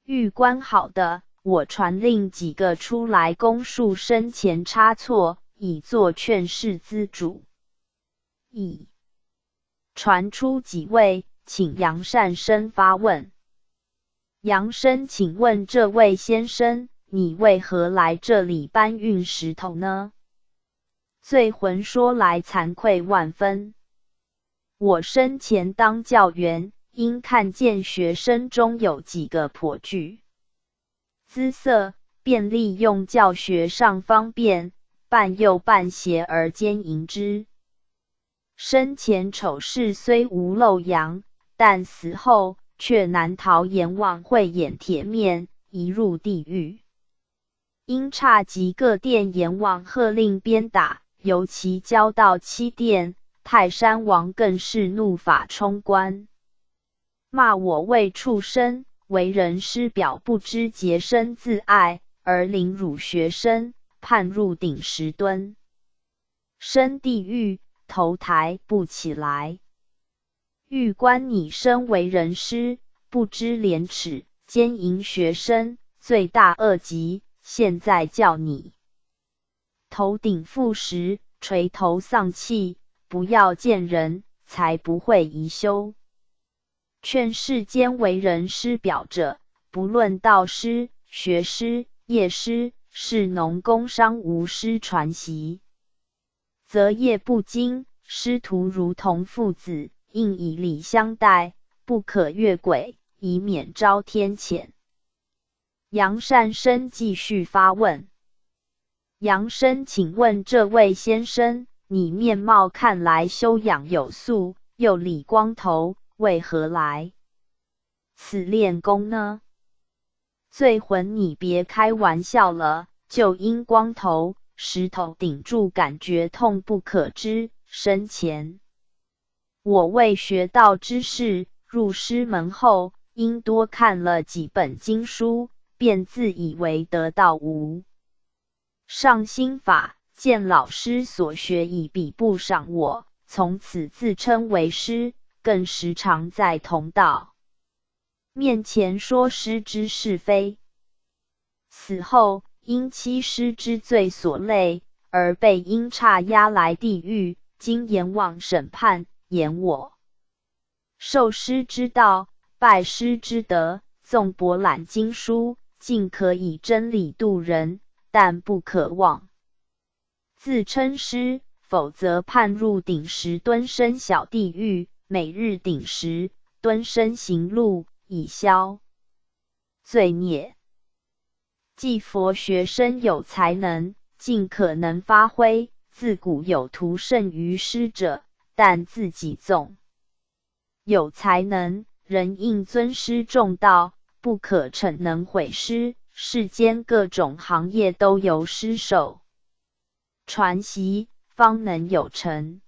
狱官好的，我传令几个出来供述生前差错，以作劝世资主。已传出几位，请杨善生发问。杨生，请问这位先生，你为何来这里搬运石头呢？罪魂说来惭愧万分。我生前当教员，因看见学生中有几个颇具姿色，便利用教学上方便，半诱半胁而奸淫之。生前丑事虽无漏阳，但死后却难逃阎王慧眼铁面，移入地狱。因差及各殿阎王喝令鞭打，尤其交到七殿，泰山王更是怒发冲冠，骂我为畜生，为人师表不知洁身自爱，而凌辱学生，判入鼎石墩，生地狱，头抬不起来。狱官，你身为人师，不知廉耻，奸淫学生，罪大恶极，现在叫你头顶覆石，垂头丧气，不要见人，才不会宜羞。劝世间为人师表者，不论道师、学师、业师、士农工商无师传习，则业不精，师徒如同父子，应以礼相待，不可越轨，以免招天谴。杨善生继续发问。杨生，请问这位先生，你面貌看来修养有素，又理光头，为何来此练功呢？罪魂，你别开玩笑了，就因光头，石头顶住，感觉痛不可支。生前我为学道之事，入师门后，因多看了几本经书，便自以为得道无上心法，见老师所学已比不上我，从此自称为师，更时常在同道面前说师之是非。死后因欺师之罪所累，而被阴差押来地狱，经阎王审判，言我受师之道，拜师之德，纵博览经书，尽可以真理度人，但不可妄自称师，否则判入鼎石蹲身小地狱，每日鼎石蹲身行路，以消罪孽。既佛学生有才能，尽可能发挥。自古有图胜于诗者，但自己纵有才能，人应尊师重道，不可逞能毁师。世间各种行业都由师手传习，方能有成。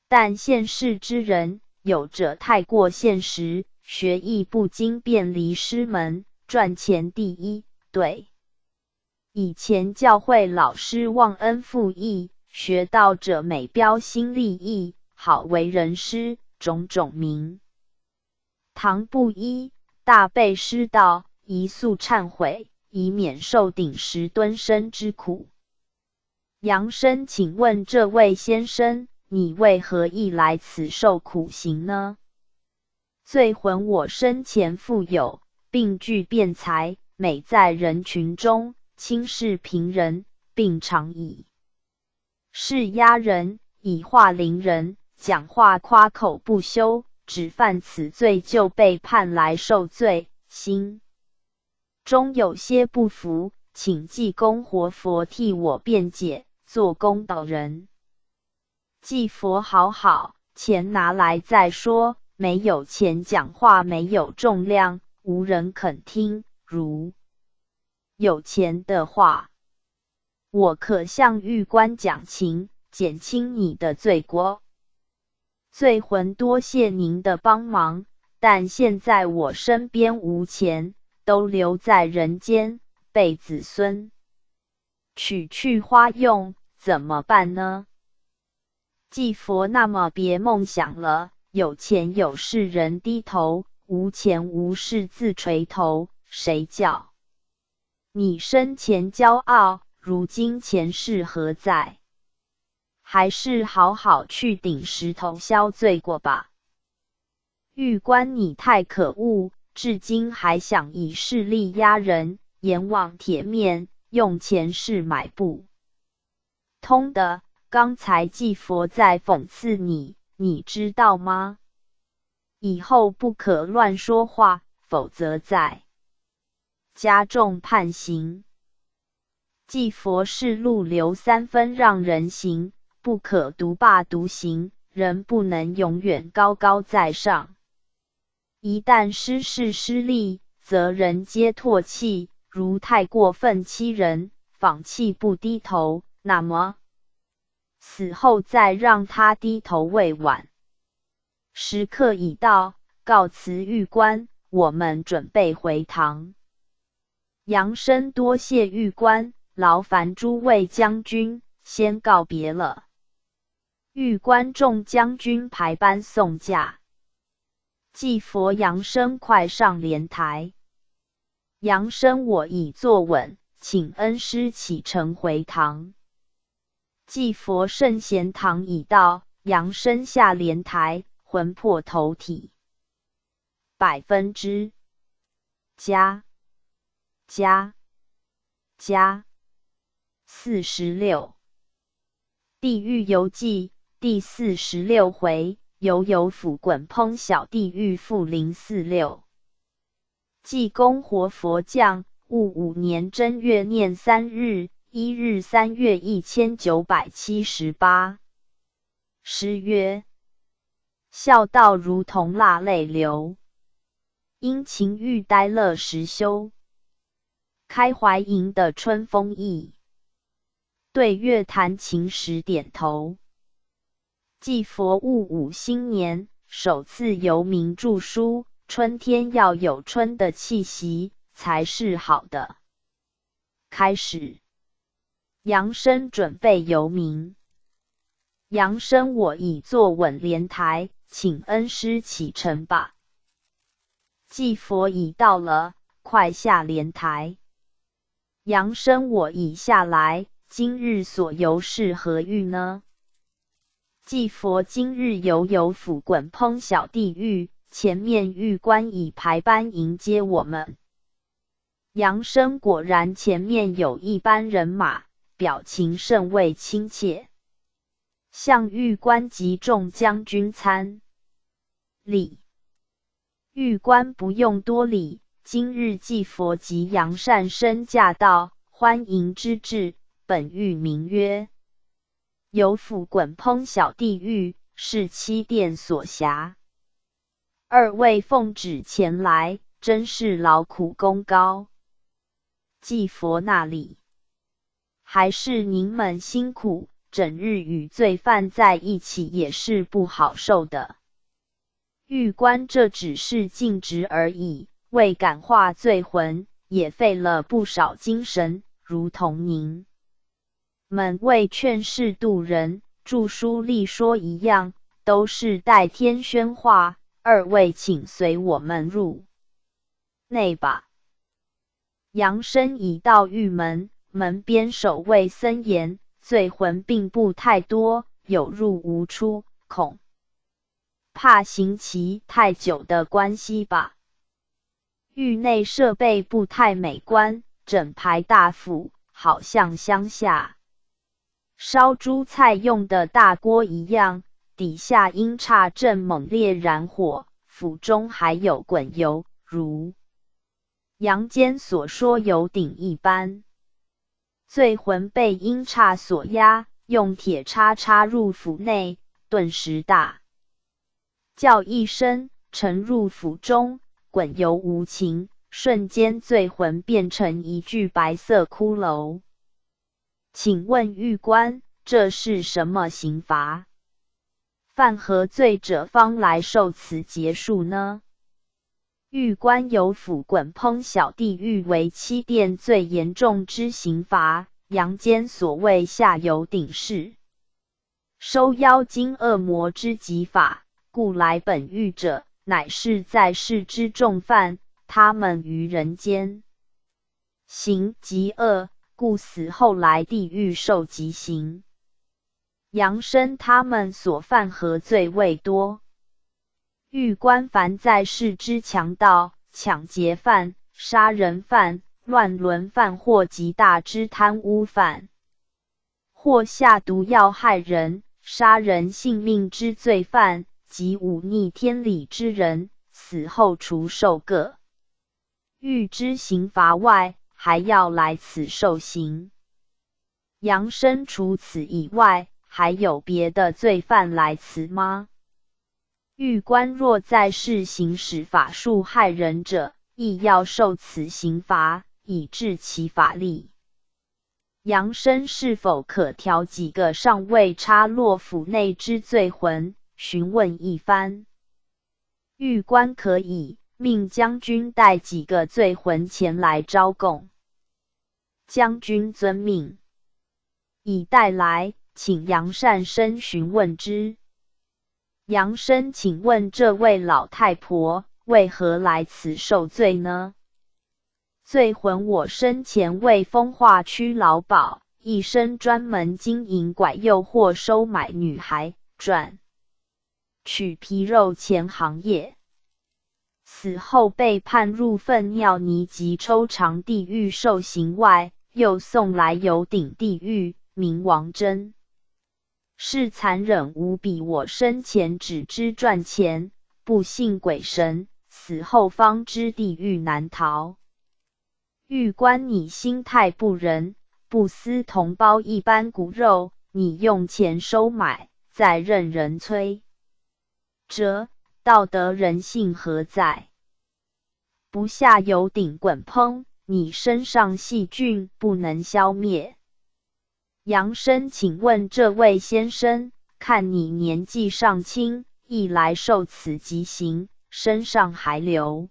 但现世之人，有者太过现实，学艺不精便离师门，赚钱第一。对以前教会老师忘恩负义，学道者每标新立异，好为人师，种种名堂不一，大备师道，宜速忏悔，以免受顶10吨身之苦。杨生请问这位先生，你为何亦来此受苦刑呢？罪魂我生前富有，并具辩才，每在人群中轻视平人，并常以是压人，以话凌人，讲话夸口不休，只犯此罪就被判来受罪，心中有些不服，请济公活佛替我辩解，做公道人。济佛好好，钱拿来再说，没有钱讲话没有重量，无人肯听。如有钱的话，我可向狱官讲情，减轻你的罪过。罪魂多谢您的帮忙，但现在我身边无钱，都留在人间，被子孙取去花用，怎么办呢？济佛那么别梦想了，有钱有势人低头，无钱无势自垂头，谁叫你生前骄傲，如今钱势何在？还是好好去顶石头消罪过吧。狱官你太可恶，至今还想以势力压人，阎王铁面，用钱是买不通的。刚才济佛在讽刺你，你知道吗？以后不可乱说话，否则再加重判刑。济佛是路留3分让人行，不可独霸独行，人不能永远高高在上。一旦失势失利，则人皆唾弃，如太过分欺人，放弃不低头，那么死后再让他低头未晚。时刻已到，告辞狱官，我们准备回堂。杨生多谢狱官，劳烦诸位将军，先告别了。狱官众将军排班送驾。济佛杨生快上莲台。杨生我已坐稳，请恩师启程回堂。济佛圣贤堂已到，杨生下莲台，魂魄投体100%加46。地狱游记第46回，犹有斧滚烹小地狱负046。济公活佛降，戊午年正月念3日，1日3月1978。诗曰：孝道如同蜡泪流，因情欲呆乐时休。开怀迎的春风意，对月弹琴时点头。济佛戊午新年，首次由民著书，春天要有春的气息，才是好的开始。杨生准备游民。杨生我已坐稳莲台，请恩师启程吧。济佛已到了，快下莲台。杨生我已下来，今日所游是何狱呢？济佛今日游斧滚烹小地狱，前面狱官已排班迎接我们。杨生果然前面有一班人马，表情甚为亲切，向狱官及众将军参礼。狱官不用多礼，今日济佛及杨善生驾到，欢迎之至，本狱名曰有府滚烹小地狱，是七殿所辖。二位奉旨前来，真是劳苦功高，祭佛纳礼。还是您们辛苦，整日与罪犯在一起也是不好受的。狱官这只是尽职而已，为感化罪魂，也费了不少精神，如同您们为劝世渡人、著书立说一样，都是代天宣化。二位请随我们入内吧。杨生已到狱门，门边守卫森严，罪魂并不太多，有入无出，恐怕刑期太久的关系吧。狱内设备不太美观，整排大釜，好像乡下烧猪菜用的大锅一样，底下阴叉正猛烈燃火，釜中还有滚油，如阳间所说油鼎一般。罪魂被阴叉所压，用铁叉插入釜内，顿时大叫一声，沉入釜中，滚油无情，瞬间罪魂变成一具白色骷髅。请问狱官，这是什么刑罚？犯何罪者方来受此结束呢？狱官有府滚烹小地狱为七殿最严重之刑罚，阳间所谓下有鼎式，收妖精恶魔之极法，故来本狱者，乃是在世之重犯，他们于人间行极恶，故死后来地狱受极刑。阳生他们所犯何罪未多？狱官凡在世之强盗、抢劫犯、杀人犯、乱伦犯或极大之贪污犯，或下毒药害人、杀人性命之罪犯，及忤逆天理之人，死后除受各狱之刑罚外，还要来此受刑。阳生除此以外，还有别的罪犯来此吗？狱官若在世行使法术害人者，亦要受此刑罚，以治其法力。阳生是否可调几个尚未插落府内之罪魂，询问一番？狱官可以，命将军带几个罪魂前来招供。将军遵命。已带来，请杨善生询问之。杨生，请问这位老太婆为何来此受罪呢？罪魂我生前为风化区劳保，一生专门经营拐诱或收买女孩，赚取皮肉钱行业。死后被判入粪尿泥及抽肠地狱受刑外，又送来有鼎地狱，名王真。是残忍无比，我生前只知赚钱，不信鬼神，死后方知地狱难逃。狱官你心态不仁，不思同胞一般骨肉，你用钱收买，再任人催折，道德人性何在？不下有鼎滚烹，你身上细菌不能消灭。杨生，请问这位先生，看你年纪尚轻，一来受此极刑，身上还留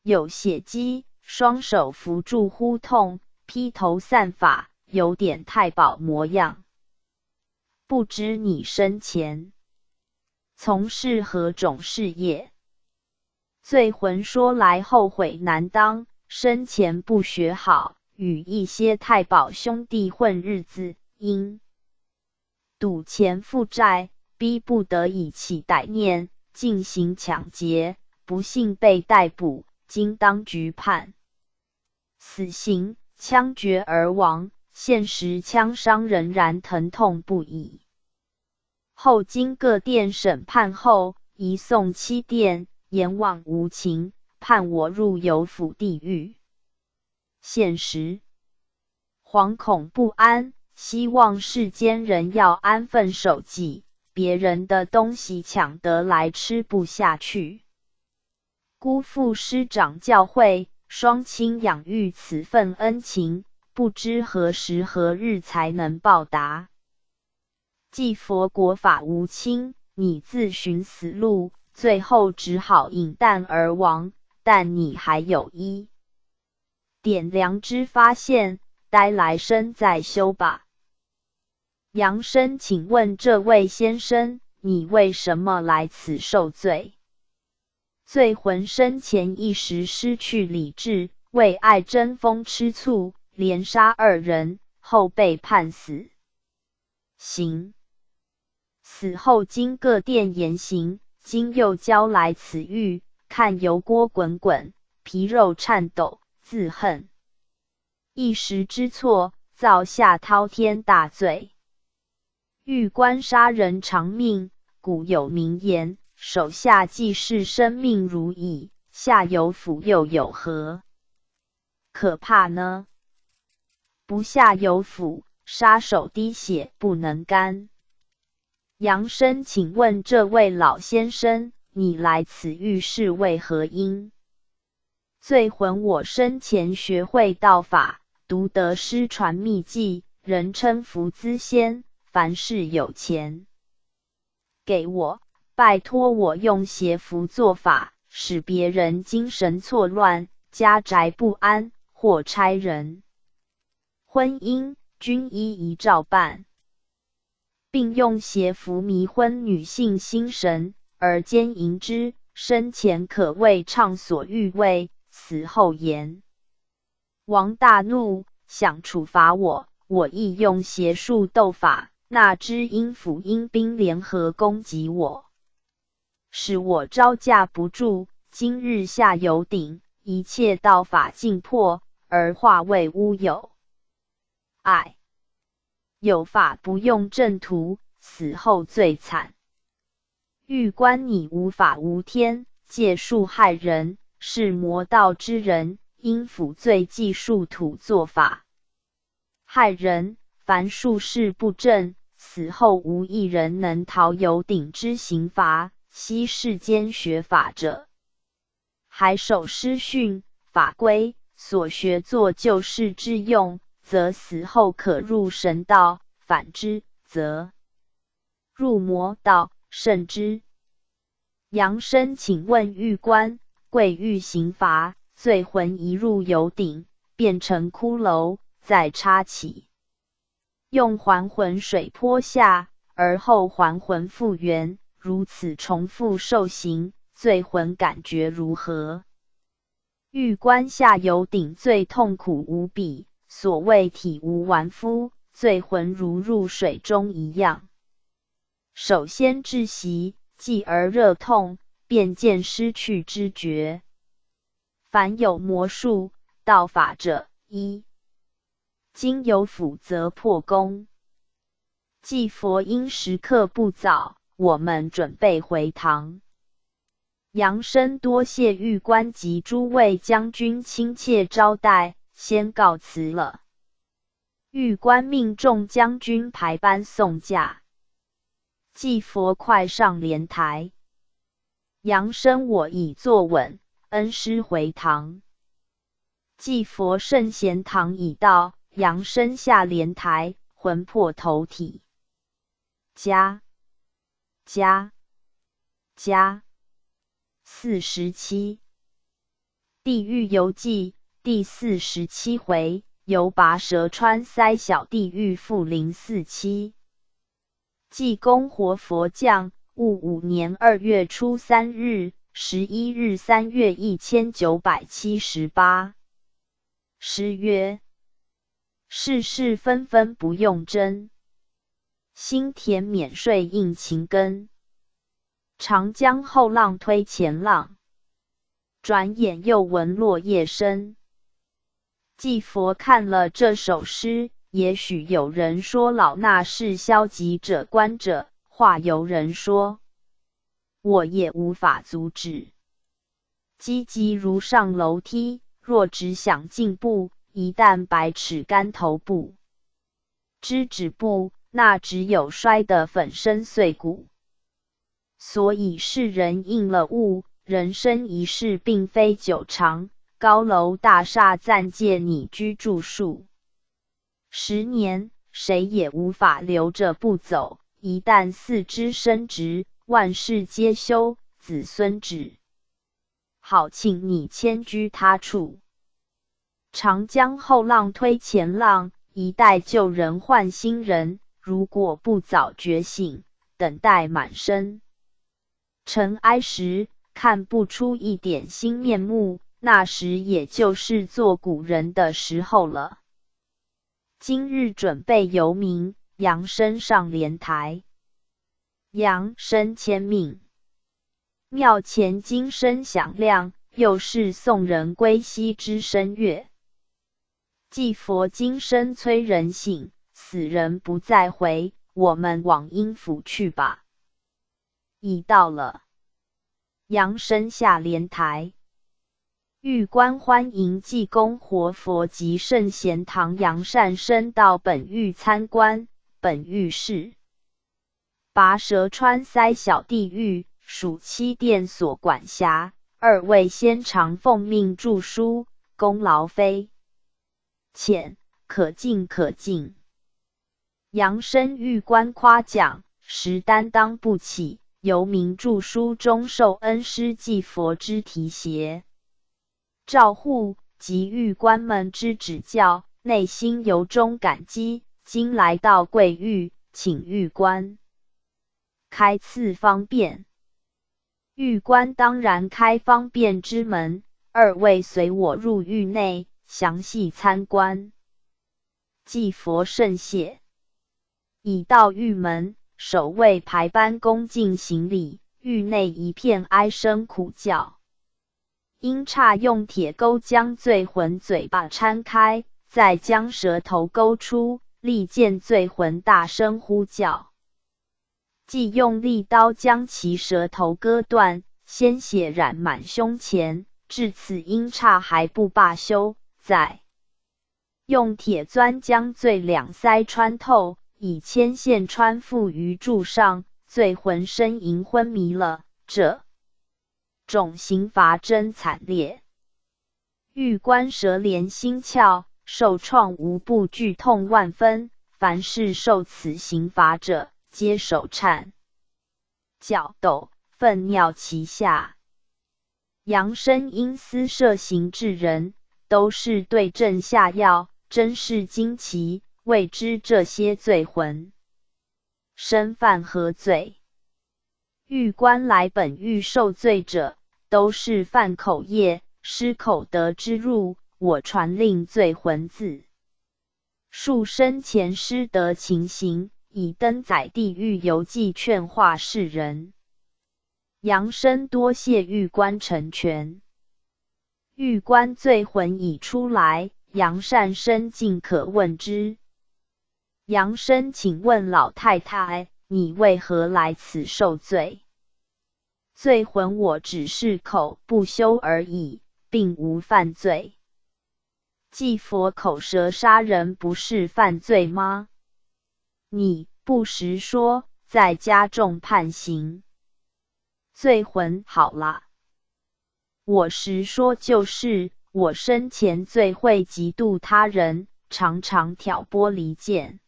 有血迹，双手扶住呼痛，披头散发，有点太保模样。不知你生前从事何种事业？罪魂说来后悔难当，生前不学好，与一些太保兄弟混日子，因赌钱负债，逼不得已起歹念，进行抢劫，不幸被逮捕，经当局判死刑，枪决而亡。现时枪伤仍然疼痛不已。后经各殿审判后，移送七殿，阎王无情，判我入有府地狱。现时惶恐不安，希望世间人要安分守己，别人的东西抢得来吃不下去。辜负师长教诲，双亲养育此份恩情，不知何时何日才能报答。既佛国法无亲，你自寻死路，最后只好饮弹而亡，但你还有一点良知发现，待来生再修吧。杨生，请问这位先生，你为什么来此受罪？罪魂生前一时失去理智，为爱争风吃醋，连杀2人，后被判死刑。死后经各殿严刑，今又交来此狱，看油锅滚滚，皮肉颤抖，自恨一时之错，造下滔天大罪。狱官杀人偿命，古有名言，手下既是生命如蚁，下有腐又有何可怕呢？不下有腐，杀手滴血不能干。杨生，请问这位老先生，你来此狱是为何因？罪魂我生前学会道法，独得师传秘技，人称福资仙，凡事有钱给我，拜托我用邪符做法，使别人精神错乱，家宅不安，或差人婚姻均一照办，并用邪符迷昏女性心神，而奸淫之，生前可谓畅所欲为，死后阎王大怒，想处罚我，我亦用邪术斗法，那知阴府阴兵联合攻击我，使我招架不住，今日下有鼎，一切道法尽破，而化为乌有。唉，有法不用正途，死后最惨。狱官，你无法无天，借术害人，是魔道之人，应辅罪计术土做法害人，凡术事不正，死后无一人能逃有鼎之刑罚。昔世间学法者，还守师训法规，所学作救世之用，则死后可入神道，反之，则入魔道，甚之。杨生，请问狱官，贵狱刑罚，罪魂一入有鼎，变成骷髅，再插起，用还魂水泼下，而后还魂复原，如此重复受刑，罪魂感觉如何？狱官，下有鼎最痛苦无比，所谓体无完肤，罪魂如入水中一样。首先窒息，继而热痛，便见失去知觉。凡有魔术道法者，一经有辅则破功。既佛因时刻不早，我们准备回堂。杨生，多谢狱官及诸位将军亲切招待，先告辞了。狱官命众将军排班送驾。既佛快上莲台。杨生，我已坐稳，恩师回堂。既佛圣贤堂已到，杨生下莲台，魂魄投体。47地狱游记第47回，由拔舌穿腮小地狱复047。济公活佛降，戊午年2月初3日、11日3月1978。诗曰：世事纷纷不用真，心田免税应勤耕。长江后浪推前浪，转眼又闻落叶声。继佛看了这首诗，也许有人说老衲是消极者观者，话有人说，我也无法阻止。积极如上楼梯，若只想进步，一旦百尺竿头部之止步，那只有摔得粉身碎骨。所以世人应了悟，人生一世并非久长，高楼大厦暂借你居住数10年，谁也无法留着不走。一旦四肢伸直，万事皆休，子孙只好请你迁居他处。长江后浪推前浪，一代旧人换新人，如果不早觉醒，等待满身尘埃时，看不出一点新面目，那时也就是做古人的时候了。今日准备由民，扬声上莲台。扬声签命，庙前金声响亮，又是送人归西之声乐。祭佛金声催人醒，死人不再回，我们往阴府去吧。已到了。扬声下莲台，玉官欢迎济公活佛及圣贤堂扬善生到本狱参观。本狱是拔舌川塞小地狱，属七殿所管辖。2位先常奉命著书，功劳非浅，可敬可敬。扬声玉官夸奖，实担当不起，由名著书中受恩师祭佛之提携照护及玉官们之指教，内心由衷感激。今来到贵狱，请玉官开赐方便。狱官当然开方便之门，2位随我入狱内，详细参观。祭佛甚谢。已到狱门，守卫排班恭敬行礼，狱内一片哀声苦叫。因差用铁钩将罪魂嘴巴撑开，再将舌头勾出，力见罪魂大声呼叫。即用利刀将其舌头割断，鲜血染满胸前。至此因差还不罢休，再用铁钻将罪两腮穿透，以牵线穿附于柱上，罪魂呻吟昏迷了。这种刑罚真惨烈。狱官舌连心窍，受创无不剧痛万分，凡是受此刑罚者，皆手颤脚抖，粪尿齐下。扬声因私设刑治人，都是对症下药，真是惊奇，未知这些罪魂身犯何罪。狱官来本狱受罪者，都是犯口业，失口德之入，我传令罪魂自数生前失德情形，以登载地狱游记劝化世人。扬声多谢狱官成全。狱官罪魂已出来，扬善生尽可问之。扬声请问老太太，你为何来此受罪？罪魂我只是口不修而已，并无犯罪。祭佛口舌杀人不是犯罪吗？你不实说，再加重判刑。罪魂好啦，我实说就是，我生前最会嫉妒他人，常常挑拨离间，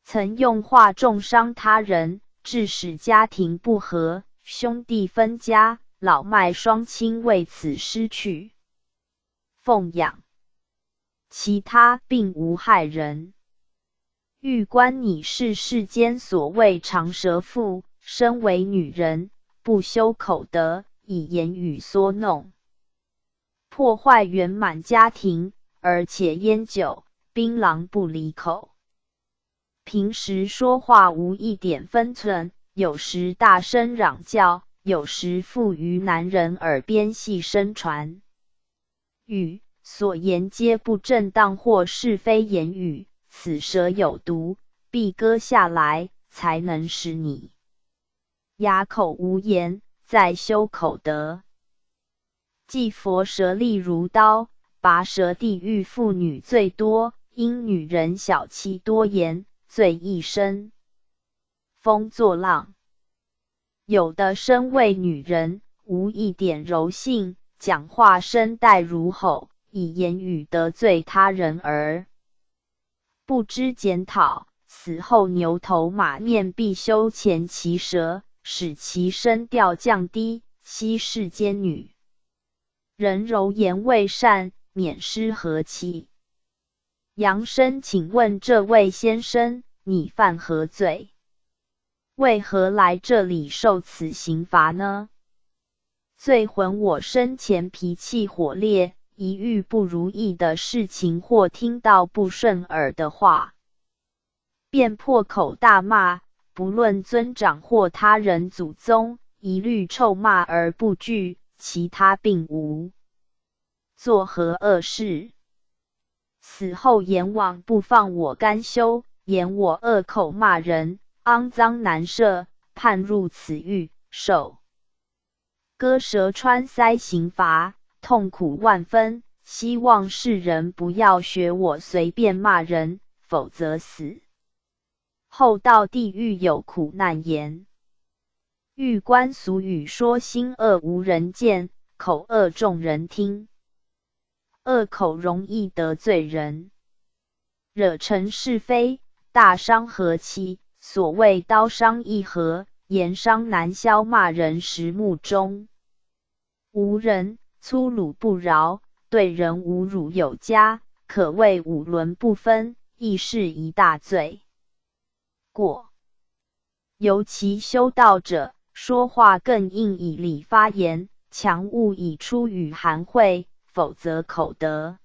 曾用话重伤他人，致使家庭不和，兄弟分家，老迈双亲为此失去奉养，其他并无害人。狱官你是世间所谓长舌妇，身为女人，不修口德，以言语唆弄，破坏圆满家庭，而且烟酒槟榔不离口，平时说话无一点分寸，有时大声嚷叫，有时附于男人耳边细声传语，所言皆不正当或是非言语，此舌有毒，必割下来，才能使你哑口无言，再修口德。祭佛舌利如刀，拔舌地狱妇女最多，因女人小气多言，罪亦深。风作浪，有的身为女人，无一点柔性，讲话声带如吼，以言语得罪他人而不知检讨，死后牛头马面必修前其舌，使其声调降低，息世间女人柔言未善，免失和气。杨生，请问这位先生，你犯何罪？为何来这里受此刑罚呢？罪魂我生前脾气火烈，一遇不如意的事情或听到不顺耳的话，便破口大骂，不论尊长或他人祖宗，一律臭骂而不惧，其他并无。作何恶事？死后阎王不放我甘休，言我恶口骂人，肮脏难赦，判入此狱，受割舌穿腮刑罚，痛苦万分，希望世人不要学我随便骂人，否则死后到地狱有苦难言。狱官俗语说，心恶无人见，口恶众人听。恶口容易得罪人，惹成是非，大伤和气。所谓刀伤一和，言伤难消，骂人实目中无人，粗鲁不饶，对人侮辱有加，可谓五伦不分，亦是一大罪过。尤其修道者，说话更应以理发言，强勿以出语含晦，否则口德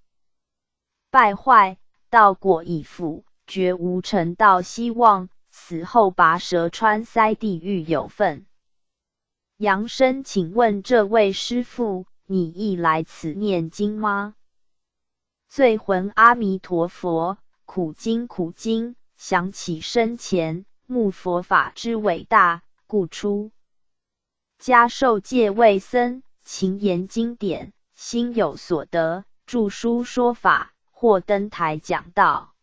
败坏，道果已腐，绝无成道希望，死后拔舌穿腮，地狱有份。杨生，请问这位师父，你亦来此念经吗？罪魂阿弥陀佛，苦经苦经，想起生前慕佛法之伟大，故出家受戒为僧，勤研经典，心有所得，著书说法，或登台讲道，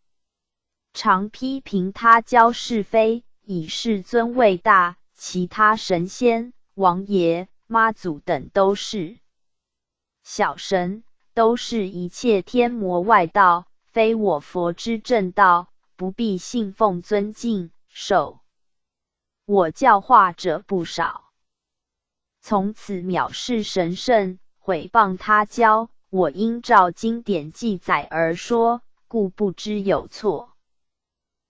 常批评他教是非，以世尊为大，其他神仙、王爷、妈祖等都是小神，都是一切天魔外道，非我佛之正道，不必信奉尊敬，受我教化者不少。从此藐视神圣，毁谤他教，我应照经典记载而说，故不知有错。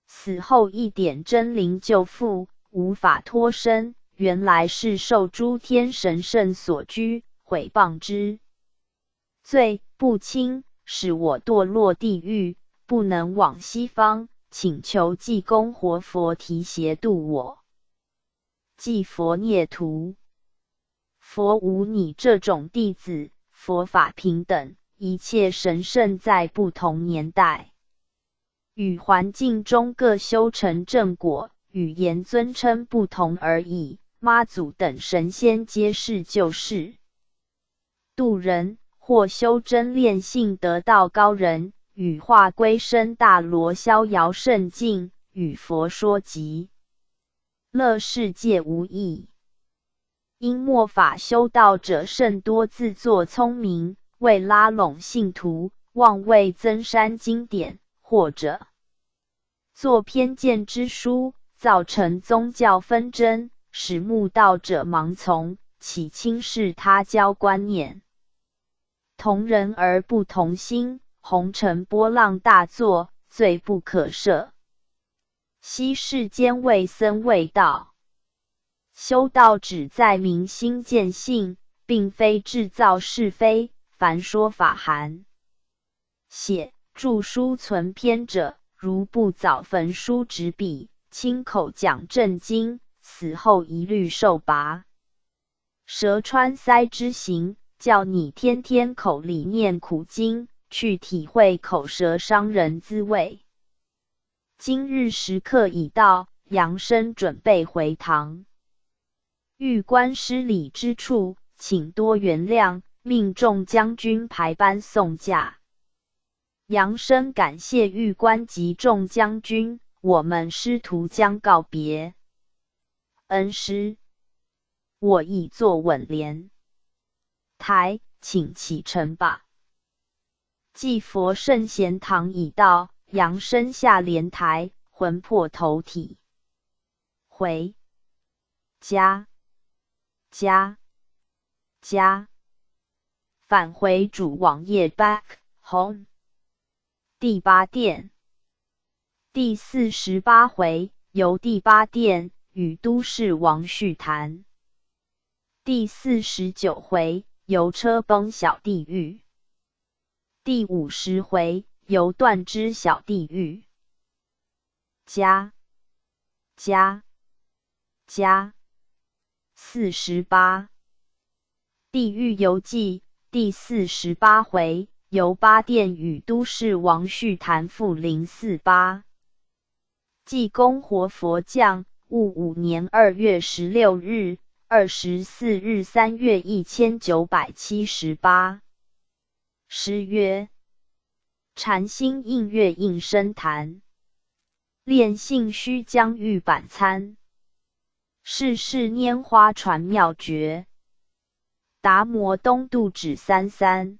死后一点真灵就复，无法脱身，原来是受诸天神圣所拘，毁谤之罪不轻，使我堕落地狱，不能往西方，请求济公活佛提携度我。祭佛孽徒，佛无你这种弟子，佛法平等，一切神圣在不同年代与环境中各修成正果，语言尊称不同而已。妈祖等神仙皆是救世度人，或修真炼性得道高人，羽化归身大罗逍遥圣境，与佛说极乐世界无异。因末法修道者甚多自作聪明，为拉拢信徒，妄为增删经典，或者作偏见之书，造成宗教纷争，使慕道者盲从，起轻视他教观念。同人而不同心，红尘波浪大作，罪不可赦。昔世间为僧为道，修道只在明心见性，并非制造是非。凡说法含写著书存篇者，如不早焚书执笔，亲口讲正经，死后一律受拔舌穿腮之刑，叫你天天口里念苦经，去体会口舌伤人滋味。今日时刻已到，杨生准备回堂。遇官失礼之处，请多原谅，命众将军排班送驾。杨生感谢玉官及众将军，我们师徒将告别。恩师，我已坐稳莲台，请启程吧。继佛圣贤堂已到，杨生下莲台，魂魄投体，回家返回主网页 back home。第八殿第48回，游第八殿与都市王叙谈。第49回，游车崩小地狱。第50回，游断肢小地狱。48地狱游记第48回，游八殿与都市王叙谈赋048。济公活佛降，戊午年2月16日、24日3月1978。诗曰：禅心映月映深潭，炼性须将玉板参。世事拈花传妙诀，达摩东渡指33。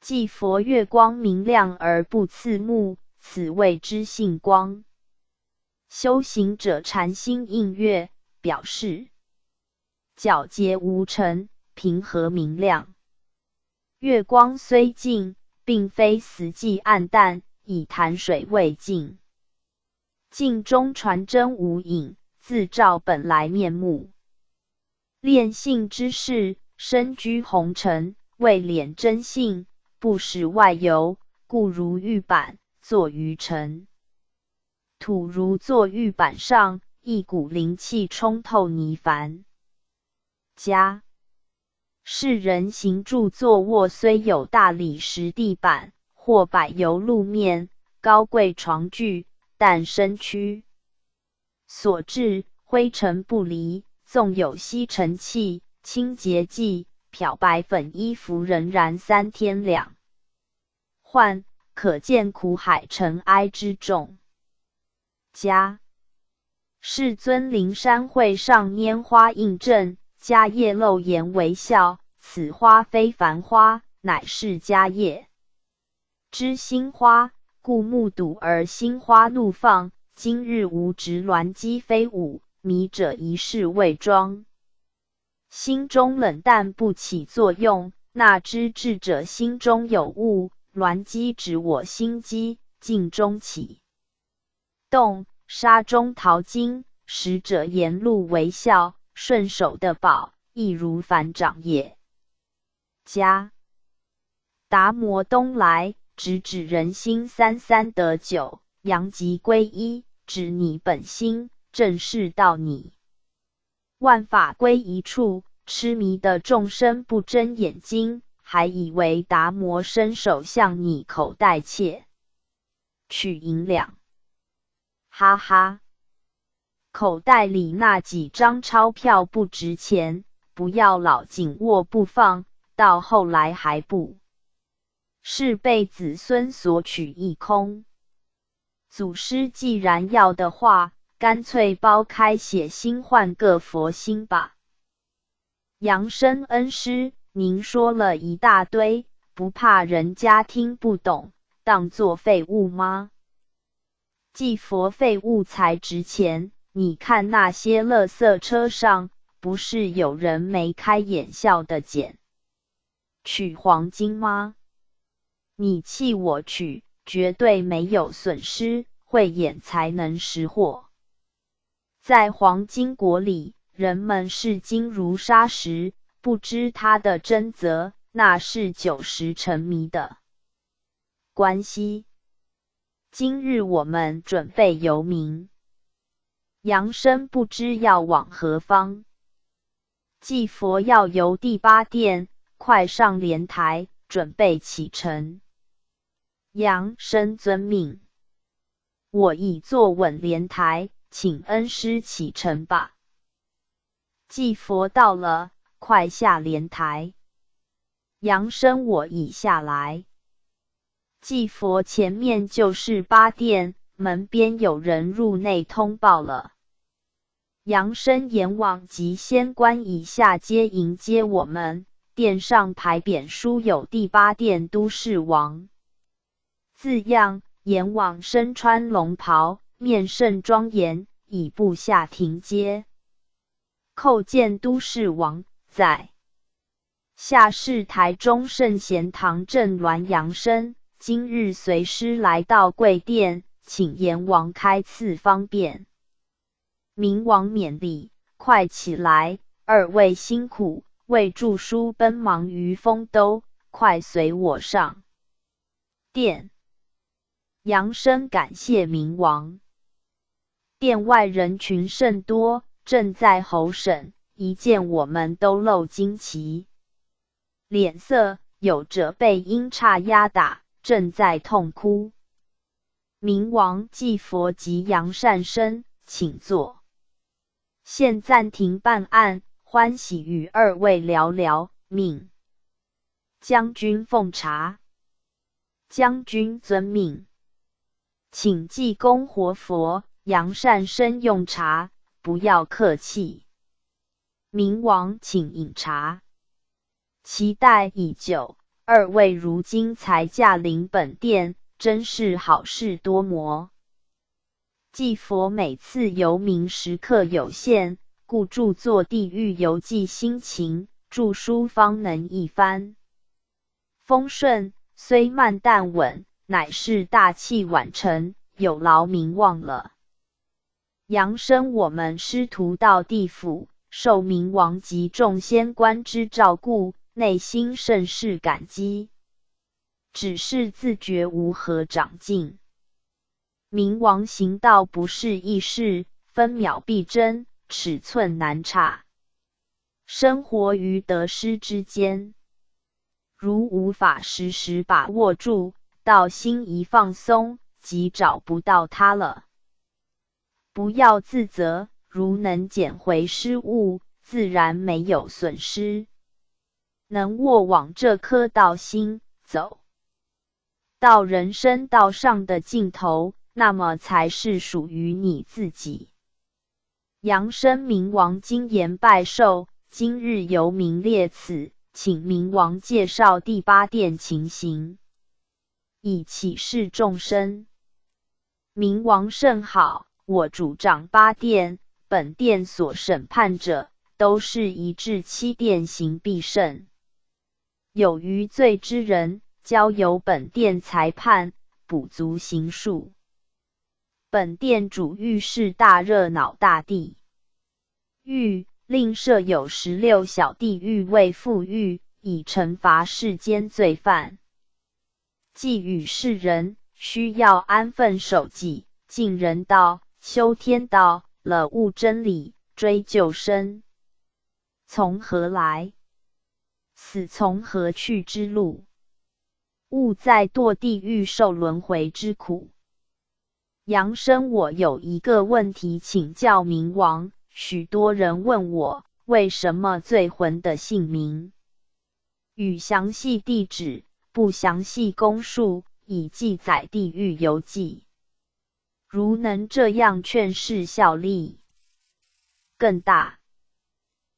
既佛月光明亮而不刺目，此谓知性光。修行者禅心映月，表示皎洁无尘，平和明亮。月光虽净，并非死寂暗淡，以潭水为镜，镜中传真无影，自照本来面目。炼性之事，身居红尘，为敛真性，不使外游，故如玉板，坐于尘。土如坐玉板上，一股灵气冲透泥凡。世人行住坐卧虽有大理石地板，或柏油路面、高贵床具，但身躯所至，灰尘不离，纵有吸尘器、清洁剂、漂白粉，衣服仍然3天2换，可见苦海尘埃之重。世尊灵山会上拈花映阵，迦叶露颜微笑，此花非凡花，乃是迦叶之心花，故目睹而心花怒放。今日无执鸾机飞舞，迷者一世未装。心中冷淡不起作用，那知智者心中有物，鸾机指我心机，镜中起动，沙中淘金，使者沿路微笑，顺手的宝，亦如反掌也。达摩东来，直指人心33得9，扬极归一，指你本心，正是道你。万法归一处，痴迷的众生不睁眼睛，还以为达摩伸手向你口袋窃取银两。哈哈，口袋里那几张钞票不值钱，不要老紧握不放，到后来还不是被子孙索取一空。祖师既然要的话，干脆剥开血心换个佛心吧。杨生恩师，您说了一大堆，不怕人家听不懂，当作废物吗？既佛废物才值钱，你看那些垃圾车上，不是有人眉开眼笑的捡取黄金吗？你弃我取，绝对没有损失，慧眼才能识货。在黄金国里，人们视金如砂石，不知它的真则，那是90成迷的关系。今日我们准备游明，杨生不知要往何方。既佛要游第八殿，快上莲台，准备启程。杨生遵命，我已坐稳莲台，请恩师启程吧。既佛到了，快下莲台。扬声我已下来。祭佛前面就是八殿，门边有人入内通报了。扬声阎王及仙官以下皆迎接我们，殿上牌匾书有第八殿都市王字样，阎王身穿龙袍，面甚庄严，已步下庭阶，叩见都市王在。下是台中圣贤堂正銮扬声，今日随师来到贵殿，请阎王开赐方便。明王免礼，快起来，二位辛苦，为著书奔忙于丰都，快随我上殿。扬声感谢明王。殿外人群甚多，正在候审，一见我们都露惊奇，脸色有着被阴叉压打，正在痛哭。明王祭佛及扬善生，请坐。现暂停办案，欢喜与二位聊聊。命将军奉茶。将军遵命。请济公活佛，扬善生用茶，不要客气。明王请饮茶。期待已久，二位如今才驾临本殿，真是好事多磨。祭佛每次游民时刻有限，故著作《地狱游记》心情，著书方能一番。风顺虽慢但稳，乃是大器晚成，有劳民望了。扬声我们师徒到地府，受明王及众仙官之照顾，内心甚是感激，只是自觉无何长进。明王行道不是易事，分秒必争，尺寸难差，生活于得失之间。如无法时时把握住，到心一放松，即找不到它了。不要自责，如能捡回失误，自然没有损失。能握往这颗道心，走到人生道上的尽头，那么才是属于你自己。扬声明王今言拜寿，今日由名列此，请明王介绍第八殿情形，以启示众生。明王甚好，我主掌八殿，本殿所审判者，都是一至七殿行必胜。有余罪之人，交由本殿裁判，补足刑数。本殿主欲是大热闹大地狱，另设有16小地狱为副狱，以惩罚世间罪犯。祭与世人，需要安分守己，尽人道，修天道，了悟真理，追救生。从何来？死从何去之路？勿再堕地狱受轮回之苦。扬声我有一个问题请教明王，许多人问我，为什么罪魂的姓名与详细地址，不详细公述，以记载地狱游记？如能这样劝示效力更大。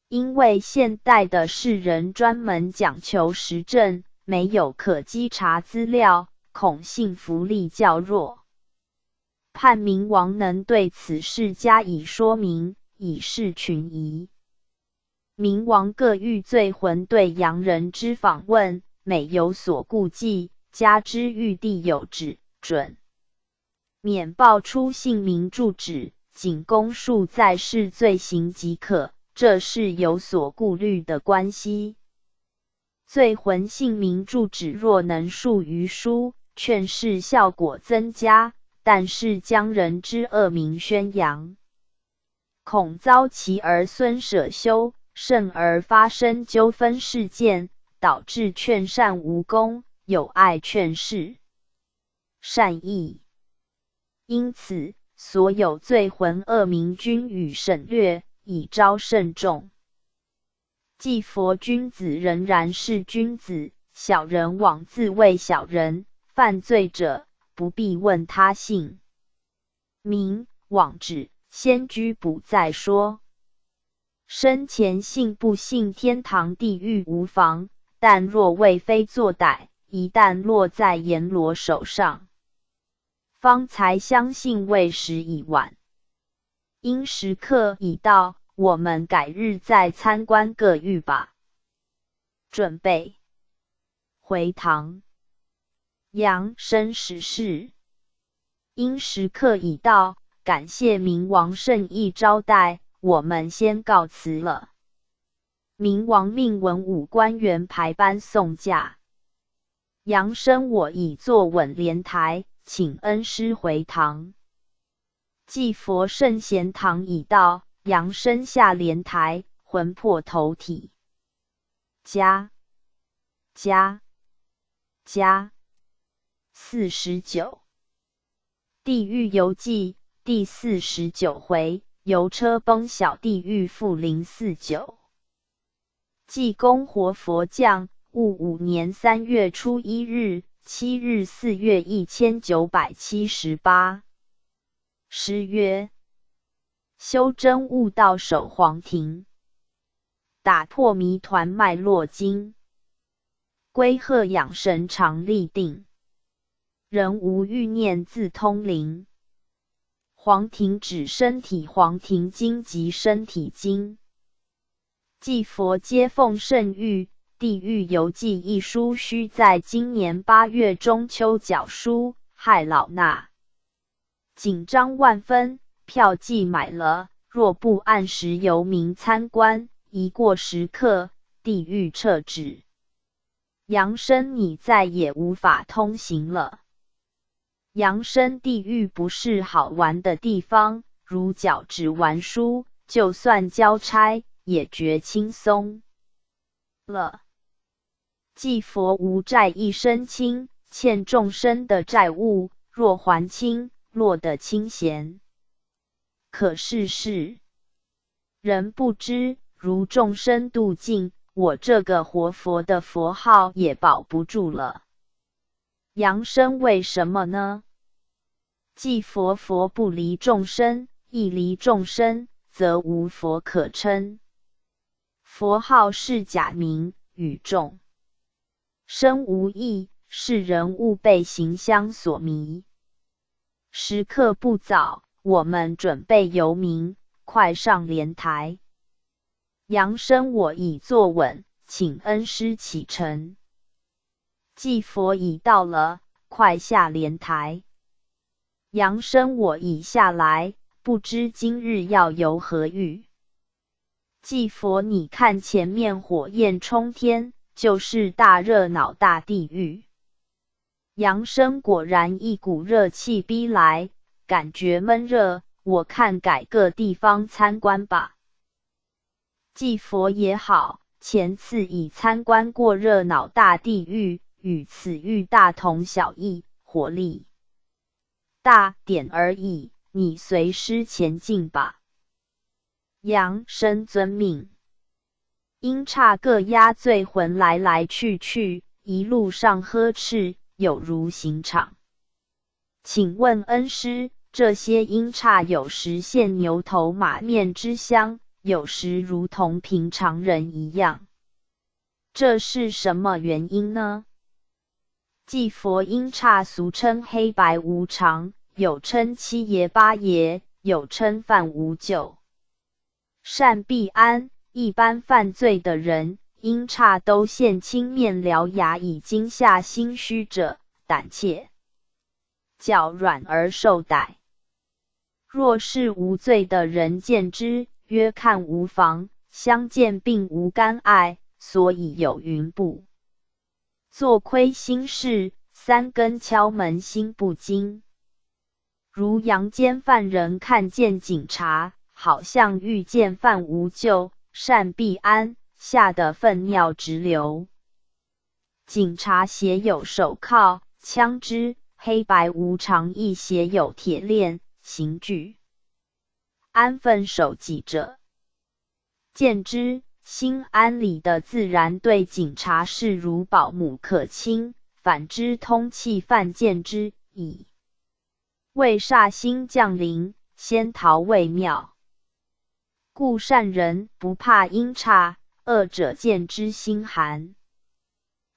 因为现代的世人专门讲求实证，没有可稽查资料，恐信服力较弱。盼明王能对此事加以说明，以示群疑。明王各狱罪魂对洋人之访问，每有所顾忌，加之玉帝有旨准，免报出姓名住址，仅供述在世罪行即可，这是有所顾虑的关系。罪魂姓名住址若能述于书，劝示效果增加，但是将人之恶名宣扬，恐遭其儿孙舍修，甚而发生纠纷事件，导致劝善无功，有碍劝示善意。因此，所有罪魂恶名均予省略，以昭慎重。既佛君子仍然是君子，小人枉自谓小人，犯罪者不必问他姓名往旨，先居不再说。生前信不信天堂地狱无妨，但若为非作歹，一旦落在阎罗手上，方才相信为时已晚。因时刻已到，我们改日再参观各狱吧。准备回堂。杨生时事。因时刻已到，感谢明王圣意招待，我们先告辞了。明王命文武官员排班送驾。杨生我已坐稳莲台，请恩师回堂。既佛圣贤堂已到，杨生下莲台，魂魄投体。加49。地狱游记第49回，油车崩小地狱复049。济公活佛降，戊午年3月初1日、7日4月1978。诗曰：修真悟道守黄庭，打破谜团脉络经。归鹤养神常立定，人无欲念自通灵。黄庭指身体黄庭经及身体经。继佛接奉圣谕，地狱游记一书须在今年8月中秋缴书，害老衲紧张万分，票既买了，若不按时由民参观，一过时刻，地狱撤止。阳生你再也无法通行了。阳生地狱不是好玩的地方，如脚趾玩书，就算交差也觉轻松了。既佛无债一身轻，欠众生的债务若还清，落得清闲。可是人不知，如众生度尽，我这个活佛的佛号也保不住了。阳生为什么呢？既佛不离众生，一离众生，则无佛可称。佛号是假名，与众生无异，是人物被形象所迷。时刻不早，我们准备游民，快上莲台。阳生我已坐稳，请恩师启程。既佛已到了，快下莲台。阳生我已下来，不知今日要游何狱。既佛你看前面火焰冲天，就是大热闹大地狱。阳生果然一股热气逼来，感觉闷热，我看改个地方参观吧。既佛也好，前次已参观过热闹大地狱，与此狱大同小异，火力大点而已，你随师前进吧。阳生遵命。阴差各押罪魂来来去去，一路上呵斥，有如刑场。请问恩师，这些阴差有时现牛头马面之相，有时如同平常人一样，这是什么原因呢？既佛阴差俗称黑白无常，有称七爷八爷，有称犯无咎。善必安，一般犯罪的人，阴差都现青面獠牙以惊吓心虚者，胆怯较软而受逮。若是无罪的人见之，约看无妨，相见并无干碍，所以有云不做亏心事，三更敲门心不惊。如阳间犯人看见警察，好像遇见犯无咎，善必安，吓得粪尿直流。警察携有手铐、枪支，黑白无常亦携有铁链、刑具。安分守己者见之，心安理得自然对警察视如保姆可亲，反之通缉犯见之矣。为煞星降临，先逃未妙。故善人不怕阴差，恶者见之心寒。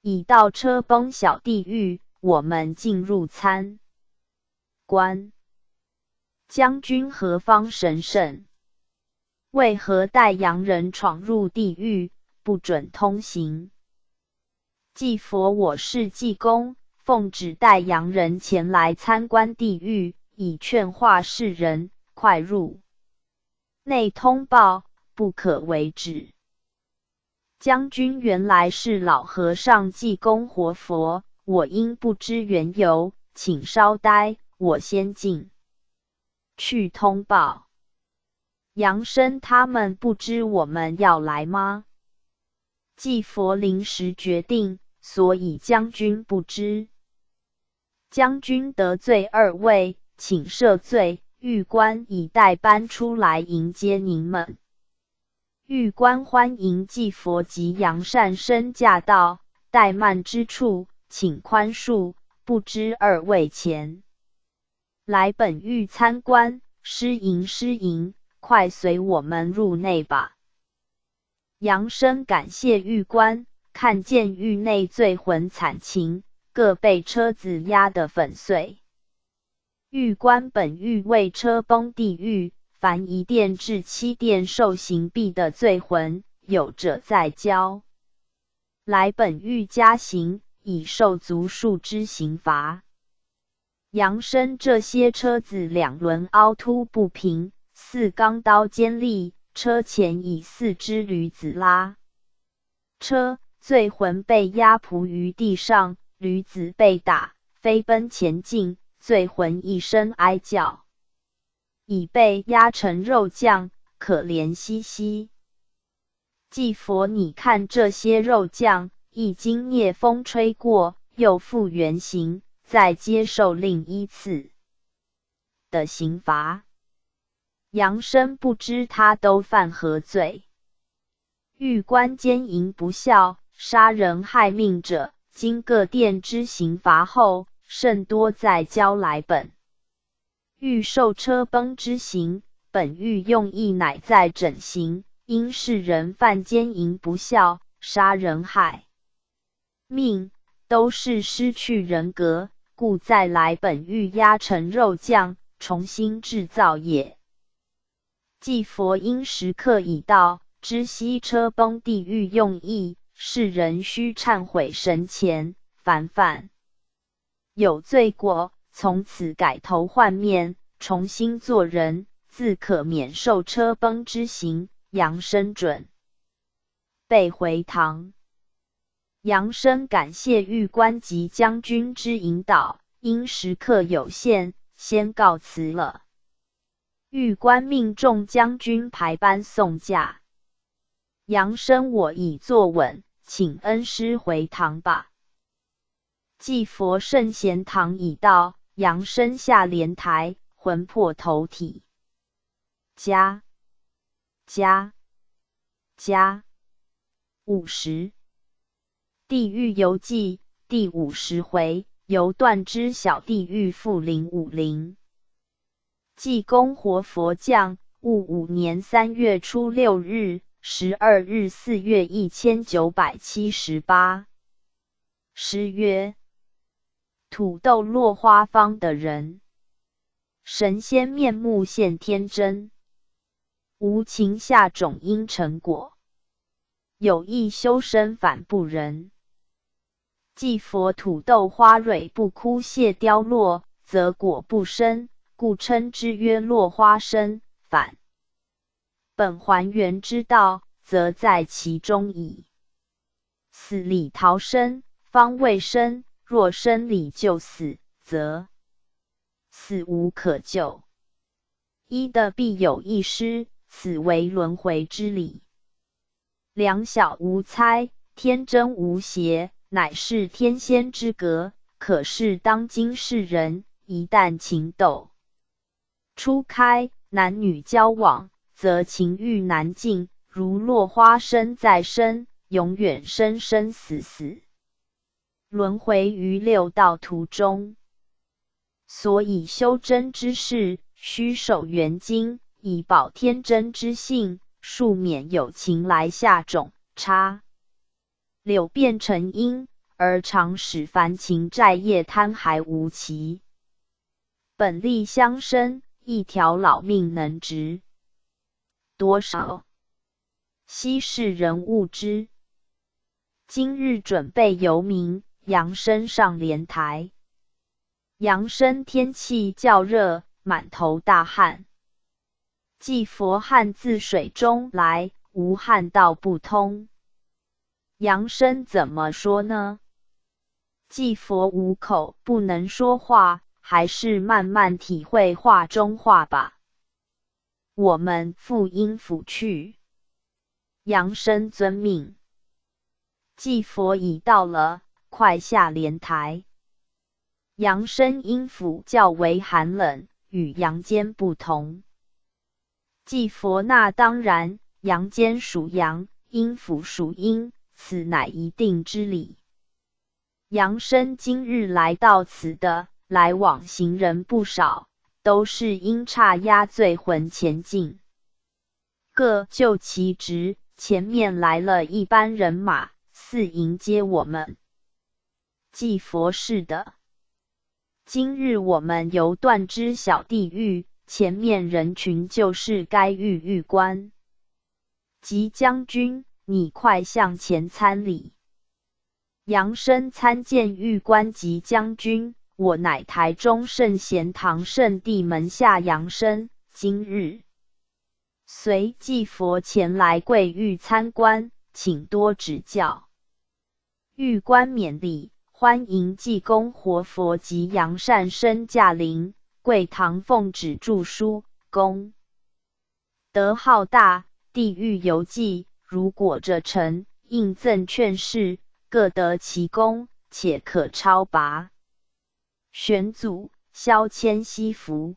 已到车崩小地狱，我们进入参观。将军何方神圣？为何带洋人闯入地狱，不准通行？祭佛我是济公，奉旨带洋人前来参观地狱，以劝化世人，快入内通报，不可为止。将军原来是老和尚济公活佛，我因不知缘由，请稍待，我先进去通报。杨生他们不知我们要来吗？祭佛临时决定，所以将军不知。将军得罪二位，请赦罪，狱官已代班出来迎接您们。狱官欢迎祭佛及杨善生驾到，怠慢之处，请宽恕，不知二位前来本狱参观，失迎，快随我们入内吧。杨生感谢狱官，看见狱内罪魂惨情，各被车子压得粉碎。狱官本狱为车崩地狱，凡一殿至7殿受刑毕的罪魂，有者在交来本狱加刑，以受足数之刑罚。杨生这些车子两轮凹凸不平，4钢刀尖利，车前以4只驴子拉车，罪魂被压仆于地上，驴子被打，飞奔前进，罪魂一声哀叫，已被压成肉酱，可怜兮兮。祭佛你看这些肉酱，一经烈风吹过，又复原形，再接受另一次的刑罚。杨生不知他都犯何罪。狱官奸淫不孝、杀人害命者，经各殿之刑罚后，甚多在交来本狱受车崩之刑。本狱用意乃在整刑，因世人犯奸淫不孝、杀人害命，都是失去人格，故再来本狱压成肉酱，重新制造也。祭佛因时刻已到，知悉车崩地狱用意，世人须忏悔神前，凡犯有罪过，从此改头换面，重新做人，自可免受车崩之刑。杨生准备回堂。杨生感谢狱官及将军之引导，因时刻有限，先告辞了。狱官命众将军排班送驾。杨生我已坐稳，请恩师回堂吧。祭佛圣贤堂已到，杨生下莲台，魂魄投体。加50地狱游记第50回，由断之小地狱复050。济公活佛降，戊午年3月初6日、12日4月1978。诗曰：土豆落花方的人，神仙面目现天真。无情下种因成果，有意修身反不仁。祭佛土豆花蕊不枯谢凋落，则果不生，故称之曰落花生。反本还原之道，则在其中矣。死里逃生，方未生；若生里就死，则死无可救。一的必有一失，此为轮回之理。良小无猜，天真无邪，乃是天仙之格，可是当今世人，一旦情窦初开，男女交往，则情欲难尽，如落花生再生，永远生生死死，轮回于六道途中。所以修真之事，须守元精，以保天真之性，庶免有情来下种插柳变成因，而常使凡情债业贪还无期。本力相生，一条老命能值多少？昔世人悟之。今日准备游冥，扬升上莲台。扬升天气较热，满头大汗。祭佛汉自水中来，无汗道不通。扬升怎么说呢？祭佛无口，不能说话，还是慢慢体会话中话吧。我们复阴府去。扬升遵命。祭佛已到了，快下莲台。阳生阴府较为寒冷，与阳间不同。祭佛那当然，阳间属阳，阴府属阴，此乃一定之理。阳生今日来到此的，来往行人不少，都是阴差压罪魂前进。各就其职，前面来了一班人马，似迎接我们。祭佛是的。今日我们游断之小地狱，前面人群就是该狱官。即将军，你快向前参礼。扬升参见狱官及将军，我乃台中圣贤堂圣地门下扬升，今日随祭佛前来贵狱参观，请多指教。狱官免礼。欢迎济公活佛及杨善生驾临，贵堂奉旨著书，功德浩大，地狱游记，如果着臣，应赠劝世，各得其功，且可超拔。玄祖萧迁西服，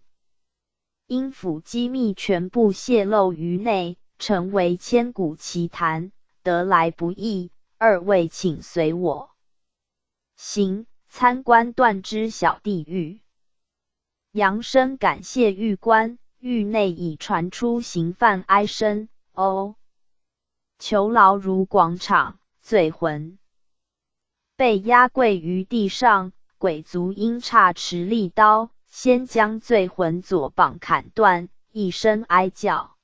阴府机密全部泄露于内，成为千古奇谈，得来不易，二位请随我。行，参观断之小地狱。扬升感谢狱官，狱内已传出刑犯哀声，哦，囚牢如广场，罪魂被压跪于地上，鬼卒阴差持利刀，先将罪魂左膀砍断，一声哀叫。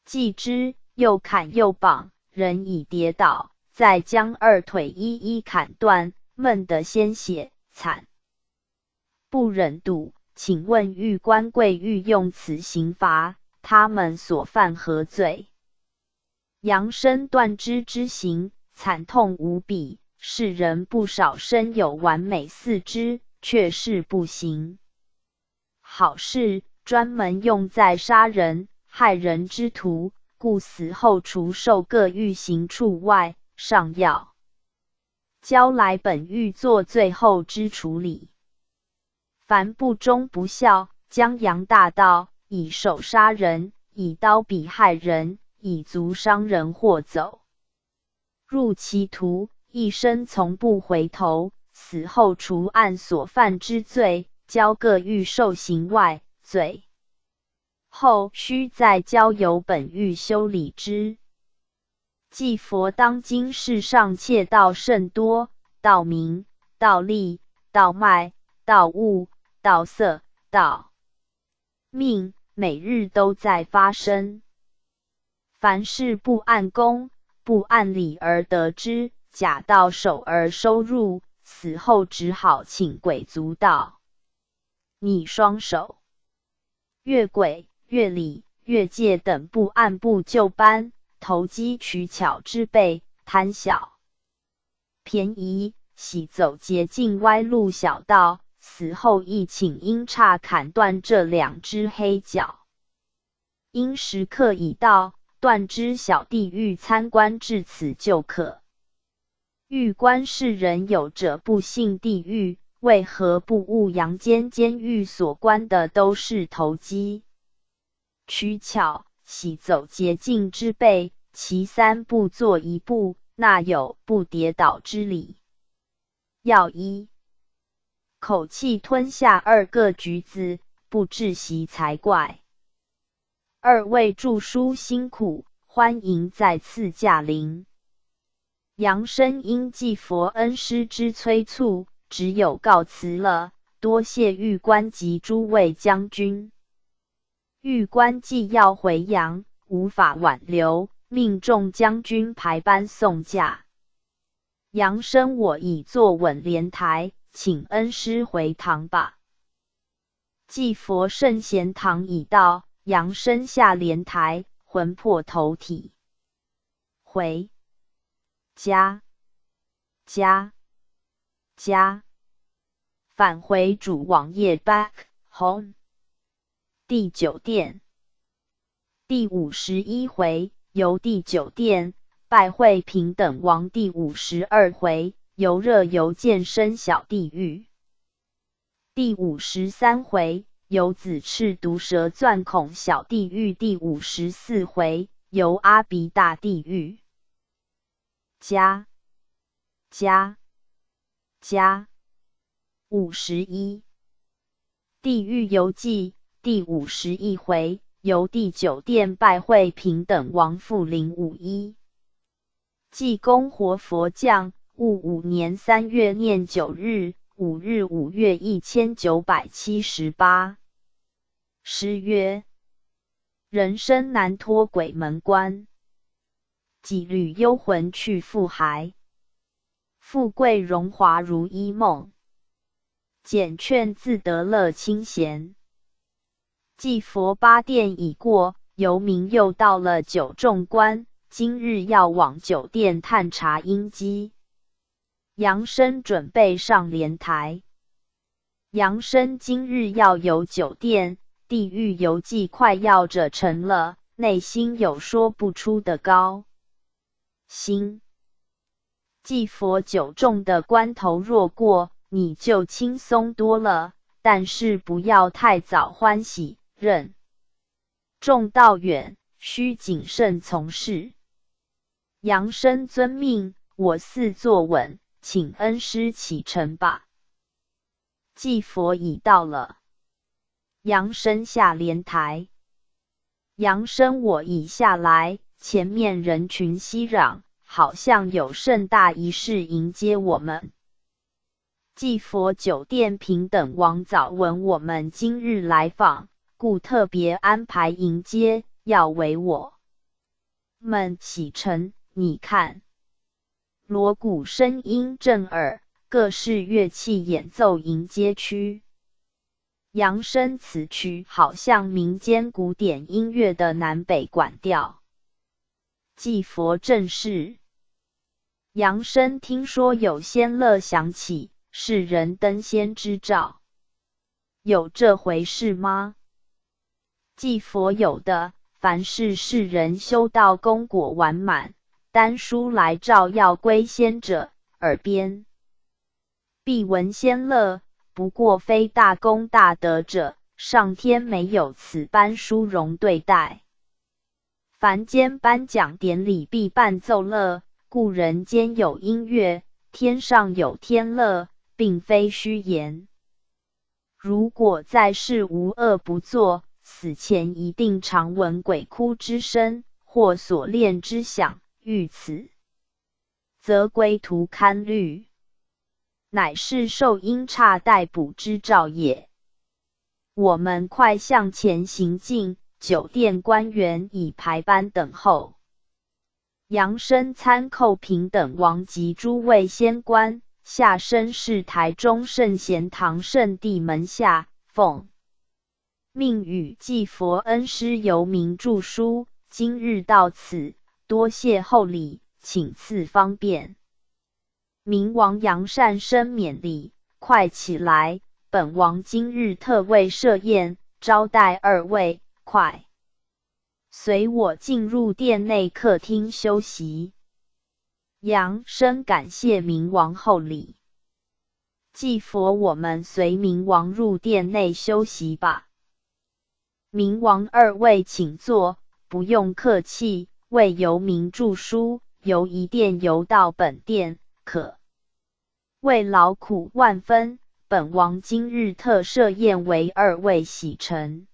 继之，右砍右绑，人已跌倒，再将二腿一一砍断。闷得鲜血惨不忍睹，请问狱官贵欲用此刑罚，他们所犯何罪？扬升断肢之刑，惨痛无比，世人不少身有完美四肢，却是不行。好事专门用在杀人害人之徒，故死后除受各狱刑处外，尚要交来本狱做最后之处理。凡不忠不孝，将扬大道，以手杀人，以刀笔害人，以足伤人或走入歧途，一生从不回头，死后除按所犯之罪，交各狱受刑外，罪后须再交由本狱修理之。祭佛当今世上窃盗甚多，盗名、盗利、盗卖、盗物、盗色、盗命，每日都在发生。凡事不按公、不按理而得之，假到手而收入，死后只好请鬼卒道你双手，越轨、越礼、越界等不按部就班，投机取巧之辈，贪小便宜，喜走捷径歪路小道，死后亦请阴差砍断这两只黑脚。因时刻已到，断之小地狱参观至此就可。狱官世人有者不信地狱，为何不悟阳间监狱所关的都是投机取巧，喜走捷径之辈，其三步作一步，那有不跌倒之理。要一，口气吞下2个橘子，不窒息才怪。2位著书辛苦，欢迎再次驾临。杨生因继佛恩师之催促，只有告辞了，多谢御官及诸位将军。御官既要回阳，无法挽留，命众将军排班送驾。杨生我已坐稳莲台，请恩师回堂吧。继佛圣贤堂已到，杨生下莲台，魂魄投体，回家返回主网页 back home。第9殿第51回，游第9殿拜会平等王。第52回，游热游见生小地狱。第53回，游子赤毒蛇钻孔小地狱。第54回，游阿鼻大地狱。51地狱游记第51回，游第9殿拜会平等王。复051济公活佛降，戊午年3月念9日，5日5月1978。诗曰：人生难脱鬼门关，几缕幽魂去复还。富贵荣华如一梦，简劝自得乐清闲。继佛8殿已过，游民又到了9众关，今日要往9殿探查阴机。杨生准备上莲台。杨生今日要游9殿，地狱游记快要着成了，内心有说不出的高兴。继佛9众的关头若过，你就轻松多了，但是不要太早欢喜，任重道远，需谨慎从事。杨生遵命，我似坐稳，请恩师启程吧。继佛已到了。杨生下莲台。杨生我已下来，前面人群熙攘，好像有盛大仪式迎接我们。继佛9殿平等王早闻我们今日来访，故特别安排迎接，要为我们启程。你看，锣鼓声音震耳，各式乐器演奏迎接曲。杨生此曲好像民间古典音乐的南北管调。继佛正是。杨生听说有仙乐响起，是人登仙之兆。有这回事吗？继佛有的，凡是世人修道功果完满，丹书来诏要归仙者，耳边必闻仙乐，不过非大功大德者，上天没有此般殊荣对待。凡间颁奖典礼必伴奏乐，故人间有音乐，天上有天乐，并非虚言。如果在世无恶不作，死前一定常闻鬼哭之声，或所恋之响，遇此，则归途堪虑，乃是受阴差逮捕之兆也。我们快向前行进，9殿官员已排班等候。杨生参叩平等王及诸位仙官，下身是台中圣贤堂圣地门下，奉命与继佛恩师游民著书，今日到此，多谢厚礼，请赐方便。明王杨善生勉礼，快起来，本王今日特为设宴，招待2位，快随我进入殿内客厅休息。杨生感谢明王厚礼。继佛我们随明王入殿内休息吧。明王2位请坐，不用客气，为游民著书，由一殿游到本殿，可谓劳苦万分。本王今日特设宴为二位洗尘。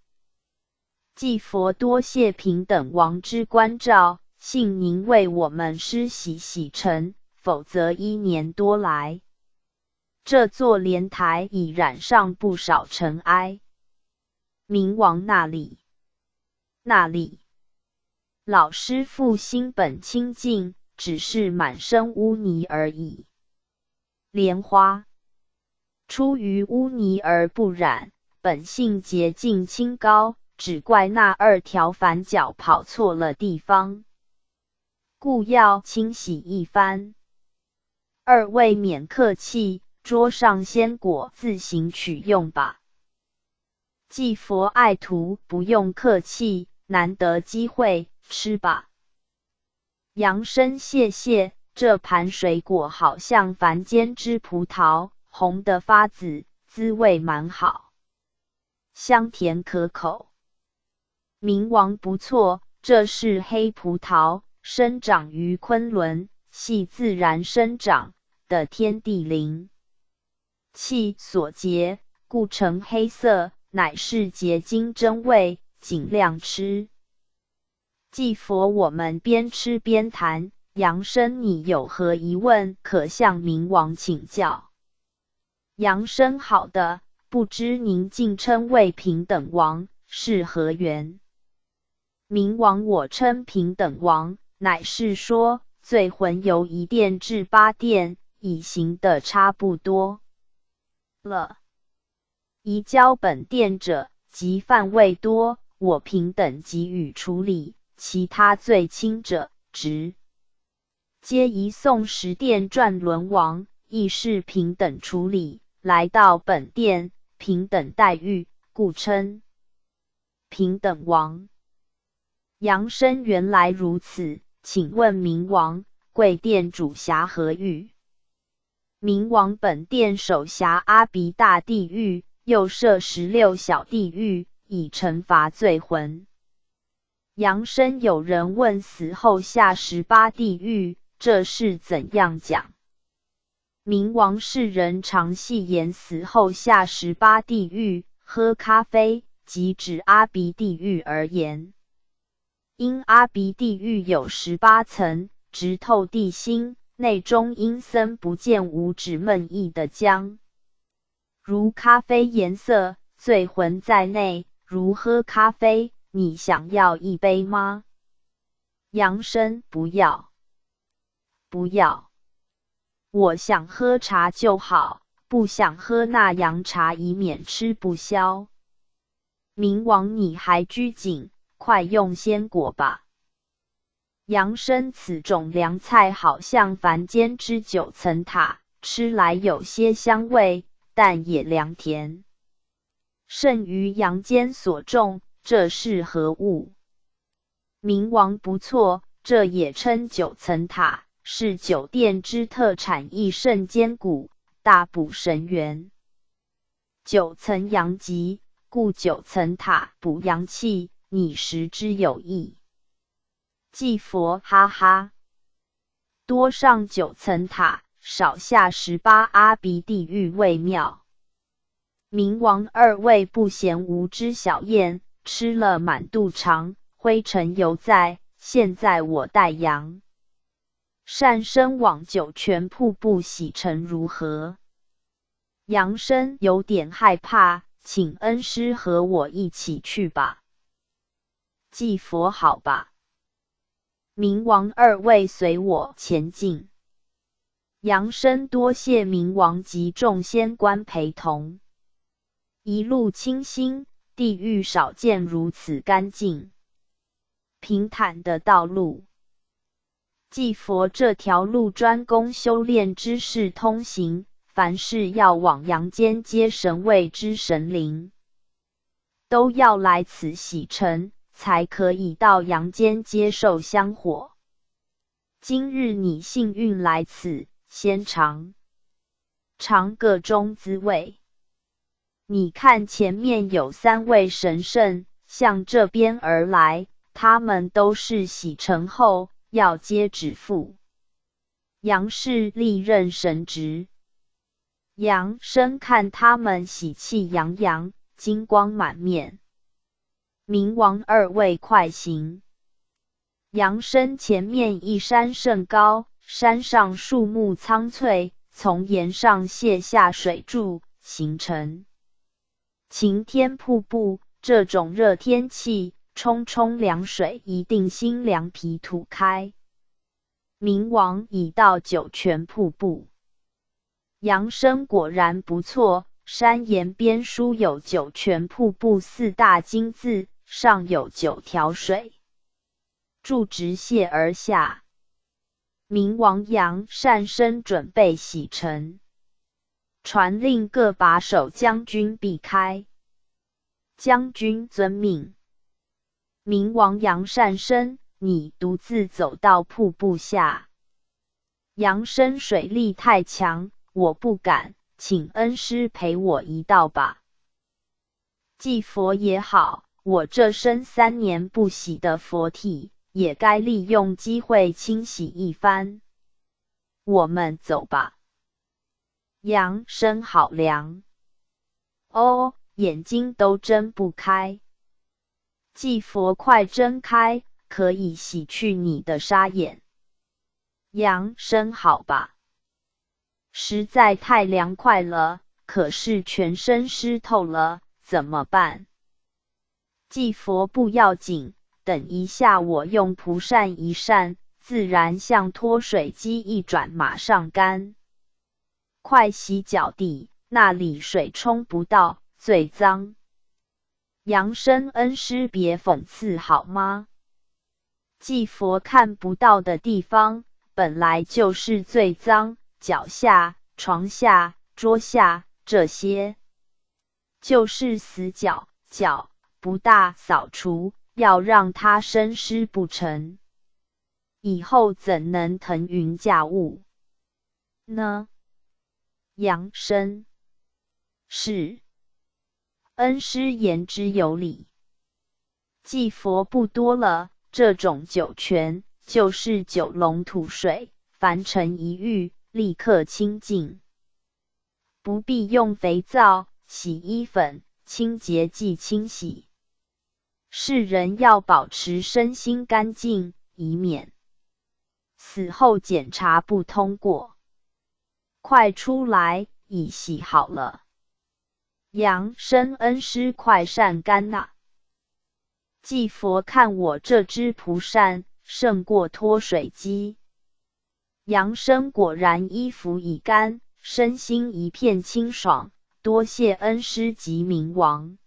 祭佛多谢平等王之关照，幸您为我们施洗洗尘，否则1年多来，这座莲台已染上不少尘埃。明王那里？老师父心本清净，只是满身污泥而已。莲花出于污泥而不染，本性洁净清高，只怪那2条反脚跑错了地方，故要清洗一番。2位免客气，桌上鲜果自行取用吧。祭佛爱徒不用客气，难得机会，吃吧。扬声谢谢，这盘水果好像凡间之葡萄，红得发紫，滋味蛮好，香甜可口。明王不错，这是黑葡萄，生长于昆仑，系自然生长的天地灵气所结，故成黑色，乃是结晶真味，尽量吃。祭佛我们边吃边谈，扬声你有何疑问，可向明王请教。扬声好的，不知您竟称为平等王，是何缘？明王我称平等王，乃是说罪魂由1殿至8殿，已行得差不多了。移交本殿者，即犯未多，我平等给予处理，其他罪轻者，直皆移送10殿转轮王，亦是平等处理。来到本殿，平等待遇，故称平等王。扬声原来如此，请问明王，贵殿主辖何狱？明王本殿首辖阿鼻大地狱，又设16小地狱，以惩罚罪魂。扬声有人问死后下18地狱，这是怎样讲？明王世人常戏言死后下18地狱，喝咖啡，即指阿鼻地狱而言。因阿鼻地狱有18层，直透地心，内中阴森不见五指闷意的浆，如咖啡颜色，罪魂在内，如喝咖啡，你想要一杯吗？扬声不要。我想喝茶就好，不想喝那洋茶，以免吃不消。明王你还拘谨，快用鲜果吧。扬声此种凉菜好像凡间之9层塔，吃来有些香味，但也凉甜，甚于阳间所种，这是何物？明王不错，这也称9层塔，是9殿之特产，益肾坚骨，大补神元。9层阳极，故9层塔补阳气，你食之有益。祭佛哈哈，多上9层塔，少下18阿鼻地狱未妙。明王2位不嫌无知小宴，吃了满肚肠，灰尘犹在，现在我代扬善身往9泉瀑布洗尘如何？扬声有点害怕，请恩师和我一起去吧。祭佛好吧。明王2位随我前进。扬声多谢明王及众仙官陪同。一路清新，地狱少见如此干净平坦的道路。祭佛这条路专供修炼之士通行，凡是要往阳间接神位之神灵，都要来此洗尘，才可以到阳间接受香火。今日你幸运来此，先尝个中滋味。你看前面有3位神圣向这边而来，他们都是洗成后要接指腹。杨氏历任神职。杨生看他们喜气洋洋，金光满面。明王二位快行。杨生前面一山甚高，山上树木苍翠，从岩上泻下水柱，形成晴天瀑布。这种热天气，冲凉水一定心凉皮吐开。明王已到九泉瀑布。杨生果然不错，山岩边书有九泉瀑布4大金字，上有9条水柱直泻而下。明王杨善生准备洗尘，传令各把守将军避开。将军遵命。明王杨善生，你独自走到瀑布下。杨生水力太强，我不敢，请恩师陪我一道吧。祭佛也好，我这身3年不洗的佛体，也该利用机会清洗一番。我们走吧。杨生好凉。哦，眼睛都睁不开。祭佛快睁开，可以洗去你的沙眼。杨生好吧。实在太凉快了，可是全身湿透了，怎么办？祭佛不要紧，等一下我用蒲扇一扇，自然像脱水机一转，马上干。快洗脚底，那里水冲不到，最脏。杨生恩师别讽刺好吗？祭佛看不到的地方，本来就是最脏。脚下、床下、桌下，这些就是死角，脚不大扫除，要让它生湿不成，以后怎能腾云驾雾呢？杨生是。恩师言之有理。祭佛不多了，这种九泉就是9龙吐水，凡尘一遇，立刻清净，不必用肥皂、洗衣粉、清洁剂清洗。世人要保持身心干净，以免死后检查不通过。快出来，已洗好了。杨生恩师快扇干呐！祭佛看我这只蒲扇，胜过脱水机。杨生果然衣服已干，身心一片清爽，多谢恩师及明王。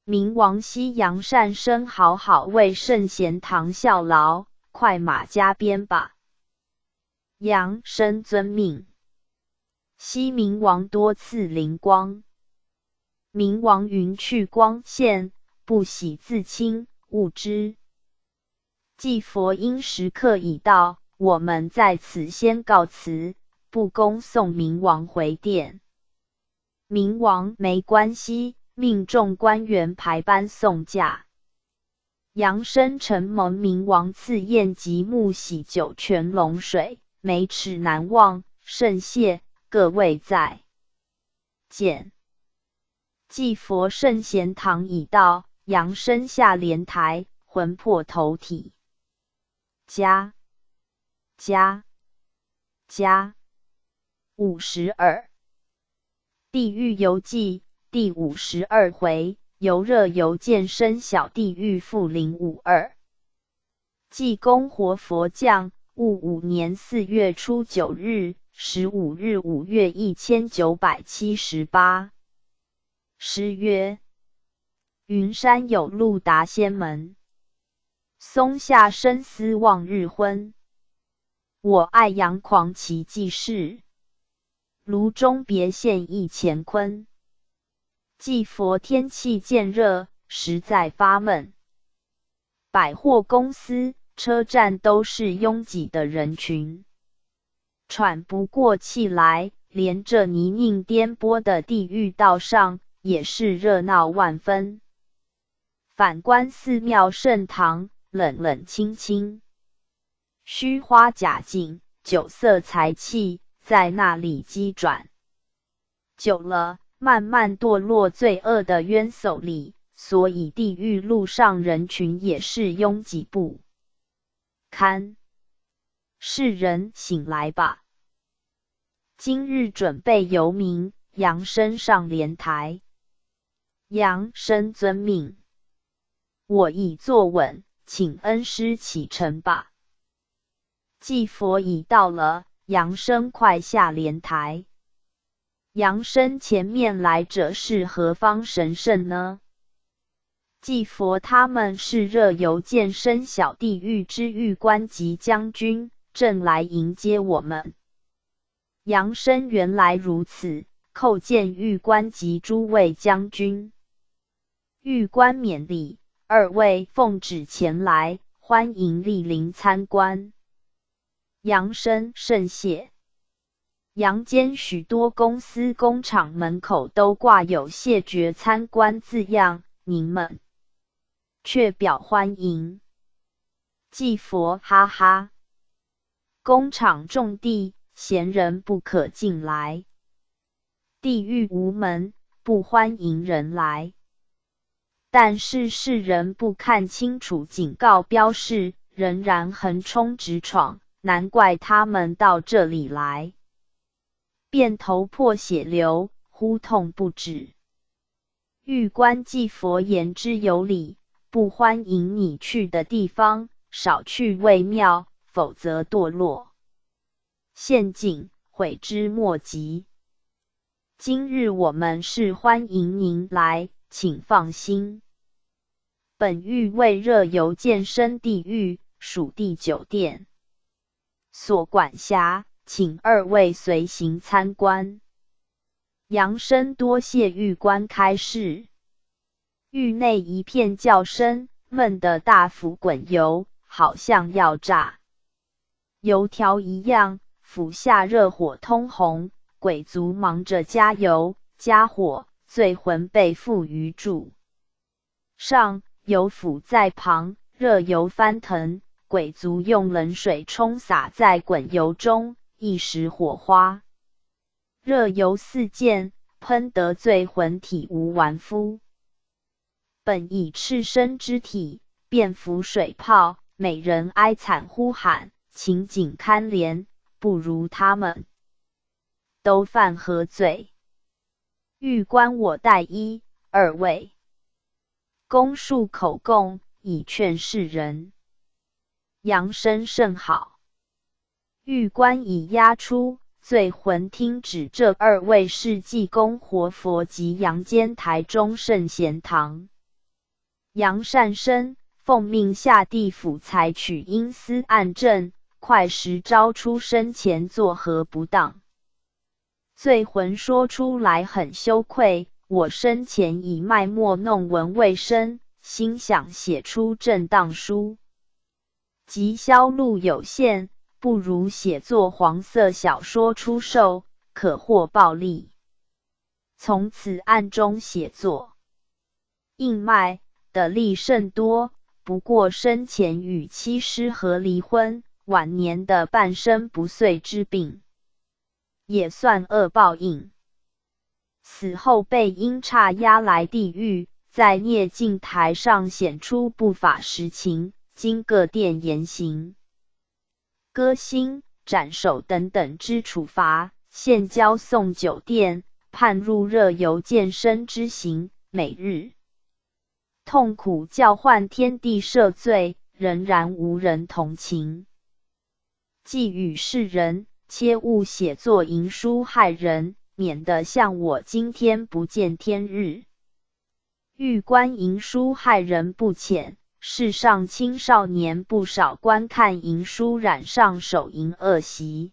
明王惜杨善生好好为圣贤堂效劳，快马加鞭吧。杨生遵命。昔明王多赐灵光。明王云去光现，不喜自清，勿之。祭佛因时刻已到，我们在此先告辞，不恭送明王回殿。明王没关系，命众官员排班送驾。杨生承蒙明王赐宴及沐洗9泉龙水，美齿难忘，甚谢，各位再见。祭佛圣贤堂已到，杨生下莲台，魂魄投体。加52。地狱游记第52回，游热游见生小地狱负052。济公活佛降，戊午年4月初9日，15日5月1978。诗曰：云山有路达仙门，松下深思望日昏。我爱阳狂奇迹事，炉中别现一乾坤。祭佛天气渐热，实在发闷。百货公司、车站都是拥挤的人群，喘不过气来，连这泥泞颠簸的地狱道上也是热闹万分。反观寺庙圣堂，冷冷清清，虚花假景，酒色财气在那里机转。久了，慢慢堕落罪恶的冤手里，所以地狱路上人群也是拥挤不堪。世人醒来吧！今日准备由民扬升上莲台。扬升遵命。我已坐稳，请恩师启程吧。祭佛已到了，扬升快下莲台。扬升前面来者是何方神圣呢？祭佛他们是热油剑生小地狱之狱官及将军，正来迎接我们。扬升原来如此，叩见狱官及诸位将军。狱官免礼，二位奉旨前来，欢迎莅临参观。扬升甚谢。阳间许多公司工厂门口都挂有谢绝参观字样，您们却表欢迎。祭佛哈哈，工厂种地，闲人不可进来。地狱无门，不欢迎人来。但是世人不看清楚警告标示，仍然横冲直闯，难怪他们到这里来，便头破血流，呼痛不止。狱官祭佛言之有理，不欢迎你去的地方，少去为妙，否则堕落陷阱，悔之莫及。今日我们是欢迎您来，请放心。本狱为热油健身地狱，属地酒店所管辖，请二位随行参观。扬升多谢狱官开示。狱内一片叫声，闷得大釜滚油，好像要炸油条一样，釜下热火通红，鬼卒忙着加油加火，醉魂被缚于柱上，油釜在旁，热油翻腾，鬼卒用冷水冲洒在滚油中，一时火花，热油四溅，喷得醉魂体无完肤。本以赤身之体，便服水泡，每人哀惨呼喊，情景堪怜，不如他们都犯何罪？狱官我代一、二位恭恕口供，以劝世人。扬升甚好。狱官已押出，醉魂听指这二位是济公活佛及阳间台中圣贤堂。扬善生奉命下地府采取阴司案证，快时招出生前作何不当。醉魂说出来很羞愧，我生前以卖墨弄文为生，心想写出正当书，即销路有限，不如写作黄色小说出售，可获暴利。从此暗中写作，应卖得利甚多，不过生前与妻失和离婚，晚年的半生不遂之病，也算恶报应。死后被阴差押来地狱，在孽镜台上显出不法实情，经各殿严刑、割心、斩首等等之处罚，现交送酒店，判入热油健身之刑，每日痛苦叫唤天地赦罪，仍然无人同情。寄语世人，切勿写作淫书害人，免得像我今天不见天日。狱官淫书害人不浅，世上青少年不少观看淫书染上手淫恶习，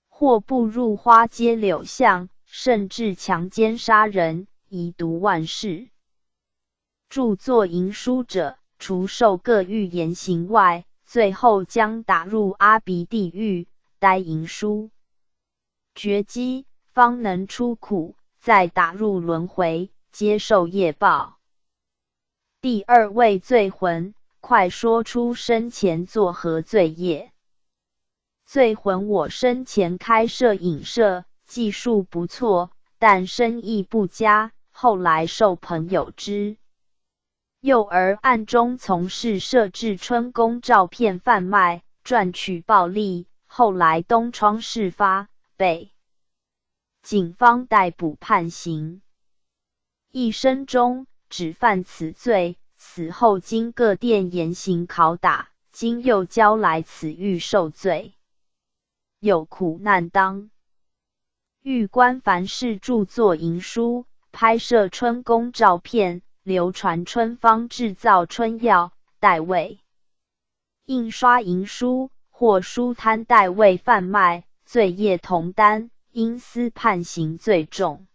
或步入花街柳巷，甚至强奸杀人，遗毒万世。著作淫书者，除受各狱严刑外，最后将打入阿鼻地狱，待淫书绝迹，方能出苦，再打入轮回，接受业报。第二位罪魂，快说出生前作何罪业？罪魂：我生前开设影社，技术不错，但生意不佳，后来受朋友知。幼儿暗中从事设置春宫照片贩卖，赚取暴利，后来东窗事发，被警方逮捕判刑。一生中只犯此罪，死后经各殿严刑拷打，今又交来此狱受罪，有苦难当。狱官凡是著作营书，拍摄春宫照片，流传春方制造春药，代为印刷营书或书摊代为贩卖，罪业同担，因私判刑最重。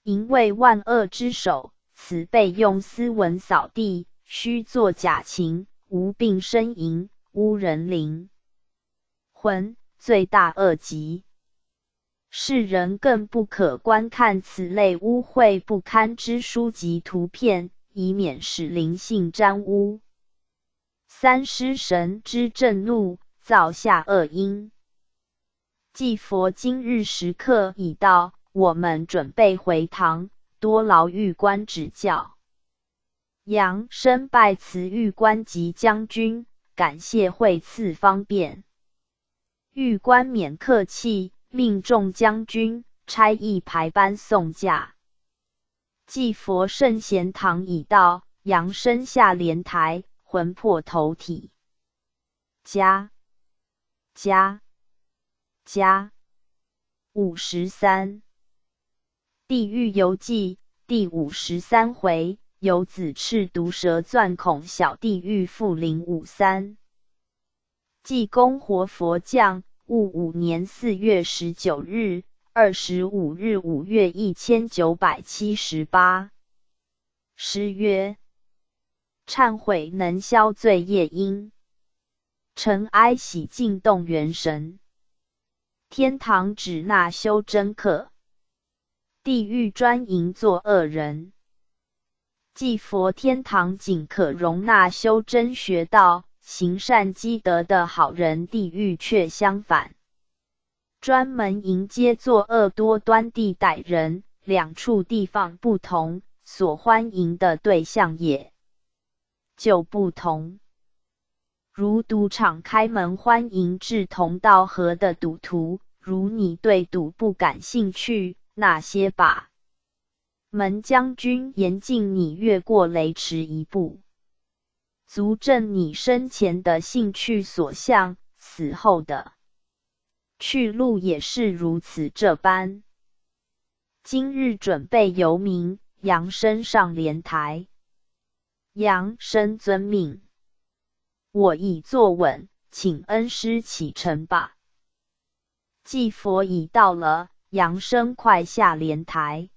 淫为万恶之首，此被用斯文扫地，虚作假情，无病呻吟，污人灵魂，罪大恶极。世人更不可观看此类污秽不堪之书及图片，以免使灵性沾污。三尸神之震怒，造下恶因。祭佛今日时刻已到，我们准备回堂，多劳狱官指教。杨生拜辞狱官及将军，感谢惠赐方便。狱官免客气，命众将军差役排班送驾。祭佛圣贤堂已到，杨生下莲台，魂魄投体。加53地狱游记第53回，有子赤毒蛇钻孔小地狱复053。济公活佛降，戊午年4月19日，25日5月1978。诗曰：忏悔能消罪业因，尘埃洗净动元神。天堂只纳修真客，地狱专营作恶人。祭佛天堂仅可容纳修真学道、行善积德的好人，地狱却相反，专门迎接作恶多端地歹人。两处地方不同，所欢迎的对象也就不同。如赌场开门欢迎志同道合的赌徒，如你对赌不感兴趣，那些把门将军严禁你越过雷池一步，足证你生前的兴趣所向，死后的去路也是如此这般。今日准备游民，杨生上莲台。杨生遵命，我已坐稳，请恩师启程吧。祭佛已到了，杨生快下莲台。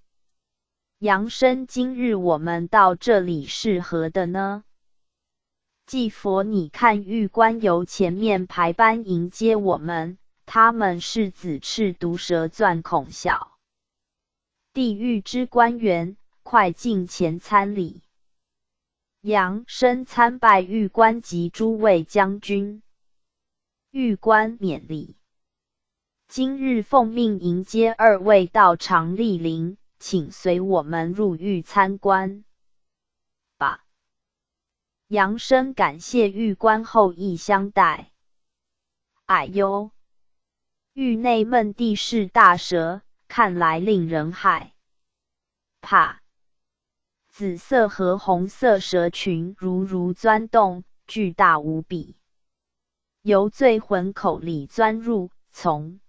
杨生，今日我们到这里是何的呢？祭佛，你看狱官由前面排班迎接我们，他们是子赤毒蛇钻孔小地狱之官员，快进前参礼。杨生参拜狱官及诸位将军。狱官免礼。今日奉命迎接二位到场莅临，请随我们入狱参观吧。杨生感谢狱官厚意相待。哎呦，狱内闷地是大蛇，看来令人害怕。紫色和红色蛇群如钻洞，巨大无比，由罪魂口里钻入，从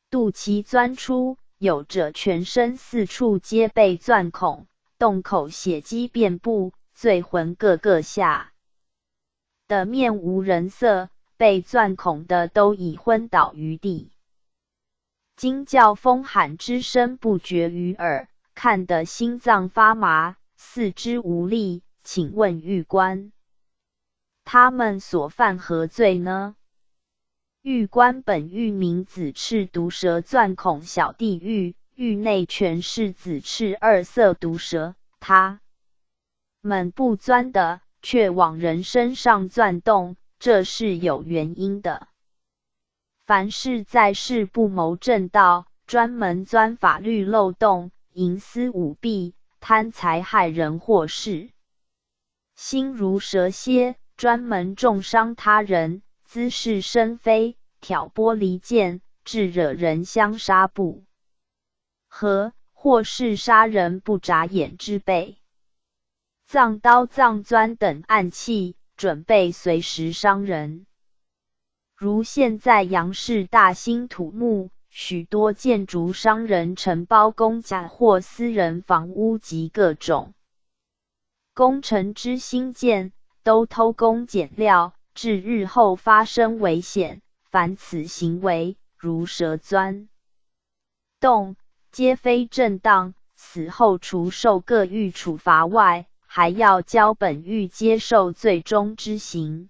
肚脐钻出，有者全身四处皆被钻孔，洞口血迹遍布，罪魂个个吓得面无人色，被钻孔的都已昏倒于地。惊叫疯喊之声不绝于耳，看得心脏发麻，四肢无力。请问狱官，他们所犯何罪呢？狱官，本狱名子赤毒蛇钻孔小地狱，狱内全是子赤二色毒蛇，他们不钻的，却往人身上钻洞，这是有原因的。凡是在世不谋正道，专门钻法律漏洞，营私舞弊，贪财害人祸事，心如蛇蝎，专门重伤他人，滋事生非，挑拨离间，致惹人相杀不和，或是杀人不眨眼之辈。藏刀藏钻等暗器，准备随时伤人。如现在杨氏大兴土木，许多建筑商人承包公家或私人房屋及各种工程之兴建，都偷工减料，致日后发生危险。凡此行为，如蛇钻洞，皆非正当，死后除受各狱处罚外，还要交本狱接受最终之刑。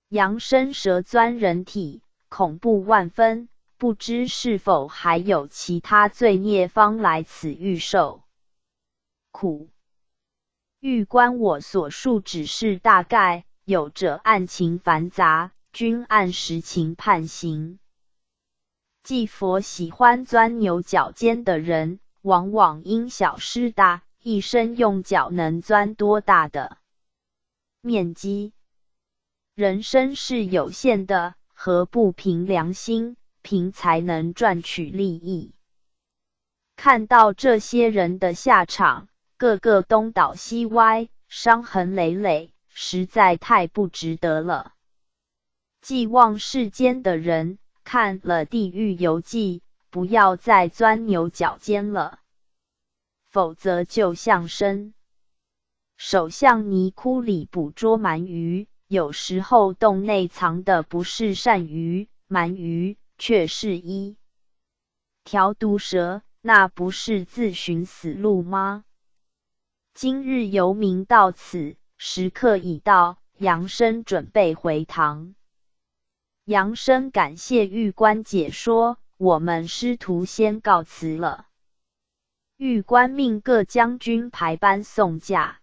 杨生蛇钻人体，恐怖万分，不知是否还有其他罪孽方来此狱受苦。狱官我所述只是大概，有者案情繁杂，均按实情判刑。祭佛喜欢钻牛角尖的人，往往因小失大，一生用脚能钻多大的面积？人生是有限的，何不凭良心，凭才能赚取利益？看到这些人的下场，个个东倒西歪，伤痕累累，实在太不值得了。寄望世间的人，看了《地狱游记》，不要再钻牛角尖了，否则就像手向泥窟里捕捉鳗鱼，有时候洞内藏的不是鳝鱼、鳗鱼，却是一条毒蛇，那不是自寻死路吗？今日游民到此，时刻已到，杨生准备回堂。杨生感谢狱官解说，我们师徒先告辞了。狱官命各将军排班送驾。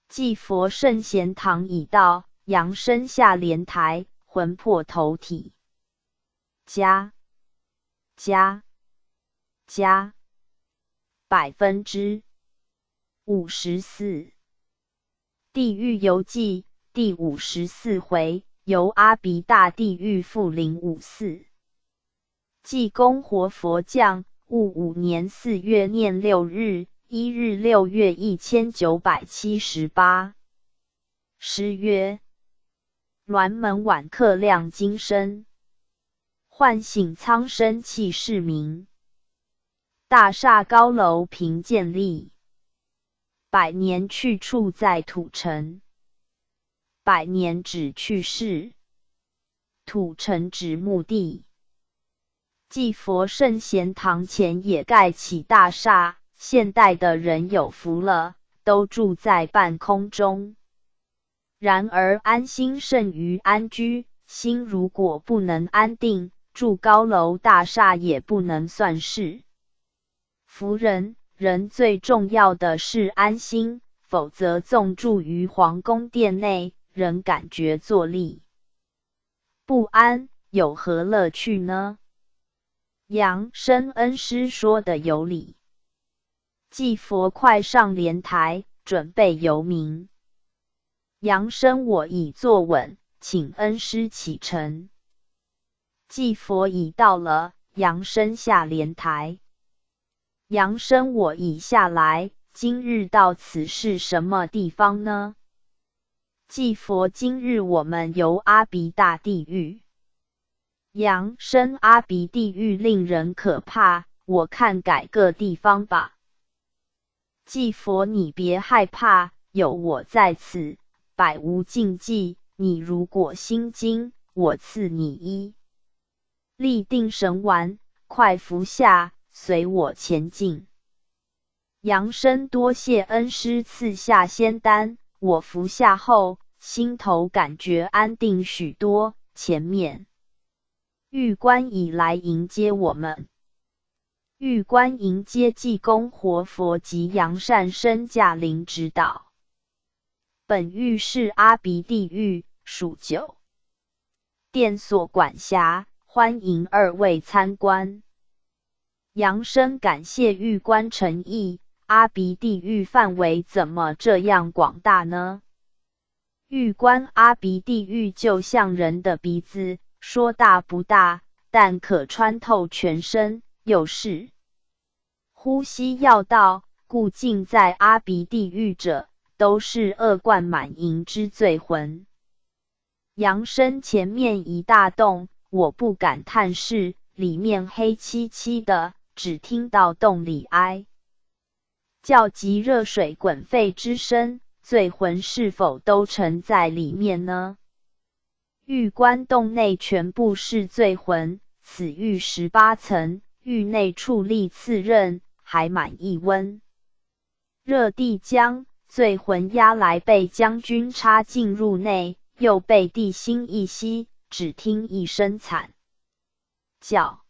祭佛圣贤堂已到，杨生下莲台，魂魄投体。加54%。地狱游记第54回，由阿鼻大地狱复054。济公活佛降，戊午年4月念6日，1日6月1978。诗曰：鸾门晚客亮金声，唤醒苍生气势明。大厦高楼凭建立，百年去处在土城。百年指去世，土城指墓地。祭佛圣贤堂前也盖起大厦，现代的人有福了，都住在半空中。然而安心胜于安居，心如果不能安定，住高楼大厦也不能算是福人。人最重要的是安心，否则纵住于皇宫殿内，仍感觉坐立不安，有何乐趣呢？杨生恩师说的有理。祭佛快上莲台，准备游民。杨生我已坐稳，请恩师启程。祭佛已到了，杨生下莲台。杨生我已下来，今日到此是什么地方呢？祭佛今日我们游阿鼻大地狱。杨生阿鼻地狱令人可怕，我看改个地方吧。祭佛你别害怕，有我在此，百无禁忌，你如果心惊，我赐你一立定神丸，快服下，随我前进。杨生多谢恩师赐下仙丹，我服下后，心头感觉安定许多。前面狱官已来迎接我们。玉观迎接济公活佛及扬善身驾临指导。本狱是阿鼻地狱，属9殿所管辖，欢迎2位参观。扬生感谢玉观诚意，阿鼻地狱范围怎么这样广大呢？玉观阿鼻地狱就像人的鼻子，说大不大，但可穿透全身，又是呼吸要道，故尽在阿鼻地狱者，都是恶贯满盈之罪魂。扬生前面一大洞，我不敢探视，里面黑漆漆的，只听到洞里哀叫及热水滚沸之声，罪魂是否都沉在里面呢？狱观洞内全部是罪魂，此狱18层，狱内矗立4刃，还满一温热地将罪魂押来，被将军插进入内，又被地心一吸，只听一声惨叫，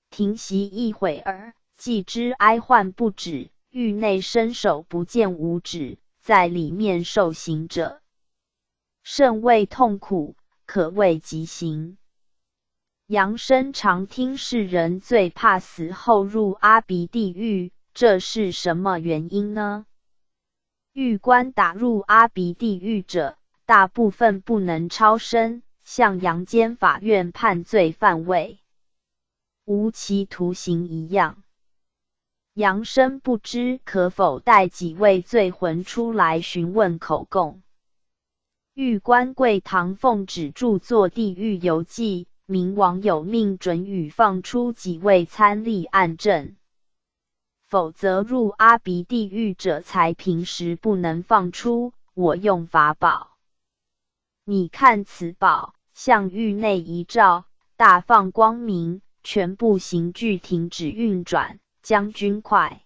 停息一会儿，既知哀患不止，狱内伸手不见五指，在里面受刑者甚为痛苦，可谓极刑。扬生常听世人最怕死后入阿鼻地狱，这是什么原因呢？狱官打入阿鼻地狱者，大部分不能超生，像阳间法院判罪犯为无期徒刑一样。扬生不知可否带几位罪魂出来询问口供。狱官贵堂奉旨著作《地狱游记》，明王有命准予放出几位参立案证，否则入阿鼻地狱者才平时不能放出，我用法宝。你看此宝，向狱内一照，大放光明，全部刑具停止运转。将军快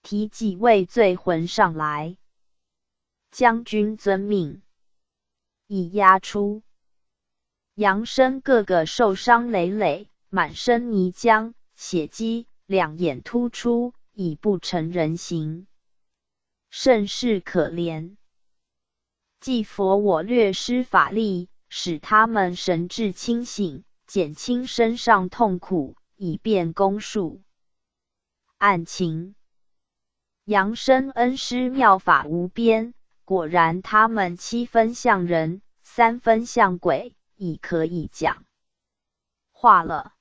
提几位罪魂上来。将军遵命。已押出。扬生个个受伤累累，满身泥浆，血迹，两眼突出，已不成人形，甚是可怜。祭佛我略施法力，使他们神志清醒，减轻身上痛苦，以便供述案情。扬生恩师妙法无边，果然他们7分像人，3分像鬼，已可以讲话了。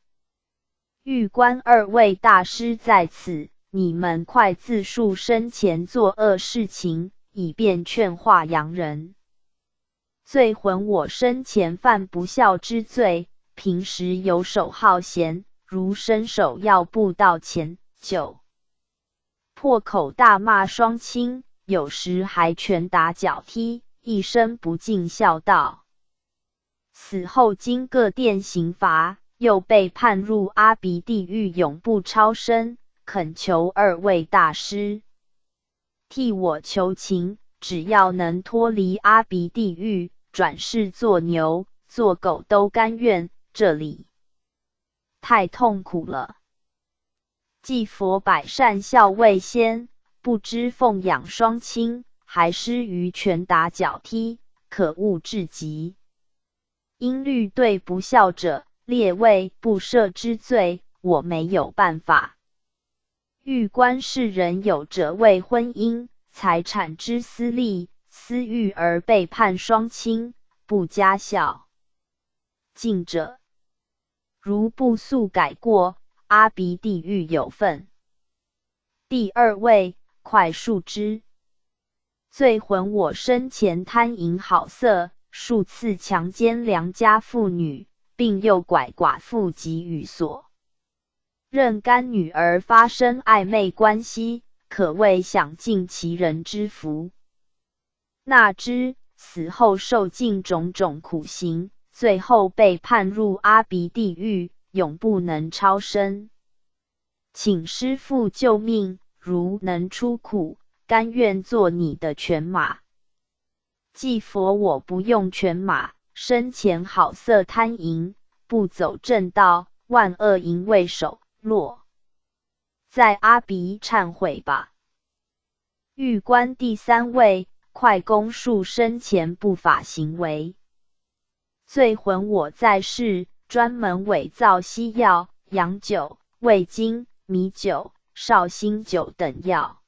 狱官2位大师在此，你们快自述生前作恶事情，以便劝化洋人。罪魂我生前犯不孝之罪，平时游手好闲，如伸手要步道前，就破口大骂双亲，有时还拳打脚踢，一生不尽孝道。死后经各殿刑罚，又被判入阿鼻地狱，永不超生，恳求2位大师替我求情，只要能脱离阿鼻地狱，转世做牛做狗都甘愿，这里太痛苦了。祭佛百善孝未先，不知奉养双亲，还施于拳打脚踢，可恶至极。因律对不孝者，列为不赦之罪，我没有办法。狱官世人有者为婚姻、财产之私利、私欲而被判双亲，不加孝敬者，如不速改过，阿鼻地狱有份。第2位，快述之。罪魂我生前贪淫好色，数次强奸良家妇女，并诱拐寡妇及与所认干女儿发生暧昧关系，可谓享尽其人之福。纳之死后受尽种种苦刑，最后被判入阿鼻地狱，永不能超生。请师父救命，如能出苦，甘愿做你的犬马。祭佛我不用犬马，生前好色贪淫，不走正道，万恶淫为首，落在阿鼻忏悔吧。狱官第三位，快供述生前不法行为。罪魂我在世，专门伪造西药、洋酒、味精、米酒、绍兴酒等药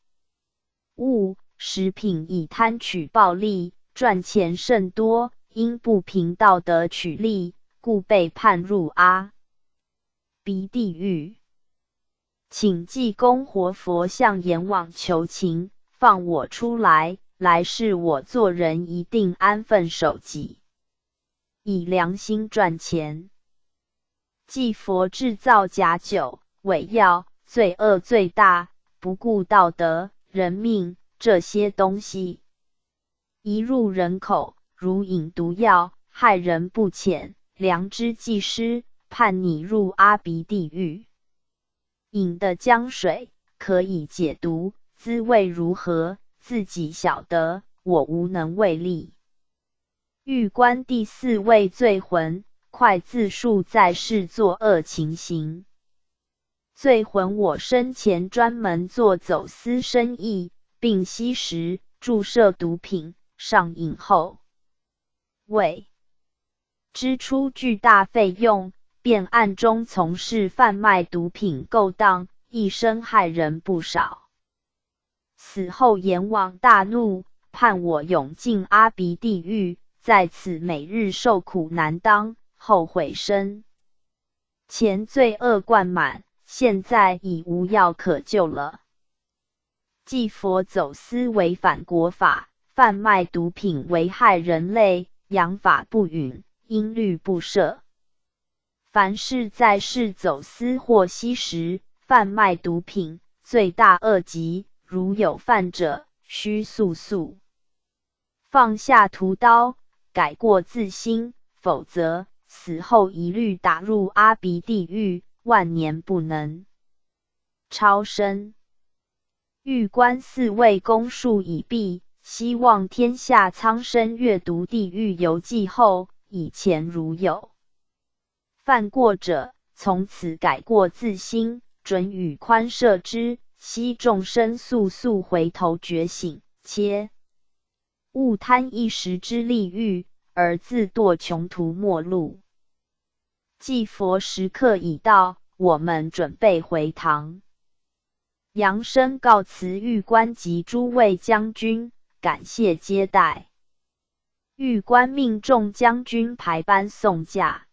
物食品，以贪取暴利，赚钱甚多，因不凭道德取利，故被判入阿鼻地狱。请济公活佛向阎王求情，放我出来，来世我做人一定安分守己，以良心赚钱。济佛制造假酒、伪药，罪恶最大，不顾道德、人命，这些东西一入人口，如饮毒药，害人不浅，良知既失，判你入阿鼻地狱。饮的江水可以解毒，滋味如何，自己晓得，我无能为力。狱官第四位罪魂，快自述在世作恶情形。罪魂我生前专门做走私生意，并吸食、注射毒品，上瘾后为支出巨大费用，便暗中从事贩卖毒品勾当，一生害人不少。死后阎王大怒，判我永进阿鼻地狱，在此每日受苦难当，后悔深。前罪恶贯满，现在已无药可救了。济佛走私违反国法，贩卖毒品危害人类，阳法不允，应律不赦。凡是在世走私或吸食、贩卖毒品，罪大恶极，如有犯者，须速速放下屠刀，改过自新，否则死后一律打入阿鼻地狱，万年不能超生。狱官四位供述已毕，希望天下苍生阅读地狱游记后，以前如有犯过者，从此改过自新，准予宽赦之，希众生速速回头觉醒，切勿贪一时之利欲，而自堕穷途末路。祭佛时刻已到，我们准备回堂。扬声告辞狱官及诸位将军，感谢接待。狱官命众将军排班送驾。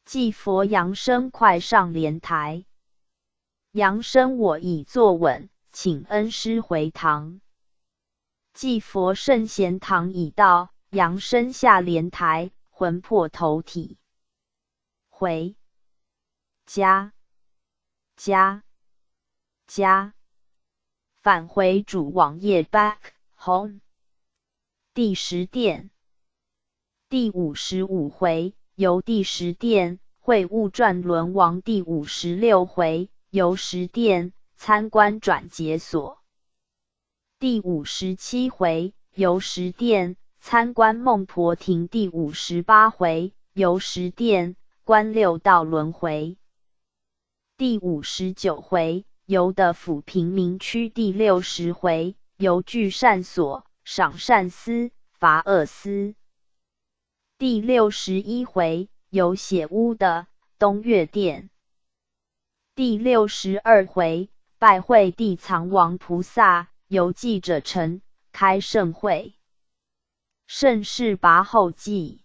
祭佛扬声快上莲台。扬声我已坐稳，请恩师回堂。祭佛圣贤堂已到，扬声下莲台，魂魄投体。回家返回主网页 back home。第10殿第55回，由第10殿会悟转轮王第56回，由10殿参观转解锁。第57回，由10殿参观孟婆亭第58回，由10殿观6道轮回。第59回，由的府平民区第60回，由聚善所，赏善思，罚恶思。第61回，由血污的东岳殿。第62回，拜会地藏王菩萨，由记者陈开盛会。盛世拔后记。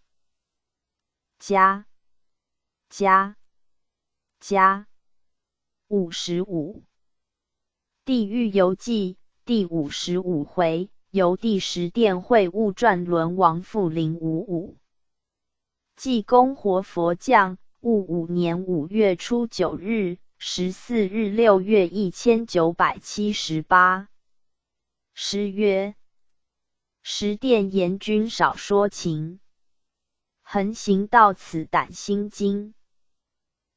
加55。地狱游记第55回，由第10殿会悟转轮王复055。济公活佛降，戊午年5月初9日、14日6月1978。诗曰：10殿阎君少说情，横行到此胆心惊。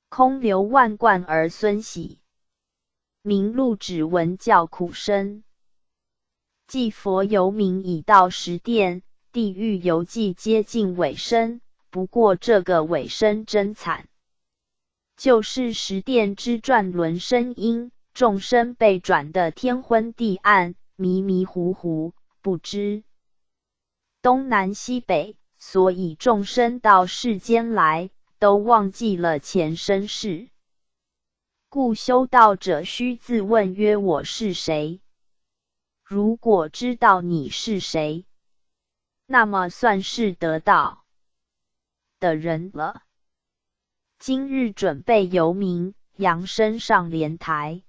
空流万贯儿孙喜，名录只闻叫苦声。祭佛游民已到10殿，地狱游记接近尾声，不过这个尾声真惨，就是10殿之转轮声音，众生被转得天昏地暗，迷迷糊糊，不知东南西北，所以众生到世间来，都忘记了前生事。故修道者须自问曰：我是谁？如果知道你是谁，那么算是得道的人了。今日准备由明扬升上莲台。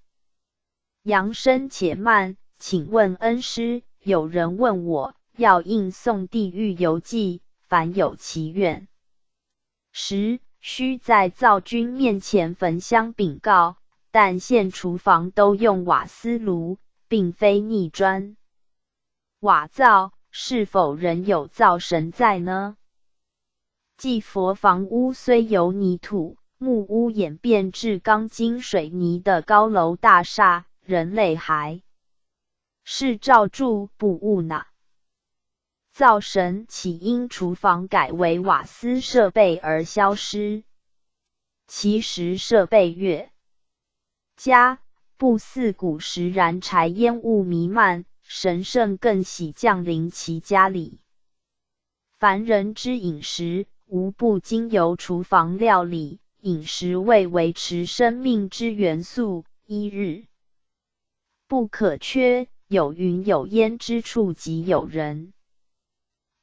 扬升且慢，请问恩师，有人问我要应诵《地狱游记》，凡有其愿时，须在灶君面前焚香禀告，但现厨房都用瓦斯炉，并非泥砖瓦灶，是否仍有灶神在呢？祭佛房屋虽由泥土、木屋演变至钢筋水泥的高楼大厦，人类还是照住不误呢。灶神岂因厨房改为瓦斯设备而消失？其实设备越加，不似古时燃柴烟雾弥漫，神圣更喜降临其家里。凡人之饮食，无不经由厨房料理，饮食为维持生命之元素，一日不可缺，有云有烟之处即有人，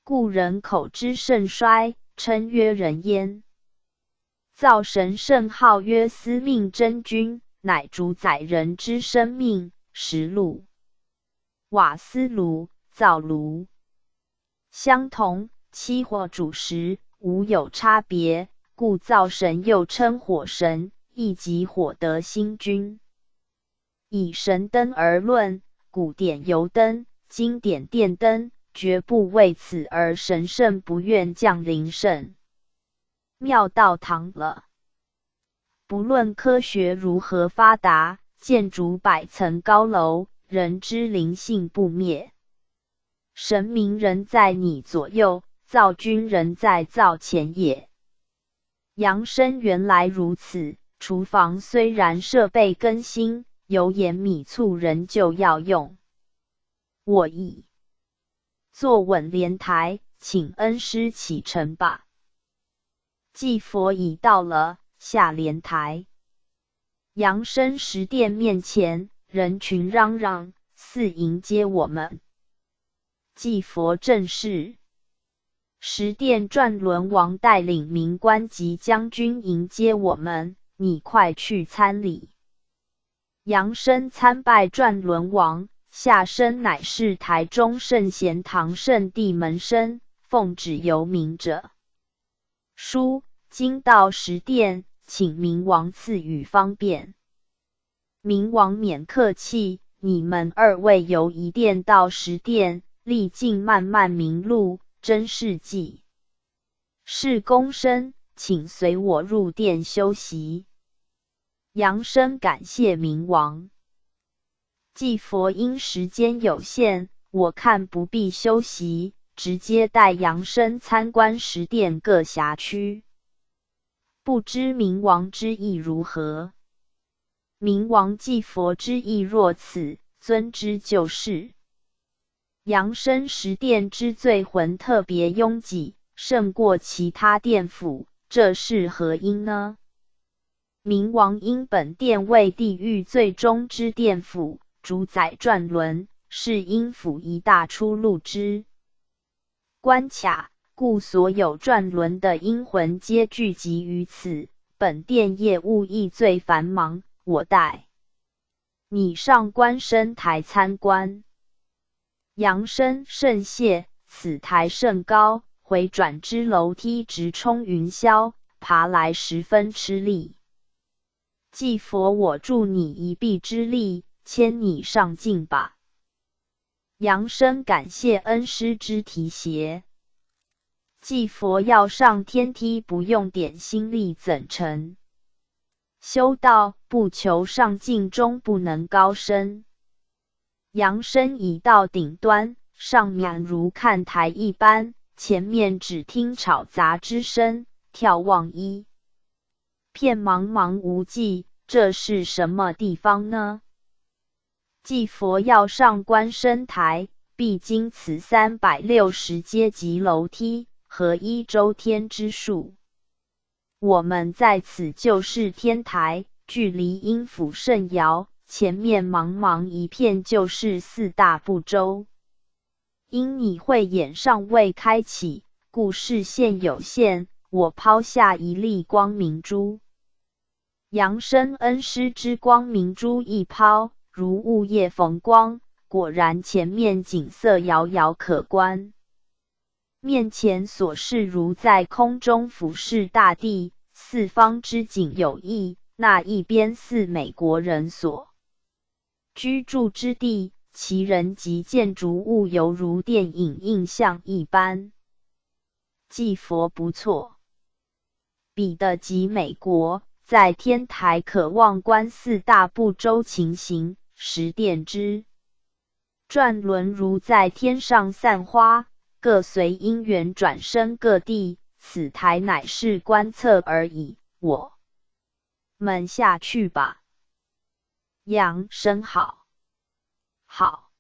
故人口之盛衰，称曰人焉。灶神圣号曰司命真君，乃主宰人之生命。实录瓦斯炉、灶炉相同，七火主食无有差别，故灶神又称火神，亦即火德星君。以神灯而论，古典油灯、经典电灯，绝不为此而神圣不愿降临圣庙道堂了。不论科学如何发达，建筑百层高楼，人之灵性不灭。神明人在你左右，灶君人在灶前也。扬升原来如此，厨房虽然设备更新，油盐米醋仍旧要用。我已坐稳莲台，请恩师启程吧。祭佛已到了，下莲台。扬升石殿面前，人群嚷嚷，似迎接我们。祭佛正是石殿转轮王带领民官及将军迎接我们，你快去参礼。扬升参拜转轮王，下身乃是台中圣贤堂圣地门生，奉旨由明者。书今到石殿，请明王赐予方便。明王免客气，你们二位由一殿到石殿，历尽漫漫名路，真是计是公身，请随我入殿休息。扬升感谢明王。祭佛因时间有限，我看不必休息，直接带扬升参观石殿各辖区。不知明王之意如何？明王祭佛之意若此，尊之就是。扬升石殿之罪魂特别拥挤，胜过其他殿府，这是何因呢？明王因本殿为地狱最终之殿府，主宰转轮，是阴府一大出入之关卡，故所有转轮的阴魂皆聚集于此，本殿业务亦最繁忙，我带你上观身台参观。扬升甚谢，此台甚高，回转之楼梯直冲云霄，爬来十分吃力。祭佛我助你一臂之力，牵你上境吧。扬升感谢恩师之提携。祭佛要上天梯不用点心力怎成？修道不求上境终不能高升。扬升已到顶端，上面如看台一般，前面只听吵杂之声，眺望一片茫茫无际，这是什么地方呢？既佛要上观生台，必经此360阶级楼梯，合一周天之数。我们在此就是天台，距离阴府甚遥，前面茫茫一片就是4大部洲。因你慧眼尚未开启，故视线有限，我抛下一粒光明珠。扬声恩师之光明珠一抛，如雾夜逢光，果然前面景色遥遥可观。面前所视如在空中俯视大地，四方之景有异，那一边似美国人所居住之地，其人及建筑物犹如电影印象一般。祭佛不错，比的及美国，在天台可望观4大部洲情形，十殿之转轮如在天上散花，各随因缘转生各地，此台乃是观测而已。我们下去吧。扬声好。好。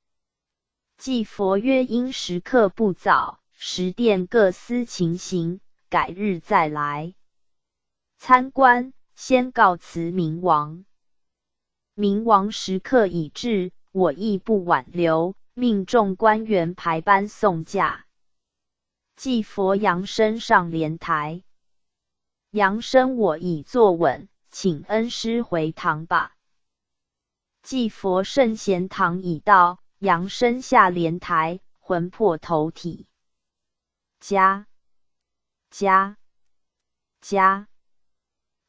祭佛曰：因时刻不早，十殿各司情形，改日再来参观。先告辞明王。明王时刻已至，我亦不挽留，命众官员排班送驾。祭佛扬声上莲台。扬声我已坐稳，请恩师回堂吧。祭佛圣贤堂已到，扬声下莲台，魂魄投体。加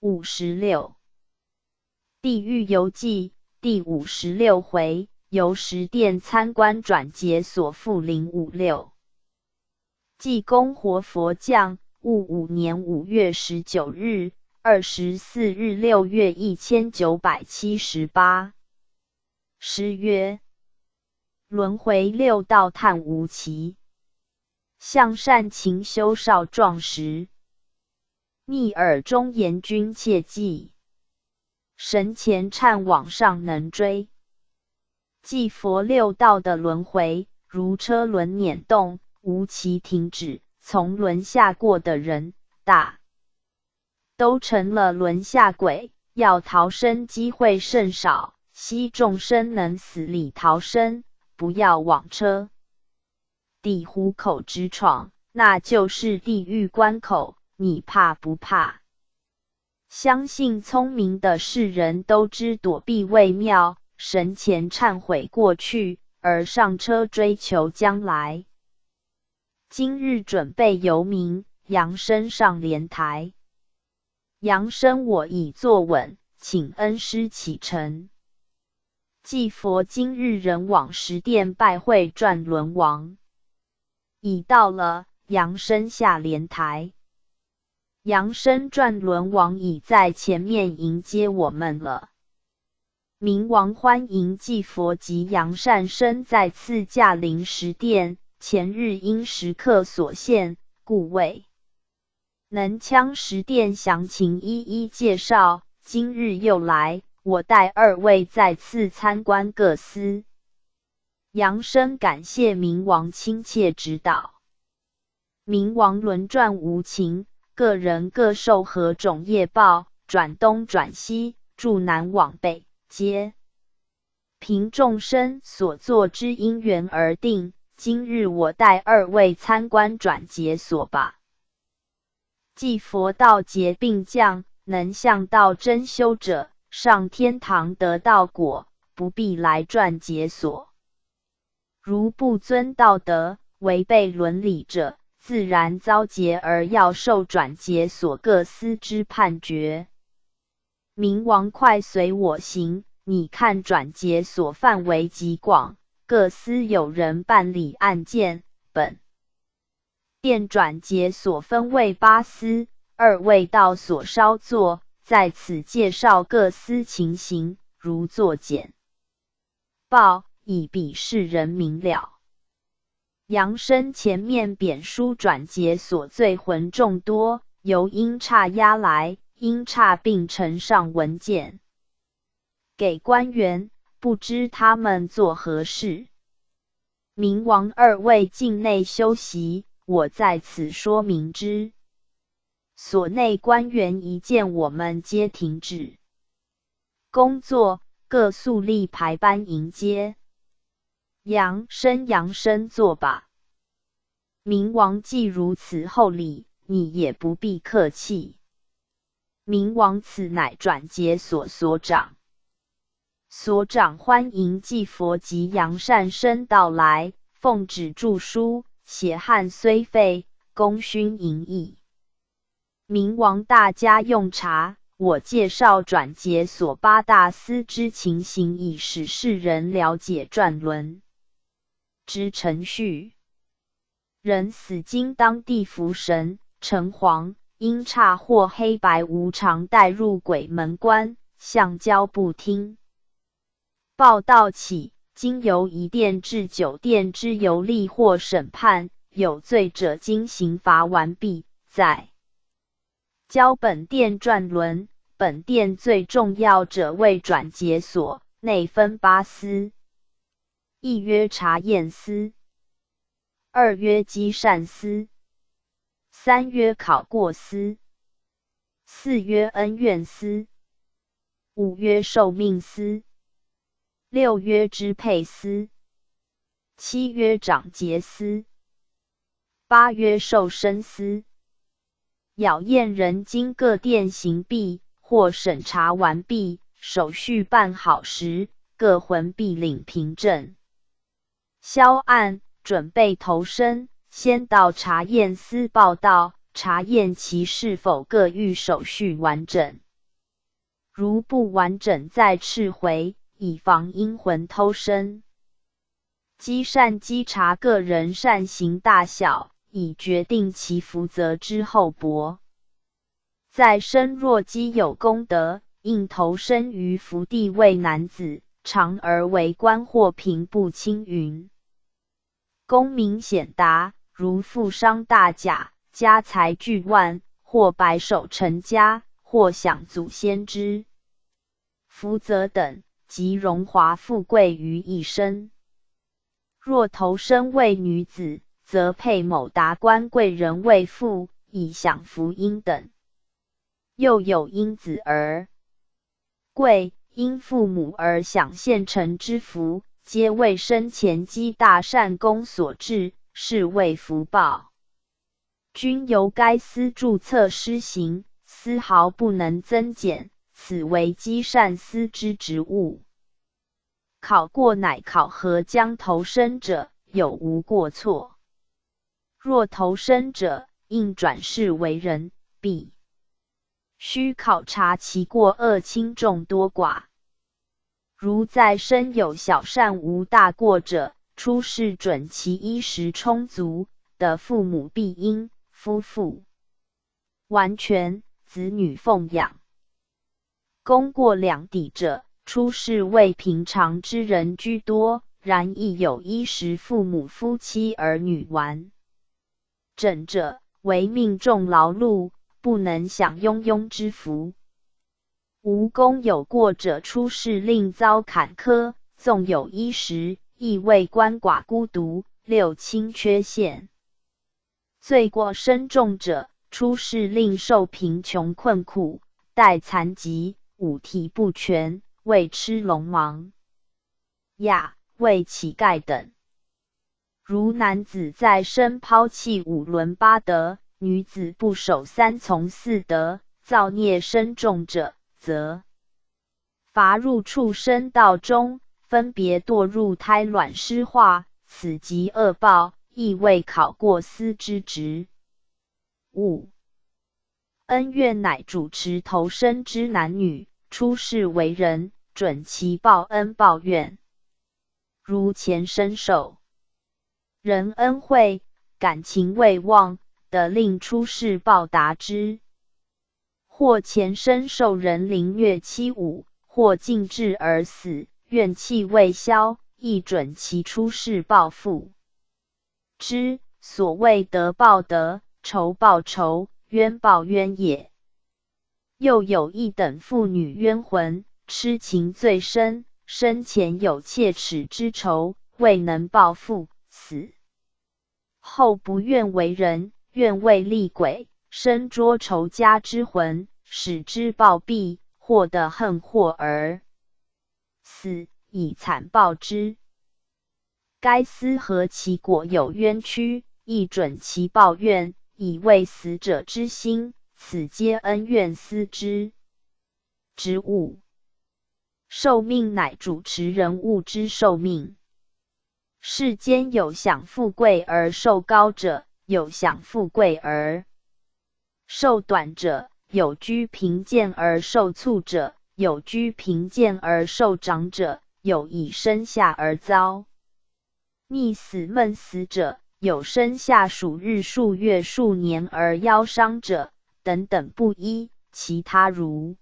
56地狱游记第56回，由十殿参观转解锁负056。济公活佛降，戊午年5月19日，24日6月1978。诗曰：轮回六道叹无期，向善勤修少壮时。逆耳中言君切记，神前忏往上能追。祭佛六道的轮回，如车轮碾动，无期停止，从轮下过的人大都成了轮下鬼，要逃生机会甚少，希众生能死里逃生，不要往车地虎口直闯，那就是地狱关口，你怕不怕？相信聪明的世人都知躲避为妙，神前忏悔过去，而上车追求将来。今日准备游明，扬声上莲台。扬声我已坐稳，请恩师启程。祭佛今日人往十殿拜会转轮王。已到了，扬声下莲台。扬声转轮王已在前面迎接我们了。明王欢迎祭佛及扬善生再次驾临十殿，前日因时刻所限，故未能将十殿详情一一介绍，今日又来，我带二位再次参观各司。扬声感谢明王亲切指导。明王轮转无情，各人各受何种业报，转东转西，住南往北，皆凭众生所作之因缘而定。今日我带二位参观转解锁吧。既佛道劫并降，能向道真修者，上天堂得道果，不必来转解锁。如不遵道德，违背伦理者，自然遭劫而要受转解锁各司之判决。明王快随我行，你看转解锁范围极广，各司有人办理案件。本殿转解锁分为8司，二位道所稍作，在此介绍各司情形，如作简报，以比世人明了。扬声前面匾书转解锁罪魂众多，由音叉押来，音叉并呈上文件给官员，不知他们作何事。明王二位境内休息，我在此说明之。所内官员一见我们，皆停止工作，各肃立排班迎接。扬声坐吧。明王既如此厚礼，你也不必客气。明王此乃转节所长。所长欢迎祭佛及扬善生到来，奉旨著书，血汗虽费，功勋盈溢。明王大家用茶，我介绍转节所八大司之情形，以使世人了解转轮之程序。人死经当地符神，城隍因差或黑白无常带入鬼门关，相交不听。报道起，经由一殿至九殿之游历或审判，有罪者经刑罚完毕，再交本殿转轮。本殿最重要者为转节所，内分八司：一曰察验司，二曰积善司，三曰考过司，四曰恩怨司，五曰受命司，六曰支配司，七曰长节司，八曰受身司。咬验人经各殿行毕，或审查完毕，手续办好时，各魂必领凭证。销案，准备投身，先到察验司报到，查验其是否各欲手续完整。如不完整，再斥回，以防阴魂偷身。积善稽查个人善行大小，以决定其福泽之厚薄。在身若积有功德，应投身于福地位男子，长而为官或平步青云。功名显达，如富商大贾，家财巨万，或白手成家，或享祖先之福泽等，即荣华富贵于一身。若投身为女子，则配某达官贵人为妇，以享福荫等。又有因子而贵，因父母而享现成之福，皆为生前积大善功所致，是谓福报。均由该司注册施行，丝毫不能增减，此为积善司之职务。考过乃考核将投身者有无过错。若投身者应转世为人，必须考察其过恶轻重多寡。如在身有小善无大过者，出世准其衣食充足的父母必应，夫妇完全，子女奉养。功过两抵者，出世为平常之人居多，然亦有衣食父母夫妻儿女完整者，为命重劳碌，不能享庸庸之福。无功有过者，出世另遭坎坷，纵有衣食，亦为鳏寡孤独，六亲缺陷。罪过深重者，出世另受贫穷困苦，带残疾，五体不全，为痴聋盲哑，为乞丐等。如男子在身抛弃五伦八德，女子不守三从四德，造孽深重者，则罚入畜生道中，分别堕入胎卵湿化，此即恶报，亦为考过司之职。5. 恩怨乃主持投身之男女，出世为人，准其报恩报怨。如前生受人恩惠，感情未忘，得令出世报答之；或前生受人凌虐欺侮，或尽志而死，怨气未消，亦准其出世报复之。所谓德报德，仇报仇，冤报冤也。又有一等妇女冤魂，痴情最深，生前有切齿之仇，未能报复，死后不愿为人，愿为厉鬼，生捉仇家之魂，使之暴毙，或得恨祸而死，以惨报之。该司合其果有冤屈，亦准其报怨，以慰死者之心，此皆恩怨思之。职务受命乃主持人物之受命。世间有享富贵而受高者，有享富贵而受短者，有居贫贱而受促者，有居贫贱而受长者，有以身下而遭溺死闷死者，有生下数日数月数年而夭伤者，等等不一。其他如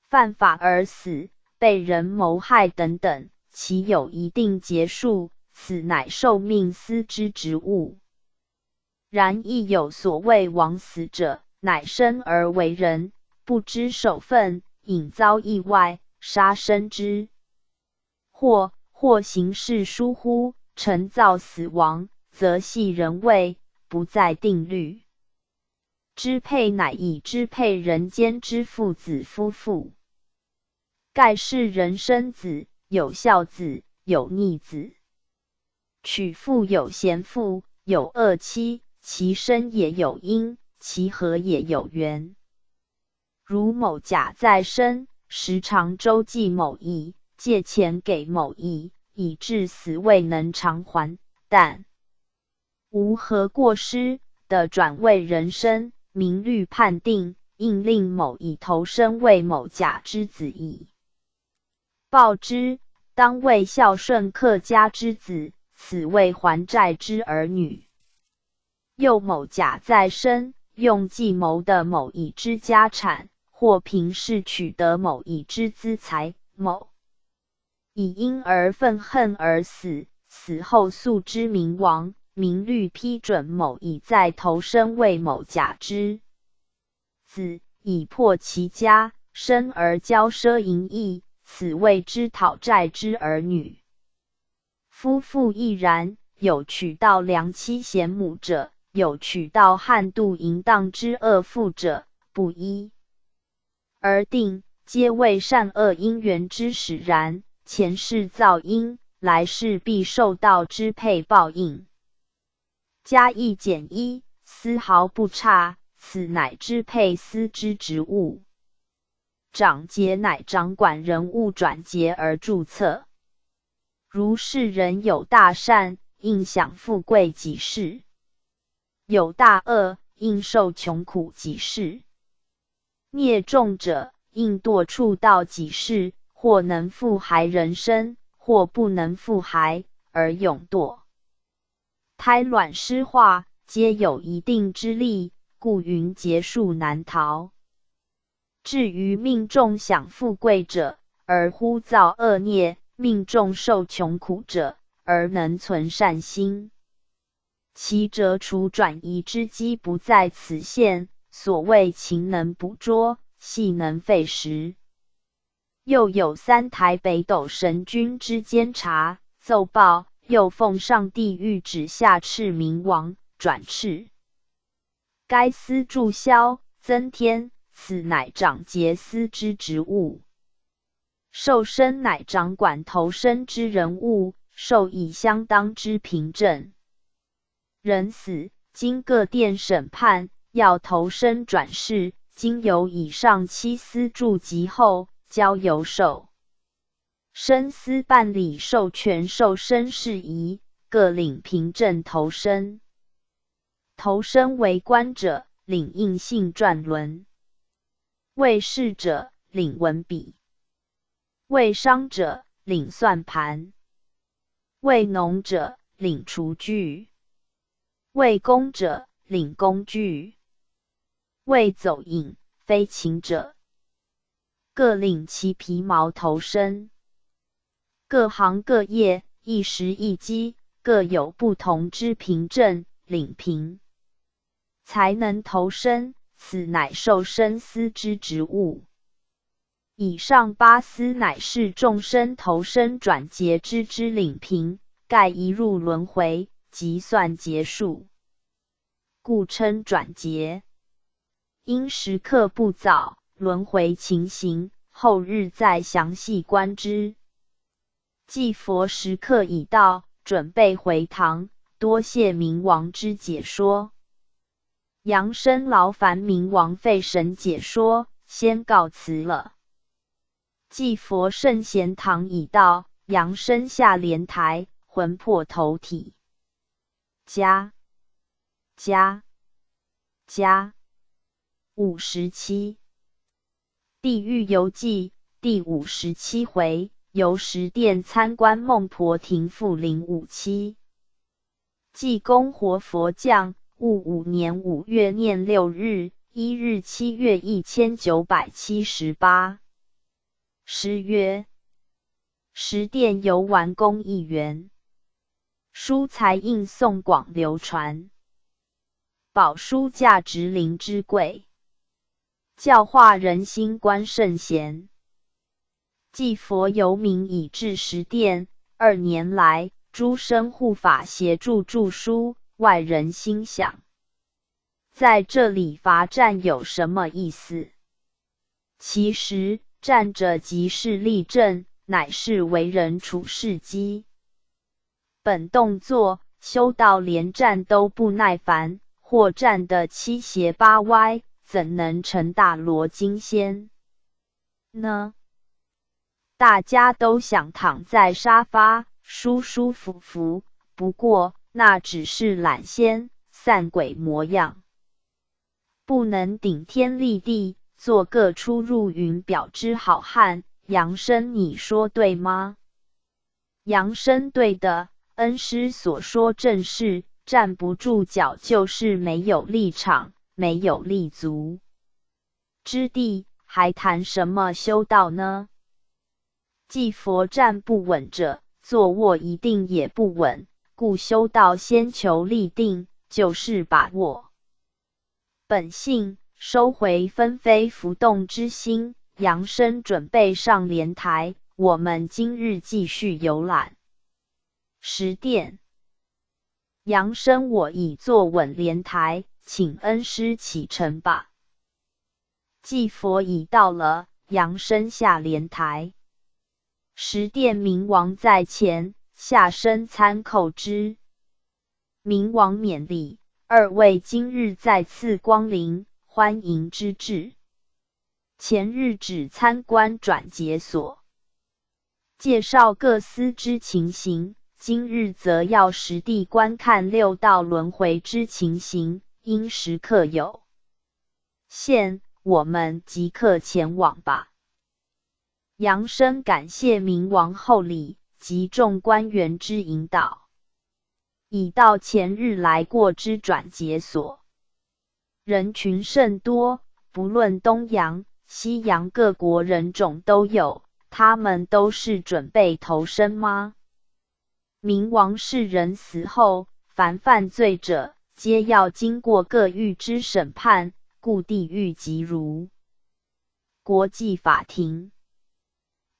犯法而死，被人谋害等等，其有一定结束，此乃受命司之职务。然亦有所谓枉死者，乃生而为人，不知守分，引遭意外，杀身之，或行事疏忽，成造死亡，则系人位，不在定律。支配乃以支配人间之父子夫妇。盖是人生子，有孝子，有逆子。娶妇有贤妇，有恶妻，其生也有因，其合也有缘。如某甲在生，时常周济某乙，借钱给某乙，以致死未能偿还，但无何过失，的转为人身，明律判定，应令某乙投生为某甲之子矣。报之，当为孝顺客家之子，此为还债之儿女。又某甲在生，用计谋的某乙之家产，或凭事取得某乙之资财，某乙因而愤恨而死，死后诉之明王，明律批准某乙再投生为某甲之子，以破其家，生而骄奢淫逸，此谓之讨债之儿女。夫妇亦然，有娶到良妻贤母者，有娶到悍妒淫荡之恶妇者，不一而定，皆为善恶因缘之使然，前世造因，来世必受到支配报应。加一减一，丝毫不差，此乃支配司之职务。长节乃掌管人物转节而注册。如世人有大善，应享富贵己事；有大恶，应受穷苦己事。孽重者，应堕畜道己事，或能复孩人身，或不能复孩，而永堕。胎卵湿化，皆有一定之力，故云劫数难逃。至于命中享富贵者，而忽造恶孽；命中受穷苦者，而能存善心。其折除转移之机不在此限，所谓勤能捕捉，细能废食。又有3台北斗神君之监察，奏报，又奉上帝谕旨下敕明王，转敕该司注销增添，此乃掌节司之职务。受身乃掌管投身之人物，受以相当之凭证。人死，经各殿审判，要投身转世，经由以上7司注及后，交由受身司办理授权受身事宜，各领凭证投身。投身为官者，领印信篆轮；为士者，领文笔；为商者，领算盘；为农者，领厨具；为工者，领工具；为走引飞禽者，各领其皮毛投身。各行各业，一时一机，各有不同之凭证，领凭才能投身，此乃受身司之职务。以上八思乃是众生投生转劫之领凭，盖一入轮回，即算结束，故称转劫。因时刻不早，轮回情形，后日再详细观之。既佛时刻已到，准备回堂，多谢明王之解说。扬声劳烦明王费神解说，先告辞了。既佛圣贤堂已到，扬声下莲台，魂魄投体。加57地狱游记第57回，游十殿参观孟婆亭复057。济公活佛降，戊午年5月念6日，1日7月1978。诗曰：十殿游玩公1元，书财印送广流传。宝书价值灵之贵，教化人心观圣贤。继佛游民以至十殿，2年来，诸生护法协助著书，外人心想。在这里罚站有什么意思？其实站者即是立正，乃是为人处事机。本动作修道连站都不耐烦，或站得七斜八歪，怎能成大罗金仙呢？大家都想躺在沙发，舒舒服服，不过那只是懒仙散鬼模样，不能顶天立地，做个出入云表之好汉。扬声，你说对吗？扬声对的，恩师所说正是，站不住脚就是没有立场，没有立足之地，还谈什么修道呢？既佛站不稳者，坐卧一定也不稳，故修道先求立定，就是把握本性，收回纷飞浮动之心。扬声准备上莲台，我们今日继续游览十殿。扬声，我已坐稳莲台，请恩师启程吧。既佛已到了，扬声下莲台。十殿明王在前，下身参叩之。明王勉励，二位今日再次光临，欢迎之至。前日只参观转劫所，介绍各司之情形，今日则要实地观看六道轮回之情形，因时刻有限，我们即刻前往吧。扬声感谢明王厚礼及众官员之引导，已到前日来过之转劫所，人群甚多，不论东洋西洋各国人种都有，他们都是准备投生吗？明王世人死后，凡犯罪者，皆要经过各狱之审判，故地狱即如国际法庭。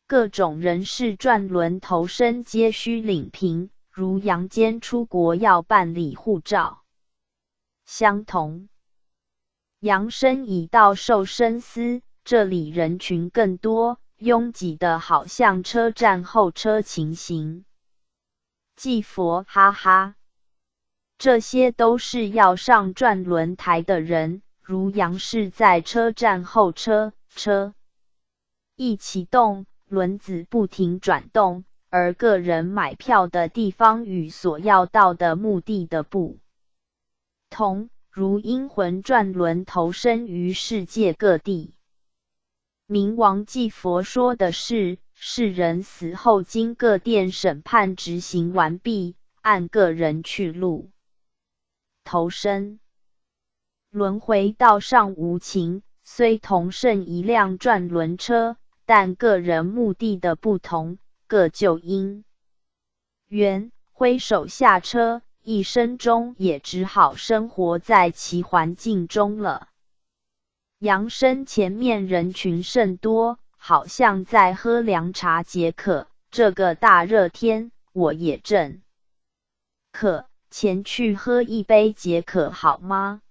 各种人士转轮投生皆需领凭，如阳间出国要办理护照相同。扬声已到受生司，这里人群更多，拥挤的好像车站候车情形。继佛，哈哈，这些都是要上转轮台的人，如杨氏在车站候车，车一启动，轮子不停转动，而个人买票的地方与所要到的目的的不同，如阴魂转轮投生于世界各地。明王继佛说的是，世人死后经各殿审判执行完毕，按个人去路投生。轮回道上无情，虽同乘一辆转轮车，但个人目的的不同，各就因缘挥手下车，一生中也只好生活在其环境中了。扬声前面人群甚多，好像在喝凉茶解渴。这个大热天，我也正渴，前去喝一杯解渴好吗？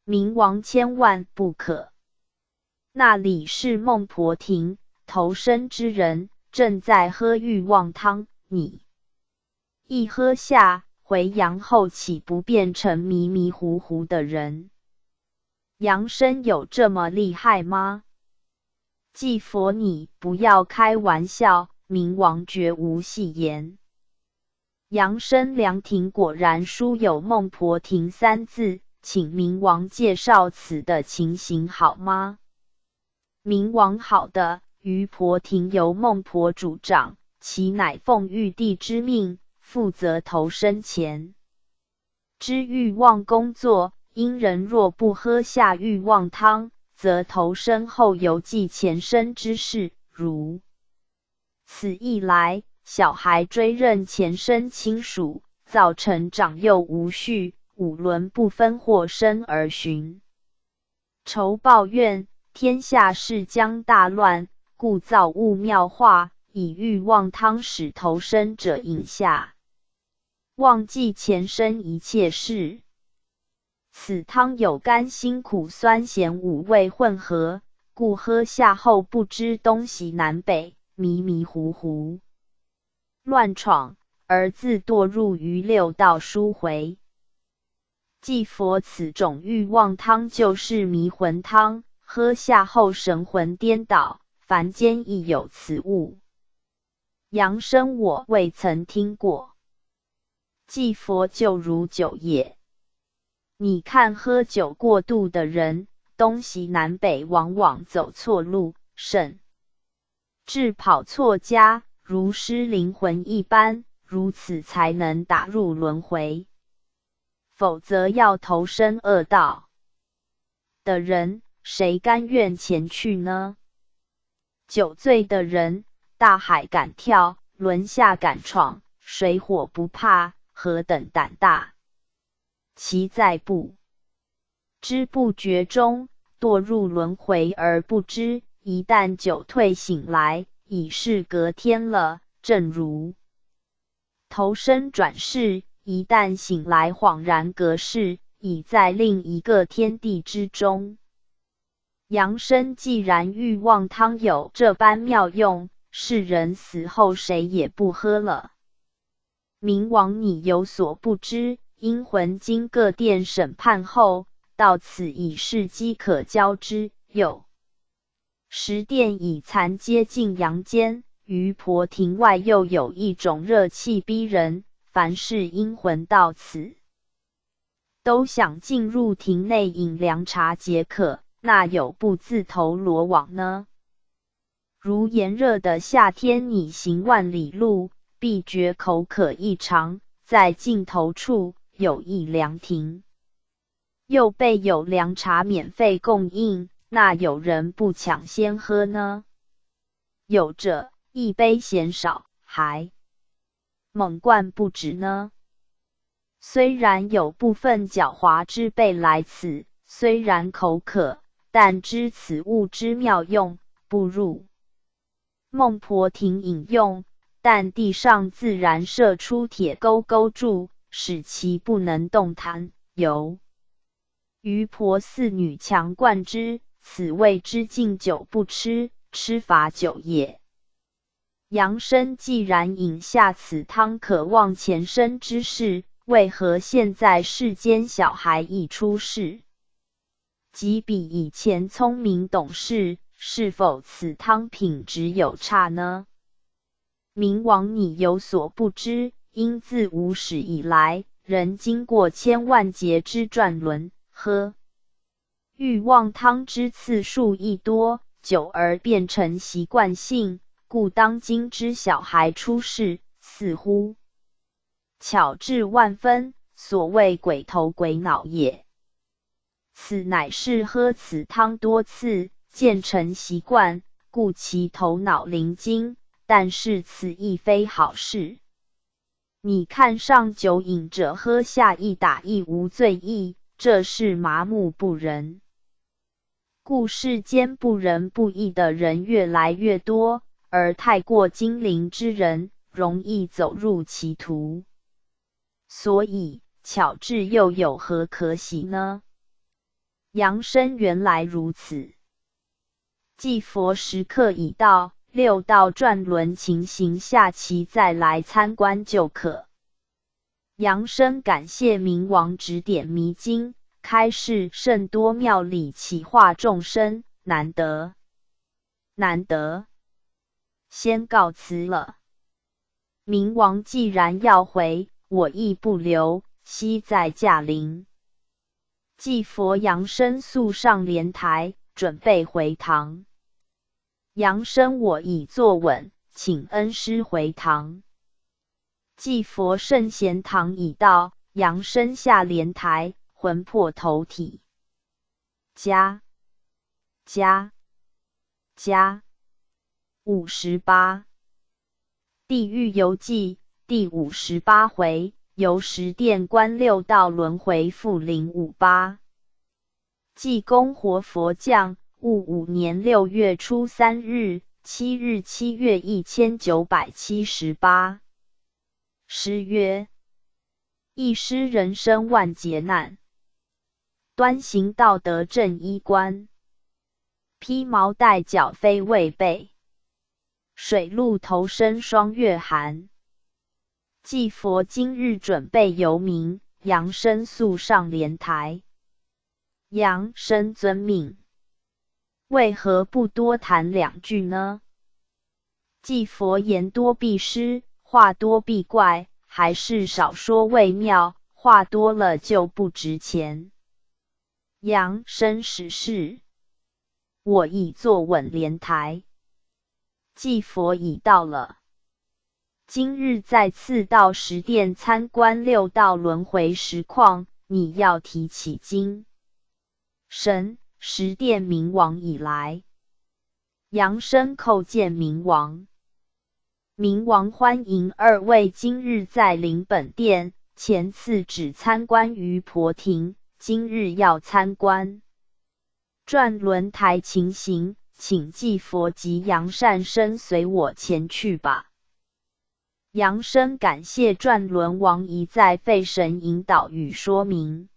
明王千万不可。那里是孟婆亭，投生之人正在喝欲望汤，你一喝下，回阳后岂不变成迷迷糊糊的人？阳生有这么厉害吗？祭佛，你不要开玩笑，明王绝无戏言。阳生凉亭果然书有孟婆亭三字，请明王介绍此的情形好吗？明王好的，于婆亭由孟婆主掌，其乃奉玉帝之命，负责投生前之欲望工作。因人若不喝下欲望汤，则投生后犹记前生之事，如此一来，小孩追认前生亲属，造成长幼无序，五伦不分，或生而寻仇报怨，天下事将大乱，故造物妙化，以欲望汤使投生者饮下，忘记前生一切事。此汤有甘辛苦酸咸五味混合，故喝下后不知东西南北，迷迷糊糊乱闯，而自堕入于六道书回。祭佛，此种欲望汤就是迷魂汤，喝下后神魂颠倒，凡间亦有此物。阳生我未曾听过。祭佛，就如酒也。你看喝酒过度的人，东西南北往往走错路，甚至跑错家，如失灵魂一般，如此才能打入轮回。否则要投身恶道的人，谁甘愿前去呢？酒醉的人，大海敢跳，轮下敢闯，水火不怕，何等胆大！其在不知不觉中堕入轮回而不知，一旦酒退醒来，已是隔天了。正如投生转世，一旦醒来恍然隔世，已在另一个天地之中。阳生既然欲望汤有这般妙用，世人死后谁也不喝了。明王，你有所不知，阴魂经各殿审判后，到此已是饥可交之，有10殿已残接近阳间，于婆亭外又有一种热气逼人，凡是阴魂到此，都想进入亭内饮凉茶解渴，那有不自投罗网呢？如炎热的夏天，你行万里路，必觉口渴异常，在尽头处有一凉亭，又备有凉茶免费供应，那有人不抢先喝呢？有者一杯嫌少，还猛灌不止呢。虽然有部分狡猾之辈来此，虽然口渴，但知此物之妙用，不入孟婆亭饮用，但地上自然射出铁钩勾住，使其不能动弹，由于婆四女强灌之，此谓之敬酒不吃，吃罚酒也。阳生既然饮下此汤，渴望前生之事，为何现在世间小孩已出世，即比以前聪明懂事，是否此汤品质有差呢？明王，你有所不知，因自无始以来，人经过千万劫之转轮，喝欲望汤之次数亦多，久而变成习惯性，故当今之小孩出世，似乎巧智万分，所谓鬼头鬼脑也。此乃是喝此汤多次，渐成习惯，故其头脑灵精，但是此亦非好事。你看上酒瘾者喝下一打亦无醉意，这是麻木不仁。故世间不仁不义的人越来越多，而太过精灵之人容易走入歧途。所以巧智又有何可喜呢？杨生原来如此。祭佛时刻已到，6道转轮情形下期再来参观就可。杨生感谢明王指点迷津，开示甚多妙理启化众生，难得。先告辞了。明王既然要回，我亦不留，悉在驾临。祭佛杨生速上莲台，准备回堂。杨生我已坐稳，请恩师回堂。祭佛圣贤堂已到，杨生下莲台，魂魄投体。加58地狱游记第58回，由十殿观6道轮回复058。济公活佛降，戊午年6月初3日、7日7月1978。诗曰：一师人生万劫难，端行道德正衣冠。披毛戴角非为备，水陆投身双月寒。祭佛今日准备游明，杨生速上莲台。杨生遵命。为何不多谈2句呢？祭佛言多必失，话多必怪，还是少说为妙，话多了就不值钱。杨生实是，我已坐稳莲台。祭佛已到了，今日再次到十殿参观6道轮回实况，你要提起精神。十殿明王已来。杨生叩见明王。明王欢迎2位今日在临本殿，前次只参观于婆庭，今日要参观转轮台情形，请祭佛及杨善生随我前去吧。杨生感谢转轮王一再费神引导与说明。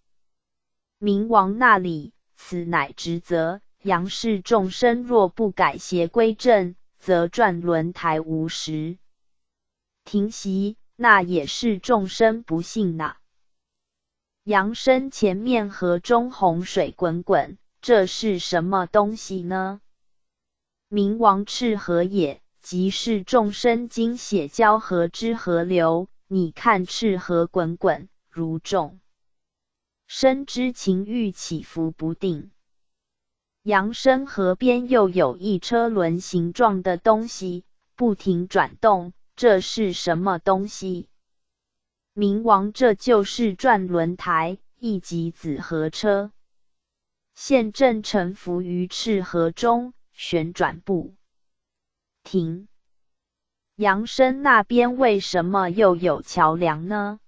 明王那里，此乃职责，杨氏众生若不改邪归正，则转轮台无时停息，那也是众生不幸呐。杨生前面河中洪水滚滚，这是什么东西呢？明王赤河也，即是众生精血交合之河流。你看赤河滚滚，如众生之情欲起伏不定。杨生河边又有一车轮形状的东西，不停转动，这是什么东西？明王这就是转轮台，亦即紫河车。现正沉浮于赤河中，旋转不停。杨生那边为什么又有桥梁呢？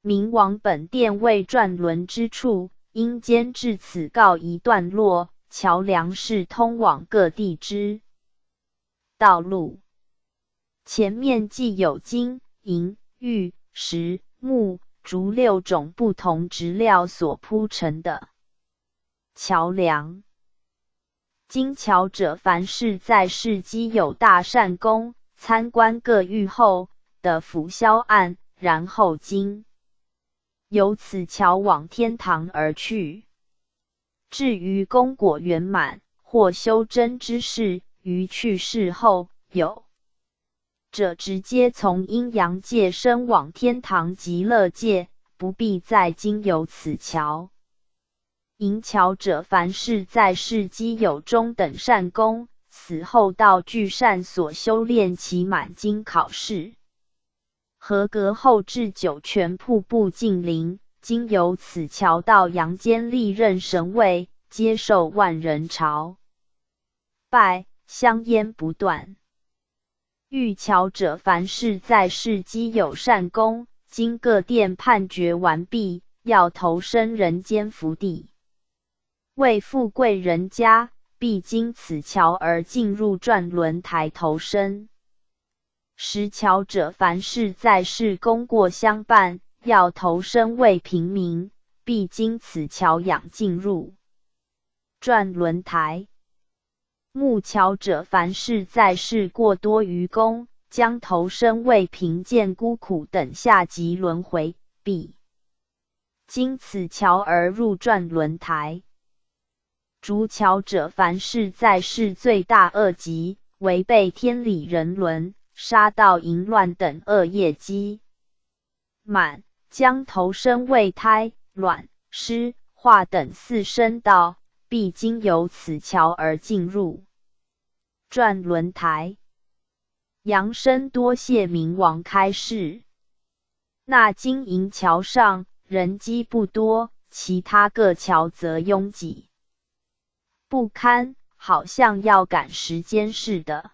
明王本殿为转轮之处，因间至此告一段落，桥梁是通往各地之道路。前面既有金、银、玉、石、木、竹6种不同质料所铺成的桥梁。经桥者，凡是在世基有大善功，参观各狱后的拂销案，然后经由此桥往天堂而去。至于功果圆满或修真之事，于去世后，有者直接从阴阳界升往天堂极乐界，不必再经由此桥。迎桥者，凡是在世基有中等善功，死后到具善所修炼其满经考试，合格后至九泉瀑布净灵，经由此桥到阳间历任神位，接受万人朝拜，香烟不断。遇桥者，凡是在世基有善功，经各殿判决完毕，要投身人间福地，为富贵人家，必经此桥而进入转轮台投生。识桥者，凡是在世功过相伴，要投生为平民，必经此桥养进入转轮台。慕桥者，凡是在世过多于功，将投生为贫贱孤苦等下级轮回，必经此桥而入转轮台。逐桥者，凡是在世罪大恶极，违背天理人伦，杀盗淫乱等恶业积满，将投生为胎、卵、湿、化等四生道，必经由此桥而进入转轮台。扬声多谢明王开示。那金银桥上人迹不多，其他各桥则拥挤不堪，好像要赶时间似的。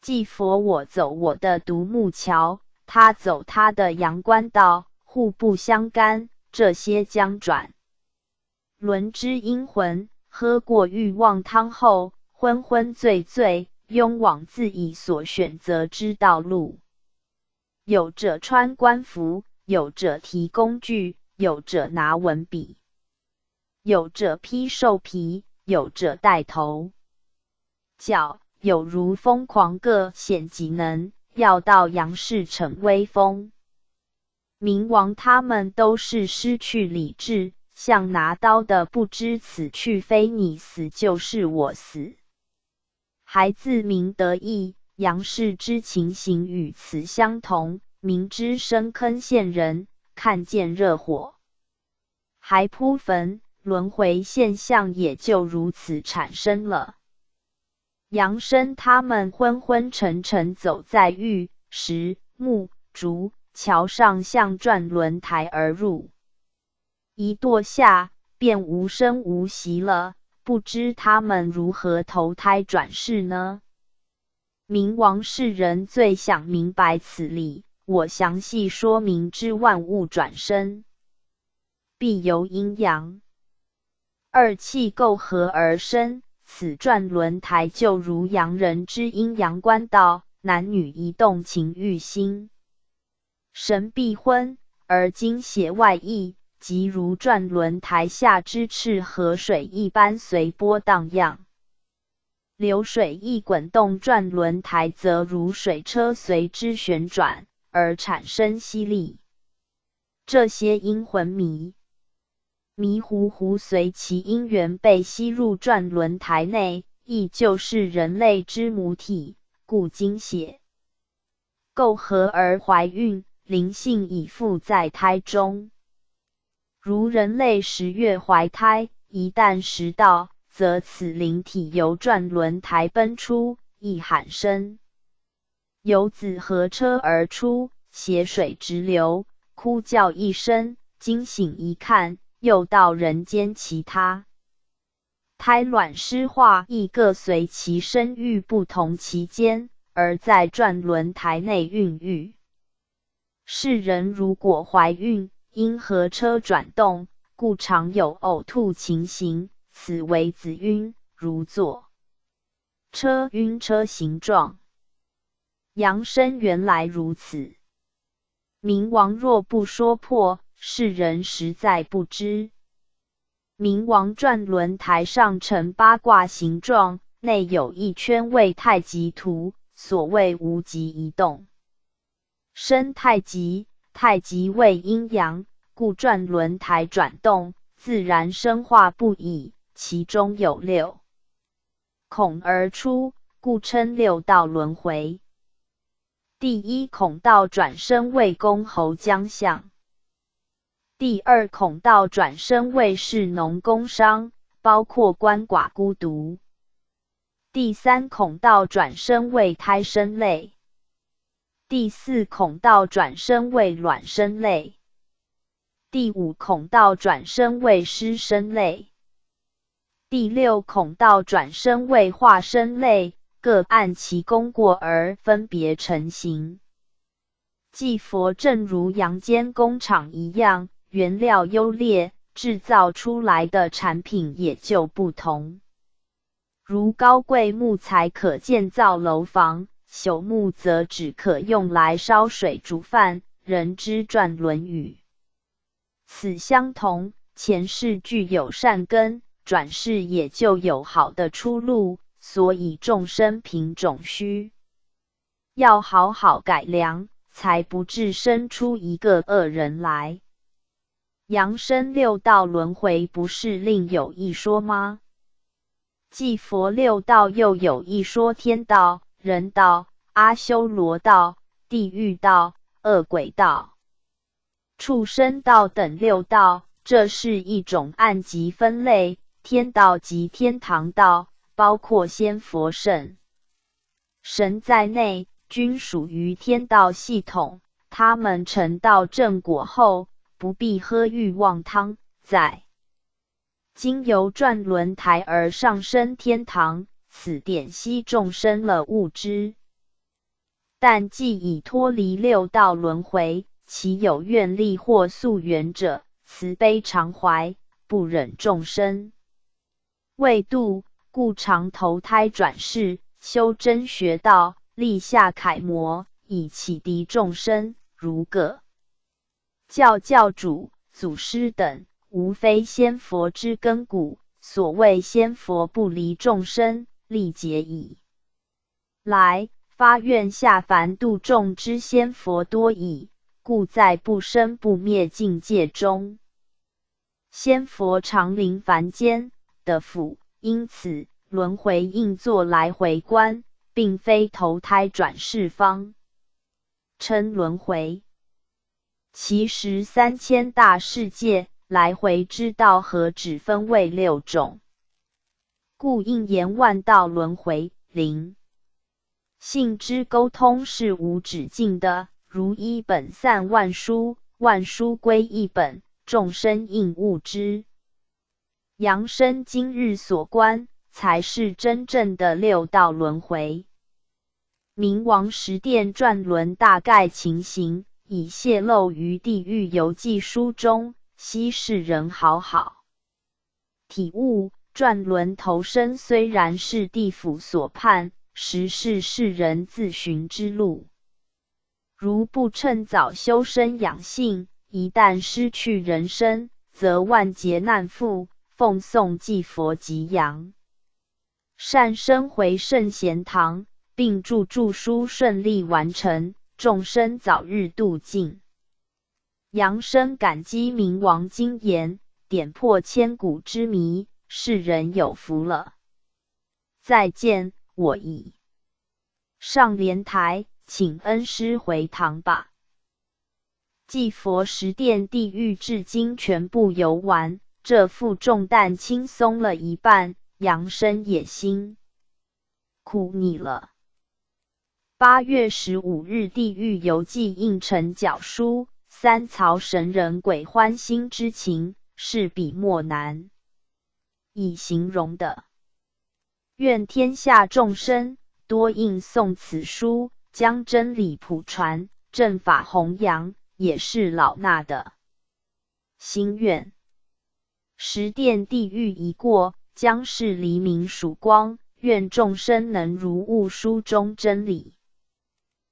祭佛我走我的独木桥，他走他的阳关道，互不相干。这些将转轮之阴魂，喝过欲望汤后，昏昏醉醉，庸往自己所选择之道路。有者穿官服，有者提工具，有者拿文笔，有者披兽皮，有者带头角，有如疯狂各显技能，要到杨氏逞威风。明王他们都是失去理智，像拿刀的不知此去非你死就是我死，还自鸣得意。杨氏之情形与此相同，明知深坑陷人，看见热火还扑焚，轮回现象也就如此产生了。杨生他们昏昏沉沉走在玉、石、木、竹桥上，向转轮台而入。一堕下，便无声无息了，不知他们如何投胎转世呢？明王世人最想明白此理，我详细说明之。万物转生，必由阴阳二气构合而生，此转轮台就如阳人之阴阳官道，男女一动情欲心神必昏，而精血外溢，即如转轮台下之赤河水一般随波荡漾。流水一滚动，转轮台则如水车随之旋转，而产生吸力。这些阴魂迷糊糊随其因缘被吸入转轮台内，亦就是人类之母体，故精血构合而怀孕，灵性已附在胎中。如人类10月怀胎，一旦时到，则此灵体由转轮台奔出，一喊声，由子河车而出，血水直流，哭叫一声，惊醒一看，又到人间。其他胎卵湿化亦各随其生育不同期间，而在转轮台内孕育。世人如果怀孕，因河车转动，故常有呕吐情形，此为子晕，如坐车晕车形状。阳生原来如此，明王若不说破，世人实在不知。明王转轮台上呈八卦形状，内有一圈为太极图，所谓无极移动，生太极，太极为阴阳，故转轮台转动，自然生化不已，其中有6孔而出，故称6道轮回。第1孔道转生为公侯将相，第2孔道转生为士农工商，包括鳏寡孤独。第3孔道转生为胎生类，第4孔道转生为卵生类，第5孔道转生为湿生类，第6孔道转生为化生类，各按其功过而分别成形。祭佛正如阳间工厂一样，原料优劣，制造出来的产品也就不同。如高贵木材可建造楼房，朽木则只可用来烧水煮饭，人之传《论语》。此相同，前世具有善根，转世也就有好的出路，所以众生品种需要好好改良，才不致生出一个恶人来。阳生六道轮回不是另有一说吗？继佛六道又有一说天道、人道、阿修罗道、地狱道、恶鬼道、畜生道等六道，这是一种按级分类，天道及天堂道，包括仙佛圣神在内，均属于天道系统。他们成道正果后，不必喝欲望汤，在经由转轮台而上升天堂，此点息众生了悟之。但既已脱离六道轮回，其有愿力或宿缘者，慈悲常怀，不忍众生未度，故常投胎转世，修真学道，立下楷模，以启迪众生。如各教主、祖师等，无非仙佛之根骨。所谓仙佛不离众生，历劫以来发愿下凡度众之仙佛多矣，故在不生不灭境界中，仙佛常临凡间的福。因此轮回应作来回观，并非投胎转世方称轮回。其实3000大世界来回之道何止分为6种，故应言万道轮回灵性之沟通是无止境的，如一本散万书，万书归一本，众生应悟之。阳生今日所观，才是真正的6道轮回。明王十殿转轮大概情形，已泄露于《地狱游记》书中，希世人好好体悟。转轮投生虽然是地府所判，实是世人自寻之路。如不趁早修身养性，一旦失去人身，则万劫难复。奉诵祭佛及阳善生回圣贤堂，并著书顺利完成，众生早日度尽。阳生感激明王金言，点破千古之谜，世人有福了。再见，我已上莲台，请恩师回堂吧。祭佛十殿地狱至今全部游玩，这负重担轻松了一半，阳生也辛苦你了。8月15日地狱游记印成角书，3曹神人鬼欢心之情，是笔墨难以形容的。愿天下众生多印诵此书，将真理普传，正法弘扬，也是老衲的心愿。十殿地狱一过，将是黎明曙光，愿众生能如悟书中真理，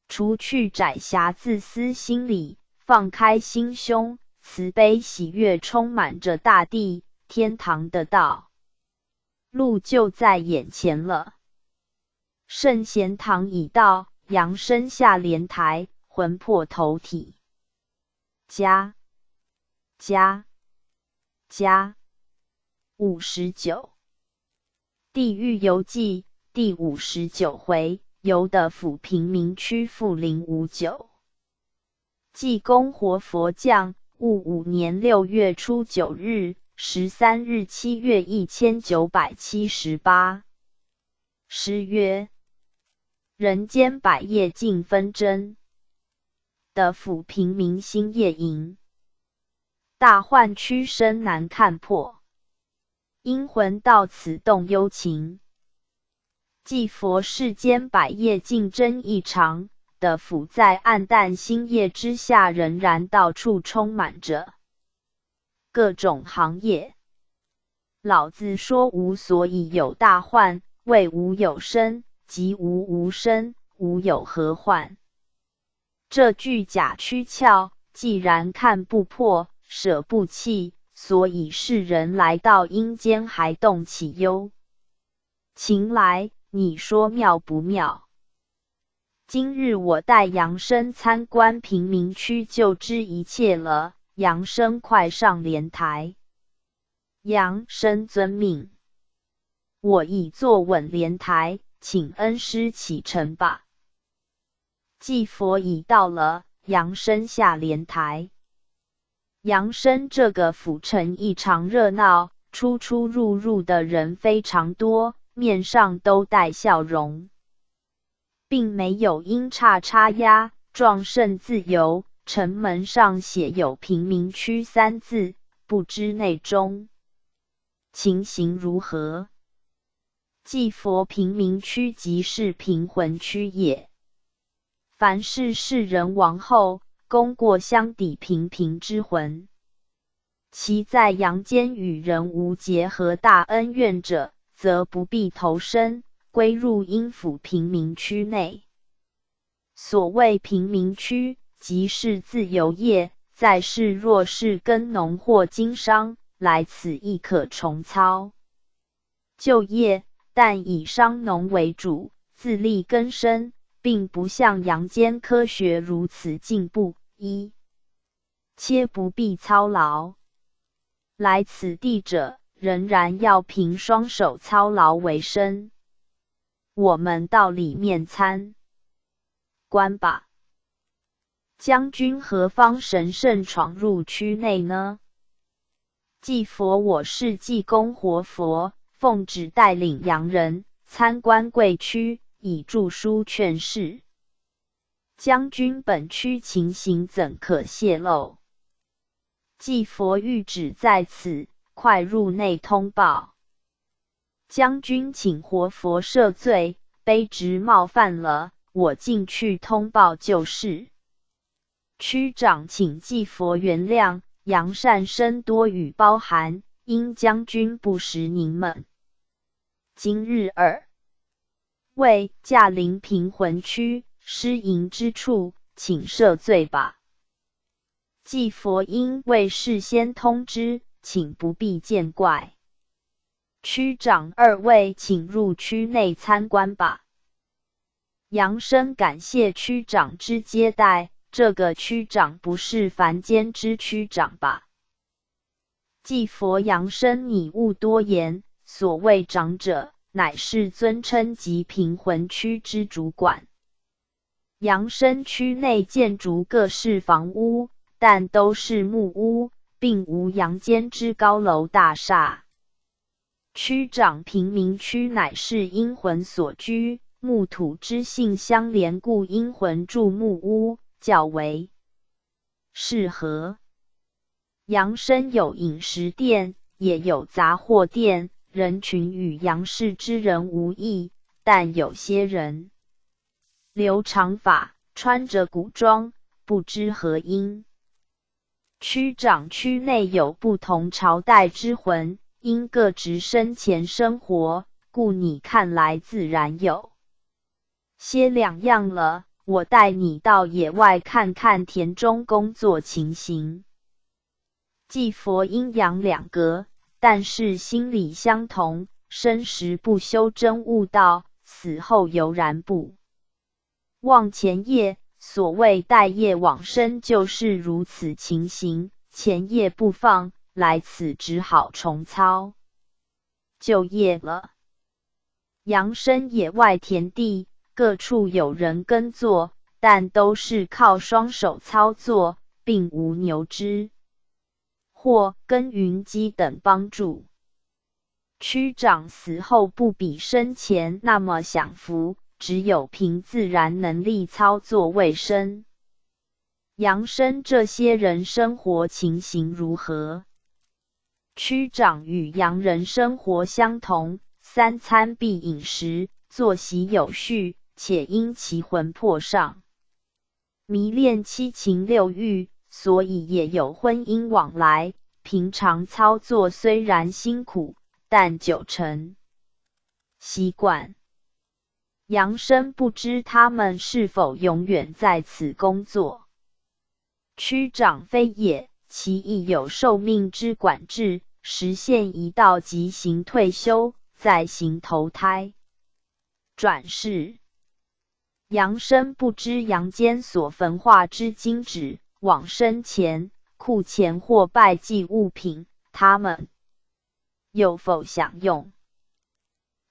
除去窄狭自私心理，放开心胸，慈悲喜悦充满着大地，天堂的道路就在眼前了。圣贤堂已到，阳生下莲台，魂魄投体。加59地狱游记第59回，游的府平民区负059。济公活佛降，戊午年6月初9日、13日7月1978。诗曰：人间百业尽纷争，的府平民心夜营。大幻屈身难看破，阴魂到此动幽情。祭佛世间百业竞争异常，的府在暗淡星夜之下仍然到处充满着各种行业。老子说无所以有大患，谓无有生，即无生，无有何患？这句假躯壳，既然看不破，舍不弃，所以世人来到阴间还动起忧情来，你说妙不妙？今日我带杨生参观贫民区，就知一切了。杨生快上莲台。杨生遵命。我已坐稳莲台，请恩师启程吧。祭佛已到了，杨生下莲台。杨生这个府城异常热闹，出出入入的人非常多，面上都带笑容，并没有阴差插压，壮盛自由。城门上写有贫民区3字，不知内中情形如何？祭佛贫民区即是贫魂区也。凡是世人亡后，功过相抵平平之魂，其在阳间与人无结和大恩怨者，则不必投生，归入阴府贫民区内。所谓贫民区，即是自由业，在世若是耕农或经商，来此亦可重操旧业，但以商农为主，自力更生，并不像阳间科学如此进步，切不必操劳。来此地者，仍然要凭双手操劳为生。我们到里面参观吧。将军何方神圣闯入区内呢？祭佛，我是济公活佛，奉旨带领洋人参观贵区，以著书劝世。将军本区情形怎可泄露？祭佛谕旨在此，快入内通报。将军请活佛赦罪，卑职冒犯了，我进去通报就是。区长请祭佛原谅，杨善生多语包涵，因将军不识您们。今日2为驾临贫魂区失迎之处，请赦罪吧。祭佛因未事先通知，请不必见怪。区长2位请入区内参观吧。杨生感谢区长之接待。这个区长不是凡间之区长吧？祭佛杨生，你勿多言。所谓长者，乃是尊称及贫魂区之主管。杨生区内建筑各式房屋，但都是木屋，并无阳间之高楼大厦。区长贫民区乃是阴魂所居，木土之性相连，故阴魂住木屋较为适合。杨生有饮食店，也有杂货店，人群与杨氏之人无异，但有些人留长发，穿着古装，不知何因。区长区内有不同朝代之魂，因各职生前生活，故你看来自然有些两样了。我带你到野外看看田中工作情形。祭佛阴阳两隔，但是心理相同，生时不修真悟道，死后犹然不忘前业。所谓带业往生，就是如此情形。前业不放，来此只好重操旧业了。阳生野外田地，各处有人耕作，但都是靠双手操作，并无牛只或耕耘机等帮助。区长死后不比生前那么享福，只有凭自然能力操作为生。杨生这些人生活情形如何？区长与洋人生活相同，3餐必饮食，作息有序，且因其魂魄上迷恋七情六欲，所以也有婚姻往来，平常操作虽然辛苦，但久成习惯。杨生不知他们是否永远在此工作。区长非也，其亦有受命之管制，时限一到即行退休，再行投胎转世。杨生不知阳间所焚化之金纸、往生前、库钱或拜祭物品，他们有否享用？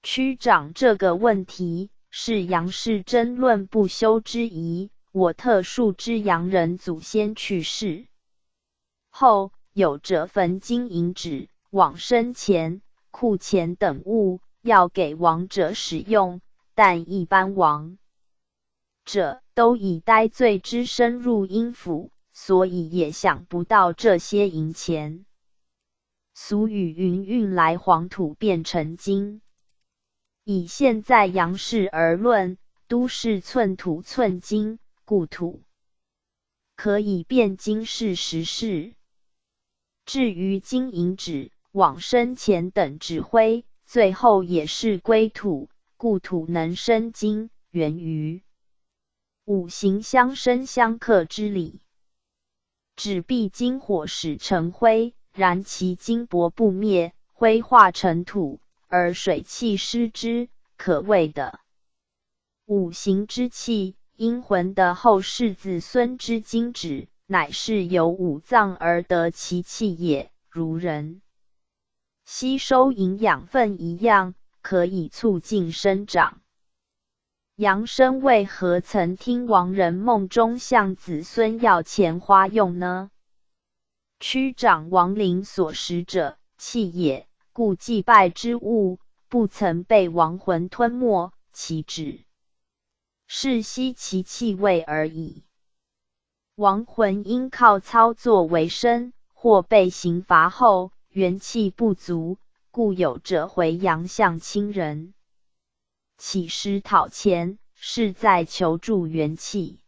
区长这个问题是杨氏争论不休之疑。我特述之杨人祖先去世后，有者焚金银纸、往生钱、库钱等物，要给亡者使用，但一般亡者都以呆醉之身入阴府，所以也想不到这些银钱。俗语云：运来黄土变成金。以现在杨氏而论，都市寸土寸金，故土可以变金是实事。至于金银纸、往生钱等纸灰，最后也是归土，故土能生金，源于五行相生相克之理。纸必经火使成灰，然其金箔不灭，灰化成土，而水气失之，可谓的五行之气。阴魂的后世子孙之金纸，乃是由五脏而得其气也，如人吸收营养分一样，可以促进生长。杨生为何曾听亡人梦中向子孙要钱花用呢？区长亡灵所食者，气也，故祭拜之物不曾被亡魂吞没，其只是吸其气味而已。亡魂因靠操作为生，或被刑罚后元气不足，故有者回阳向亲人乞施讨钱，是在求助元气。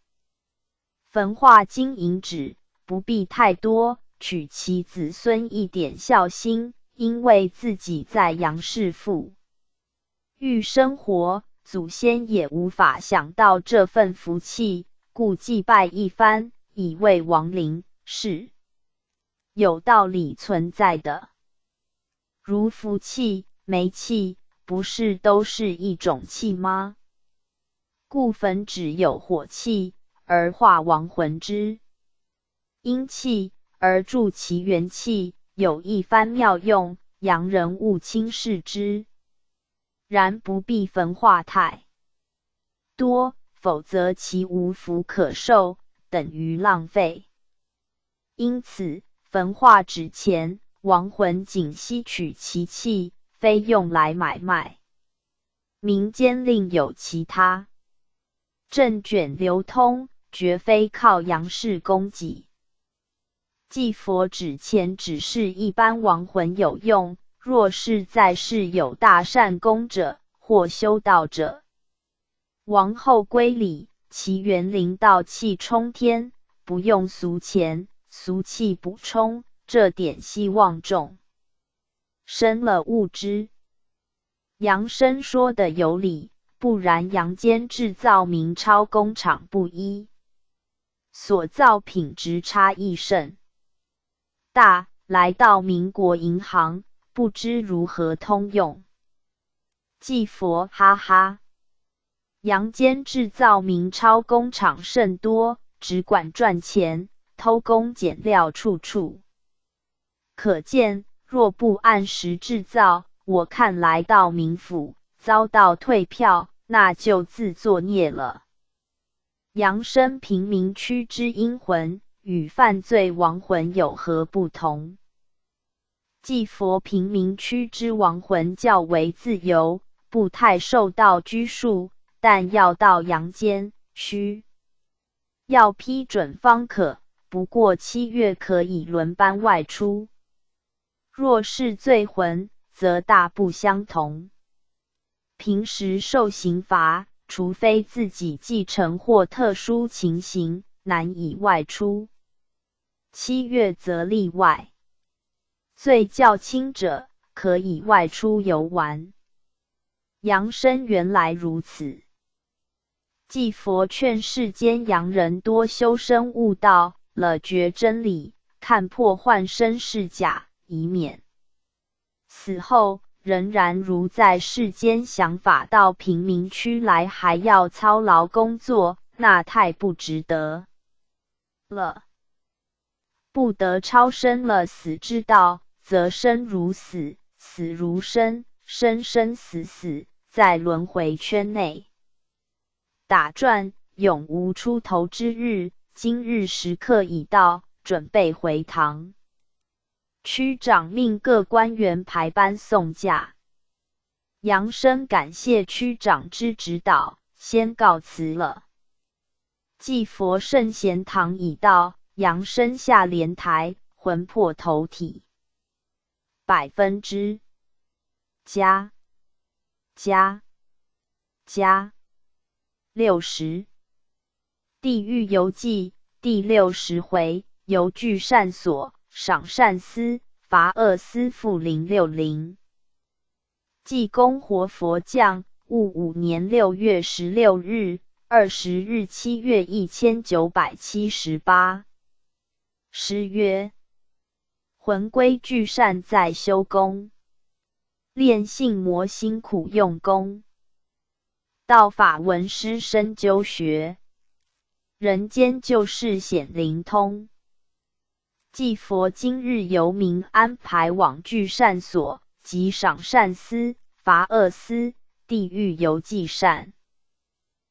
焚化金银纸不必太多，取其子孙一点孝心，因为自己在阳世富裕生活，祖先也无法想到这份福气，故祭拜一番，以慰亡灵，是有道理存在的。如福气、霉气，不是都是一种气吗？故焚纸有火气，而化亡魂之阴气，而助其元气，有一番妙用，洋人勿轻视之。然不必焚化太多，否则其无福可受，等于浪费。因此，焚化纸钱，亡魂仅吸取其气，非用来买卖。民间另有其他证券流通，绝非靠杨氏供给。祭佛纸钱只是一般亡魂有用，若是在世有大善功者或修道者，亡后归礼，其元灵道气冲天，不用俗钱、俗气补充，这点希望重生了物之。杨生说的有理，不然阳间制造明钞工厂不一，所造品质差异甚大，来到民国银行，不知如何通用。祭佛，哈哈！阳间制造明钞工厂甚多，只管赚钱，偷工减料处处可见。若不按时制造，我看来到民府遭到退票，那就自作孽了。杨生贫民区之阴魂与犯罪亡魂有何不同？祭佛贫民区之亡魂较为自由，不太受到拘束，但要到阳间，需要批准方可，不过7月可以轮班外出。若是罪魂，则大不相同。平时受刑罚，除非自己继承或特殊情形，难以外出。7月则例外。罪较轻者，可以外出游玩。杨生原来如此。继佛劝世间洋人多修身悟道，了觉真理，看破幻生是假，以免死后仍然如在世间想法到贫民区来，还要操劳工作，那太不值得了。不得超生了死之道，则生如死，死如生，生生死死，在轮回圈内打转，永无出头之日。今日时刻已到，准备回堂。区长命各官员排班送驾。杨生感谢区长之指导，先告辞了。继佛圣贤堂已到，杨生下莲台，魂魄投体，100%加60。地狱游记第60回，游具善所，赏善思，罚恶思复060。济公活佛降，戊午年6月16日，20日7月1978。诗曰：魂归具善在修功，炼性魔辛苦用功，道法闻师深究学，人间旧事显灵通。继佛今日由民安排往具善所，即赏善思，罚恶思，地狱游记善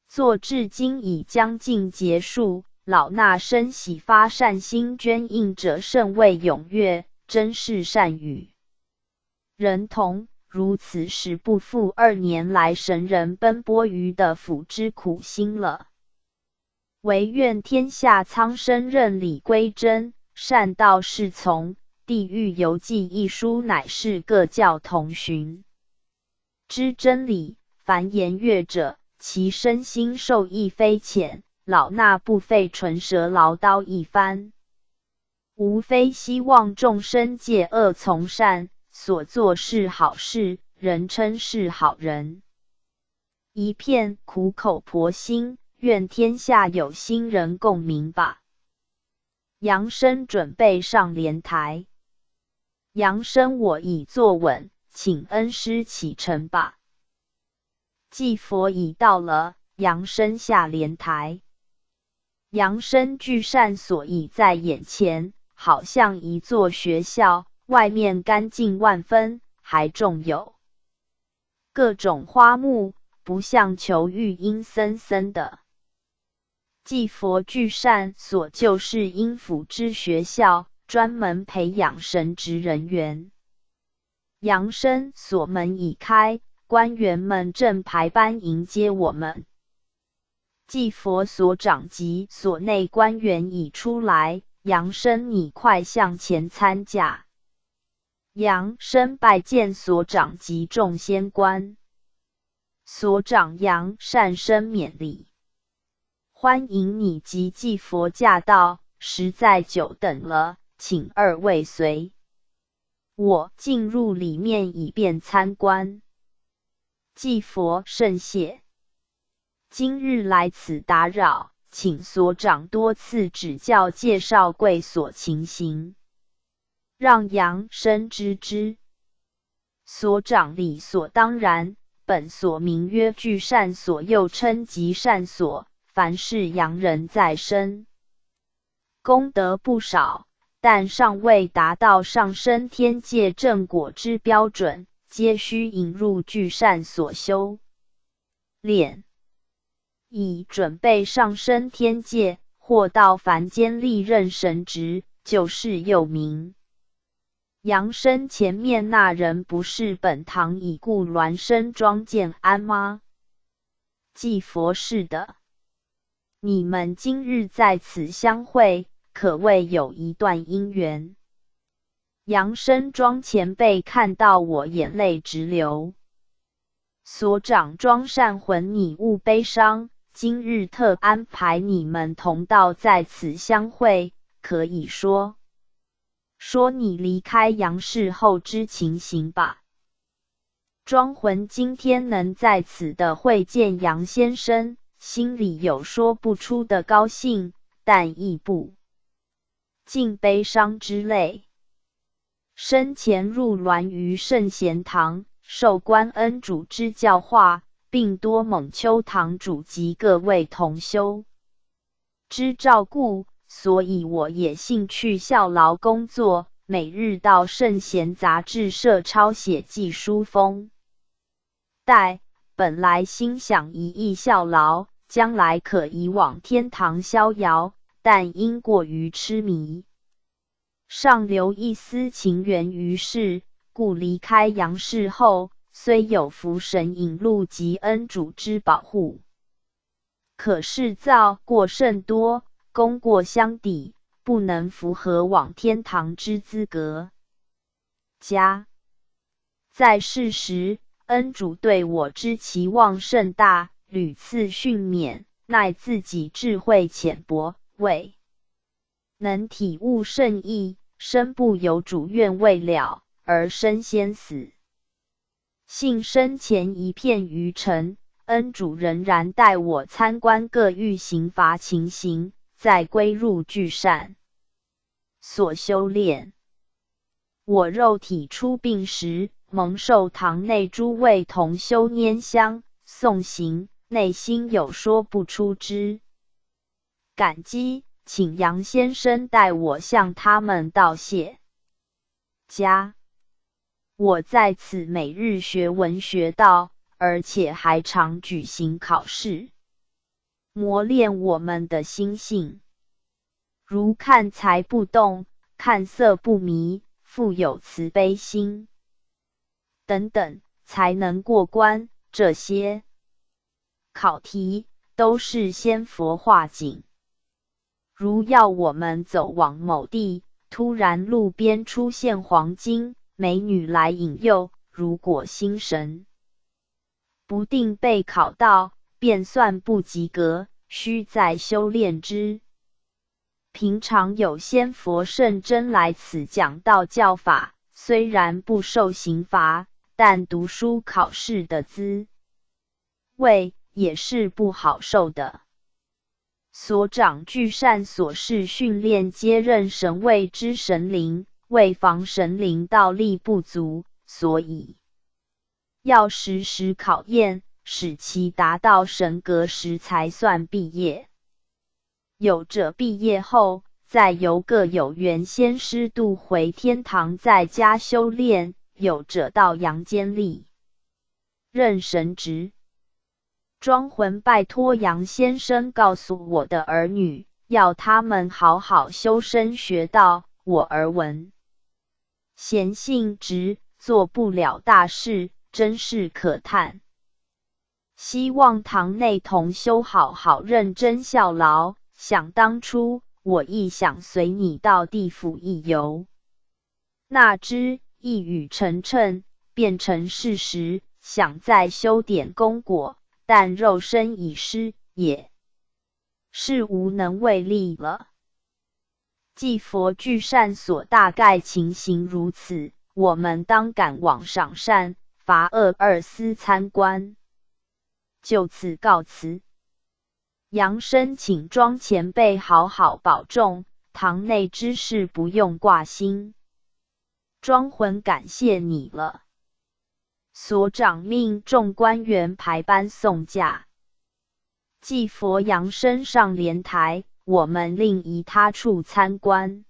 作至今已将近结束，老衲生喜发善心捐印者甚为踊跃，真是善与人同。如此时不负2年来神人奔波于的府之苦心了。唯愿天下苍生认理归真，善道是从。地狱游记一书乃是各教同寻之真理，凡言阅者，其身心受益非浅。老衲不费唇舌唠叨一番，无非希望众生戒恶从善，所做是好事，人称是好人。一片苦口婆心，愿天下有心人共鸣吧。杨生准备上莲台。杨生我已坐稳，请恩师启程吧。继佛已到了，杨生下莲台。杨生具善所已在眼前，好像一座学校，外面干净万分，还种有各种花木，不像囚狱阴森森的。继佛具善所就是阴府之学校，专门培养神职人员。杨生所门已开，官员们正排班迎接我们。继佛所长及所内官员已出来，杨生你快向前参驾。杨生拜见所长及众仙官。所长杨善生免礼，欢迎你及继佛驾到，实在久等了，请2位随我进入里面以便参观。继佛甚谢，今日来此打扰，请所长多次指教介绍贵所情形，让杨生知之。所长理所当然，本所名曰具善所，又称极善所，凡是洋人在身，功德不少，但尚未达到上升天界正果之标准，皆须引入具善所修炼，以准备上升天界，或到凡间历任神职，就是又名。杨生前面那人不是本堂已故孪生庄建安吗？继佛是的。你们今日在此相会，可谓有一段因缘。杨生庄前辈看到我眼泪直流。所长庄善魂，你勿悲伤，今日特安排你们同道在此相会，可以说说你离开杨氏后之情形吧。庄浑今天能在此的会见杨先生，心里有说不出的高兴，但亦不尽悲伤之泪。生前入銮于圣贤堂，受关恩主之教化，并多蒙丘堂主及各位同修之照顾，所以我也兴趣效劳工作，每日到圣贤杂志社抄写记书封带。本来心想一意效劳，将来可以往天堂逍遥，但因过于痴迷，尚留一丝情缘于世，故离开杨氏后，虽有福神引路及恩主之保护，可是造过甚多，功过相抵，不能符合往天堂之资格。加在世时，恩主对我之期望甚大，屡次训勉，奈自己智慧浅薄，未能体悟圣意，身不由主愿未了，而身先死。幸生前一片愚诚，恩主仍然带我参观各狱刑罚情形，再归入聚善所修炼。我肉体出殡时，蒙受堂内诸位同修拈香诵行，内心有说不出之感激，请杨先生代我向他们道谢。加我在此每日学文学道，而且还常举行考试，磨练我们的心性，如看财不动，看色不迷，富有慈悲心等等，才能过关。这些考题都是仙佛化境，如要我们走往某地，突然路边出现黄金美女来引诱，如果心神不定被考到，便算不及格，须再修炼之。平常有仙佛圣真来此讲道教法，虽然不受刑罚，但读书考试的滋味也是不好受的。所长聚善所示训练接任神位之神灵，为防神灵道力不足，所以要时时考验，使其达到神格时才算毕业。有者毕业后，再由各有缘先师渡回天堂在家修炼，有者到阳间历任神职。庄浑拜托杨先生告诉我的儿女，要他们好好修身学道，我儿闻闲性直，做不了大事，真是可叹。希望堂内同修好好认真效劳。想当初，我亦想随你到地府一游，哪知一语成谶，变成事实。想再修点功果，但肉身已失，也是无能为力了。既佛具善所大概情形如此，我们当赶往赏善罚恶二司参观。就此告辞。杨生请庄前辈好好保重，堂内之事不用挂心。庄浑感谢你了。所长命众官员排班送驾。祭佛杨生上莲台，我们另移他处参观。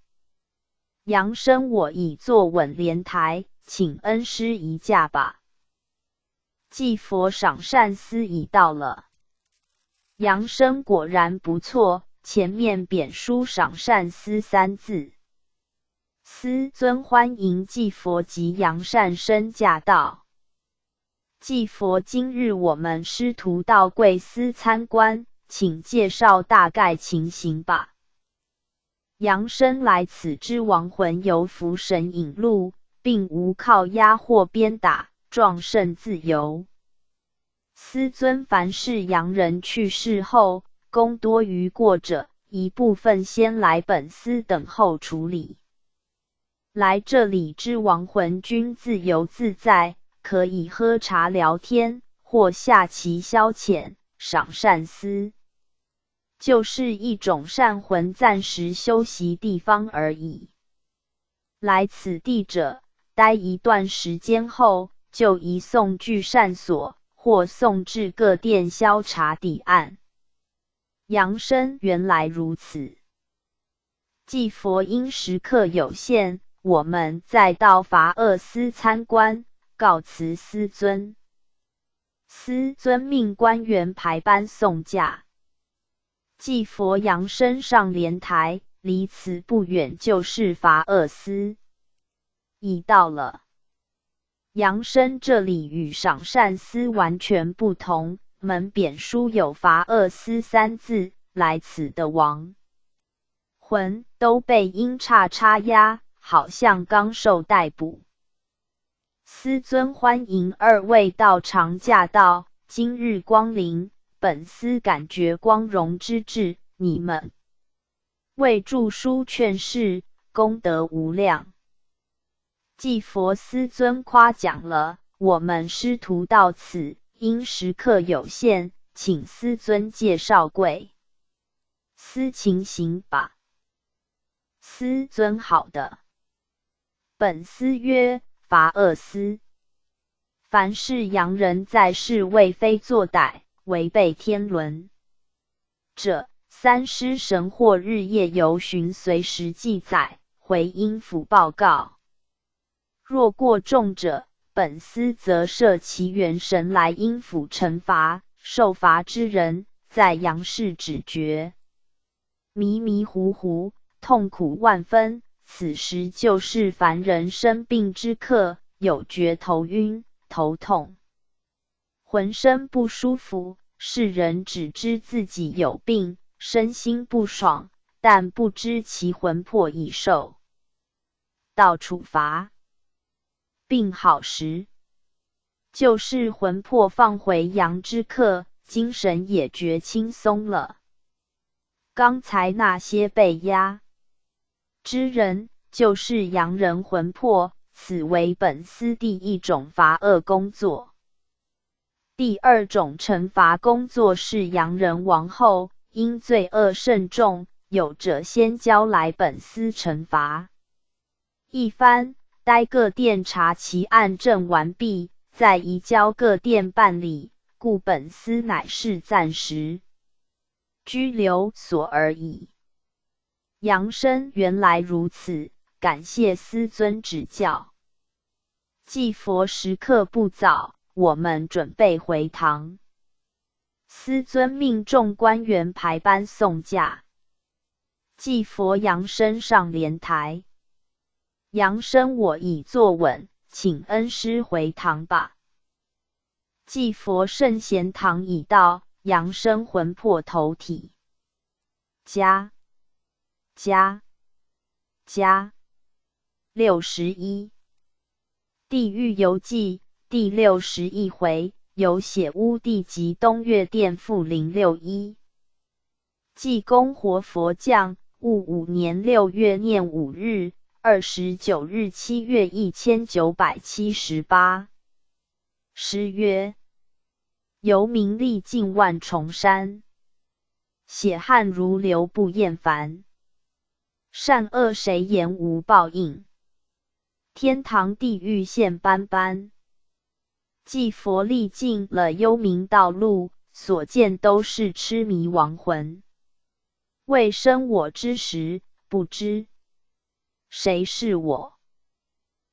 杨生我已坐稳莲台，请恩师移驾吧。祭佛赏善司已到了。杨生果然不错，前面匾书赏善司三字。司尊欢迎祭佛及杨善生驾到。祭佛今日我们师徒到贵司参观，请介绍大概情形吧。杨生来此之亡魂由福神引路，并无靠压或鞭打，壮甚自由。司尊凡是洋人去世后，功多于过者，一部分先来本司等候处理。来这里之亡魂均自由自在，可以喝茶聊天，或下棋消遣，赏善思，就是一种善魂暂时休息地方而已。来此地者，待一段时间后，就移送具善所，或送至各店消茶抵案。杨生原来如此。既佛因时刻有限，我们再到伐厄司参观，告辞司尊。司尊命官员排班送驾。既佛杨生上莲台，离此不远就是伐厄司。已到了。杨生这里与赏善司完全不同，门匾书有伐厄司三字，来此的亡魂都被阴叉插压，好像刚受逮捕。司尊欢迎二位到场驾到，今日光临，本司感觉光荣之至，你们为著书劝世，功德无量。既佛司尊夸奖了，我们师徒到此，因时刻有限，请司尊介绍贵司情形吧。司尊好的。本司曰：伐厄司。凡是洋人在世为非作歹，违背天伦者，三师神或日夜游巡，随时记载，回阴府报告。若过重者，本司则设其元神来阴府惩罚，受罚之人在阳世止觉，迷迷糊糊，痛苦万分。此时就是凡人生病之刻，有觉头晕、头痛，浑身不舒服，世人只知自己有病，身心不爽，但不知其魂魄已受到处罚。病好时，就是魂魄放回阳之刻，精神也觉轻松了。刚才那些被压之人，就是阳人魂魄，此为本司第一种罚厄工作。第二种惩罚工作是阳人亡后，因罪恶甚重，有者先交来本司惩罚一番，待各店查其案证完毕，再移交各店办理，故本司乃是暂时拘留所而已。杨生原来如此，感谢司尊指教。既佛时刻不早，我们准备回堂。司尊命众官员排班送驾。既佛杨生上莲台。杨生我已坐稳，请恩师回堂吧。既佛圣贤堂已到，杨生魂魄投体。加61地狱游记第61回，有写乌地及东岳殿赋061。济公活佛降，戊午年6月念5日，29日7月1978。诗曰：游名历尽万重山，血汗如流不厌烦。善恶谁言无报应？天堂地狱现斑斑。既佛历尽了幽冥道路，所见都是痴迷亡魂。未生我之时，不知谁是我；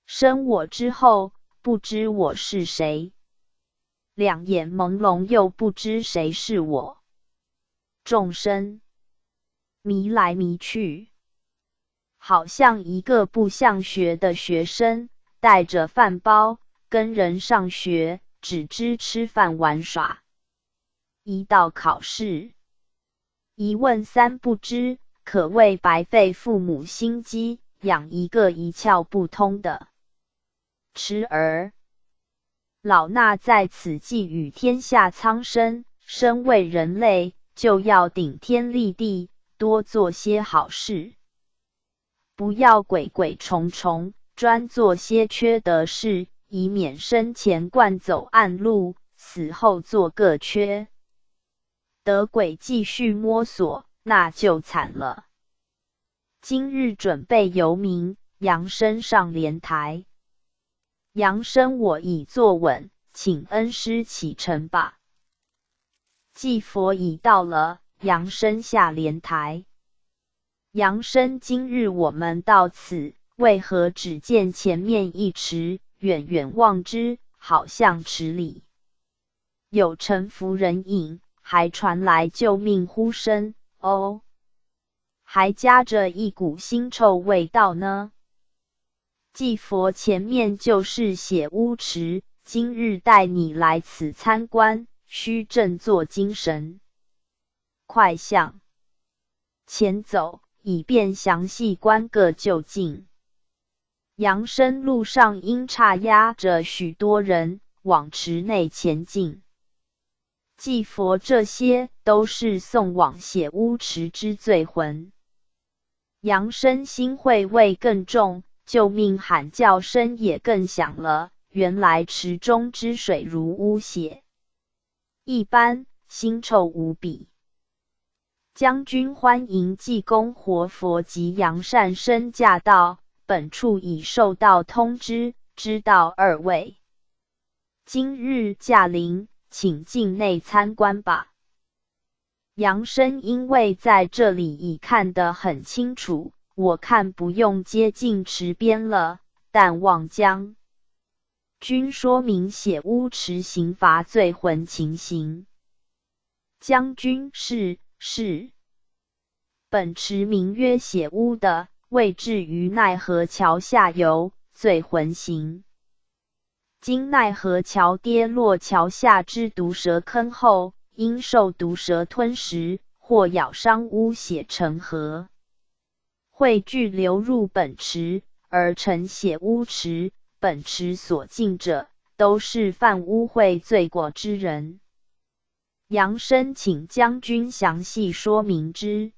生我之后，不知我是谁。两眼朦胧，又不知谁是我。众生迷来迷去，好像一个不想学的学生，带着饭包跟人上学，只知吃饭玩耍。一到考试，一问三不知，可谓白费父母心机，养一个一窍不通的痴儿。老衲在此寄语天下苍生，身为人类，就要顶天立地，多做些好事。不要鬼鬼虫虫，专做些缺德事，以免生前惯走暗路，死后做个缺德鬼继续摸索，那就惨了。今日准备由民，扬升上莲台。扬升我已坐稳，请恩师启程吧。祭佛已到了，扬升下莲台。扬升，今日我们到此，为何只见前面一池，远远望之，好像池里有沉浮人影，还传来救命呼声，哦，还夹着一股腥臭味道呢。祭佛，前面就是血污池，今日带你来此参观，须振作精神，快向前走，以便详细观个究竟。扬升路上因岔压着许多人往池内前进。祭佛，这些都是送往血污池之罪魂。扬升心会味更重，救命喊叫声也更响了。原来池中之水如污血一般，腥臭无比。将军欢迎济公活佛及杨善生驾到，本处已受到通知，知道二位今日驾临，请进内参观吧。杨生因为在这里已看得很清楚，我看不用接近池边了，但望将军说明血污池刑罚罪魂情形。将军，是。本池名曰血污的，位置于奈何桥下游，罪魂刑。经奈何桥跌落桥下之毒蛇坑后，因受毒蛇吞食或咬伤污血成河，汇聚流入本池，而成血污池。本池所进者，都是犯污秽罪过之人。杨生请将军详细说明之。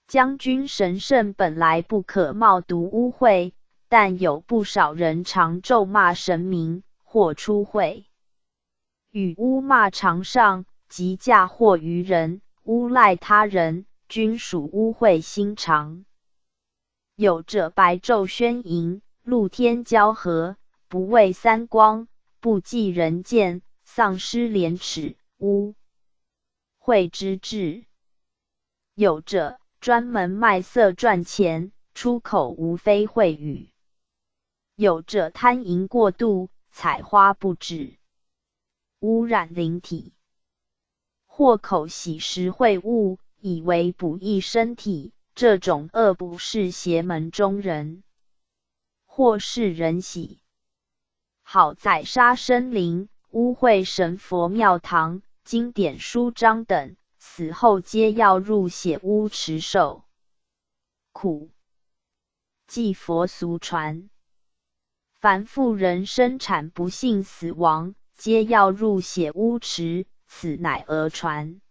将军神圣本来不可冒读污秽，但有不少人常咒骂神明，或出秽与污骂常上，即嫁祸于人，诬赖他人，均属污秽心肠。有者白昼宣淫，露天交合，不畏三光，不计人见，丧失廉耻，污秽之至。有者专门卖色赚钱，出口无非秽语。有者贪淫过度，采花不止，污染灵体。或口喜食秽物，以为补益身体，这种恶不是邪门中人。或是人喜好宰杀生灵，污秽神佛庙堂、经典书章等，死后皆要入血污池受苦。祭佛俗传，凡妇人生产不幸死亡，皆要入血污池，此乃讹传。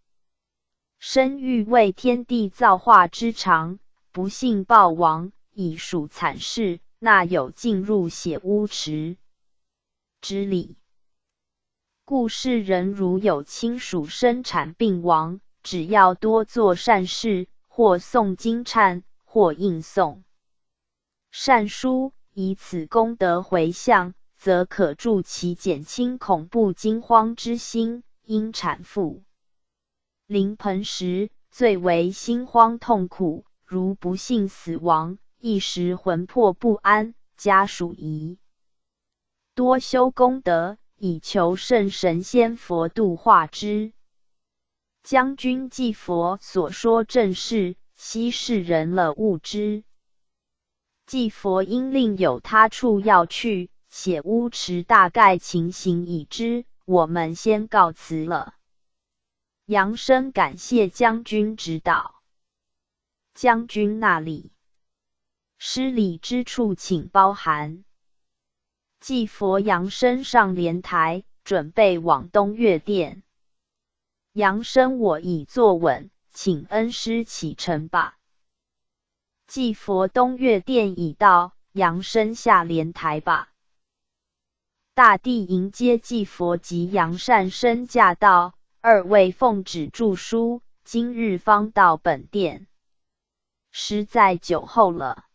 生育为天地造化之常，不幸暴亡，已属惨事，那有进入血污池之理。故世人如有亲属生产病亡，只要多做善事，或诵经忏，或印诵善书，以此功德回向，则可助其减轻恐怖惊慌之心。因产妇临盆时，最为心慌痛苦，如不幸死亡，一时魂魄不安，家属宜多修功德，以求圣神仙佛度化之。将军祭佛所说正是，悉世人了悟之。祭佛因令有他处要去，血污池大概情形已知，我们先告辞了。杨生感谢将军指导。将军那里失礼之处请包涵。祭佛杨生上莲台，准备往东岳殿。杨生我已坐稳，请恩师启程吧。祭佛东岳殿已到，扬声下莲台吧。大帝迎接祭佛及杨善生驾到，二位奉旨著书，今日方到本殿，实在久候了。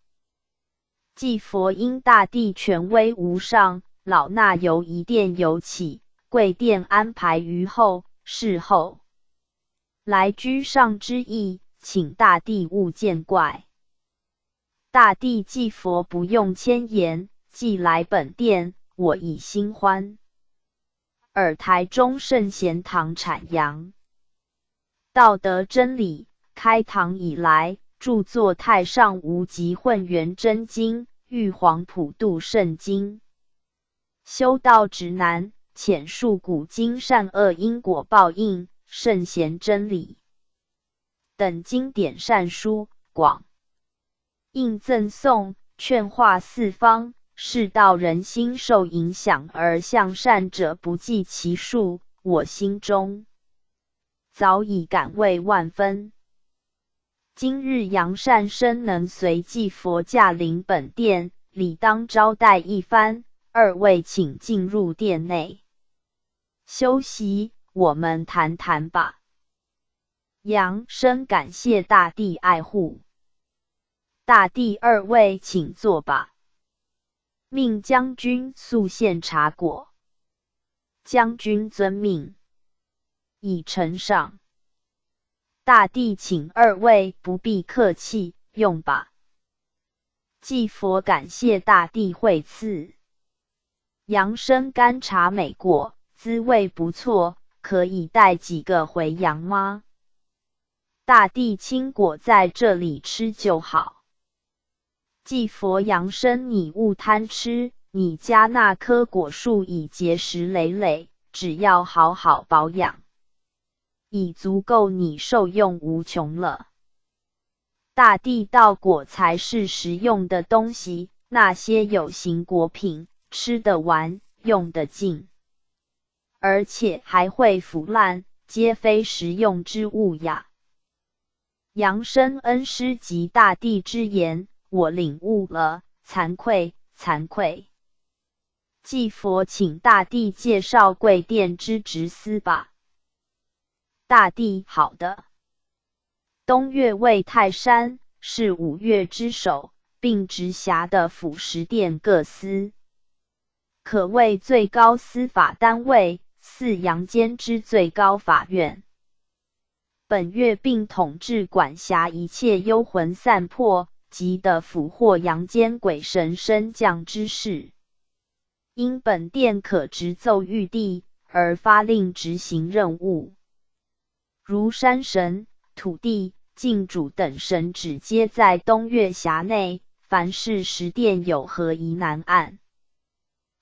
祭佛因大帝权威无上，老衲由一殿游起，贵殿安排于后，事后来居上之意，请大帝勿见怪。大帝祭佛不用千言，既来本殿，我已心欢。尔台中圣贤堂阐扬道德真理，开堂以来，著作太上无极混元真经、玉皇普度圣经、修道指南、浅述古今善恶因果报应、圣贤真理等经典善书，广印赠送，劝化四方，世道人心受影响而向善者不计其数，我心中早已感慰万分。今日杨善生能随祭佛驾临本殿，理当招待一番，二位请进入殿内休息，我们谈谈吧。杨生感谢大帝爱护。大帝二位请坐吧。命将军速献茶果。将军遵命。已呈上。大帝请二位不必客气，用吧。祭佛感谢大帝惠赐。杨生干茶美果，滋味不错，可以带几个回阳吗？大帝亲果在这里吃就好。祭佛杨生，你勿贪吃，你家那棵果树已结实累累，只要好好保养，已足够你受用无穷了。大帝道果才是实用的东西，那些有形果品，吃得完，用得尽，而且还会腐烂，皆非实用之物呀。杨生恩师及大帝之言，我领悟了，惭愧，惭愧。祭佛请大帝介绍贵殿之职司吧。大帝，好的。东岳为泰山，是五岳之首，并直辖的府10殿各司，可谓最高司法单位，祀阳间之最高法院。本岳并统治管辖一切幽魂散魄及的俘获阳间鬼神升降之事，因本殿可直奏玉帝，而发令执行任务。如山神、土地、靖主等神只皆在东岳辖内，凡是10殿有何疑难案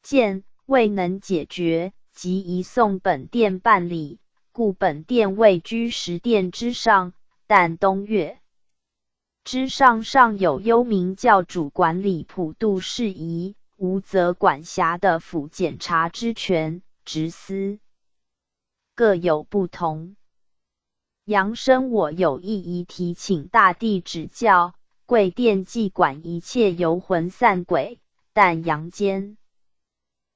件未能解决，即移送本殿办理，故本殿位居10殿之上，但东岳之上尚有幽冥教主管理普度事宜，无则管辖的府检察之权，职司各有不同。杨生，我有一疑提请大帝指教。贵殿既管一切游魂散鬼，但阳间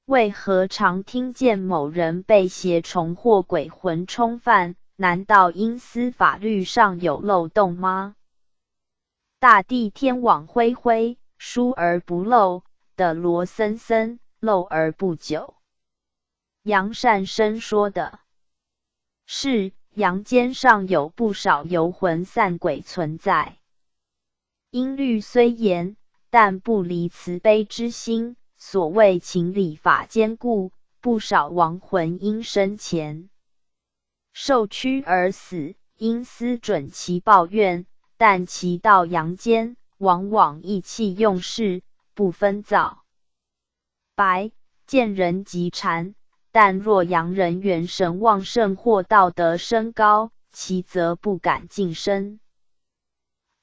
为何常听见某人被邪虫或鬼魂冲犯？难道因司法律上有漏洞吗？大帝天网恢恢，疏而不漏，的罗森森，漏而不久。杨善生说的是，阳间上有不少游魂散鬼存在，音律虽严，但不离慈悲之心，所谓情理法坚固，不少亡魂因生前受屈而死，因思准其报怨，但其到阳间，往往意气用事，不分早白，见人即缠。但若阳人元神旺盛或道德升高，其则不敢近身。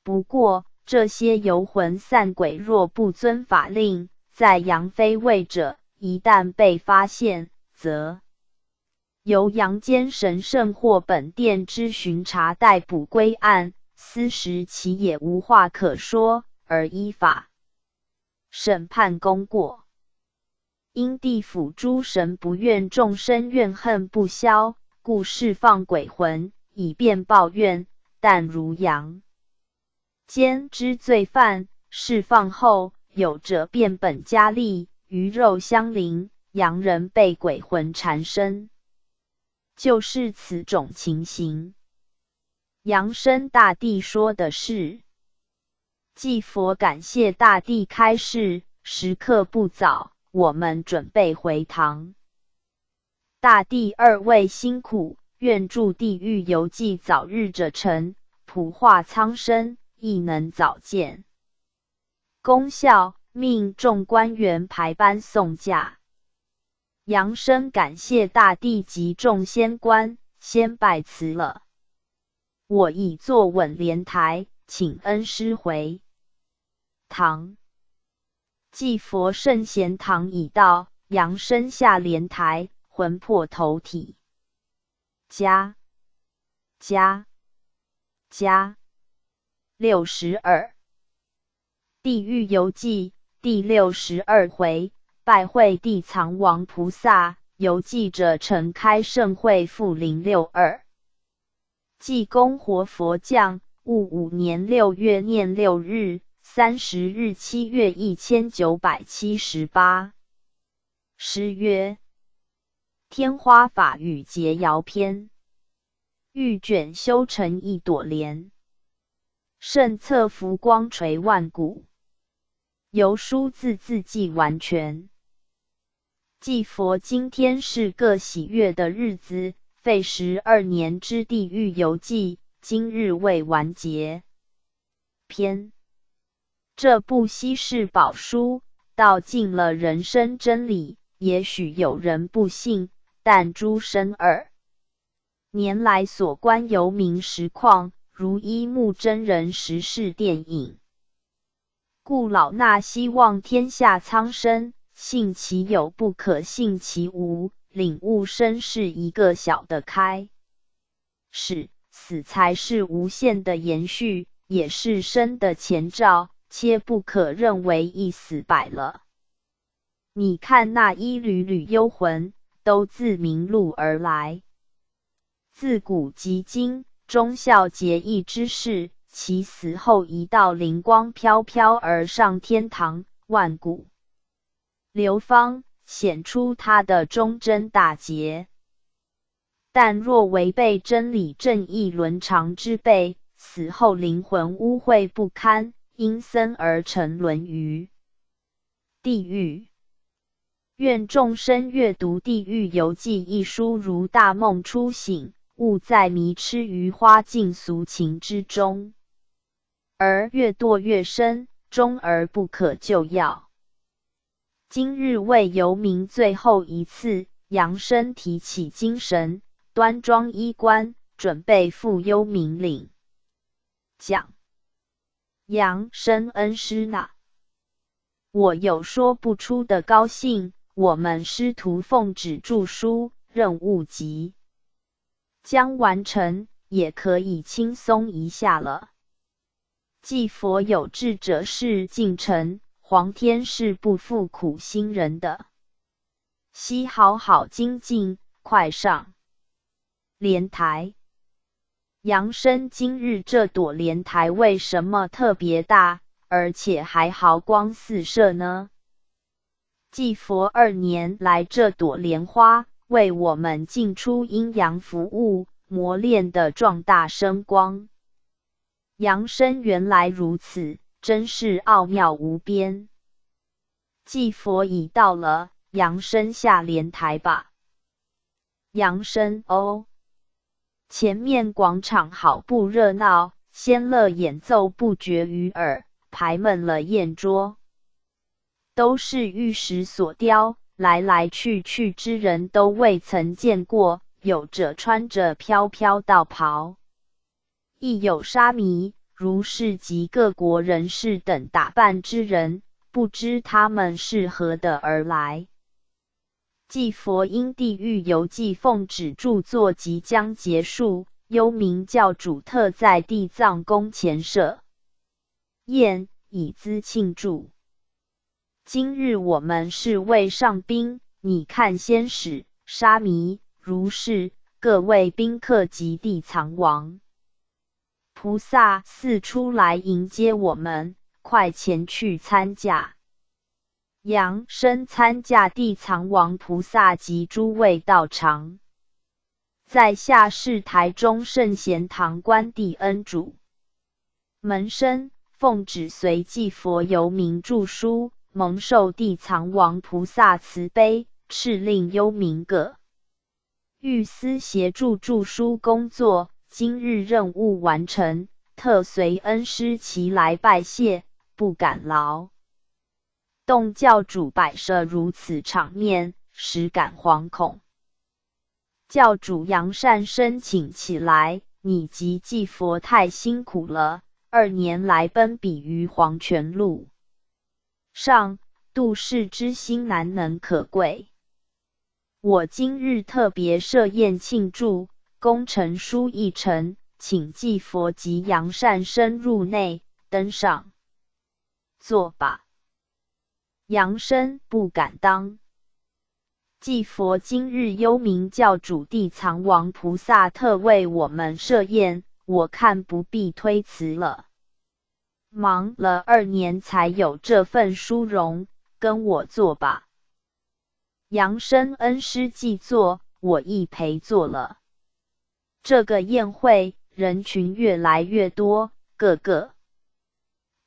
不过，这些游魂散鬼若不遵法令，在阳非位者，一旦被发现，则由阳间神圣或本殿之巡查逮捕归案，斯时其也无话可说，而依法审判功过。因地府诸神不愿众生怨恨不消，故释放鬼魂，以便报怨。但如阳间之罪犯，释放后，有者变本加厉，鱼肉相邻，阳人被鬼魂缠身，就是此种情形。阳生大帝说的是，祭佛感谢大帝开示，时刻不早，我们准备回堂。大帝二位辛苦，愿助地狱游记早日者成，普化苍生，亦能早见。功效，命众官员排班送驾。阳生感谢大帝及众仙官，先拜辞了。我已坐稳莲台，请恩师回堂。祭佛圣贤堂已到，阳生下莲台，魂魄投体。加62地狱游记第62回，拜会地藏王菩萨，游记者诚开盛会复062。济公活佛降，戊午年6月念6日，30日7月1978。诗曰：天花法语节谣篇，玉卷修成一朵莲，圣侧福光垂万古，由书字字迹完全。祭佛今天是个喜悦的日子，废12年之地狱游记，今日未完结。篇，这部稀世宝书道尽了人生真理，也许有人不信，但诸生2年来所观游民实况，如一幕真人实事电影。故老衲希望天下苍生，信其有不可信其无，领悟生是一个小的开始，死才是无限的延续，也是生的前兆，切不可认为一死百了。你看那一缕缕幽魂，都自冥路而来，自古及今，忠孝节义之士，其死后一道灵光飘飘而上天堂，万古流芳，显出他的忠贞大节。但若违背真理正义伦常之辈，死后灵魂污秽不堪，阴森而沉沦于地狱。愿众生阅读《地狱游记》一书如大梦初醒，勿再迷痴于花尽俗情之中，而越堕越深，终而不可救药。今日为游民最后一次，扬声提起精神，端庄衣冠，准备赴幽冥岭。讲扬声恩师呐，我有说不出的高兴。我们师徒奉旨著书，任务即将完成，也可以轻松一下了。祭佛有志者事竟成，皇天是不负苦心人的。悉好好精进，快上莲台。扬声今日这朵莲台为什么特别大，而且还毫光四射呢？祭佛2年来，这朵莲花为我们进出阴阳服务，磨练的壮大生光。扬声原来如此，真是奥妙无边。祭佛已到了，扬声下莲台吧。扬声哦。前面广场好不热闹，仙乐演奏不绝于耳，排满了宴桌。都是玉石所雕，来来去去之人都未曾见过，有者穿着飘飘道袍，亦有沙弥、儒士及各国人士等打扮之人，不知他们是何的而来。祭佛因地狱游记奉旨著作即将结束，幽冥教主特在地藏宫前设宴，以资庆祝。今日我们是为上宾，你看仙使、沙弥、如是各位宾客及地藏王菩萨四出来迎接我们，快前去参驾。扬声参驾地藏王菩萨及诸位道场。在下是台中圣贤堂关帝恩主，门生奉旨随祭佛游冥著书，蒙受地藏王菩萨慈悲，敕令幽冥各御司协助著书工作。今日任务完成，特随恩师齐来拜谢，不敢劳动教主摆设如此场面，实感惶恐。教主杨善申请起来，你及祭佛太辛苦了，2年来奔比于黄泉路上，度世之心难能可贵。我今日特别设宴庆祝，功臣书一呈，请祭佛及杨善申入内，登上坐吧。杨申不敢当。祭佛今日幽冥教主地藏王菩萨特为我们设宴，我看不必推辞了。忙了2年才有这份殊荣，跟我坐吧。杨申恩师既坐，我亦陪坐了。这个宴会人群越来越多，个个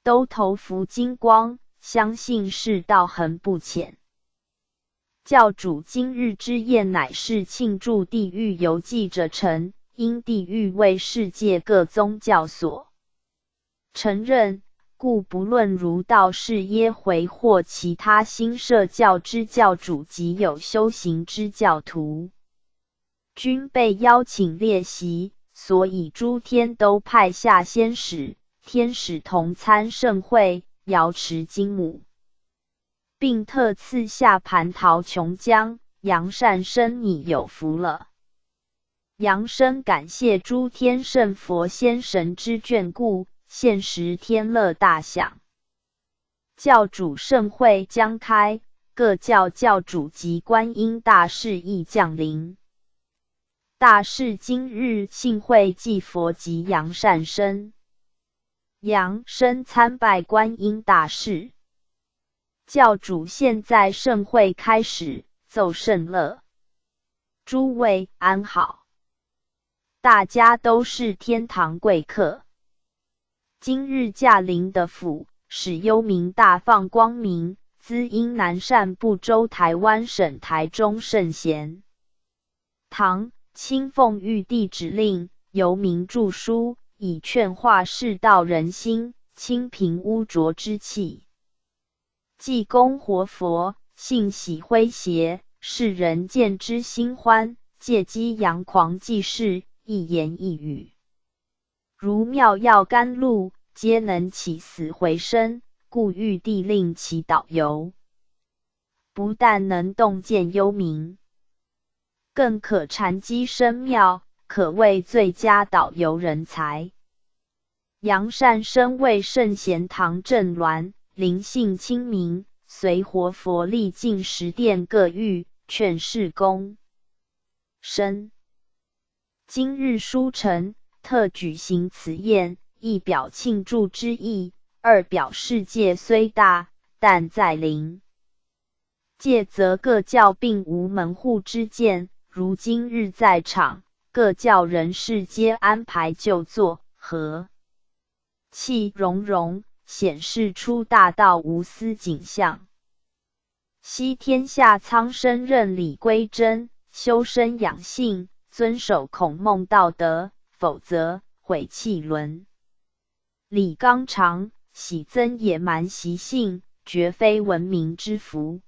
都头伏金光，相信是道行不浅。教主今日之宴乃是庆祝地狱游记者成，因地狱为世界各宗教所承认，故不论如道士耶回或其他新设教之教主及有修行之教徒，均被邀请列席，所以诸天都派下仙使、天使同参盛会，瑶池金母，并特赐下蟠桃琼浆。杨善申你有福了。杨生感谢诸天圣佛仙神之眷顾，现时天乐大享。教主盛会将开，各教教主及观音大士亦降临。大士今日幸会祭佛及杨善申。杨生参拜观音大士。教主现在盛会开始，奏圣乐。诸位安好，大家都是天堂贵客。今日驾临的福，使幽冥大放光明，滋阴南赡部洲台湾省台中圣贤堂亲奉玉帝指令，游冥著书，以劝化世道人心，清平污浊之气。济公活佛，性喜诙谐，世人见之心欢，借机扬狂济世，一言一语如妙药甘露，皆能起死回生，故玉帝令其导游，不但能洞见幽冥，更可禅机深妙，可谓最佳导游人才。杨善申为圣贤堂正鸾，灵性清明，随活佛历尽10殿各狱，劝世公生。今日书成，特举行此宴，一表庆祝之意，二表世界虽大，但在灵界则各教并无门户之见，如今日在场，各教人士皆安排就坐，和气融融，显示出大道无私景象。悉天下苍生认理归真，修身养性，遵守孔孟道德，否则毁气伦理纲常，喜增野蛮习性，绝非文明之福。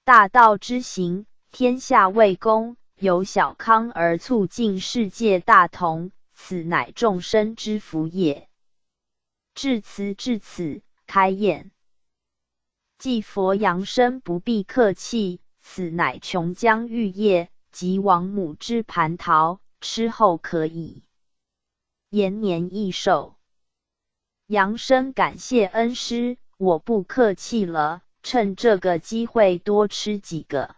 大道之行，天下为公，由小康而促进世界大同，此乃众生之福也。至此，开宴。祭佛扬声不必客气，此乃琼浆玉液及王母之蟠桃，吃后可以延年益寿。杨生感谢恩师，我不客气了，趁这个机会多吃几个。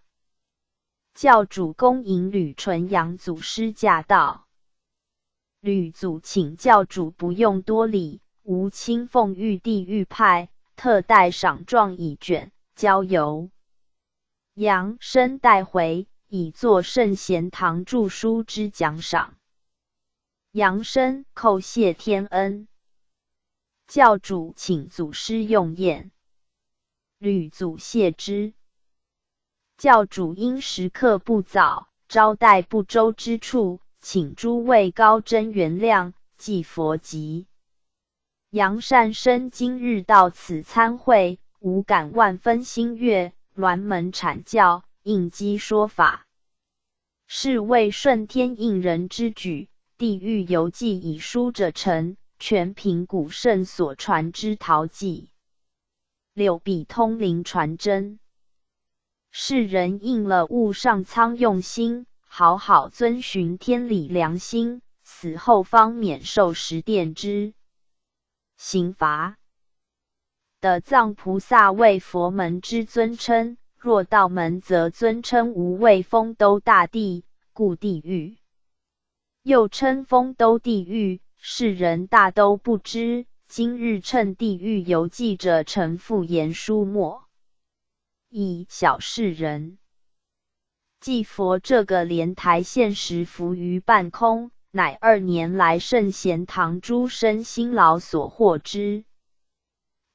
教主恭迎吕纯阳祖师驾到。吕祖请教主不用多礼，吾亲奉玉帝玉派，特带赏状一卷，交由杨生带回，以作圣贤堂著书之奖赏。杨生叩谢天恩。教主请祖师用宴，吕祖谢之。教主因时刻不早，招待不周之处，请诸位高真原谅，祭佛吉。杨善生今日到此参会，吾感万分欣悦，鸾门阐教，应机说法，是为顺天应人之举。地狱游记以书者成，全凭古圣所传之陶记，柳笔通灵传真。世人应了悟上苍用心，好好遵循天理良心，死后方免受十殿之刑罚。的藏菩萨为佛门之尊称，若道门则尊称无畏风兜大地，故地狱又称风兜地狱，世人大都不知。今日趁地狱游记者陈复言书墨，以小世人。祭佛这个莲台现时浮于半空，乃2年来圣贤堂诸生辛劳所获之。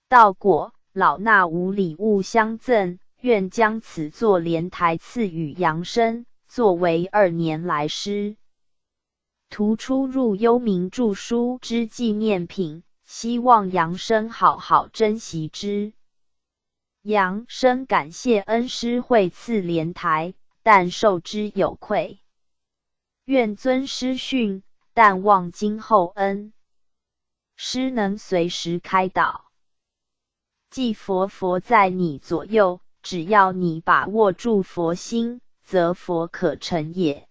道果老衲无礼物相赠，愿将此座莲台赐予杨生，作为2年来师徒出入幽冥著书之纪念品，希望杨生好好珍惜之。杨生感谢恩师惠赐莲台，但受之有愧，愿遵师训，但望今后恩师能随时开导。祭佛在你左右，只要你把握住佛心，则佛可成也。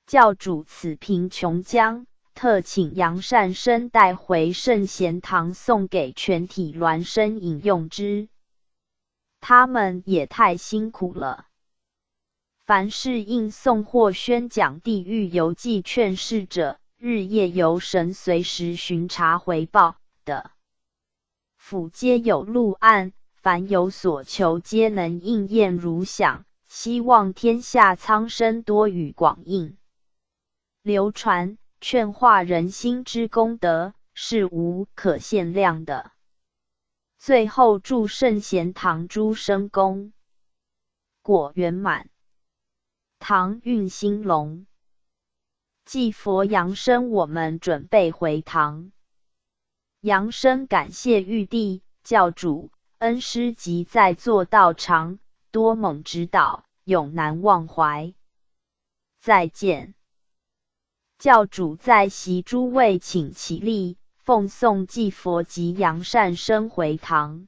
教主此贫穷将，特请杨善生带回圣贤堂，送给全体鸾生饮用之。他们也太辛苦了。凡是应送或宣讲地狱游记劝世者，日夜由神随时巡查回报的。府皆有录案，凡有所求皆能应验如想，希望天下苍生多与广应。流传劝化人心之功德，是无可限量的。最后祝圣贤堂诸生功果圆满，唐运兴隆。祭佛杨生，我们准备回堂。杨生感谢玉帝、教主、恩师及在座道场，多蒙指导，永难忘怀。再见。教主在席诸位请起立，奉送祭佛及杨善生回堂。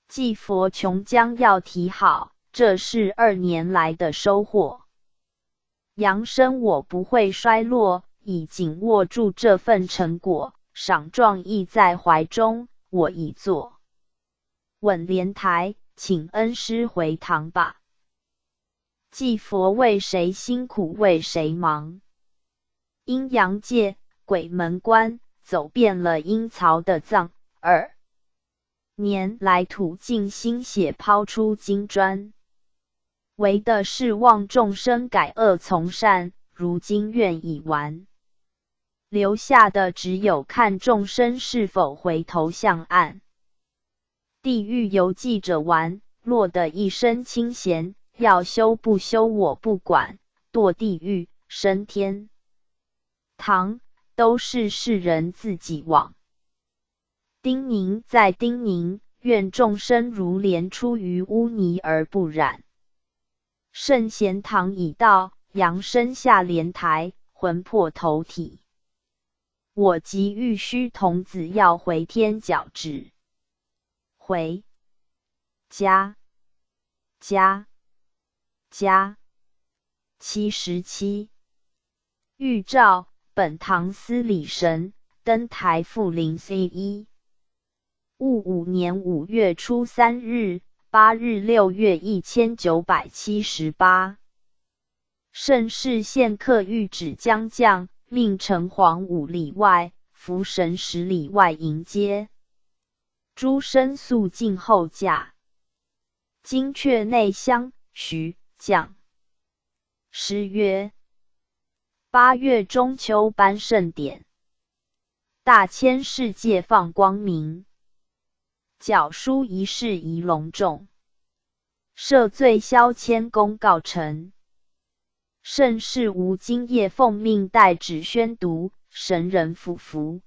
祭佛琼将要提好，这是2年来的收获。杨生我不会衰落，已紧握住这份成果，赏状意在怀中，我已坐稳莲台，请恩师回堂吧。祭佛为谁辛苦为谁忙？阴阳界鬼门关，走遍了阴曹的藏2年来，土尽心血抛出金砖，为的是望众生改恶从善，如今愿已完，留下的只有看众生是否回头向岸。地狱游记者完，落得一身清闲，要修不修我不管，堕地狱升天堂都是世人自己往。叮咛再叮咛，愿众生如莲出于污泥而不染。圣贤堂已到，杨生下莲台，魂魄投体。我及玉虚童子要回天脚趾，回家77谕诏本堂司礼神，登台复临 C1。戊午年5月初3日、8日6月1978。盛世县客谕旨将将，命城隍5里外，伏神10里外迎接。诸生肃静后驾。金阙内乡，徐将。诗曰：8月中秋颁圣典，大千世界放光明。矫书仪式宜隆重，赦罪消迁公告成。盛世无今夜奉命代旨宣读，神人俯伏。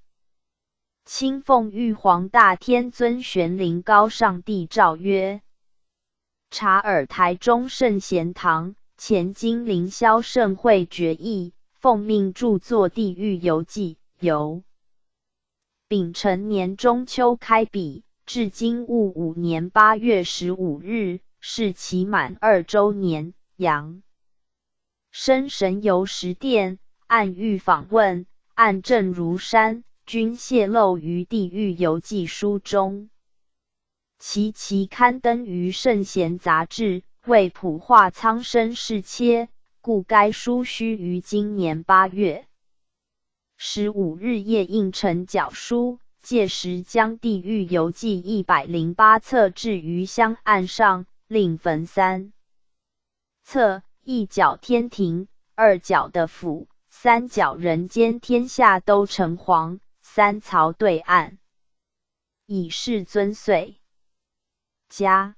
亲奉玉皇大天尊玄灵高上帝诏曰：察尔台中圣贤堂，前经凌霄盛会决议，奉命著作《地狱游记》，由丙辰年中秋开笔，至今戊午年8月15日，是期满2周年。阳生神游十殿，暗喻访问，案证如山，均泄露于《地狱游记》书中。其期刊登于《圣贤杂志》，为普化苍生事切，故该书须于今年8月15日夜印成角书，届时将《地狱游记》108册置于香案上，另焚3册，一角天庭，2角的府，3角人间天下都城隍，3曹对岸，以示尊岁。家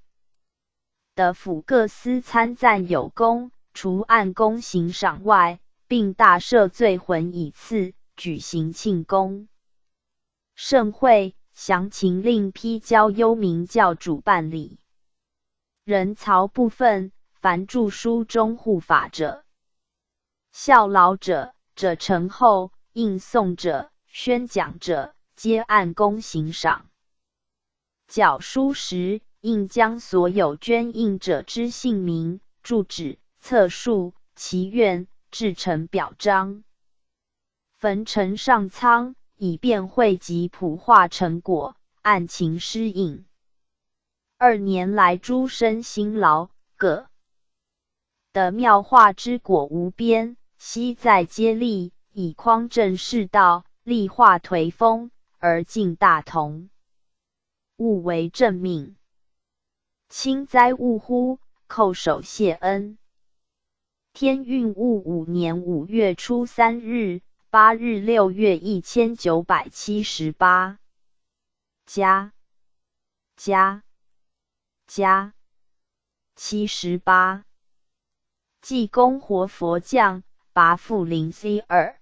的府各司参赞有功，除按功行赏外，并大赦罪魂以次，举行庆功。盛会详情另批交幽冥教主办理。人曹部分，凡著书中护法者、效劳者、者成后、应诵者、宣讲者，皆按功行赏。缴书时，应将所有捐印者之姓名、住址、册数、其愿制成表彰，焚呈上苍，以便汇集普化成果，按情施印。2年来诸生辛劳，各的妙化之果无边，悉在接力，以匡正世道，立化颓风，而尽大同。勿为正命，轻哉勿乎，叩首谢恩。天运戊午年5月初3日、8日6月1978。加78。济公活佛降，拔复临 C2。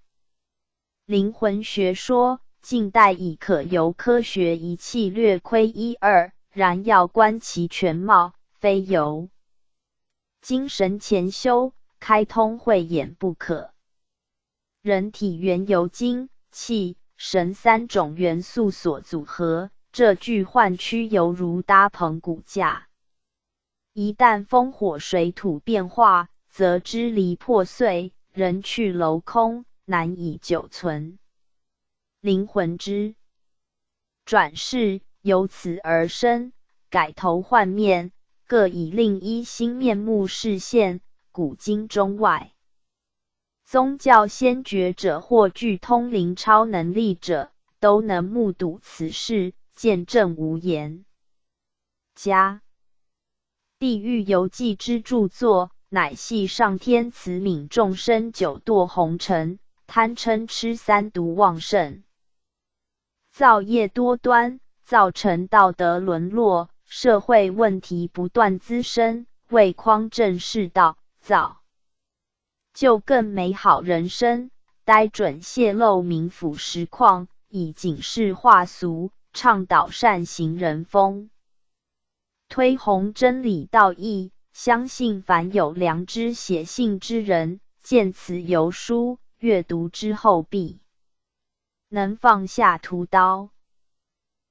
灵魂学说，近代已可由科学仪器略窥1、2，然要观其全貌，非由精神潜修，开通慧眼不可。人体原由精、气、神3种元素所组合，这具幻躯犹如搭棚骨架，一旦风火水土变化，则支离破碎，人去楼空，难以久存。灵魂之转世由此而生，改头换面，各以另一新面目示现，古今中外。宗教先觉者或具通灵超能力者，都能目睹此事，见证无言。加地狱游记之著作，乃系上天慈悯众生9堕红尘，贪嗔痴3毒旺盛，造业多端，造成道德沦落，社会问题不断滋生，为匡正世道，造就更美好人生，呆准泄露民腐实况，以警示化俗，倡导善行人风，推弘真理道义。相信凡有良知写信之人，见此游书，阅读之后必能放下屠刀。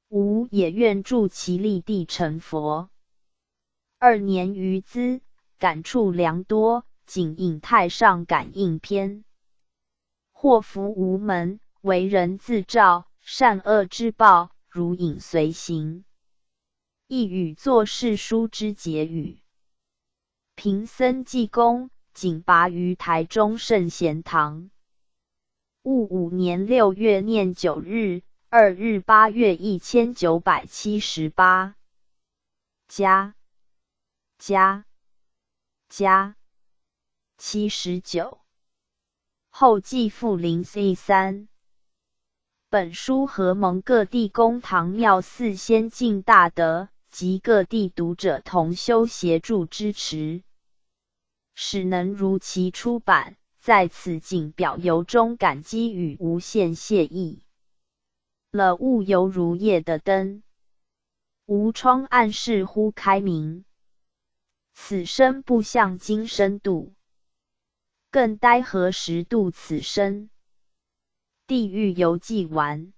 吾也愿助其立地成佛。2年余资，感触良多，仅引太上感应篇。祸福无门，为人自照，善恶之报，如影随形。一语作世书之结语。贫僧济公，仅拔于台中圣贤堂。戊午年6月念9日，2日8月1978。加79。后继复临 C3。本书合蒙各地公堂庙寺先进大德及各地读者同修协助支持，使能如期出版，在此谨表由衷感激与无限谢意。了悟犹如夜的灯，无窗暗室忽开明。此生不向今生度，更待何时度此生？地狱犹记完。